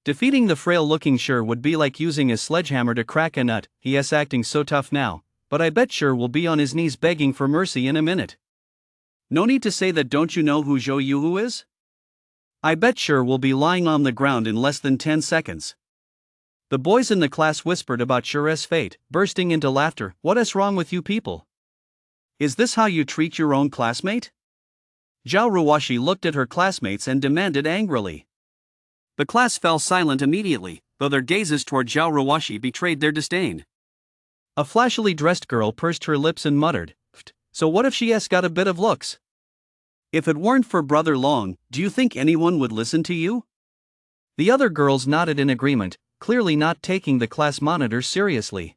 Defeating the frail-looking Shire would be like using a sledgehammer to crack a nut. He's acting so tough now, but I bet Shire will be on his knees begging for mercy in a minute. No need to say that. Don't you know who Zhou Yuhu is? I bet Shire will be lying on the ground in less than 10 seconds. The boys in the class whispered about Shire's fate, bursting into laughter. What's wrong with you people? Is this how you treat your own classmate? Zhao Ruoxi looked at her classmates and demanded angrily. The class fell silent immediately, though their gazes toward Zhao Ruoxi betrayed their disdain. A flashily dressed girl pursed her lips and muttered, "So what if she's got a bit of looks?" If it weren't for Brother Long, do you think anyone would listen to you? The other girls nodded in agreement, clearly not taking the class monitor seriously.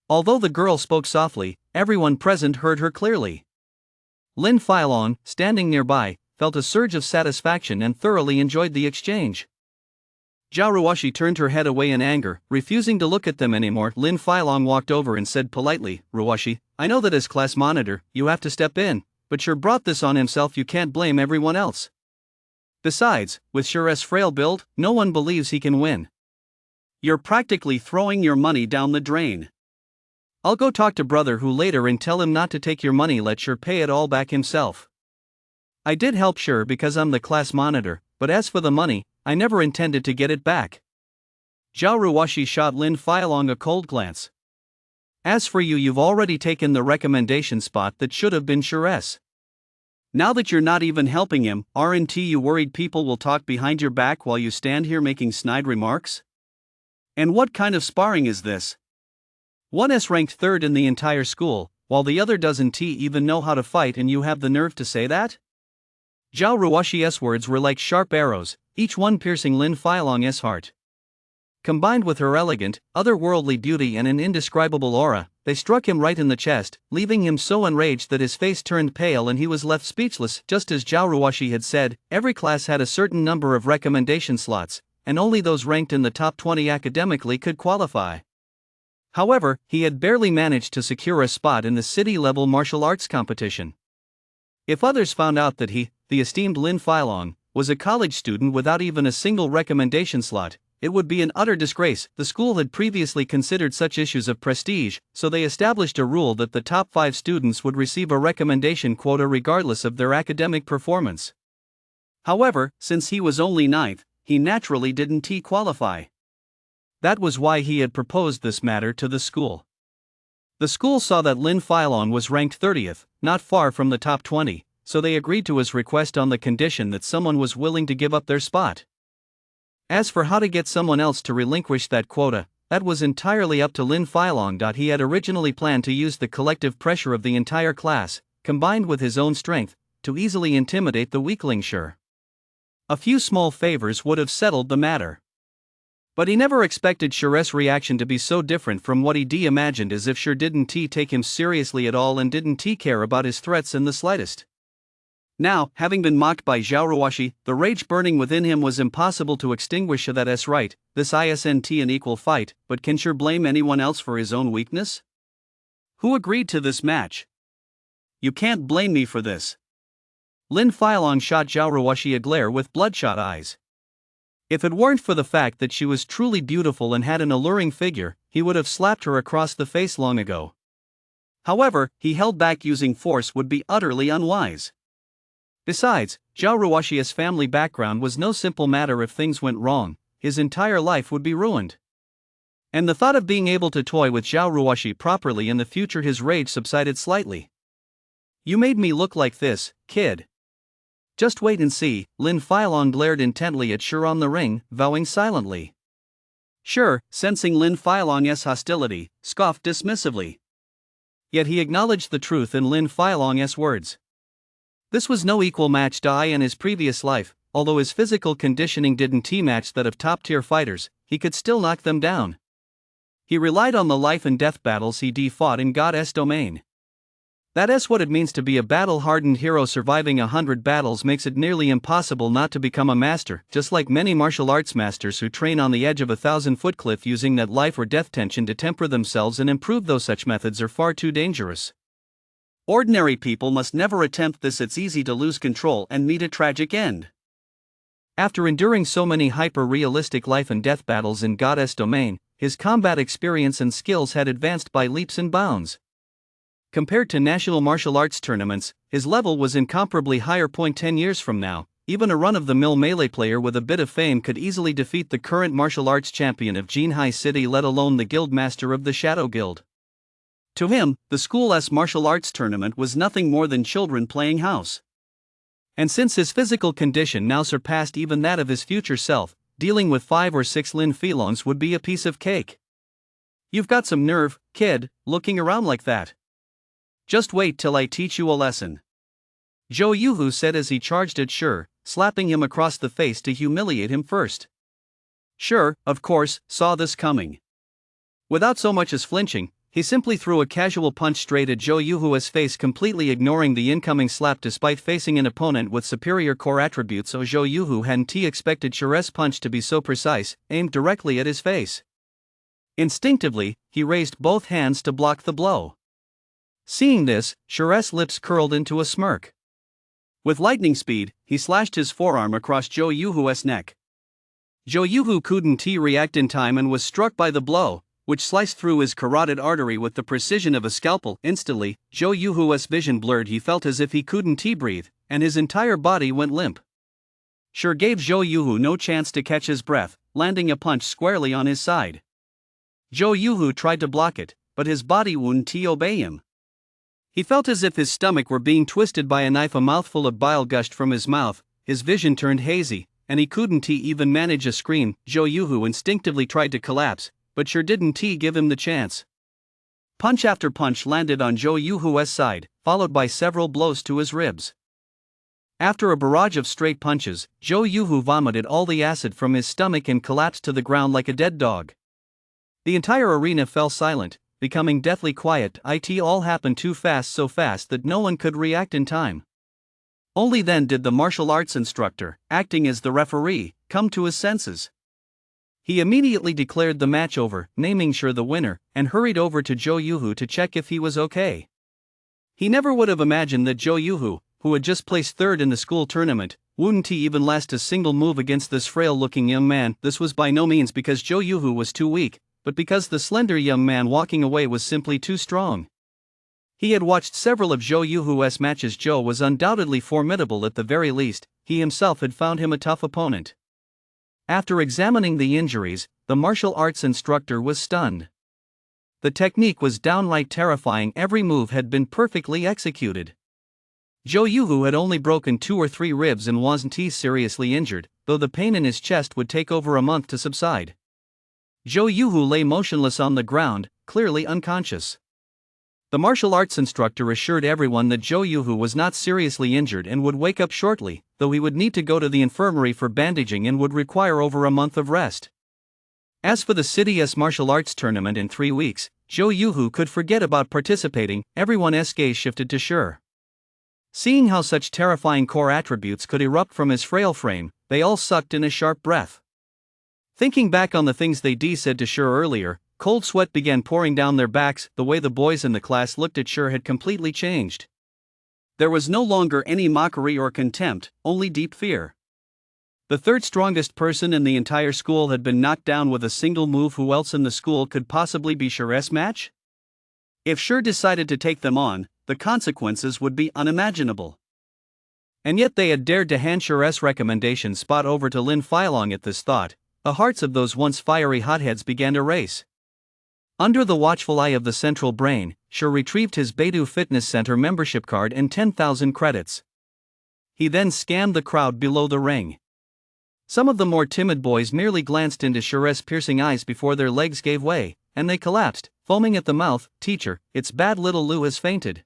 Although the girl spoke softly, everyone present heard her clearly. Lin Filong, standing nearby, felt a surge of satisfaction and thoroughly enjoyed the exchange. Zhao Ruoxi turned her head away in anger, refusing to look at them anymore. Lin Filong walked over and said politely, "Ruoxi, I know that as class monitor, you have to step in, but Shire brought this on himself. You can't blame everyone else. Besides, with Shire's frail build, no one believes he can win. You're practically throwing your money down the drain." "I'll go talk to brother who later and tell him not to take your money. Let Shire pay it all back himself. I did help Shire because I'm the class monitor, but as for the money, I never intended to get it back." Zhao Ruoxi shot Lin Filong a cold glance. "As for you, you've already taken the recommendation spot that should have been Shire's. Now that you're not even helping him, aren't you worried people will talk behind your back while you stand here making snide remarks? And what kind of sparring is this? One's ranked third in the entire school, while the other doesn't even know how to fight, and you have the nerve to say that?" Zhao Ruoxi's words were like sharp arrows, each one piercing Lin Filong's heart. Combined with her elegant, otherworldly beauty and an indescribable aura, they struck him right in the chest, leaving him so enraged that his face turned pale and he was left speechless. Just as Zhao Ruoxi had said, every class had a certain number of recommendation slots, and only those ranked in the top 20 academically could qualify. However, he had barely managed to secure a spot in the city-level martial arts competition. If others found out that he, the esteemed Lin Filong, was a college student without even a single recommendation slot, it would be an utter disgrace. The school had previously considered such issues of prestige, so they established a rule that the top 5 students would receive a recommendation quota regardless of their academic performance. However, since he was only ninth, he naturally didn't qualify. That was why he had proposed this matter to the school. The school saw that Lin Philon was ranked 30th, not far from the top 20, so they agreed to his request on the condition that someone was willing to give up their spot. As for how to get someone else to relinquish that quota, that was entirely up to Lin Philon. He had originally planned to use the collective pressure of the entire class, combined with his own strength, to easily intimidate the weakling Sure. A few small favors would have settled the matter. But he never expected Sure's reaction to be so different from what he imagined, as if Sure didn't take him seriously at all and didn't care about his threats in the slightest. Now, having been mocked by Zhao Ruoshi, the rage burning within him was impossible to extinguish. That's right, this isn't an equal fight, but can Sure blame anyone else for his own weakness? Who agreed to this match? You can't blame me for this. Lin Philon shot Zhao Ruoshi a glare with bloodshot eyes. If it weren't for the fact that she was truly beautiful and had an alluring figure, he would have slapped her across the face long ago. However, he held back. Using force would be utterly unwise. Besides, Zhao Ruoshi's family background was no simple matter. If things went wrong, his entire life would be ruined. And the thought of being able to toy with Zhao Ruoshi properly in the future, his rage subsided slightly. You made me look like this, kid. Just wait and see. Lin Philon glared intently at Sure on the ring, vowing silently. Sure, sensing Lin Philon's hostility, scoffed dismissively. Yet he acknowledged the truth in Lin Philon's words. This was no equal match to in his previous life. Although his physical conditioning didn't match that of top-tier fighters, he could still knock them down. He relied on the life and death battles he fought in God's domain. That's what it means to be a battle-hardened hero. Surviving 100 battles makes it nearly impossible not to become a master, just like many martial arts masters who train on the edge of a 1,000-foot cliff using that life or death tension to temper themselves and improve, though such methods are far too dangerous. Ordinary people must never attempt this. It's easy to lose control and meet a tragic end. After enduring so many hyper-realistic life and death battles in God's domain, his combat experience and skills had advanced by leaps and bounds. Compared to national martial arts tournaments, his level was incomparably higher. 10 years from now, even a run-of-the-mill melee player with a bit of fame could easily defeat the current martial arts champion of Jinhai City, let alone the guild master of the Shadow Guild. To him, the school's martial arts tournament was nothing more than children playing house. And since his physical condition now surpassed even that of his future self, dealing with 5 or 6 Lin Philons would be a piece of cake. You've got some nerve, kid, looking around like that. Just wait till I teach you a lesson. Zhou Yuhu said as he charged at Sure, slapping him across the face to humiliate him first. Sure, of course, saw this coming. Without so much as flinching, he simply threw a casual punch straight at Zhou Yuhu's face, completely ignoring the incoming slap. Despite facing an opponent with superior core attributes, Zhou Yuhu hadn't expected Sure's punch to be so precise, aimed directly at his face. Instinctively, he raised both hands to block the blow. Seeing this, Sure's lips curled into a smirk. With lightning speed, he slashed his forearm across Zhou Yuhu's neck. Zhou Yuhu couldn't react in time and was struck by the blow, which sliced through his carotid artery with the precision of a scalpel. Instantly, Zhou Yuhu's vision blurred. He felt as if he couldn't breathe, and his entire body went limp. Sure gave Zhou Yuhu no chance to catch his breath, landing a punch squarely on his side. Zhou Yuhu tried to block it, but his body wouldn't obey him. He felt as if his stomach were being twisted by a knife. A mouthful of bile gushed from his mouth, his vision turned hazy, and he couldn't even manage a scream. Zhou Yuhu instinctively tried to collapse, but Sure didn't give him the chance. Punch after punch landed on Zhou Yuhu's side, followed by several blows to his ribs. After a barrage of straight punches, Zhou Yuhu vomited all the acid from his stomach and collapsed to the ground like a dead dog. The entire arena fell silent, becoming deathly quiet. It all happened too fast, so fast that no one could react in time. Only then did the martial arts instructor, acting as the referee, come to his senses. He immediately declared the match over, naming Sure the winner, and hurried over to Zhou Yuhu to check if he was okay. He never would have imagined that Zhou Yuhu, who had just placed third in the school tournament, wouldn't even last a single move against this frail-looking young man. This was by no means because Zhou Yuhu was too weak, but because the slender young man walking away was simply too strong. He had watched several of Zhou Yuhu's matches. Zhou was undoubtedly formidable at the very least, he himself had found him a tough opponent. After examining the injuries, the martial arts instructor was stunned. The technique was downright terrifying, every move had been perfectly executed. Zhou Yuhu had only broken 2 or 3 ribs and wasn't seriously injured, though the pain in his chest would take over a month to subside. Zhou Yuhu lay motionless on the ground, clearly unconscious. The martial arts instructor assured everyone that Zhou Yuhu was not seriously injured and would wake up shortly, though he would need to go to the infirmary for bandaging and would require over a month of rest. As for the city's martial arts tournament in 3 weeks, Zhou Yuhu could forget about participating. Everyone's gaze shifted to Shi. Seeing how such terrifying core attributes could erupt from his frail frame, they all sucked in a sharp breath. Thinking back on the things they said to Shi earlier, cold sweat began pouring down their backs. The way the boys in the class looked at Shi had completely changed. There was no longer any mockery or contempt, only deep fear. The third strongest person in the entire school had been knocked down with a single move. Who else in the school could possibly be Shi's match? If Shi decided to take them on, the consequences would be unimaginable. And yet they had dared to hand Shi's recommendation spot over to Lin Feilong. At this thought, the hearts of those once fiery hotheads began to race. Under the watchful eye of the central brain, Shi retrieved his Beidou Fitness Center membership card and 10,000 credits. He then scanned the crowd below the ring. Some of the more timid boys merely glanced into Shi's piercing eyes before their legs gave way, and they collapsed, foaming at the mouth. "Teacher, it's bad, little Lu has fainted."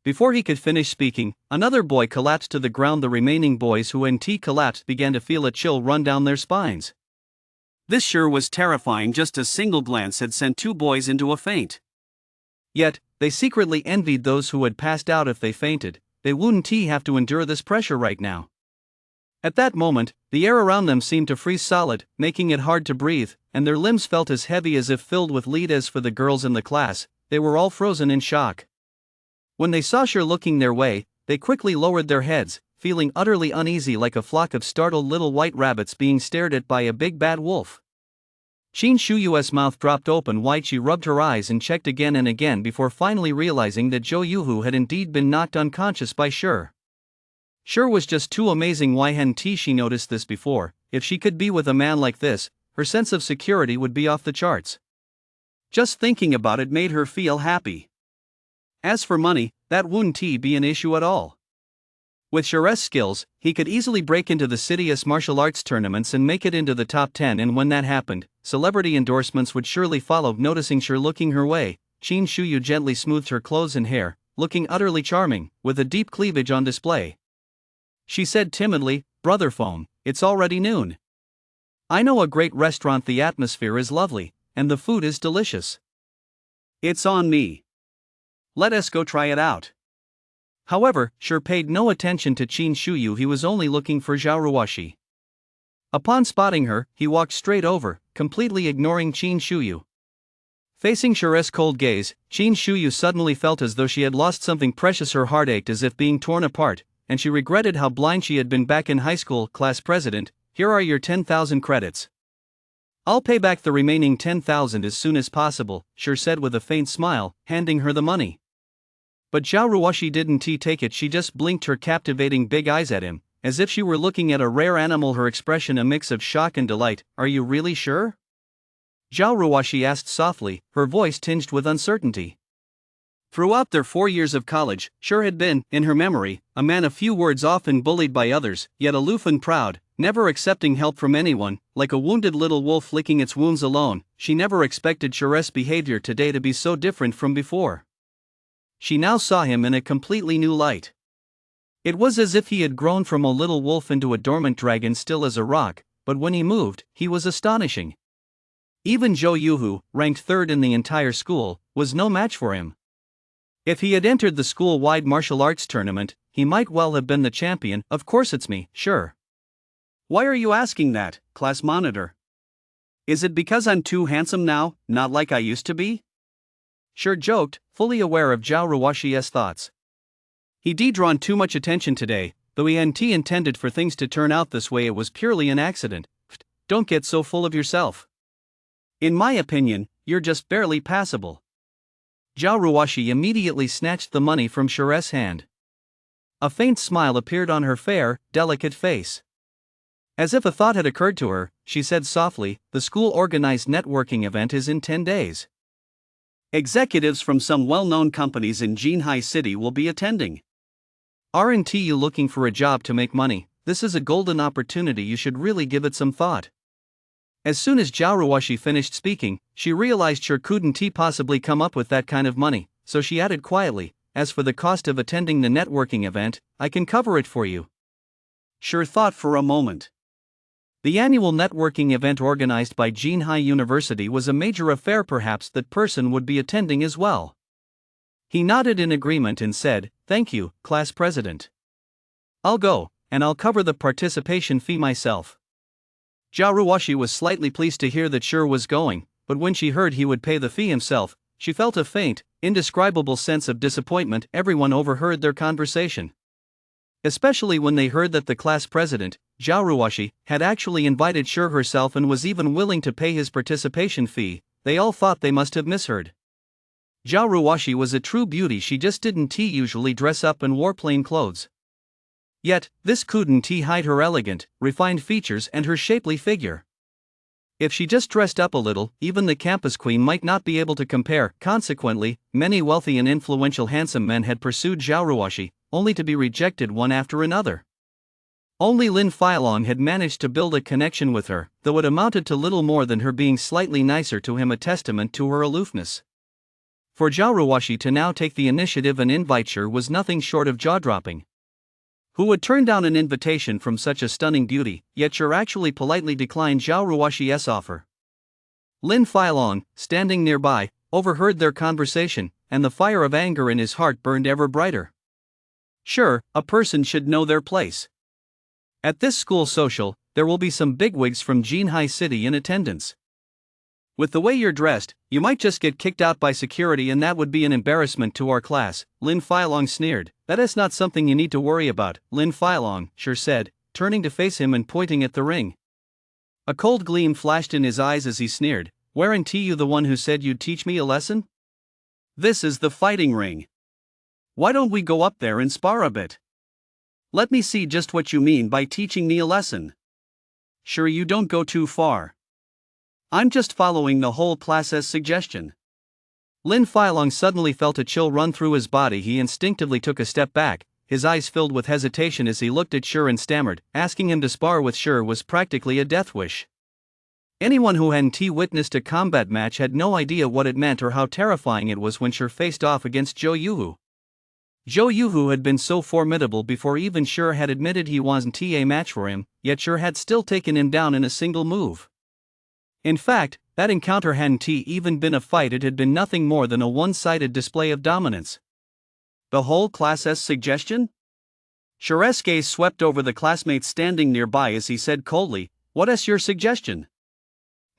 Before he could finish speaking, another boy collapsed to the ground. The remaining boys who collapsed began to feel a chill run down their spines. This sure was terrifying. Just a single glance had sent 2 boys into a faint. Yet, they secretly envied those who had passed out. If they fainted, they wouldn't have to endure this pressure right now. At that moment, the air around them seemed to freeze solid, making it hard to breathe, and their limbs felt as heavy as if filled with lead. As for the girls in the class, they were all frozen in shock. When they saw Shi looking their way, they quickly lowered their heads, feeling utterly uneasy, like a flock of startled little white rabbits being stared at by a big bad wolf. Qin Shuyu's mouth dropped open wide. She rubbed her eyes and checked again and again before finally realizing that Zhou Yuhu had indeed been knocked unconscious by Shi. Shi was just too amazing. Why hadn't she noticed this before? If she could be with a man like this, her sense of security would be off the charts. Just thinking about it made her feel happy. As for money, that wouldn't be an issue at all. With Shi's skills, he could easily break into the city's martial arts tournaments and make it into the top 10, and when that happened, celebrity endorsements would surely follow. Noticing Shi looking her way, Qin Shuyu gently smoothed her clothes and hair, looking utterly charming, with a deep cleavage on display. She said timidly, "Brother Foam, it's already noon. I know a great restaurant. The atmosphere is lovely, and the food is delicious. It's on me. Let us go try it out." However, Shi paid no attention to Qin Shuyu. He was only looking for Zhao Ruoshi. Upon spotting her, he walked straight over, completely ignoring Qin Shuyu. Facing Shi's cold gaze, Qin Shuyu suddenly felt as though she had lost something precious. Her heart ached as if being torn apart, and she regretted how blind she had been back in high school. "Class president, here are your 10,000 credits. I'll pay back the remaining 10,000 as soon as possible," Shi said with a faint smile, handing her the money. But Zhao Ruoshi didn't take it. She just blinked her captivating big eyes at him, as if she were looking at a rare animal, her expression a mix of shock and delight. "Are you really sure?" Zhao Ruoshi asked softly, her voice tinged with uncertainty. Throughout their 4 years of college, Shi had been, in her memory, a man of few words, often bullied by others, yet aloof and proud, never accepting help from anyone. Like a wounded little wolf licking its wounds alone, she never expected Shi's behavior today to be so different from before. She now saw him in a completely new light. It was as if he had grown from a little wolf into a dormant dragon, still as a rock, but when he moved, he was astonishing. Even Zhou Yuhu, ranked 3rd in the entire school, was no match for him. If he had entered the school-wide martial arts tournament, he might well have been the champion. "Of course it's me, Shi. Why are you asking that, class monitor? Is it because I'm too handsome now, not like I used to be?" Shi joked, fully aware of Zhao Ruoshi's thoughts. He'd drawn too much attention today, though he hadn't intended for things to turn out this way. It was purely an accident. "Don't get so full of yourself. In my opinion, you're just barely passable." Zhao Ruoshi immediately snatched the money from Shi's hand. A faint smile appeared on her fair, delicate face. As if a thought had occurred to her, she said softly, "The school-organized networking event is in 10 days. Executives from some well-known companies in Jinhai City will be attending. Aren't you looking for a job to make money? This is a golden opportunity, you should really give it some thought." As soon as Zhao Ruoshi finished speaking, she realized she couldn't possibly come up with that kind of money, so she added quietly, "As for the cost of attending the networking event, I can cover it for you." Sure thought for a moment. The annual networking event organized by Jinhai University was a major affair, perhaps that person would be attending as well. He nodded in agreement and said, "Thank you, class president. I'll go, and I'll cover the participation fee myself." Zhao Ruoshi was slightly pleased to hear that Sure was going, but when she heard he would pay the fee himself, she felt a faint, indescribable sense of disappointment. Everyone overheard their conversation. Especially when they heard that the class president, Zhao Ruoshi, had actually invited Sure herself and was even willing to pay his participation fee, they all thought they must have misheard. Zhao Ruoshi was a true beauty, she just didn't usually dress up and wore plain clothes. Yet, this couldn't hide her elegant, refined features and her shapely figure. If she just dressed up a little, even the campus queen might not be able to compare. Consequently, many wealthy and influential handsome men had pursued Zhao Ruoshi, only to be rejected one after another. Only Lin Feilong had managed to build a connection with her, though it amounted to little more than her being slightly nicer to him, a testament to her aloofness. For Zhao Ruoshi to now take the initiative and invite her was nothing short of jaw-dropping. Who would turn down an invitation from such a stunning beauty? Yet Sure actually politely declined Zhao Ruoshi's offer. Lin Feilong, standing nearby, overheard their conversation, and the fire of anger in his heart burned ever brighter. Sure, a person should know their place. At this school social, there will be some bigwigs from Jinhai City in attendance. With the way you're dressed, you might just get kicked out by security, and that would be an embarrassment to our class, Lin Feilong sneered. That is not something you need to worry about, Lin Feilong, Sure said, turning to face him and pointing at the ring. A cold gleam flashed in his eyes as he sneered, "Weren't you the one who said you'd teach me a lesson? This is the fighting ring. Why don't we go up there and spar a bit? Let me see just what you mean by teaching me a lesson. Sure, you don't go too far. I'm just following the whole class's suggestion." Lin Feilong suddenly felt a chill run through his body. He instinctively took a step back, his eyes filled with hesitation as he looked at Sure and stammered. Asking him to spar with Sure was practically a death wish. Anyone who hadn't witnessed a combat match had no idea what it meant or how terrifying it was when Sure faced off against Zhou Yuhu. Zhou Yuhu had been so formidable before even Sure had admitted he wasn't a match for him, yet Sure had still taken him down in a single move. In fact, that encounter hadn't even been a fight, it had been nothing more than a one-sided display of dominance. The whole class's suggestion? Sure's gaze swept over the classmates standing nearby as he said coldly, "What is your suggestion?"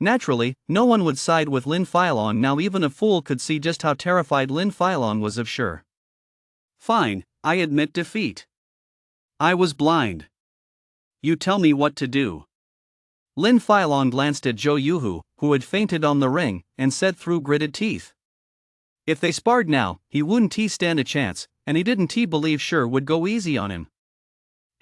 Naturally, no one would side with Lin Feilong now. Even a fool could see just how terrified Lin Feilong was of Sure. "Fine, I admit defeat. I was blind. You tell me what to do." Lin Feilong glanced at Zhou Yuhu, who had fainted on the ring, and said through gritted teeth, if they sparred now, he wouldn't stand a chance, and he didn't believe Sure would go easy on him.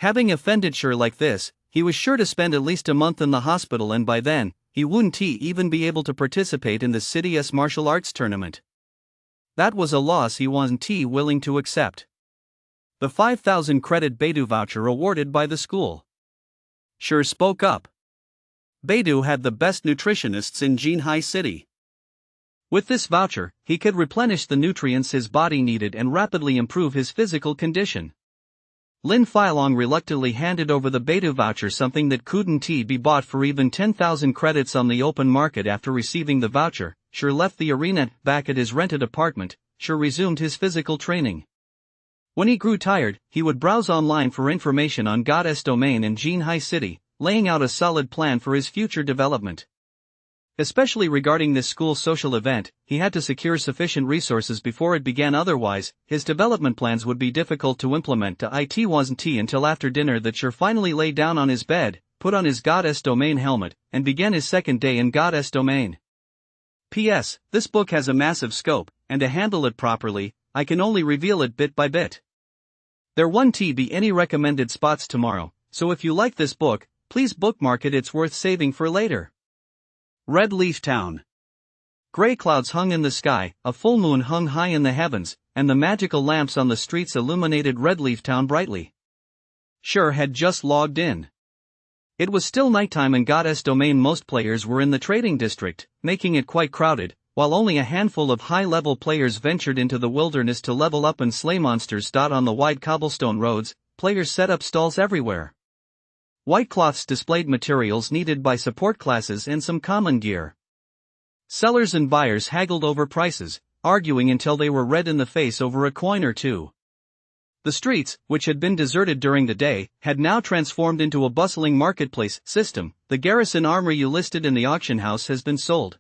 Having offended Sure like this, he was sure to spend at least a month in the hospital, and by then, he wouldn't even be able to participate in the city's martial arts tournament. That was a loss he wasn't willing to accept. The 5,000 credit Beidou voucher awarded by the school. Sure spoke up. Beidou had the best nutritionists in Jinhai City. With this voucher, he could replenish the nutrients his body needed and rapidly improve his physical condition. Lin Feilong reluctantly handed over the Beidou voucher, something that couldn't be bought for even 10,000 credits on the open market. After receiving the voucher, Sure left the arena. Back at his rented apartment, Sure resumed his physical training. When he grew tired, he would browse online for information on Goddess Domain in Jinhai City, laying out a solid plan for his future development. Especially regarding this school social event, he had to secure sufficient resources before it began, otherwise, his development plans would be difficult to implement. It wasn't until after dinner that Sure finally lay down on his bed, put on his Goddess Domain helmet, and began his second day in Goddess Domain. P.S. This book has a massive scope, and to handle it properly, I can only reveal it bit by bit. There won't be any recommended spots tomorrow, so if you like this book, please bookmark it, it's worth saving for later. Red Leaf Town. Gray clouds hung in the sky, a full moon hung high in the heavens, and the magical lamps on the streets illuminated Red Leaf Town brightly. Sure had just logged in. It was still nighttime in Goddess Domain. Most players were in the trading district, making it quite crowded, while only a handful of high-level players ventured into the wilderness to level up and slay monsters. On the wide cobblestone roads, players set up stalls everywhere. White cloths displayed materials needed by support classes and some common gear. Sellers and buyers haggled over prices, arguing until they were red in the face over a coin or two. The streets, which had been deserted during the day, had now transformed into a bustling marketplace system. The garrison armor you listed in the auction house has been sold.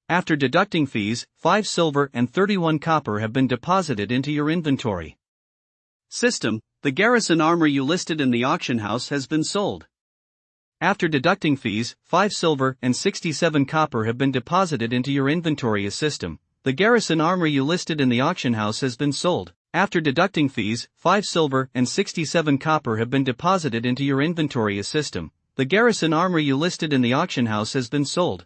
After deducting fees, 5 silver and 31 copper have been deposited into your inventory. System, the garrison armor you listed in the auction house has been sold. After deducting fees, 5 silver and 67 copper have been deposited into your inventory. A system, the garrison armor you listed in the auction house has been sold. After deducting fees, 5 silver and 67 copper have been deposited into your inventory. A system, the garrison armor you listed in the auction house has been sold.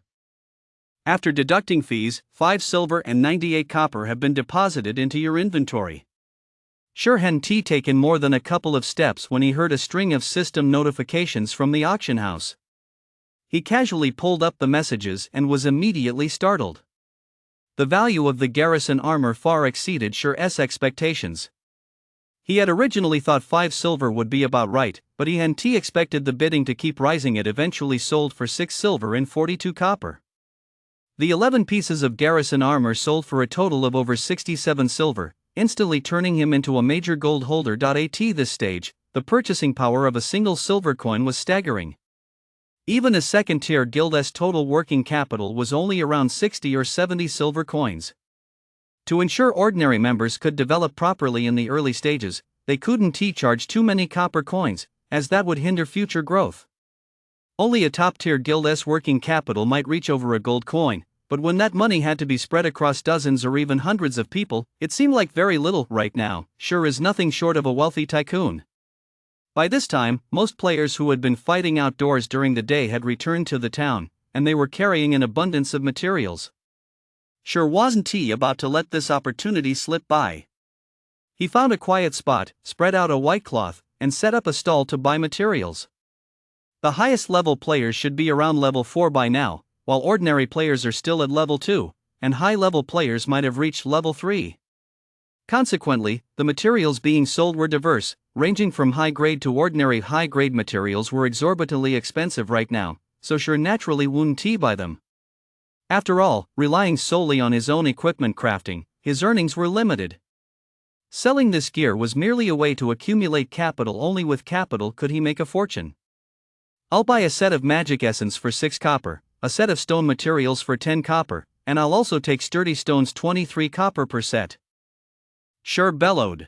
After deducting fees, 5 silver and 98 copper have been deposited into your inventory. Sure hadn't taken more than a couple of steps when he heard a string of system notifications from the auction house. He casually pulled up the messages and was immediately startled. The value of the garrison armor far exceeded Sure's expectations. He had originally thought 5 silver would be about right, but he hadn't expected the bidding to keep rising. It eventually sold for 6 silver and 42 copper. The 11 pieces of garrison armor sold for a total of over 67 silver, instantly turning him into a major gold holder. At this stage, the purchasing power of a single silver coin was staggering. Even a second-tier guild's total working capital was only around 60 or 70 silver coins. To ensure ordinary members could develop properly in the early stages, they couldn't charge too many copper coins, as that would hinder future growth. Only a top-tier guild's working capital might reach over a gold coin, but when that money had to be spread across dozens or even hundreds of people, it seemed like very little. Right now, Sure is nothing short of a wealthy tycoon. By this time, most players who had been fighting outdoors during the day had returned to the town, and they were carrying an abundance of materials. Sure wasn't about to let this opportunity slip by. He found a quiet spot, spread out a white cloth, and set up a stall to buy materials. The highest level players should be around level 4 by now, while ordinary players are still at level 2, and high-level players might have reached level 3. Consequently, the materials being sold were diverse, ranging from high-grade to ordinary. High-grade materials were exorbitantly expensive right now, so Sure naturally wouldn't buy them. After all, relying solely on his own equipment crafting, his earnings were limited. Selling this gear was merely a way to accumulate capital. Only with capital could he make a fortune. I'll buy a set of magic essence for 6 copper, a set of stone materials for 10 copper, and I'll also take sturdy stones 23 copper per set. Sure bellowed.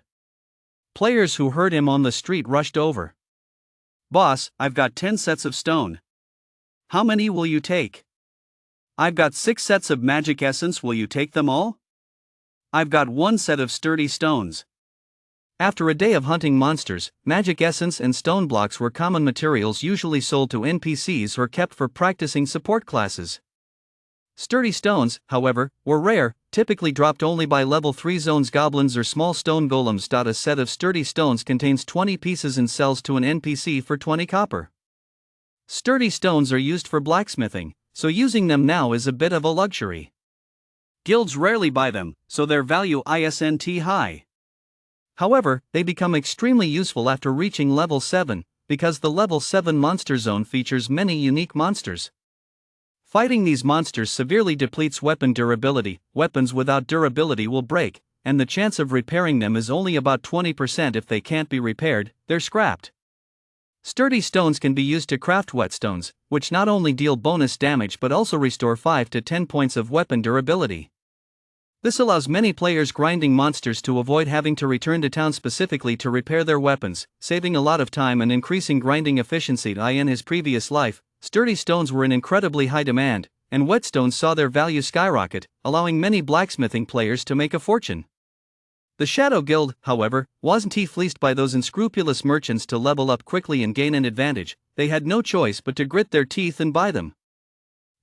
Players who heard him on the street rushed over. Boss, I've got 10 sets of stone. How many will you take? I've got 6 sets of magic essence. Will you take them all? I've got 1 set of sturdy stones. After a day of hunting monsters, magic essence and stone blocks were common materials usually sold to NPCs or kept for practicing support classes. Sturdy stones, however, were rare, typically dropped only by level 3 zones. Goblins or small stone golems. A set of sturdy stones contains 20 pieces and sells to an NPC for 20 copper. Sturdy stones are used for blacksmithing, so using them now is a bit of a luxury. Guilds rarely buy them, so their value isn't high. However, they become extremely useful after reaching level 7, because the level 7 monster zone features many unique monsters. Fighting these monsters severely depletes weapon durability. Weapons without durability will break, and the chance of repairing them is only about 20%. If they can't be repaired, they're scrapped. Sturdy stones can be used to craft whetstones, which not only deal bonus damage but also restore 5 to 10 points of weapon durability. This allows many players grinding monsters to avoid having to return to town specifically to repair their weapons, saving a lot of time and increasing grinding efficiency. In his previous life, sturdy stones were in incredibly high demand, and whetstones saw their value skyrocket, allowing many blacksmithing players to make a fortune. The Shadow Guild, however, wasn't fleeced by those unscrupulous merchants to level up quickly and gain an advantage. They had no choice but to grit their teeth and buy them.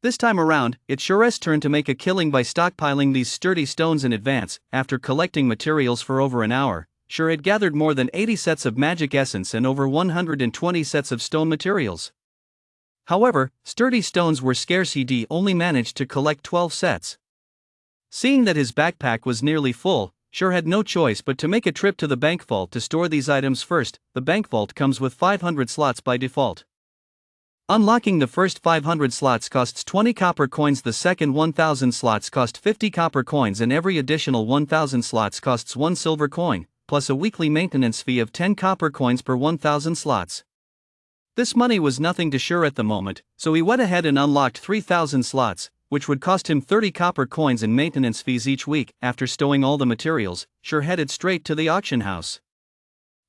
This time around, it's Sure's turn to make a killing by stockpiling these sturdy stones in advance. After collecting materials for over an hour, Sure had gathered more than 80 sets of magic essence and over 120 sets of stone materials. However, sturdy stones were scarce. He only managed to collect 12 sets. Seeing that his backpack was nearly full, Sure had no choice but to make a trip to the bank vault to store these items first. The bank vault comes with 500 slots by default. Unlocking the first 500 slots costs 20 copper coins, the second 1000 slots cost 50 copper coins, and every additional 1000 slots costs 1 silver coin, plus a weekly maintenance fee of 10 copper coins per 1000 slots. This money was nothing to Sure at the moment, so he went ahead and unlocked 3000 slots, which would cost him 30 copper coins in maintenance fees each week. After stowing all the materials, Sure headed straight to the auction house.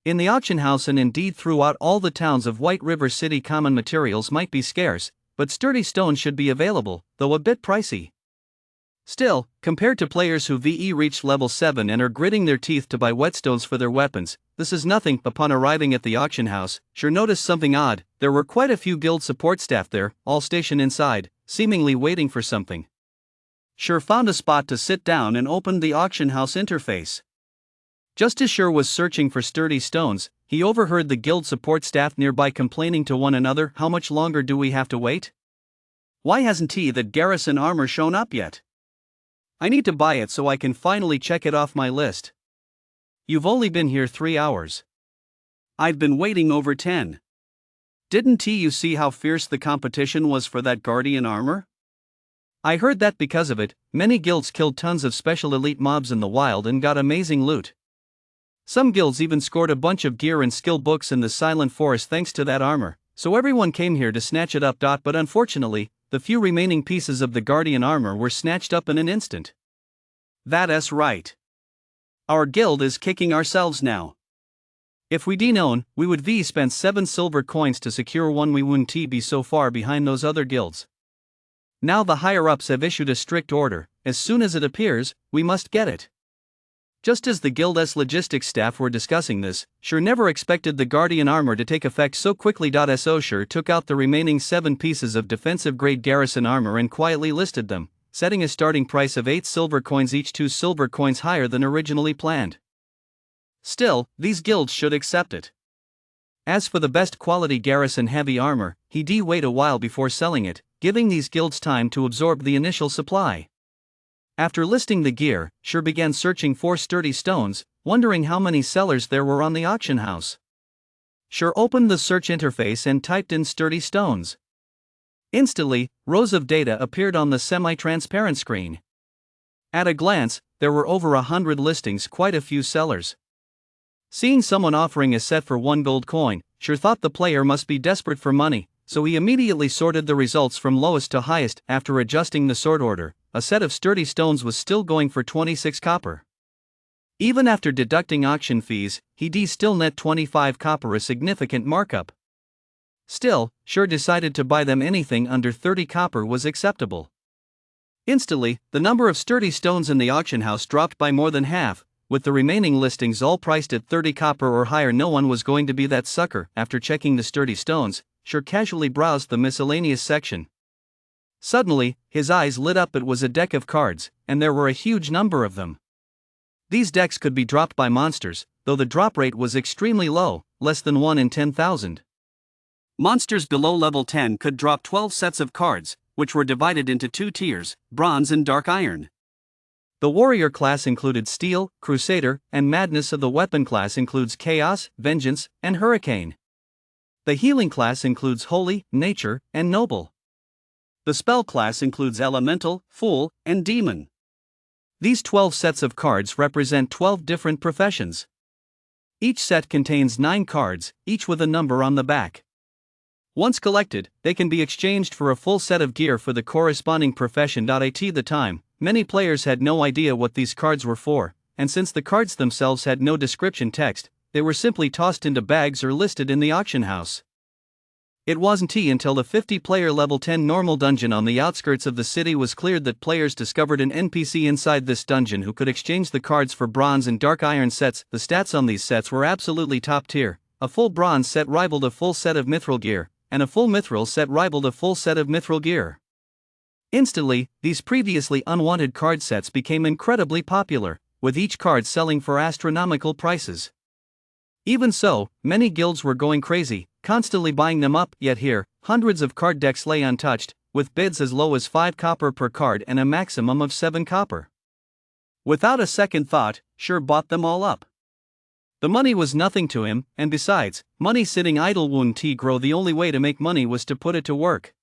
In the auction house and indeed throughout all the towns of White River City, common materials might be scarce, but sturdy stones should be available, though a bit pricey. Still, compared to players who reached level 7 and are gritting their teeth to buy whetstones for their weapons, this is nothing. Upon arriving at the auction house, Sure noticed something odd. There were quite a few guild support staff there, all stationed inside, seemingly waiting for something. Sure found a spot to sit down and opened the auction house interface. Just as Sure was searching for sturdy stones, he overheard the guild support staff nearby complaining to one another. How much longer do we have to wait? Why hasn't that garrison armor shown up yet? I need to buy it so I can finally check it off my list. You've only been here 3 hours. I've been waiting over 10. Didn't you see how fierce the competition was for that guardian armor? I heard that because of it, many guilds killed tons of special elite mobs in the wild and got amazing loot. Some guilds even scored a bunch of gear and skill books in the Silent Forest thanks to that armor, so everyone came here to snatch it up. But unfortunately, the few remaining pieces of the guardian armor were snatched up in an instant. That's right. Our guild is kicking ourselves now. If we'd known, we would spend 7 silver coins to secure one. We wouldn't be so far behind those other guilds. Now the higher-ups have issued a strict order: as soon as it appears, we must get it. Just as the guild's logistics staff were discussing this, Sure never expected the guardian armor to take effect so quickly. So Sure took out the remaining 7 pieces of defensive-grade garrison armor and quietly listed them, setting a starting price of 8 silver coins each, 2 silver coins higher than originally planned. Still, these guilds should accept it. As for the best quality garrison heavy armor, he'd wait a while before selling it, giving these guilds time to absorb the initial supply. After listing the gear, Sure began searching for sturdy stones, wondering how many sellers there were on the auction house. Sure opened the search interface and typed in sturdy stones. Instantly, rows of data appeared on the semi-transparent screen. At a glance, there were over 100 listings, quite a few sellers. Seeing someone offering a set for 1 gold coin, Sure thought the player must be desperate for money, so he immediately sorted the results from lowest to highest. After adjusting the sort order, a set of sturdy stones was still going for 26 copper. Even after deducting auction fees, he'd still net 25 copper, a significant markup. Still, Sure decided to buy them. Anything under 30 copper was acceptable. Instantly, the number of sturdy stones in the auction house dropped by more than half, with the remaining listings all priced at 30 copper or higher. No one was going to be that sucker. After checking the sturdy stones, Sure casually browsed the miscellaneous section. Suddenly, his eyes lit up. It was a deck of cards, and there were a huge number of them. These decks could be dropped by monsters, though the drop rate was extremely low, less than 1 in 10,000. Monsters below level 10 could drop 12 sets of cards, which were divided into 2 tiers, bronze and dark iron. The warrior class included steel, crusader, and madness. Of the weapon class includes chaos, vengeance, and hurricane. The healing class includes holy, nature, and noble. The spell class includes elemental, fool, and demon. These 12 sets of cards represent 12 different professions. Each set contains 9 cards, each with a number on the back. Once collected, they can be exchanged for a full set of gear for the corresponding profession. At the time, many players had no idea what these cards were for, and since the cards themselves had no description text, they were simply tossed into bags or listed in the auction house. It wasn't until the 50-player level 10 normal dungeon on the outskirts of the city was cleared that players discovered an NPC inside this dungeon who could exchange the cards for bronze and dark iron sets. The stats on these sets were absolutely top tier. A full bronze set rivaled a full set of mithril gear, and a full mithril set rivaled a full set of mithril gear. Instantly, these previously unwanted card sets became incredibly popular, with each card selling for astronomical prices. Even so, many guilds were going crazy, constantly buying them up, yet here, hundreds of card decks lay untouched, with bids as low as 5 copper per card and a maximum of 7 copper. Without a second thought, Sure bought them all up. The money was nothing to him, and besides, money sitting idle wouldn't grow. The only way to make money was to put it to work.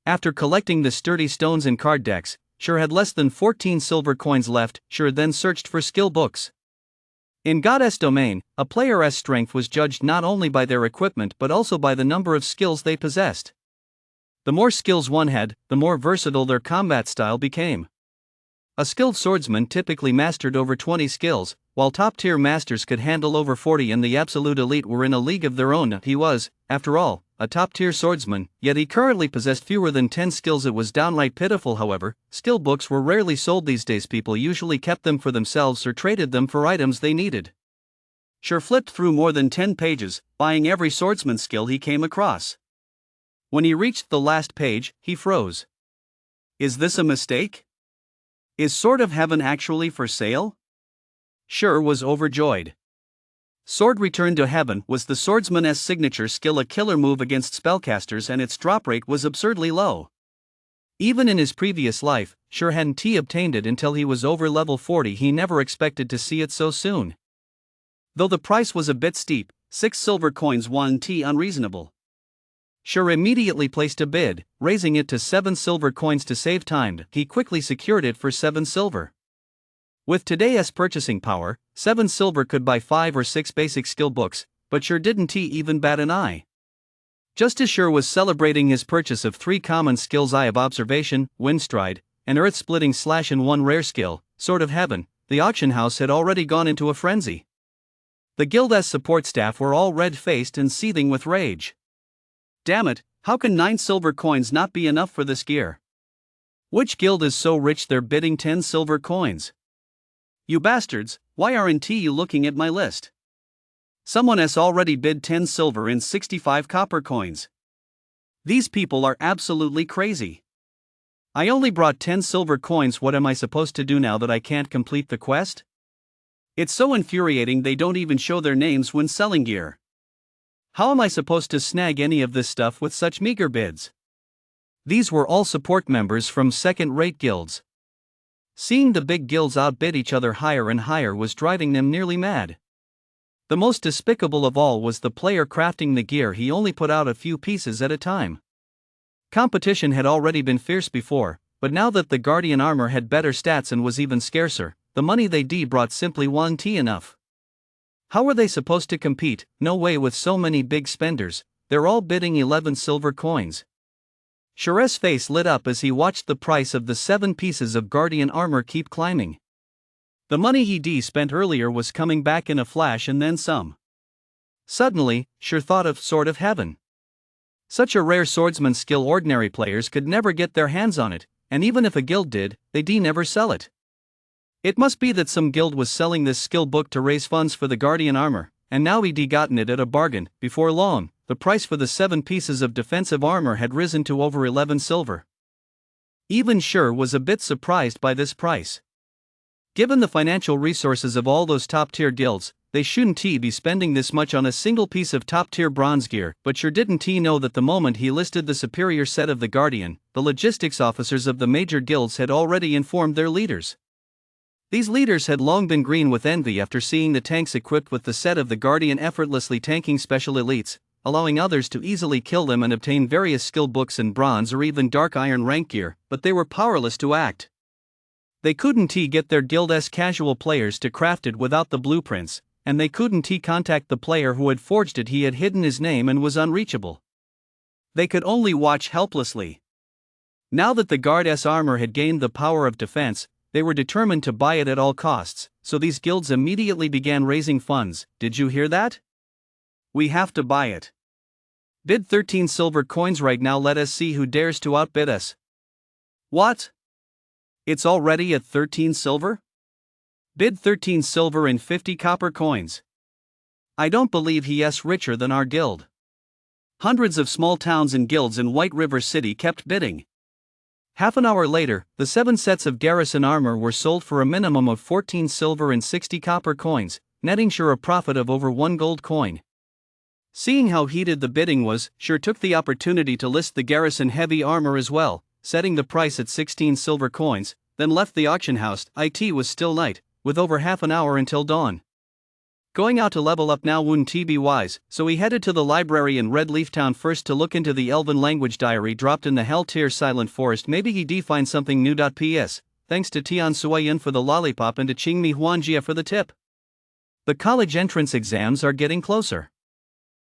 After collecting the sturdy stones and card decks, Sure had less than 14 silver coins left. Sure then searched for skill books. In God's domain, a player's strength was judged not only by their equipment but also by the number of skills they possessed. The more skills one had, the more versatile their combat style became. A skilled swordsman typically mastered over 20 skills, while top-tier masters could handle over 40, and the absolute elite were in a league of their own. He was, after all, a top-tier swordsman, yet he currently possessed fewer than 10 skills. It was downright pitiful. However, skill books were rarely sold these days. People usually kept them for themselves or traded them for items they needed. Sure flipped through more than 10 pages, buying every swordsman skill he came across. When he reached the last page, he froze. Is this a mistake? Is Sword of Heaven actually for sale? Sure was overjoyed. Sword Return to Heaven was the swordsman's signature skill, a killer move against spellcasters, and its drop rate was absurdly low. Even in his previous life, Sure hadn't obtained it until he was over level 40. He never expected to see it so soon. Though the price was a bit steep, 6 silver coins wasn't unreasonable. Sure immediately placed a bid, raising it to 7 silver coins to save time. He quickly secured it for 7 silver. With today's purchasing power, 7 silver could buy 5 or 6 basic skill books, but Sure didn't even bat an eye. Just as Sure was celebrating his purchase of 3 common skills, Eye of Observation, Windstride, and Earth-Splitting Slash, and 1 rare skill, Sword of Heaven, the auction house had already gone into a frenzy. The guild's support staff were all red-faced and seething with rage. Damn it, how can 9 silver coins not be enough for this gear? Which guild is so rich they're bidding 10 silver coins? You bastards, why aren't you looking at my list? Someone has already bid 10 silver and 65 copper coins. These people are absolutely crazy. I only brought 10 silver coins. What am I supposed to do now that I can't complete the quest? It's so infuriating they don't even show their names when selling gear. How am I supposed to snag any of this stuff with such meager bids? These were all support members from second-rate guilds. Seeing the big guilds outbid each other higher and higher was driving them nearly mad. The most despicable of all was the player crafting the gear. He only put out a few pieces at a time. Competition had already been fierce before, but now that the Guardian armor had better stats and was even scarcer, the money they brought simply wasn't enough. How were they supposed to compete? No way with so many big spenders. They're all bidding 11 silver coins. Sure's face lit up as he watched the price of the 7 pieces of Guardian armor keep climbing. The money he spent earlier was coming back in a flash and then some. Suddenly, Sure thought of Sword of Heaven. Such a rare swordsman skill, ordinary players could never get their hands on it, and even if a guild did, they never sell it. It must be that some guild was selling this skill book to raise funds for the Guardian armor, and now he'd gotten it at a bargain. Before long, the price for the 7 pieces of defensive armor had risen to over 11 silver. Even Sure was a bit surprised by this price. Given the financial resources of all those top-tier guilds, they shouldn't be spending this much on a single piece of top-tier bronze gear, but Sure didn't know that the moment he listed the superior set of the Guardian, the logistics officers of the major guilds had already informed their leaders. These leaders had long been green with envy after seeing the tanks equipped with the set of the Guardian effortlessly tanking special elites, allowing others to easily kill them and obtain various skill books and bronze or even dark iron rank gear, but they were powerless to act. They couldn't get their guild's casual players to craft it without the blueprints, and they couldn't contact the player who had forged it. He had hidden his name and was unreachable. They could only watch helplessly. Now that the guard's armor had gained the power of defense, they were determined to buy it at all costs, so these guilds immediately began raising funds. Did you hear that? We have to buy it. Bid 13 silver coins right now, let us see who dares to outbid us. What? It's already at 13 silver? Bid 13 silver and 50 copper coins. I don't believe he's richer than our guild. Hundreds of small towns and guilds in White River City kept bidding. Half an hour later, the 7 sets of garrison armor were sold for a minimum of 14 silver and 60 copper coins, netting Sure a profit of over 1 gold coin. Seeing how heated the bidding was, Sure took the opportunity to list the garrison heavy armor as well, setting the price at 16 silver coins, then left the auction house. It was still night, with over half an hour until dawn. Going out to level up now wouldn't be wise, so he headed to the library in Red Leaf Town first to look into the Elven language diary dropped in the Hell-Tier Silent Forest. Maybe he'd find something new. PS. Thanks to Tian Suayan for the lollipop and to Qingmi Huanjia for the tip. The college entrance exams are getting closer.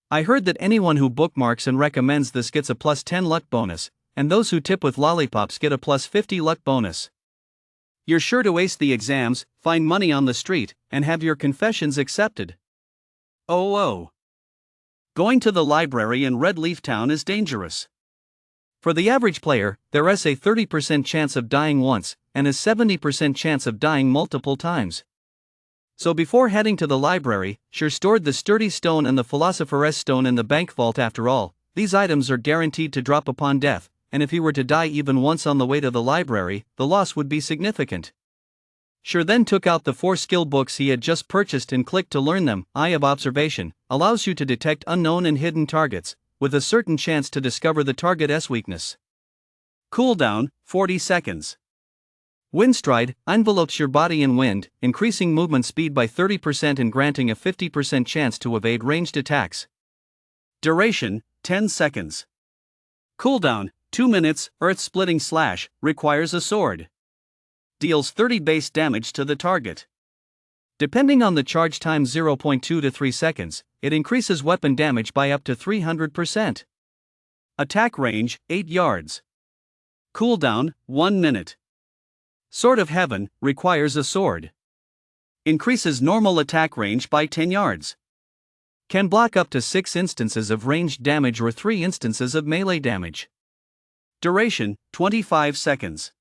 I heard that anyone who bookmarks and recommends this gets a plus 10 luck bonus, and those who tip with lollipops get a plus 50 luck bonus. You're sure to ace the exams, find money on the street, and have your confessions accepted. Oh. Going to the library in Red Leaf Town is dangerous. For the average player, there is a 30% chance of dying once, and a 70% chance of dying multiple times. So before heading to the library, Sure stored the sturdy stone and the philosopher's stone in the bank vault. After all, these items are guaranteed to drop upon death, and if he were to die even once on the way to the library, the loss would be significant. Sure then took out the 4 skill books he had just purchased and clicked to learn them. Eye of Observation allows you to detect unknown and hidden targets, with a certain chance to discover the target's weakness. Cooldown, 40 seconds. Windstride envelopes your body in wind, increasing movement speed by 30% and granting a 50% chance to evade ranged attacks. Duration, 10 seconds. Cooldown, 2 minutes. Earth-splitting slash, requires a sword. Deals 30 base damage to the target. Depending on the charge time 0.2 to 3 seconds, it increases weapon damage by up to 300%. Attack range, 8 yards. Cooldown, 1 minute. Sword of Heaven, requires a sword. Increases normal attack range by 10 yards. Can block up to 6 instances of ranged damage or 3 instances of melee damage. Duration, 25 seconds.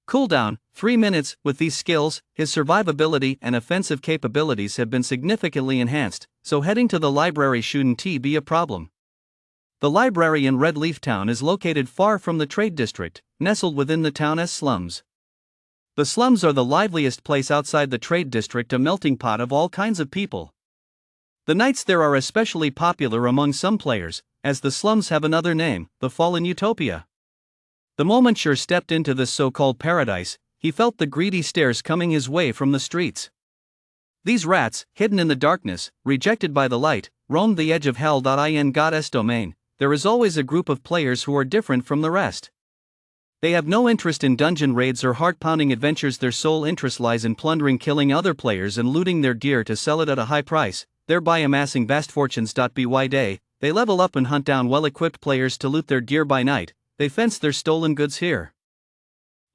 Cooldown, 3 minutes. With these skills, his survivability and offensive capabilities have been significantly enhanced, so heading to the library shouldn't be a problem. The library in Red Leaf Town is located far from the trade district, nestled within the town's slums. The slums are the liveliest place outside the trade district, a melting pot of all kinds of people. The nights there are especially popular among some players, as the slums have another name, the Fallen Utopia. The moment Sure stepped into this so-called paradise, he felt the greedy stares coming his way from the streets. These rats, hidden in the darkness, rejected by the light, roamed the edge of hell. In God's domain, there is always a group of players who are different from the rest. They have no interest in dungeon raids or heart-pounding adventures. Their sole interest lies in plundering, killing other players and looting their gear to sell it at a high price, thereby amassing vast fortunes. By day, they level up and hunt down well-equipped players to loot their gear. By night, they fence their stolen goods here.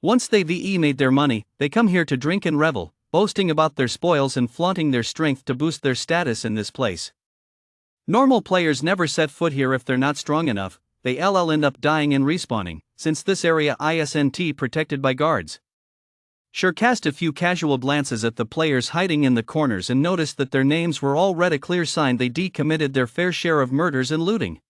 Once they've made their money, they come here to drink and revel, boasting about their spoils and flaunting their strength to boost their status in this place. Normal players never set foot here if they're not strong enough. They end up dying and respawning, since this area isn't protected by guards. Sure cast a few casual glances at the players hiding in the corners and noticed that their names were all red, a clear sign they committed their fair share of murders and looting.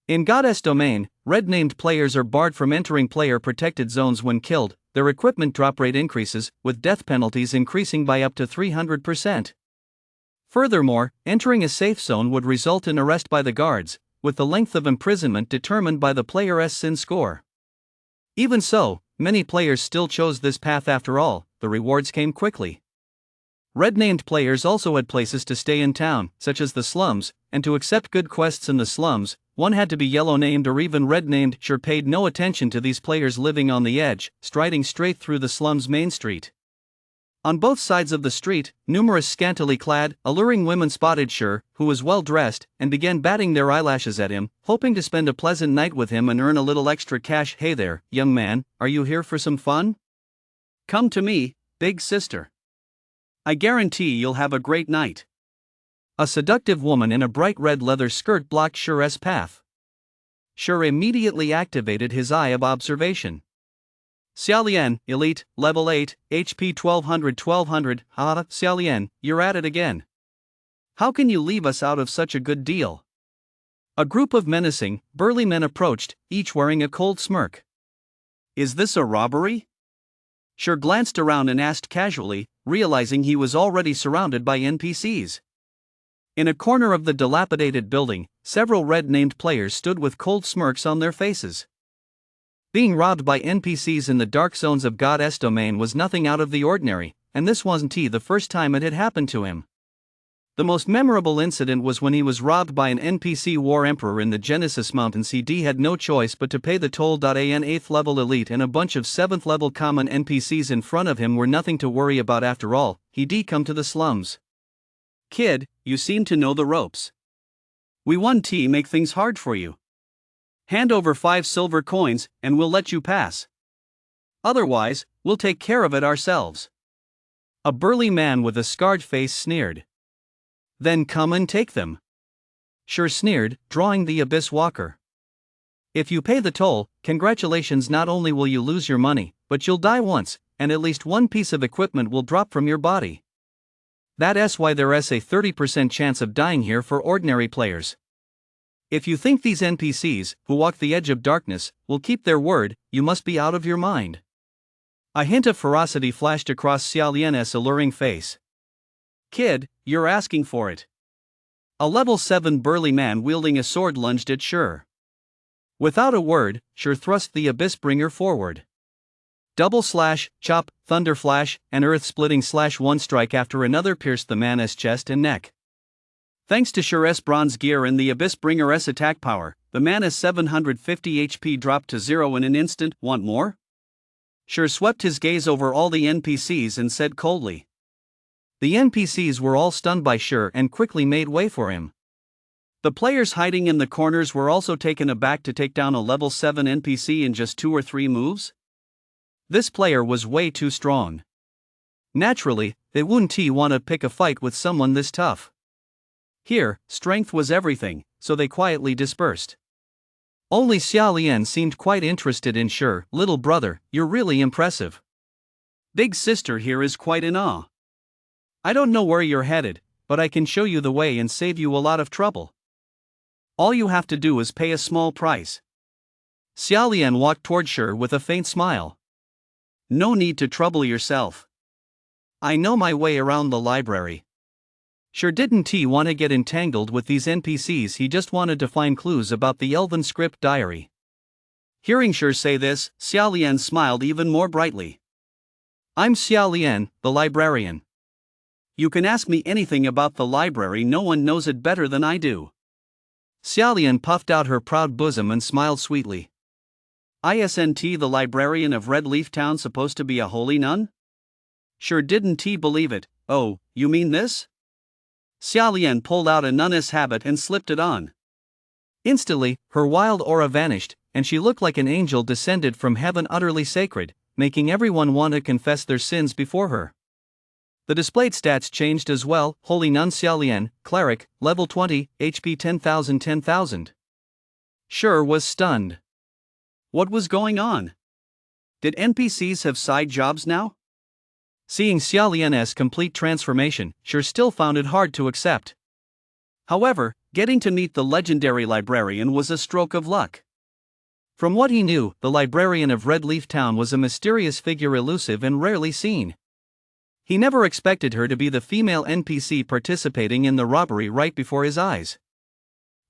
In God's domain, red-named players are barred from entering player-protected zones when killed. Their equipment drop rate increases, with death penalties increasing by up to 300%. Furthermore, entering a safe zone would result in arrest by the guards, with the length of imprisonment determined by the player's sin score. Even so, many players still chose this path. After all, the rewards came quickly. Red-named players also had places to stay in town, such as the slums, and to accept good quests in the slums, one had to be yellow-named or even red-named. Sure paid no attention to these players living on the edge, striding straight through the slum's main street. On both sides of the street, numerous scantily clad, alluring women spotted Sure, who was well dressed, and began batting their eyelashes at him, hoping to spend a pleasant night with him and earn a little extra cash. Hey there, young man, are you here for some fun? Come to me, big sister. I guarantee you'll have a great night. A seductive woman in a bright red leather skirt blocked Sure's path. Sure immediately activated his eye of observation. Xiaolian, Elite, Level 8, HP 1200. Ah, Xiaolian, you're at it again. How can you leave us out of such a good deal? A group of menacing, burly men approached, each wearing a cold smirk. Is this a robbery? Sure glanced around and asked casually, realizing he was already surrounded by NPCs. In a corner of the dilapidated building, several red-named players stood with cold smirks on their faces. Being robbed by NPCs in the dark zones of God's domain was nothing out of the ordinary, and this wasn't the first time it had happened to him. The most memorable incident was when he was robbed by an NPC war emperor in the Genesis Mountains. He had no choice but to pay the toll. An 8th level elite and a bunch of 7th level common NPCs in front of him were nothing to worry about after all. He'd come to the slums. Kid, you seem to know the ropes. We won't make things hard for you. Hand over 5 silver coins, and we'll let you pass. Otherwise, we'll take care of it ourselves. A burly man with a scarred face sneered. Then come and take them. Sure sneered, drawing the Abyss Walker. If you pay the toll, congratulations, not only will you lose your money, but you'll die once, and at least one piece of equipment will drop from your body. That's why there's a 30% chance of dying here for ordinary players. If you think these NPCs, who walk the edge of darkness, will keep their word, you must be out of your mind. A hint of ferocity flashed across Xiaolian's alluring face. Kid, you're asking for it. A level 7 burly man wielding a sword lunged at Sure. Without a word, Sure thrust the Abyssbringer forward. Double slash, chop, thunder flash, and earth-splitting slash. One strike after another pierced the man's chest and neck. Thanks to Sure's bronze gear and the Abyssbringer's attack power, the man's 750 HP dropped to 0 in an instant. Want more? Sure swept his gaze over all the NPCs and said coldly. The NPCs were all stunned by Sure and quickly made way for him. The players hiding in the corners were also taken aback to take down a level 7 NPC in just 2 or 3 moves. This player was way too strong. Naturally, they wouldn't want to pick a fight with someone this tough. Here, strength was everything, so they quietly dispersed. Only Xiaolian seemed quite interested in Sure. Little brother, you're really impressive. Big sister here is quite in awe. I don't know where you're headed, but I can show you the way and save you a lot of trouble. All you have to do is pay a small price. Xiaolian walked toward Sure with a faint smile. No need to trouble yourself. I know my way around the library. Sure didn't want to get entangled with these NPCs, he just wanted to find clues about the Elven script diary. Hearing Sure say this, Xiaolian smiled even more brightly. I'm Xiaolian, the librarian. You can ask me anything about the library, no one knows it better than I do. Xiaolian puffed out her proud bosom and smiled sweetly. Isn't the librarian of Red Leaf Town supposed to be a holy nun? Sure didn't believe it. Oh, you mean this? Xiaolian pulled out a nun's habit and slipped it on. Instantly, her wild aura vanished, and she looked like an angel descended from heaven, utterly sacred, making everyone want to confess their sins before her. The displayed stats changed as well. Holy Nun Xiaolian, Cleric, Level 20, HP 10,000. Sure was stunned. What was going on? Did NPCs have side jobs now? Seeing Xiaolian's complete transformation, Sure still found it hard to accept. However, getting to meet the legendary librarian was a stroke of luck. From what he knew, the librarian of Red Leaf Town was a mysterious figure, elusive and rarely seen. He never expected her to be the female NPC participating in the robbery right before his eyes.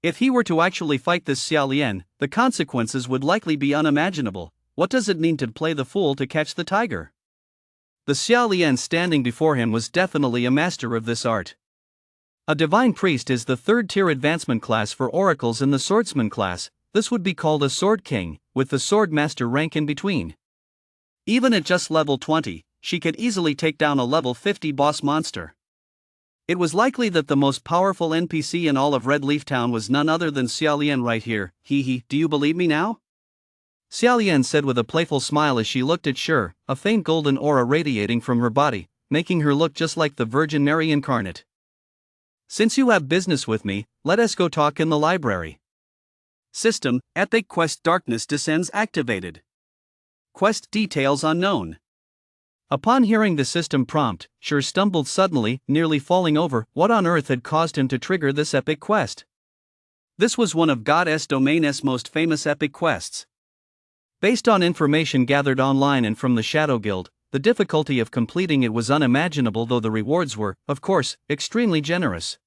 If he were to actually fight this Xiaolian, the consequences would likely be unimaginable. What does it mean to play the fool to catch the tiger? The Xiaolian standing before him was definitely a master of this art. A divine priest is the 3rd-tier advancement class for oracles in the swordsman class. This would be called a sword king, with the sword master rank in between. Even at just level 20, she could easily take down a level 50 boss monster. It was likely that the most powerful NPC in all of Red Leaf Town was none other than Xiaolian right here. Do you believe me now? Xiaolian said with a playful smile as she looked at Sure, a faint golden aura radiating from her body, making her look just like the Virgin Mary incarnate. Since you have business with me, let us go talk in the library. System, Epic Quest Darkness Descends activated. Quest details unknown. Upon hearing the system prompt, Sure stumbled suddenly, nearly falling over. What on earth had caused him to trigger this epic quest? This was one of God's domain's most famous epic quests. Based on information gathered online and from the Shadow Guild, the difficulty of completing it was unimaginable, though the rewards were, of course, extremely generous.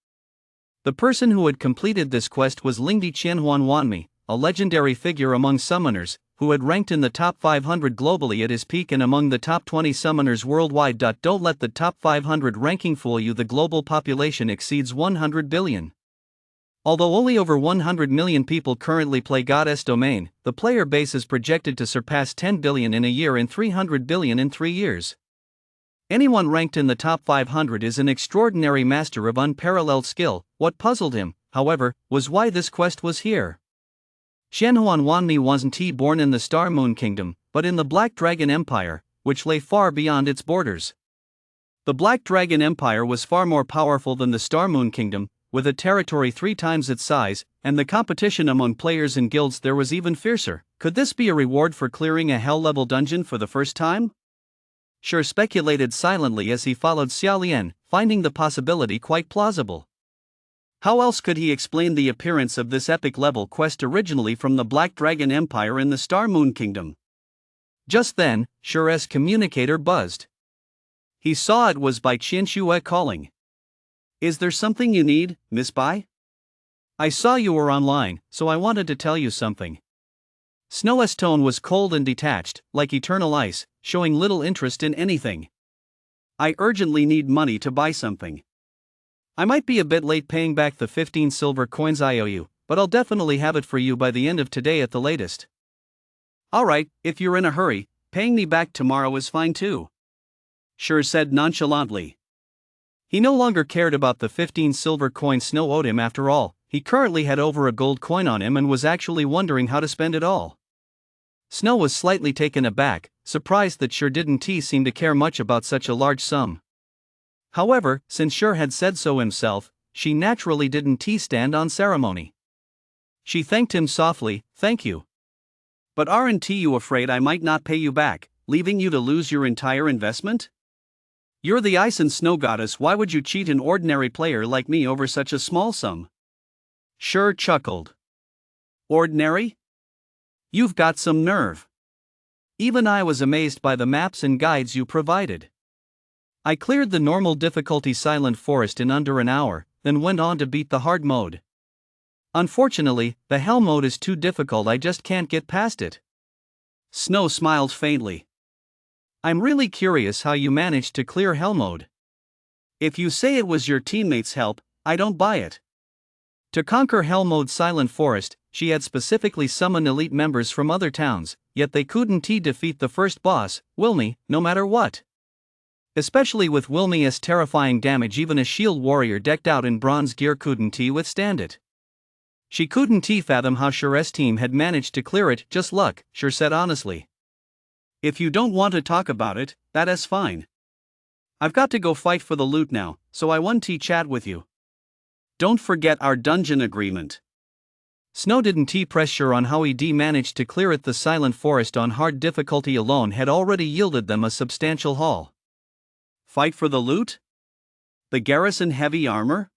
The person who had completed this quest was Lingdi Qianhuan Wanmi, a legendary figure among summoners, who had ranked in the top 500 globally at his peak and among the top 20 summoners worldwide. Don't let the top 500 ranking fool you. The global population exceeds 100 billion. Although only over 100 million people currently play Goddess Domain, the player base is projected to surpass 10 billion in a year and 300 billion in 3 years. Anyone ranked in the top 500 is an extraordinary master of unparalleled skill. What puzzled him, however, was why this quest was here. Qianhuan Wanmi wasn't born in the Star Moon Kingdom, but in the Black Dragon Empire, which lay far beyond its borders. The Black Dragon Empire was far more powerful than the Star Moon Kingdom, with a territory 3 times its size, and the competition among players and guilds there was even fiercer. Could this be a reward for clearing a hell-level dungeon for the first time? Sure speculated silently as he followed Xiaolian, finding the possibility quite plausible. How else could he explain the appearance of this epic-level quest originally from the Black Dragon Empire in the Star Moon Kingdom? Just then, Sure's communicator buzzed. He saw it was Bai Qianxue calling. Is there something you need, Miss Bai? I saw you were online, so I wanted to tell you something. Snow's tone was cold and detached, like eternal ice, showing little interest in anything. I urgently need money to buy something. I might be a bit late paying back the 15 silver coins I owe you, but I'll definitely have it for you by the end of today at the latest. Alright, if you're in a hurry, paying me back tomorrow is fine too. Sure said nonchalantly. He no longer cared about the 15 silver coins Snow owed him. After all, he currently had over a gold coin on him and was actually wondering how to spend it all. Snow was slightly taken aback, surprised that Sure didn't seem to care much about such a large sum. However, since Sure had said so himself, she naturally didn't stand on ceremony. She thanked him softly. Thank you. But aren't you afraid I might not pay you back, leaving you to lose your entire investment? You're the ice and snow goddess. Why would you cheat an ordinary player like me over such a small sum? Sure chuckled. Ordinary? You've got some nerve. Even I was amazed by the maps and guides you provided. I cleared the normal difficulty Silent Forest in under an hour, then went on to beat the hard mode. Unfortunately, the hell mode is too difficult. I just can't get past it. Snow smiled faintly. I'm really curious how you managed to clear hell mode. If you say it was your teammates' help, I don't buy it. To conquer hell mode Silent Forest, she had specifically summoned elite members from other towns, yet they couldn't defeat the first boss, Wilmy, no matter what. Especially with Wilmy's terrifying damage, even a shield warrior decked out in bronze gear couldn't withstand it. She couldn't fathom how Sure's team had managed to clear it. Just luck, Sure said honestly. If you don't want to talk about it, that is fine. I've got to go fight for the loot now, so I want to chat with you. Don't forget our dungeon agreement. Snow didn't press Sure on how he managed to clear it. The Silent Forest on hard difficulty alone had already yielded them a substantial haul. Fight for the loot? The garrison heavy armor?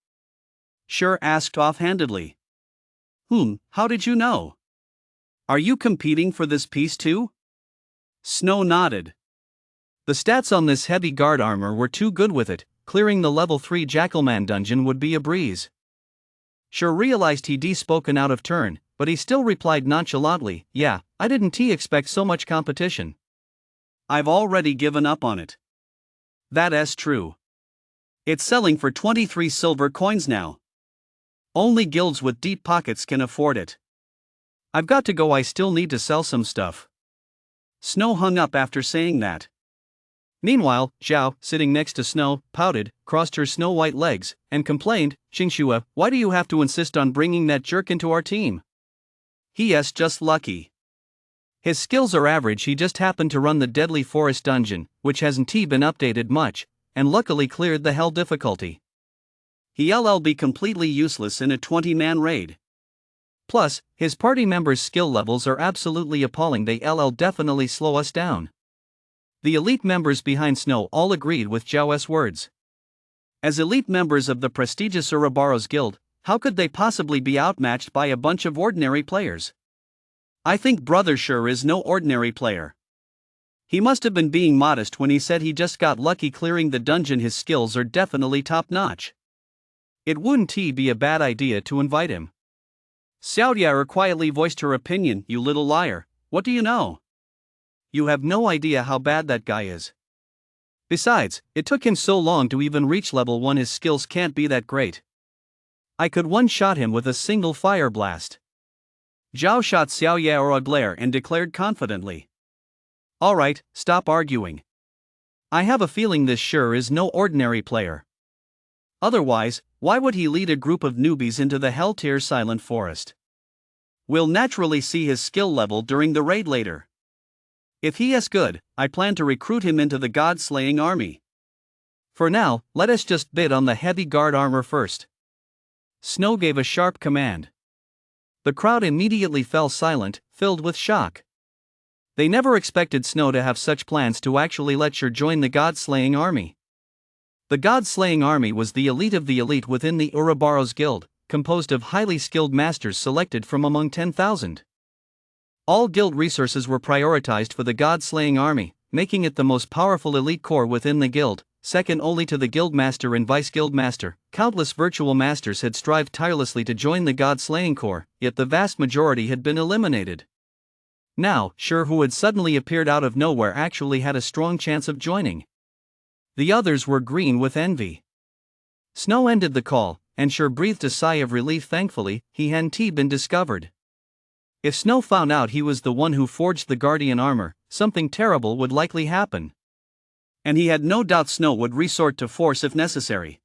Sure asked offhandedly. How did you know? Are you competing for this piece too? Snow nodded. The stats on this heavy guard armor were too good with it. Clearing the level 3 Jackalman dungeon would be a breeze. Sure realized he'd spoken out of turn, but he still replied nonchalantly, yeah, I didn't expect so much competition. I've already given up on it. That's true. It's selling for 23 silver coins now. Only guilds with deep pockets can afford it. I've got to go. I still need to sell some stuff. Snow hung up after saying that. Meanwhile, Zhao, sitting next to Snow, pouted, crossed her snow-white legs, and complained, Xingxue, why do you have to insist on bringing that jerk into our team? He's just lucky. His skills are average. He just happened to run the Deadly Forest dungeon, which hasn't been updated much, and luckily cleared the hell difficulty. He'll be completely useless in a 20-man raid. Plus, his party members' skill levels are absolutely appalling. They'll definitely slow us down. The elite members behind Snow all agreed with Zhao's words. As elite members of the prestigious Ouroboros Guild, how could they possibly be outmatched by a bunch of ordinary players? I think Brother sure is no ordinary player. He must have been being modest when he said he just got lucky clearing the dungeon. His skills are definitely top-notch. It wouldn't be a bad idea to invite him. Xiao Yao quietly voiced her opinion. You little liar, what do you know? You have no idea how bad that guy is. Besides, it took him so long to even reach level 1. His skills can't be that great. I could one-shot him with a single fire blast. Zhao shot Xiao Yao a glare and declared confidently. Alright, stop arguing. I have a feeling this sure is no ordinary player. Otherwise, why would he lead a group of newbies into the Hell-tier Silent Forest? We'll naturally see his skill level during the raid later. If he is good, I plan to recruit him into the God-slaying army. For now, let us just bid on the heavy guard armor first. Snow gave a sharp command. The crowd immediately fell silent, filled with shock. They never expected Snow to have such plans to actually let Sure join the God-slaying army. The God-slaying army was the elite of the elite within the Ouroboros Guild, composed of highly skilled masters selected from among 10,000. All guild resources were prioritized for the God-slaying army, making it the most powerful elite corps within the guild, second only to the guildmaster and vice-guildmaster. Countless virtual masters had strived tirelessly to join the God-slaying corps, yet the vast majority had been eliminated. Now, Sure, who had suddenly appeared out of nowhere, actually had a strong chance of joining. The others were green with envy. Snow ended the call, and Sure breathed a sigh of relief. Thankfully, he hadn't been discovered. If Snow found out he was the one who forged the Guardian armor, something terrible would likely happen. And he had no doubt Snow would resort to force if necessary.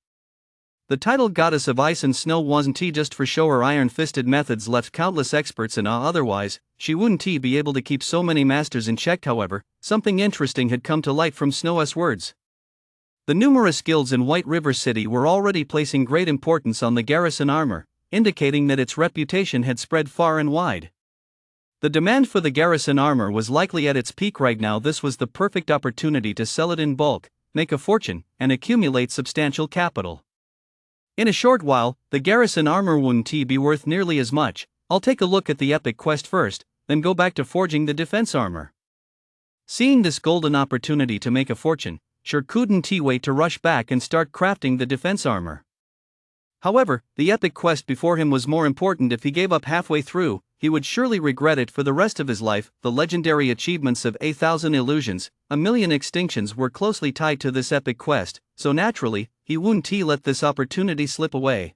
The titled goddess of ice and snow wasn't just for show. Her iron-fisted methods left countless experts in awe. Otherwise, she wouldn't be able to keep so many masters in check. However, something interesting had come to light from Snow's words. The numerous guilds in White River City were already placing great importance on the garrison armor, indicating that its reputation had spread far and wide. The demand for the garrison armor was likely at its peak right now. This was the perfect opportunity to sell it in bulk, make a fortune, and accumulate substantial capital. In a short while, the garrison armor wouldn't be worth nearly as much. I'll take a look at the epic quest first, then go back to forging the defense armor. Seeing this golden opportunity to make a fortune, Sure couldn't wait to rush back and start crafting the defense armor. However, the epic quest before him was more important. If he gave up halfway through, he would surely regret it for the rest of his life. The legendary achievements of 1,000 illusions, 1,000,000 extinctions were closely tied to this epic quest, so naturally, he wouldn't let this opportunity slip away.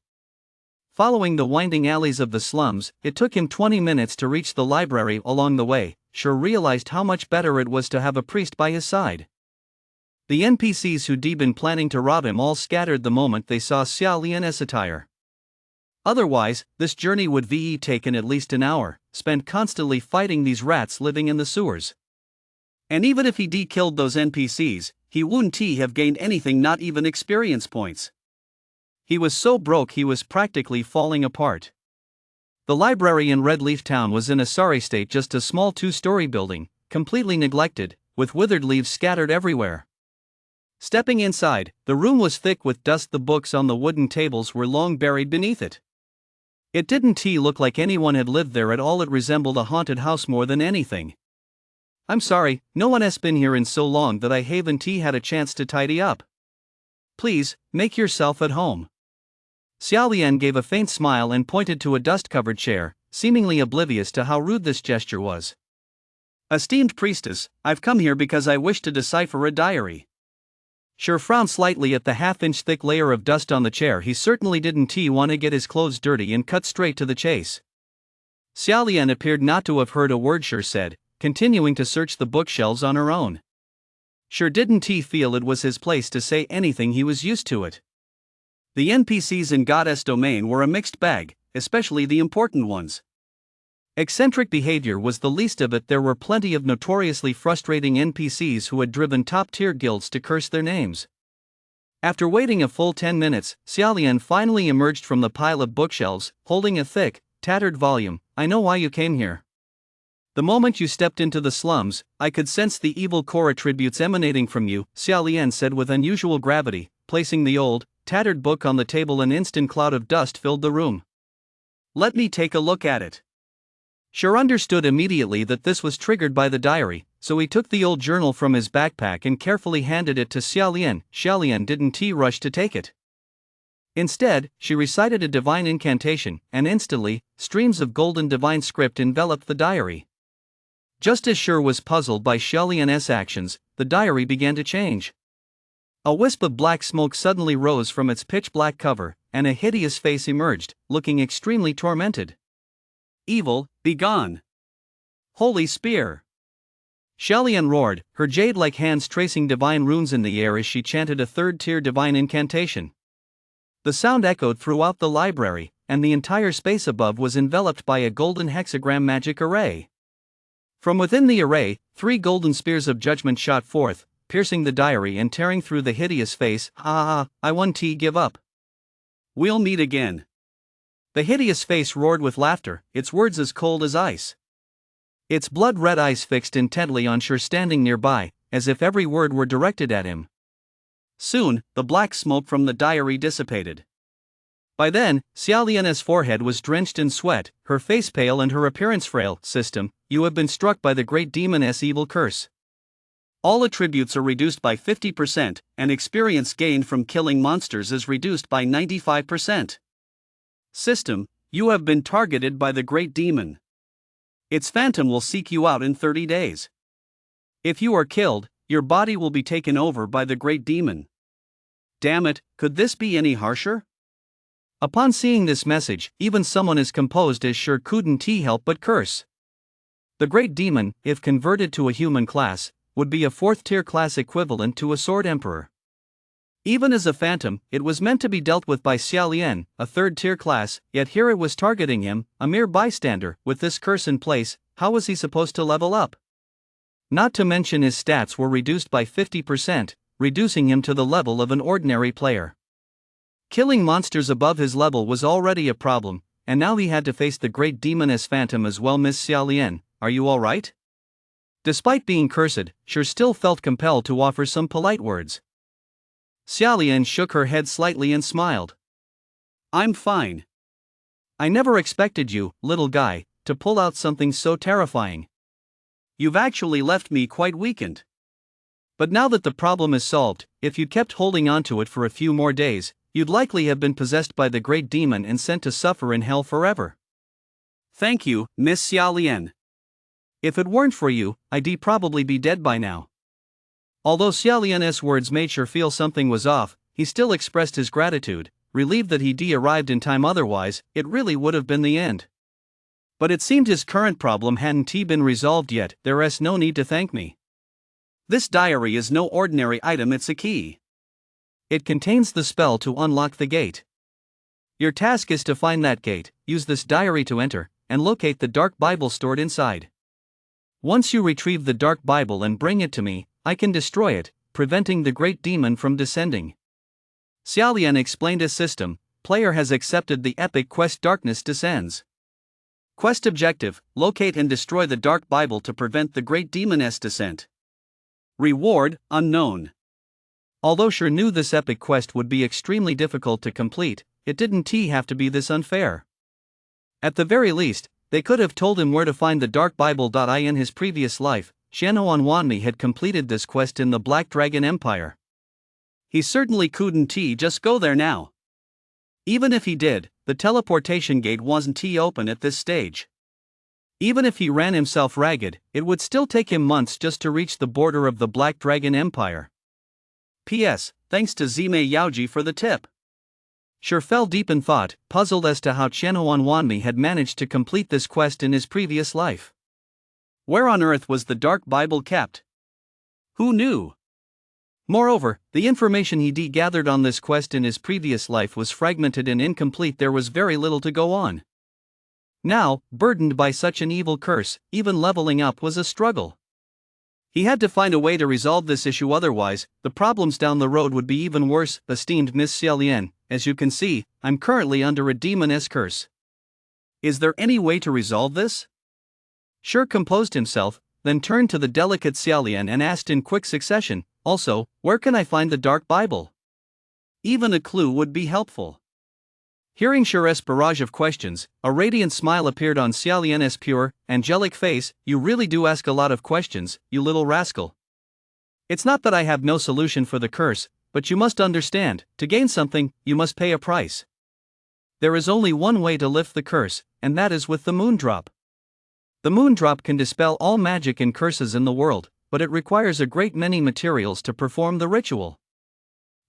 Following the winding alleys of the slums, it took him 20 minutes to reach the library. Along the way, Sure realized how much better it was to have a priest by his side. The NPCs who'd been planning to rob him all scattered the moment they saw Xiao Lian's attire. Otherwise, this journey would be taken at least an hour, spent constantly fighting these rats living in the sewers. And even if he killed those NPCs, he wouldn't have gained anything, not even experience points. He was so broke he was practically falling apart. The library in Red Leaf Town was in a sorry state, just a small 2-story building, completely neglected, with withered leaves scattered everywhere. Stepping inside, the room was thick with dust. The books on the wooden tables were long buried beneath it. It didn't look like anyone had lived there at all. It resembled a haunted house more than anything. I'm sorry, no one has been here in so long that I haven't had a chance to tidy up. Please, make yourself at home. Xiao Lian gave a faint smile and pointed to a dust-covered chair, seemingly oblivious to how rude this gesture was. Esteemed priestess, I've come here because I wish to decipher a diary. Sure frowned slightly at the half-inch thick layer of dust on the chair. He certainly didn't want to get his clothes dirty and cut straight to the chase. Xiao Lian appeared not to have heard a word Sure said, continuing to search the bookshelves on her own. Sure didn't feel it was his place to say anything. He was used to it. The NPCs in Goddess Domain were a mixed bag, especially the important ones. Eccentric behavior was the least of it. There were plenty of notoriously frustrating NPCs who had driven top-tier guilds to curse their names. After waiting a full 10 minutes, Xiaolian finally emerged from the pile of bookshelves, holding a thick, tattered volume. I know why you came here. The moment you stepped into the slums, I could sense the evil core attributes emanating from you, Xiaolian said with unusual gravity, placing the old, tattered book on the table. An instant cloud of dust filled the room. Let me take a look at it. Sure understood immediately that this was triggered by the diary, so he took the old journal from his backpack and carefully handed it to Xiaolian. Xiaolian didn't rush to take it. Instead, she recited a divine incantation, and instantly, streams of golden divine script enveloped the diary. Just as Sher was puzzled by Xiaolian's actions, the diary began to change. A wisp of black smoke suddenly rose from its pitch-black cover, and a hideous face emerged, looking extremely tormented. Evil, begone! Holy spear! Xiaolian roared, her jade-like hands tracing divine runes in the air as she chanted a third-tier divine incantation. The sound echoed throughout the library, and the entire space above was enveloped by a golden hexagram magic array. From within the array, 3 golden spears of judgment shot forth, piercing the diary and tearing through the hideous face. I won't give up. We'll meet again. The hideous face roared with laughter, its words as cold as ice. Its blood-red eyes fixed intently on Sher standing nearby, as if every word were directed at him. Soon, the black smoke from the diary dissipated. By then, Xiaolian's forehead was drenched in sweat, her face pale and her appearance frail. System, you have been struck by the great demon's evil curse. All attributes are reduced by 50%, and experience gained from killing monsters is reduced by 95%. System, you have been targeted by the great demon. Its phantom will seek you out in 30 days. If you are killed, your body will be taken over by the great demon. Damn it, could this be any harsher? Upon seeing this message, even someone as composed as Sher couldn't help but curse. The great demon, if converted to a human class, would be a 4th-tier class equivalent to a sword emperor. Even as a phantom, it was meant to be dealt with by Xiaolian, a 3rd-tier class, yet here it was targeting him, a mere bystander. With this curse in place, how was he supposed to level up? Not to mention his stats were reduced by 50%, reducing him to the level of an ordinary player. Killing monsters above his level was already a problem, and now he had to face the great demoness phantom as well. Miss Xiaolian, are you alright? Despite being cursed, Sher still felt compelled to offer some polite words. Xiaolian shook her head slightly and smiled. I'm fine. I never expected you, little guy, to pull out something so terrifying. You've actually left me quite weakened. But now that the problem is solved, if you'd kept holding on to it for a few more days, you'd likely have been possessed by the great demon and sent to suffer in hell forever. Thank you, Miss Xiaolian. If it weren't for you, I'd probably be dead by now. Although Xiaolian's words made Sher feel something was off, he still expressed his gratitude, relieved that he'd arrived in time. Otherwise, it really would have been the end. But it seemed his current problem hadn't been resolved yet. There's no need to thank me. This diary is no ordinary item, it's a key. It contains the spell to unlock the gate. Your task is to find that gate, use this diary to enter, and locate the Dark Bible stored inside. Once you retrieve the Dark Bible and bring it to me, I can destroy it, preventing the great demon from descending. Xiaolian explained his system. Player has accepted the epic quest Darkness Descends. Quest objective, locate and destroy the Dark Bible to prevent the great demon's descent. Reward, unknown. Although Sher knew this epic quest would be extremely difficult to complete, it didn't have to be this unfair. At the very least, they could have told him where to find the Dark Bible. In his previous life, Xianhuan Wanmi had completed this quest in the Black Dragon Empire. He certainly couldn't just go there now. Even if he did, the teleportation gate wasn't open at this stage. Even if he ran himself ragged, it would still take him months just to reach the border of the Black Dragon Empire. P.S. Thanks to Zime Yaoji for the tip. Sher fell deep in thought, puzzled as to how Xianhuan Wanmi had managed to complete this quest in his previous life. Where on earth was the Dark Bible kept? Who knew? Moreover, the information he gathered on this quest in his previous life was fragmented and incomplete. There was very little to go on. Now, burdened by such an evil curse, even leveling up was a struggle. He had to find a way to resolve this issue, otherwise, the problems down the road would be even worse. Esteemed Miss Xiaolian, as you can see, I'm currently under a demoness curse. Is there any way to resolve this? Shi composed himself, then turned to the delicate Xiaolian and asked in quick succession, also, where can I find the Dark Bible? Even a clue would be helpful. Hearing Shi's barrage of questions, a radiant smile appeared on Xiaolian's pure, angelic face. You really do ask a lot of questions, you little rascal. It's not that I have no solution for the curse, but you must understand, to gain something, you must pay a price. There is only one way to lift the curse, and that is with the moon drop. The moon drop can dispel all magic and curses in the world, but it requires a great many materials to perform the ritual.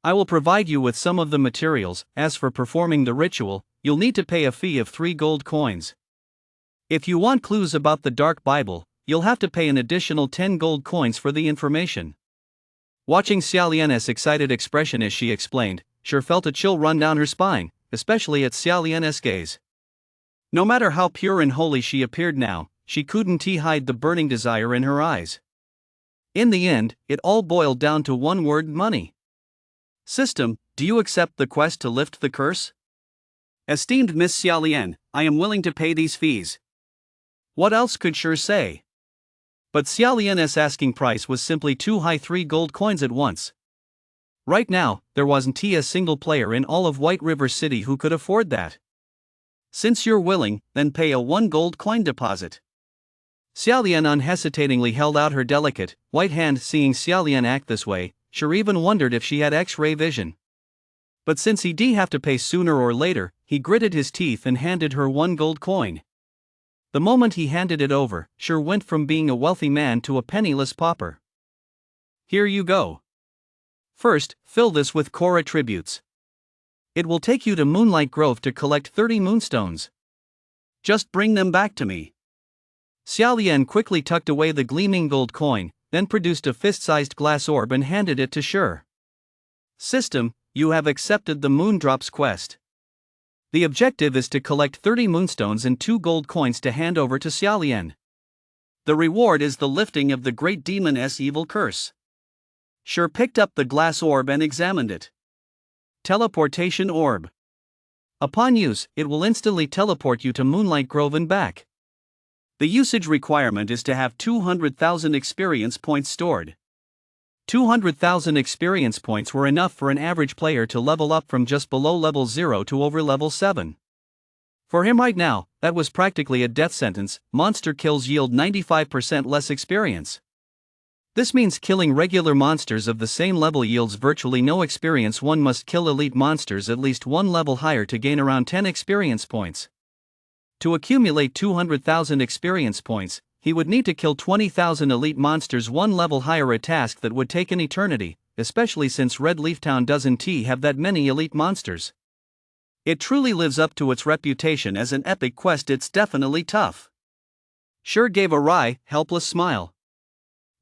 I will provide you with some of the materials. As for performing the ritual, you'll need to pay a fee of 3 gold coins. If you want clues about the Dark Bible, you'll have to pay an additional 10 gold coins for the information. Watching Xiaolian's excited expression as she explained, Shi felt a chill run down her spine, especially at Xiaolian's gaze. No matter how pure and holy she appeared now, she couldn't hide the burning desire in her eyes. In the end, it all boiled down to one word: money. System, do you accept the quest to lift the curse? Esteemed Miss Xiaolian, I am willing to pay these fees. What else could Shi say? But Xiaolian's asking price was simply too high: 3 gold coins at once. Right now, there wasn't a single player in all of White River City who could afford that. Since you're willing, then pay a 1 gold coin deposit. Xiaolian unhesitatingly held out her delicate, white hand. Seeing Xiaolian act this way, Shi even wondered if she had X-ray vision. But since he'd have to pay sooner or later, he gritted his teeth and handed her 1 gold coin. The moment he handed it over, Shi went from being a wealthy man to a penniless pauper. Here you go. First, fill this with core attributes. It will take you to Moonlight Grove to collect 30 moonstones. Just bring them back to me. Xiaolian quickly tucked away the gleaming gold coin, then produced a fist-sized glass orb and handed it to Shi. System, you have accepted the Moondrop's quest. The objective is to collect 30 moonstones and 2 gold coins to hand over to Xiaolian. The reward is the lifting of the great demon's evil curse. Shi picked up the glass orb and examined it. Teleportation orb. Upon use, it will instantly teleport you to Moonlight Grove and back. The usage requirement is to have 200,000 experience points stored. 200,000 experience points were enough for an average player to level up from just below level 0 to over level 7. For him right now, that was practically a death sentence. Monster kills yield 95% less experience. This means killing regular monsters of the same level yields virtually no experience. One must kill elite monsters at least 1 level higher to gain around 10 experience points. To accumulate 200,000 experience points, he would need to kill 20,000 elite monsters 1 level higher, a task that would take an eternity, especially since Red Leaf Town doesn't have that many elite monsters. It truly lives up to its reputation as an epic quest. It's definitely tough. Shi gave a wry, helpless smile.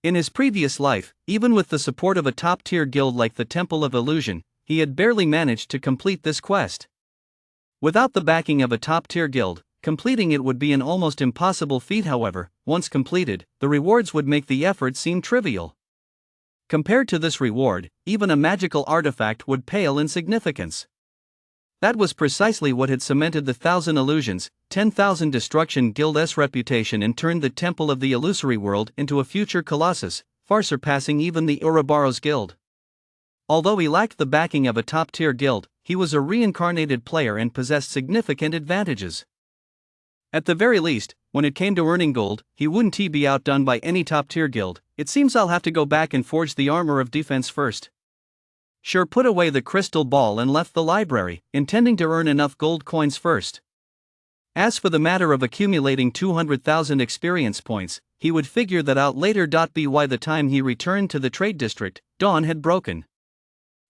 In his previous life, even with the support of a top-tier guild like the Temple of Illusion, he had barely managed to complete this quest. Without the backing of a top-tier guild, completing it would be an almost impossible feat. However, once completed, the rewards would make the effort seem trivial. Compared to this reward, even a magical artifact would pale in significance. That was precisely what had cemented the 1,000 Illusions, 10,000 Destruction Guild's reputation and turned the Temple of the Illusory World into a future colossus, far surpassing even the Ouroboros Guild. Although he lacked the backing of a top-tier guild, he was a reincarnated player and possessed significant advantages. At the very least, when it came to earning gold, he wouldn't be outdone by any top-tier guild. It seems I'll have to go back and forge the armor of defense first. Shi put away the crystal ball and left the library, intending to earn enough gold coins first. As for the matter of accumulating 200,000 experience points, he would figure that out later. By the time he returned to the trade district, dawn had broken.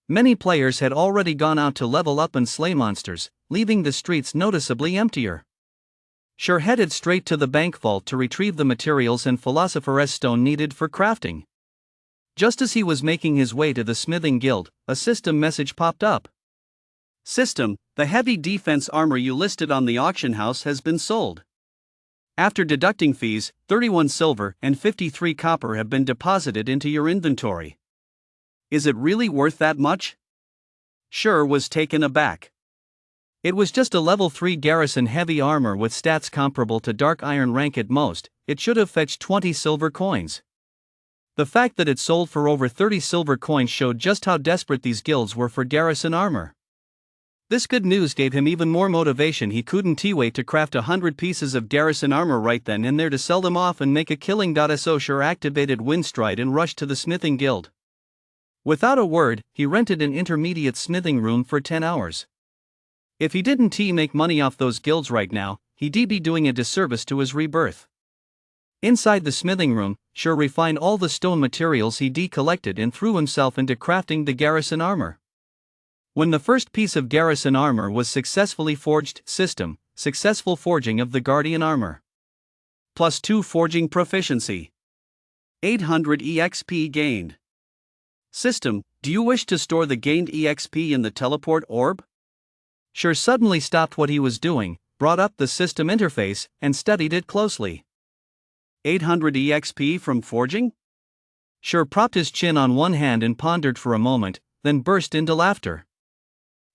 Many players had already gone out to level up and slay monsters, leaving the streets noticeably emptier. Shi headed straight to the bank vault to retrieve the materials and Philosopher's Stone needed for crafting. Just as he was making his way to the smithing guild, a system message popped up. System, the heavy defense armor you listed on the auction house has been sold. After deducting fees, 31 silver and 53 copper have been deposited into your inventory. Is it really worth that much? Sure was taken aback. It was just a level 3 garrison heavy armor with stats comparable to dark iron rank at most. It should have fetched 20 silver coins. The fact that it sold for over 30 silver coins showed just how desperate these guilds were for garrison armor. This good news gave him even more motivation. He couldn't wait to craft 100 pieces of garrison armor right then and there to sell them off and make a killing. So Sure activated Windstride and rushed to the smithing guild. Without a word, he rented an intermediate smithing room for 10 hours. If he didn't make money off those guilds right now, he'd be doing a disservice to his rebirth. Inside the smithing room, Sure refined all the stone materials he collected and threw himself into crafting the garrison armor. When the first piece of garrison armor was successfully forged, system, successful forging of the guardian armor. +2 forging proficiency. 800 EXP gained. System, do you wish to store the gained EXP in the teleport orb? Sure suddenly stopped what he was doing, brought up the system interface, and studied it closely. 800 EXP from forging? Sure propped his chin on one hand and pondered for a moment, then burst into laughter.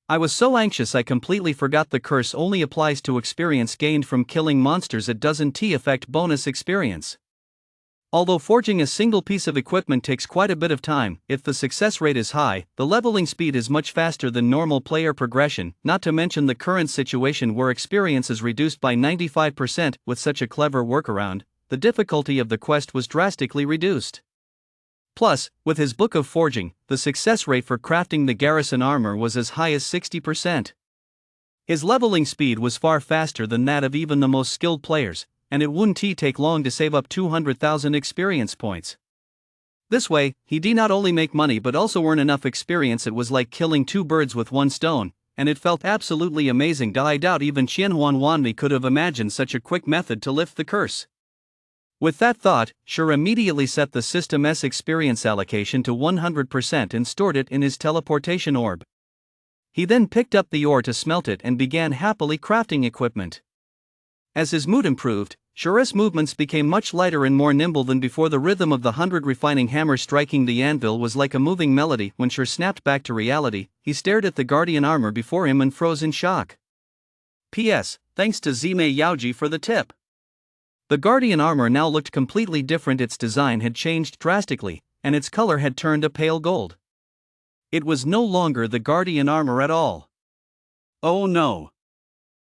I was so anxious I completely forgot the curse only applies to experience gained from killing monsters. It doesn't affect bonus experience. Although forging a single piece of equipment takes quite a bit of time, if the success rate is high, the leveling speed is much faster than normal player progression, not to mention the current situation where experience is reduced by 95%. With such a clever workaround, the difficulty of the quest was drastically reduced. Plus, with his book of forging, the success rate for crafting the garrison armor was as high as 60%. His leveling speed was far faster than that of even the most skilled players, and it wouldn't take long to save up 200,000 experience points. This way, he did not only make money but also earn enough experience. It was like killing 2 birds with 1 stone, and it felt absolutely amazing. I doubt even Qianhuan Wanli could have imagined such a quick method to lift the curse. With that thought, Sure immediately set the system's experience allocation to 100% and stored it in his teleportation orb. He then picked up the ore to smelt it and began happily crafting equipment. As his mood improved, Sure's movements became much lighter and more nimble than before. The rhythm of the 100 refining hammer striking the anvil was like a moving melody. When Sure snapped back to reality, he stared at the guardian armor before him and froze in shock. P.S. Thanks to Zime Yaoji for the tip. The guardian armor now looked completely different. Its design had changed drastically, and its color had turned a pale gold. It was no longer the guardian armor at all. Oh no!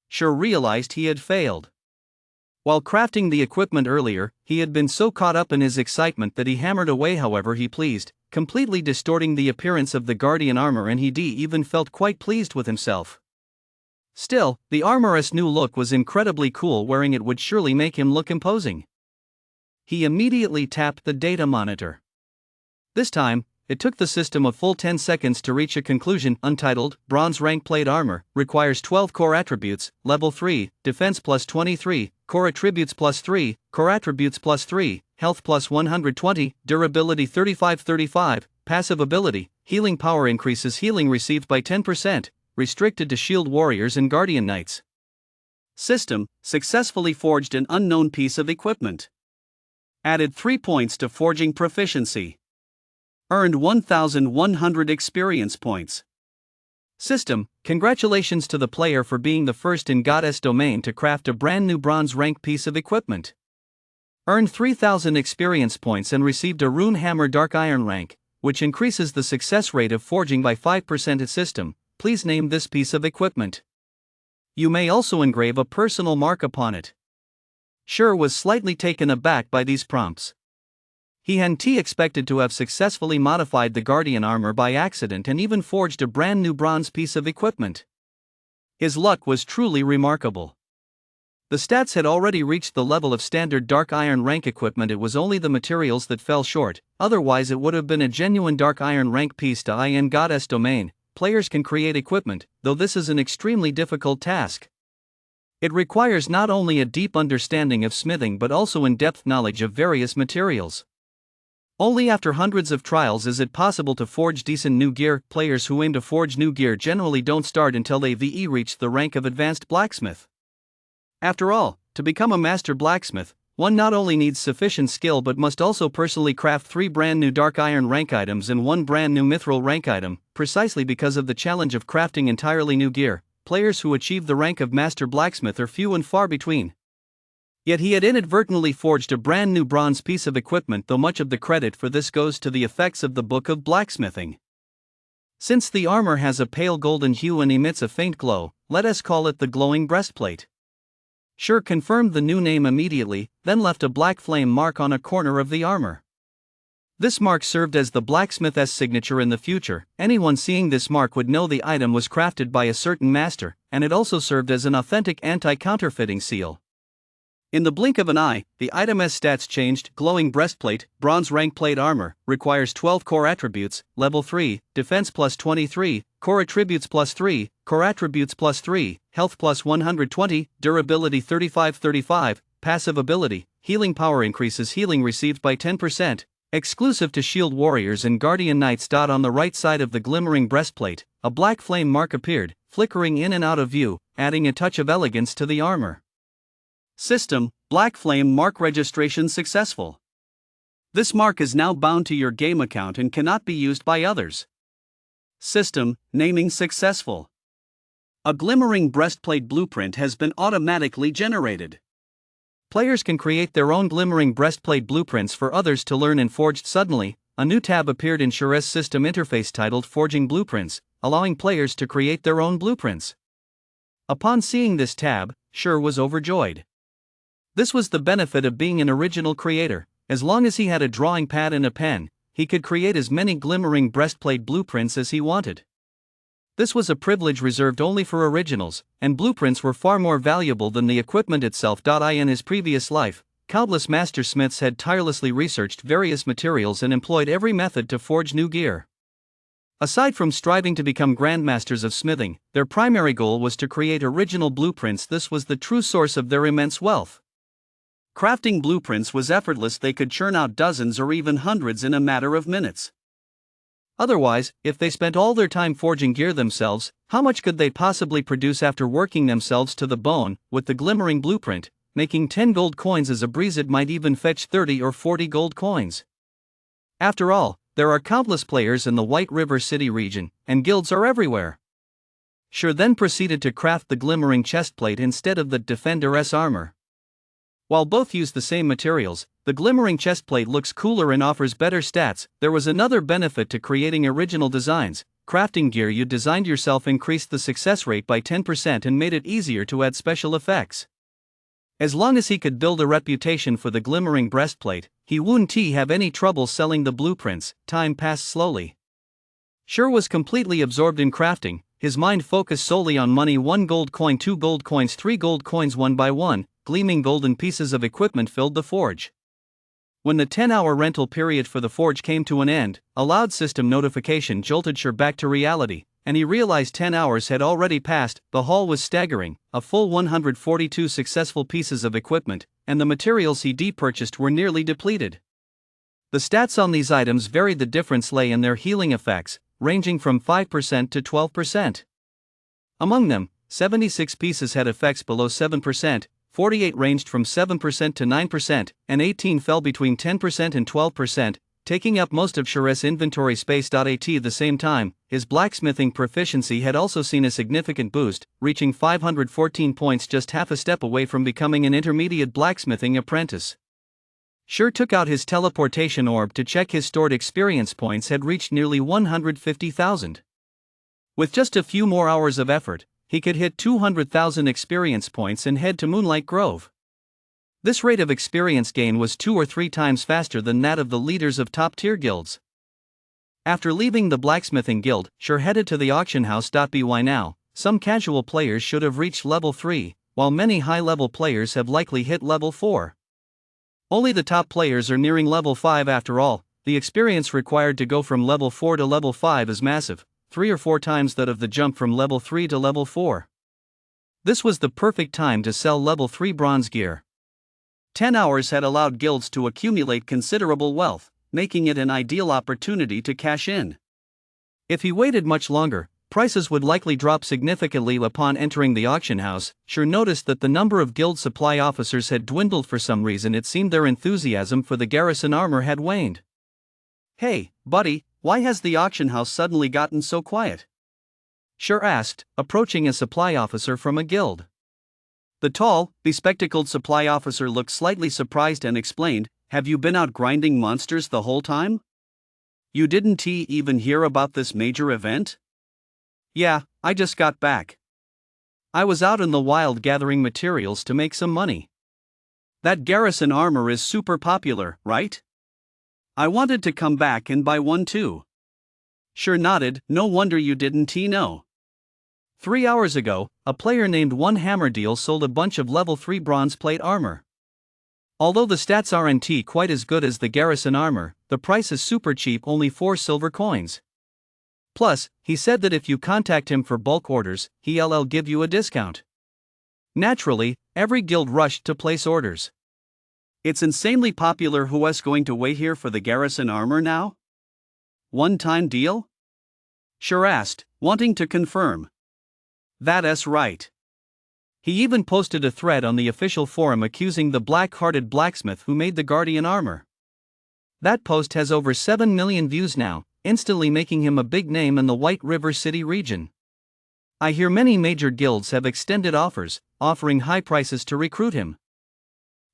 Sure realized he had failed. While crafting the equipment earlier, he had been so caught up in his excitement that he hammered away however he pleased, completely distorting the appearance of the guardian armor, and he even felt quite pleased with himself. Still, the armor's new look was incredibly cool. Wearing it would surely make him look imposing. He immediately tapped the data monitor. This time, it took the system a full 10 seconds to reach a conclusion. Untitled, bronze rank plate armor, requires 12 core attributes, level 3, defense plus 23, core attributes plus 3, core attributes plus 3, health plus 120, durability 35, passive ability, healing power increases healing received by 10%, restricted to shield warriors and guardian knights. System, successfully forged an unknown piece of equipment. Added 3 points to forging proficiency. Earned 1,100 experience points. System, congratulations to the player for being the first in Goddess domain to craft a brand new bronze rank piece of equipment. Earned 3,000 experience points and received a rune hammer dark iron rank, which increases the success rate of forging by 5%. At system, please name this piece of equipment. You may also engrave a personal mark upon it. Sure was slightly taken aback by these prompts. He hadn't expected to have successfully modified the guardian armor by accident and even forged a brand new bronze piece of equipment. His luck was truly remarkable. The stats had already reached the level of standard dark iron rank equipment. It was only the materials that fell short, otherwise it would have been a genuine dark iron rank piece. In Goddess domain, players can create equipment, though this is an extremely difficult task. It requires not only a deep understanding of smithing but also in-depth knowledge of various materials. Only after hundreds of trials is it possible to forge decent new gear. Players who aim to forge new gear generally don't start until they reach the rank of advanced blacksmith. After all, To become a master blacksmith, one not only needs sufficient skill but must also personally craft 3 brand new dark iron rank items and 1 brand new mithril rank item. Precisely because of the challenge of crafting entirely new gear, players who achieve the rank of master blacksmith are few and far between. Yet he had inadvertently forged a brand new bronze piece of equipment, though much of the credit for this goes to the effects of the Book of Blacksmithing. Since the armor has a pale golden hue and emits a faint glow, let us call it the glowing breastplate. Sure confirmed the new name immediately, then left a black flame mark on a corner of the armor. This mark served as the blacksmith's signature in the future. Anyone seeing this mark would know the item was crafted by a certain master, and it also served as an authentic anti-counterfeiting seal. In the blink of an eye, the item's stats changed. Glowing breastplate, bronze rank plate armor, requires 12 core attributes, level 3, defense plus 23, core attributes plus 3, core attributes plus 3, health plus 120, durability 35-35, passive ability, healing power increases healing received by 10%, exclusive to shield warriors and guardian knights. On the right side of the glimmering breastplate, a black flame mark appeared, flickering in and out of view, adding a touch of elegance to the armor. System: Black Flame Mark registration successful. This mark is now bound to your game account and cannot be used by others. System: Naming successful. A glimmering breastplate blueprint has been automatically generated. Players can create their own glimmering breastplate blueprints for others to learn and forge. Suddenly, a new tab appeared in Sure's system interface titled Forging Blueprints, allowing players to create their own blueprints. Upon seeing this tab, Sure was overjoyed. This was the benefit of being an original creator. As long as he had a drawing pad and a pen, he could create as many glimmering breastplate blueprints as he wanted. This was a privilege reserved only for originals, and blueprints were far more valuable than the equipment itself. In his previous life, countless master smiths had tirelessly researched various materials and employed every method to forge new gear. Aside from striving to become grandmasters of smithing, their primary goal was to create original blueprints. This was the true source of their immense wealth. Crafting blueprints was effortless. They could churn out dozens or even hundreds in a matter of minutes. Otherwise, if they spent all their time forging gear themselves, how much could they possibly produce after working themselves to the bone? With the glimmering blueprint, making 10 gold coins is a breeze. It might even fetch 30 or 40 gold coins. After all, there are countless players in the White River City region, and guilds are everywhere. Sure then proceeded to craft the glimmering chestplate instead of the defender's armor. While both use the same materials, the glimmering chestplate looks cooler and offers better stats. There was another benefit to creating original designs. Crafting gear you designed yourself increased the success rate by 10% and made it easier to add special effects. As long as he could build a reputation for the glimmering breastplate, he wouldn't have any trouble selling the blueprints. Time passed slowly. Sure was completely absorbed in crafting, his mind focused solely on money. 1 gold coin, 2 gold coins, 3 gold coins. One by one, gleaming golden pieces of equipment filled the forge. When the 10-hour rental period for the forge came to an end, a loud system notification jolted Sure back to reality, and he realized 10 hours had already passed. The haul was staggering, a full 142 successful pieces of equipment, and the materials he purchased were nearly depleted. The stats on these items varied. The difference lay in their healing effects, ranging from 5% to 12%. Among them, 76 pieces had effects below 7%, 48 ranged from 7% to 9%, and 18 fell between 10% and 12%, taking up most of Sure's inventory space. At the same time, his blacksmithing proficiency had also seen a significant boost, reaching 514 points, just half a step away from becoming an intermediate blacksmithing apprentice. Sure took out his teleportation orb to check his stored experience points had reached nearly 150,000. With just a few more hours of effort, he could hit 200,000 experience points and head to Moonlight Grove. This rate of experience gain was 2 or 3 times faster than that of the leaders of top-tier guilds. After leaving the blacksmithing guild, Sure headed to the auction house. By now, some casual players should have reached level 3, while many high-level players have likely hit level 4. Only the top players are nearing level 5 after all. The experience required to go from level 4 to level 5 is massive, 3 or 4 times that of the jump from level 3 to level 4. This was the perfect time to sell level 3 bronze gear. 10 hours had allowed guilds to accumulate considerable wealth, making it an ideal opportunity to cash in. If he waited much longer, prices would likely drop significantly upon entering the auction house, Schur noticed that the number of guild supply officers had dwindled. For some reason it seemed their enthusiasm for the garrison armor had waned. "Hey, buddy, why has the auction house suddenly gotten so quiet?" Schur asked, approaching a supply officer from a guild. The tall, bespectacled supply officer looked slightly surprised and explained, "Have you been out grinding monsters the whole time? You didn't even hear about this major event?" "Yeah, I just got back. I was out in the wild gathering materials to make some money." "That garrison armor is super popular, right? I wanted to come back and buy one too." Schur nodded. "No wonder you didn't know. 3 hours ago, a player named One Hammer Deal sold a bunch of level 3 bronze plate armor. Although the stats aren't quite as good as the garrison armor, the price is super cheap, only 4 silver coins. Plus, he said that if you contact him for bulk orders, he'll give you a discount." Naturally, every guild rushed to place orders. "It's insanely popular. Who's going to wait here for the garrison armor now? One-time deal?" Schur asked, wanting to confirm. "That's right." He even posted a thread on the official forum accusing the black-hearted blacksmith who made the Guardian armor. That post has over 7 million views now, instantly making him a big name in the White River City region. I hear many major guilds have extended offers, offering high prices to recruit him.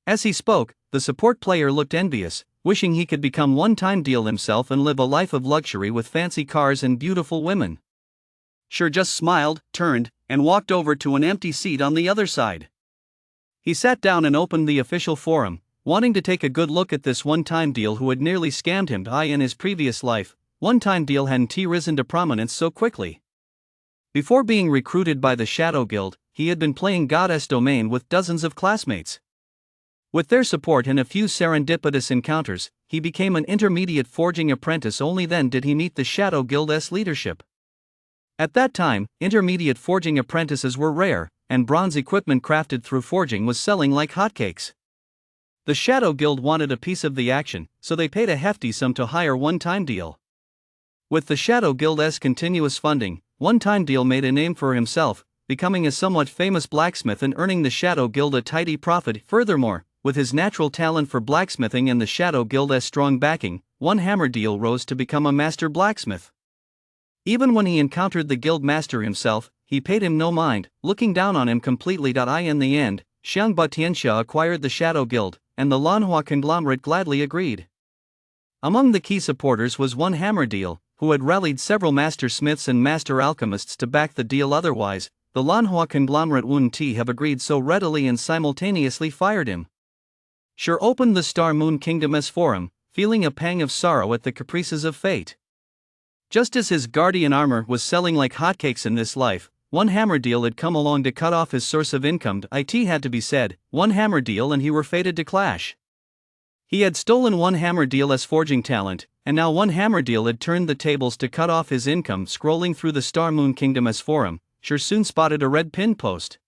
As he spoke, the support player looked envious, wishing he could become One-Time Deal himself and live a life of luxury with fancy cars and beautiful women. Schur just smiled, turned, and walked over to an empty seat on the other side. He sat down and opened the official forum, wanting to take a good look at this One-Time Deal who had nearly scammed him in his previous life. One-Time Deal hadn't risen to prominence so quickly. Before being recruited by the Shadow Guild, he had been playing Goddess Domain with dozens of classmates. With their support and a few serendipitous encounters, he became an intermediate forging apprentice. Only then did he meet the Shadow Guild's leadership. At that time, intermediate forging apprentices were rare, and bronze equipment crafted through forging was selling like hotcakes. The Shadow Guild wanted a piece of the action, so they paid a hefty sum to hire One-Time Deal. With the Shadow Guild's continuous funding, One-Time Deal made a name for himself, becoming a somewhat famous blacksmith and earning the Shadow Guild a tidy profit. Furthermore, with his natural talent for blacksmithing and the Shadow Guild's strong backing, One Hammer Deal rose to become a master blacksmith. Even when he encountered the guild master himself, he paid him no mind, looking down on him completely. In the end, Xiangba Tianxia acquired the Shadow Guild, and the Lanhua conglomerate gladly agreed. Among the key supporters was One Hammer Deal, who had rallied several master smiths and master alchemists to back the deal. Otherwise, the Lanhua conglomerate wouldn't have agreed so readily and simultaneously fired him. Schur opened the Star Moon Kingdom's forum, feeling a pang of sorrow at the caprices of fate. Just as his Guardian armor was selling like hotcakes in this life, One Hammer Deal had come along to cut off his source of income. It had to be said, One Hammer Deal and he were fated to clash. He had stolen One Hammer Deal's forging talent, and now One Hammer Deal had turned the tables to cut off his income. Scrolling through the Star Moon Kingdom's forum, Schur soon spotted a red pin post.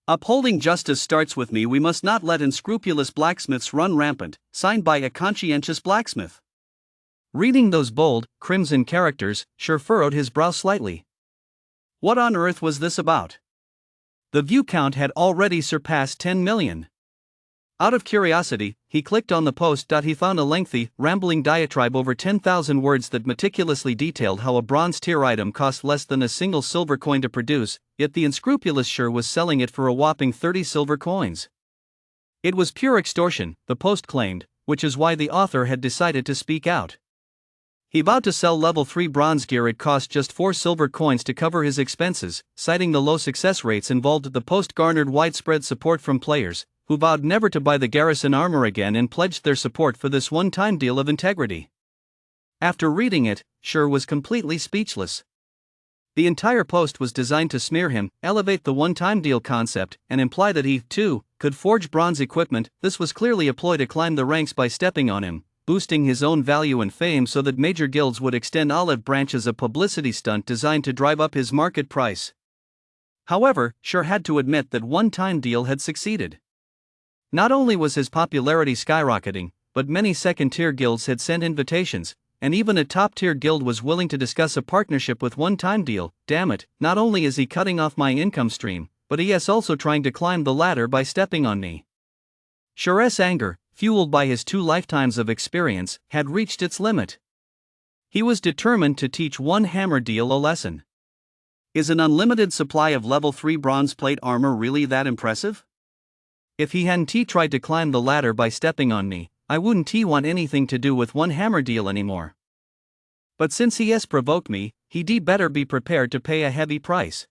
"Upholding justice starts with me. We must not let unscrupulous blacksmiths run rampant," signed by a conscientious blacksmith. Reading those bold, crimson characters, Schur furrowed his brow slightly. What on earth was this about? The view count had already surpassed 10 million. Out of curiosity, he clicked on the post. He found a lengthy, rambling diatribe over 10,000 words that meticulously detailed how a bronze tier item cost less than a single silver coin to produce, yet the unscrupulous Schur was selling it for a whopping 30 silver coins. It was pure extortion, the post claimed, which is why the author had decided to speak out. He vowed to sell level 3 bronze gear. It cost just 4 silver coins to cover his expenses. Citing the low success rates involved, the post garnered widespread support from players, who vowed never to buy the garrison armor again and pledged their support for this One-Time Deal of integrity. After reading it, Schur was completely speechless. The entire post was designed to smear him, elevate the One-Time Deal concept, and imply that he, too, could forge bronze equipment. This was clearly a ploy to climb the ranks by stepping on him, boosting his own value and fame so that major guilds would extend olive branches. A publicity stunt designed to drive up his market price. However, Schur had to admit that One-Time Deal had succeeded. Not only was his popularity skyrocketing, but many second-tier guilds had sent invitations, and even a top-tier guild was willing to discuss a partnership with one-time deal. Damn it, not only is he cutting off my income stream, but he is also trying to climb the ladder by stepping on me. Suresh' anger, fueled by his 2 lifetimes of experience, had reached its limit. He was determined to teach one hammer deal a lesson. Is an unlimited supply of level 3 bronze plate armor really that impressive? If he hadn't tried to climb the ladder by stepping on me, I wouldn't want anything to do with one hammer deal anymore. But since he has provoked me, he better be prepared to pay a heavy price.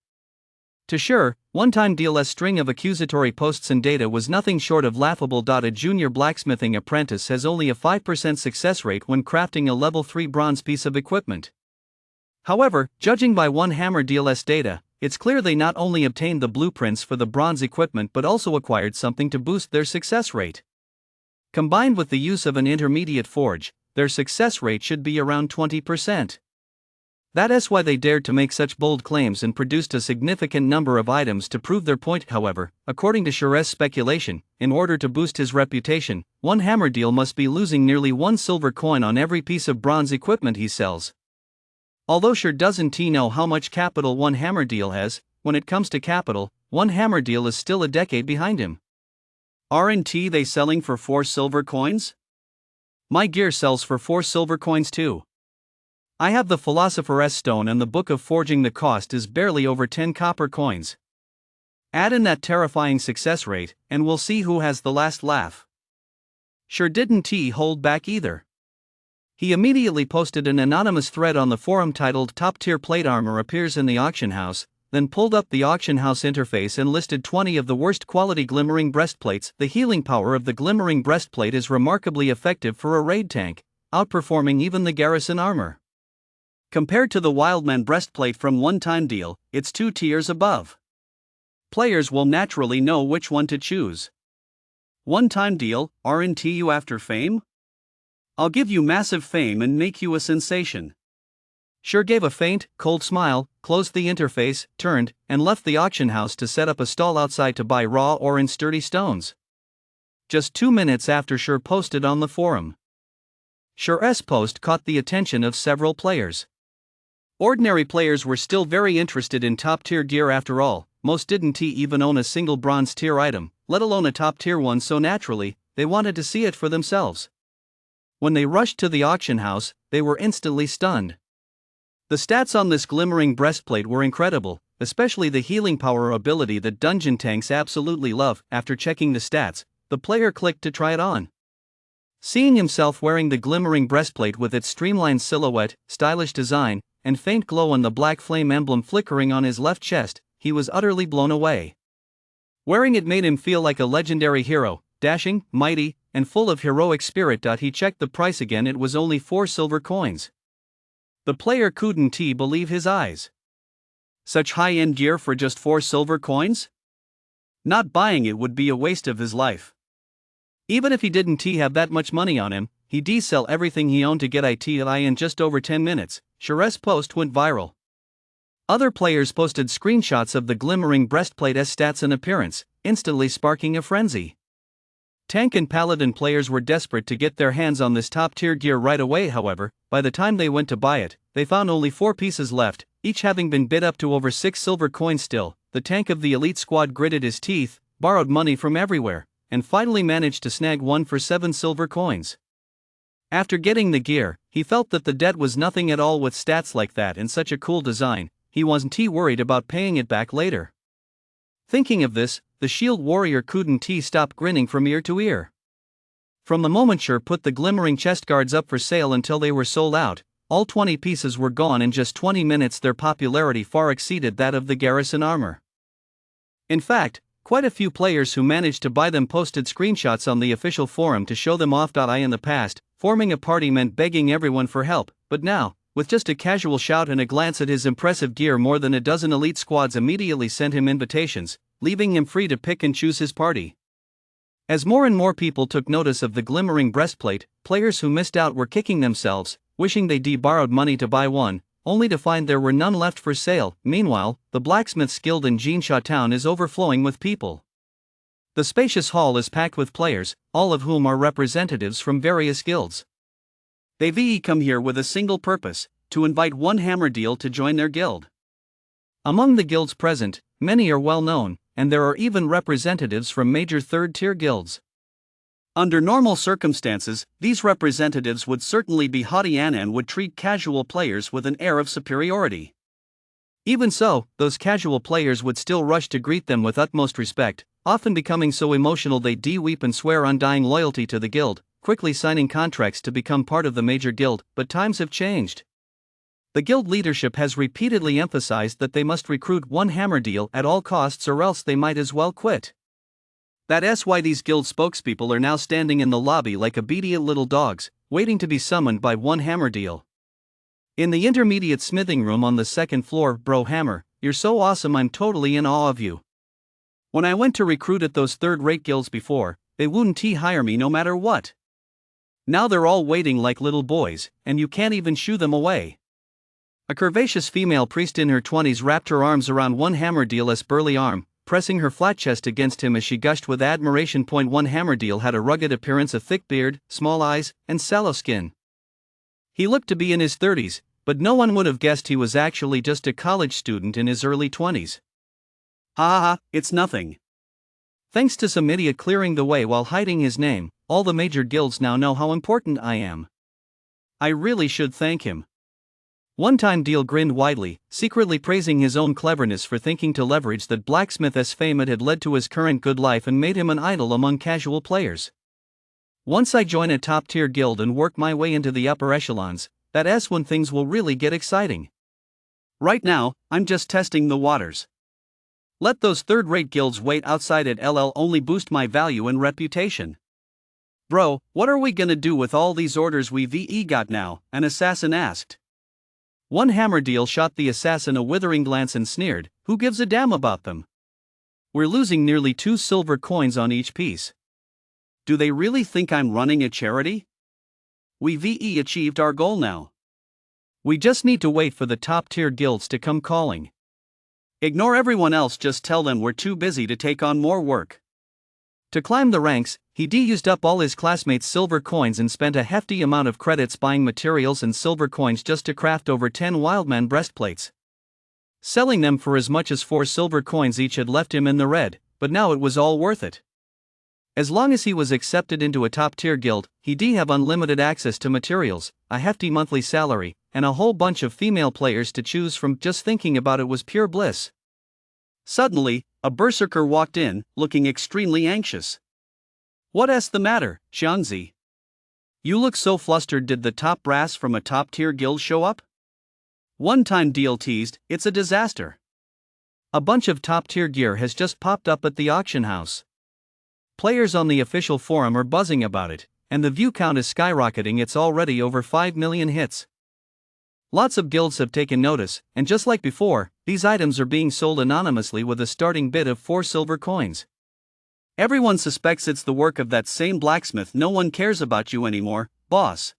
To sure, one-time deal's string of accusatory posts and data was nothing short of laughable. A junior blacksmithing apprentice has only a 5% success rate when crafting a level 3 bronze piece of equipment. However, judging by one hammer deal's data, it's clear they not only obtained the blueprints for the bronze equipment but also acquired something to boost their success rate. Combined with the use of an intermediate forge, their success rate should be around 20%. That is why they dared to make such bold claims and produced a significant number of items to prove their point. However, according to Suresh's speculation, in order to boost his reputation, one hammer deal must be losing nearly 1 silver coin on every piece of bronze equipment he sells. Although Sure doesn't know how much capital one hammer deal has, when it comes to capital, one hammer deal is still a decade behind him. Aren't they selling for 4 silver coins? My gear sells for 4 silver coins too. I have the Philosopher's Stone and the Book of Forging. The cost is barely over 10 copper coins. Add in that terrifying success rate, and we'll see who has the last laugh. Sure didn't hold back either. He immediately posted an anonymous thread on the forum titled "Top Tier Plate Armor Appears in the Auction House," then pulled up the auction house interface and listed 20 of the worst quality glimmering breastplates. The healing power of the glimmering breastplate is remarkably effective for a raid tank, outperforming even the garrison armor. Compared to the Wildman breastplate from One Time Deal, it's 2 tiers above. Players will naturally know which one to choose. One Time Deal, aren't you after fame? I'll give you massive fame and make you a sensation. Sure gave a faint, cold smile, closed the interface, turned, and left the auction house to set up a stall outside to buy raw or in sturdy stones. Just 2 minutes after Sure posted on the forum, Sure's post caught the attention of several players. Ordinary players were still very interested in top-tier gear. After all, most didn't even own a single bronze-tier item, let alone a top-tier one, so naturally, they wanted to see it for themselves. When they rushed to the auction house, they were instantly stunned. The stats on this glimmering breastplate were incredible, especially the healing power ability that dungeon tanks absolutely love. After checking the stats, the player clicked to try it on. Seeing himself wearing the glimmering breastplate with its streamlined silhouette, stylish design, and faint glow and the black flame emblem flickering on his left chest, he was utterly blown away. Wearing it made him feel like a legendary hero, dashing, mighty, and full of heroic spirit. He checked the price again, it was only 4 silver coins. The player couldn't believe his eyes. Such high-end gear for just 4 silver coins? Not buying it would be a waste of his life. Even if he didn't have that much money on him, he'd sell everything he owned to get it. In just over 10 minutes, Sure's post went viral. Other players posted screenshots of the glimmering breastplate's stats and appearance, instantly sparking a frenzy. Tank and Paladin players were desperate to get their hands on this top-tier gear right away. However, by the time they went to buy it, they found only 4 pieces left, each having been bid up to over 6 silver coins. Still, the tank of the elite squad gritted his teeth, borrowed money from everywhere, and finally managed to snag one for 7 silver coins. After getting the gear, he felt that the debt was nothing at all. With stats like that and such a cool design, he wasn't worried about paying it back later. Thinking of this, the shield warrior couldn't stop grinning from ear to ear. From the moment Sure put the glimmering chest guards up for sale until they were sold out, all 20 pieces were gone in just 20 minutes. Their popularity far exceeded that of the garrison armor. In fact, quite a few players who managed to buy them posted screenshots on the official forum to show them off. In the past, forming a party meant begging everyone for help, but now, with just a casual shout and a glance at his impressive gear, more than a dozen elite squads immediately sent him invitations, leaving him free to pick and choose his party. As more and more people took notice of the glimmering breastplate, players who missed out were kicking themselves, wishing they'd borrowed money to buy one, only to find there were none left for sale. Meanwhile, the blacksmith's guild in Jinsha town is overflowing with people. The spacious hall is packed with players, all of whom are representatives from various guilds. They come here with a single purpose: to invite one hammer deal to join their guild. Among the guilds present, many are well known, and there are even representatives from major third-tier guilds. Under normal circumstances, these representatives would certainly be haughty and would treat casual players with an air of superiority. Even so, those casual players would still rush to greet them with utmost respect, often becoming so emotional they weep and swear undying loyalty to the guild, quickly signing contracts to become part of the major guild. But times have changed. The guild leadership has repeatedly emphasized that they must recruit one hammer deal at all costs or else they might as well quit. That's why these guild spokespeople are now standing in the lobby like obedient little dogs, waiting to be summoned by one hammer deal. In the intermediate smithing room on the second floor, bro hammer, you're so awesome, I'm totally in awe of you. When I went to recruit at those third-rate guilds before, they wouldn't hire me no matter what. Now they're all waiting like little boys, and you can't even shoo them away. A curvaceous female priest in her 20s wrapped her arms around one hammer deal's burly arm, pressing her flat chest against him as she gushed with admiration. One hammer deal had a rugged appearance, a thick beard, small eyes, and sallow skin. He looked to be in his 30s, but no one would have guessed he was actually just a college student in his early 20s. Ha, it's nothing. Thanks to some idiot clearing the way while hiding his name, all the major guilds now know how important I am. I really should thank him. One-time deal grinned widely, secretly praising his own cleverness for thinking to leverage that blacksmith's fame had led to his current good life and made him an idol among casual players. Once I join a top-tier guild and work my way into the upper echelons, that's when things will really get exciting. Right now, I'm just testing the waters. Let those third-rate guilds wait outside at LL only boost my value and reputation. Bro, what are we gonna do with all these orders we've got now? An assassin asked. One hammer deal shot the assassin a withering glance and sneered, who gives a damn about them? We're losing nearly 2 silver coins on each piece. Do they really think I'm running a charity? We've achieved our goal now. We just need to wait for the top-tier guilds to come calling. Ignore everyone else, just tell them we're too busy to take on more work. To climb the ranks, he used up all his classmates' silver coins and spent a hefty amount of credits buying materials and silver coins just to craft over 10 Wildman breastplates. Selling them for as much as 4 silver coins each had left him in the red, but now it was all worth it. As long as he was accepted into a top-tier guild, he'd have unlimited access to materials, a hefty monthly salary, and a whole bunch of female players to choose from. Just thinking about it was pure bliss. Suddenly, a berserker walked in, looking extremely anxious. What's the matter, Xiangzi? You look so flustered. Did the top brass from a top-tier guild show up? One-time deal teased, it's a disaster. A bunch of top-tier gear has just popped up at the auction house. Players on the official forum are buzzing about it, and the view count is skyrocketing. It's already over 5 million hits. Lots of guilds have taken notice, and just like before, these items are being sold anonymously with a starting bid of 4 silver coins. Everyone suspects it's the work of that same blacksmith. No one cares about you anymore, boss.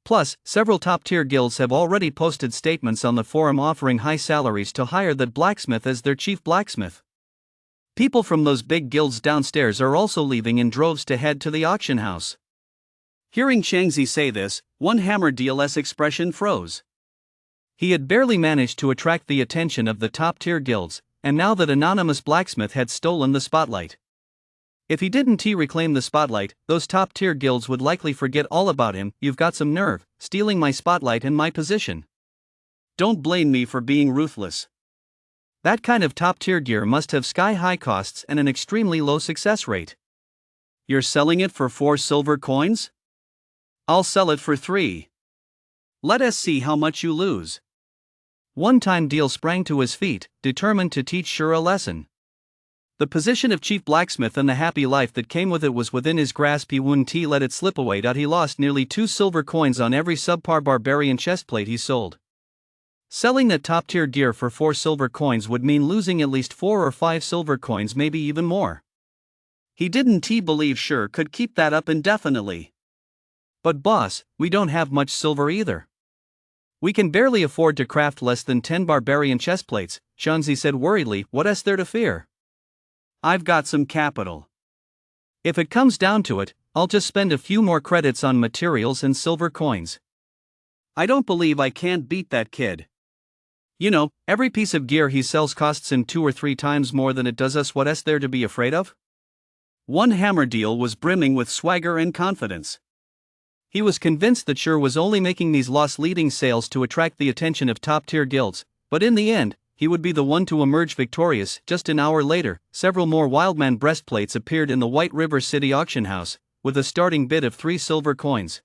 Plus, several top-tier guilds have already posted statements on the forum offering high salaries to hire that blacksmith as their chief blacksmith. People from those big guilds downstairs are also leaving in droves to head to the auction house. Hearing Xiangzi say this, one hammer deal's expression froze. He had barely managed to attract the attention of the top-tier guilds, and now that anonymous blacksmith had stolen the spotlight. If he didn't reclaim the spotlight, those top-tier guilds would likely forget all about him. You've got some nerve, stealing my spotlight and my position. Don't blame me for being ruthless. That kind of top-tier gear must have sky-high costs and an extremely low success rate. You're selling it for 4 silver coins? I'll sell it for 3. Let us see how much you lose. One-time deal sprang to his feet, determined to teach Shur a lesson. The position of chief blacksmith and the happy life that came with it was within his grasp. He wouldn't let it slip away. He lost nearly 2 silver coins on every subpar barbarian chestplate he sold. Selling that top-tier gear for 4 silver coins would mean losing at least 4 or 5 silver coins, maybe even more. He didn't believe Shur could keep that up indefinitely. But boss, we don't have much silver either. We can barely afford to craft less than 10 barbarian chestplates, Xiangzi said worriedly. What's there to fear? I've got some capital. If it comes down to it, I'll just spend a few more credits on materials and silver coins. I don't believe I can't beat that kid. You know, every piece of gear he sells costs him 2 or 3 times more than it does us. What's there to be afraid of? One Hammer deal was brimming with swagger and confidence. He was convinced that Schur was only making these loss-leading sales to attract the attention of top-tier guilds, but in the end, he would be the one to emerge victorious. Just an hour later, several more Wildman breastplates appeared in the White River City auction house, with a starting bid of 3 silver coins.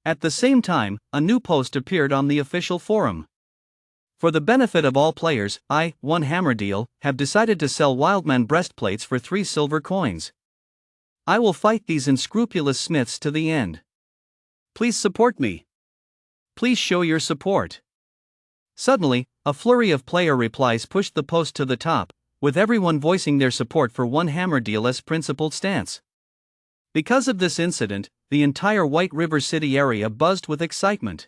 At the same time, a new post appeared on the official forum. For the benefit of all players, I, One Hammer Deal, have decided to sell Wildman breastplates for 3 silver coins. I will fight these unscrupulous smiths to the end. Please support me. Please show your support. Suddenly, a flurry of player replies pushed the post to the top, with everyone voicing their support for One Hammer Deal's principled stance. Because of this incident, the entire White River City area buzzed with excitement.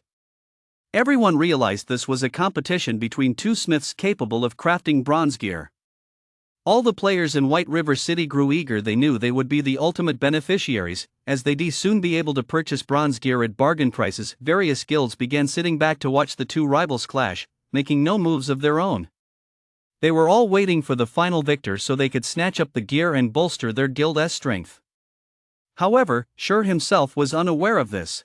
Everyone realized this was a competition between 2 smiths capable of crafting bronze gear. All the players in White River City grew eager. They knew they would be the ultimate beneficiaries, as they'd soon be able to purchase bronze gear at bargain prices. Various guilds began sitting back to watch the 2 rivals clash, making no moves of their own. They were all waiting for the final victor so they could snatch up the gear and bolster their guild's strength. However, Schur himself was unaware of this.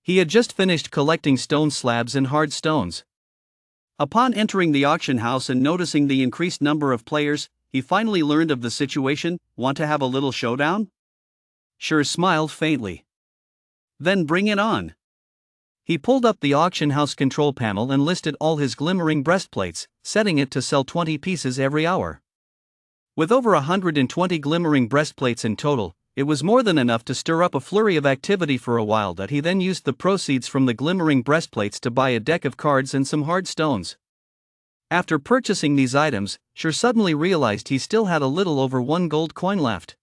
He had just finished collecting stone slabs and hard stones. Upon entering the auction house and noticing the increased number of players, he finally learned of the situation. Want to have a little showdown? Schur smiled faintly. Then bring it on. He pulled up the auction house control panel and listed all his glimmering breastplates, setting it to sell 20 pieces every hour. With over 120 glimmering breastplates in total, it was more than enough to stir up a flurry of activity for a while. That he then used the proceeds from the glimmering breastplates to buy a deck of cards and some hard stones. After purchasing these items, Schur suddenly realized he still had a little over 1 gold coin left.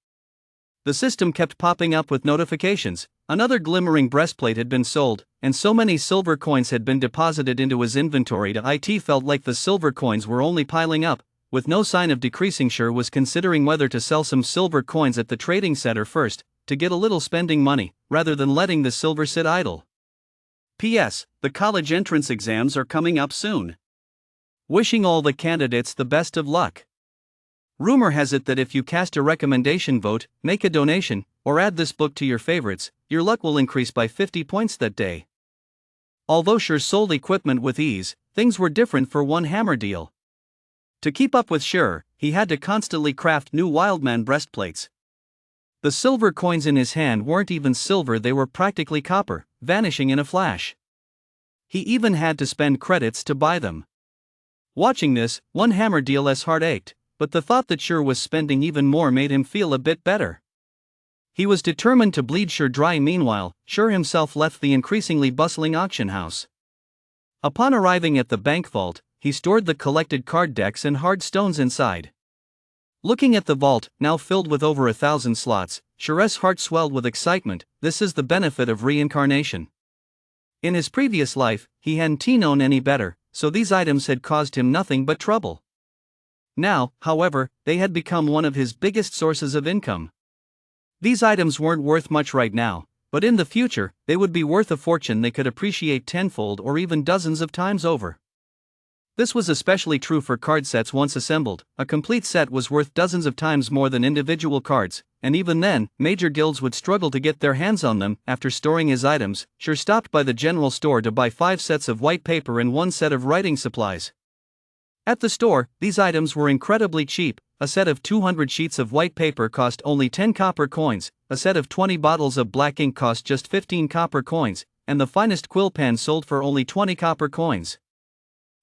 The system kept popping up with notifications. Another glimmering breastplate had been sold, and so many silver coins had been deposited into his inventory that it felt like the silver coins were only piling up. With no sign of decreasing, Schur was considering whether to sell some silver coins at the trading center first, to get a little spending money, rather than letting the silver sit idle. P.S. The college entrance exams are coming up soon. Wishing all the candidates the best of luck. Rumor has it that if you cast a recommendation vote, make a donation, or add this book to your favorites, your luck will increase by 50 points that day. Although Schur sold equipment with ease, things were different for One Hammer Deal. To keep up with Schur, he had to constantly craft new Wildman breastplates. The silver coins in his hand weren't even silver, they were practically copper, vanishing in a flash. He even had to spend credits to buy them. Watching this, One Hammer Deal's heart ached, but the thought that Schur was spending even more made him feel a bit better. He was determined to bleed Schur dry. Meanwhile, Schur himself left the increasingly bustling auction house. Upon arriving at the bank vault, he stored the collected card decks and hard stones inside. Looking at the vault, now filled with over 1,000 slots, Schur's heart swelled with excitement. This is the benefit of reincarnation. In his previous life, he hadn't known any better, so these items had caused him nothing but trouble. Now, however, they had become one of his biggest sources of income. These items weren't worth much right now, but in the future, they would be worth a fortune. They could appreciate tenfold or even dozens of times over. This was especially true for card sets once assembled. A complete set was worth dozens of times more than individual cards, and even then, major guilds would struggle to get their hands on them. After storing his items, Schur stopped by the general store to buy 5 sets of white paper and 1 set of writing supplies. At the store, these items were incredibly cheap. A set of 200 sheets of white paper cost only 10 copper coins, a set of 20 bottles of black ink cost just 15 copper coins, and the finest quill pen sold for only 20 copper coins.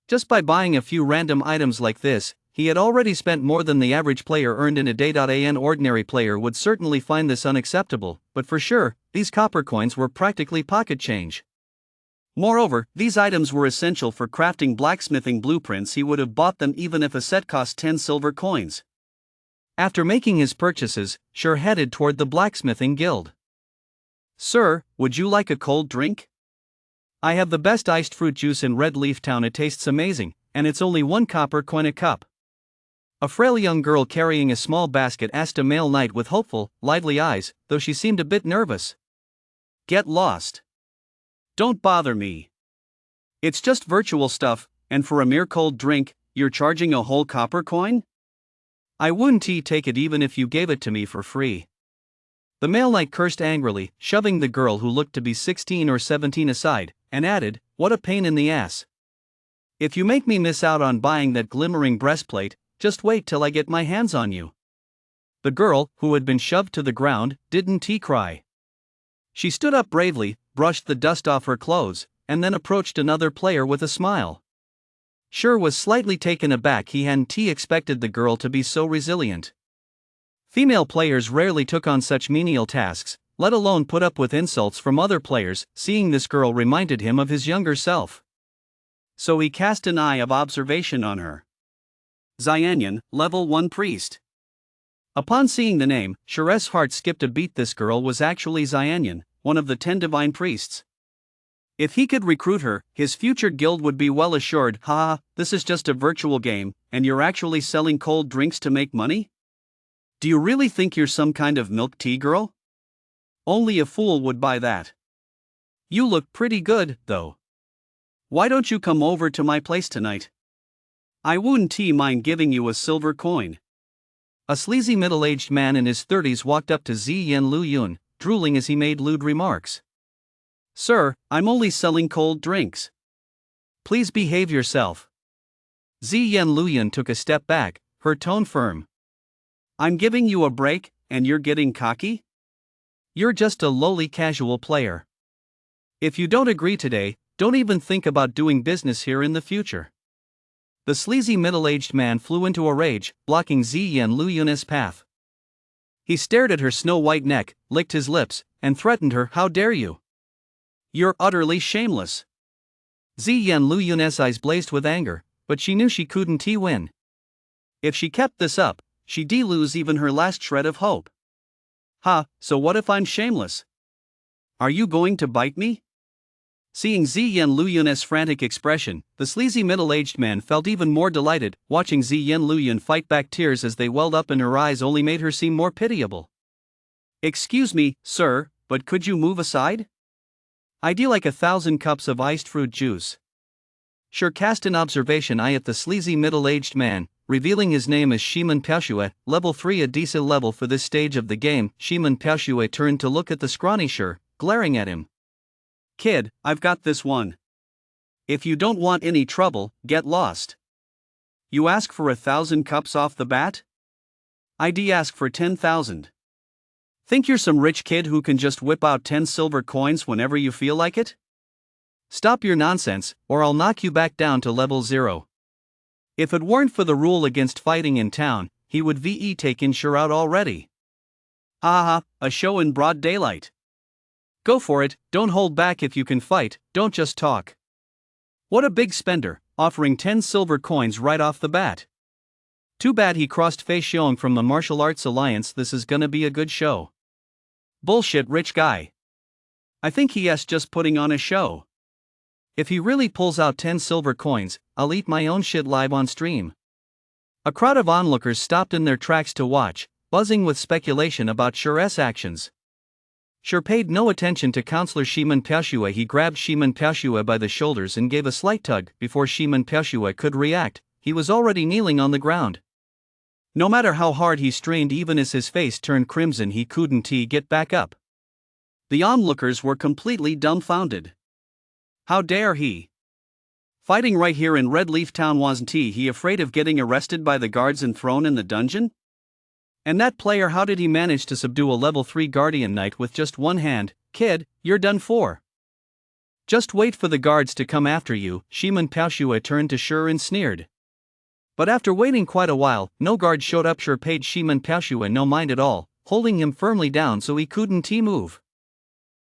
Just by buying a few random items like this, he had already spent more than the average player earned in a day. An ordinary player would certainly find this unacceptable, but for sure, these copper coins were practically pocket change. Moreover, these items were essential for crafting blacksmithing blueprints. He would have bought them even if a set cost 10 silver coins. After making his purchases, Schur headed toward the blacksmithing guild. "Sir, would you like a cold drink? I have the best iced fruit juice in Red Leaf Town. It tastes amazing, and it's only 1 copper coin a cup." A frail young girl carrying a small basket asked a male knight with hopeful, lively eyes, though she seemed a bit nervous. Get lost. Don't bother me. It's just virtual stuff, and for a mere cold drink, you're charging a whole copper coin? I wouldn't take it even if you gave it to me for free. The male knight cursed angrily, shoving the girl who looked to be 16 or 17 aside, and added, "What a pain in the ass. If you make me miss out on buying that glimmering breastplate, just wait till I get my hands on you." The girl, who had been shoved to the ground, didn't cry. She stood up bravely, brushed the dust off her clothes, and then approached another player with a smile. Sure was slightly taken aback he hadn't expected the girl to be so resilient. Female players rarely took on such menial tasks, let alone put up with insults from other players. Seeing this girl reminded him of his younger self. So he cast an eye of observation on her. Xianyan, level 1 priest. Upon seeing the name, Sharesh's heart skipped a beat. This girl was actually Xianyan, one of the 10 divine priests. If he could recruit her, his future guild would be well assured. Ha, this is just a virtual game, and you're actually selling cold drinks to make money? Do you really think you're some kind of milk tea girl? Only a fool would buy that. You look pretty good, though. Why don't you come over to my place tonight? I wouldn't mind giving you a silver coin. A sleazy middle-aged man in his 30s walked up to Ziyan Luyun, drooling as he made lewd remarks. Sir, I'm only selling cold drinks. Please behave yourself. Ziyan Luyun took a step back, her tone firm. I'm giving you a break, and you're getting cocky? You're just a lowly casual player. If you don't agree today, don't even think about doing business here in the future. The sleazy middle-aged man flew into a rage, blocking Ziyan Luyun's path. He stared at her snow-white neck, licked his lips, and threatened her. How dare you? You're utterly shameless. Ziyan Luyun's eyes blazed with anger, but she knew she couldn't win. If she kept this up, she'd lose even her last shred of hope. Ha, so what if I'm shameless? Are you going to bite me? Seeing Ziyan Luyun's frantic expression, the sleazy middle-aged man felt even more delighted. Watching Ziyan Luyun fight back, tears as they welled up in her eyes only made her seem more pitiable. Excuse me, sir, but could you move aside? I'd like 1,000 cups of iced fruit juice. Sure cast an observation eye at the sleazy middle-aged man, revealing his name as Shiman Piaoxue, level 3, a decent level for this stage of the game. Shiman Piaoxue turned to look at the scrawny Sure, glaring at him. Kid, I've got this one. If you don't want any trouble, get lost. You ask for 1,000 cups off the bat? I'd ask for 10,000. Think you're some rich kid who can just whip out 10 silver coins whenever you feel like it? Stop your nonsense, or I'll knock you back down to level 0. If it weren't for the rule against fighting in town, he would taken Sure out already. Haha, a show in broad daylight. Go for it, don't hold back. If you can fight, don't just talk. What a big spender, offering 10 silver coins right off the bat. Too bad he crossed Fei Xiong from the Martial Arts Alliance. This is gonna be a good show. Bullshit rich guy. I think he's just putting on a show. If he really pulls out 10 silver coins, I'll eat my own shit live on stream. A crowd of onlookers stopped in their tracks to watch, buzzing with speculation about Shure's actions. Shure paid no attention to Counselor Shiman Piaoxue. He grabbed Shiman Piaoxue by the shoulders and gave a slight tug. Before Shiman Piaoxue could react, he was already kneeling on the ground. No matter how hard he strained, even as his face turned crimson, he couldn't get back up. The onlookers were completely dumbfounded. How dare he? Fighting right here in Red Leaf Town, wasn't he afraid of getting arrested by the guards and thrown in the dungeon? And that player, how did he manage to subdue a level 3 guardian knight with just one hand? Kid, you're done for. Just wait for the guards to come after you. Shiman Piaoxue turned to Shure and sneered. But after waiting quite a while, no guard showed up. Shure paid Shiman Piaoxue no mind at all, holding him firmly down so he couldn't move.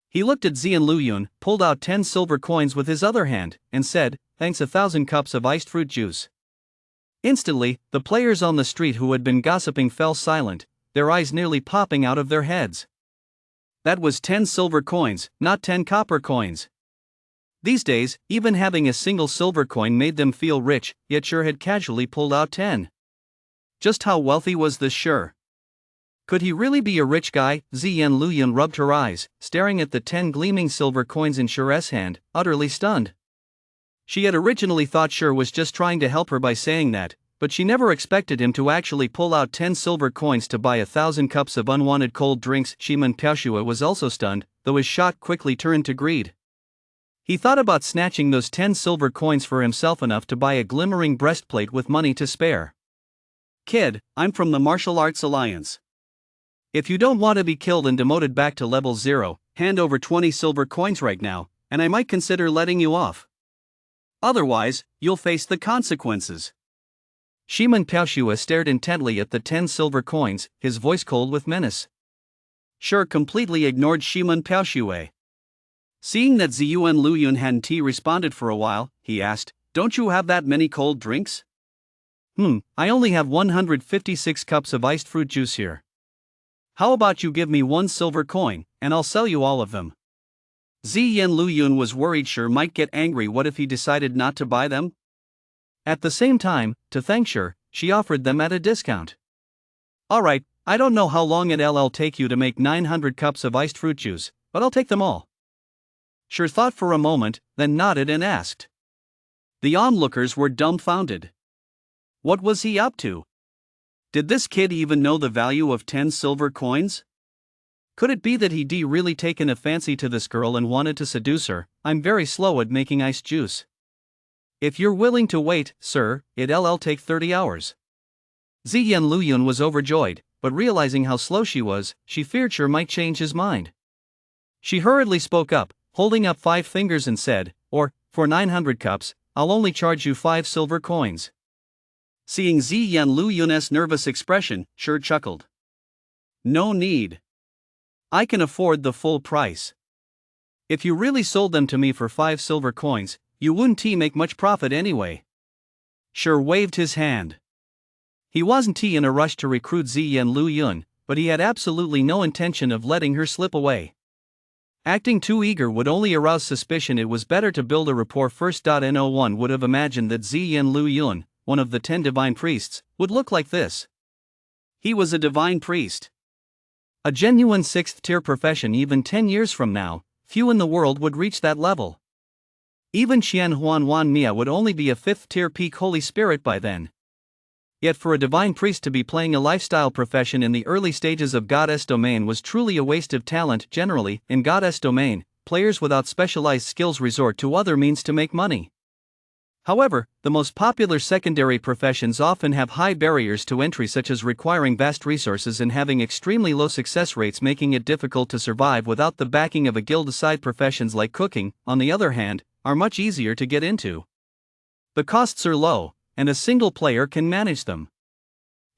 He looked at Ziyan Luyun, pulled out 10 silver coins with his other hand, and said, "Thanks, 1,000 cups of iced fruit juice." Instantly, the players on the street who had been gossiping fell silent, their eyes nearly popping out of their heads. That was 10 silver coins, not 10 copper coins. These days, even having a single silver coin made them feel rich, yet Shure had casually pulled out 10. Just how wealthy was this Shi? Could he really be a rich guy? Ziyan Luyun rubbed her eyes, staring at the 10 gleaming silver coins in Shi's hand, utterly stunned. She had originally thought Shi was just trying to help her by saying that, but she never expected him to actually pull out 10 silver coins to buy 1,000 cups of unwanted cold drinks. Shiman Piaoxue was also stunned, though his shock quickly turned to greed. He thought about snatching those 10 silver coins for himself, enough to buy a glimmering breastplate with money to spare. Kid, I'm from the Martial Arts Alliance. If you don't want to be killed and demoted back to level 0, hand over 20 silver coins right now, and I might consider letting you off. Otherwise, you'll face the consequences. Shiman Piaoxue stared intently at the 10 silver coins, his voice cold with menace. Shi completely ignored Shiman Piaoxue. Seeing that Ziyuan Luyun hadn't responded for a while, he asked, "Don't you have that many cold drinks?" I only have 156 cups of iced fruit juice here. How about you give me 1 silver coin, and I'll sell you all of them? Ziyan Luyun was worried Shi might get angry. What if he decided not to buy them? At the same time, to thank Shi, she offered them at a discount. Alright, I don't know how long it'll take you to make 900 cups of iced fruit juice, but I'll take them all. Shi thought for a moment, then nodded and asked. The onlookers were dumbfounded. What was he up to? Did this kid even know the value of 10 silver coins? Could it be that he'd really taken a fancy to this girl and wanted to seduce her? I'm very slow at making iced juice. If you're willing to wait, sir, it'll take 30 hours. Ziyan Luyun was overjoyed, but realizing how slow she was, she feared Shi might change his mind. She hurriedly spoke up, holding up 5 fingers and said, "Or, for 900 cups, I'll only charge you 5 silver coins." Seeing Ziyan Luyun's nervous expression, Shi chuckled. No need. I can afford the full price. If you really sold them to me for 5 silver coins, you wouldn't make much profit anyway. Shi waved his hand. He wasn't in a rush to recruit Ziyan Luyun, but he had absolutely no intention of letting her slip away. Acting too eager would only arouse suspicion. It was better to build a rapport first. No one would have imagined that Ziyan Luyun, one of the 10 divine priests, would look like this. He was a divine priest. A genuine 6th tier profession. Even 10 years from now, few in the world would reach that level. Even Qian Huan Mia would only be a 5th tier peak Holy Spirit by then. Yet for a divine priest to be playing a lifestyle profession in the early stages of Goddess Domain was truly a waste of talent. Generally, in Goddess Domain, players without specialized skills resort to other means to make money. However, the most popular secondary professions often have high barriers to entry, such as requiring vast resources and having extremely low success rates, making it difficult to survive without the backing of a guild. Aside professions like cooking, on the other hand, are much easier to get into. The costs are low, and a single player can manage them.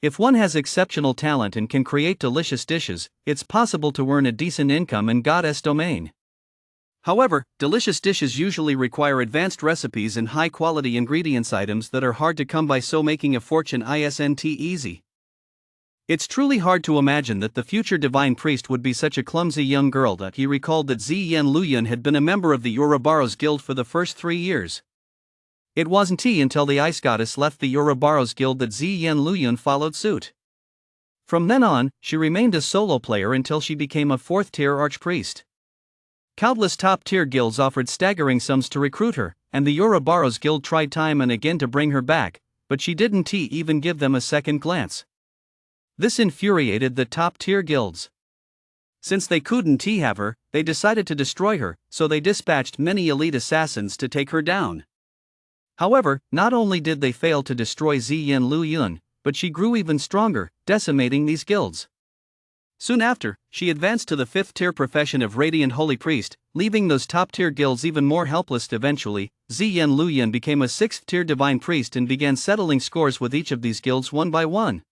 If one has exceptional talent and can create delicious dishes, it's possible to earn a decent income in Goddess Domain. However, delicious dishes usually require advanced recipes and high-quality ingredients, items that are hard to come by, so making a fortune isn't easy. It's truly hard to imagine that the future divine priest would be such a clumsy young girl. That he recalled that Ziyan Luyun had been a member of the Ouroboros Guild for the first 3 years. It wasn't until the Ice Goddess left the Ouroboros Guild that Ziyan Luyun followed suit. From then on, she remained a solo player until she became a 4th-tier archpriest. Countless top-tier guilds offered staggering sums to recruit her, and the Ouroboros Guild tried time and again to bring her back, but she didn't even give them a second glance. This infuriated the top-tier guilds. Since they couldn't have her, they decided to destroy her, so they dispatched many elite assassins to take her down. However, not only did they fail to destroy Ziyan Luyun, but she grew even stronger, decimating these guilds. Soon after, she advanced to the 5th-tier profession of Radiant Holy Priest, leaving those top-tier guilds even more helpless. Eventually, Ziyan Luyun became a 6th-tier divine priest and began settling scores with each of these guilds one by one.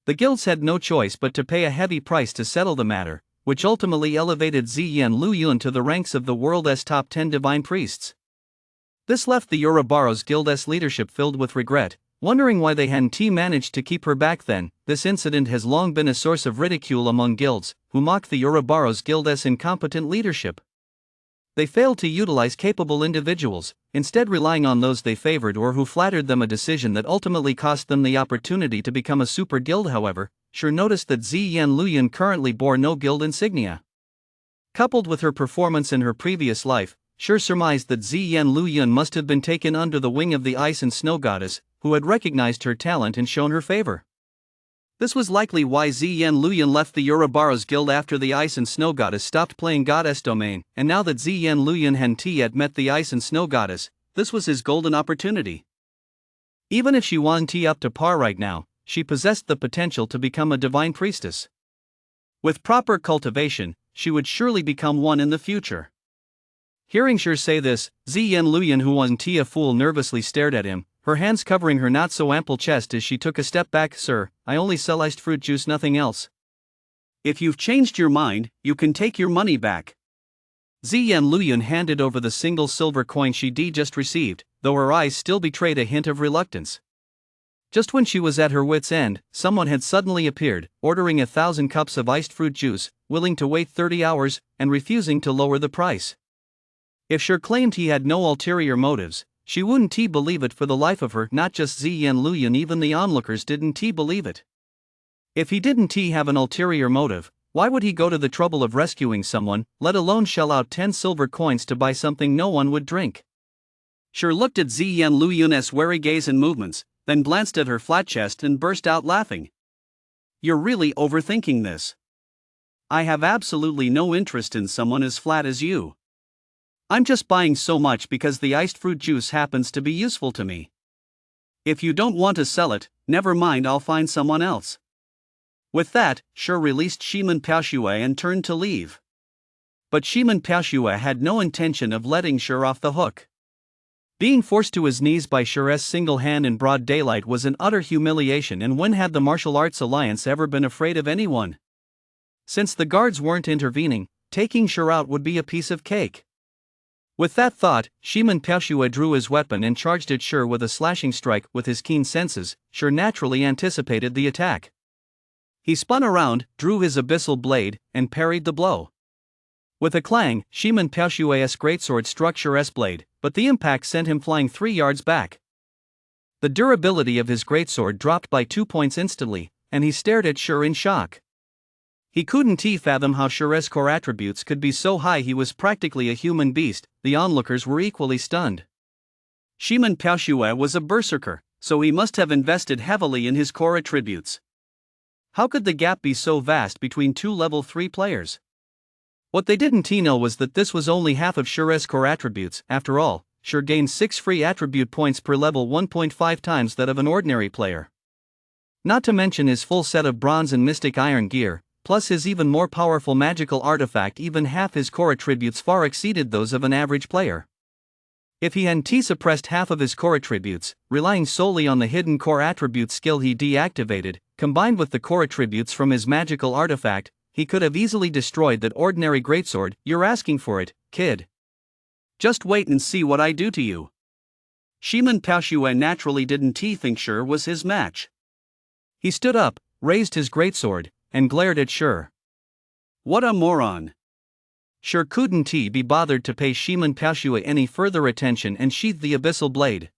The guilds had no choice but to pay a heavy price to settle the matter, which ultimately elevated Ziyan Luyun to the ranks of the world's top 10 divine priests. This left the Ouroboros Guild's leadership filled with regret, wondering why they hadn't managed to keep her back then. This incident has long been a source of ridicule among guilds, who mock the Ouroboros Guild's incompetent leadership. They failed to utilize capable individuals, instead relying on those they favored or who flattered them, a decision that ultimately cost them the opportunity to become a super guild. However, Sure noticed that Ziyan Luyan currently bore no guild insignia. Coupled with her performance in her previous life, Sure surmised that Ziyan Luyan must have been taken under the wing of the ice and snow goddess, who had recognized her talent and shown her favor. This was likely why Ziyan Luyan left the Uroboros guild after the ice and snow goddess stopped playing goddess domain, and now that Ziyan Luyan had met the ice and snow goddess, this was his golden opportunity. Even if she wasn't up to par right now, she possessed the potential to become a divine priestess. With proper cultivation, she would surely become one in the future. Hearing Sure say this, Ziyan Luyan, who wasn't a fool, nervously stared at him, her hands covering her not so ample chest as she took a step back. Sir, I only sell iced fruit juice, nothing else. If you've changed your mind, you can take your money back. Ziyan Luyan handed over the single silver coin she just received, though her eyes still betrayed a hint of reluctance. Just when she was at her wit's end, someone had suddenly appeared, ordering 1,000 cups of iced fruit juice, willing to wait 30 hours, and refusing to lower the price. If Sure claimed he had no ulterior motives, she wouldn't believe it for the life of her. Not just Ziyan Luyan, even the onlookers didn't believe it. If he didn't have an ulterior motive, why would he go to the trouble of rescuing someone, let alone shell out 10 silver coins to buy something no one would drink? Sure looked at Ziyan Luyan's wary gaze and movements, then glanced at her flat chest and burst out laughing. You're really overthinking this. I have absolutely no interest in someone as flat as you. I'm just buying so much because the iced fruit juice happens to be useful to me. If you don't want to sell it, never mind, I'll find someone else. With that, Sure released Shiman Paoshue and turned to leave. But Shiman Paoshue had no intention of letting Sure off the hook. Being forced to his knees by Sure's single hand in broad daylight was an utter humiliation, and when had the Martial Arts Alliance ever been afraid of anyone? Since the guards weren't intervening, taking Sure out would be a piece of cake. With that thought, Shiman Paoshue drew his weapon and charged at Sure with a slashing strike. With his keen senses, Sure naturally anticipated the attack. He spun around, drew his abyssal blade, and parried the blow. With a clang, Shiman Paoshue's greatsword struck Sure's blade, but the impact sent him flying 3 yards back. The durability of his greatsword dropped by 2 points instantly, and he stared at Sure in shock. He couldn't fathom how Sure's core attributes could be so high. He was practically a human beast. The onlookers were equally stunned. Shiman Paoshue was a berserker, so he must have invested heavily in his core attributes. How could the gap be so vast between 2 level 3 players? What they didn't know was that this was only half of Sure's core attributes. After all, Sure gained 6 free attribute points per level, 1.5 times that of an ordinary player. Not to mention his full set of bronze and mystic iron gear, plus his even more powerful magical artifact. Even half his core attributes far exceeded those of an average player. If he hadn't suppressed half of his core attributes, relying solely on the hidden core attribute skill he deactivated, combined with the core attributes from his magical artifact, he could have easily destroyed that ordinary greatsword. You're asking for it, kid. Just wait and see what I do to you. Shiman Paoshue naturally didn't think Sure was his match. He stood up, raised his greatsword, and glared at Sure. What a moron. Sure couldn't be bothered to pay Shiman Paoshue any further attention and sheathed the abyssal blade.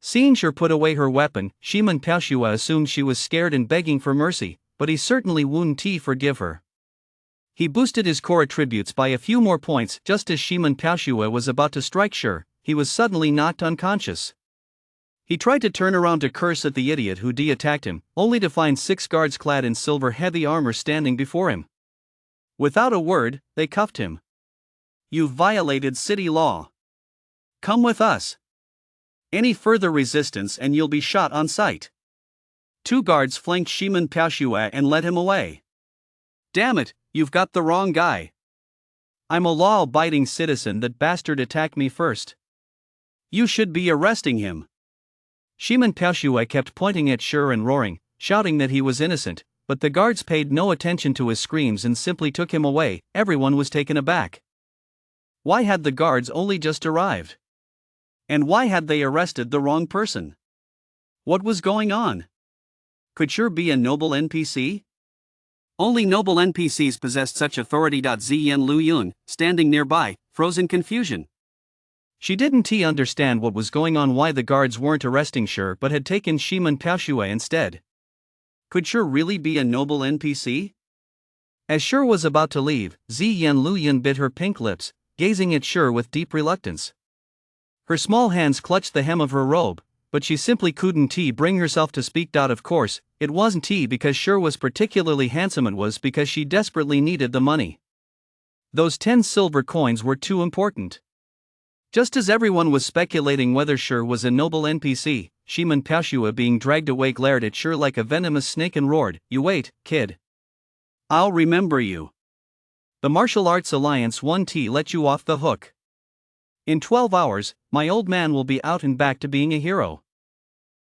Seeing Sure put away her weapon, Shiman Paoshue assumed she was scared and begging for mercy, but he certainly wouldn't forgive her. He boosted his core attributes by a few more points. Just as Shiman Paoshue was about to strike Sure, he was suddenly knocked unconscious. He tried to turn around to curse at the idiot who attacked him, only to find 6 guards clad in silver heavy armor standing before him. Without a word, they cuffed him. You've violated city law. Come with us. Any further resistance and you'll be shot on sight. 2 guards flanked Shiman Paoshue and led him away. Damn it, you've got the wrong guy. I'm a law-abiding citizen. That bastard attacked me first. You should be arresting him. Shiman Paoshue kept pointing at Sure and roaring, shouting that he was innocent, but the guards paid no attention to his screams and simply took him away. Everyone was taken aback. Why had the guards only just arrived? And why had they arrested the wrong person? What was going on? Could Sure be a noble NPC? Only noble NPCs possessed such authority. Ziyan Luyan, standing nearby, frozen confusion. She didn't understand what was going on, why the guards weren't arresting Sher but had taken Shiman Piaoxue instead. Could Sher really be a noble NPC? As Sher was about to leave, Ziyan Luyun bit her pink lips, gazing at Sher with deep reluctance. Her small hands clutched the hem of her robe, but she simply couldn't bring herself to speak. Of course, it wasn't because Sher was particularly handsome, it was because she desperately needed the money. Those 10 silver coins were too important. Just as everyone was speculating whether Sher was a noble NPC, Shiman Piaoxue, being dragged away, glared at Sher like a venomous snake and roared, "You wait, kid. I'll remember you. The Martial Arts Alliance won't let you off the hook. In 12 hours, my old man will be out and back to being a hero.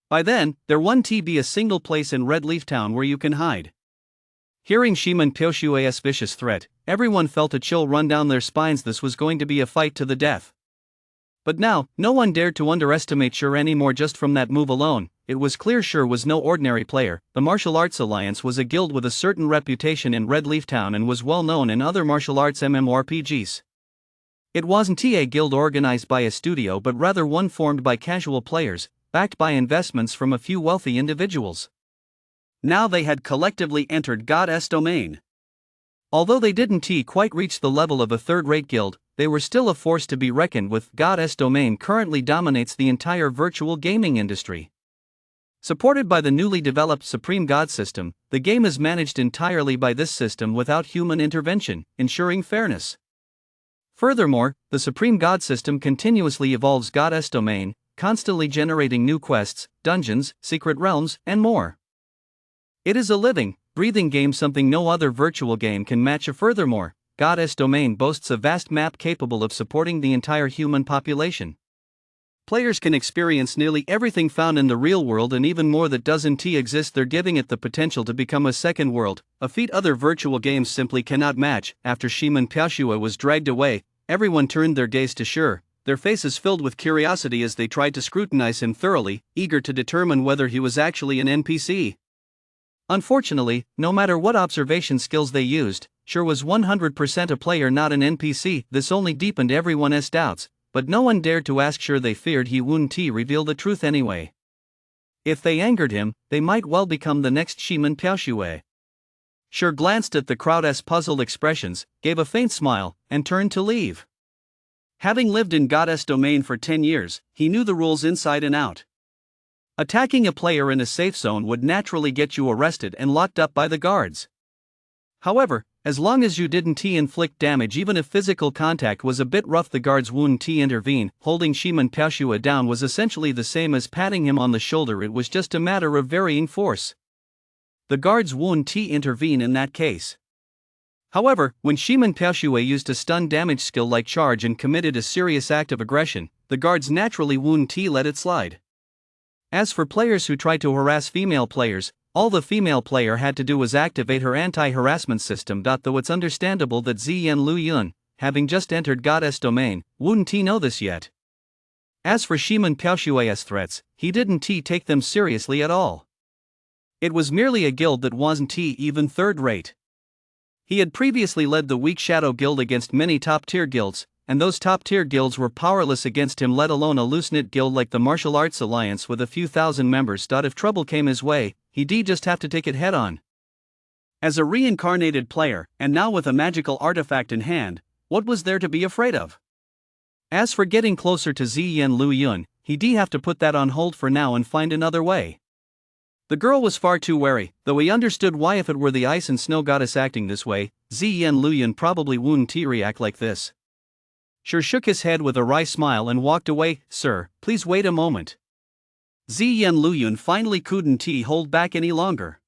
By then, there won't be a single place in Red Leaf Town where you can hide." Hearing Shiman Piaoxue's vicious threat, everyone felt a chill run down their spines. This was going to be a fight to the death. But now, no one dared to underestimate Sher anymore. Just from that move alone, it was clear Sher was no ordinary player. The Martial Arts Alliance was a guild with a certain reputation in Red Leaf Town and was well known in other martial arts MMORPGs. It wasn't a guild organized by a studio, but rather one formed by casual players, backed by investments from a few wealthy individuals. Now they had collectively entered Goddess domain. Although they didn't quite reach the level of a third-rate guild, they were still a force to be reckoned with. Goddess domain currently dominates the entire virtual gaming industry. Supported by the newly developed Supreme God system, the game is managed entirely by this system without human intervention, ensuring fairness. Furthermore, the Supreme God system continuously evolves Goddess domain, constantly generating new quests, dungeons, secret realms, and more. It is a living, breathing game, something no other virtual game can match. Furthermore, Goddess domain boasts a vast map capable of supporting the entire human population. Players can experience nearly everything found in the real world and even more that doesn't exist. They're giving it the potential to become a second world, a feat other virtual games simply cannot match. After Shiman Piaoxue was dragged away, everyone turned their gaze to Sher, their faces filled with curiosity as they tried to scrutinize him thoroughly, eager to determine whether he was actually an NPC. Unfortunately, no matter what observation skills they used, Sher was 100% a player, not an NPC. This only deepened everyone's doubts, but no one dared to ask Sher. They feared he wouldn't reveal the truth anyway. If they angered him, they might well become the next Shiman Piaoxue. Sher glanced at the crowd's puzzled expressions, gave a faint smile, and turned to leave. Having lived in Goddess domain for 10 years, he knew the rules inside and out. Attacking a player in a safe zone would naturally get you arrested and locked up by the guards. However, as long as you didn't inflict damage, even if physical contact was a bit rough, the guards wouldn't intervene. Holding Shiman Piaoxue down was essentially the same as patting him on the shoulder. It was just a matter of varying force. The guards wouldn't intervene in that case. However, when Shiman Piaoxue used a stun damage skill like charge and committed a serious act of aggression, the guards naturally wouldn't let it slide. As for players who tried to harass female players, all the female player had to do was activate her anti-harassment system. Though it's understandable that Ziyan Luyun, having just entered Goddess domain, wouldn't know this yet. As for Shiman Piaoxue's threats, he didn't take them seriously at all. It was merely a guild that wasn't even third-rate. He had previously led the weak Shadow Guild against many top-tier guilds, and those top-tier guilds were powerless against him, let alone a loose-knit guild like the Martial Arts Alliance with a few thousand members. If trouble came his way, he'd just have to take it head-on. As a reincarnated player, and now with a magical artifact in hand, what was there to be afraid of? As for getting closer to Ziyan Luyun, he'd have to put that on hold for now and find another way. The girl was far too wary, though he understood why. If it were the Ice and Snow Goddess acting this way, Ziyan Luyun probably wouldn't react like this. Sher shook his head with a wry smile and walked away. "Sir, please wait a moment." Ziyan Luyun finally couldn't hold back any longer.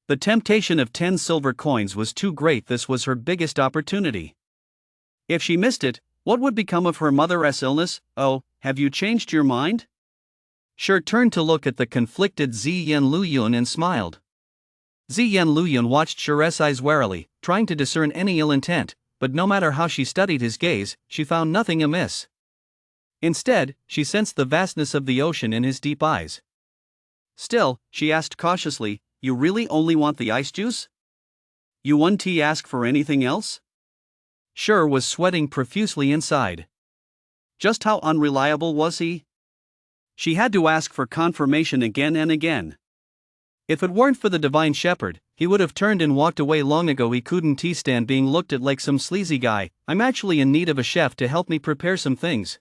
The temptation of 10 silver coins was too great. This was her biggest opportunity. If she missed it, what would become of her mother's illness? "Oh, have you changed your mind?" Sher turned to look at the conflicted Ziyan Luyun and smiled. Ziyan Luyun watched Sher's eyes warily, trying to discern any ill intent, but no matter how she studied his gaze, she found nothing amiss. Instead, she sensed the vastness of the ocean in his deep eyes. Still, she asked cautiously, "You really only want the ice juice? You won't ask for anything else?" Sure was sweating profusely inside. Just how unreliable was he? She had to ask for confirmation again and again. If it weren't for the divine shepherd, he would have turned and walked away long ago. He couldn't stand being looked at like some sleazy guy. I'm actually in need of a chef to help me prepare some things.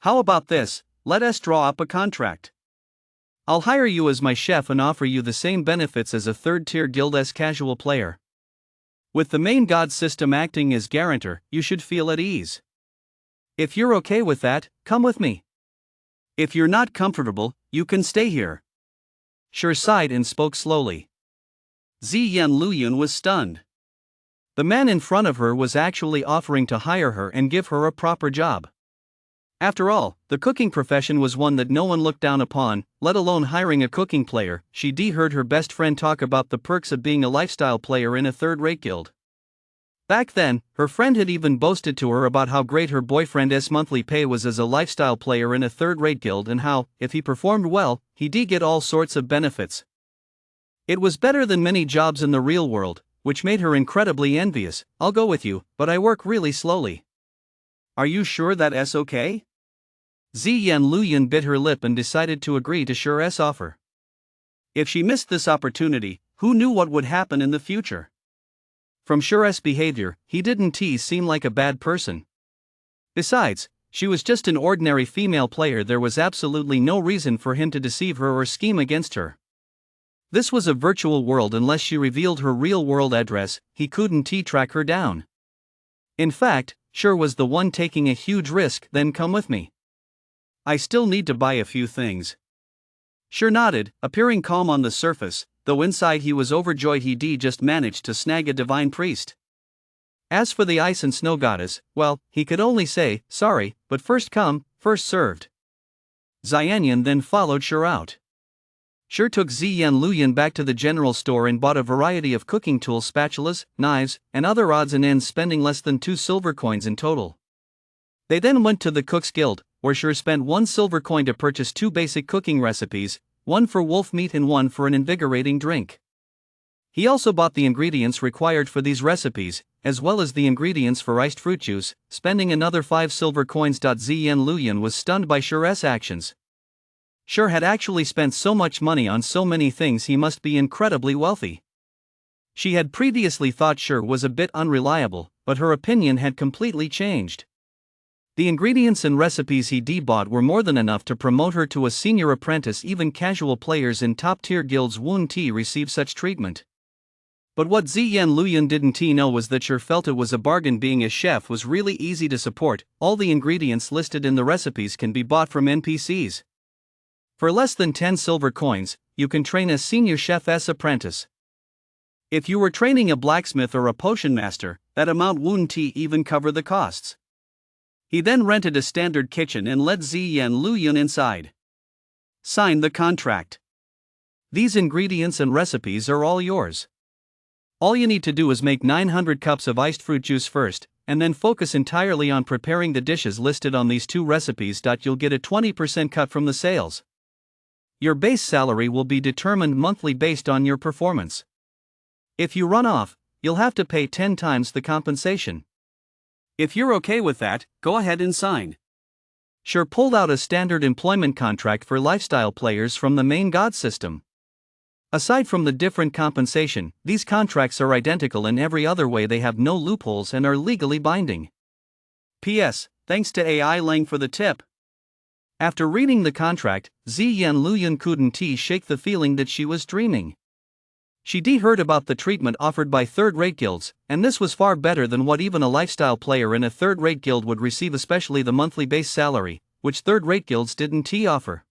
How about this? Let us draw up a contract. I'll hire you as my chef and offer you the same benefits as a third-tier guild-s casual player. With the main god system acting as guarantor, you should feel at ease. If you're okay with that, come with me. If you're not comfortable, you can stay here. Sure sighed and spoke slowly. Ziyan Luyun was stunned. The man in front of her was actually offering to hire her and give her a proper job. After all, the cooking profession was one that no one looked down upon, let alone hiring a cooking player. She heard her best friend talk about the perks of being a lifestyle player in a third-rate guild. Back then, her friend had even boasted to her about how great her boyfriend's monthly pay was as a lifestyle player in a third-rate guild and how, if he performed well, he'd get all sorts of benefits. It was better than many jobs in the real world, which made her incredibly envious. I'll go with you, but I work really slowly. Are you sure that's okay? Ziyan Luyun bit her lip and decided to agree to Shure's offer. If she missed this opportunity, who knew what would happen in the future? From Shure's behavior, he didn't seem like a bad person. Besides, she was just an ordinary female player. There was absolutely no reason for him to deceive her or scheme against her. This was a virtual world. Unless she revealed her real-world address, he couldn't track her down. In fact, Shure was the one taking a huge risk. Then come with me. I still need to buy a few things. Shure nodded, appearing calm on the surface, though inside he was overjoyed he'd just managed to snag a divine priest. As for the ice and snow goddess, well, he could only say, sorry, but first come, first served. Ziyan then followed Shure out. Shure took Ziyan Luyun back to the general store and bought a variety of cooking tools, spatulas, knives, and other odds and ends, spending less than 2 silver coins in total. They then went to the Cook's Guild, where Shure spent 1 silver coin to purchase 2 basic cooking recipes, one for wolf meat and one for an invigorating drink. He also bought the ingredients required for these recipes, as well as the ingredients for iced fruit juice, spending another 5 silver coins. Ziyan Luyun was stunned by Shure's actions. Shure had actually spent so much money on so many things. He must be incredibly wealthy. She had previously thought Shure was a bit unreliable, but her opinion had completely changed. The ingredients and recipes he bought were more than enough to promote her to a senior apprentice. Even casual players in top-tier guilds wouldn't receive such treatment. But what Ziyan Luyun didn't know was that Shure felt it was a bargain. Being a chef was really easy to support. All the ingredients listed in the recipes can be bought from NPCs. For less than 10 silver coins, you can train a senior chef's apprentice. If you were training a blacksmith or a potion master, that amount wouldn't even cover the costs. He then rented a standard kitchen and led Ziyan Luyun inside. Sign the contract. These ingredients and recipes are all yours. All you need to do is make 900 cups of iced fruit juice first, and then focus entirely on preparing the dishes listed on these 2 recipes. You'll get a 20% cut from the sales. Your base salary will be determined monthly based on your performance. If you run off, you'll have to pay 10 times the compensation. If you're okay with that, go ahead and sign. Shure pulled out a standard employment contract for lifestyle players from the main god system. Aside from the different compensation, these contracts are identical in every other way. They have no loopholes and are legally binding. P.S. Thanks to AI Lang for the tip. After reading the contract, Ziyan Luyun couldn't shake the feeling that she was dreaming. She heard about the treatment offered by third-rate guilds, and this was far better than what even a lifestyle player in a third-rate guild would receive, especially the monthly base salary, which third-rate guilds didn't offer.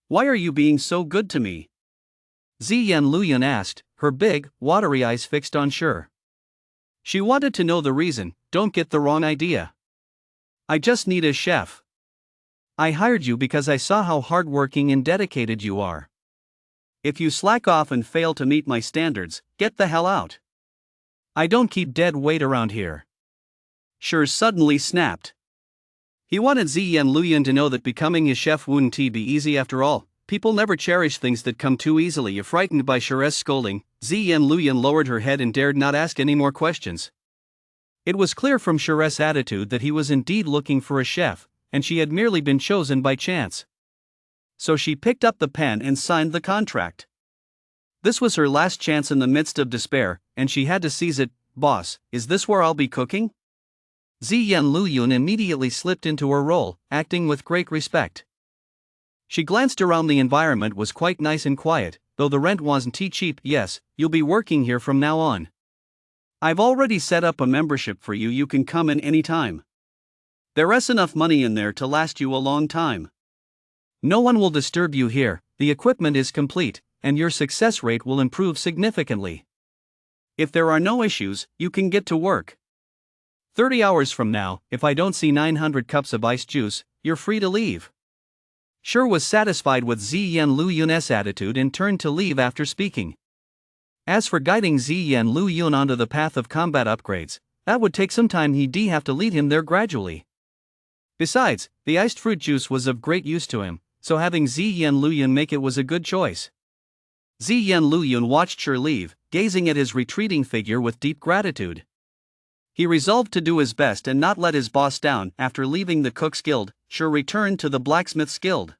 Why are you being so good to me? Ziyan Luyun asked, her big, watery eyes fixed on Shure. She wanted to know the reason. Don't get the wrong idea. I just need a chef. I hired you because I saw how hardworking and dedicated you are. If you slack off and fail to meet my standards, get the hell out. I don't keep dead weight around here. Shure suddenly snapped. He wanted Ziyan Luyun to know that becoming his chef wouldn't be easy. After all, people never cherish things that come too easily. Frightened by Shure's scolding, Ziyan Luyun lowered her head and dared not ask any more questions. It was clear from Cher's attitude that he was indeed looking for a chef, and she had merely been chosen by chance. So she picked up the pen and signed the contract. This was her last chance in the midst of despair, and she had to seize it. "Boss, is this where I'll be cooking?" Ziyan Luyun immediately slipped into her role, acting with great respect. She glanced around. The environment was quite nice and quiet, though the rent wasn't too cheap. "Yes, you'll be working here from now on. I've already set up a membership for you. You can come in any time. There's enough money in there to last you a long time. No one will disturb you here, the equipment is complete, and your success rate will improve significantly. If there are no issues, you can get to work. 30 hours from now, if I don't see 900 cups of iced juice, you're free to leave." Cher was satisfied with Ziyan Luyun's attitude and turned to leave after speaking. As for guiding Ziyan Luyun onto the path of combat upgrades, that would take some time. He'd have to lead him there gradually. Besides, the iced fruit juice was of great use to him, so having Ziyan Luyun make it was a good choice. Ziyan Luyun watched Cher leave, gazing at his retreating figure with deep gratitude. He resolved to do his best and not let his boss down. After leaving the Cook's Guild, Cher returned to the Blacksmith's Guild.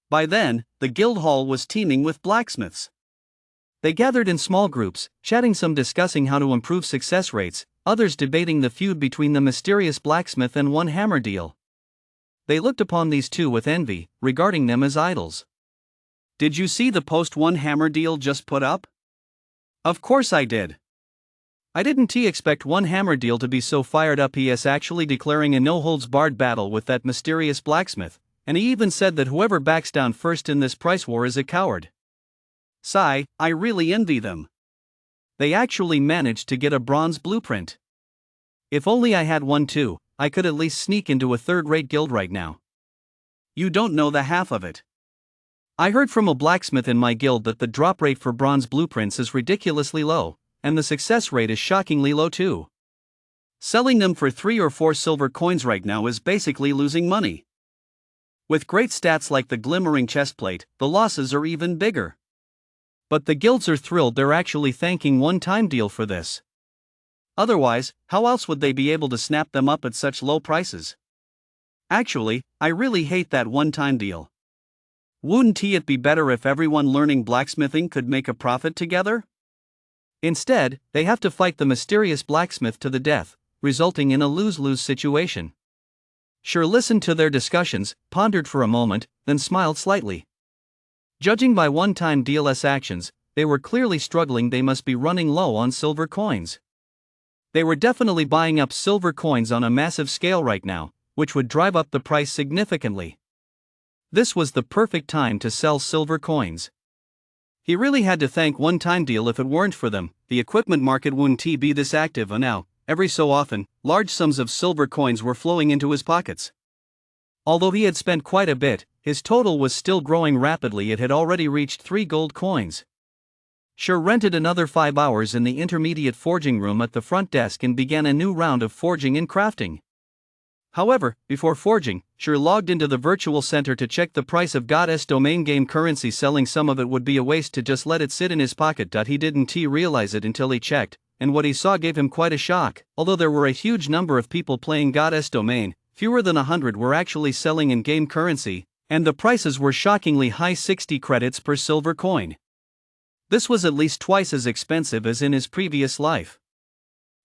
By then, the guild hall was teeming with blacksmiths. They gathered in small groups, chatting, some discussing how to improve success rates, others debating the feud between the mysterious blacksmith and One Hammer deal. They looked upon these two with envy, regarding them as idols. "Did you see the post One Hammer deal just put up?" "Of course I did. I didn't expect One Hammer deal to be so fired up. He is actually declaring a no-holds-barred battle with that mysterious blacksmith, and he even said that whoever backs down first in this price war is a coward. Sigh, I really envy them. They actually managed to get a bronze blueprint. If only I had one too, I could at least sneak into a third-rate guild right now." "You don't know the half of it. I heard from a blacksmith in my guild that the drop rate for bronze blueprints is ridiculously low, and the success rate is shockingly low too. Selling them for 3 or 4 silver coins right now is basically losing money. With great stats like the glimmering chestplate, the losses are even bigger." But the guilds are thrilled. They're actually thanking One-Time Deal for this. Otherwise, how else would they be able to snap them up at such low prices? Actually, I really hate that One-Time Deal. Wouldn't it be better if everyone learning blacksmithing could make a profit together? Instead, they have to fight the mysterious blacksmith to the death, resulting in a lose-lose situation. Cher listened to their discussions, pondered for a moment, then smiled slightly. Judging by One-Time Deal's actions, they were clearly struggling. They must be running low on silver coins. They were definitely buying up silver coins on a massive scale right now, which would drive up the price significantly. This was the perfect time to sell silver coins. He really had to thank One-Time Deal. If it weren't for them, the equipment market wouldn't be this active, and now, every so often, large sums of silver coins were flowing into his pockets. Although he had spent quite a bit, his total was still growing rapidly. It had already reached 3 gold coins. Cher rented another 5 hours in the intermediate forging room at the front desk and began a new round of forging and crafting. However, before forging, Cher logged into the virtual center to check the price of Goddess domain game currency. Selling some of it would be a waste to just let it sit in his pocket. He didn't realize it until he checked, and what he saw gave him quite a shock. Although there were a huge number of people playing Goddess domain, fewer than 100 were actually selling in-game currency, and the prices were shockingly high, 60 credits per silver coin. This was at least twice as expensive as in his previous life.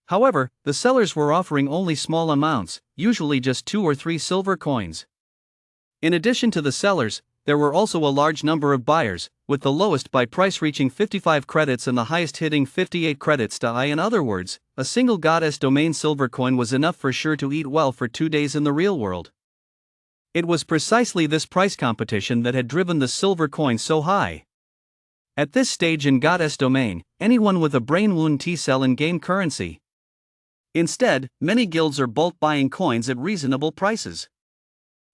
However, the sellers were offering only small amounts, usually just 2 or 3 silver coins. In addition to the sellers, there were also a large number of buyers, with the lowest buy price reaching 55 credits and the highest hitting 58 credits to I. In other words, a single Goddess domain silver coin was enough for Cher to eat well for 2 days in the real world. It was precisely this price competition that had driven the silver coin so high. At this stage in Goddess domain, anyone with a brain wouldn't sell in-game currency. Instead, many guilds are bulk buying coins at reasonable prices.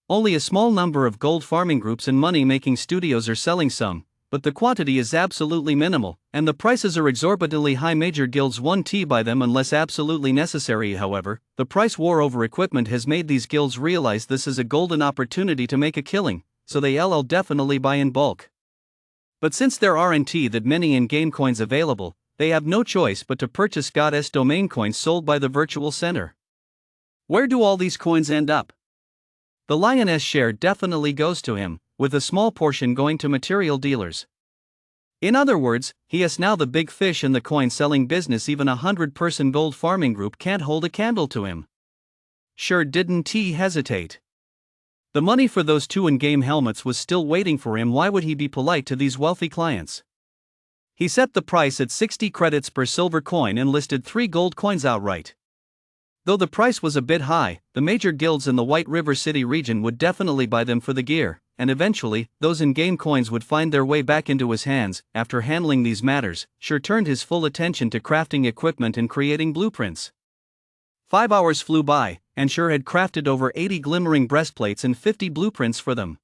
Only a small number of gold farming groups and money-making studios are selling some, but the quantity is absolutely minimal, and the prices are exorbitantly high. Major guilds won't buy them unless absolutely necessary. However, the price war over equipment has made these guilds realize this is a golden opportunity to make a killing, so they'll definitely buy in bulk. But since there aren't that many in-game coins available, they have no choice but to purchase Goddess domain coins sold by the virtual center. Where do all these coins end up? The lioness share definitely goes to him, with a small portion going to material dealers. In other words, he is now the big fish in the coin selling business. Even a 100-person gold farming group can't hold a candle to him. Sure didn't he hesitate. The money for those 2 in-game helmets was still waiting for him. Why would he be polite to these wealthy clients? He set the price at 60 credits per silver coin and listed 3 gold coins outright. Though the price was a bit high, the major guilds in the White River City region would definitely buy them for the gear, and eventually, those in-game coins would find their way back into his hands. After handling these matters, Sure turned his full attention to crafting equipment and creating blueprints. 5 hours flew by, and Sure had crafted over 80 glimmering breastplates and 50 blueprints for them.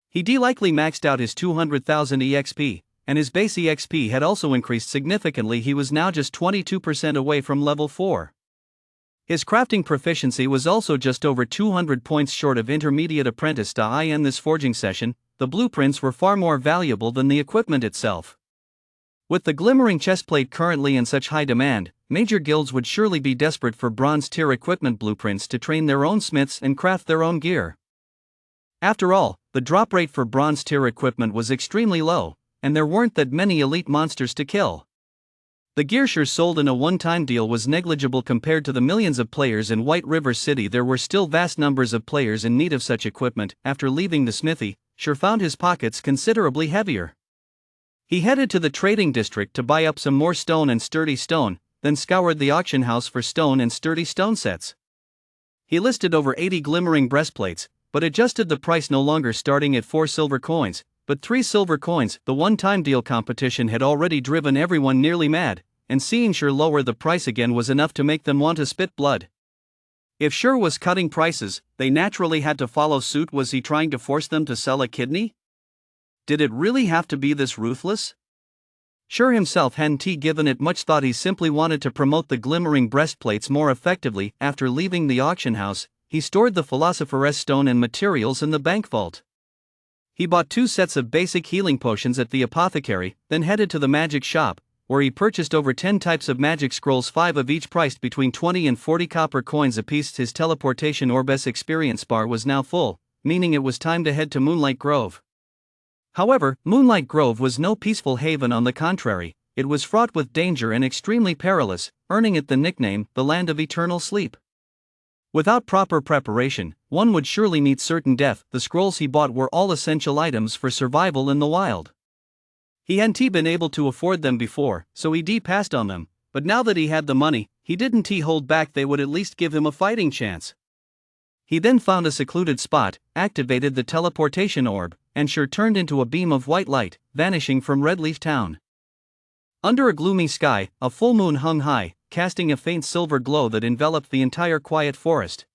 He likely maxed out his 200,000 EXP, and his base EXP had also increased significantly. He was now just 22% away from level 4. His crafting proficiency was also just over 200 points short of intermediate apprentice. In this forging session, the blueprints were far more valuable than the equipment itself. With the glimmering chestplate currently in such high demand, major guilds would surely be desperate for bronze-tier equipment blueprints to train their own smiths and craft their own gear. After all, the drop rate for bronze-tier equipment was extremely low, and there weren't that many elite monsters to kill. The gear Sure sold in a one-time deal was negligible compared to the millions of players in White River City. There were still vast numbers of players in need of such equipment. After leaving the smithy, Sure found his pockets considerably heavier. He headed to the trading district to buy up some more stone and sturdy stone, then scoured the auction house for stone and sturdy stone sets. He listed over 80 glimmering breastplates, but adjusted the price no longer starting at 4 silver coins, but 3 silver coins. The one-time deal competition had already driven everyone nearly mad, and seeing Sure lower the price again was enough to make them want to spit blood. If Sure was cutting prices, they naturally had to follow suit. Was he trying to force them to sell a kidney? Did it really have to be this ruthless? Sure himself hadn't given it much thought. He simply wanted to promote the glimmering breastplates more effectively. After leaving the auction house, he stored the Philosopher's Stone and materials in the bank vault. He bought 2 sets of basic healing potions at the apothecary, then headed to the magic shop, where he purchased over 10 types of magic scrolls, 5 of each priced between 20 and 40 copper coins apiece. His teleportation orb's experience bar was now full, meaning it was time to head to Moonlight Grove. However, Moonlight Grove was no peaceful haven. On the contrary, it was fraught with danger and extremely perilous, earning it the nickname, the Land of Eternal Sleep. Without proper preparation, one would surely meet certain death. The scrolls he bought were all essential items for survival in the wild. He hadn't been able to afford them before, so he passed on them, but now that he had the money, he didn't hold back. They would at least give him a fighting chance. He then found a secluded spot, activated the teleportation orb, and Sure turned into a beam of white light, vanishing from Redleaf Town. Under a gloomy sky, a full moon hung high, casting a faint silver glow that enveloped the entire quiet forest.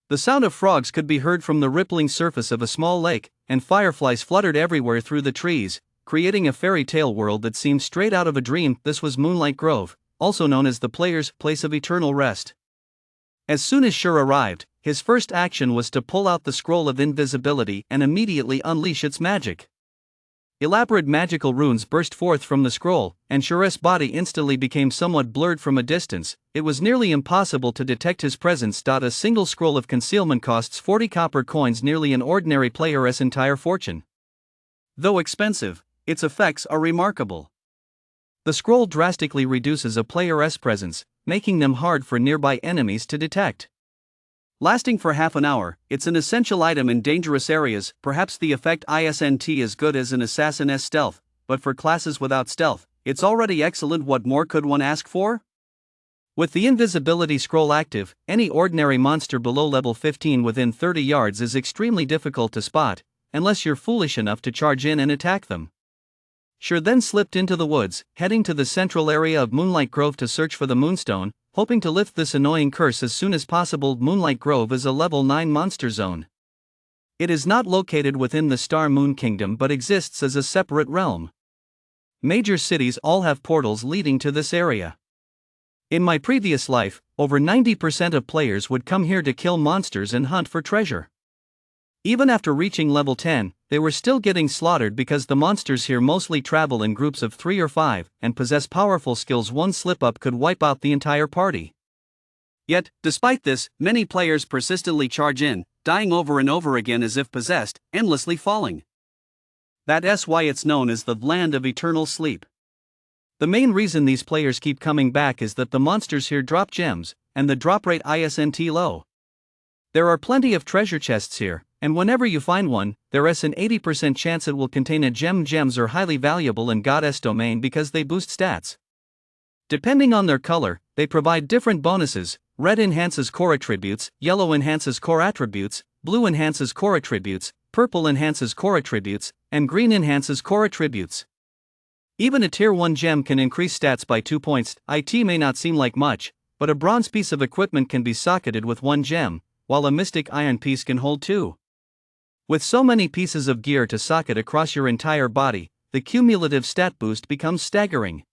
The sound of frogs could be heard from the rippling surface of a small lake, and fireflies fluttered everywhere through the trees, creating a fairy tale world that seemed straight out of a dream. This was Moonlight Grove, also known as the player's place of eternal rest. As soon as Sure arrived, his first action was to pull out the scroll of invisibility and immediately unleash its magic. Elaborate magical runes burst forth from the scroll, and Sure's body instantly became somewhat blurred from a distance. It was nearly impossible to detect his presence. A single scroll of concealment costs 40 copper coins, nearly an ordinary player's entire fortune. Though expensive, its effects are remarkable. The scroll drastically reduces a player's presence, making them hard for nearby enemies to detect. Lasting for half an hour, it's an essential item in dangerous areas. Perhaps the effect isn't as good as an assassin's stealth, but for classes without stealth, it's already excellent. What more could one ask for? With the invisibility scroll active, any ordinary monster below level 15 within 30 yards is extremely difficult to spot, unless you're foolish enough to charge in and attack them. Sure then slipped into the woods, heading to the central area of Moonlight Grove to search for the Moonstone, hoping to lift this annoying curse as soon as possible. Moonlight Grove is a level 9 monster zone. It is not located within the Star Moon Kingdom but exists as a separate realm. Major cities all have portals leading to this area. In my previous life, over 90% of players would come here to kill monsters and hunt for treasure. Even after reaching level 10, they were still getting slaughtered because the monsters here mostly travel in groups of 3 or 5 and possess powerful skills. One slip-up could wipe out the entire party. Yet, despite this, many players persistently charge in, dying over and over again as if possessed, endlessly falling. That's why it's known as the Land of Eternal Sleep. The main reason these players keep coming back is that the monsters here drop gems, and the drop rate isn't low. There are plenty of treasure chests here, and whenever you find one, there's an 80% chance it will contain a gem. Gems are highly valuable in God's domain because they boost stats. Depending on their color, they provide different bonuses. Red enhances core attributes, yellow enhances core attributes, blue enhances core attributes, purple enhances core attributes, and green enhances core attributes. Even a tier 1 gem can increase stats by 2 points. It may not seem like much, but a bronze piece of equipment can be socketed with 1 gem, while a mystic iron piece can hold 2. With so many pieces of gear to socket across your entire body, the cumulative stat boost becomes staggering.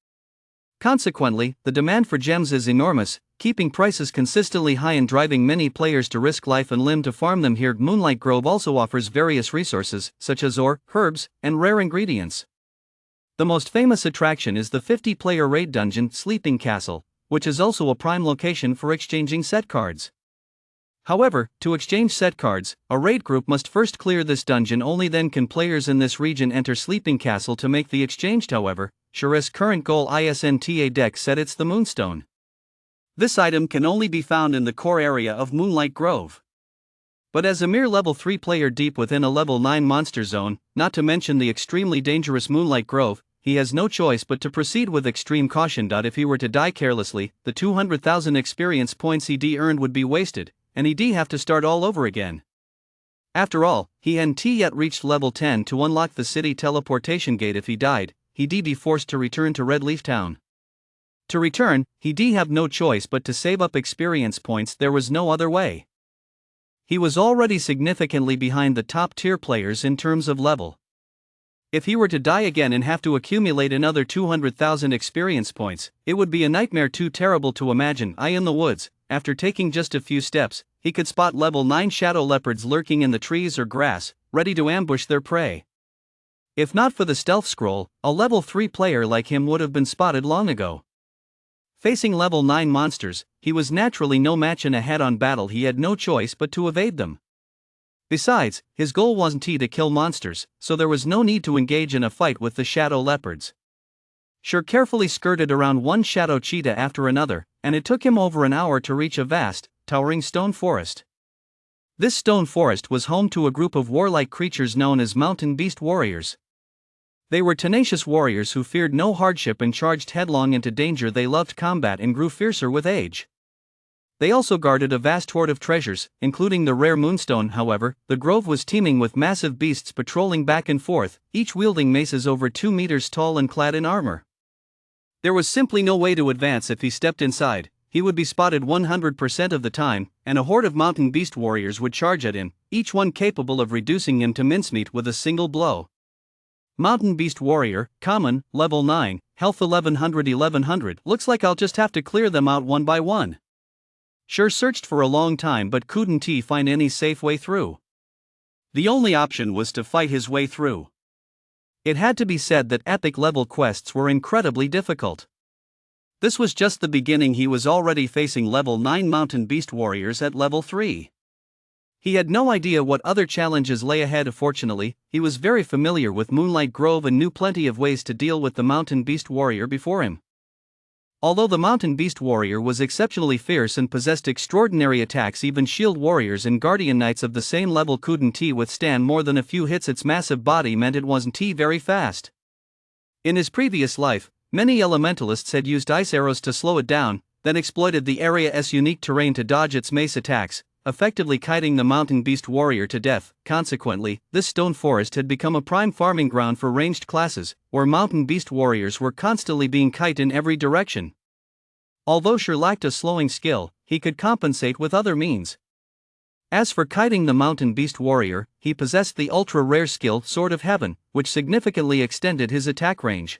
Consequently, the demand for gems is enormous, keeping prices consistently high and driving many players to risk life and limb to farm them here. Moonlight Grove also offers various resources, such as ore, herbs, and rare ingredients. The most famous attraction is the 50-player raid dungeon, Sleeping Castle, which is also a prime location for exchanging set cards. However, to exchange set cards, a raid group must first clear this dungeon. Only then can players in this region enter Sleeping Castle to make the exchange. However, Shura's current goal isn't a deck set, it's the Moonstone. This item can only be found in the core area of Moonlight Grove. But as a mere level 3 player deep within a level 9 monster zone, not to mention the extremely dangerous Moonlight Grove, he has no choice but to proceed with extreme caution. If he were to die carelessly, the 200,000 experience points he'd earned would be wasted, and he'd have to start all over again. After all, he hadn't yet reached level 10 to unlock the city teleportation gate. If he died, he'd be forced to return to Red Leaf Town. To return, he'd have no choice but to save up experience points. There was no other way. He was already significantly behind the top tier players in terms of level. If he were to die again and have to accumulate another 200,000 experience points, it would be a nightmare too terrible to imagine. In the woods, after taking just a few steps, he could spot level 9 shadow leopards lurking in the trees or grass, ready to ambush their prey. If not for the stealth scroll, a level 3 player like him would have been spotted long ago. Facing level 9 monsters, he was naturally no match in a head-on battle. He had no choice but to evade them. Besides, his goal wasn't to kill monsters, so there was no need to engage in a fight with the shadow leopards. Shur carefully skirted around one shadow cheetah after another, and it took him over an hour to reach a vast, towering stone forest. This stone forest was home to a group of warlike creatures known as mountain beast warriors. They were tenacious warriors who feared no hardship and charged headlong into danger. They loved combat and grew fiercer with age. They also guarded a vast hoard of treasures, including the rare moonstone. However, the grove was teeming with massive beasts patrolling back and forth, each wielding maces over 2 meters tall and clad in armor. There was simply no way to advance. If he stepped inside, he would be spotted 100% of the time, and a horde of mountain beast warriors would charge at him, each one capable of reducing him to mincemeat with a single blow. Mountain Beast Warrior, common, level 9, health 1100. Looks like I'll just have to clear them out one by one. Shur searched for a long time but couldn't find any safe way through. The only option was to fight his way through. It had to be said that epic level quests were incredibly difficult. This was just the beginning. He was already facing level 9 mountain beast warriors at level 3. He had no idea what other challenges lay ahead. Fortunately, he was very familiar with Moonlight Grove and knew plenty of ways to deal with the mountain beast warrior before him. Although the mountain beast warrior was exceptionally fierce and possessed extraordinary attacks, even shield warriors and guardian knights of the same level couldn't withstand more than a few hits. Its massive body meant it wasn't very fast. In his previous life, many elementalists had used ice arrows to slow it down, then exploited the area's unique terrain to dodge its mace attacks, effectively kiting the mountain beast warrior to death. Consequently, this stone forest had become a prime farming ground for ranged classes, where mountain beast warriors were constantly being kited in every direction. Although Shur lacked a slowing skill, he could compensate with other means. As for kiting the mountain beast warrior, he possessed the ultra-rare skill Sword of Heaven, which significantly extended his attack range.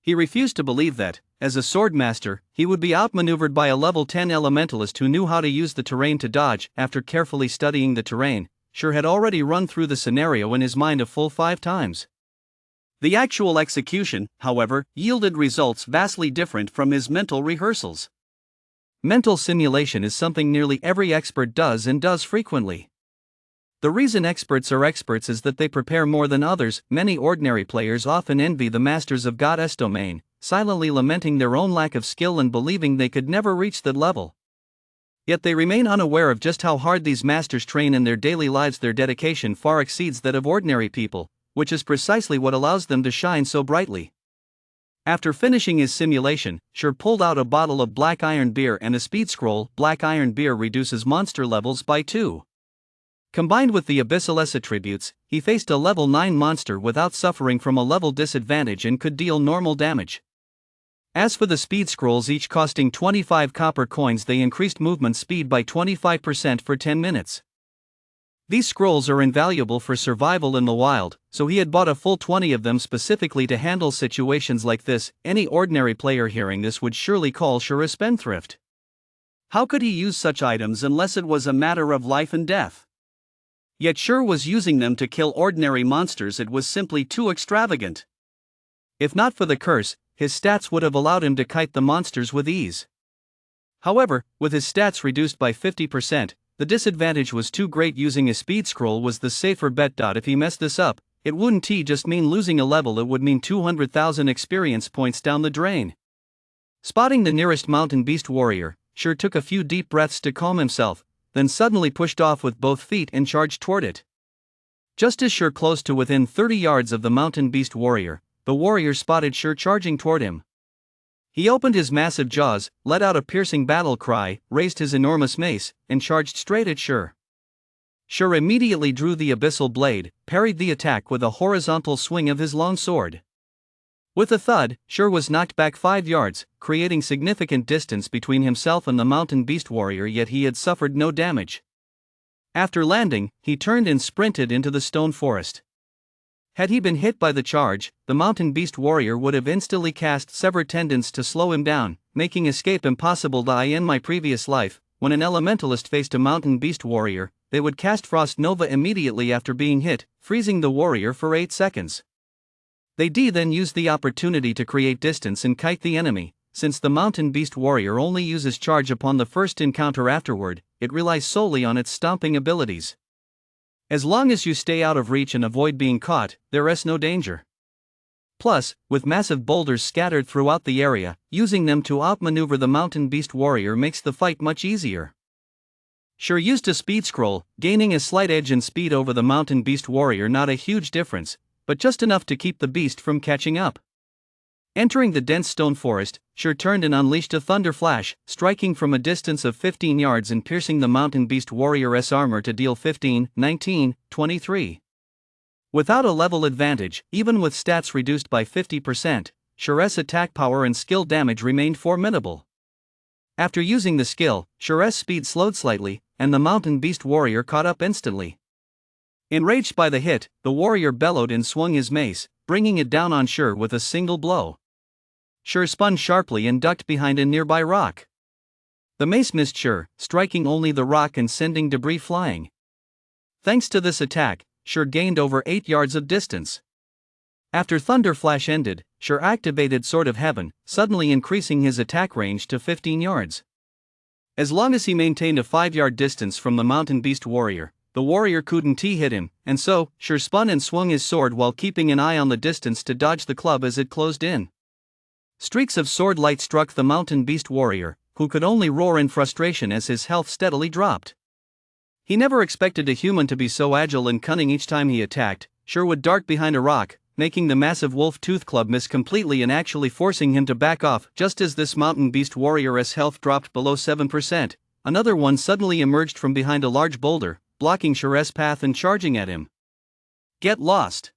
He refused to believe that, as a sword master, he would be outmaneuvered by a level 10 elementalist who knew how to use the terrain to dodge. After carefully studying the terrain, Sure had already run through the scenario in his mind a full 5 times. The actual execution, however, yielded results vastly different from his mental rehearsals. Mental simulation is something nearly every expert does and does frequently. The reason experts are experts is that they prepare more than others. Many ordinary players often envy the masters of God's domain, silently lamenting their own lack of skill and believing they could never reach that level. Yet they remain unaware of just how hard these masters train in their daily lives. Their dedication far exceeds that of ordinary people, which is precisely what allows them to shine so brightly. After finishing his simulation, Sure pulled out a bottle of black iron beer and a speed scroll. Black iron beer reduces monster levels by 2. Combined with the Abyssal attributes, he faced a level 9 monster without suffering from a level disadvantage and could deal normal damage. As for the speed scrolls, each costing 25 copper coins, they increased movement speed by 25% for 10 minutes. These scrolls are invaluable for survival in the wild, so he had bought a full 20 of them specifically to handle situations like this. Any ordinary player hearing this would surely call Sure a spendthrift. How could he use such items unless it was a matter of life and death? Yet Sure was using them to kill ordinary monsters. It was simply too extravagant. If not for the curse, his stats would have allowed him to kite the monsters with ease. However, with his stats reduced by 50%, the disadvantage was too great. Using a speed scroll was the safer bet. If he messed this up, it wouldn't just mean losing a level, it would mean 200,000 experience points down the drain. Spotting the nearest mountain beast warrior, Sure took a few deep breaths to calm himself, then suddenly pushed off with both feet and charged toward it. Just as Sure close to within 30 yards of the mountain beast warrior, the warrior spotted Sure charging toward him. He opened his massive jaws, let out a piercing battle cry, raised his enormous mace, and charged straight at Sure. Sure immediately drew the abyssal blade, parried the attack with a horizontal swing of his long sword. With a thud, Sure was knocked back 5 yards, creating significant distance between himself and the mountain beast warrior, yet he had suffered no damage. After landing, he turned and sprinted into the stone forest. Had he been hit by the charge, the mountain beast warrior would have instantly cast severed tendons to slow him down, making escape impossible. In my previous life, when an elementalist faced a mountain beast warrior, they would cast Frost Nova immediately after being hit, freezing the warrior for 8 seconds. They then use the opportunity to create distance and kite the enemy. Since the mountain beast warrior only uses charge upon the first encounter, afterward, it relies solely on its stomping abilities. As long as you stay out of reach and avoid being caught, there is no danger. Plus, with massive boulders scattered throughout the area, using them to outmaneuver the mountain beast warrior makes the fight much easier. Sure used a speed scroll, gaining a slight edge in speed over the mountain beast warrior. Not a huge difference, but just enough to keep the beast from catching up. Entering the dense stone forest, Sure turned and unleashed a thunder flash, striking from a distance of 15 yards and piercing the mountain beast warrior's armor to deal 15, 19, 23. Without a level advantage, even with stats reduced by 50%, Sure's attack power and skill damage remained formidable. After using the skill, Sure's speed slowed slightly, and the mountain beast warrior caught up instantly. Enraged by the hit, the warrior bellowed and swung his mace, bringing it down on Sure with a single blow. Sure spun sharply and ducked behind a nearby rock. The mace missed Sure, striking only the rock and sending debris flying. Thanks to this attack, Sure gained over 8 yards of distance. After Thunder Flash ended, Sure activated Sword of Heaven, suddenly increasing his attack range to 15 yards. As long as he maintained a 5-yard distance from the mountain beast warrior, the warrior couldn't hit him, and so, Sure spun and swung his sword while keeping an eye on the distance to dodge the club as it closed in. Streaks of sword light struck the mountain beast warrior, who could only roar in frustration as his health steadily dropped. He never expected a human to be so agile and cunning. Each time he attacked, Sure would dart behind a rock, making the massive wolf tooth club miss completely and actually forcing him to back off. Just as this mountain beast warrior's health dropped below 7%, another one suddenly emerged from behind a large boulder, blocking Sure's path and charging at him. Get lost!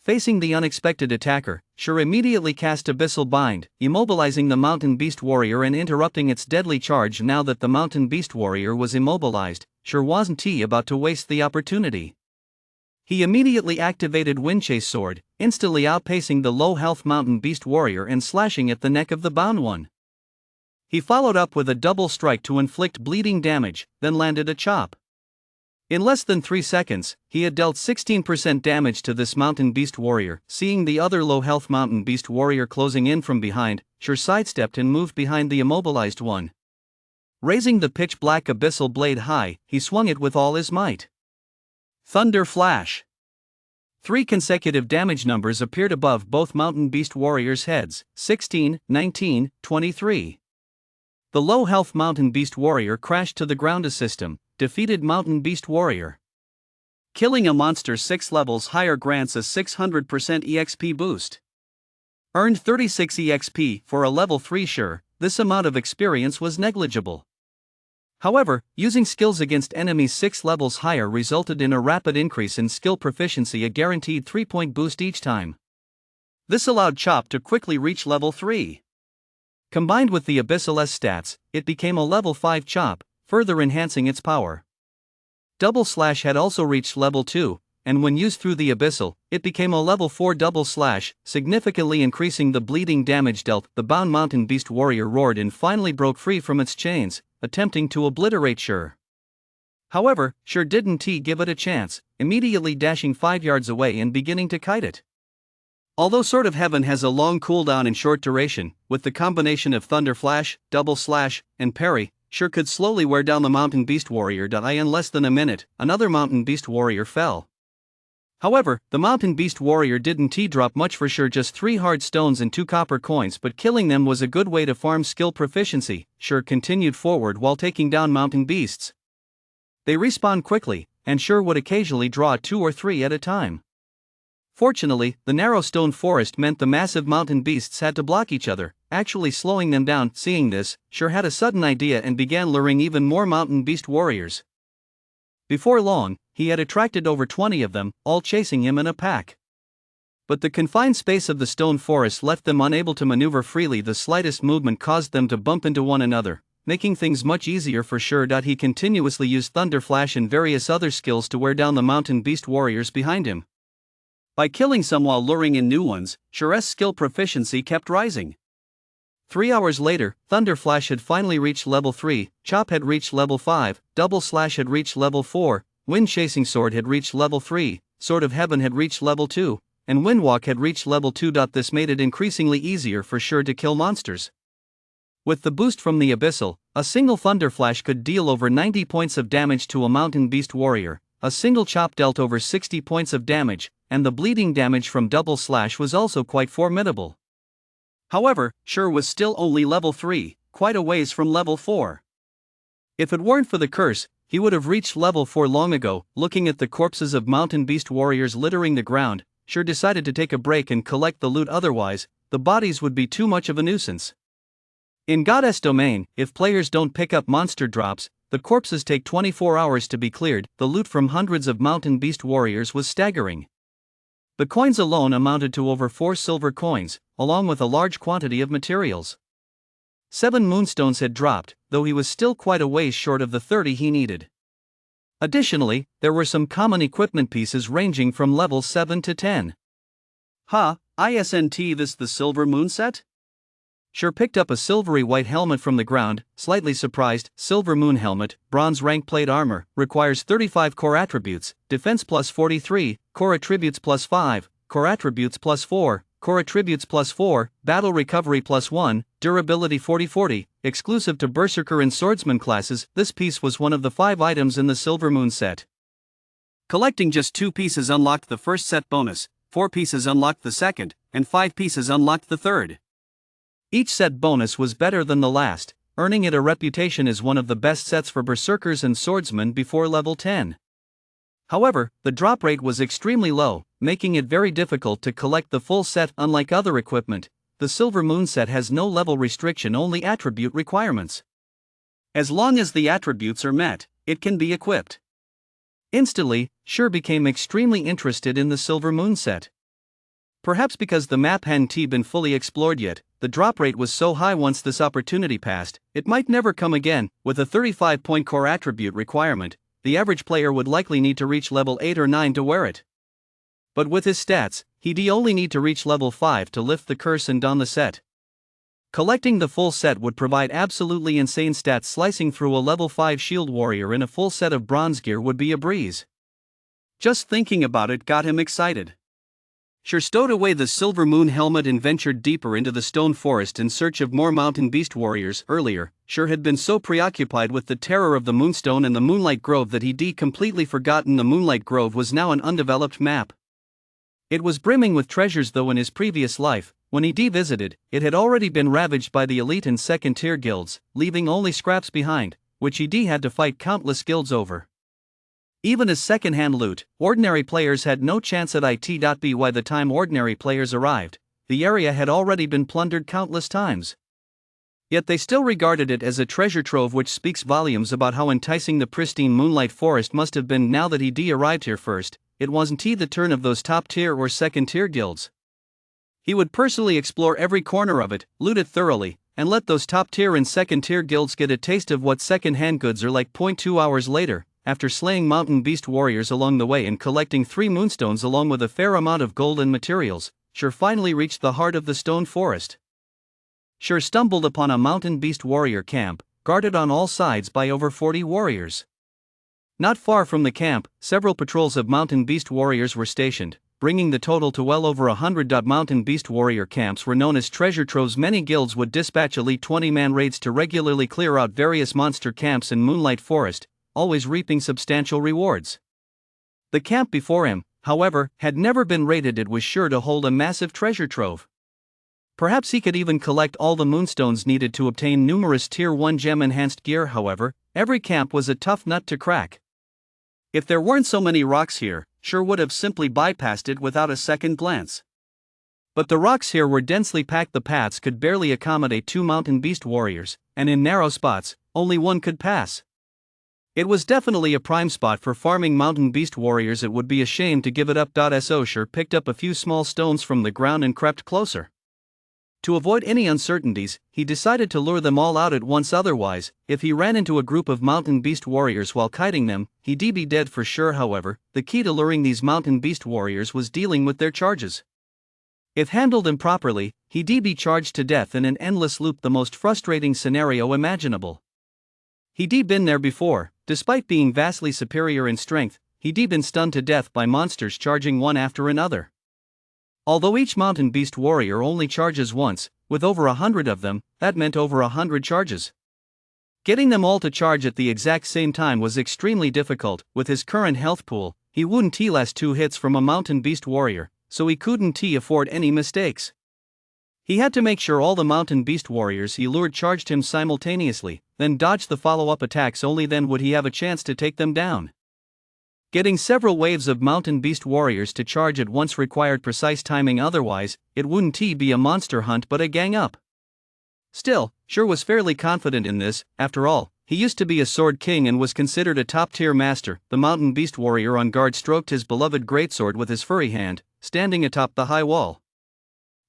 Facing the unexpected attacker, Sure immediately cast Abyssal Bind, immobilizing the mountain beast warrior and interrupting its deadly charge. Now that the mountain beast warrior was immobilized, Sure wasn't about to waste the opportunity. He immediately activated Windchase Sword, instantly outpacing the low-health mountain beast warrior and slashing at the neck of the bound one. He followed up with a double strike to inflict bleeding damage, then landed a chop. In less than 3 seconds, he had dealt 16% damage to this mountain beast warrior. Seeing the other low health mountain beast warrior closing in from behind, Sure sidestepped and moved behind the immobilized one. Raising the pitch black abyssal blade high, he swung it with all his might. Thunder Flash. 3 consecutive damage numbers appeared above both mountain beast warriors' heads: 16, 19, 23. The low health mountain beast warrior crashed to the ground. A system defeated mountain beast warrior. Killing a monster 6 levels higher grants a 600% EXP boost. Earned 36 EXP for a level 3. Sure, this amount of experience was negligible. However, using skills against enemies 6 levels higher resulted in a rapid increase in skill proficiency, a guaranteed 3-point boost each time. This allowed Chop to quickly reach level 3. Combined with the Abyssal S stats, it became a level 5 Chop, further enhancing its power. Double Slash had also reached level 2, and when used through the Abyssal, it became a level 4 Double Slash, significantly increasing the bleeding damage dealt. The bound mountain beast warrior roared and finally broke free from its chains, attempting to obliterate Sure. However, Sure didn't give it a chance, immediately dashing 5 yards away and beginning to kite it. Although Sword of Heaven has a long cooldown and short duration, with the combination of Thunder Flash, Double Slash, and Parry, Sure could slowly wear down the mountain beast warrior. In less than a minute, another mountain beast warrior fell. However, the mountain beast warrior didn't drop much for Sure, just 3 hard stones and 2 copper coins, but killing them was a good way to farm skill proficiency. Sure continued forward while taking down mountain beasts. They respawn quickly, and Sure would occasionally draw 2 or 3 at a time. Fortunately, the narrow stone forest meant the massive mountain beasts had to block each other, actually slowing them down. Seeing this, Sure had a sudden idea and began luring even more mountain beast warriors. Before long, he had attracted over 20 of them, all chasing him in a pack. But the confined space of the stone forest left them unable to maneuver freely. The slightest movement caused them to bump into one another, making things much easier for Sure. He continuously used Thunder Flash and various other skills to wear down the mountain beast warriors behind him. By killing some while luring in new ones, Sure's skill proficiency kept rising. 3 hours later, Thunder Flash had finally reached level 3, Chop had reached level 5, Double Slash had reached level 4, Wind Chasing Sword had reached level 3, Sword of Heaven had reached level 2, and Windwalk had reached level 2. This made it increasingly easier for Sure to kill monsters. With the boost from the Abyssal, a single Thunder Flash could deal over 90 points of damage to a mountain beast warrior, a single Chop dealt over 60 points of damage, and the bleeding damage from Double Slash was also quite formidable. However, Sure was still only level 3, quite a ways from level 4. If it weren't for the curse, he would have reached level 4 long ago. Looking at the corpses of mountain beast warriors littering the ground, Sure decided to take a break and collect the loot, otherwise, the bodies would be too much of a nuisance. In Goddess Domain, if players don't pick up monster drops, the corpses take 24 hours to be cleared. The loot from hundreds of mountain beast warriors was staggering. The coins alone amounted to over 4 silver coins, along with a large quantity of materials. 7 moonstones had dropped, though he was still quite a ways short of the 30 he needed. Additionally, there were some common equipment pieces ranging from levels 7 to 10. Isn't this the Silver Moon set? Sure picked up a silvery white helmet from the ground, slightly surprised. Silver Moon helmet, bronze rank plate armor, requires 35 core attributes, defense plus 43, core attributes plus 5, core attributes plus 4, core attributes plus 4, battle recovery plus 1, durability 40-40, exclusive to Berserker and Swordsman classes. This piece was one of the 5 items in the Silver Moon set. Collecting just 2 pieces unlocked the first set bonus, 4 pieces unlocked the second, and 5 pieces unlocked the third. Each set bonus was better than the last, earning it a reputation as one of the best sets for Berserkers and Swordsmen before level 10. However, the drop rate was extremely low, making it very difficult to collect the full set. Unlike other equipment, the Silver Moon set has no level restriction, only attribute requirements. As long as the attributes are met, it can be equipped. Instantly, Sure became extremely interested in the Silver Moon set. Perhaps because the map hadn't been fully explored yet, the drop rate was so high. Once this opportunity passed, it might never come again. With a 35-point core attribute requirement, the average player would likely need to reach level 8 or 9 to wear it. But with his stats, he'd only need to reach level 5 to lift the curse and don the set. Collecting the full set would provide absolutely insane stats. Slicing through a level 5 shield warrior in a full set of bronze gear would be a breeze. Just thinking about it got him excited. Shur stowed away the silver moon helmet and ventured deeper into the stone forest in search of more mountain beast warriors. Earlier, Shur had been so preoccupied with the terror of the moonstone and the moonlight grove that he'd completely forgotten the moonlight grove was now an undeveloped map. It was brimming with treasures, though in his previous life, when he visited, it had already been ravaged by the elite and second-tier guilds, leaving only scraps behind, which he had to fight countless guilds over. Even as second-hand loot, ordinary players had no chance at it. By the time ordinary players arrived, the area had already been plundered countless times. Yet they still regarded it as a treasure trove, which speaks volumes about how enticing the pristine moonlight forest must have been. Now that he arrived here first, it wasn't the turn of those top-tier or second-tier guilds. He would personally explore every corner of it, loot it thoroughly, and let those top-tier and second-tier guilds get a taste of what second-hand goods are like. 2 hours later, after slaying mountain beast warriors along the way and collecting 3 moonstones along with a fair amount of gold and materials, Shur finally reached the heart of the stone forest. Shur stumbled upon a mountain beast warrior camp, guarded on all sides by over 40 warriors. Not far from the camp, several patrols of mountain beast warriors were stationed, bringing the total to well over 100. Mountain beast warrior camps were known as treasure troves. Many guilds would dispatch elite 20-man raids to regularly clear out various monster camps in Moonlight Forest, always reaping substantial rewards. The camp before him, however, had never been raided. It was sure to hold a massive treasure trove. Perhaps he could even collect all the moonstones needed to obtain numerous Tier 1 gem-enhanced gear. However, every camp was a tough nut to crack. If there weren't so many rocks here, Shur would have simply bypassed it without a second glance. But the rocks here were densely packed. The paths could barely accommodate 2 mountain beast warriors, and in narrow spots, only one could pass. It was definitely a prime spot for farming mountain beast warriors. It would be a shame to give it up. So Shur picked up a few small stones from the ground and crept closer. To avoid any uncertainties, he decided to lure them all out at once. Otherwise, if he ran into a group of mountain beast warriors while kiting them, he'd be dead for sure. However, the key to luring these mountain beast warriors was dealing with their charges. If handled improperly, he'd be charged to death in an endless loop, the most frustrating scenario imaginable. He'd been there before. Despite being vastly superior in strength, he'd been stunned to death by monsters charging one after another. Although each mountain beast warrior only charges once, with over 100 of them, that meant over 100 charges. Getting them all to charge at the exact same time was extremely difficult. With his current health pool, he wouldn't last 2 hits from a mountain beast warrior, so he couldn't afford any mistakes. He had to make sure all the mountain beast warriors he lured charged him simultaneously, then dodge the follow-up attacks. Only then would he have a chance to take them down. Getting several waves of mountain beast warriors to charge at once required precise timing, otherwise, it wouldn't be a monster hunt but a gang up. Still, Shur was fairly confident in this. After all, he used to be a sword king and was considered a top-tier master. The mountain beast warrior on guard stroked his beloved greatsword with his furry hand, standing atop the high wall.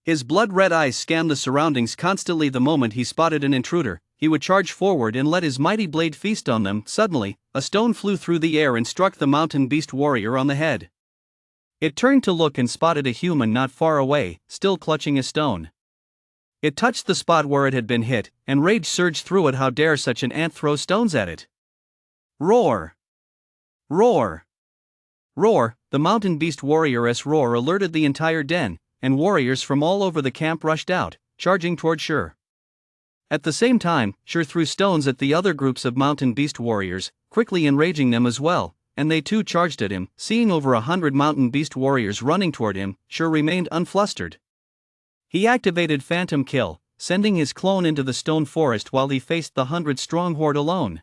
His blood-red eyes scanned the surroundings constantly. The moment he spotted an intruder, he would charge forward and let his mighty blade feast on them. Suddenly, a stone flew through the air and struck the mountain beast warrior on the head. It turned to look and spotted a human not far away, still clutching a stone. It touched the spot where it had been hit, and rage surged through it. How dare such an ant throw stones at it? Roar! Roar! Roar! The mountain beast warrior's roar alerted the entire den, and warriors from all over the camp rushed out, charging toward Shur. At the same time, Shur threw stones at the other groups of mountain beast warriors, quickly enraging them as well, and they too charged at him. Seeing over 100 mountain beast warriors running toward him, Shur remained unflustered. He activated Phantom Kill, sending his clone into the stone forest while he faced the 100-strong horde alone.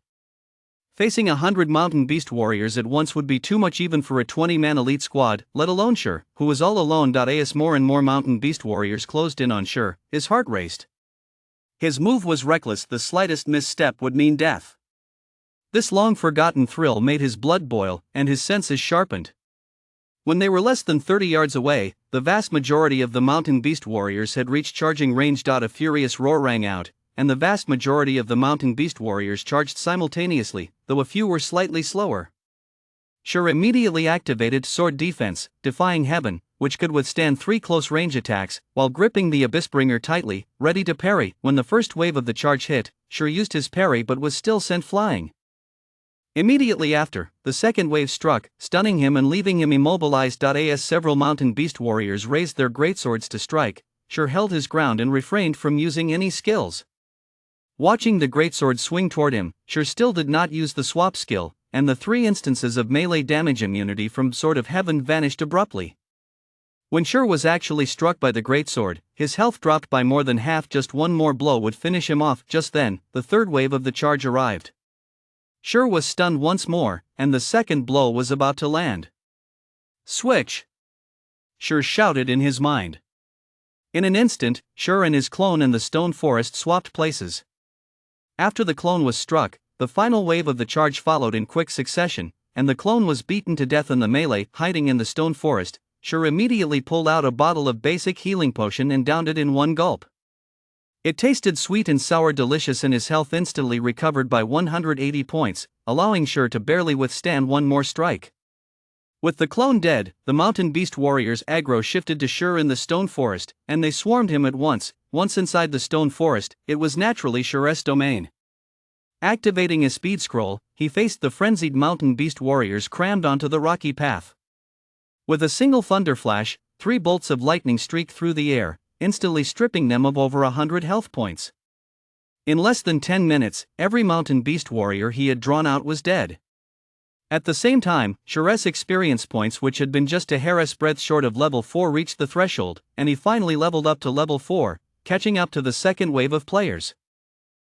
Facing 100 mountain beast warriors at once would be too much even for a 20-man elite squad, let alone Shur, who was all alone. As more and more mountain beast warriors closed in on Shur, his heart raced. His move was reckless. The slightest misstep would mean death. This long-forgotten thrill made his blood boil, and his senses sharpened. When they were less than 30 yards away, the vast majority of the mountain beast warriors had reached charging range. A furious roar rang out, and the vast majority of the mountain beast warriors charged simultaneously, though a few were slightly slower. Shur immediately activated Sword Defense, defying heaven, which could withstand 3 close-range attacks, while gripping the Abyssbringer tightly, ready to parry. When the first wave of the charge hit, Shur used his parry but was still sent flying. Immediately after, the second wave struck, stunning him and leaving him immobilized. As several mountain beast warriors raised their greatswords to strike, Shur held his ground and refrained from using any skills. Watching the greatsword swing toward him, Shur still did not use the swap skill, and the 3 instances of melee damage immunity from Sword of Heaven vanished abruptly. When Shur was actually struck by the greatsword, his health dropped by more than half. Just one more blow would finish him off. Just then, the third wave of the charge arrived. Shur was stunned once more, and the second blow was about to land. "Switch!" Shur shouted in his mind. In an instant, Shur and his clone in the stone forest swapped places. After the clone was struck, the final wave of the charge followed in quick succession, and the clone was beaten to death in the melee. Hiding in the stone forest, Shur immediately pulled out a bottle of basic healing potion and downed it in one gulp. It tasted sweet and sour delicious, and his health instantly recovered by 180 points, allowing Shur to barely withstand one more strike. With the clone dead, the mountain beast warriors' aggro shifted to Shur in the stone forest, and they swarmed him at once. Once inside the stone forest, it was naturally Shur's domain. Activating his speed scroll, he faced the frenzied mountain beast warriors crammed onto the rocky path. With a single thunder flash, 3 bolts of lightning streaked through the air, instantly stripping them of over 100 health points. In less than 10 minutes, every mountain beast warrior he had drawn out was dead. At the same time, Shur's experience points, which had been just a hair's breadth short of level 4, reached the threshold, and he finally leveled up to level 4, catching up to the second wave of players.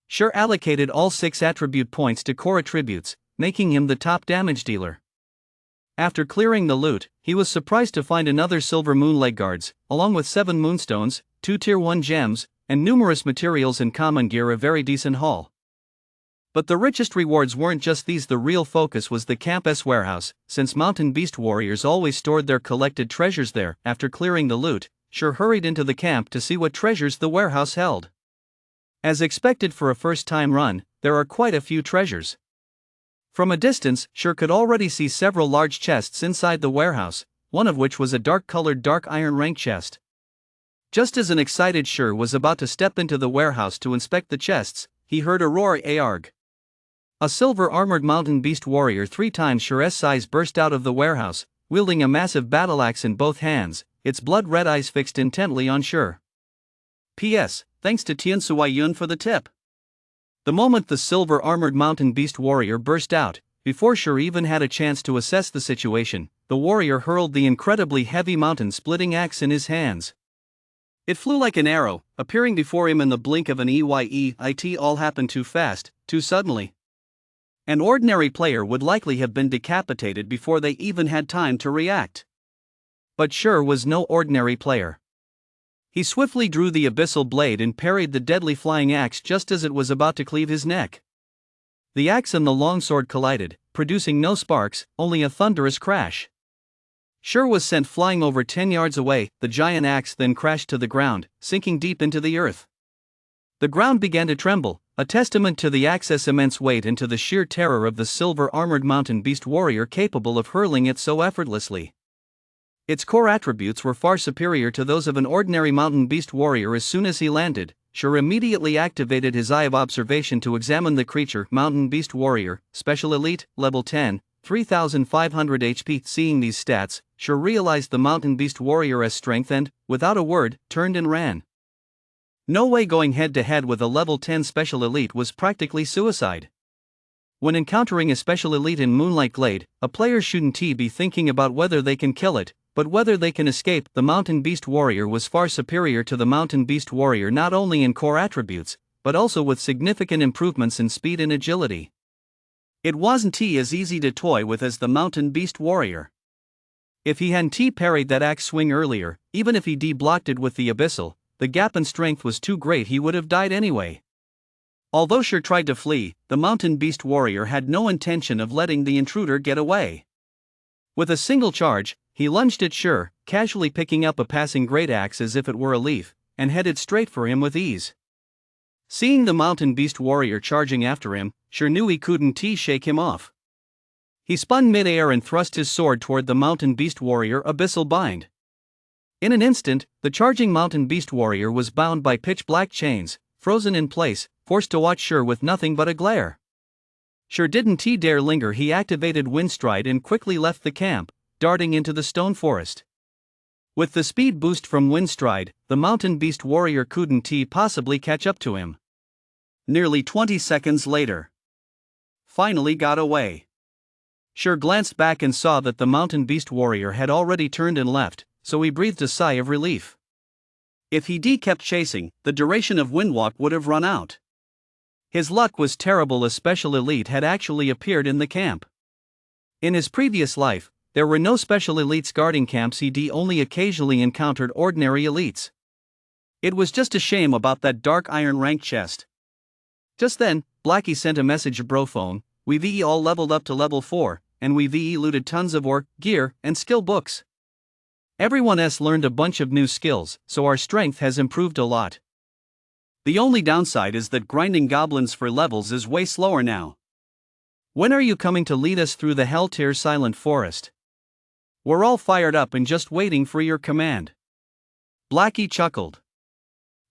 Shur allocated all 6 attribute points to core attributes, making him the top damage dealer. After clearing the loot, he was surprised to find another silver moon leg guards, along with 7 moonstones, 2 tier 1 gems, and numerous materials and common gear. A very decent haul. But the richest rewards weren't just these. The real focus was the camp's warehouse, since mountain beast warriors always stored their collected treasures there. After clearing the loot, Shur hurried into the camp to see what treasures the warehouse held. As expected for a first-time run, there are quite a few treasures. From a distance, Shur could already see several large chests inside the warehouse, one of which was a dark-colored dark iron rank chest. Just as an excited Shur was about to step into the warehouse to inspect the chests, he heard a roar. Arg! A silver-armored mountain beast warrior 3 times Shur's size burst out of the warehouse, wielding a massive battle axe in both hands, its blood-red eyes fixed intently on Shur. P.S. Thanks to Tian Suiyun for the tip. The moment the silver-armored mountain beast warrior burst out, before Shur even had a chance to assess the situation, the warrior hurled the incredibly heavy mountain-splitting axe in his hands. It flew like an arrow, appearing before him in the blink of an eye. It all happened too fast, too suddenly. An ordinary player would likely have been decapitated before they even had time to react. But Shur was no ordinary player. He swiftly drew the abyssal blade and parried the deadly flying axe just as it was about to cleave his neck. The axe and the longsword collided, producing no sparks, only a thunderous crash. Shur was sent flying over 10 yards away. The giant axe then crashed to the ground, sinking deep into the earth. The ground began to tremble, a testament to the axe's immense weight and to the sheer terror of the silver-armored mountain beast warrior capable of hurling it so effortlessly. Its core attributes were far superior to those of an ordinary mountain beast warrior. As soon as he landed, Shur immediately activated his Eye of Observation to examine the creature. Mountain beast warrior, special elite, level 10, 3500 HP. Seeing these stats, Shur realized the mountain beast warrior's strength and, without a word, turned and ran. No way. Going head-to-head with a level 10 special elite was practically suicide. When encountering a special elite in Moonlight Glade, a player shouldn't be thinking about whether they can kill it, but whether they can escape. The mountain beast warrior was far superior to the mountain beast warrior not only in core attributes, but also with significant improvements in speed and agility. It wasn't as easy to toy with as the mountain beast warrior. If he hadn't parried that axe swing earlier, even if he blocked it with the abyssal, the gap in strength was too great. He would have died anyway. Although Shur tried to flee, the mountain beast warrior had no intention of letting the intruder get away. With a single charge, he lunged at Shur, casually picking up a passing great axe as if it were a leaf, and headed straight for him with ease. Seeing the mountain beast warrior charging after him, Shur knew he couldn't shake him off. He spun mid-air and thrust his sword toward the mountain beast warrior. Abyssal bind. In an instant, the charging mountain beast warrior was bound by pitch-black chains, frozen in place, forced to watch Sure with nothing but a glare. Sure didn't dare linger. He activated Windstride and quickly left the camp, darting into the stone forest. With the speed boost from Windstride, the mountain beast warrior couldn't possibly catch up to him. Nearly 20 seconds later. Finally got away. Sure glanced back and saw that the mountain beast warrior had already turned and left, so he breathed a sigh of relief. If he kept chasing, the duration of Windwalk would have run out. His luck was terrible. A special elite had actually appeared in the camp. In his previous life, there were no special elites guarding camps. He only occasionally encountered ordinary elites. It was just a shame about that dark iron rank chest. Just then, Blackie sent a message bro phone. We've all leveled up to level 4, and we've looted tons of ore, gear, and skill books. Everyone else learned a bunch of new skills, so our strength has improved a lot. The only downside is that grinding goblins for levels is way slower now. When are you coming to lead us through the Hell-Tier Silent Forest? We're all fired up and just waiting for your command. Blackie chuckled.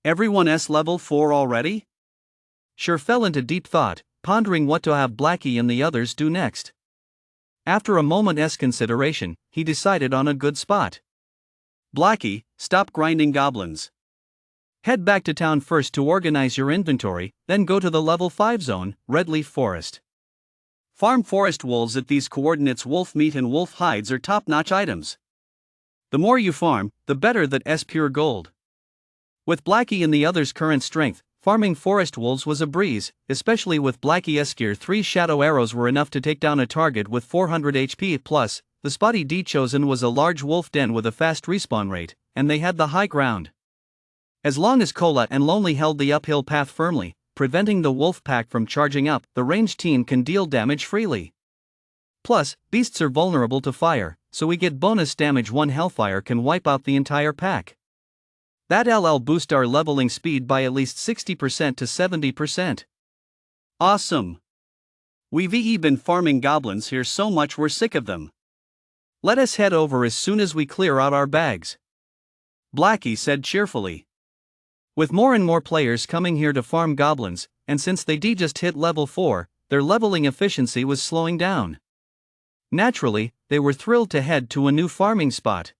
Everyone level 4 already? Sure fell into deep thought, pondering what to have Blackie and the others do next. After a moment's consideration, he decided on a good spot. Blackie, stop grinding goblins. Head back to town first to organize your inventory, then go to the level 5 zone, Redleaf Forest. Farm forest wolves at these coordinates. Wolf meat and wolf hides are top-notch items. The more you farm, the better that's pure gold. With Blackie and the others' current strength, farming forest wolves was a breeze, especially with Blackie's gear. 3 shadow arrows were enough to take down a target with 400 HP plus. The Spotty D chosen was a large wolf den with a fast respawn rate, and they had the high ground. As long as Cola and Lonely held the uphill path firmly, preventing the wolf pack from charging up, the ranged team can deal damage freely. Plus, beasts are vulnerable to fire, so we get bonus damage. 1 hellfire can wipe out the entire pack. That'll boost our leveling speed by at least 60% to 70%. Awesome! We've been farming goblins here so much we're sick of them. Let us head over as soon as we clear out our bags. Blackie said cheerfully. With more and more players coming here to farm goblins, and since they just hit level 4, their leveling efficiency was slowing down. Naturally, they were thrilled to head to a new farming spot.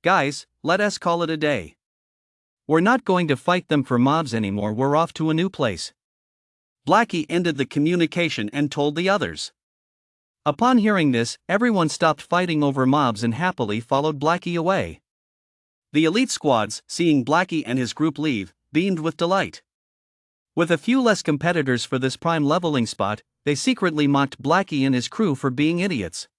Guys, let us call it a day. We're not going to fight them for mobs anymore. We're off to a new place. Blackie ended the communication and told the others. Upon hearing this, everyone stopped fighting over mobs and happily followed Blackie away. The elite squads, seeing Blackie and his group leave, beamed with delight. With a few less competitors for this prime leveling spot, they secretly mocked Blackie and his crew for being idiots.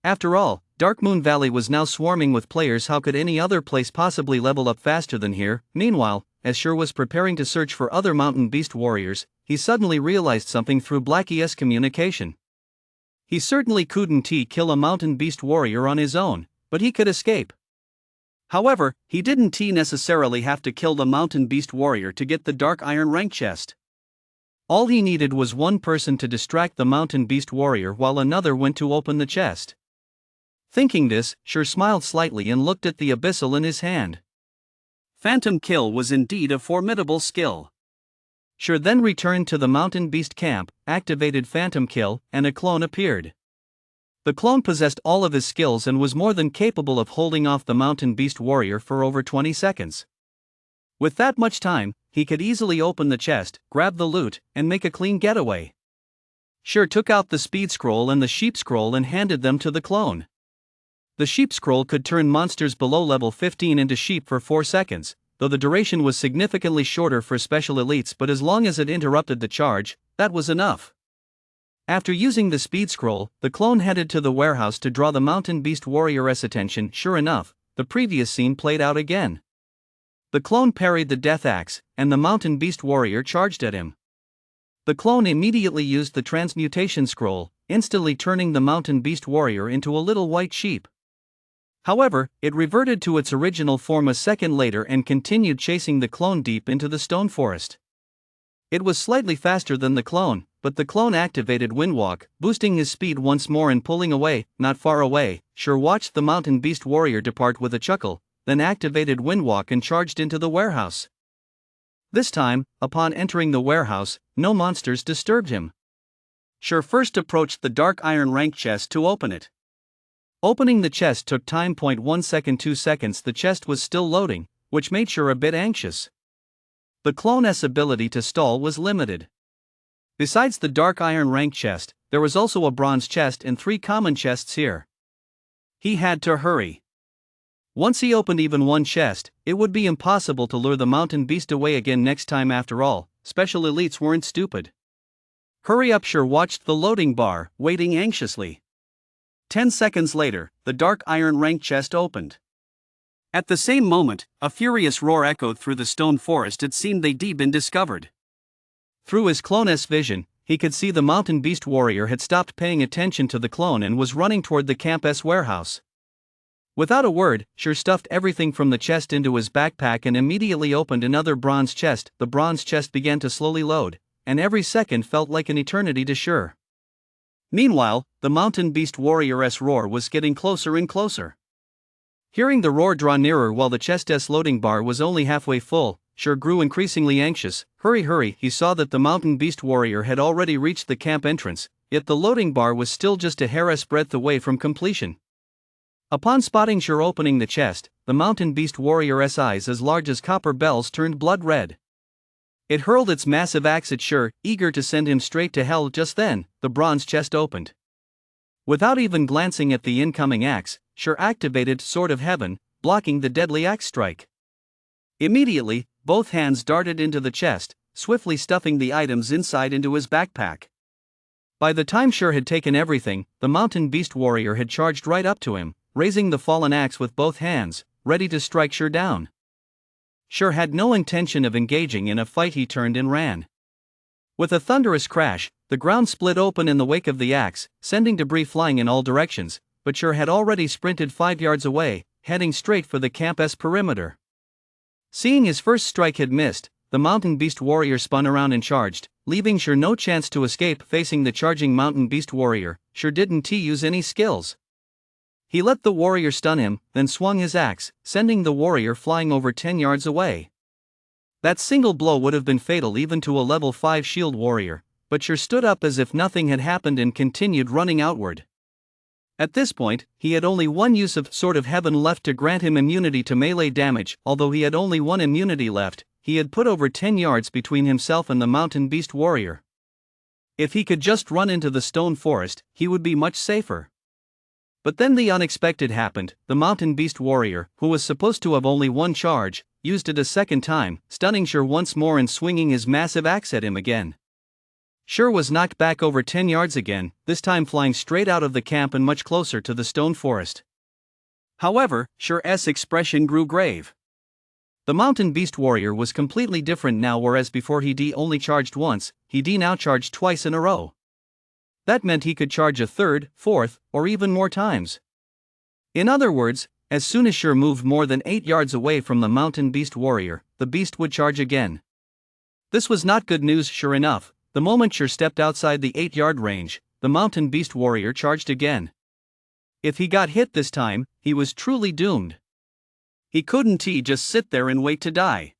After all, Dark Moon Valley was now swarming with players. How could any other place possibly level up faster than here? Meanwhile, as Sure was preparing to search for other mountain beast warriors, he suddenly realized something through Blackie's communication. He certainly couldn't kill a mountain beast warrior on his own, but he could escape. However, he didn't necessarily have to kill the mountain beast warrior to get the dark iron rank chest. All he needed was one person to distract the mountain beast warrior while another went to open the chest. Thinking this, Sure smiled slightly and looked at the abyssal in his hand. Phantom Kill was indeed a formidable skill. Sure then returned to the mountain beast camp, activated Phantom Kill, and a clone appeared. The clone possessed all of his skills and was more than capable of holding off the mountain beast warrior for over 20 seconds. With that much time, he could easily open the chest, grab the loot, and make a clean getaway. Sure took out the speed scroll and the sheep scroll and handed them to the clone. The sheep scroll could turn monsters below level 15 into sheep for 4 seconds, though the duration was significantly shorter for special elites, but as long as it interrupted the charge, that was enough. After using the speed scroll, the clone headed to the warehouse to draw the mountain beast warrior's attention. Sure enough, the previous scene played out again. The clone parried the death axe, and the mountain beast warrior charged at him. The clone immediately used the transmutation scroll, instantly turning the mountain beast warrior into a little white sheep. However, it reverted to its original form a second later and continued chasing the clone deep into the stone forest. It was slightly faster than the clone, but the clone activated Windwalk, boosting his speed once more and pulling away. Not far away, Sure watched the mountain beast warrior depart with a chuckle. then activated Windwalk and charged into the warehouse. This time, upon entering the warehouse, no monsters disturbed him. Sure first approached the dark iron rank chest to open it. Opening the chest took time. 1 second, 2 seconds, the chest was still loading, which made Sure a bit anxious. The clone's ability to stall was limited. Besides the dark iron rank chest, there was also a bronze chest and 3 common chests here. He had to hurry. Once he opened even one chest, it would be impossible to lure the mountain beast away again next time. After all, special elites weren't stupid. Hurry up! Sure watched the loading bar, waiting anxiously. 10 seconds later, the dark iron rank chest opened. At the same moment, a furious roar echoed through the stone forest. It seemed they'd been discovered. Through his clone's vision, he could see the mountain beast warrior had stopped paying attention to the clone and was running toward the camp's warehouse. Without a word, Sure stuffed everything from the chest into his backpack and immediately opened another bronze chest. The bronze chest began to slowly load, and every second felt like an eternity to Sure. Meanwhile, the mountain beast warrior's roar was getting closer and closer. Hearing the roar draw nearer while the chest's loading bar was only halfway full, Sure grew increasingly anxious. Hurry! He saw that the mountain beast warrior had already reached the camp entrance, yet the loading bar was still just a hair's breadth away from completion. Upon spotting Sure opening the chest, the mountain beast warrior's eyes as large as copper bells turned blood red. It hurled its massive axe at Sure, eager to send him straight to hell. Just then, the bronze chest opened. Without even glancing at the incoming axe, Sure activated Sword of Heaven, blocking the deadly axe strike. Immediately, both hands darted into the chest, swiftly stuffing the items inside into his backpack. By the time Sure had taken everything, the mountain beast warrior had charged right up to him, raising the fallen axe with both hands, ready to strike Sure down. Sure had no intention of engaging in a fight. He turned and ran. With a thunderous crash, the ground split open in the wake of the axe, sending debris flying in all directions, but Sure had already sprinted 5 yards away, heading straight for the camp's perimeter. Seeing his first strike had missed, the mountain beast warrior spun around and charged, leaving Sure no chance to escape. Facing the charging mountain beast warrior, Sure didn't use any skills. He let the warrior stun him, then swung his axe, sending the warrior flying over 10 yards away. That single blow would have been fatal even to a level 5 shield warrior, but Sure stood up as if nothing had happened and continued running outward. At this point, he had only one use of Sword of Heaven left to grant him immunity to melee damage. Although he had only one immunity left, he had put over 10 yards between himself and the mountain beast warrior. If he could just run into the stone forest, he would be much safer. But then the unexpected happened. The mountain beast warrior, who was supposed to have only one charge, used it a second time, stunning Sure once more and swinging his massive axe at him again. Sure was knocked back over 10 yards again, this time flying straight out of the camp and much closer to the stone forest. However, Sure's expression grew grave. The mountain beast warrior was completely different now. Whereas before he only charged once, he now charged twice in a row. That meant he could charge a third, fourth, or even more times. In other words, as soon as Sure moved more than 8 yards away from the mountain beast warrior, the beast would charge again. This was not good news. Sure enough, the moment Sure stepped outside the 8-yard range, the mountain beast warrior charged again. If he got hit this time, he was truly doomed. He couldn't just sit there and wait to die.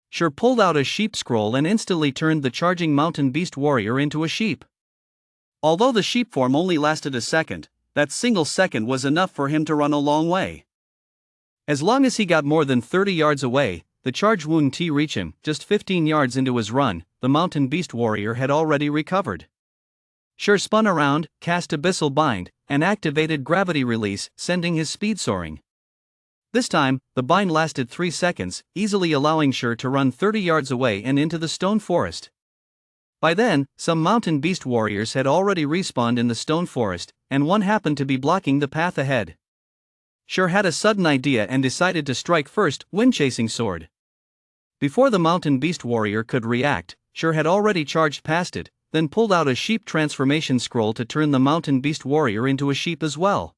Sure pulled out a sheep scroll and instantly turned the charging mountain beast warrior into a sheep. Although the sheep form only lasted a second, that single second was enough for him to run a long way. As long as he got more than 30 yards away, the charge wouldn't reach him. Just 15 yards into his run, the mountain beast warrior had already recovered. Sure spun around, cast Abyssal Bind, and activated Gravity Release, sending his speed soaring. This time, the bind lasted 3 seconds, easily allowing Sure to run 30 yards away and into the stone forest. By then, some mountain beast warriors had already respawned in the stone forest, and one happened to be blocking the path ahead. Sure had a sudden idea and decided to strike first, Wind-Chasing Sword. Before the mountain beast warrior could react, Sure had already charged past it, then pulled out a sheep transformation scroll to turn the mountain beast warrior into a sheep as well.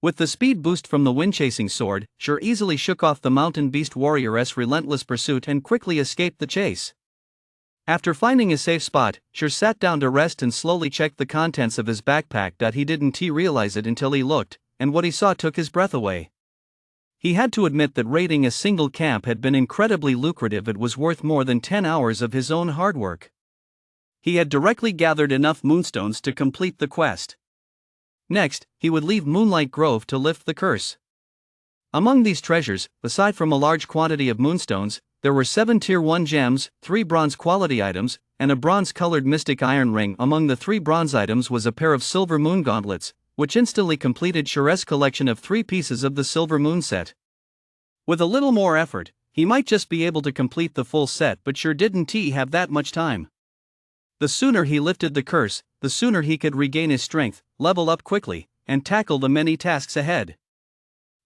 With the speed boost from the Wind-Chasing Sword, Sure easily shook off the mountain beast warrior's relentless pursuit and quickly escaped the chase. After finding a safe spot, Sure sat down to rest and slowly checked the contents of his backpack. He didn't realize it until he looked, and what he saw took his breath away. He had to admit that raiding a single camp had been incredibly lucrative. It was worth more than 10 hours of his own hard work. He had directly gathered enough moonstones to complete the quest. Next, he would leave Moonlight Grove to lift the curse. Among these treasures, aside from a large quantity of moonstones, there were 7 Tier 1 gems, 3 bronze quality items, and a bronze-colored mystic iron ring. Among the 3 bronze items was a pair of silver moon gauntlets, which instantly completed Sure's collection of 3 pieces of the silver moon set. With a little more effort, he might just be able to complete the full set, but sure didn't he have that much time. The sooner he lifted the curse, the sooner he could regain his strength, level up quickly, and tackle the many tasks ahead.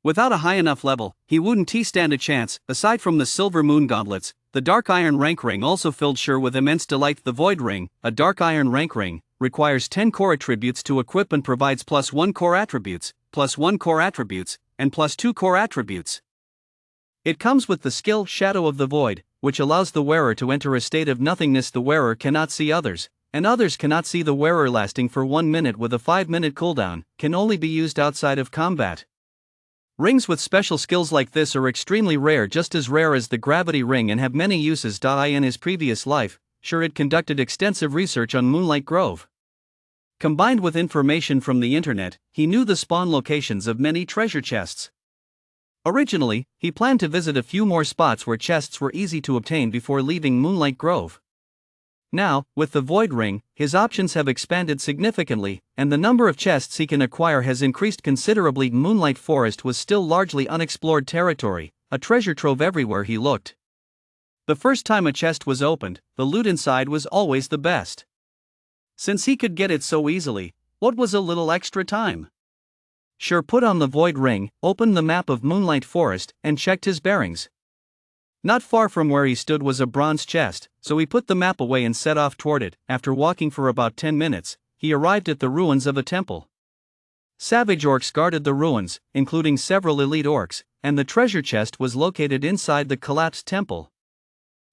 Without a high enough level, he wouldn't stand a chance. Aside from the silver moon gauntlets, the dark iron rank ring also filled Sure with immense delight. The void ring, a dark iron rank ring, requires 10 core attributes to equip and provides +1 core attributes, +1 core attributes, and +2 core attributes. It comes with the skill Shadow of the Void, which allows the wearer to enter a state of nothingness. The wearer cannot see others, and others cannot see the wearer. Lasting for 1 minute with a 5-minute cooldown, can only be used outside of combat. Rings with special skills like this are extremely rare, just as rare as the gravity ring, and have many uses. In his previous life, Sure had conducted extensive research on Moonlight Grove. Combined with information from the internet, he knew the spawn locations of many treasure chests. Originally, he planned to visit a few more spots where chests were easy to obtain before leaving Moonlight Grove. Now, with the Void Ring, his options have expanded significantly, and the number of chests he can acquire has increased considerably. Moonlight Forest was still largely unexplored territory, a treasure trove everywhere he looked. The first time a chest was opened, the loot inside was always the best. Since he could get it so easily, what was a little extra time? Sure put on the Void Ring, opened the map of Moonlight Forest, and checked his bearings. Not far from where he stood was a bronze chest, so he put the map away and set off toward it. After walking for about 10 minutes, he arrived at the ruins of a temple. Savage orcs guarded the ruins, including several elite orcs, and the treasure chest was located inside the collapsed temple.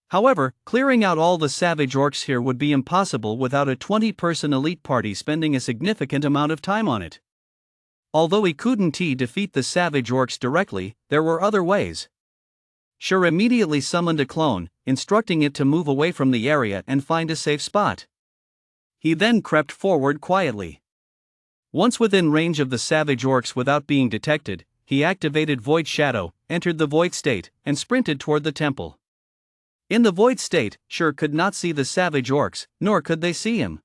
However, clearing out all the savage orcs here would be impossible without a 20-person elite party spending a significant amount of time on it. Although he couldn't defeat the savage orcs directly, there were other ways. Sure immediately summoned a clone, instructing it to move away from the area and find a safe spot. He then crept forward quietly. Once within range of the savage orcs without being detected, he activated Void Shadow, entered the void state, and sprinted toward the temple. In the void state, Sure could not see the savage orcs, nor could they see him.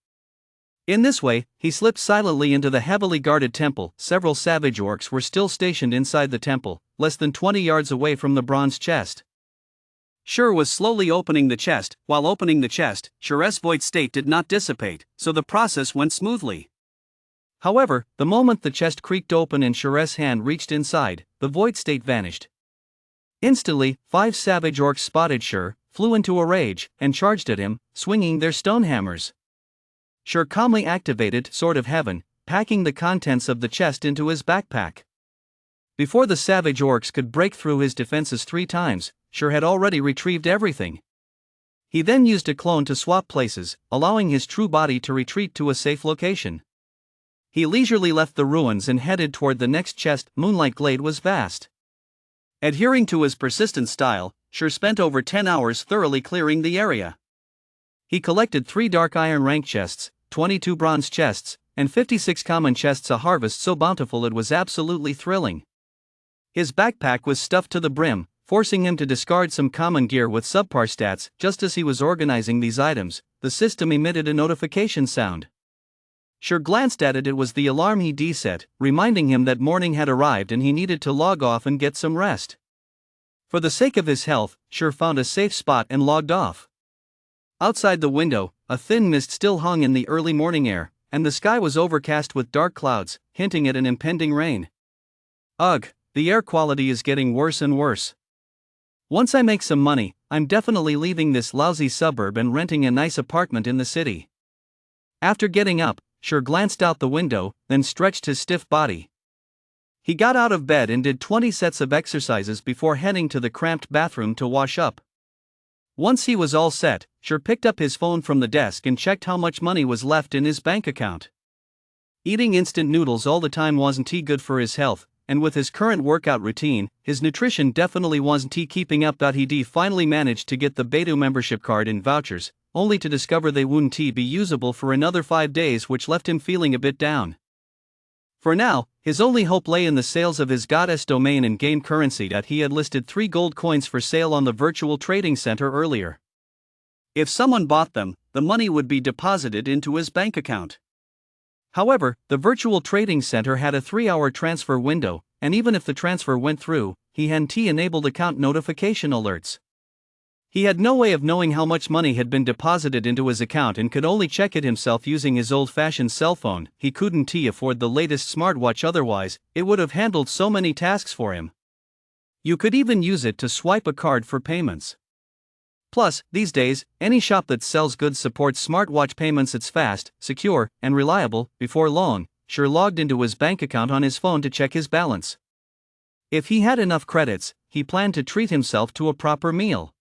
In this way, he slipped silently into the heavily guarded temple. Several savage orcs were still stationed inside the temple, less than 20 yards away from the bronze chest. Sure was slowly opening the chest. While opening the chest, Sure's void state did not dissipate, so the process went smoothly. However, the moment the chest creaked open and Sure's hand reached inside, the void state vanished. Instantly, 5 savage orcs spotted Sure, flew into a rage, and charged at him, swinging their stone hammers. Sure calmly activated Sword of Heaven, packing the contents of the chest into his backpack. Before the savage orcs could break through his defenses 3 times, Sure had already retrieved everything. He then used a clone to swap places, allowing his true body to retreat to a safe location. He leisurely left the ruins and headed toward the next chest. Moonlight Glade was vast. Adhering to his persistent style, Sure spent over 10 hours thoroughly clearing the area. He collected 3 dark iron rank chests, 22 bronze chests, and 56 common chests, a harvest so bountiful it was absolutely thrilling. His backpack was stuffed to the brim, forcing him to discard some common gear with subpar stats. Just as he was organizing these items, the system emitted a notification sound. Sure glanced at it. It was the alarm he set, reminding him that morning had arrived and he needed to log off and get some rest. For the sake of his health, Sure found a safe spot and logged off. Outside the window, a thin mist still hung in the early morning air, and the sky was overcast with dark clouds, hinting at an impending rain. Ugh, the air quality is getting worse and worse. Once I make some money, I'm definitely leaving this lousy suburb and renting a nice apartment in the city. After getting up, Sure glanced out the window, then stretched his stiff body. He got out of bed and did 20 sets of exercises before heading to the cramped bathroom to wash up. Once he was all set, Sure picked up his phone from the desk and checked how much money was left in his bank account. Eating instant noodles all the time wasn't good for his health, and with his current workout routine, his nutrition definitely wasn't keeping up. He finally managed to get the Beta membership card in vouchers, only to discover they wouldn't be usable for another 5 days, which left him feeling a bit down. For now, his only hope lay in the sales of his goddess domain and game currency. He had listed 3 gold coins for sale on the virtual trading center earlier. If someone bought them, the money would be deposited into his bank account. However, the virtual trading center had a 3-hour transfer window, and even if the transfer went through, he hadn't enabled account notification alerts. He had no way of knowing how much money had been deposited into his account and could only check it himself using his old-fashioned cell phone. He couldn't afford the latest smartwatch, otherwise, it would have handled so many tasks for him. You could even use it to swipe a card for payments. Plus, these days, any shop that sells goods supports smartwatch payments. It's fast, secure, and reliable. Before long, Sure logged into his bank account on his phone to check his balance. If he had enough credits, he planned to treat himself to a proper meal.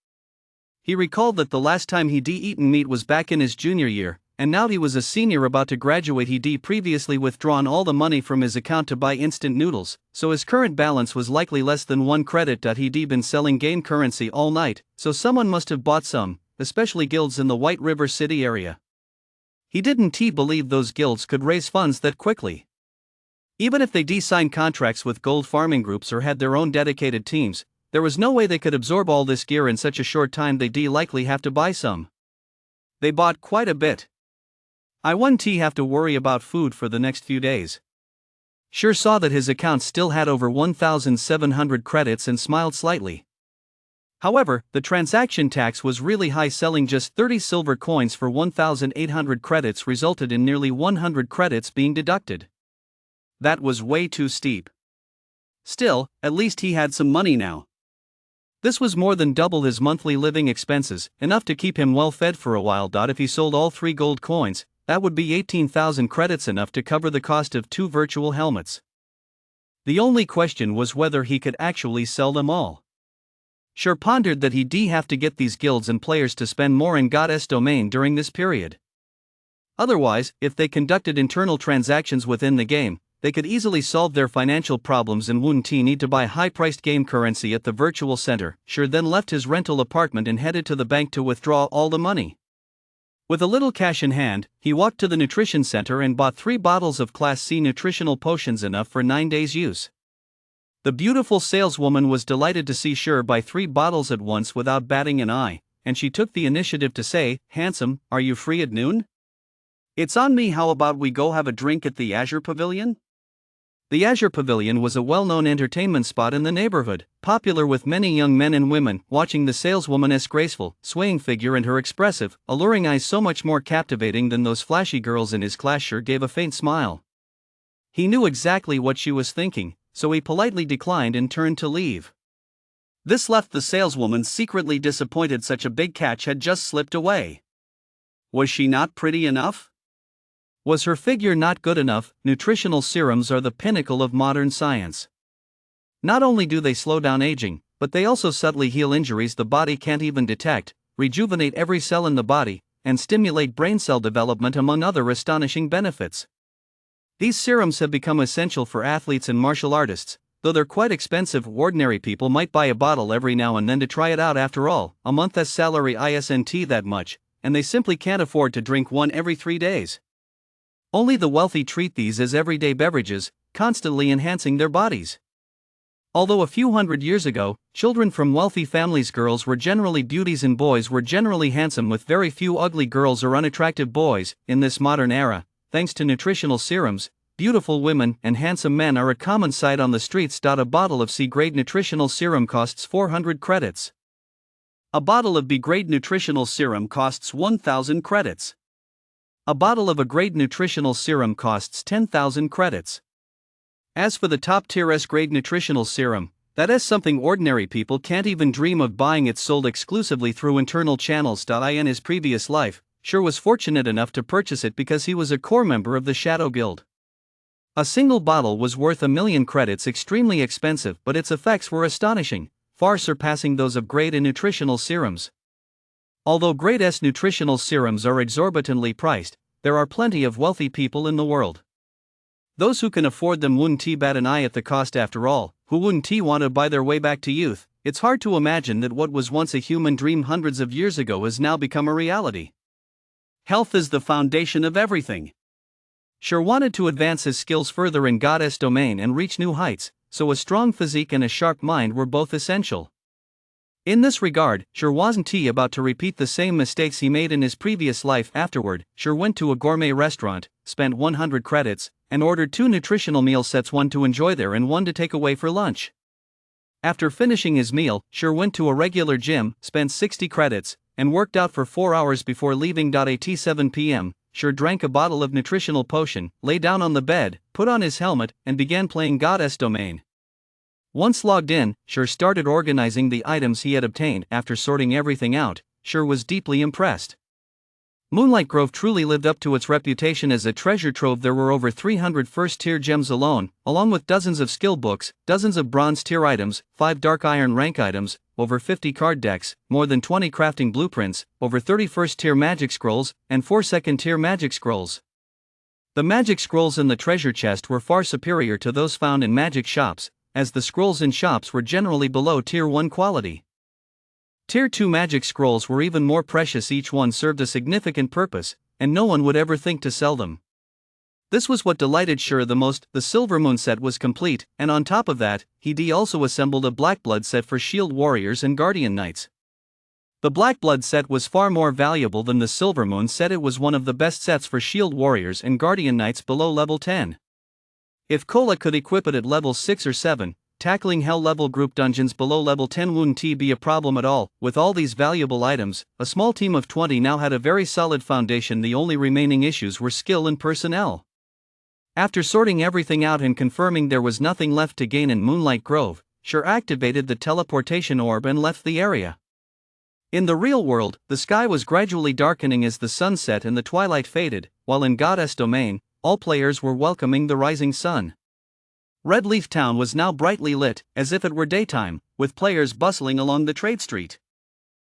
He recalled that the last time he'd eaten meat was back in his junior year, and now he was a senior about to graduate. He'd previously withdrawn all the money from his account to buy instant noodles, so his current balance was likely less than 1 credit. He'd been selling game currency all night, so someone must have bought some, especially guilds in the White River City area. He didn't believe those guilds could raise funds that quickly. Even if they signed contracts with gold farming groups or had their own dedicated teams, there was no way they could absorb all this gear in such a short time. They'd likely have to buy some. They bought quite a bit. I wouldn't have to worry about food for the next few days. Sure saw that his account still had over 1,700 credits and smiled slightly. However, the transaction tax was really high. Selling just 30 silver coins for 1,800 credits resulted in nearly 100 credits being deducted. That was way too steep. Still, at least he had some money now. This was more than double his monthly living expenses, enough to keep him well fed for a while. If he sold all 3 gold coins, that would be 18,000 credits, enough to cover the cost of 2 virtual helmets. The only question was whether he could actually sell them all. Sure pondered that he'd have to get these guilds and players to spend more in Goddess domain during this period. Otherwise, if they conducted internal transactions within the game, they could easily solve their financial problems and wouldn't need to buy high-priced game currency at the virtual center. Sure then left his rental apartment and headed to the bank to withdraw all the money. With a little cash in hand, he walked to the nutrition center and bought 3 bottles of Class C nutritional potions, enough for 9 days' use. The beautiful saleswoman was delighted to see Sure buy 3 bottles at once without batting an eye, and she took the initiative to say, "Handsome, are you free at noon? It's on me. How about we go have a drink at the Azure Pavilion?" The Azure Pavilion was a well-known entertainment spot in the neighborhood, popular with many young men and women. Watching the saleswoman's graceful, swaying figure and her expressive, alluring eyes so much more captivating than those flashy girls in his class, Sure gave a faint smile. He knew exactly what she was thinking, so he politely declined and turned to leave. This left the saleswoman secretly disappointed. Such a big catch had just slipped away. Was she not pretty enough? Was her figure not good enough? Nutritional serums are the pinnacle of modern science. Not only do they slow down aging, but they also subtly heal injuries the body can't even detect, rejuvenate every cell in the body, and stimulate brain cell development, among other astonishing benefits. These serums have become essential for athletes and martial artists, though they're quite expensive. Ordinary people might buy a bottle every now and then to try it out. After all, a month's salary isn't that much, and they simply can't afford to drink one every 3 days. Only the wealthy treat these as everyday beverages, constantly enhancing their bodies. Although a few hundred years ago, children from wealthy families' girls were generally beauties and boys were generally handsome, with very few ugly girls or unattractive boys, in this modern era, thanks to nutritional serums, beautiful women and handsome men are a common sight on the streets. A bottle of C-grade nutritional serum costs 400 credits. A bottle of B-grade nutritional serum costs 1,000 credits. A bottle of a grade nutritional serum costs 10,000 credits. As for the top-tier S-grade nutritional serum, that is something ordinary people can't even dream of buying. It's sold exclusively through internal channels. In his previous life, Sure was fortunate enough to purchase it because he was a core member of the Shadow Guild. A single bottle was worth 1,000,000 credits, extremely expensive, but its effects were astonishing, far surpassing those of grade A nutritional serums. Although grade S nutritional serums are exorbitantly priced, there are plenty of wealthy people in the world. Those who can afford them wouldn't bat an eye at the cost after all. Who wouldn't want to buy their way back to youth? It's hard to imagine that what was once a human dream hundreds of years ago has now become a reality. Health is the foundation of everything. Sure wanted to advance his skills further in goddess domain and reach new heights, so a strong physique and a sharp mind were both essential. In this regard, Sure wasn't about to repeat the same mistakes he made in his previous life. Afterward, Sure went to a gourmet restaurant, spent 100 credits, and ordered 2 nutritional meal sets, one to enjoy there and one to take away for lunch. After finishing his meal, Sure went to a regular gym, spent 60 credits, and worked out for 4 hours before leaving. At 7 p.m., Sure drank a bottle of nutritional potion, lay down on the bed, put on his helmet, and began playing Goddess Domain. Once logged in, Sure started organizing the items he had obtained. After sorting everything out, Sure was deeply impressed. Moonlight Grove truly lived up to its reputation as a treasure trove. There were over 300 first-tier gems alone, along with dozens of skill books, dozens of bronze-tier items, 5 dark iron rank items, over 50 card decks, more than 20 crafting blueprints, over 30 first-tier magic scrolls, and 4 second-tier magic scrolls. The magic scrolls in the treasure chest were far superior to those found in magic shops, as the scrolls in shops were generally below Tier 1 quality. Tier 2 magic scrolls were even more precious. Each one served a significant purpose, and no one would ever think to sell them. This was what delighted Sure the most. The Silver Moon set was complete, and on top of that, he also assembled a Blackblood set for Shield Warriors and Guardian Knights. The Blackblood set was far more valuable than the Silver Moon set. It was one of the best sets for Shield Warriors and Guardian Knights below level 10. If Cola could equip it at level 6 or 7, tackling hell level group dungeons below level 10 wouldn't be a problem at all. With all these valuable items, a small team of 20 now had a very solid foundation. The only remaining issues were skill and personnel. After sorting everything out and confirming there was nothing left to gain in Moonlight Grove, Sure activated the teleportation orb and left the area. In the real world, the sky was gradually darkening as the sun set and the twilight faded, while in Goddess Domain, all players were welcoming the rising sun. Red Leaf Town was now brightly lit, as if it were daytime, with players bustling along the trade street.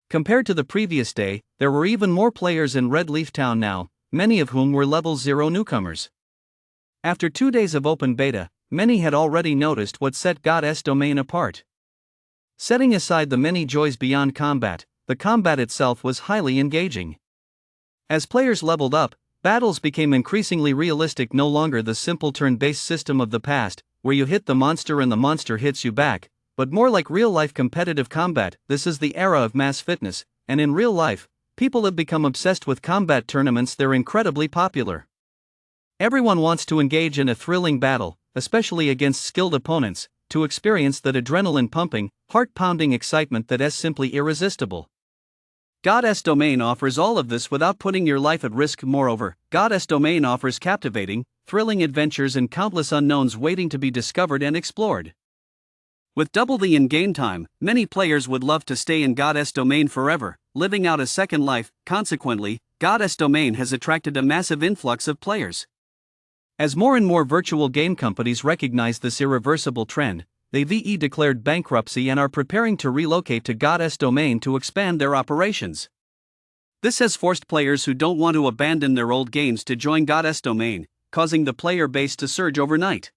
Compared to the previous day, there were even more players in Red Leaf Town now, many of whom were level 0 newcomers. After 2 days of open beta, many had already noticed what set Goddess Domain apart. Setting aside the many joys beyond combat, the combat itself was highly engaging. As players leveled up, battles became increasingly realistic, no longer the simple turn-based system of the past, where you hit the monster and the monster hits you back, but more like real-life competitive combat. This is the era of mass fitness, and in real life, people have become obsessed with combat tournaments. They're incredibly popular. Everyone wants to engage in a thrilling battle, especially against skilled opponents, to experience that adrenaline-pumping, heart-pounding excitement that is simply irresistible. Goddess Domain offers all of this without putting your life at risk. Moreover, Goddess Domain offers captivating, thrilling adventures and countless unknowns waiting to be discovered and explored. With double the in-game time, many players would love to stay in Goddess Domain forever, living out a second life. Consequently, Goddess Domain has attracted a massive influx of players. As more and more virtual game companies recognize this irreversible trend, they've declared bankruptcy and are preparing to relocate to Goddess Domain to expand their operations. This has forced players who don't want to abandon their old games to join Goddess Domain, causing the player base to surge overnight.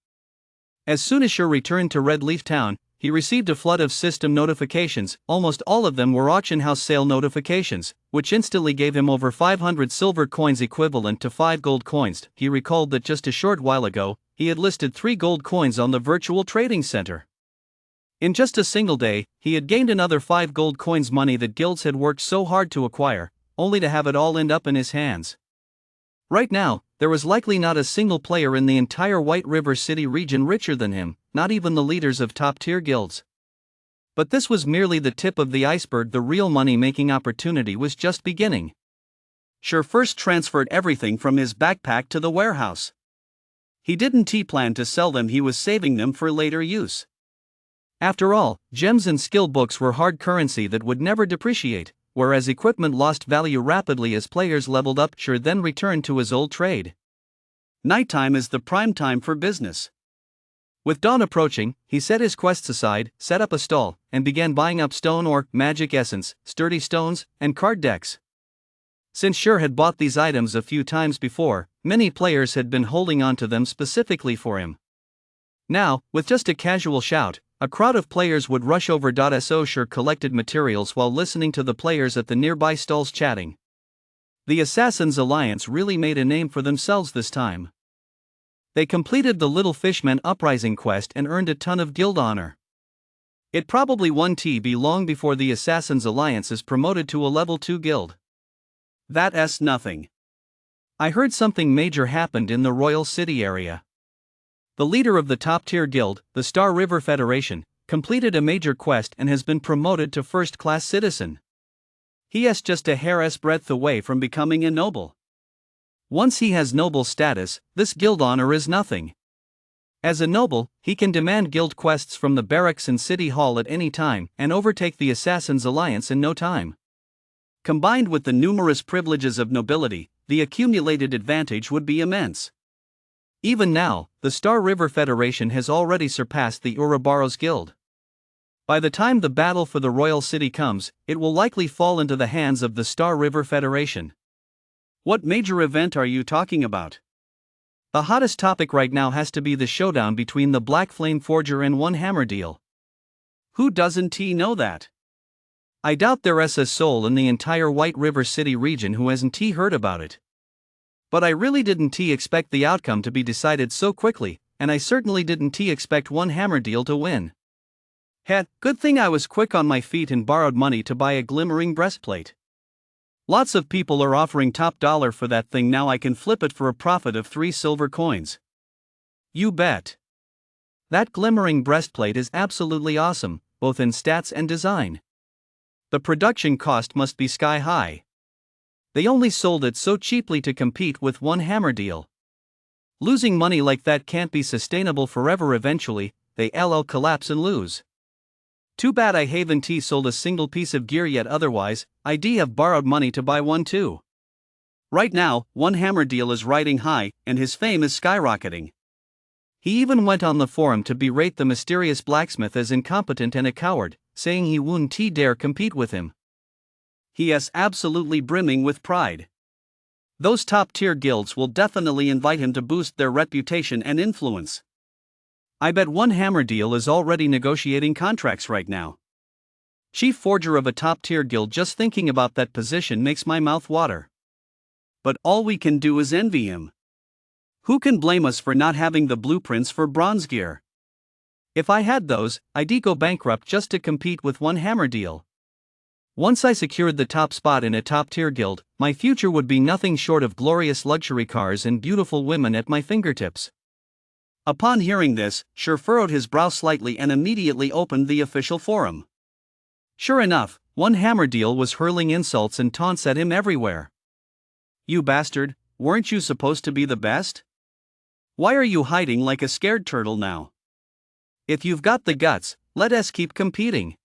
As soon as Sure returned to Red Leaf Town, he received a flood of system notifications. Almost all of them were auction house sale notifications, which instantly gave him over 500 silver coins equivalent to 5 gold coins. He recalled that just a short while ago, he had listed 3 gold coins on the virtual trading center. In just a single day, he had gained another 5 gold coins, money that guilds had worked so hard to acquire, only to have it all end up in his hands. Right now, there was likely not a single player in the entire White River City region richer than him, not even the leaders of top-tier guilds. But this was merely the tip of the iceberg. The real money-making opportunity was just beginning. Sure first transferred everything from his backpack to the warehouse. He didn't plan to sell them, he was saving them for later use. After all, gems and skill books were hard currency that would never depreciate, whereas equipment lost value rapidly as players leveled up. Sure then returned to his old trade. Nighttime is the prime time for business. With dawn approaching, he set his quests aside, set up a stall, and began buying up stone ore, magic essence, sturdy stones, and card decks. Since Sure had bought these items a few times before, many players had been holding on to them specifically for him. Now, with just a casual shout, a crowd of players would rush over. So Sure collected materials while listening to the players at the nearby stalls chatting. The Assassins Alliance really made a name for themselves this time. They completed the Little Fishman Uprising quest and earned a ton of guild honor. It probably won't be long before the Assassins Alliance is promoted to a level 2 guild. That's nothing. I heard something major happened in the Royal City area. The leader of the top-tier guild, the Star River Federation, completed a major quest and has been promoted to first-class citizen. He is just a hair's breadth away from becoming a noble. Once he has noble status, this guild honor is nothing. As a noble, he can demand guild quests from the barracks and city hall at any time and overtake the Assassins Alliance in no time. Combined with the numerous privileges of nobility, the accumulated advantage would be immense. Even now, the Star River Federation has already surpassed the Ouroboros Guild. By the time the battle for the Royal City comes, it will likely fall into the hands of the Star River Federation. What major event are you talking about? The hottest topic right now has to be the showdown between the Black Flame Forger and One Hammer Deal. Who doesn't know that? I doubt there is a soul in the entire White River City region who hasn't heard about it. But I really didn't expect the outcome to be decided so quickly, and I certainly didn't expect One Hammer Deal to win. Good thing I was quick on my feet and borrowed money to buy a glimmering breastplate. Lots of people are offering top dollar for that thing now. I can flip it for a profit of 3 silver coins. You bet. That glimmering breastplate is absolutely awesome, both in stats and design. The production cost must be sky high. They only sold it so cheaply to compete with One Hammer Deal. Losing money like that can't be sustainable forever. Eventually, they collapse and lose. Too bad I haven't sold a single piece of gear yet, otherwise, I'd have borrowed money to buy one too. Right now, One Hammer Deal is riding high, and his fame is skyrocketing. He even went on the forum to berate the mysterious blacksmith as incompetent and a coward, saying he wouldn't dare compete with him. He is absolutely brimming with pride. Those top-tier guilds will definitely invite him to boost their reputation and influence. I bet One Hammer Deal is already negotiating contracts right now. Chief forger of a top-tier guild, just thinking about that position makes my mouth water. But all we can do is envy him. Who can blame us for not having the blueprints for bronze gear? If I had those, I'd go bankrupt just to compete with One Hammer Deal. Once I secured the top spot in a top-tier guild, my future would be nothing short of glorious luxury cars and beautiful women at my fingertips. Upon hearing this, Sure furrowed his brow slightly and immediately opened the official forum. Sure enough, One Hammer Deal was hurling insults and taunts at him everywhere. You bastard, weren't you supposed to be the best? Why are you hiding like a scared turtle now? If you've got the guts, let us keep competing.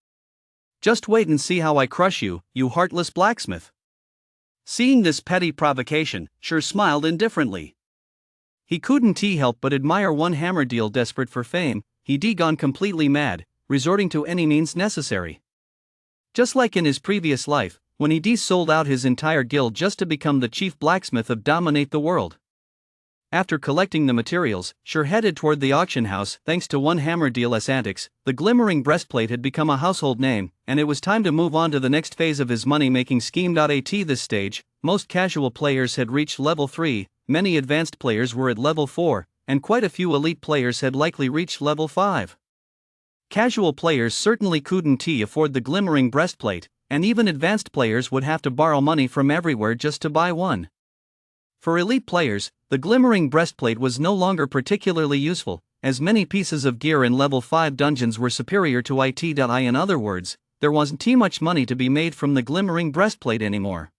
Just wait and see how I crush you, you heartless blacksmith. Seeing this petty provocation, Sure smiled indifferently. He couldn't help but admire One Hammer Deal. Desperate for fame, he'd gone completely mad, resorting to any means necessary. Just like in his previous life, when he sold out his entire guild just to become the chief blacksmith of dominate the world. After collecting the materials, Sure headed toward the auction house. Thanks to One Hammer Deal's antics, the glimmering breastplate had become a household name, and it was time to move on to the next phase of his money-making scheme. At this stage, most casual players had reached level 3, many advanced players were at level 4, and quite a few elite players had likely reached level 5. Casual players certainly couldn't afford the glimmering breastplate, and even advanced players would have to borrow money from everywhere just to buy one. For elite players, the glimmering breastplate was no longer particularly useful, as many pieces of gear in level 5 dungeons were superior to it. In other words, there wasn't much money to be made from the glimmering breastplate anymore.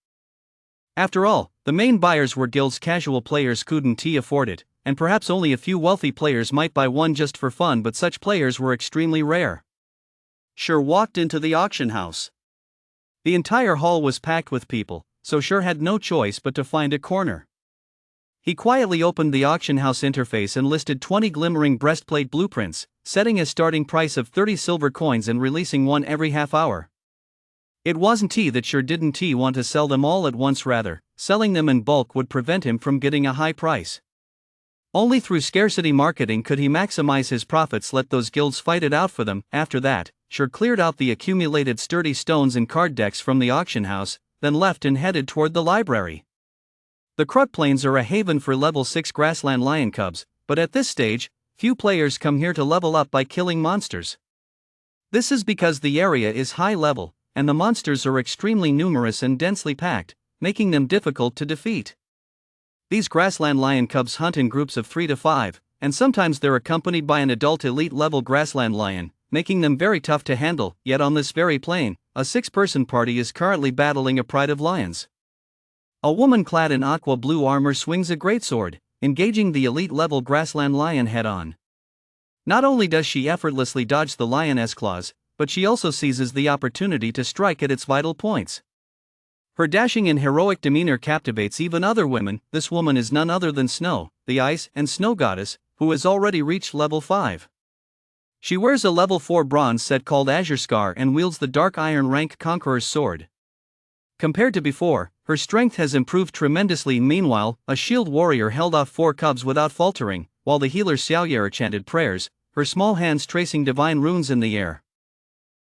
After all, the main buyers were guilds. Casual players couldn't afford it, and perhaps only a few wealthy players might buy one just for fun, but such players were extremely rare. Sure walked into the auction house. The entire hall was packed with people, so Sure had no choice but to find a corner. He quietly opened the auction house interface and listed 20 glimmering breastplate blueprints, setting a starting price of 30 silver coins and releasing one every half hour. It wasn't he that sure didn't he want to sell them all at once, rather, selling them in bulk would prevent him from getting a high price. Only through scarcity marketing could he maximize his profits. Let those guilds fight it out for them. After that, sure cleared out the accumulated sturdy stones and card decks from the auction house, then left and headed toward the library. The Crut Plains are a haven for level 6 grassland lion cubs, but at this stage, few players come here to level up by killing monsters. This is because the area is high level, and the monsters are extremely numerous and densely packed, making them difficult to defeat. These grassland lion cubs hunt in groups of 3 to 5, and sometimes they're accompanied by an adult elite level grassland lion, making them very tough to handle. Yet on this very plain, a 6-person party is currently battling a pride of lions. A woman clad in aqua blue armor swings a greatsword, engaging the elite level grassland lion head-on. Not only does she effortlessly dodge the lioness claws, but she also seizes the opportunity to strike at its vital points. Her dashing and heroic demeanor captivates even other women. This woman is none other than Snow, the ice and snow goddess, who has already reached level 5. She wears a level 4 bronze set called Azure Scar and wields the Dark Iron rank Conqueror's sword. Compared to before, her strength has improved tremendously. Meanwhile, a shield warrior held off 4 cubs without faltering, while the healer Xiaoyer chanted prayers, her small hands tracing divine runes in the air.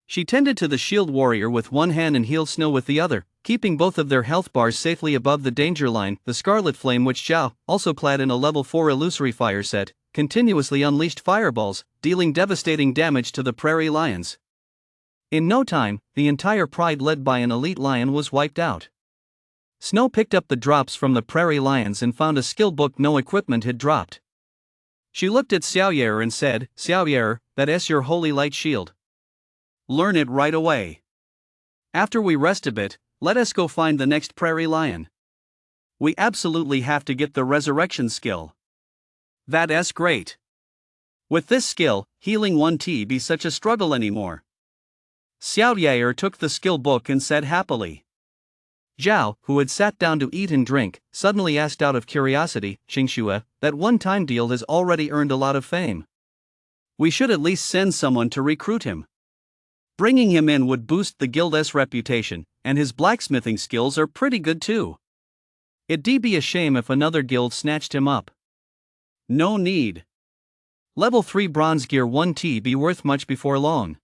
She tended to the shield warrior with one hand and healed Snow with the other, keeping both of their health bars safely above the danger line. The Scarlet Flame Witch Zhao, also clad in a level 4 illusory fire set, continuously unleashed fireballs, dealing devastating damage to the prairie lions. In no time, the entire pride led by an elite lion was wiped out. Snow picked up the drops from the prairie lions and found a skill book no equipment had dropped. She looked at Xiaoyer and said, "Xiaoyer, that's your holy light shield. Learn it right away. After we rest a bit, let us go find the next prairie lion. We absolutely have to get the resurrection skill. That's great. With this skill, healing won't be such a struggle anymore." Xiaoyer took the skill book and said happily. Zhao, who had sat down to eat and drink, suddenly asked out of curiosity, "Xingxue, that one-time deal has already earned a lot of fame. We should at least send someone to recruit him. Bringing him in would boost the guild's reputation, and his blacksmithing skills are pretty good too. It'd be a shame if another guild snatched him up." "No need. Level 3 bronze gear won't be worth much before long.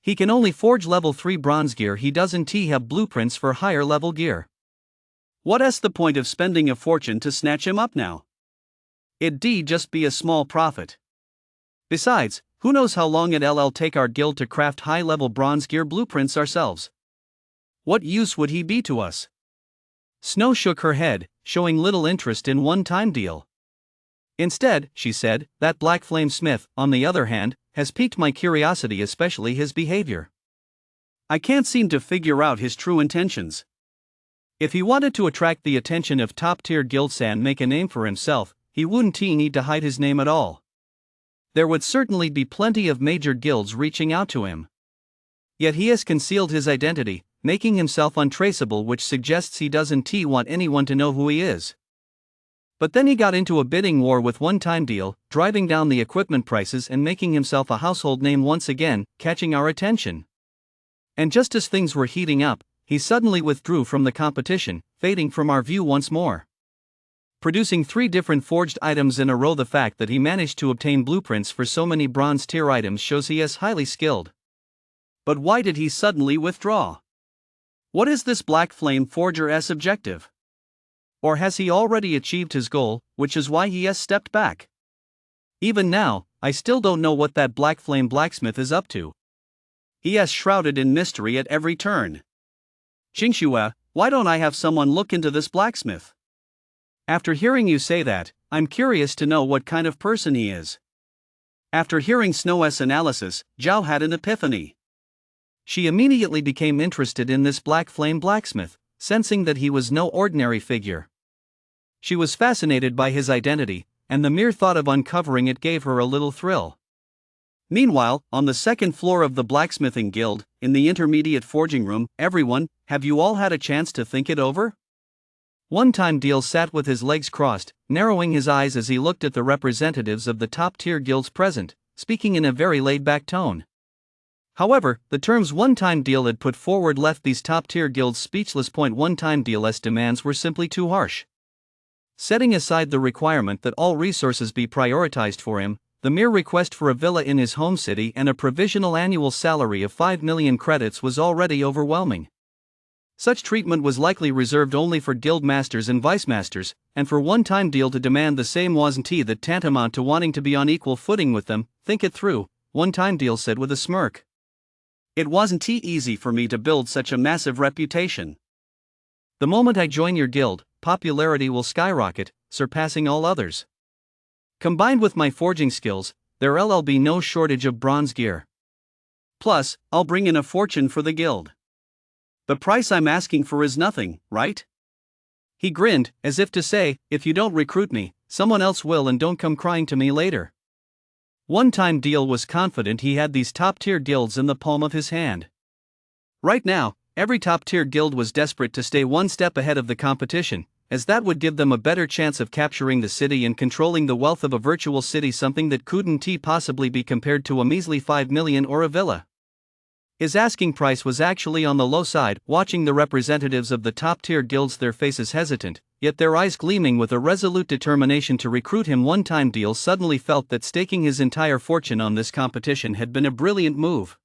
He can only forge level 3 bronze gear. He doesn't have blueprints for higher level gear. What's the point of spending a fortune to snatch him up now? It'd just be a small profit. Besides, who knows how long it'll take our guild to craft high-level bronze gear blueprints ourselves? What use would he be to us?" Snow shook her head, showing little interest in one-time deal. "Instead," she said, "that Black Flame Smith, on the other hand, has piqued my curiosity, especially his behavior. I can't seem to figure out his true intentions. If he wanted to attract the attention of top-tier guilds and make a name for himself, he wouldn't need to hide his name at all. There would certainly be plenty of major guilds reaching out to him. Yet he has concealed his identity, making himself untraceable, which suggests he doesn't want anyone to know who he is. But then he got into a bidding war with one-time deal, driving down the equipment prices and making himself a household name once again, catching our attention. And just as things were heating up, he suddenly withdrew from the competition, fading from our view once more. Producing 3 different forged items in a row. The fact that he managed to obtain blueprints for so many bronze tier items shows he is highly skilled. But why did he suddenly withdraw? What is this Black Flame Forger's objective? Or has he already achieved his goal, which is why he has stepped back? Even now, I still don't know what that Black Flame blacksmith is up to. He is shrouded in mystery at every turn. Xingxue, why don't I have someone look into this blacksmith? After hearing you say that, I'm curious to know what kind of person he is." After hearing Snow's analysis, Zhao had an epiphany. She immediately became interested in this Black Flame blacksmith, sensing that he was no ordinary figure. She was fascinated by his identity, and the mere thought of uncovering it gave her a little thrill. Meanwhile, on the second floor of the blacksmithing guild, in the intermediate forging room, "Everyone, have you all had a chance to think it over?" One-time deal sat with his legs crossed, narrowing his eyes as he looked at the representatives of the top-tier guilds present, speaking in a very laid-back tone. However, the terms one-time deal had put forward left these top-tier guilds speechless. One-time deal's demands were simply too harsh. Setting aside the requirement that all resources be prioritized for him, the mere request for a villa in his home city and a provisional annual salary of 5 million credits was already overwhelming. Such treatment was likely reserved only for guild masters and vice masters, and for one-time deal to demand the same wasn't that tantamount to wanting to be on equal footing with them. Think it through, one-time deal said with a smirk. It wasn't easy for me to build such a massive reputation. The moment I join your guild, popularity will skyrocket, surpassing all others. Combined with my forging skills, there'll be no shortage of bronze gear. Plus, I'll bring in a fortune for the guild. The price I'm asking for is nothing, right? He grinned, as if to say, if you don't recruit me, someone else will, and don't come crying to me later. One-time deal was confident he had these top-tier guilds in the palm of his hand. Right now, every top-tier guild was desperate to stay one step ahead of the competition, as that would give them a better chance of capturing the city and controlling the wealth of a virtual city, something that couldn't possibly be compared to a measly 5 million or a villa. His asking price was actually on the low side. Watching the representatives of the top-tier guilds, their faces hesitant, yet their eyes gleaming with a resolute determination to recruit him, one-time deal suddenly felt that staking his entire fortune on this competition had been a brilliant move.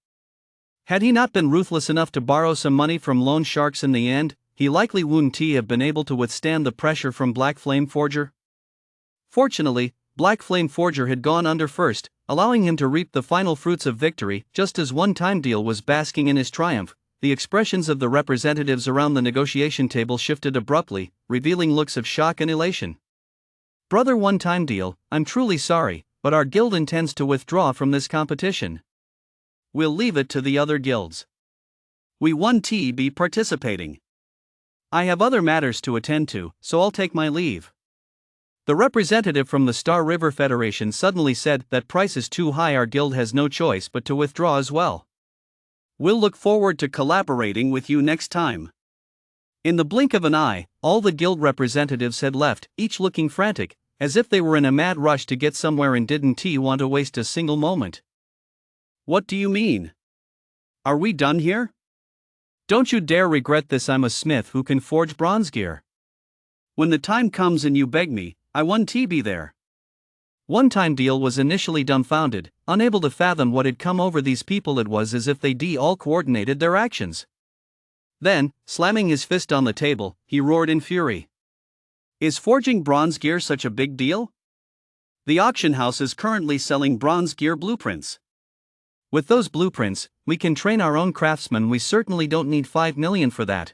Had he not been ruthless enough to borrow some money from loan sharks in the end, he likely wouldn't have been able to withstand the pressure from Black Flame Forger. Fortunately, Black Flame Forger had gone under first, allowing him to reap the final fruits of victory. Just as one-time deal was basking in his triumph, the expressions of the representatives around the negotiation table shifted abruptly, revealing looks of shock and elation. Brother one-time deal, I'm truly sorry, but our guild intends to withdraw from this competition. We'll leave it to the other guilds. We won't be participating. I have other matters to attend to, so I'll take my leave. The representative from the Star River Federation suddenly said, that price is too high, our guild has no choice but to withdraw as well. We'll look forward to collaborating with you next time. In the blink of an eye, all the guild representatives had left, each looking frantic, as if they were in a mad rush to get somewhere and didn't want to waste a single moment. What do you mean? Are we done here? Don't you dare regret this. I'm a smith who can forge bronze gear. When the time comes and you beg me, I won't be there. One-time deal was initially dumbfounded, unable to fathom what had come over these people. It was as if they all coordinated their actions. Then, slamming his fist on the table, he roared in fury. Is forging bronze gear such a big deal? The auction house is currently selling bronze gear blueprints. With those blueprints, we can train our own craftsmen. We certainly don't need 5 million for that.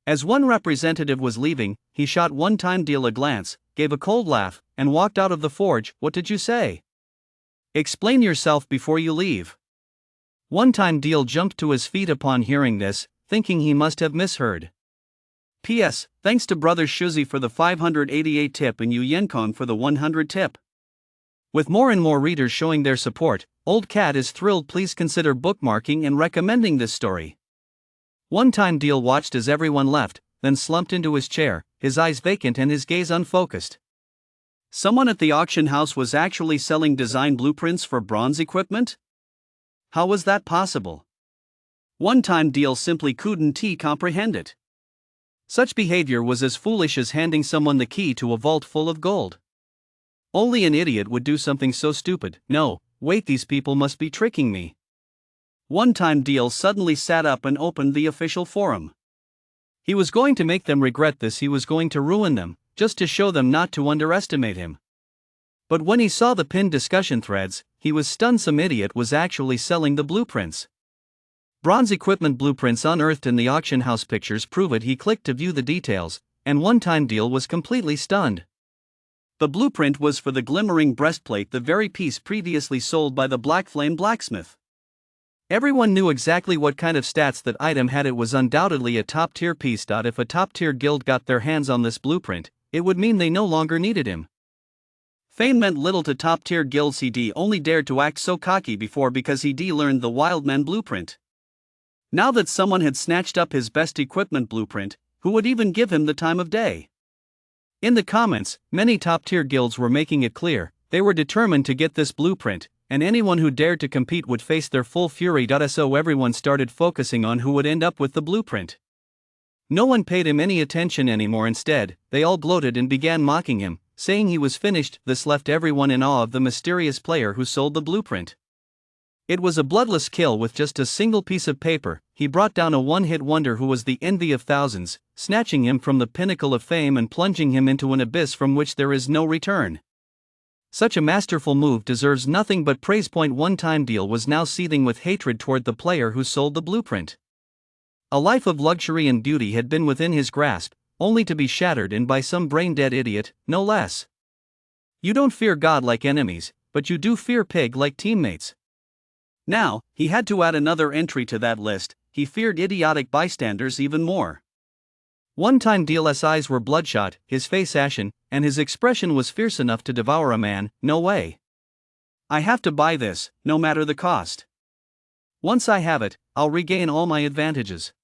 As one representative was leaving, he shot one-time deal a glance, gave a cold laugh, and walked out of the forge. What did you say? Explain yourself before you leave. One-time deal jumped to his feet upon hearing this, thinking he must have misheard. P.S. Thanks to Brother Shuzi for the 588 tip and Yu Yenkong for the 100 tip. With more and more readers showing their support, Old Cat is thrilled. Please consider bookmarking and recommending this story. One-time deal watched as everyone left, then slumped into his chair, his eyes vacant and his gaze unfocused. Someone at the auction house was actually selling design blueprints for bronze equipment? How was that possible? One-time deal simply couldn't comprehend it. Such behavior was as foolish as handing someone the key to a vault full of gold. Only an idiot would do something so stupid. No, wait, these people must be tricking me. One-time deal suddenly sat up and opened the official forum. He was going to make them regret this. He was going to ruin them, just to show them not to underestimate him. But when he saw the pinned discussion threads, he was stunned. Some idiot was actually selling the blueprints. Bronze equipment blueprints unearthed in the auction house pictures prove it. He clicked to view the details, and one-time deal was completely stunned. The blueprint was for the glimmering breastplate, the very piece previously sold by the Black Flame blacksmith. Everyone knew exactly what kind of stats that item had. It was undoubtedly a top-tier piece. If a top-tier guild got their hands on this blueprint, it would mean they no longer needed him. Fame meant little to top-tier guilds. He only dared to act so cocky before because he learned the Wildman blueprint. Now that someone had snatched up his best equipment blueprint, who would even give him the time of day? In the comments, many top-tier guilds were making it clear, they were determined to get this blueprint, and anyone who dared to compete would face their full fury. So everyone started focusing on who would end up with the blueprint. No one paid him any attention anymore. Instead, they all gloated and began mocking him, saying he was finished. This left everyone in awe of the mysterious player who sold the blueprint. It was a bloodless kill with just a single piece of paper. He brought down a one-hit wonder who was the envy of thousands, snatching him from the pinnacle of fame and plunging him into an abyss from which there is no return. Such a masterful move deserves nothing but praise. One-time deal was now seething with hatred toward the player who sold the blueprint. A life of luxury and beauty had been within his grasp, only to be shattered in by some brain-dead idiot, no less. You don't fear God like enemies, but you do fear pig like teammates. Now, he had to add another entry to that list. He feared idiotic bystanders even more. One-time deal's eyes were bloodshot, his face ashen, and his expression was fierce enough to devour a man. No way. I have to buy this, no matter the cost. Once I have it, I'll regain all my advantages.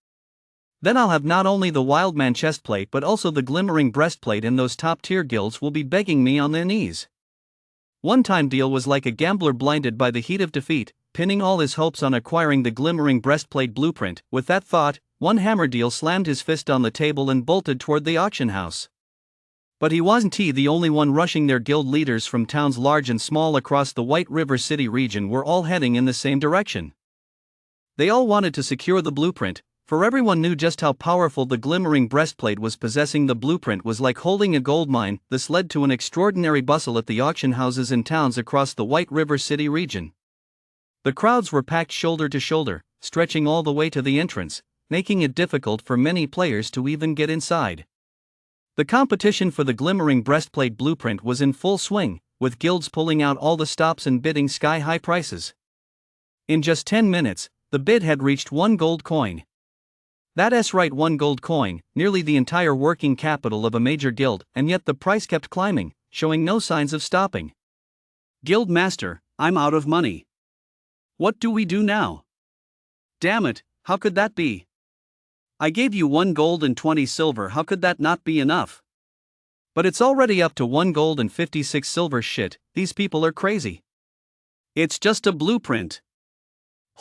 Then I'll have not only the Wildman chestplate but also the glimmering breastplate, and those top-tier guilds will be begging me on their knees. One-time deal was like a gambler blinded by the heat of defeat, pinning all his hopes on acquiring the glimmering breastplate blueprint. With that thought, One Hammer Deal slammed his fist on the table and bolted toward the auction house. But he wasn't the only one rushing there. Guild leaders from towns large and small across the White River City region were all heading in the same direction. They all wanted to secure the blueprint, for everyone knew just how powerful the glimmering breastplate was. Possessing the blueprint was like holding a gold mine. This led to an extraordinary bustle at the auction houses in towns across the White River City region. The crowds were packed shoulder to shoulder, stretching all the way to the entrance, making it difficult for many players to even get inside. The competition for the glimmering breastplate blueprint was in full swing, with guilds pulling out all the stops and bidding sky-high prices. In just 10 minutes, the bid had reached 1 gold coin. That's right, 1 gold coin, nearly the entire working capital of a major guild, and yet the price kept climbing, showing no signs of stopping. Guild Master, I'm out of money. What do we do now? Damn it, how could that be? I gave you 1 gold and 20 silver, how could that not be enough? But it's already up to 1 gold and 56 silver. Shit, these people are crazy. It's just a blueprint.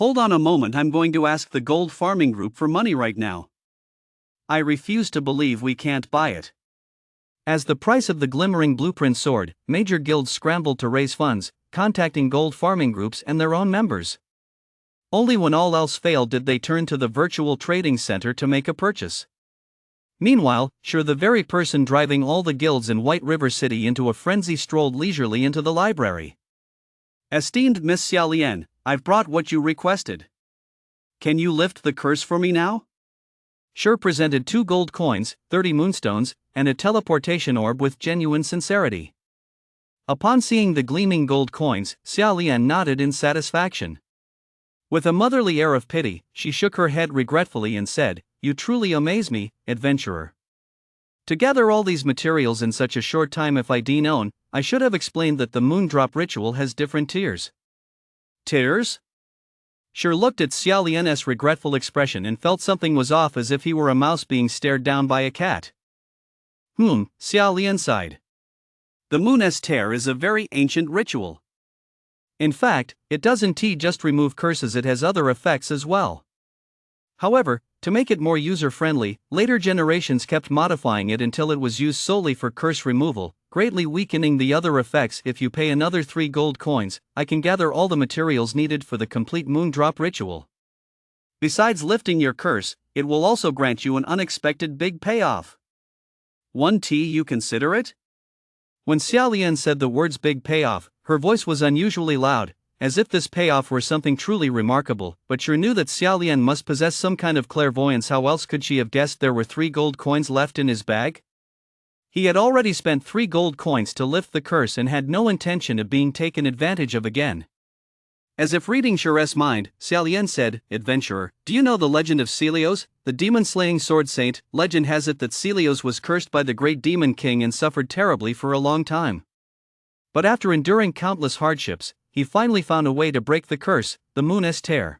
Hold on a moment, I'm going to ask the gold farming group for money right now. I refuse to believe we can't buy it. As the price of the glimmering blueprint soared, major guilds scrambled to raise funds, contacting gold farming groups and their own members. Only when all else failed did they turn to the virtual trading center to make a purchase. Meanwhile, the very person driving all the guilds in White River City into a frenzy strolled leisurely into the library. Esteemed Miss Xiaolian, I've brought what you requested. Can you lift the curse for me now? Presented 2 gold coins, 30 moonstones, and a teleportation orb with genuine sincerity. Upon seeing the gleaming gold coins, Xiaolian nodded in satisfaction. With a motherly air of pity, she shook her head regretfully and said, "You truly amaze me, adventurer. To gather all these materials in such a short time, if I'd known, I should have explained that the moondrop ritual has different tiers." Tiers? Looked at Xiaolian's regretful expression and felt something was off, as if he were a mouse being stared down by a cat. Xiaolian sighed. The Moon's Tear is a very ancient ritual. In fact, it doesn't just remove curses, it has other effects as well. However, to make it more user-friendly, later generations kept modifying it until it was used solely for curse removal, greatly weakening the other effects. If you pay another 3 gold coins, I can gather all the materials needed for the complete moondrop ritual. Besides lifting your curse, it will also grant you an unexpected big payoff. 1 you consider it? When Xiaolian said the words big payoff, her voice was unusually loud, as if this payoff were something truly remarkable, but knew that Xiaolian must possess some kind of clairvoyance. How else could she have guessed there were 3 gold coins left in his bag? He had already spent 3 gold coins to lift the curse and had no intention of being taken advantage of again. As if reading Cher's mind, Xiaolian said, "Adventurer, do you know the legend of Celios, the demon-slaying sword saint? Legend has it that Celios was cursed by the great demon king and suffered terribly for a long time. But after enduring countless hardships, he finally found a way to break the curse, the Moon's Tear.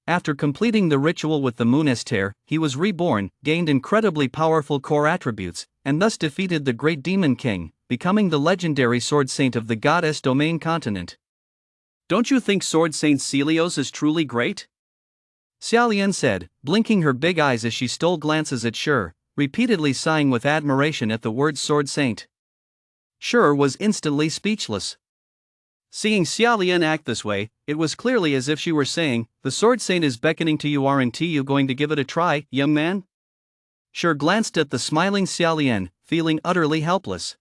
After completing the ritual with the Moon's Tear, he was reborn, gained incredibly powerful core attributes, and thus defeated the great demon king, becoming the legendary sword saint of the goddess domain continent. Don't you think Sword Saint Celios is truly great? Xiaolian said, blinking her big eyes as she stole glances at Shi, repeatedly sighing with admiration at the word Sword Saint. Shi was instantly speechless. Seeing Xiaolian act this way, it was clearly as if she were saying, "The Sword Saint is beckoning to you, aren't you going to give it a try, young man?" Shi glanced at the smiling Xiaolian, feeling utterly helpless.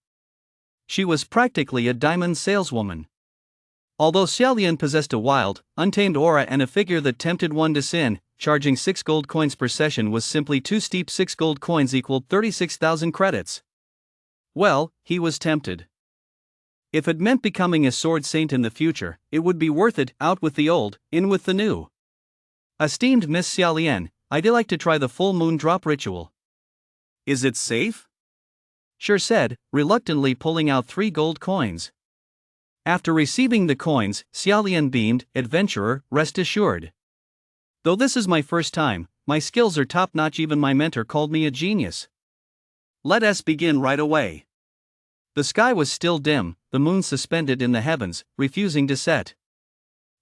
She was practically a diamond saleswoman. Although Xiaolian possessed a wild, untamed aura and a figure that tempted one to sin, charging 6 gold coins per session was simply too steep. 6 gold coins equaled 36,000 credits. Well, he was tempted. If it meant becoming a sword saint in the future, it would be worth it. Out with the old, in with the new. Esteemed Miss Xiaolian, I'd like to try the full moon drop ritual. Is it safe? Shi said, reluctantly pulling out 3 gold coins. After receiving the coins, Xiaolian beamed, "Adventurer, rest assured. Though this is my first time, my skills are top-notch. Even my mentor called me a genius." Let us begin right away. The sky was still dim, the moon suspended in the heavens, refusing to set.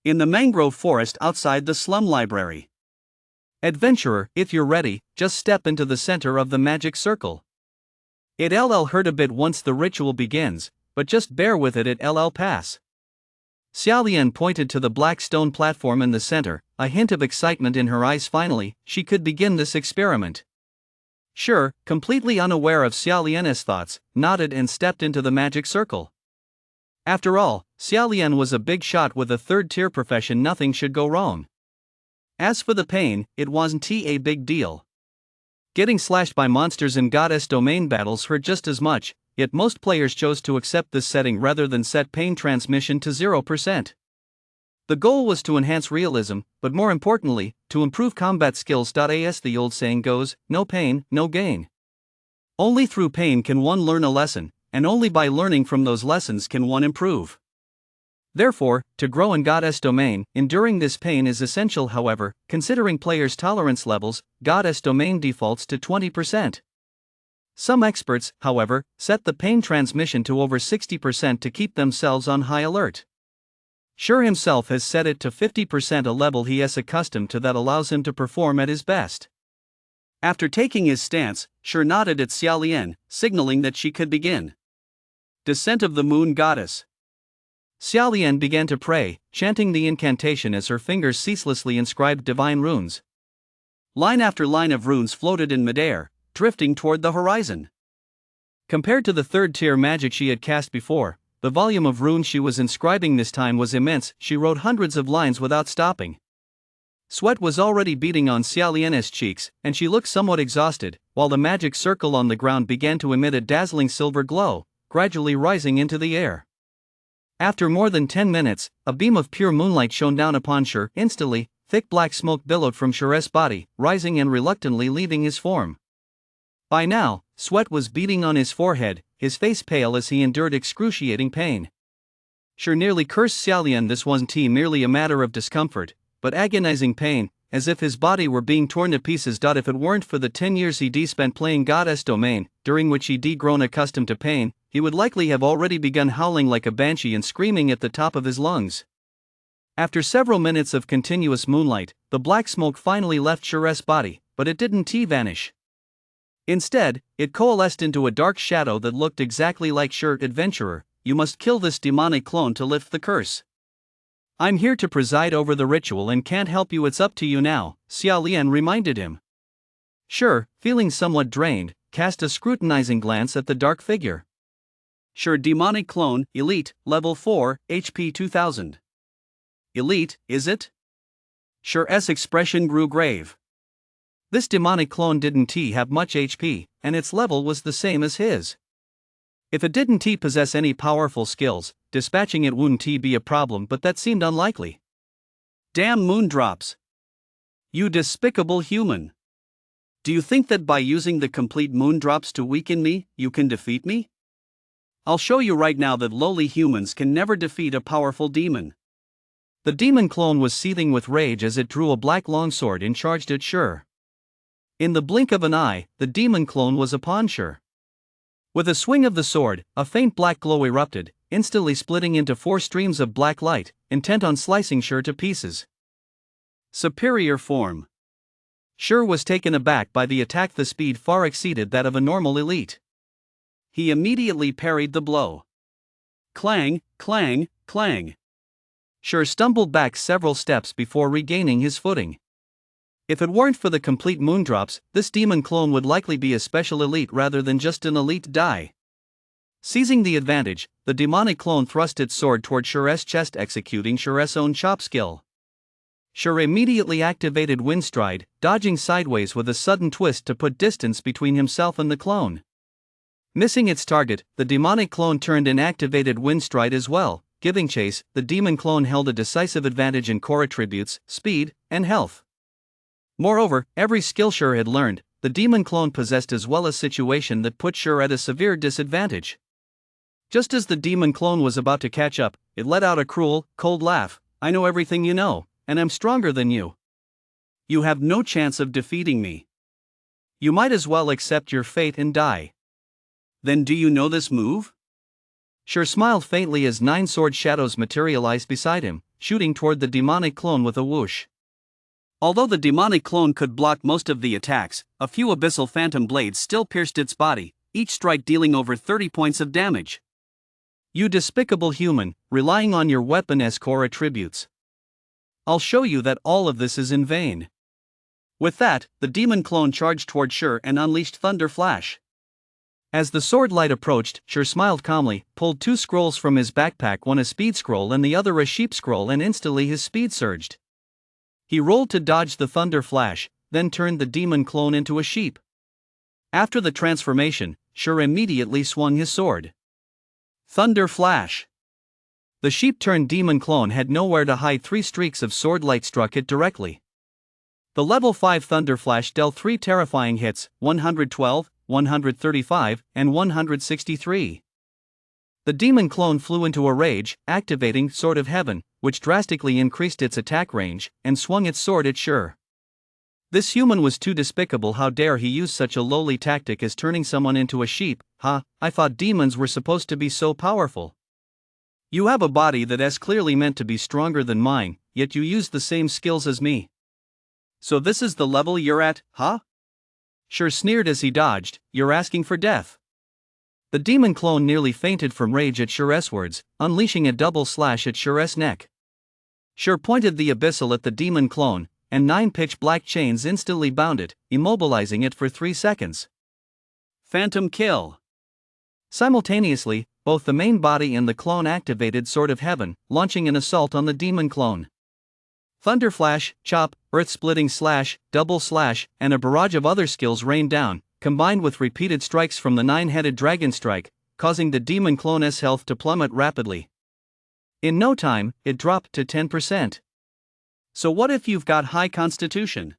In the mangrove forest outside the slum library. "Adventurer, if you're ready, just step into the center of the magic circle. It'll hurt a bit once the ritual begins, but just bear with it, it'll pass." Xiaolian pointed to the black stone platform in the center, a hint of excitement in her eyes. Finally, she could begin this experiment. Shi, completely unaware of Xiaolian's thoughts, nodded and stepped into the magic circle. After all, Xiaolian was a big shot with a third-tier profession. Nothing should go wrong. As for the pain, it wasn't a big deal. Getting slashed by monsters in goddess domain battles hurt just as much, yet most players chose to accept this setting rather than set pain transmission to 0%. The goal was to enhance realism, but more importantly, to improve combat skills. As the old saying goes, no pain, no gain. Only through pain can one learn a lesson, and only by learning from those lessons can one improve. Therefore, to grow in goddess domain, enduring this pain is essential. However, considering players' tolerance levels, goddess domain defaults to 20%. Some experts, however, set the pain transmission to over 60% to keep themselves on high alert. Shi himself has set it to 50%, a level he is accustomed to that allows him to perform at his best. After taking his stance, Shi nodded at Xiaolian, signaling that she could begin. Descent of the Moon Goddess. Xiaolian began to pray, chanting the incantation as her fingers ceaselessly inscribed divine runes. Line after line of runes floated in midair, drifting toward the horizon. Compared to the third-tier magic she had cast before, the volume of runes she was inscribing this time was immense. She wrote hundreds of lines without stopping. Sweat was already beading on Xiaolian's cheeks, and she looked somewhat exhausted, while the magic circle on the ground began to emit a dazzling silver glow, gradually rising into the air. After more than 10 minutes, a beam of pure moonlight shone down upon Shi. Instantly, thick black smoke billowed from Shi's body, rising and reluctantly leaving his form. By now, sweat was beading on his forehead, his face pale as he endured excruciating pain. Shi nearly cursed Xiaolian. This wasn't merely a matter of discomfort, but agonizing pain, as if his body were being torn to pieces. If it weren't for the 10 years he spent playing goddess domain, during which he grown accustomed to pain, he would likely have already begun howling like a banshee and screaming at the top of his lungs. After several minutes of continuous moonlight, the black smoke finally left Shi's body, but it didn't vanish. Instead, it coalesced into a dark shadow that looked exactly like Shi. "Adventurer, you must kill this demonic clone to lift the curse. I'm here to preside over the ritual and can't help you. It's up to you now," Xiaolian reminded him. Shi, feeling somewhat drained, cast a scrutinizing glance at the dark figure. Shi demonic clone, elite, level 4, HP 2000. Elite, is it? Shi's expression grew grave. This demonic clone didn't have much HP, and its level was the same as his. If it didn't possess any powerful skills, dispatching it wouldn't be a problem, but that seemed unlikely. Damn moondrops! You despicable human! Do you think that by using the complete moondrops to weaken me, you can defeat me? I'll show you right now that lowly humans can never defeat a powerful demon. The demon clone was seething with rage as it drew a black longsword and charged at Shi. In the blink of an eye, the demon clone was upon Shi. With a swing of the sword, a faint black glow erupted, instantly splitting into 4 streams of black light, intent on slicing Shur to pieces. Superior form. Shur was taken aback by the attack. The speed far exceeded that of a normal elite. He immediately parried the blow. Clang, clang, clang. Shur stumbled back several steps before regaining his footing. If it weren't for the complete moondrops, this demon clone would likely be a special elite rather than just an elite die. Seizing the advantage, the demonic clone thrust its sword toward Shur's chest, executing Shur's own chop skill. Shur immediately activated Wind Stride, dodging sideways with a sudden twist to put distance between himself and the clone. Missing its target, the demonic clone turned and activated Wind Stride as well. Giving chase, the demon clone held a decisive advantage in core attributes, speed, and health. Moreover, every skill Shur had learned, the demon clone possessed, as well as situation that put Shur at a severe disadvantage. Just as the demon clone was about to catch up, it let out a cruel, cold laugh. "I know everything you know, and I'm stronger than you. You have no chance of defeating me. You might as well accept your fate and die." Then do you know this move? Shur smiled faintly as 9 sword shadows materialized beside him, shooting toward the demonic clone with a whoosh. Although the demonic clone could block most of the attacks, a few abyssal phantom blades still pierced its body, each strike dealing over 30 points of damage. "You despicable human, relying on your weapon as core attributes. I'll show you that all of this is in vain." With that, the demon clone charged toward Shur and unleashed Thunder Flash. As the sword light approached, Shur smiled calmly, pulled 2 scrolls from his backpack, one a speed scroll and the other a sheep scroll, and instantly his speed surged. He rolled to dodge the Thunder Flash, then turned the demon clone into a sheep. After the transformation, Shur immediately swung his sword. Thunder Flash. The sheep-turned demon clone had nowhere to hide. 3 streaks of sword light struck it directly. The level 5 Thunder Flash dealt 3 terrifying hits, 112, 135, and 163. The demon clone flew into a rage, activating Sword of Heaven, which drastically increased its attack range, and swung its sword at Shur. This human was too despicable. How dare he use such a lowly tactic as turning someone into a sheep? "Ha, I thought demons were supposed to be so powerful. You have a body that is clearly meant to be stronger than mine, yet you use the same skills as me. So this is the level you're at, huh?" Shur sneered as he dodged. "You're asking for death." The demon clone nearly fainted from rage at Shur's words, unleashing a double slash at Shur's neck. Shur pointed the abyssal at the demon clone, and 9 pitch-black chains instantly bound it, immobilizing it for 3 seconds. Phantom kill. Simultaneously, both the main body and the clone activated Sword of Heaven, launching an assault on the demon clone. Thunder Flash, Chop, Earth-Splitting Slash, Double Slash, and a barrage of other skills rained down, combined with repeated strikes from the 9-headed Dragon Strike, causing the demon clone's health to plummet rapidly. In no time, it dropped to 10%. So what if you've got high constitution?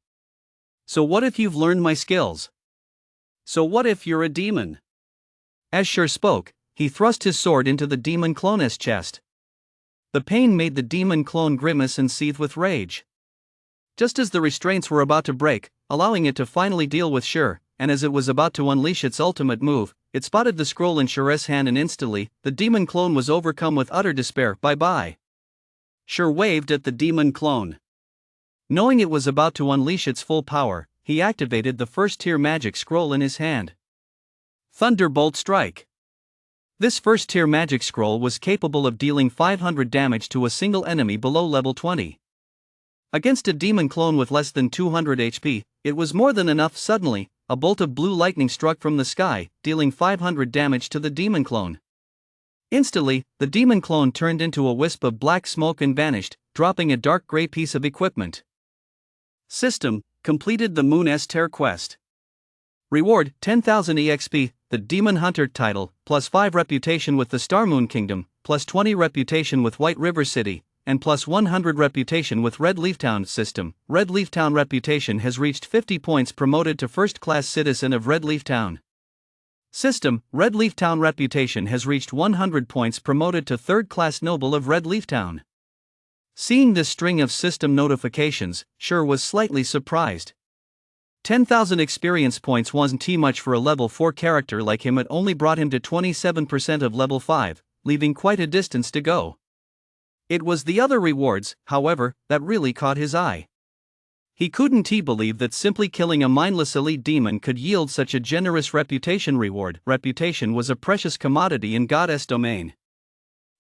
So what if you've learned my skills? So what if you're a demon? As Shur spoke, he thrust his sword into the demon clone's chest. The pain made the demon clone grimace and seethe with rage. Just as the restraints were about to break, allowing it to finally deal with Shur, and as it was about to unleash its ultimate move, it spotted the scroll in Shur's hand, and instantly, the demon clone was overcome with utter despair. "Bye-bye." Shur waved at the demon clone. Knowing it was about to unleash its full power, he activated the first-tier magic scroll in his hand. Thunderbolt Strike. This first-tier magic scroll was capable of dealing 500 damage to a single enemy below level 20. Against a demon clone with less than 200 HP, it was more than enough. Suddenly, a bolt of blue lightning struck from the sky, dealing 500 damage to the demon clone. Instantly, the demon clone turned into a wisp of black smoke and vanished, dropping a dark gray piece of equipment. System: completed the Moon S-Tier quest. Reward: 10,000 EXP, the Demon Hunter title, plus 5 reputation with the Star Moon Kingdom, plus 20 reputation with White River City, and plus 100 reputation with Red Leaf Town. System: Red Leaf Town reputation has reached 50 points, promoted to first-class citizen of Red Leaf Town. System: Red Leaf Town reputation has reached 100 points, promoted to third-class noble of Red Leaf Town. Seeing this string of system notifications, Shur was slightly surprised. 10,000 experience points wasn't too much for a level 4 character like him. It only brought him to 27% of level 5, leaving quite a distance to go. It was the other rewards, however, that really caught his eye. He couldn't believe that simply killing a mindless elite demon could yield such a generous reputation reward. Reputation was a precious commodity in Goddess domain.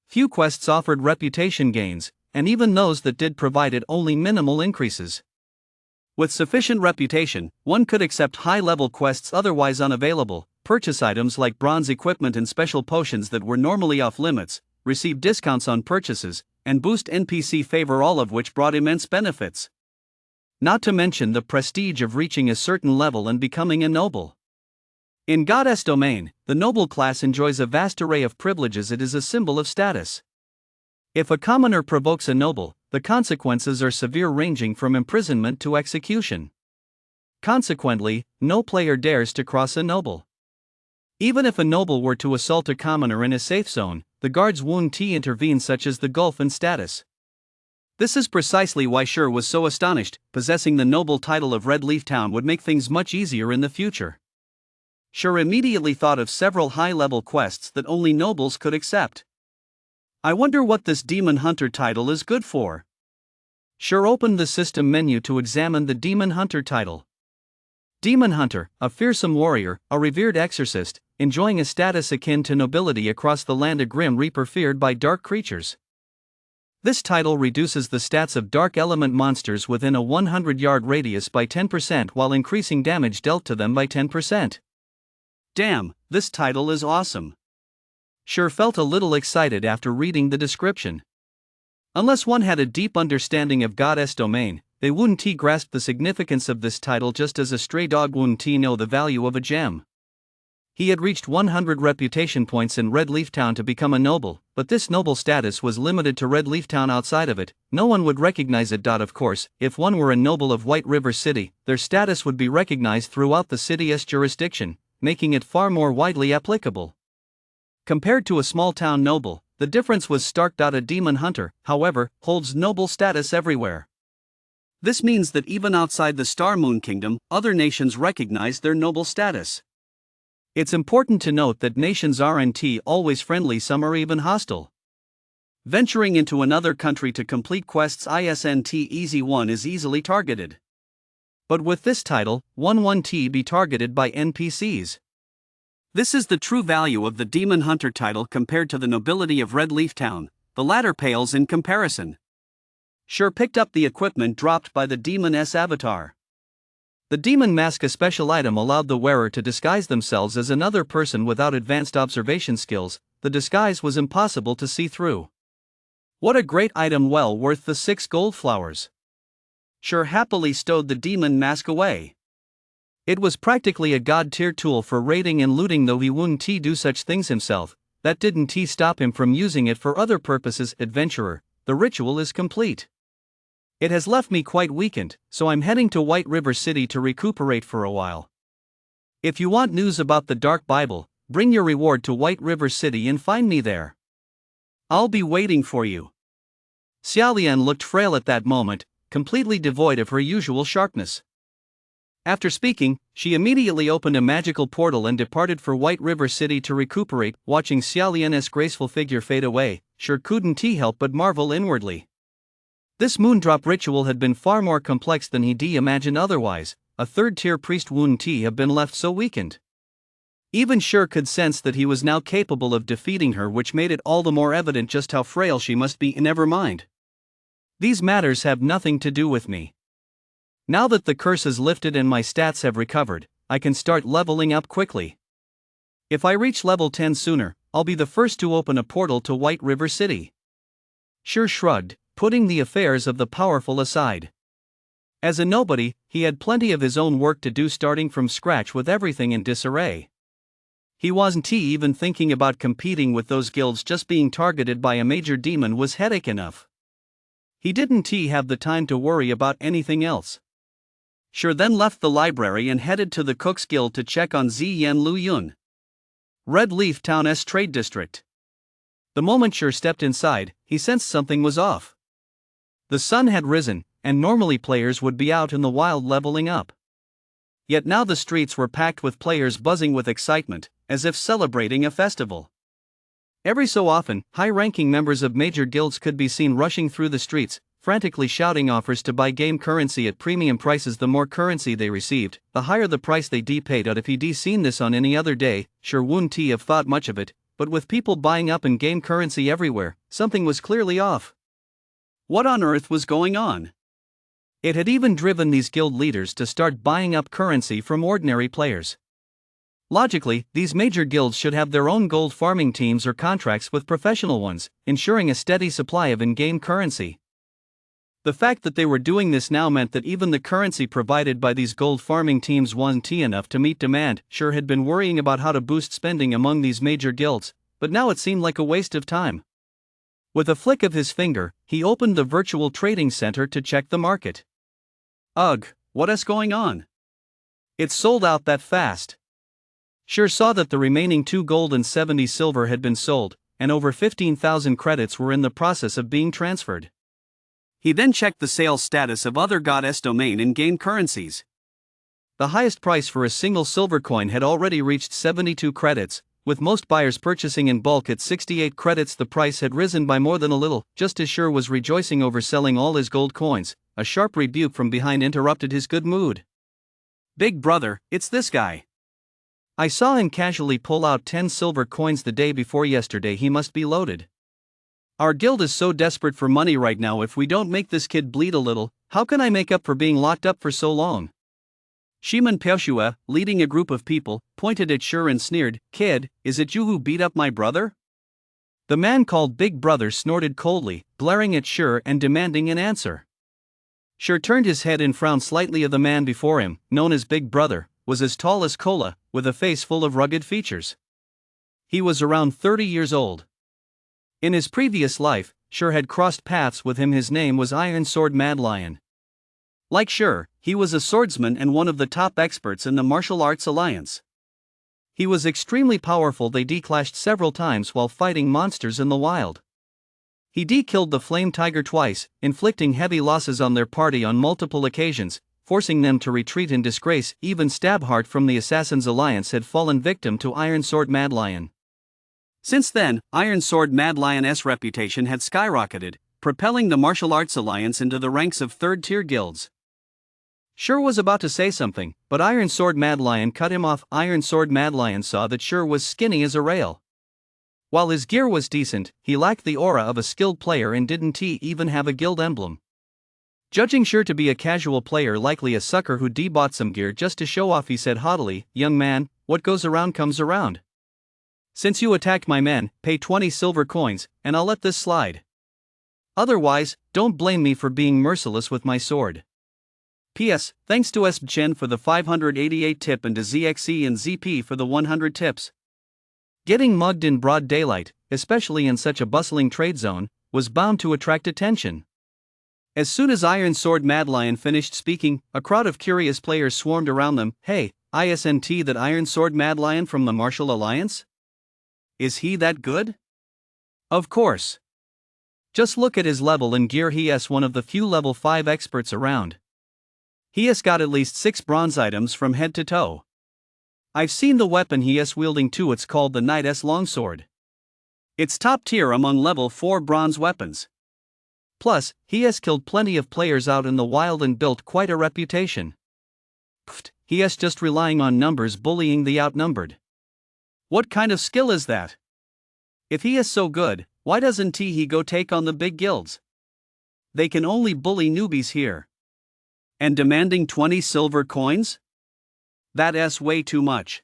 Few quests offered reputation gains, and even those that did provided only minimal increases. With sufficient reputation, one could accept high-level quests otherwise unavailable, purchase items like bronze equipment and special potions that were normally off-limits, receive discounts on purchases, and boost NPC favor, all of which brought immense benefits. Not to mention the prestige of reaching a certain level and becoming a noble. In Goddess domain, the noble class enjoys a vast array of privileges. It is a symbol of status. If a commoner provokes a noble, the consequences are severe, ranging from imprisonment to execution. Consequently, no player dares to cross a noble. Even if a noble were to assault a commoner in a safe zone, the guards won't intervene, such as the gulf in status. This is precisely why Shur was so astonished. Possessing the noble title of Red Leaf Town would make things much easier in the future. Shur immediately thought of several high-level quests that only nobles could accept. I wonder what this Demon Hunter title is good for. Shur opened the system menu to examine the Demon Hunter title. Demon Hunter, a fearsome warrior, a revered exorcist, enjoying a status akin to nobility across the land, a grim reaper feared by dark creatures. This title reduces the stats of dark element monsters within a 100-yard radius by 10% while increasing damage dealt to them by 10%. Damn, this title is awesome. Shur felt a little excited after reading the description. Unless one had a deep understanding of Goddess domain, they wouldn't grasp the significance of this title, just as a stray dog wouldn't know the value of a gem. He had reached 100 reputation points in Red Leaf Town to become a noble, but this noble status was limited to Red Leaf Town. Outside of it, no one would recognize it. Of course, if one were a noble of White River City, their status would be recognized throughout the city's jurisdiction, making it far more widely applicable. Compared to a small town noble, the difference was stark. A demon hunter, however, holds noble status everywhere. This means that even outside the Star Moon Kingdom, other nations recognize their noble status. It's important to note that nations aren't always friendly, some are even hostile. Venturing into another country to complete quests isn't easy, one is easily targeted. But with this title, one won't be targeted by NPCs. This is the true value of the Demon Hunter title compared to the nobility of Red Leaf Town. The latter pales in comparison. Shur picked up the equipment dropped by the Demon's avatar. The Demon Mask, a special item, allowed the wearer to disguise themselves as another person without advanced observation skills. The disguise was impossible to see through. What a great item, well worth the 6 gold flowers. Shur happily stowed the Demon Mask away. It was practically a god-tier tool for raiding and looting, though he wouldn't do such things himself. That didn't stop him from using it for other purposes. Adventurer, the ritual is complete. It has left me quite weakened, so I'm heading to White River City to recuperate for a while. If you want news about the Dark Bible, bring your reward to White River City and find me there. I'll be waiting for you. Xiaolian looked frail at that moment, completely devoid of her usual sharpness. After speaking, she immediately opened a magical portal and departed for White River City to recuperate. Watching Xiaolian's graceful figure fade away, Shur couldn't help but marvel inwardly. This moondrop ritual had been far more complex than he'd imagined otherwise. A third-tier priest wouldn't have been left so weakened. Even Shur could sense that he was now capable of defeating her, which made it all the more evident just how frail she must be. Never mind. These matters have nothing to do with me. Now that the curse is lifted and my stats have recovered, I can start leveling up quickly. If I reach level 10 sooner, I'll be the first to open a portal to White River City. Shur shrugged, putting the affairs of the powerful aside. As a nobody, he had plenty of his own work to do, starting from scratch with everything in disarray. He wasn't even thinking about competing with those guilds. Just being targeted by a major demon was headache enough. He didn't have the time to worry about anything else. Shur then left the library and headed to the Cook's Guild to check on Ziyan Lu Yun. Red Leaf Town's trade district. The moment Shur stepped inside, he sensed something was off. The sun had risen, and normally players would be out in the wild leveling up. Yet now the streets were packed with players buzzing with excitement, as if celebrating a festival. Every so often, high-ranking members of major guilds could be seen rushing through the streets, frantically shouting offers to buy game currency at premium prices. The more currency they received, the higher the price they paid out. If he'd seen this on any other day, sure wouldn't he have thought much of it, but with people buying up in game currency everywhere, something was clearly off. What on earth was going on? It had even driven these guild leaders to start buying up currency from ordinary players. Logically, these major guilds should have their own gold farming teams or contracts with professional ones, ensuring a steady supply of in-game currency. The fact that they were doing this now meant that even the currency provided by these gold farming teams wasn't enough to meet demand. Sure had been worrying about how to boost spending among these major guilds, but now it seemed like a waste of time. With a flick of his finger, he opened the virtual trading center to check the market. Ugh, what's going on? It sold out that fast. Sure saw that the remaining 2 gold and 70 silver had been sold, and over 15,000 credits were in the process of being transferred. He then checked the sales status of other goddess domain in-game currencies. The highest price for a single silver coin had already reached 72 credits, with most buyers purchasing in bulk at 68 credits. The price had risen by more than a little, just as Sure was rejoicing over selling all his gold coins. A sharp rebuke from behind interrupted his good mood. Big brother, it's this guy. I saw him casually pull out 10 silver coins the day before yesterday. He must be loaded. Our guild is so desperate for money right now. If we don't make this kid bleed a little, how can I make up for being locked up for so long? Shimon Peshua, leading a group of people, pointed at Sure and sneered, "Kid, is it you who beat up my brother?" The man called Big Brother snorted coldly, glaring at Sure and demanding an answer. Sure turned his head and frowned slightly. The man before him, known as Big Brother, was as tall as Kola, with a face full of rugged features. He was around 30 years old. In his previous life, Sure had crossed paths with him. His name was Iron Sword Mad Lion. Like Sure, he was a swordsman and one of the top experts in the Martial Arts Alliance. He was extremely powerful. They declashed several times while fighting monsters in the wild. He killed the Flame Tiger twice, inflicting heavy losses on their party on multiple occasions, forcing them to retreat in disgrace. Even Stabheart from the Assassin's Alliance had fallen victim to Iron Sword Mad Lion. Since then, Iron Sword Mad Lion's reputation had skyrocketed, propelling the Martial Arts Alliance into the ranks of third-tier guilds. Sure was about to say something, but Iron Sword Mad Lion cut him off. Iron Sword Mad Lion saw that Sure was skinny as a rail. While his gear was decent, he lacked the aura of a skilled player and didn't even have a guild emblem. Judging Sure to be a casual player, likely a sucker who bought some gear just to show off, he said haughtily, "Young man, what goes around comes around. Since you attacked my men, pay 20 silver coins, and I'll let this slide. Otherwise, don't blame me for being merciless with my sword." P.S. Thanks to SBChen for the 588 tip and to ZXE and ZP for the 100 tips. Getting mugged in broad daylight, especially in such a bustling trade zone, was bound to attract attention. As soon as Iron Sword Mad Lion finished speaking, a crowd of curious players swarmed around them. "Hey, isn't that Iron Sword Mad Lion from the Martial Alliance? Is he that good?" "Of course. Just look at his level and gear. He's one of the few level 5 experts around. He's got at least 6 bronze items from head to toe. I've seen the weapon he's wielding too. It's called the Knight's Longsword. It's top tier among level 4 bronze weapons. Plus, he has killed plenty of players out in the wild and built quite a reputation. Pfft, he's just relying on numbers, bullying the outnumbered. What kind of skill is that? If he is so good, why doesn't he go take on the big guilds? They can only bully newbies here. And demanding 20 silver coins? That's way too much.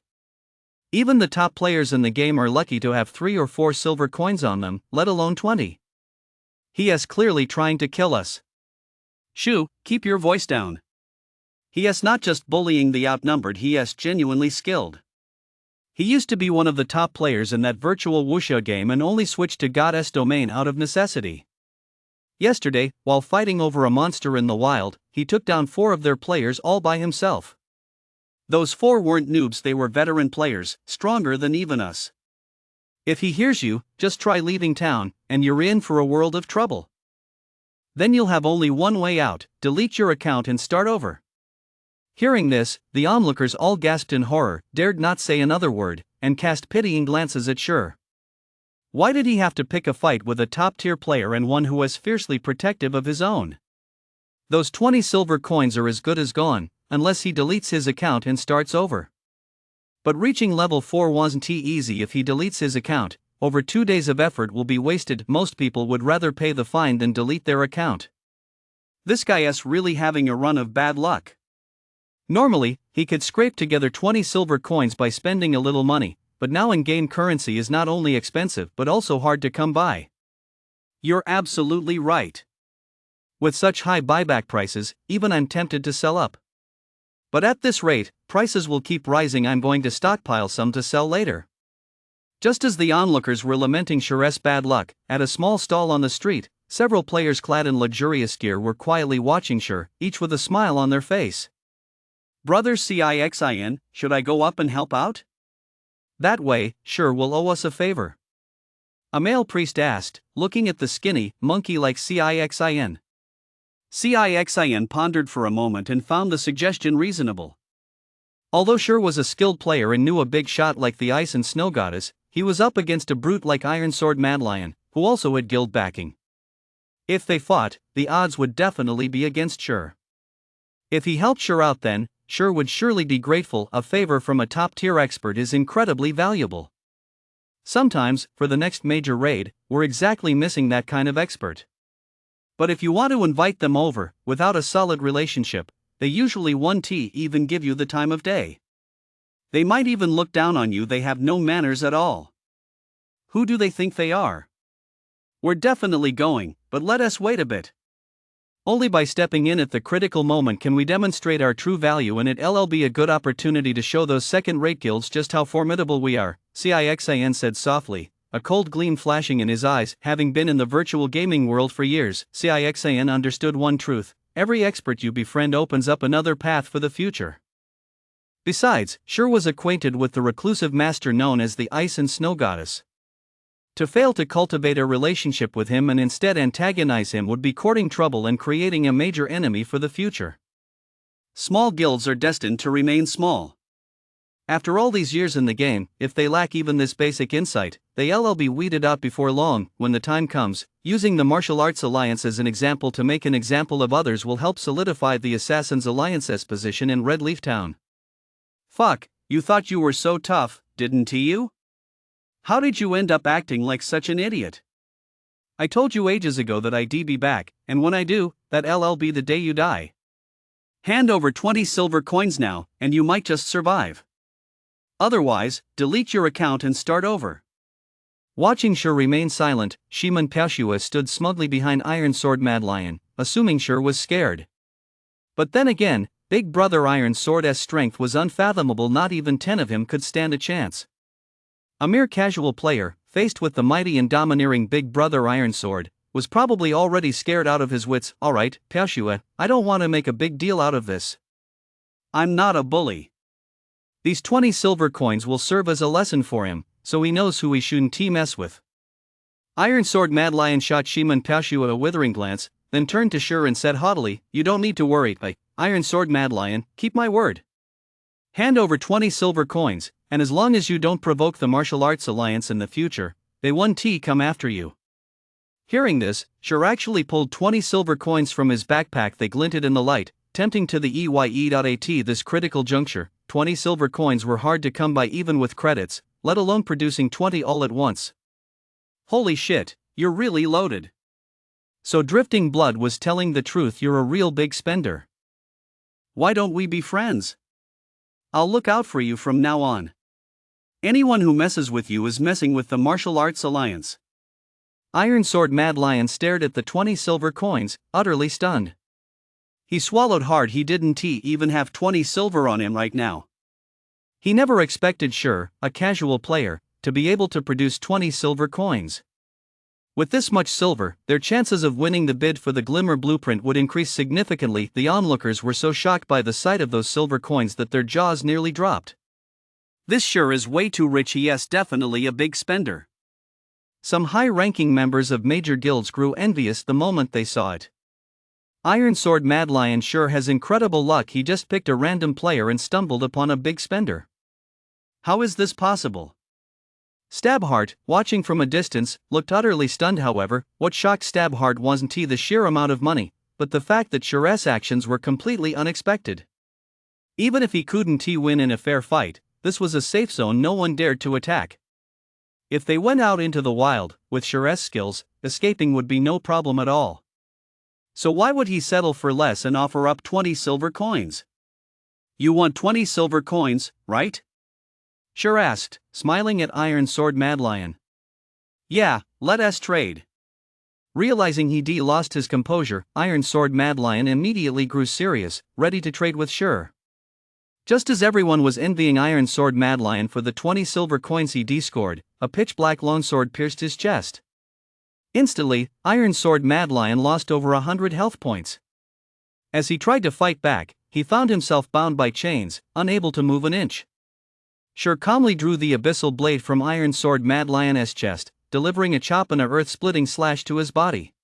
Even the top players in the game are lucky to have 3 or 4 silver coins on them, let alone 20. He is clearly trying to kill us. Shoo, keep your voice down. He is not just bullying the outnumbered, he is genuinely skilled. He used to be one of the top players in that virtual wuxia game and only switched to Goddess Domain out of necessity. Yesterday, while fighting over a monster in the wild, he took down 4 of their players all by himself. Those 4 weren't noobs, they were veteran players, stronger than even us. If he hears you, just try leaving town, and you're in for a world of trouble. Then you'll have only one way out: delete your account and start over. Hearing this, the onlookers all gasped in horror, dared not say another word, and cast pitying glances at Sure. Why did he have to pick a fight with a top-tier player and one who was fiercely protective of his own? Those 20 silver coins are as good as gone, unless he deletes his account and starts over. But reaching level 4 wasn't easy if he deletes his account. Over 2 days of effort will be wasted. Most people would rather pay the fine than delete their account. This guy's really having a run of bad luck. Normally, he could scrape together 20 silver coins by spending a little money, but now in-game currency is not only expensive but also hard to come by. You're absolutely right. With such high buyback prices, even I'm tempted to sell up. But at this rate, prices will keep rising. I'm going to stockpile some to sell later. Just as the onlookers were lamenting Sher's bad luck, at a small stall on the street, several players clad in luxurious gear were quietly watching Sher, each with a smile on their face. Brother Cixin, should I go up and help out? That way, Sher will owe us a favor. A male priest asked, looking at the skinny, monkey-like Cixin. Cixin pondered for a moment and found the suggestion reasonable. Although Sher was a skilled player and knew a big shot like the Ice and Snow Goddess, he was up against a brute like Iron Sword Mad Lion, who also had guild backing. If they fought, the odds would definitely be against Sher. If he helped Sher out, then Sher would surely be grateful. A favor from a top-tier expert is incredibly valuable. Sometimes, for the next major raid, we're exactly missing that kind of expert. But if you want to invite them over, without a solid relationship, they usually won't even give you the time of day. They might even look down on you. They have no manners at all. Who do they think they are? We're definitely going, but let us wait a bit. Only by stepping in at the critical moment can we demonstrate our true value, and it'll be a good opportunity to show those second-rate guilds just how formidable we are, Cixin said softly, a cold gleam flashing in his eyes. Having been in the virtual gaming world for years, Cixin understood one truth: every expert you befriend opens up another path for the future. Besides, Sher was acquainted with the reclusive master known as the Ice and Snow Goddess. To fail to cultivate a relationship with him and instead antagonize him would be courting trouble and creating a major enemy for the future. Small guilds are destined to remain small. After all these years in the game, if they lack even this basic insight, they'll be weeded out before long. When the time comes, using the Martial Arts Alliance as an example to make an example of others will help solidify the Assassins Alliance's position in Red Leaf Town. Fuck, you thought you were so tough, didn't you? How did you end up acting like such an idiot? I told you ages ago that I'd be back, and when I do, that'll be the day you die. Hand over 20 silver coins now, and you might just survive. Otherwise, delete your account and start over. Watching Sher remain silent, Shiman Pashua stood smugly behind Iron Sword Mad Lion, assuming Sher was scared. But then again, Big Brother Iron Sword's strength was unfathomable. Not even 10 of him could stand a chance. A mere casual player, faced with the mighty and domineering Big Brother Iron Sword, was probably already scared out of his wits. Alright, Pashua, I don't want to make a big deal out of this. I'm not a bully. These 20 silver coins will serve as a lesson for him, so he knows who he shouldn't mess with. Iron Sword Mad Lion shot Shiman Pashua a withering glance, then turned to Sher and said haughtily, "You don't need to worry, Iron Sword Mad Lion, keep my word. Hand over 20 silver coins, and as long as you don't provoke the Martial Arts Alliance in the future, they won't come after you." Hearing this, Sher actually pulled 20 silver coins from his backpack. They glinted in the light, tempting to the EYE.AT. This critical juncture, 20 silver coins were hard to come by even with credits, let alone producing 20 all at once. Holy shit, you're really loaded. So Drifting Blood was telling the truth. You're a real big spender. Why don't we be friends? I'll look out for you from now on. Anyone who messes with you is messing with the Martial Arts Alliance. Iron Sword Mad Lion stared at the 20 silver coins, utterly stunned. He swallowed hard. He didn't even have 20 silver on him right now. He never expected Sher, a casual player, to be able to produce 20 silver coins. With this much silver, their chances of winning the bid for the Glimmer Blueprint would increase significantly. The onlookers were so shocked by the sight of those silver coins that their jaws nearly dropped. This Sher is way too rich. He is definitely a big spender. Some high-ranking members of major guilds grew envious the moment they saw it. Iron Sword Mad Lion sure has incredible luck. He just picked a random player and stumbled upon a big spender. How is this possible? Stabheart, watching from a distance, looked utterly stunned. However, what shocked Stabheart wasn't the sheer amount of money, but the fact that Suresh' actions were completely unexpected. Even if he couldn't win in a fair fight, this was a safe zone no one dared to attack. If they went out into the wild, with Suresh's skills, escaping would be no problem at all. So why would he settle for less and offer up 20 silver coins? You want 20 silver coins, right? Sure asked, smiling at Iron Sword Madlion. Yeah, let us trade. Realizing he lost his composure, Iron Sword Madlion immediately grew serious, ready to trade with Sure. Just as everyone was envying Iron Sword Madlion for the 20 silver coins he scored, a pitch-black longsword pierced his chest. Instantly, Iron Sword Madlion lost over 100 health points. As he tried to fight back, he found himself bound by chains, unable to move an inch. Sure calmly drew the abyssal blade from Iron Sword Madlion's chest, delivering a chop and a earth-splitting slash to his body.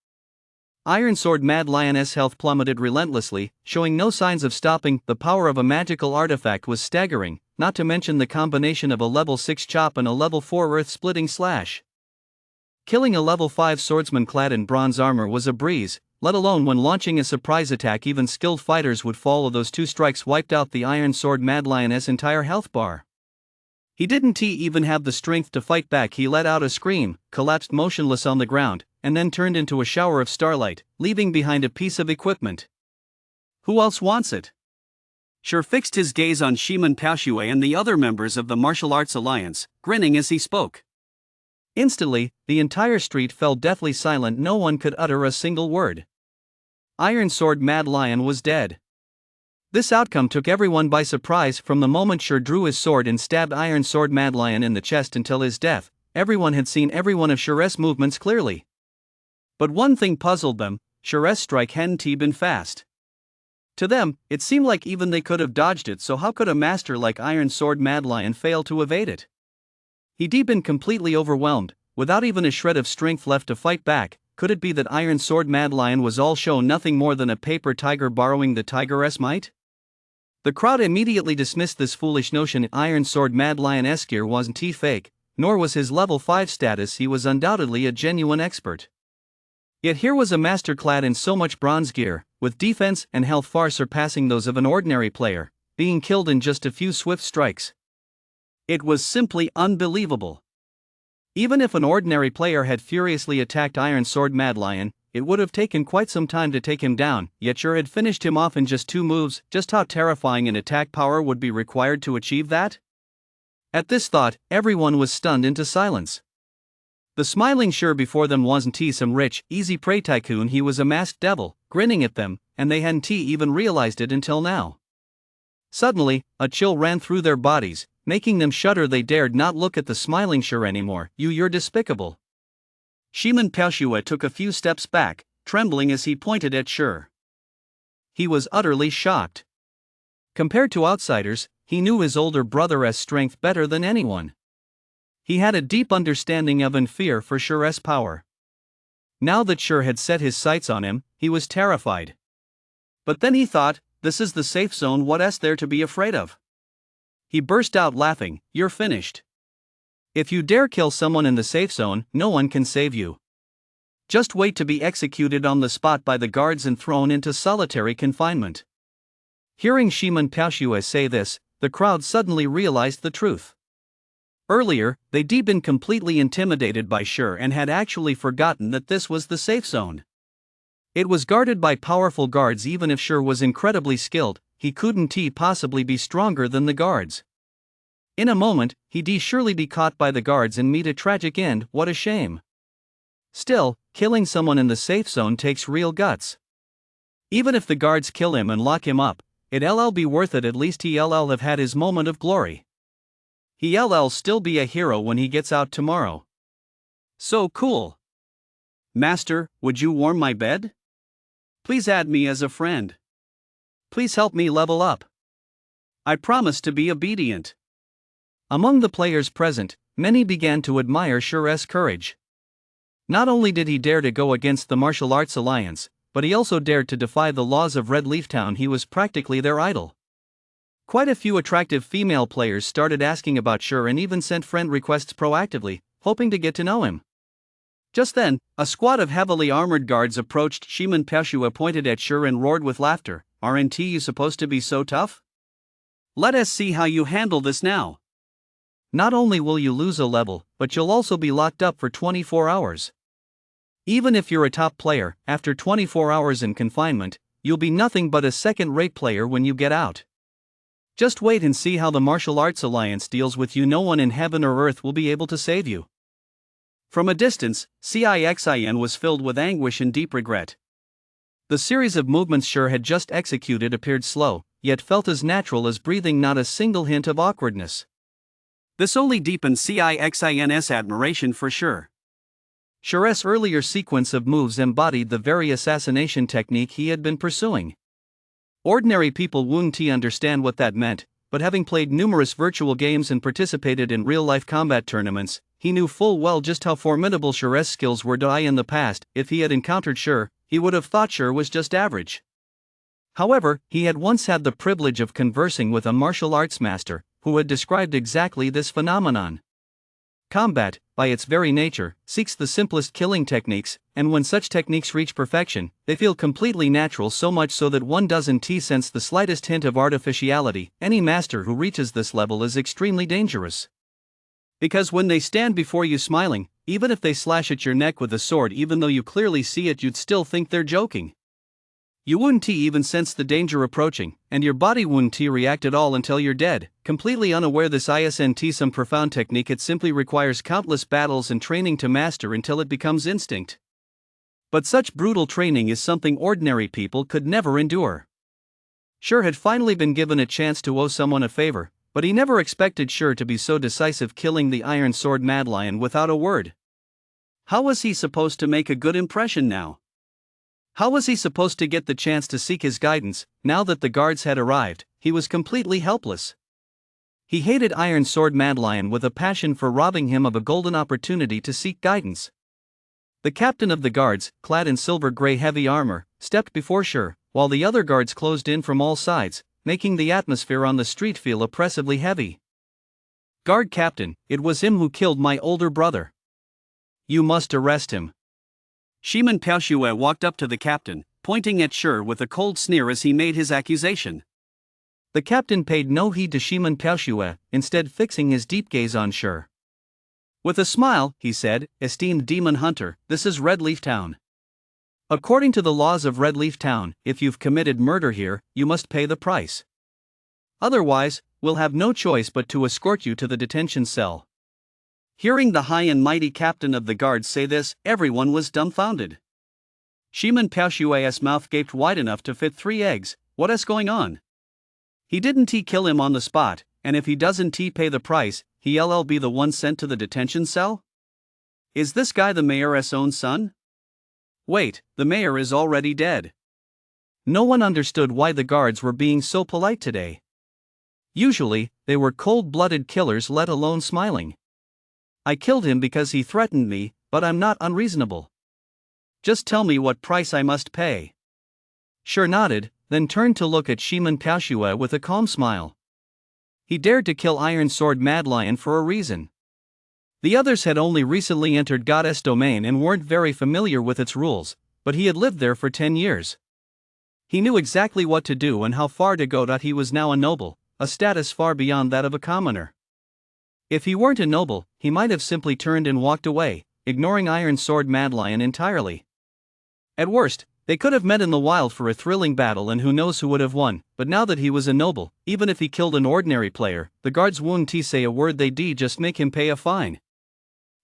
Iron Sword Madlion's health plummeted relentlessly, showing no signs of stopping. The power of a magical artifact was staggering, not to mention the combination of a level 6 chop and a level 4 earth-splitting slash. Killing a level 5 swordsman clad in bronze armor was a breeze, let alone when launching a surprise attack. Even skilled fighters would fall. Those 2 strikes wiped out the Iron Sword Madlion's entire health bar. He didn't even have the strength to fight back. He let out a scream, collapsed motionless on the ground, and then turned into a shower of starlight, leaving behind a piece of equipment. Who else wants it? Sure fixed his gaze on Shimon Paoshue and the other members of the Martial Arts Alliance, grinning as he spoke. Instantly, the entire street fell deathly silent. No one could utter a single word. Iron Sword Madlion was dead. This outcome took everyone by surprise. From the moment Sure drew his sword and stabbed Iron Sword Madlion in the chest until his death, everyone had seen every one of Suresh's movements clearly. But one thing puzzled them: Suresh's strike hadn't been fast. To them, it seemed like even they could have dodged it, so how could a master like Iron Sword Madlion fail to evade it? He'd been completely overwhelmed, without even a shred of strength left to fight back. Could it be that Iron Sword Madlion was all show, nothing more than a paper tiger borrowing the tiger's might? The crowd immediately dismissed this foolish notion. Iron Sword Madlion's gear wasn't fake, nor was his level 5 status. He was undoubtedly a genuine expert. Yet here was a master clad in so much bronze gear, with defense and health far surpassing those of an ordinary player, being killed in just a few swift strikes. It was simply unbelievable. Even if an ordinary player had furiously attacked Iron Sword Madlion, it would have taken quite some time to take him down, yet Sure had finished him off in just 2 moves. Just how terrifying an attack power would be required to achieve that? At this thought, everyone was stunned into silence. The smiling Sure before them wasn't some rich, easy prey tycoon. He was a masked devil, grinning at them, and they hadn't even realized it until now. Suddenly, a chill ran through their bodies, making them shudder. They dared not look at the smiling Sure anymore. You're despicable. Shimon Paoshue took a few steps back, trembling as he pointed at Sure. He was utterly shocked. Compared to outsiders, he knew his older brother's strength better than anyone. He had a deep understanding of and fear for Sure's power. Now that Sure had set his sights on him, he was terrified. But then he thought, this is the safe zone, what's there to be afraid of? He burst out laughing, you're finished. If you dare kill someone in the safe zone, no one can save you. Just wait to be executed on the spot by the guards and thrown into solitary confinement. Hearing Shimon Paoshue say this, the crowd suddenly realized the truth. Earlier, they'd been completely intimidated by Sure and had actually forgotten that this was the safe zone. It was guarded by powerful guards. Even if Sure was incredibly skilled, he couldn't possibly be stronger than the guards. In a moment, he'd surely be caught by the guards and meet a tragic end. What a shame. Still, killing someone in the safe zone takes real guts. Even if the guards kill him and lock him up, it'll be worth it. At least he'll have had his moment of glory. He'll still be a hero when he gets out tomorrow. So cool. Master, would you warm my bed? Please add me as a friend. Please help me level up. I promise to be obedient. Among the players present, many began to admire Sure's courage. Not only did he dare to go against the Martial Arts Alliance, but he also dared to defy the laws of Red Leaf Town. He was practically their idol. Quite a few attractive female players started asking about Sure and even sent friend requests proactively, hoping to get to know him. Just then, a squad of heavily armored guards approached Shimon Peshua, pointed at Sure and roared with laughter, "Aren't you supposed to be so tough? Let us see how you handle this now. Not only will you lose a level, but you'll also be locked up for 24 hours. Even if you're a top player, after 24 hours in confinement, you'll be nothing but a second-rate player when you get out. Just wait and see how the Martial Arts Alliance deals with you. No one in heaven or earth will be able to save you." From a distance, Cixin was filled with anguish and deep regret. The series of movements Sure had just executed appeared slow, yet felt as natural as breathing, not a single hint of awkwardness. This only deepened Cixin's admiration for Sure. Sure's earlier sequence of moves embodied the very assassination technique he had been pursuing. Ordinary people wouldn't understand what that meant, but having played numerous virtual games and participated in real-life combat tournaments, he knew full well just how formidable Sure's skills were. In the past, if he had encountered Sure, he would have thought Sure was just average. However, he had once had the privilege of conversing with a martial arts master, who had described exactly this phenomenon. Combat, by its very nature, seeks the simplest killing techniques, and when such techniques reach perfection, they feel completely natural, so much so that one doesn't sense the slightest hint of artificiality. Any master who reaches this level is extremely dangerous. Because when they stand before you smiling, even if they slash at your neck with a sword, even though you clearly see it, you'd still think they're joking. You wouldn't even sense the danger approaching, and your body wouldn't react at all until you're dead, completely unaware. This isn't some profound technique, it simply requires countless battles and training to master until it becomes instinct. But such brutal training is something ordinary people could never endure. Sure had finally been given a chance to owe someone a favor, but he never expected Sure to be so decisive, killing the Iron Sword Mad Lion without a word. How was he supposed to make a good impression now? How was he supposed to get the chance to seek his guidance? Now that the guards had arrived, he was completely helpless. He hated Iron Sword Mad Lion with a passion for robbing him of a golden opportunity to seek guidance. The captain of the guards, clad in silver gray heavy armor, stepped before Sure, while the other guards closed in from all sides, making the atmosphere on the street feel oppressively heavy. "Guard captain, it was him who killed my older brother. You must arrest him." Shimon Peshua walked up to the captain, pointing at Sure with a cold sneer as he made his accusation. The captain paid no heed to Shimon Peshua, instead fixing his deep gaze on Sure. With a smile, he said, "Esteemed demon hunter, this is Red Leaf Town. According to the laws of Red Leaf Town, if you've committed murder here, you must pay the price. Otherwise, we'll have no choice but to escort you to the detention cell." Hearing the high and mighty captain of the guards say this, everyone was dumbfounded. Shimon Peshua's mouth gaped wide enough to fit 3 eggs. What is going on? He didn't kill him on the spot, and if he doesn't pay the price, he'll be the one sent to the detention cell? Is this guy the mayor's own son? Wait, the mayor is already dead. No one understood why the guards were being so polite today. Usually, they were cold-blooded killers, let alone smiling. "I killed him because he threatened me, but I'm not unreasonable. Just tell me what price I must pay." Sure nodded, then turned to look at Shimon Peshua with a calm smile. He dared to kill Iron Sword Mad Lion for a reason. The others had only recently entered Goddess Domain and weren't very familiar with its rules, but he had lived there for 10 years. He knew exactly what to do and how far to go. He was now a noble, a status far beyond that of a commoner. If he weren't a noble, he might have simply turned and walked away, ignoring Iron Sword Mad Lion entirely. At worst, they could have met in the wild for a thrilling battle, and who knows who would have won. But now that he was a noble, even if he killed an ordinary player, the guards wouldn't say a word. They'd just make him pay a fine.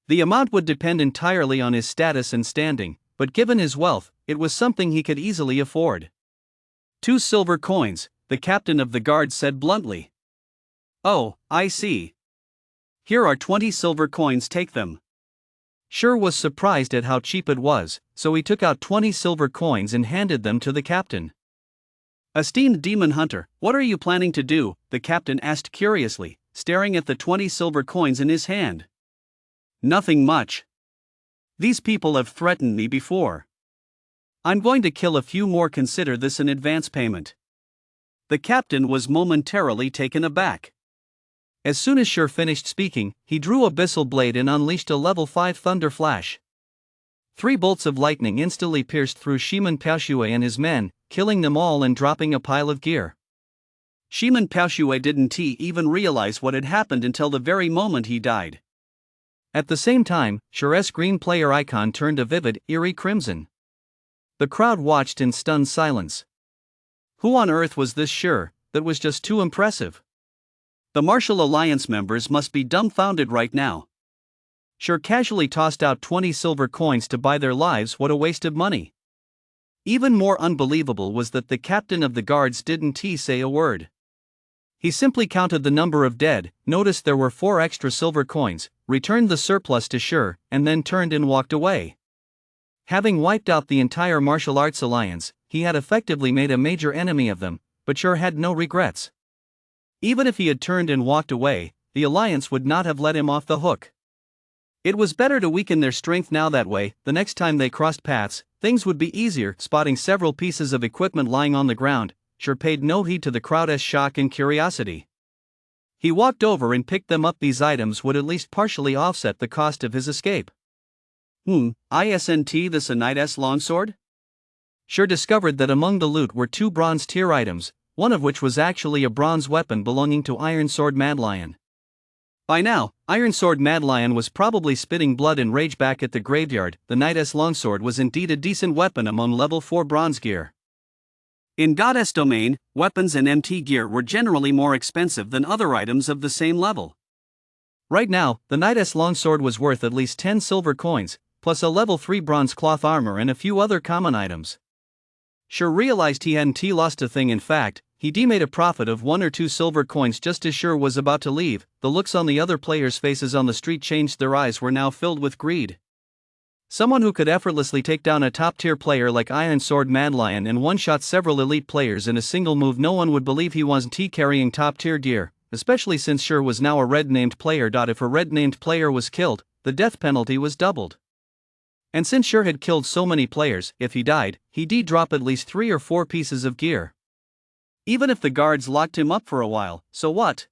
The amount would depend entirely on his status and standing, but given his wealth, it was something he could easily afford. 2 silver coins, the captain of the guards said bluntly. "Oh, I see. Here are 20 silver coins, take them." Sure was surprised at how cheap it was, so he took out 20 silver coins and handed them to the captain. "Esteemed demon hunter, what are you planning to do?" the captain asked curiously, staring at the 20 silver coins in his hand. "Nothing much. These people have threatened me before. I'm going to kill a few more. Consider this an advance payment." The captain was momentarily taken aback. As soon as Shur finished speaking, he drew Abyssal Blade and unleashed a level 5 Thunder Flash. 3 bolts of lightning instantly pierced through Shimon Paosue and his men, killing them all and dropping a pile of gear. Shimon Paosue didn't even realize what had happened until the very moment he died. At the same time, Shur's green player icon turned a vivid, eerie crimson. The crowd watched in stunned silence. Who on earth was this Shur? That was just too impressive. The Martial Alliance members must be dumbfounded right now. Shur casually tossed out 20 silver coins to buy their lives. What a waste of money. Even more unbelievable was that the captain of the guards didn't say a word. He simply counted the number of dead, noticed there were 4 extra silver coins, returned the surplus to Shur, and then turned and walked away. Having wiped out the entire martial arts alliance, he had effectively made a major enemy of them, but Shur had no regrets. Even if he had turned and walked away, the alliance would not have let him off the hook. It was better to weaken their strength now, that way, the next time they crossed paths, things would be easier. Spotting several pieces of equipment lying on the ground, Shur paid no heed to the crowd's shock and curiosity. He walked over and picked them up. These items would at least partially offset the cost of his escape. Isn't this a knight's longsword? Shur discovered that among the loot were 2 bronze tier items, one of which was actually a bronze weapon belonging to Iron Sword Madlion. By now, Iron Sword Madlion was probably spitting blood and rage back at the graveyard. The knight's longsword was indeed a decent weapon among level 4 bronze gear. In Goddess Domain, weapons and MT gear were generally more expensive than other items of the same level. Right now, the knight's longsword was worth at least 10 silver coins, plus a level 3 bronze cloth armor and a few other common items. Shur realized he hadn't lost a thing. In fact, he made a profit of 1 or 2 silver coins just as Shur was about to leave. The looks on the other players' faces on the street changed. Their eyes were now filled with greed. Someone who could effortlessly take down a top-tier player like Iron Sword Madlion and one-shot several elite players in a single move. No one would believe he wasn't carrying top-tier gear, especially since Shur was now a red-named player. If a red-named player was killed, the death penalty was doubled. And since Shur had killed so many players, if he died, he'd drop at least 3 or 4 pieces of gear. Even if the guards locked him up for a while, so what?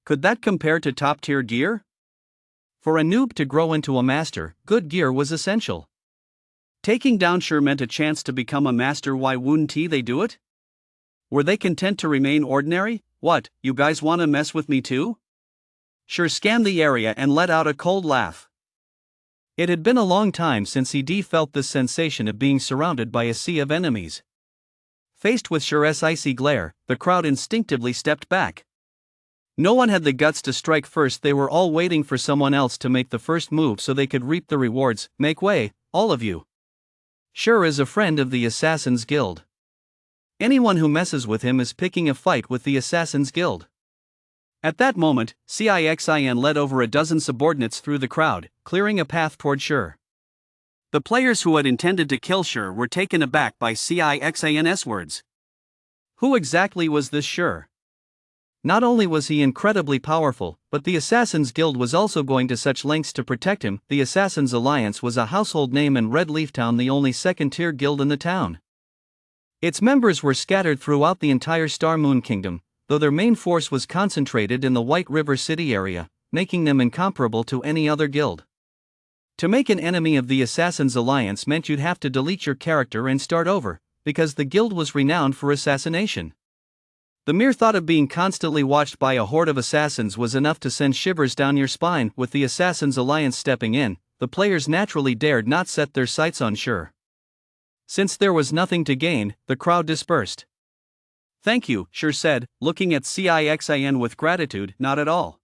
Could that compare to top-tier gear? For a noob to grow into a master, good gear was essential. Taking down Shur meant a chance to become a master. Why wouldn't they do it? Were they content to remain ordinary? What, you guys wanna mess with me too? Shur scanned the area and let out a cold laugh. It had been a long time since he'd felt this sensation of being surrounded by a sea of enemies. Faced with Shur's icy glare, the crowd instinctively stepped back. No one had the guts to strike first. They were all waiting for someone else to make the first move so they could reap the rewards. Make way, all of you. Shur is a friend of the Assassin's Guild. Anyone who messes with him is picking a fight with the Assassin's Guild. At that moment, Cixin led over a dozen subordinates through the crowd, clearing a path toward Shur. The players who had intended to kill Shur were taken aback by Cixin's words. Who exactly was this Shur? Not only was he incredibly powerful, but the Assassin's Guild was also going to such lengths to protect him. The Assassin's Alliance was a household name in Red Leaf Town, the only second-tier guild in the town. Its members were scattered throughout the entire Star Moon Kingdom, though their main force was concentrated in the White River City area, making them incomparable to any other guild. To make an enemy of the Assassin's Alliance meant you'd have to delete your character and start over, because the guild was renowned for assassination. The mere thought of being constantly watched by a horde of assassins was enough to send shivers down your spine. With the Assassin's Alliance stepping in, the players naturally dared not set their sights on Shur. Since there was nothing to gain, the crowd dispersed. Thank you, Shur said, looking at Cixin with gratitude. Not at all.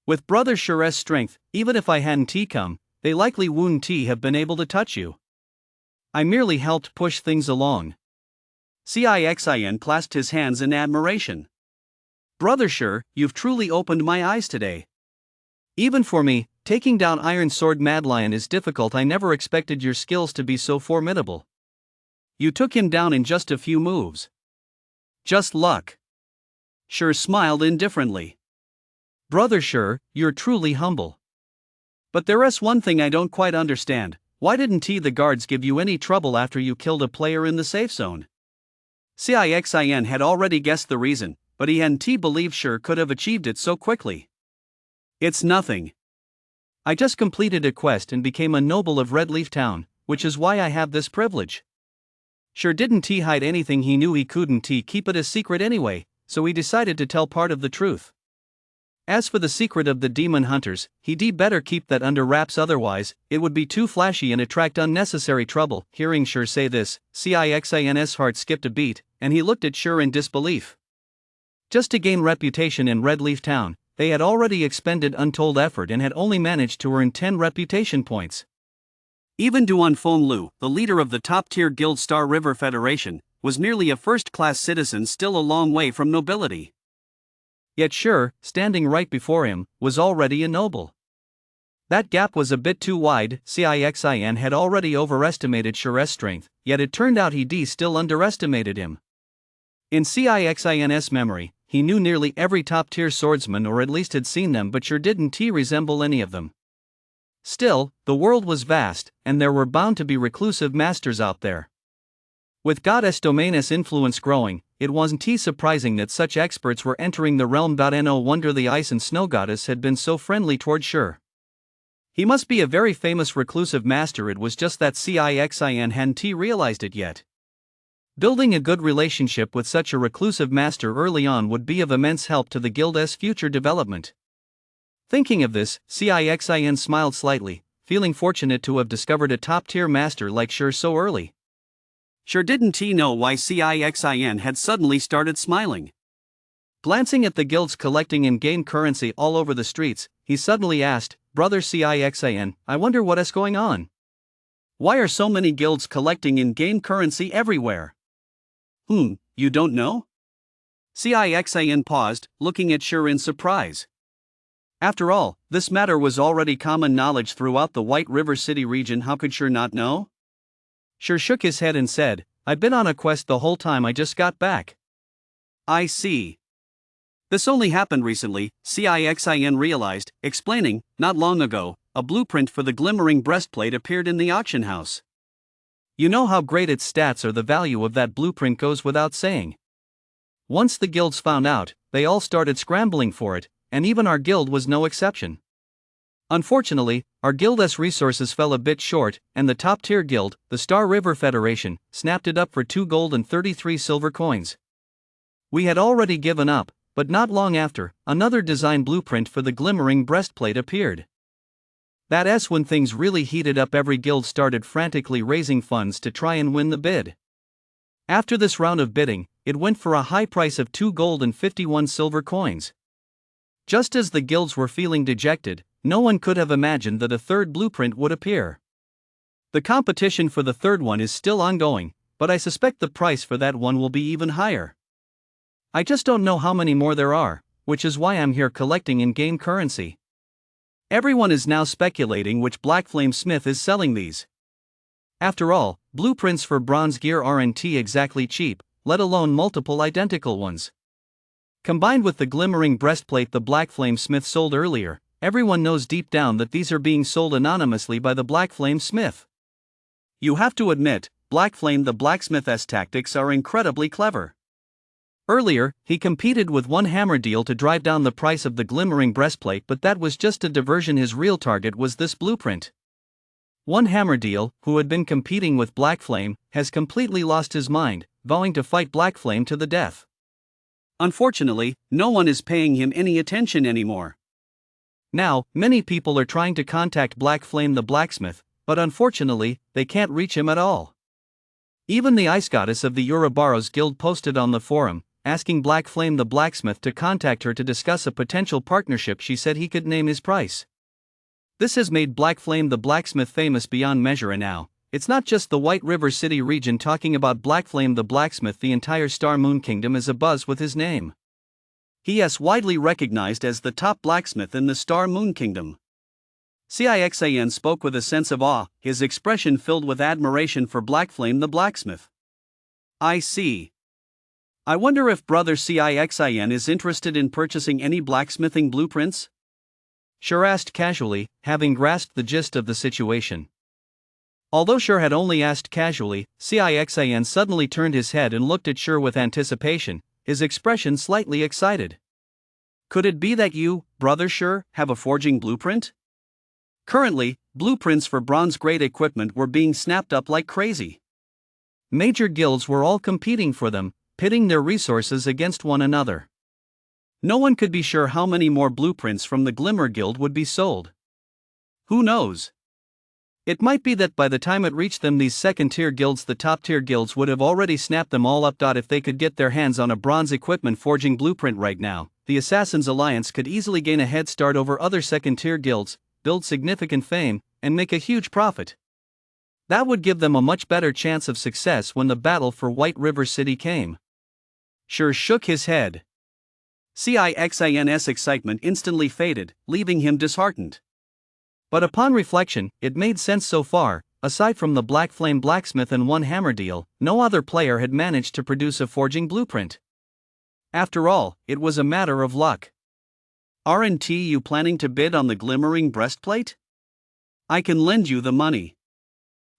With Brother Shur's strength, even if I hadn't come, they likely wouldn't have been able to touch you. I merely helped push things along. Cixin clasped his hands in admiration. Brother Shur, you've truly opened my eyes today. Even for me, taking down Iron Sword Madlion is difficult. I never expected your skills to be so formidable. You took him down in just a few moves. Just luck. Shur smiled indifferently. Brother Shur, you're truly humble. But there's one thing I don't quite understand. Why didn't the guards give you any trouble after you killed a player in the safe zone? Cixin had already guessed the reason, but he hadn't believed Sure could have achieved it so quickly. It's nothing. I just completed a quest and became a noble of Red Leaf Town, which is why I have this privilege. Sure didn't hide anything. He knew he couldn't keep it a secret anyway, so he decided to tell part of the truth. As for the secret of the demon hunters, he'd better keep that under wraps, otherwise, it would be too flashy and attract unnecessary trouble. Hearing Sure say this, Cixin's heart skipped a beat, and he looked at Sure in disbelief. Just to gain reputation in Red Leaf Town, they had already expended untold effort and had only managed to earn 10 reputation points. Even Duan Fenglu, the leader of the top-tier guild Star River Federation, was merely a first-class citizen, still a long way from nobility. Yet Sure, standing right before him, was already a noble. That gap was a bit too wide. Cixin had already overestimated Sure's strength, yet it turned out he'd still underestimated him. In Cixin's memory, he knew nearly every top-tier swordsman, or at least had seen them, but Sure didn't resemble any of them. Still, the world was vast, and there were bound to be reclusive masters out there. With Goddess Domain's influence growing, it wasn't surprising that such experts were entering the realm. No wonder the Ice and Snow Goddess had been so friendly toward Sure. He must be a very famous reclusive master. It was just that Cixin hadn't realized it yet. Building a good relationship with such a reclusive master early on would be of immense help to the guild's future development. Thinking of this, Cixin smiled slightly, feeling fortunate to have discovered a top-tier master like Sure so early. Sure didn't know why Cixin had suddenly started smiling. Glancing at the guilds collecting in-game currency all over the streets, he suddenly asked, "Brother Cixin, I wonder what is going on? Why are so many guilds collecting in-game currency everywhere?" You don't know?" Cixin paused, looking at Sure in surprise. After all, this matter was already common knowledge throughout the White River City region. How could Sure not know? Sure shook his head and said, "I've been on a quest the whole time. I just got back." "I see. This only happened recently," Cixin realized, explaining, "Not long ago, a blueprint for the glimmering breastplate appeared in the auction house." You know how great its stats are. The value of that blueprint goes without saying. Once the guilds found out, they all started scrambling for it, and even our guild was no exception. Unfortunately, our guild's resources fell a bit short, and the top-tier guild, the Star River Federation, snapped it up for 2 gold and 33 silver coins. We had already given up, but not long after, another design blueprint for the glimmering breastplate appeared. That's when things really heated up. Every guild started frantically raising funds to try and win the bid. After this round of bidding, it went for a high price of 2 gold and 51 silver coins. Just as the guilds were feeling dejected, no one could have imagined that a third blueprint would appear. The competition for the third one is still ongoing, but I suspect the price for that one will be even higher. I just don't know how many more there are, which is why I'm here collecting in-game currency. Everyone is now speculating which Blackflame Smith is selling these. After all, blueprints for bronze gear aren't exactly cheap, let alone multiple identical ones. Combined with the glimmering breastplate the Blackflame Smith sold earlier, everyone knows deep down that these are being sold anonymously by the Blackflame Smith. You have to admit, Blackflame the blacksmith's tactics are incredibly clever. Earlier, he competed with One Hammer Deal to drive down the price of the glimmering breastplate, but that was just a diversion. His real target was this blueprint. One Hammer Deal, who had been competing with Blackflame, has completely lost his mind, vowing to fight Blackflame to the death. Unfortunately, no one is paying him any attention anymore. Now, many people are trying to contact Blackflame the blacksmith, but unfortunately, they can't reach him at all. Even the Ice Goddess of the Ouroboros Guild posted on the forum, asking Blackflame the blacksmith to contact her to discuss a potential partnership. She said he could name his price. This has made Blackflame the blacksmith famous beyond measure, and now, it's not just the White River City region talking about Blackflame the blacksmith. The entire Star Moon Kingdom is abuzz with his name. He is widely recognized as the top blacksmith in the Star Moon Kingdom. Cixin spoke with a sense of awe, his expression filled with admiration for Blackflame the blacksmith. "I see. I wonder if Brother Cixin is interested in purchasing any blacksmithing blueprints?" Sure asked casually, having grasped the gist of the situation. Although Sher had only asked casually, Cixin suddenly turned his head and looked at Sher with anticipation, his expression slightly excited. Could it be that you, Brother Sher, have a forging blueprint? Currently, blueprints for bronze-grade equipment were being snapped up like crazy. Major guilds were all competing for them, pitting their resources against one another. No one could be sure how many more blueprints from the Glimmer Guild would be sold. Who knows? It might be that by the time it reached them, these second-tier guilds, the top-tier guilds, would have already snapped them all up. If they could get their hands on a bronze equipment forging blueprint right now, the Assassins Alliance could easily gain a head start over other second-tier guilds, build significant fame, and make a huge profit. That would give them a much better chance of success when the battle for White River City came. Sher shook his head. Cixin's excitement instantly faded, leaving him disheartened. But upon reflection, it made sense so far. Aside from the Black Flame Blacksmith and One Hammer deal, no other player had managed to produce a forging blueprint. After all, it was a matter of luck. Aren't you planning to bid on the glimmering breastplate? I can lend you the money,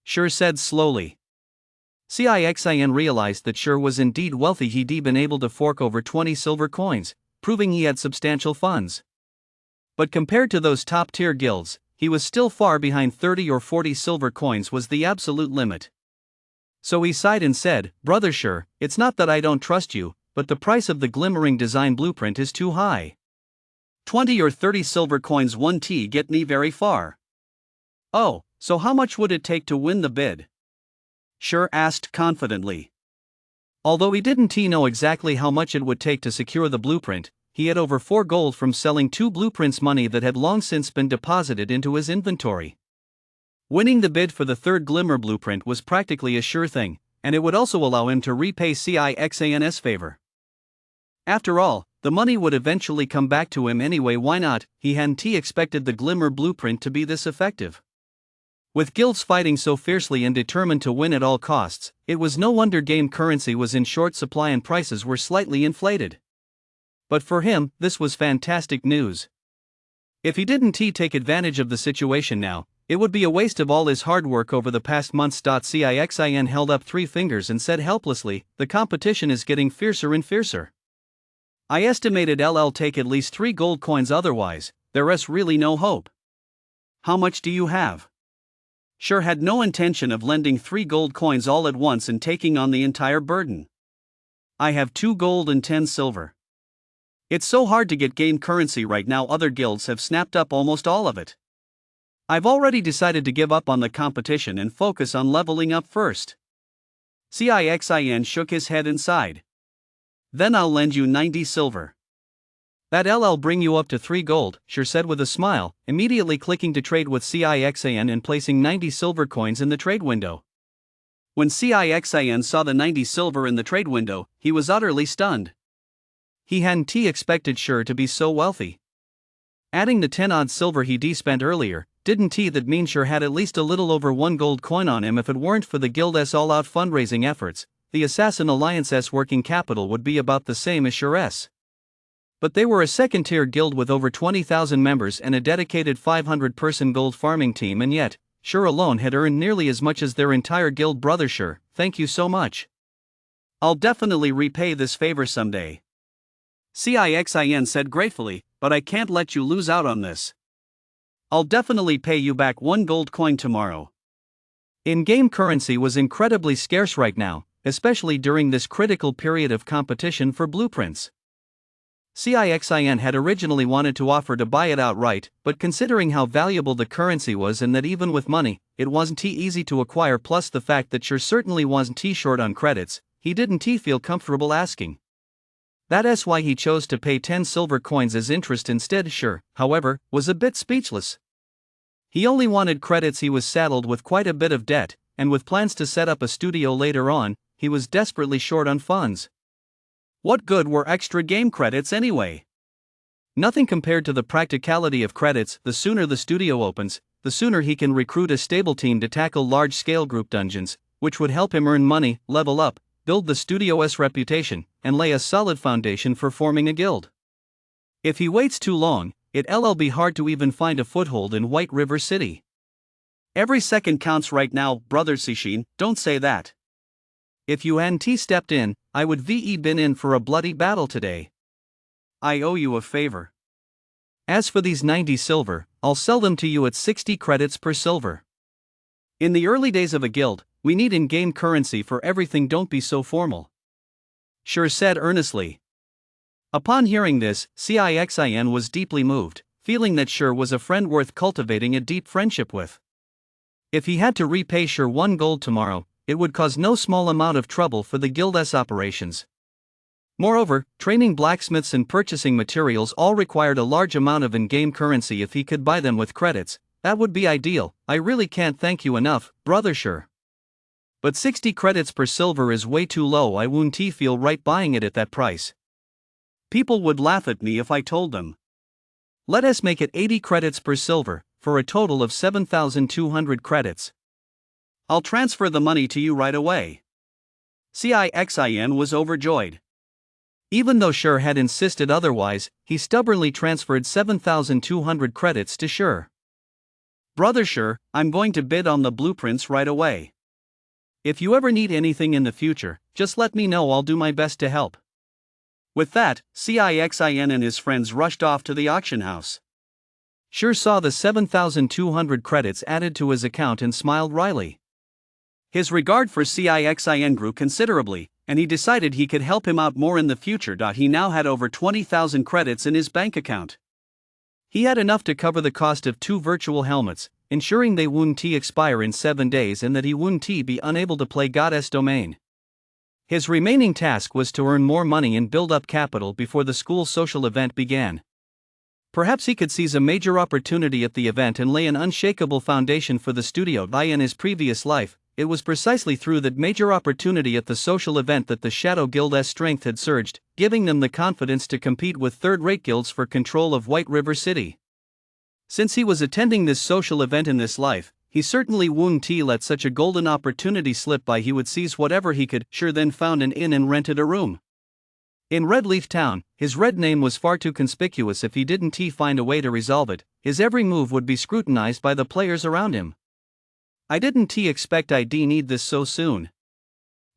Sher said slowly. Cixin realized that Sher was indeed wealthy. He'd been able to fork over 20 silver coins, proving he had substantial funds. But compared to those top-tier guilds, he was still far behind. 30 or 40 silver coins was the absolute limit. So he sighed and said, "Brother Sher, it's not that I don't trust you, but the price of the glimmering design blueprint is too high. 20 or 30 silver coins won't get me very far." "Oh, so how much would it take to win the bid?" Sher asked confidently. Although he didn't know exactly how much it would take to secure the blueprint, he had over 4 gold from selling 2 blueprints, money that had long since been deposited into his inventory. Winning the bid for the third Glimmer blueprint was practically a sure thing, and it would also allow him to repay Cixin's favor. After all, the money would eventually come back to him anyway. Why not? He hadn't expected the Glimmer blueprint to be this effective. With guilds fighting so fiercely and determined to win at all costs, it was no wonder game currency was in short supply and prices were slightly inflated. But for him, this was fantastic news. If he didn't take advantage of the situation now, it would be a waste of all his hard work over the past months. Cixin held up 3 fingers and said helplessly, "The competition is getting fiercer and fiercer. I estimated I'll take at least 3 gold coins, otherwise, there's really no hope." "How much do you have?" Sher had no intention of lending 3 gold coins all at once and taking on the entire burden. "I have 2 gold and 10 silver. It's so hard to get game currency right now. Other guilds have snapped up almost all of it. I've already decided to give up on the competition and focus on leveling up first." Cixin shook his head and sighed. "Then I'll lend you 90 silver. That'll bring you up to 3 gold, Sher said with a smile, immediately clicking to trade with Cixin and placing 90 silver coins in the trade window. When Cixin saw the 90 silver in the trade window, he was utterly stunned. He hadn't expected Sher to be so wealthy. Adding the 10-odd silver he'd spent earlier, didn't that mean Sher had at least a little over 1 gold coin on him? If it weren't for the guild's all-out fundraising efforts, the Assassin Alliance's working capital would be about the same as Sher's. But they were a second-tier guild with over 20,000 members and a dedicated 500-person gold farming team, and yet, Sher alone had earned nearly as much as their entire guild. "Brother Sher, thank you so much. I'll definitely repay this favor someday," Cixin said gratefully, "but I can't let you lose out on this. I'll definitely pay you back 1 gold coin tomorrow." In-game currency was incredibly scarce right now, especially during this critical period of competition for blueprints. Cixin had originally wanted to offer to buy it outright, but considering how valuable the currency was and that even with money, it wasn't easy to acquire, plus the fact that Sher certainly wasn't short on credits, he didn't feel comfortable asking. That's why he chose to pay 10 silver coins as interest instead. Sher, however, was a bit speechless. He only wanted credits. He was saddled with quite a bit of debt, and with plans to set up a studio later on, he was desperately short on funds. What good were extra game credits anyway? Nothing compared to the practicality of credits. The sooner the studio opens, the sooner he can recruit a stable team to tackle large-scale group dungeons, which would help him earn money, level up, build the studio's reputation, and lay a solid foundation for forming a guild. If he waits too long, it'll be hard to even find a foothold in White River City. Every second counts right now, brother Sishin, don't say that. If you hadn't stepped in, I would been in for a bloody battle today. I owe you a favor. As for these 90 silver, I'll sell them to you at 60 credits per silver. In the early days of a guild, we need in-game currency for everything, don't be so formal. Shur said earnestly. Upon hearing this, Cixin was deeply moved, feeling that Shur was a friend worth cultivating a deep friendship with. If he had to repay Shur 1 gold tomorrow, it would cause no small amount of trouble for the guild's operations. Moreover, training blacksmiths and purchasing materials all required a large amount of in-game currency. If he could buy them with credits, that would be ideal. I really can't thank you enough, brother Shur. But 60 credits per silver is way too low. I wouldn't feel right buying it at that price. People would laugh at me if I told them. Let us make it 80 credits per silver, for a total of 7,200 credits. I'll transfer the money to you right away. Cixin was overjoyed. Even though Shur had insisted otherwise, he stubbornly transferred 7,200 credits to Shur. Brother Shur, I'm going to bid on the blueprints right away. If you ever need anything in the future, just let me know. I'll do my best to help. With that, Cixin and his friends rushed off to the auction house. Shur saw the 7,200 credits added to his account and smiled wryly. His regard for Cixin grew considerably, and he decided he could help him out more in the future. He now had over 20,000 credits in his bank account. He had enough to cover the cost of 2 virtual helmets, ensuring they wouldn't expire in 7 days and that he wouldn't be unable to play Goddess Domain. His remaining task was to earn more money and build up capital before the school social event began. Perhaps he could seize a major opportunity at the event and lay an unshakable foundation for the studio. In his previous life, it was precisely through that major opportunity at the social event that the Shadow Guild's strength had surged, giving them the confidence to compete with third-rate guilds for control of White River City. Since he was attending this social event in this life, he certainly wouldn't let such a golden opportunity slip by. He would seize whatever he could. Shur then found an inn and rented a room. In Red Leaf Town, his red name was far too conspicuous. If he didn't find a way to resolve it, his every move would be scrutinized by the players around him. I didn't expect I'd need this so soon.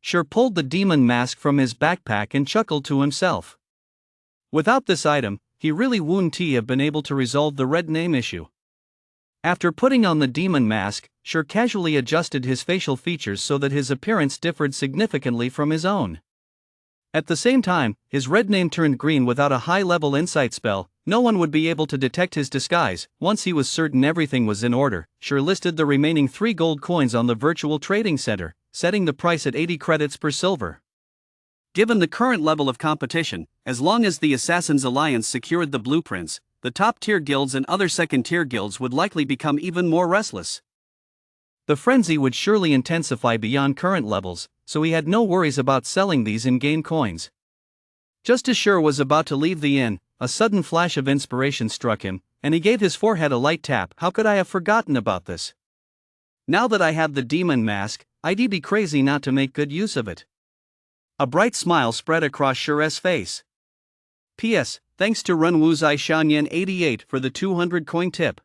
Shur pulled the demon mask from his backpack and chuckled to himself. Without this item, he really wouldn't have been able to resolve the red name issue. After putting on the demon mask, Shur casually adjusted his facial features so that his appearance differed significantly from his own. At the same time, his red name turned green. Without a high-level insight spell, no one would be able to detect his disguise. Once he was certain everything was in order, Shur listed the remaining 3 gold coins on the virtual trading center, setting the price at 80 credits per silver. Given the current level of competition, as long as the Assassins Alliance secured the blueprints, the top-tier guilds and other second-tier guilds would likely become even more restless. The frenzy would surely intensify beyond current levels, so he had no worries about selling these in-game coins. Just as Shur was about to leave the inn, a sudden flash of inspiration struck him, and he gave his forehead a light tap. How could I have forgotten about this? Now that I have the demon mask, I'd be crazy not to make good use of it. A bright smile spread across Shur's face. P.S. Thanks to Runwuzai Shanyan 88 for the 200 coin tip.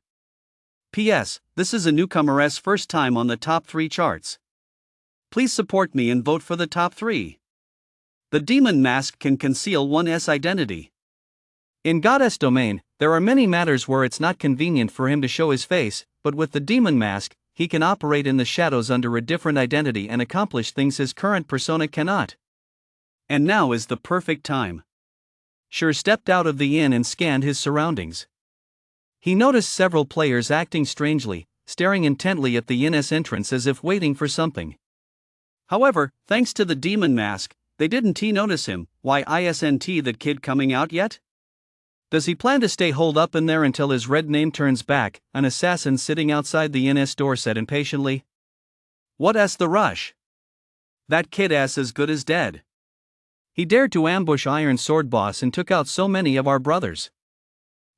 P.S. This is a newcomer's first time on the top 3 charts. Please support me and vote for the top 3. The demon mask can conceal one's identity. In Goddess Domain, there are many matters where it's not convenient for him to show his face, but with the demon mask, he can operate in the shadows under a different identity and accomplish things his current persona cannot. And now is the perfect time. Shur stepped out of the inn and scanned his surroundings. He noticed several players acting strangely, staring intently at the inn's entrance as if waiting for something. However, thanks to the demon mask, they didn't notice him. Why isn't that kid coming out yet? Does he plan to stay holed up in there until his red name turns back? An assassin sitting outside the inn's door said impatiently. What's the rush? That kid's as good as dead. He dared to ambush Iron Sword Boss and took out so many of our brothers.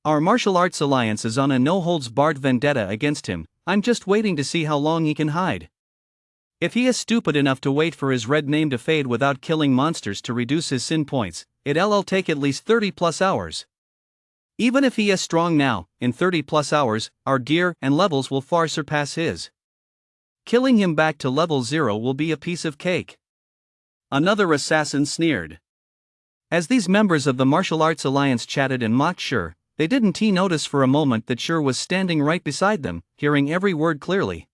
Our martial arts alliance is on a no-holds-barred vendetta against him. I'm just waiting to see how long he can hide. If he is stupid enough to wait for his red name to fade without killing monsters to reduce his sin points, it'll take at least 30+ hours. Even if he is strong now, in 30+ hours, our gear and levels will far surpass his. Killing him back to level 0 will be a piece of cake. Another assassin sneered. As these members of the Martial Arts Alliance chatted and mocked Shur, they didn't notice for a moment that Shur was standing right beside them, hearing every word clearly.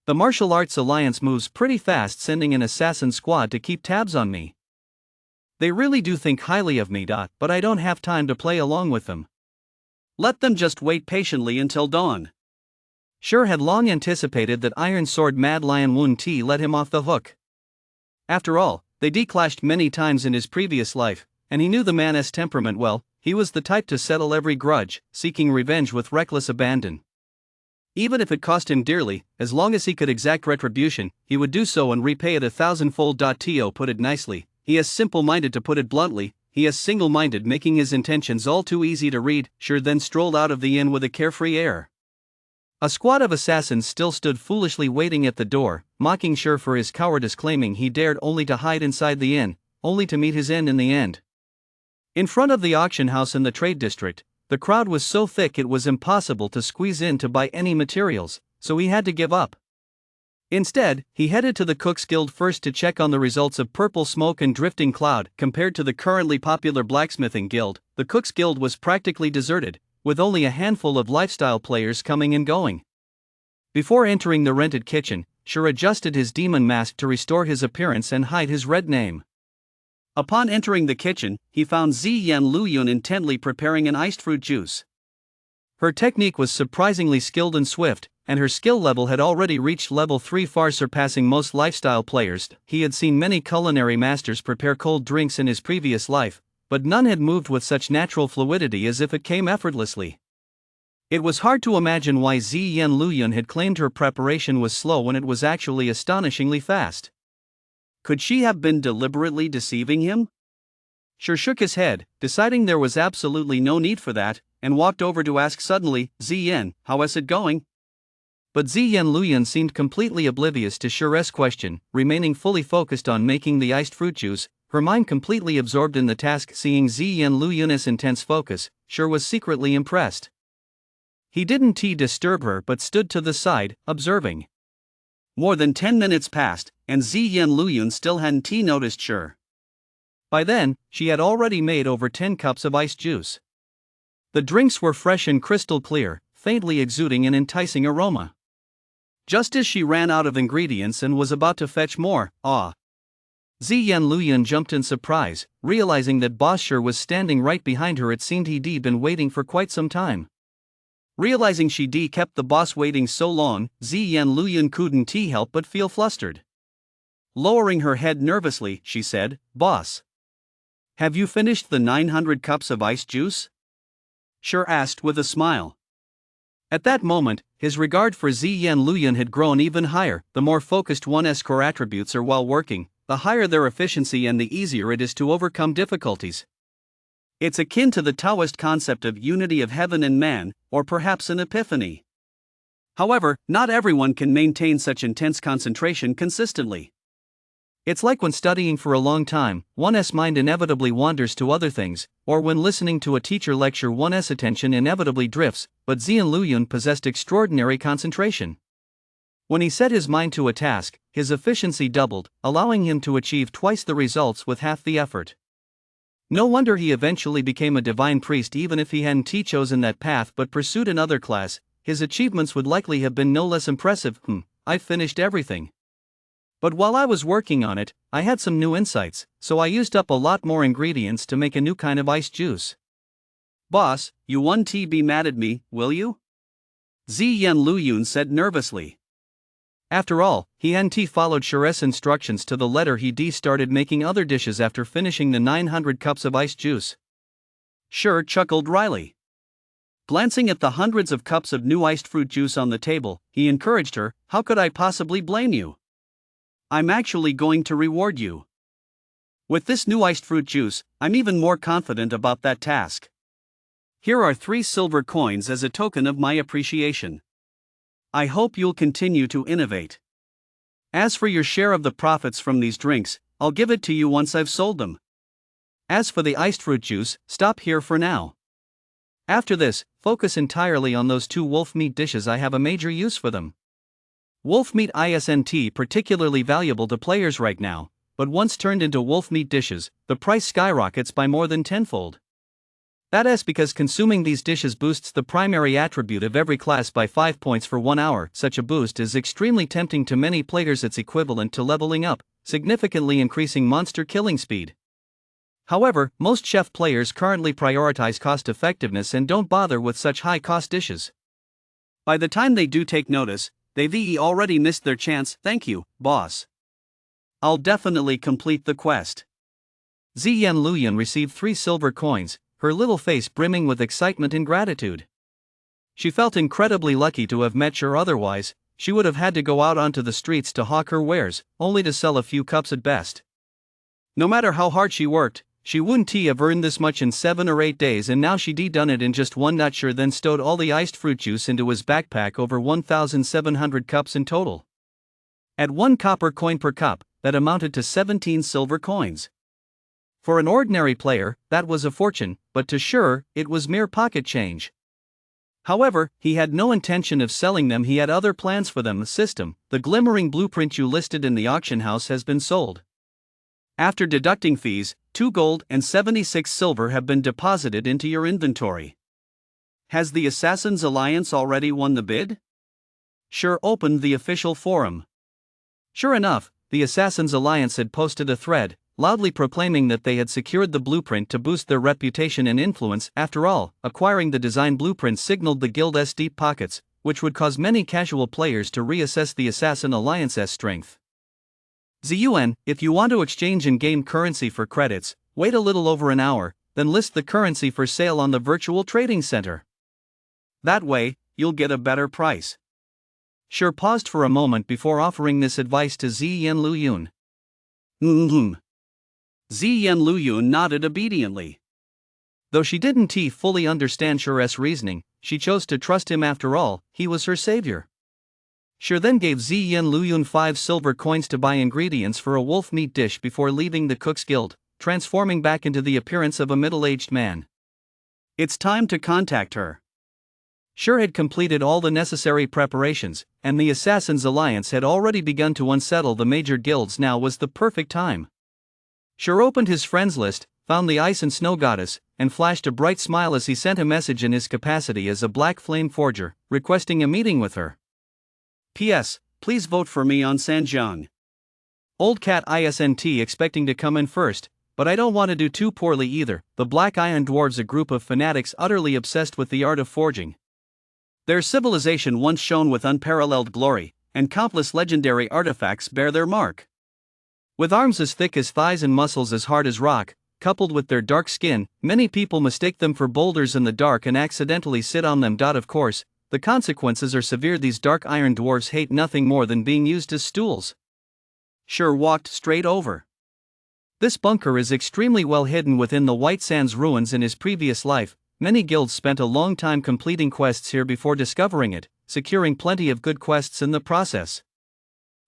The Martial Arts Alliance moves pretty fast, sending an assassin squad to keep tabs on me. They really do think highly of me, but I don't have time to play along with them. Let them just wait patiently until dawn. Shur had long anticipated that Iron Sword Mad Lion Wun Ti let him off the hook. After all, they declashed many times in his previous life, and he knew the man's temperament well. He was the type to settle every grudge, seeking revenge with reckless abandon. Even if it cost him dearly, as long as he could exact retribution, he would do so and repay it 1,000-fold. To put it nicely, he is simple-minded. To put it bluntly, he is single-minded, making his intentions all too easy to read. Shur then strolled out of the inn with a carefree air. A squad of assassins still stood foolishly waiting at the door, mocking Shur for his cowardice, claiming he dared only to hide inside the inn, only to meet his end in the end. In front of the auction house in the trade district, the crowd was so thick it was impossible to squeeze in to buy any materials, so he had to give up. Instead, he headed to the Cook's Guild first to check on the results of Purple Smoke and Drifting Cloud. Compared to the currently popular Blacksmithing Guild, the Cook's Guild was practically deserted, with only a handful of lifestyle players coming and going. Before entering the rented kitchen, Shur adjusted his demon mask to restore his appearance and hide his red name. Upon entering the kitchen, he found Ziyan Luyun intently preparing an iced fruit juice. Her technique was surprisingly skilled and swift, and her skill level had already reached level 3, far surpassing most lifestyle players. He had seen many culinary masters prepare cold drinks in his previous life, but none had moved with such natural fluidity as if it came effortlessly. It was hard to imagine why Ziyan Luyun had claimed her preparation was slow when it was actually astonishingly fast. Could she have been deliberately deceiving him? Shur shook his head, deciding there was absolutely no need for that, and walked over to ask suddenly, "Ziyan, how is it going?" But Ziyan Luyun seemed completely oblivious to Shur's question, remaining fully focused on making the iced fruit juice, her mind completely absorbed in the task. Seeing Ziyan Luyun's intense focus, Shur was secretly impressed. He didn't disturb her but stood to the side, observing. More than 10 minutes passed, and Ziyan Luyun still hadn't noticed Shur. By then, she had already made over 10 cups of iced juice. The drinks were fresh and crystal clear, faintly exuding an enticing aroma. Just as she ran out of ingredients and was about to fetch more, Ziyan Luyun jumped in surprise, realizing that Boss Shur was standing right behind her. It seemed he'd been waiting for quite some time. Realizing she'd kept the boss waiting so long, Ziyan Luyun couldn't help but feel flustered. Lowering her head nervously, she said, "Boss, have you finished the 900 cups of iced juice?" Shur asked with a smile. At that moment, his regard for Ziyan Luyun had grown even higher. The more focused one's core attributes are while working, the higher their efficiency and the easier it is to overcome difficulties. It's akin to the Taoist concept of unity of heaven and man, or perhaps an epiphany. However, not everyone can maintain such intense concentration consistently. It's like when studying for a long time, one's mind inevitably wanders to other things, or when listening to a teacher lecture, one's attention inevitably drifts, but Ziyan Luyun possessed extraordinary concentration. When he set his mind to a task, his efficiency doubled, allowing him to achieve twice the results with half the effort. No wonder he eventually became a divine priest. Even if he hadn't chosen that path but pursued another class, his achievements would likely have been no less impressive. I've finished everything. But while I was working on it, I had some new insights, so I used up a lot more ingredients to make a new kind of iced juice. "Boss, you won't be mad at me, will you?" Ziyan Luyun said nervously. After all, he hadn't followed Shur's instructions to the letter. He started making other dishes after finishing the 900 cups of iced juice. Shur chuckled wryly. Glancing at the hundreds of cups of new iced fruit juice on the table, he encouraged her, "How could I possibly blame you? I'm actually going to reward you. With this new iced fruit juice, I'm even more confident about that task. Here are 3 silver coins as a token of my appreciation. I hope you'll continue to innovate. As for your share of the profits from these drinks, I'll give it to you once I've sold them. As for the iced fruit juice, stop here for now. After this, focus entirely on those 2 wolf meat dishes. I have a major use for them." Wolf meat isn't particularly valuable to players right now, but once turned into wolf meat dishes, the price skyrockets by more than tenfold. That's because consuming these dishes boosts the primary attribute of every class by 5 points for 1 hour. Such a boost is extremely tempting to many players. It's equivalent to leveling up, significantly increasing monster killing speed. However, most chef players currently prioritize cost effectiveness and don't bother with such high cost dishes. By the time they do take notice, they've already missed their chance. Thank you, boss. I'll definitely complete the quest. Ziyan Luyun received 3 silver coins, her little face brimming with excitement and gratitude. She felt incredibly lucky to have met Cher, otherwise, she would have had to go out onto the streets to hawk her wares, only to sell a few cups at best. No matter how hard she worked, she wouldn't have earned this much in 7 or 8 days, and now she done it in just one nut. Cher then stowed all the iced fruit juice into his backpack, over 1,700 cups in total. At 1 copper coin per cup, that amounted to 17 silver coins. For an ordinary player, that was a fortune, but to Cher, it was mere pocket change. However, he had no intention of selling them. He had other plans for them. The glimmering blueprint you listed in the auction house has been sold. After deducting fees, 2 gold and 76 silver have been deposited into your inventory. Has the Assassin's Alliance already won the bid? Cher opened the official forum. Sure enough, the Assassin's Alliance had posted a thread, loudly proclaiming that they had secured the blueprint to boost their reputation and influence. After all, acquiring the design blueprint signaled the guild's deep pockets, which would cause many casual players to reassess the Assassin Alliance's strength. Ziyuan, if you want to exchange in-game currency for credits, wait a little over an hour, then list the currency for sale on the virtual trading center. That way, you'll get a better price. Cher paused for a moment before offering this advice to Ziyan Luyun. Ziyan Luyun nodded obediently. Though she didn't fully understand Cher's reasoning, she chose to trust him. After all, he was her savior. Cher then gave Ziyan Luyun 5 silver coins to buy ingredients for a wolf meat dish before leaving the Cook's Guild, transforming back into the appearance of a middle-aged man. It's time to contact her. Cher had completed all the necessary preparations, and the Assassin's Alliance had already begun to unsettle the major guilds. Now was the perfect time. Cher opened his friends list, found the Ice and Snow Goddess, and flashed a bright smile as he sent a message in his capacity as a Black Flame Forger, requesting a meeting with her. P.S. Please vote for me on Sanjiang. Old Cat isn't expecting to come in first, but I don't want to do too poorly either. The Black Iron Dwarves, a group of fanatics utterly obsessed with the art of forging. Their civilization once shone with unparalleled glory, and countless legendary artifacts bear their mark. With arms as thick as thighs and muscles as hard as rock, coupled with their dark skin, many people mistake them for boulders in the dark and accidentally sit on them. Of course, the consequences are severe. These dark iron dwarves hate nothing more than being used as stools. Cher walked straight over. This bunker is extremely well hidden within the White Sands ruins. In his previous life, many guilds spent a long time completing quests here before discovering it, securing plenty of good quests in the process.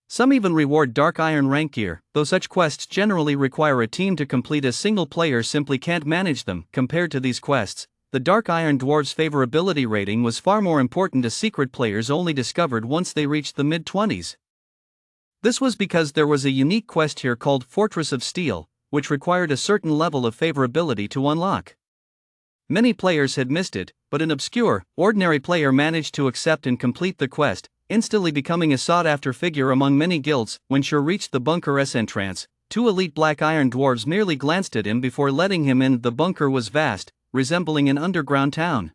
Some even reward dark iron rank gear, though such quests generally require a team to complete. A single player simply can't manage them. Compared to these quests, the Dark Iron Dwarves' favorability rating was far more important to secret players, only discovered once they reached the mid-20s. This was because there was a unique quest here called Fortress of Steel, which required a certain level of favorability to unlock. Many players had missed it, but an obscure, ordinary player managed to accept and complete the quest, instantly becoming a sought-after figure among many guilds. When Cher reached the bunker's entrance, 2 elite Black Iron Dwarves merely glanced at him before letting him in. The bunker was vast, resembling an underground town.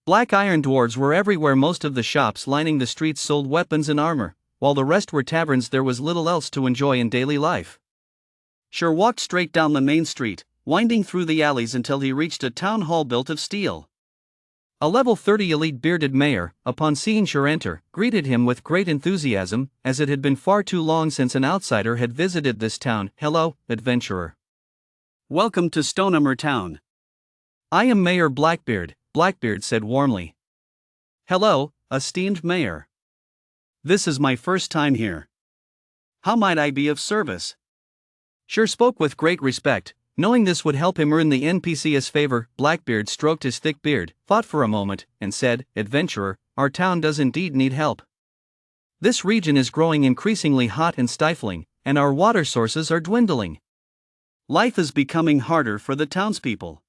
Black Iron Dwarves were everywhere. Most of the shops lining the streets sold weapons and armor, while the rest were taverns. There was little else to enjoy in daily life. Cher walked straight down the main street, winding through the alleys until he reached a town hall built of steel. A level 30 elite bearded mayor, upon seeing Cher enter, greeted him with great enthusiasm, as it had been far too long since an outsider had visited this town. Hello, adventurer. Welcome to Stonehammer Town. I am Mayor Blackbeard, Blackbeard said warmly. Hello, esteemed mayor. This is my first time here. How might I be of service? Cher spoke with great respect, knowing this would help him earn the NPC's favor. Blackbeard stroked his thick beard, thought for a moment, and said, Adventurer, our town does indeed need help. This region is growing increasingly hot and stifling, and our water sources are dwindling. Life is becoming harder for the townspeople.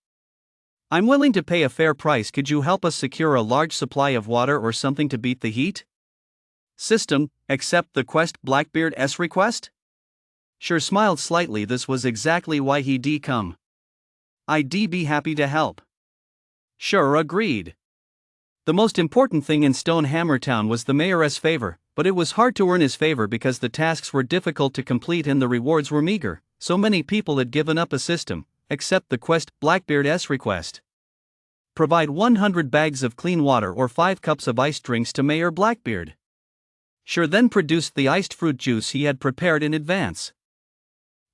I'm willing to pay a fair price. Could you help us secure a large supply of water or something to beat the heat? System, accept the quest Blackbeard's request? Sure smiled slightly. This was exactly why he'd come. I'd be happy to help. Sure agreed. The most important thing in Stonehammer Town was the mayor's favor, but it was hard to earn his favor because the tasks were difficult to complete and the rewards were meager. So many people had given up a system. Accept the quest Blackbeard's request. Provide 100 bags of clean water or 5 cups of iced drinks to Mayor Blackbeard. Sure then produced the iced fruit juice he had prepared in advance.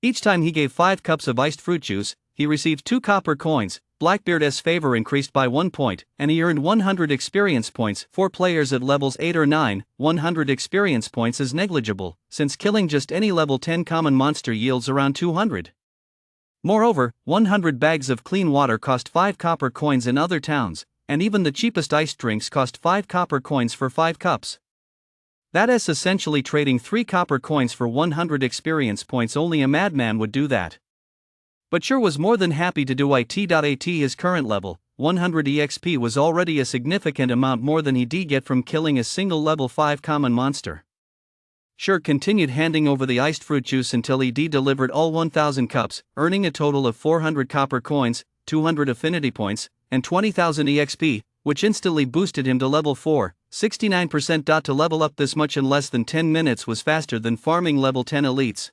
Each time he gave 5 cups of iced fruit juice, he received 2 copper coins. Blackbeard's favor increased by 1 point, and he earned 100 experience points. For players at levels 8 or 9, 100 experience points is negligible, since killing just any level 10 common monster yields around 200. Moreover, 100 bags of clean water cost 5 copper coins in other towns, and even the cheapest iced drinks cost 5 copper coins for 5 cups. That is essentially trading 3 copper coins for 100 experience points. Only a madman would do that. But Sure was more than happy to do it. At his current level, 100 EXP was already a significant amount more than he'd get from killing a single level 5 common monster. Sure continued handing over the iced fruit juice until he delivered all 1,000 cups, earning a total of 400 copper coins, 200 affinity points, and 20,000 EXP, which instantly boosted him to level 4, 69%. To level up this much in less than 10 minutes was faster than farming level 10 elites.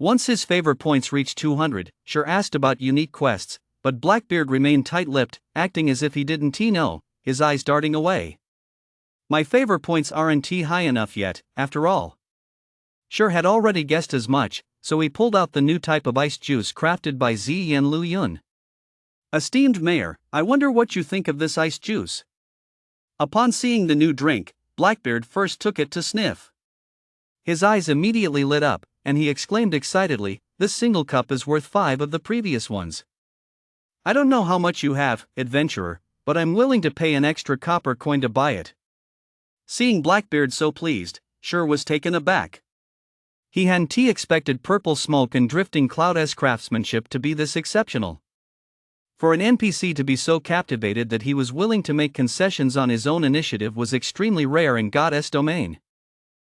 Once his favor points reached 200, Sure asked about unique quests, but Blackbeard remained tight-lipped, acting as if he didn't know, his eyes darting away. My favor points aren't high enough yet, after all. Sure had already guessed as much, so he pulled out the new type of iced juice crafted by Ziyan Lu Yun. Esteemed Mayor, I wonder what you think of this iced juice. Upon seeing the new drink, Blackbeard first took it to sniff. His eyes immediately lit up, and he exclaimed excitedly, "This single cup is worth 5 of the previous ones." I don't know how much you have, adventurer, but I'm willing to pay an extra copper coin to buy it. Seeing Blackbeard so pleased, Sure was taken aback. He hadn't expected purple smoke and drifting cloud-esque craftsmanship to be this exceptional. For an NPC to be so captivated that he was willing to make concessions on his own initiative was extremely rare in God's domain.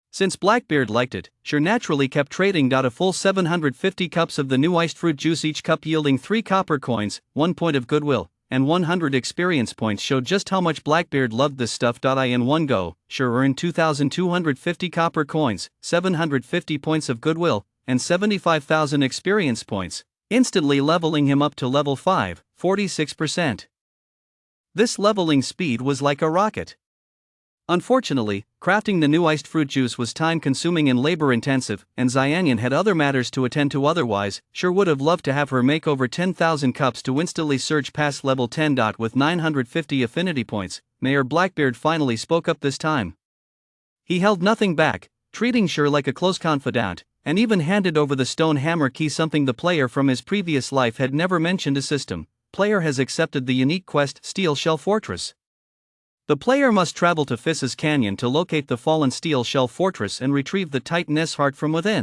Since Blackbeard liked it, Sure naturally kept trading. A full 750 cups of the new iced fruit juice, each cup yielding 3 copper coins, 1 point of goodwill, and 100 experience points showed just how much Blackbeard loved this stuff. In one go, Sure earned 2,250 copper coins, 750 points of goodwill, and 75,000 experience points, instantly leveling him up to level 5, 46%. This leveling speed was like a rocket. Unfortunately, crafting the new iced fruit juice was time-consuming and labor-intensive, and Ziyan had other matters to attend to. Otherwise, Sure would have loved to have her make over 10,000 cups to instantly surge past level 10. With 950 affinity points, Mayor Blackbeard finally spoke up this time. He held nothing back, treating Sure like a close confidant, and even handed over the stone hammer key, something the player from his previous life had never mentioned. A system. Player has accepted the unique quest Steel Shell Fortress. The player must travel to Fiss's Canyon to locate the fallen Steel Shell Fortress and retrieve the Titan's heart from within.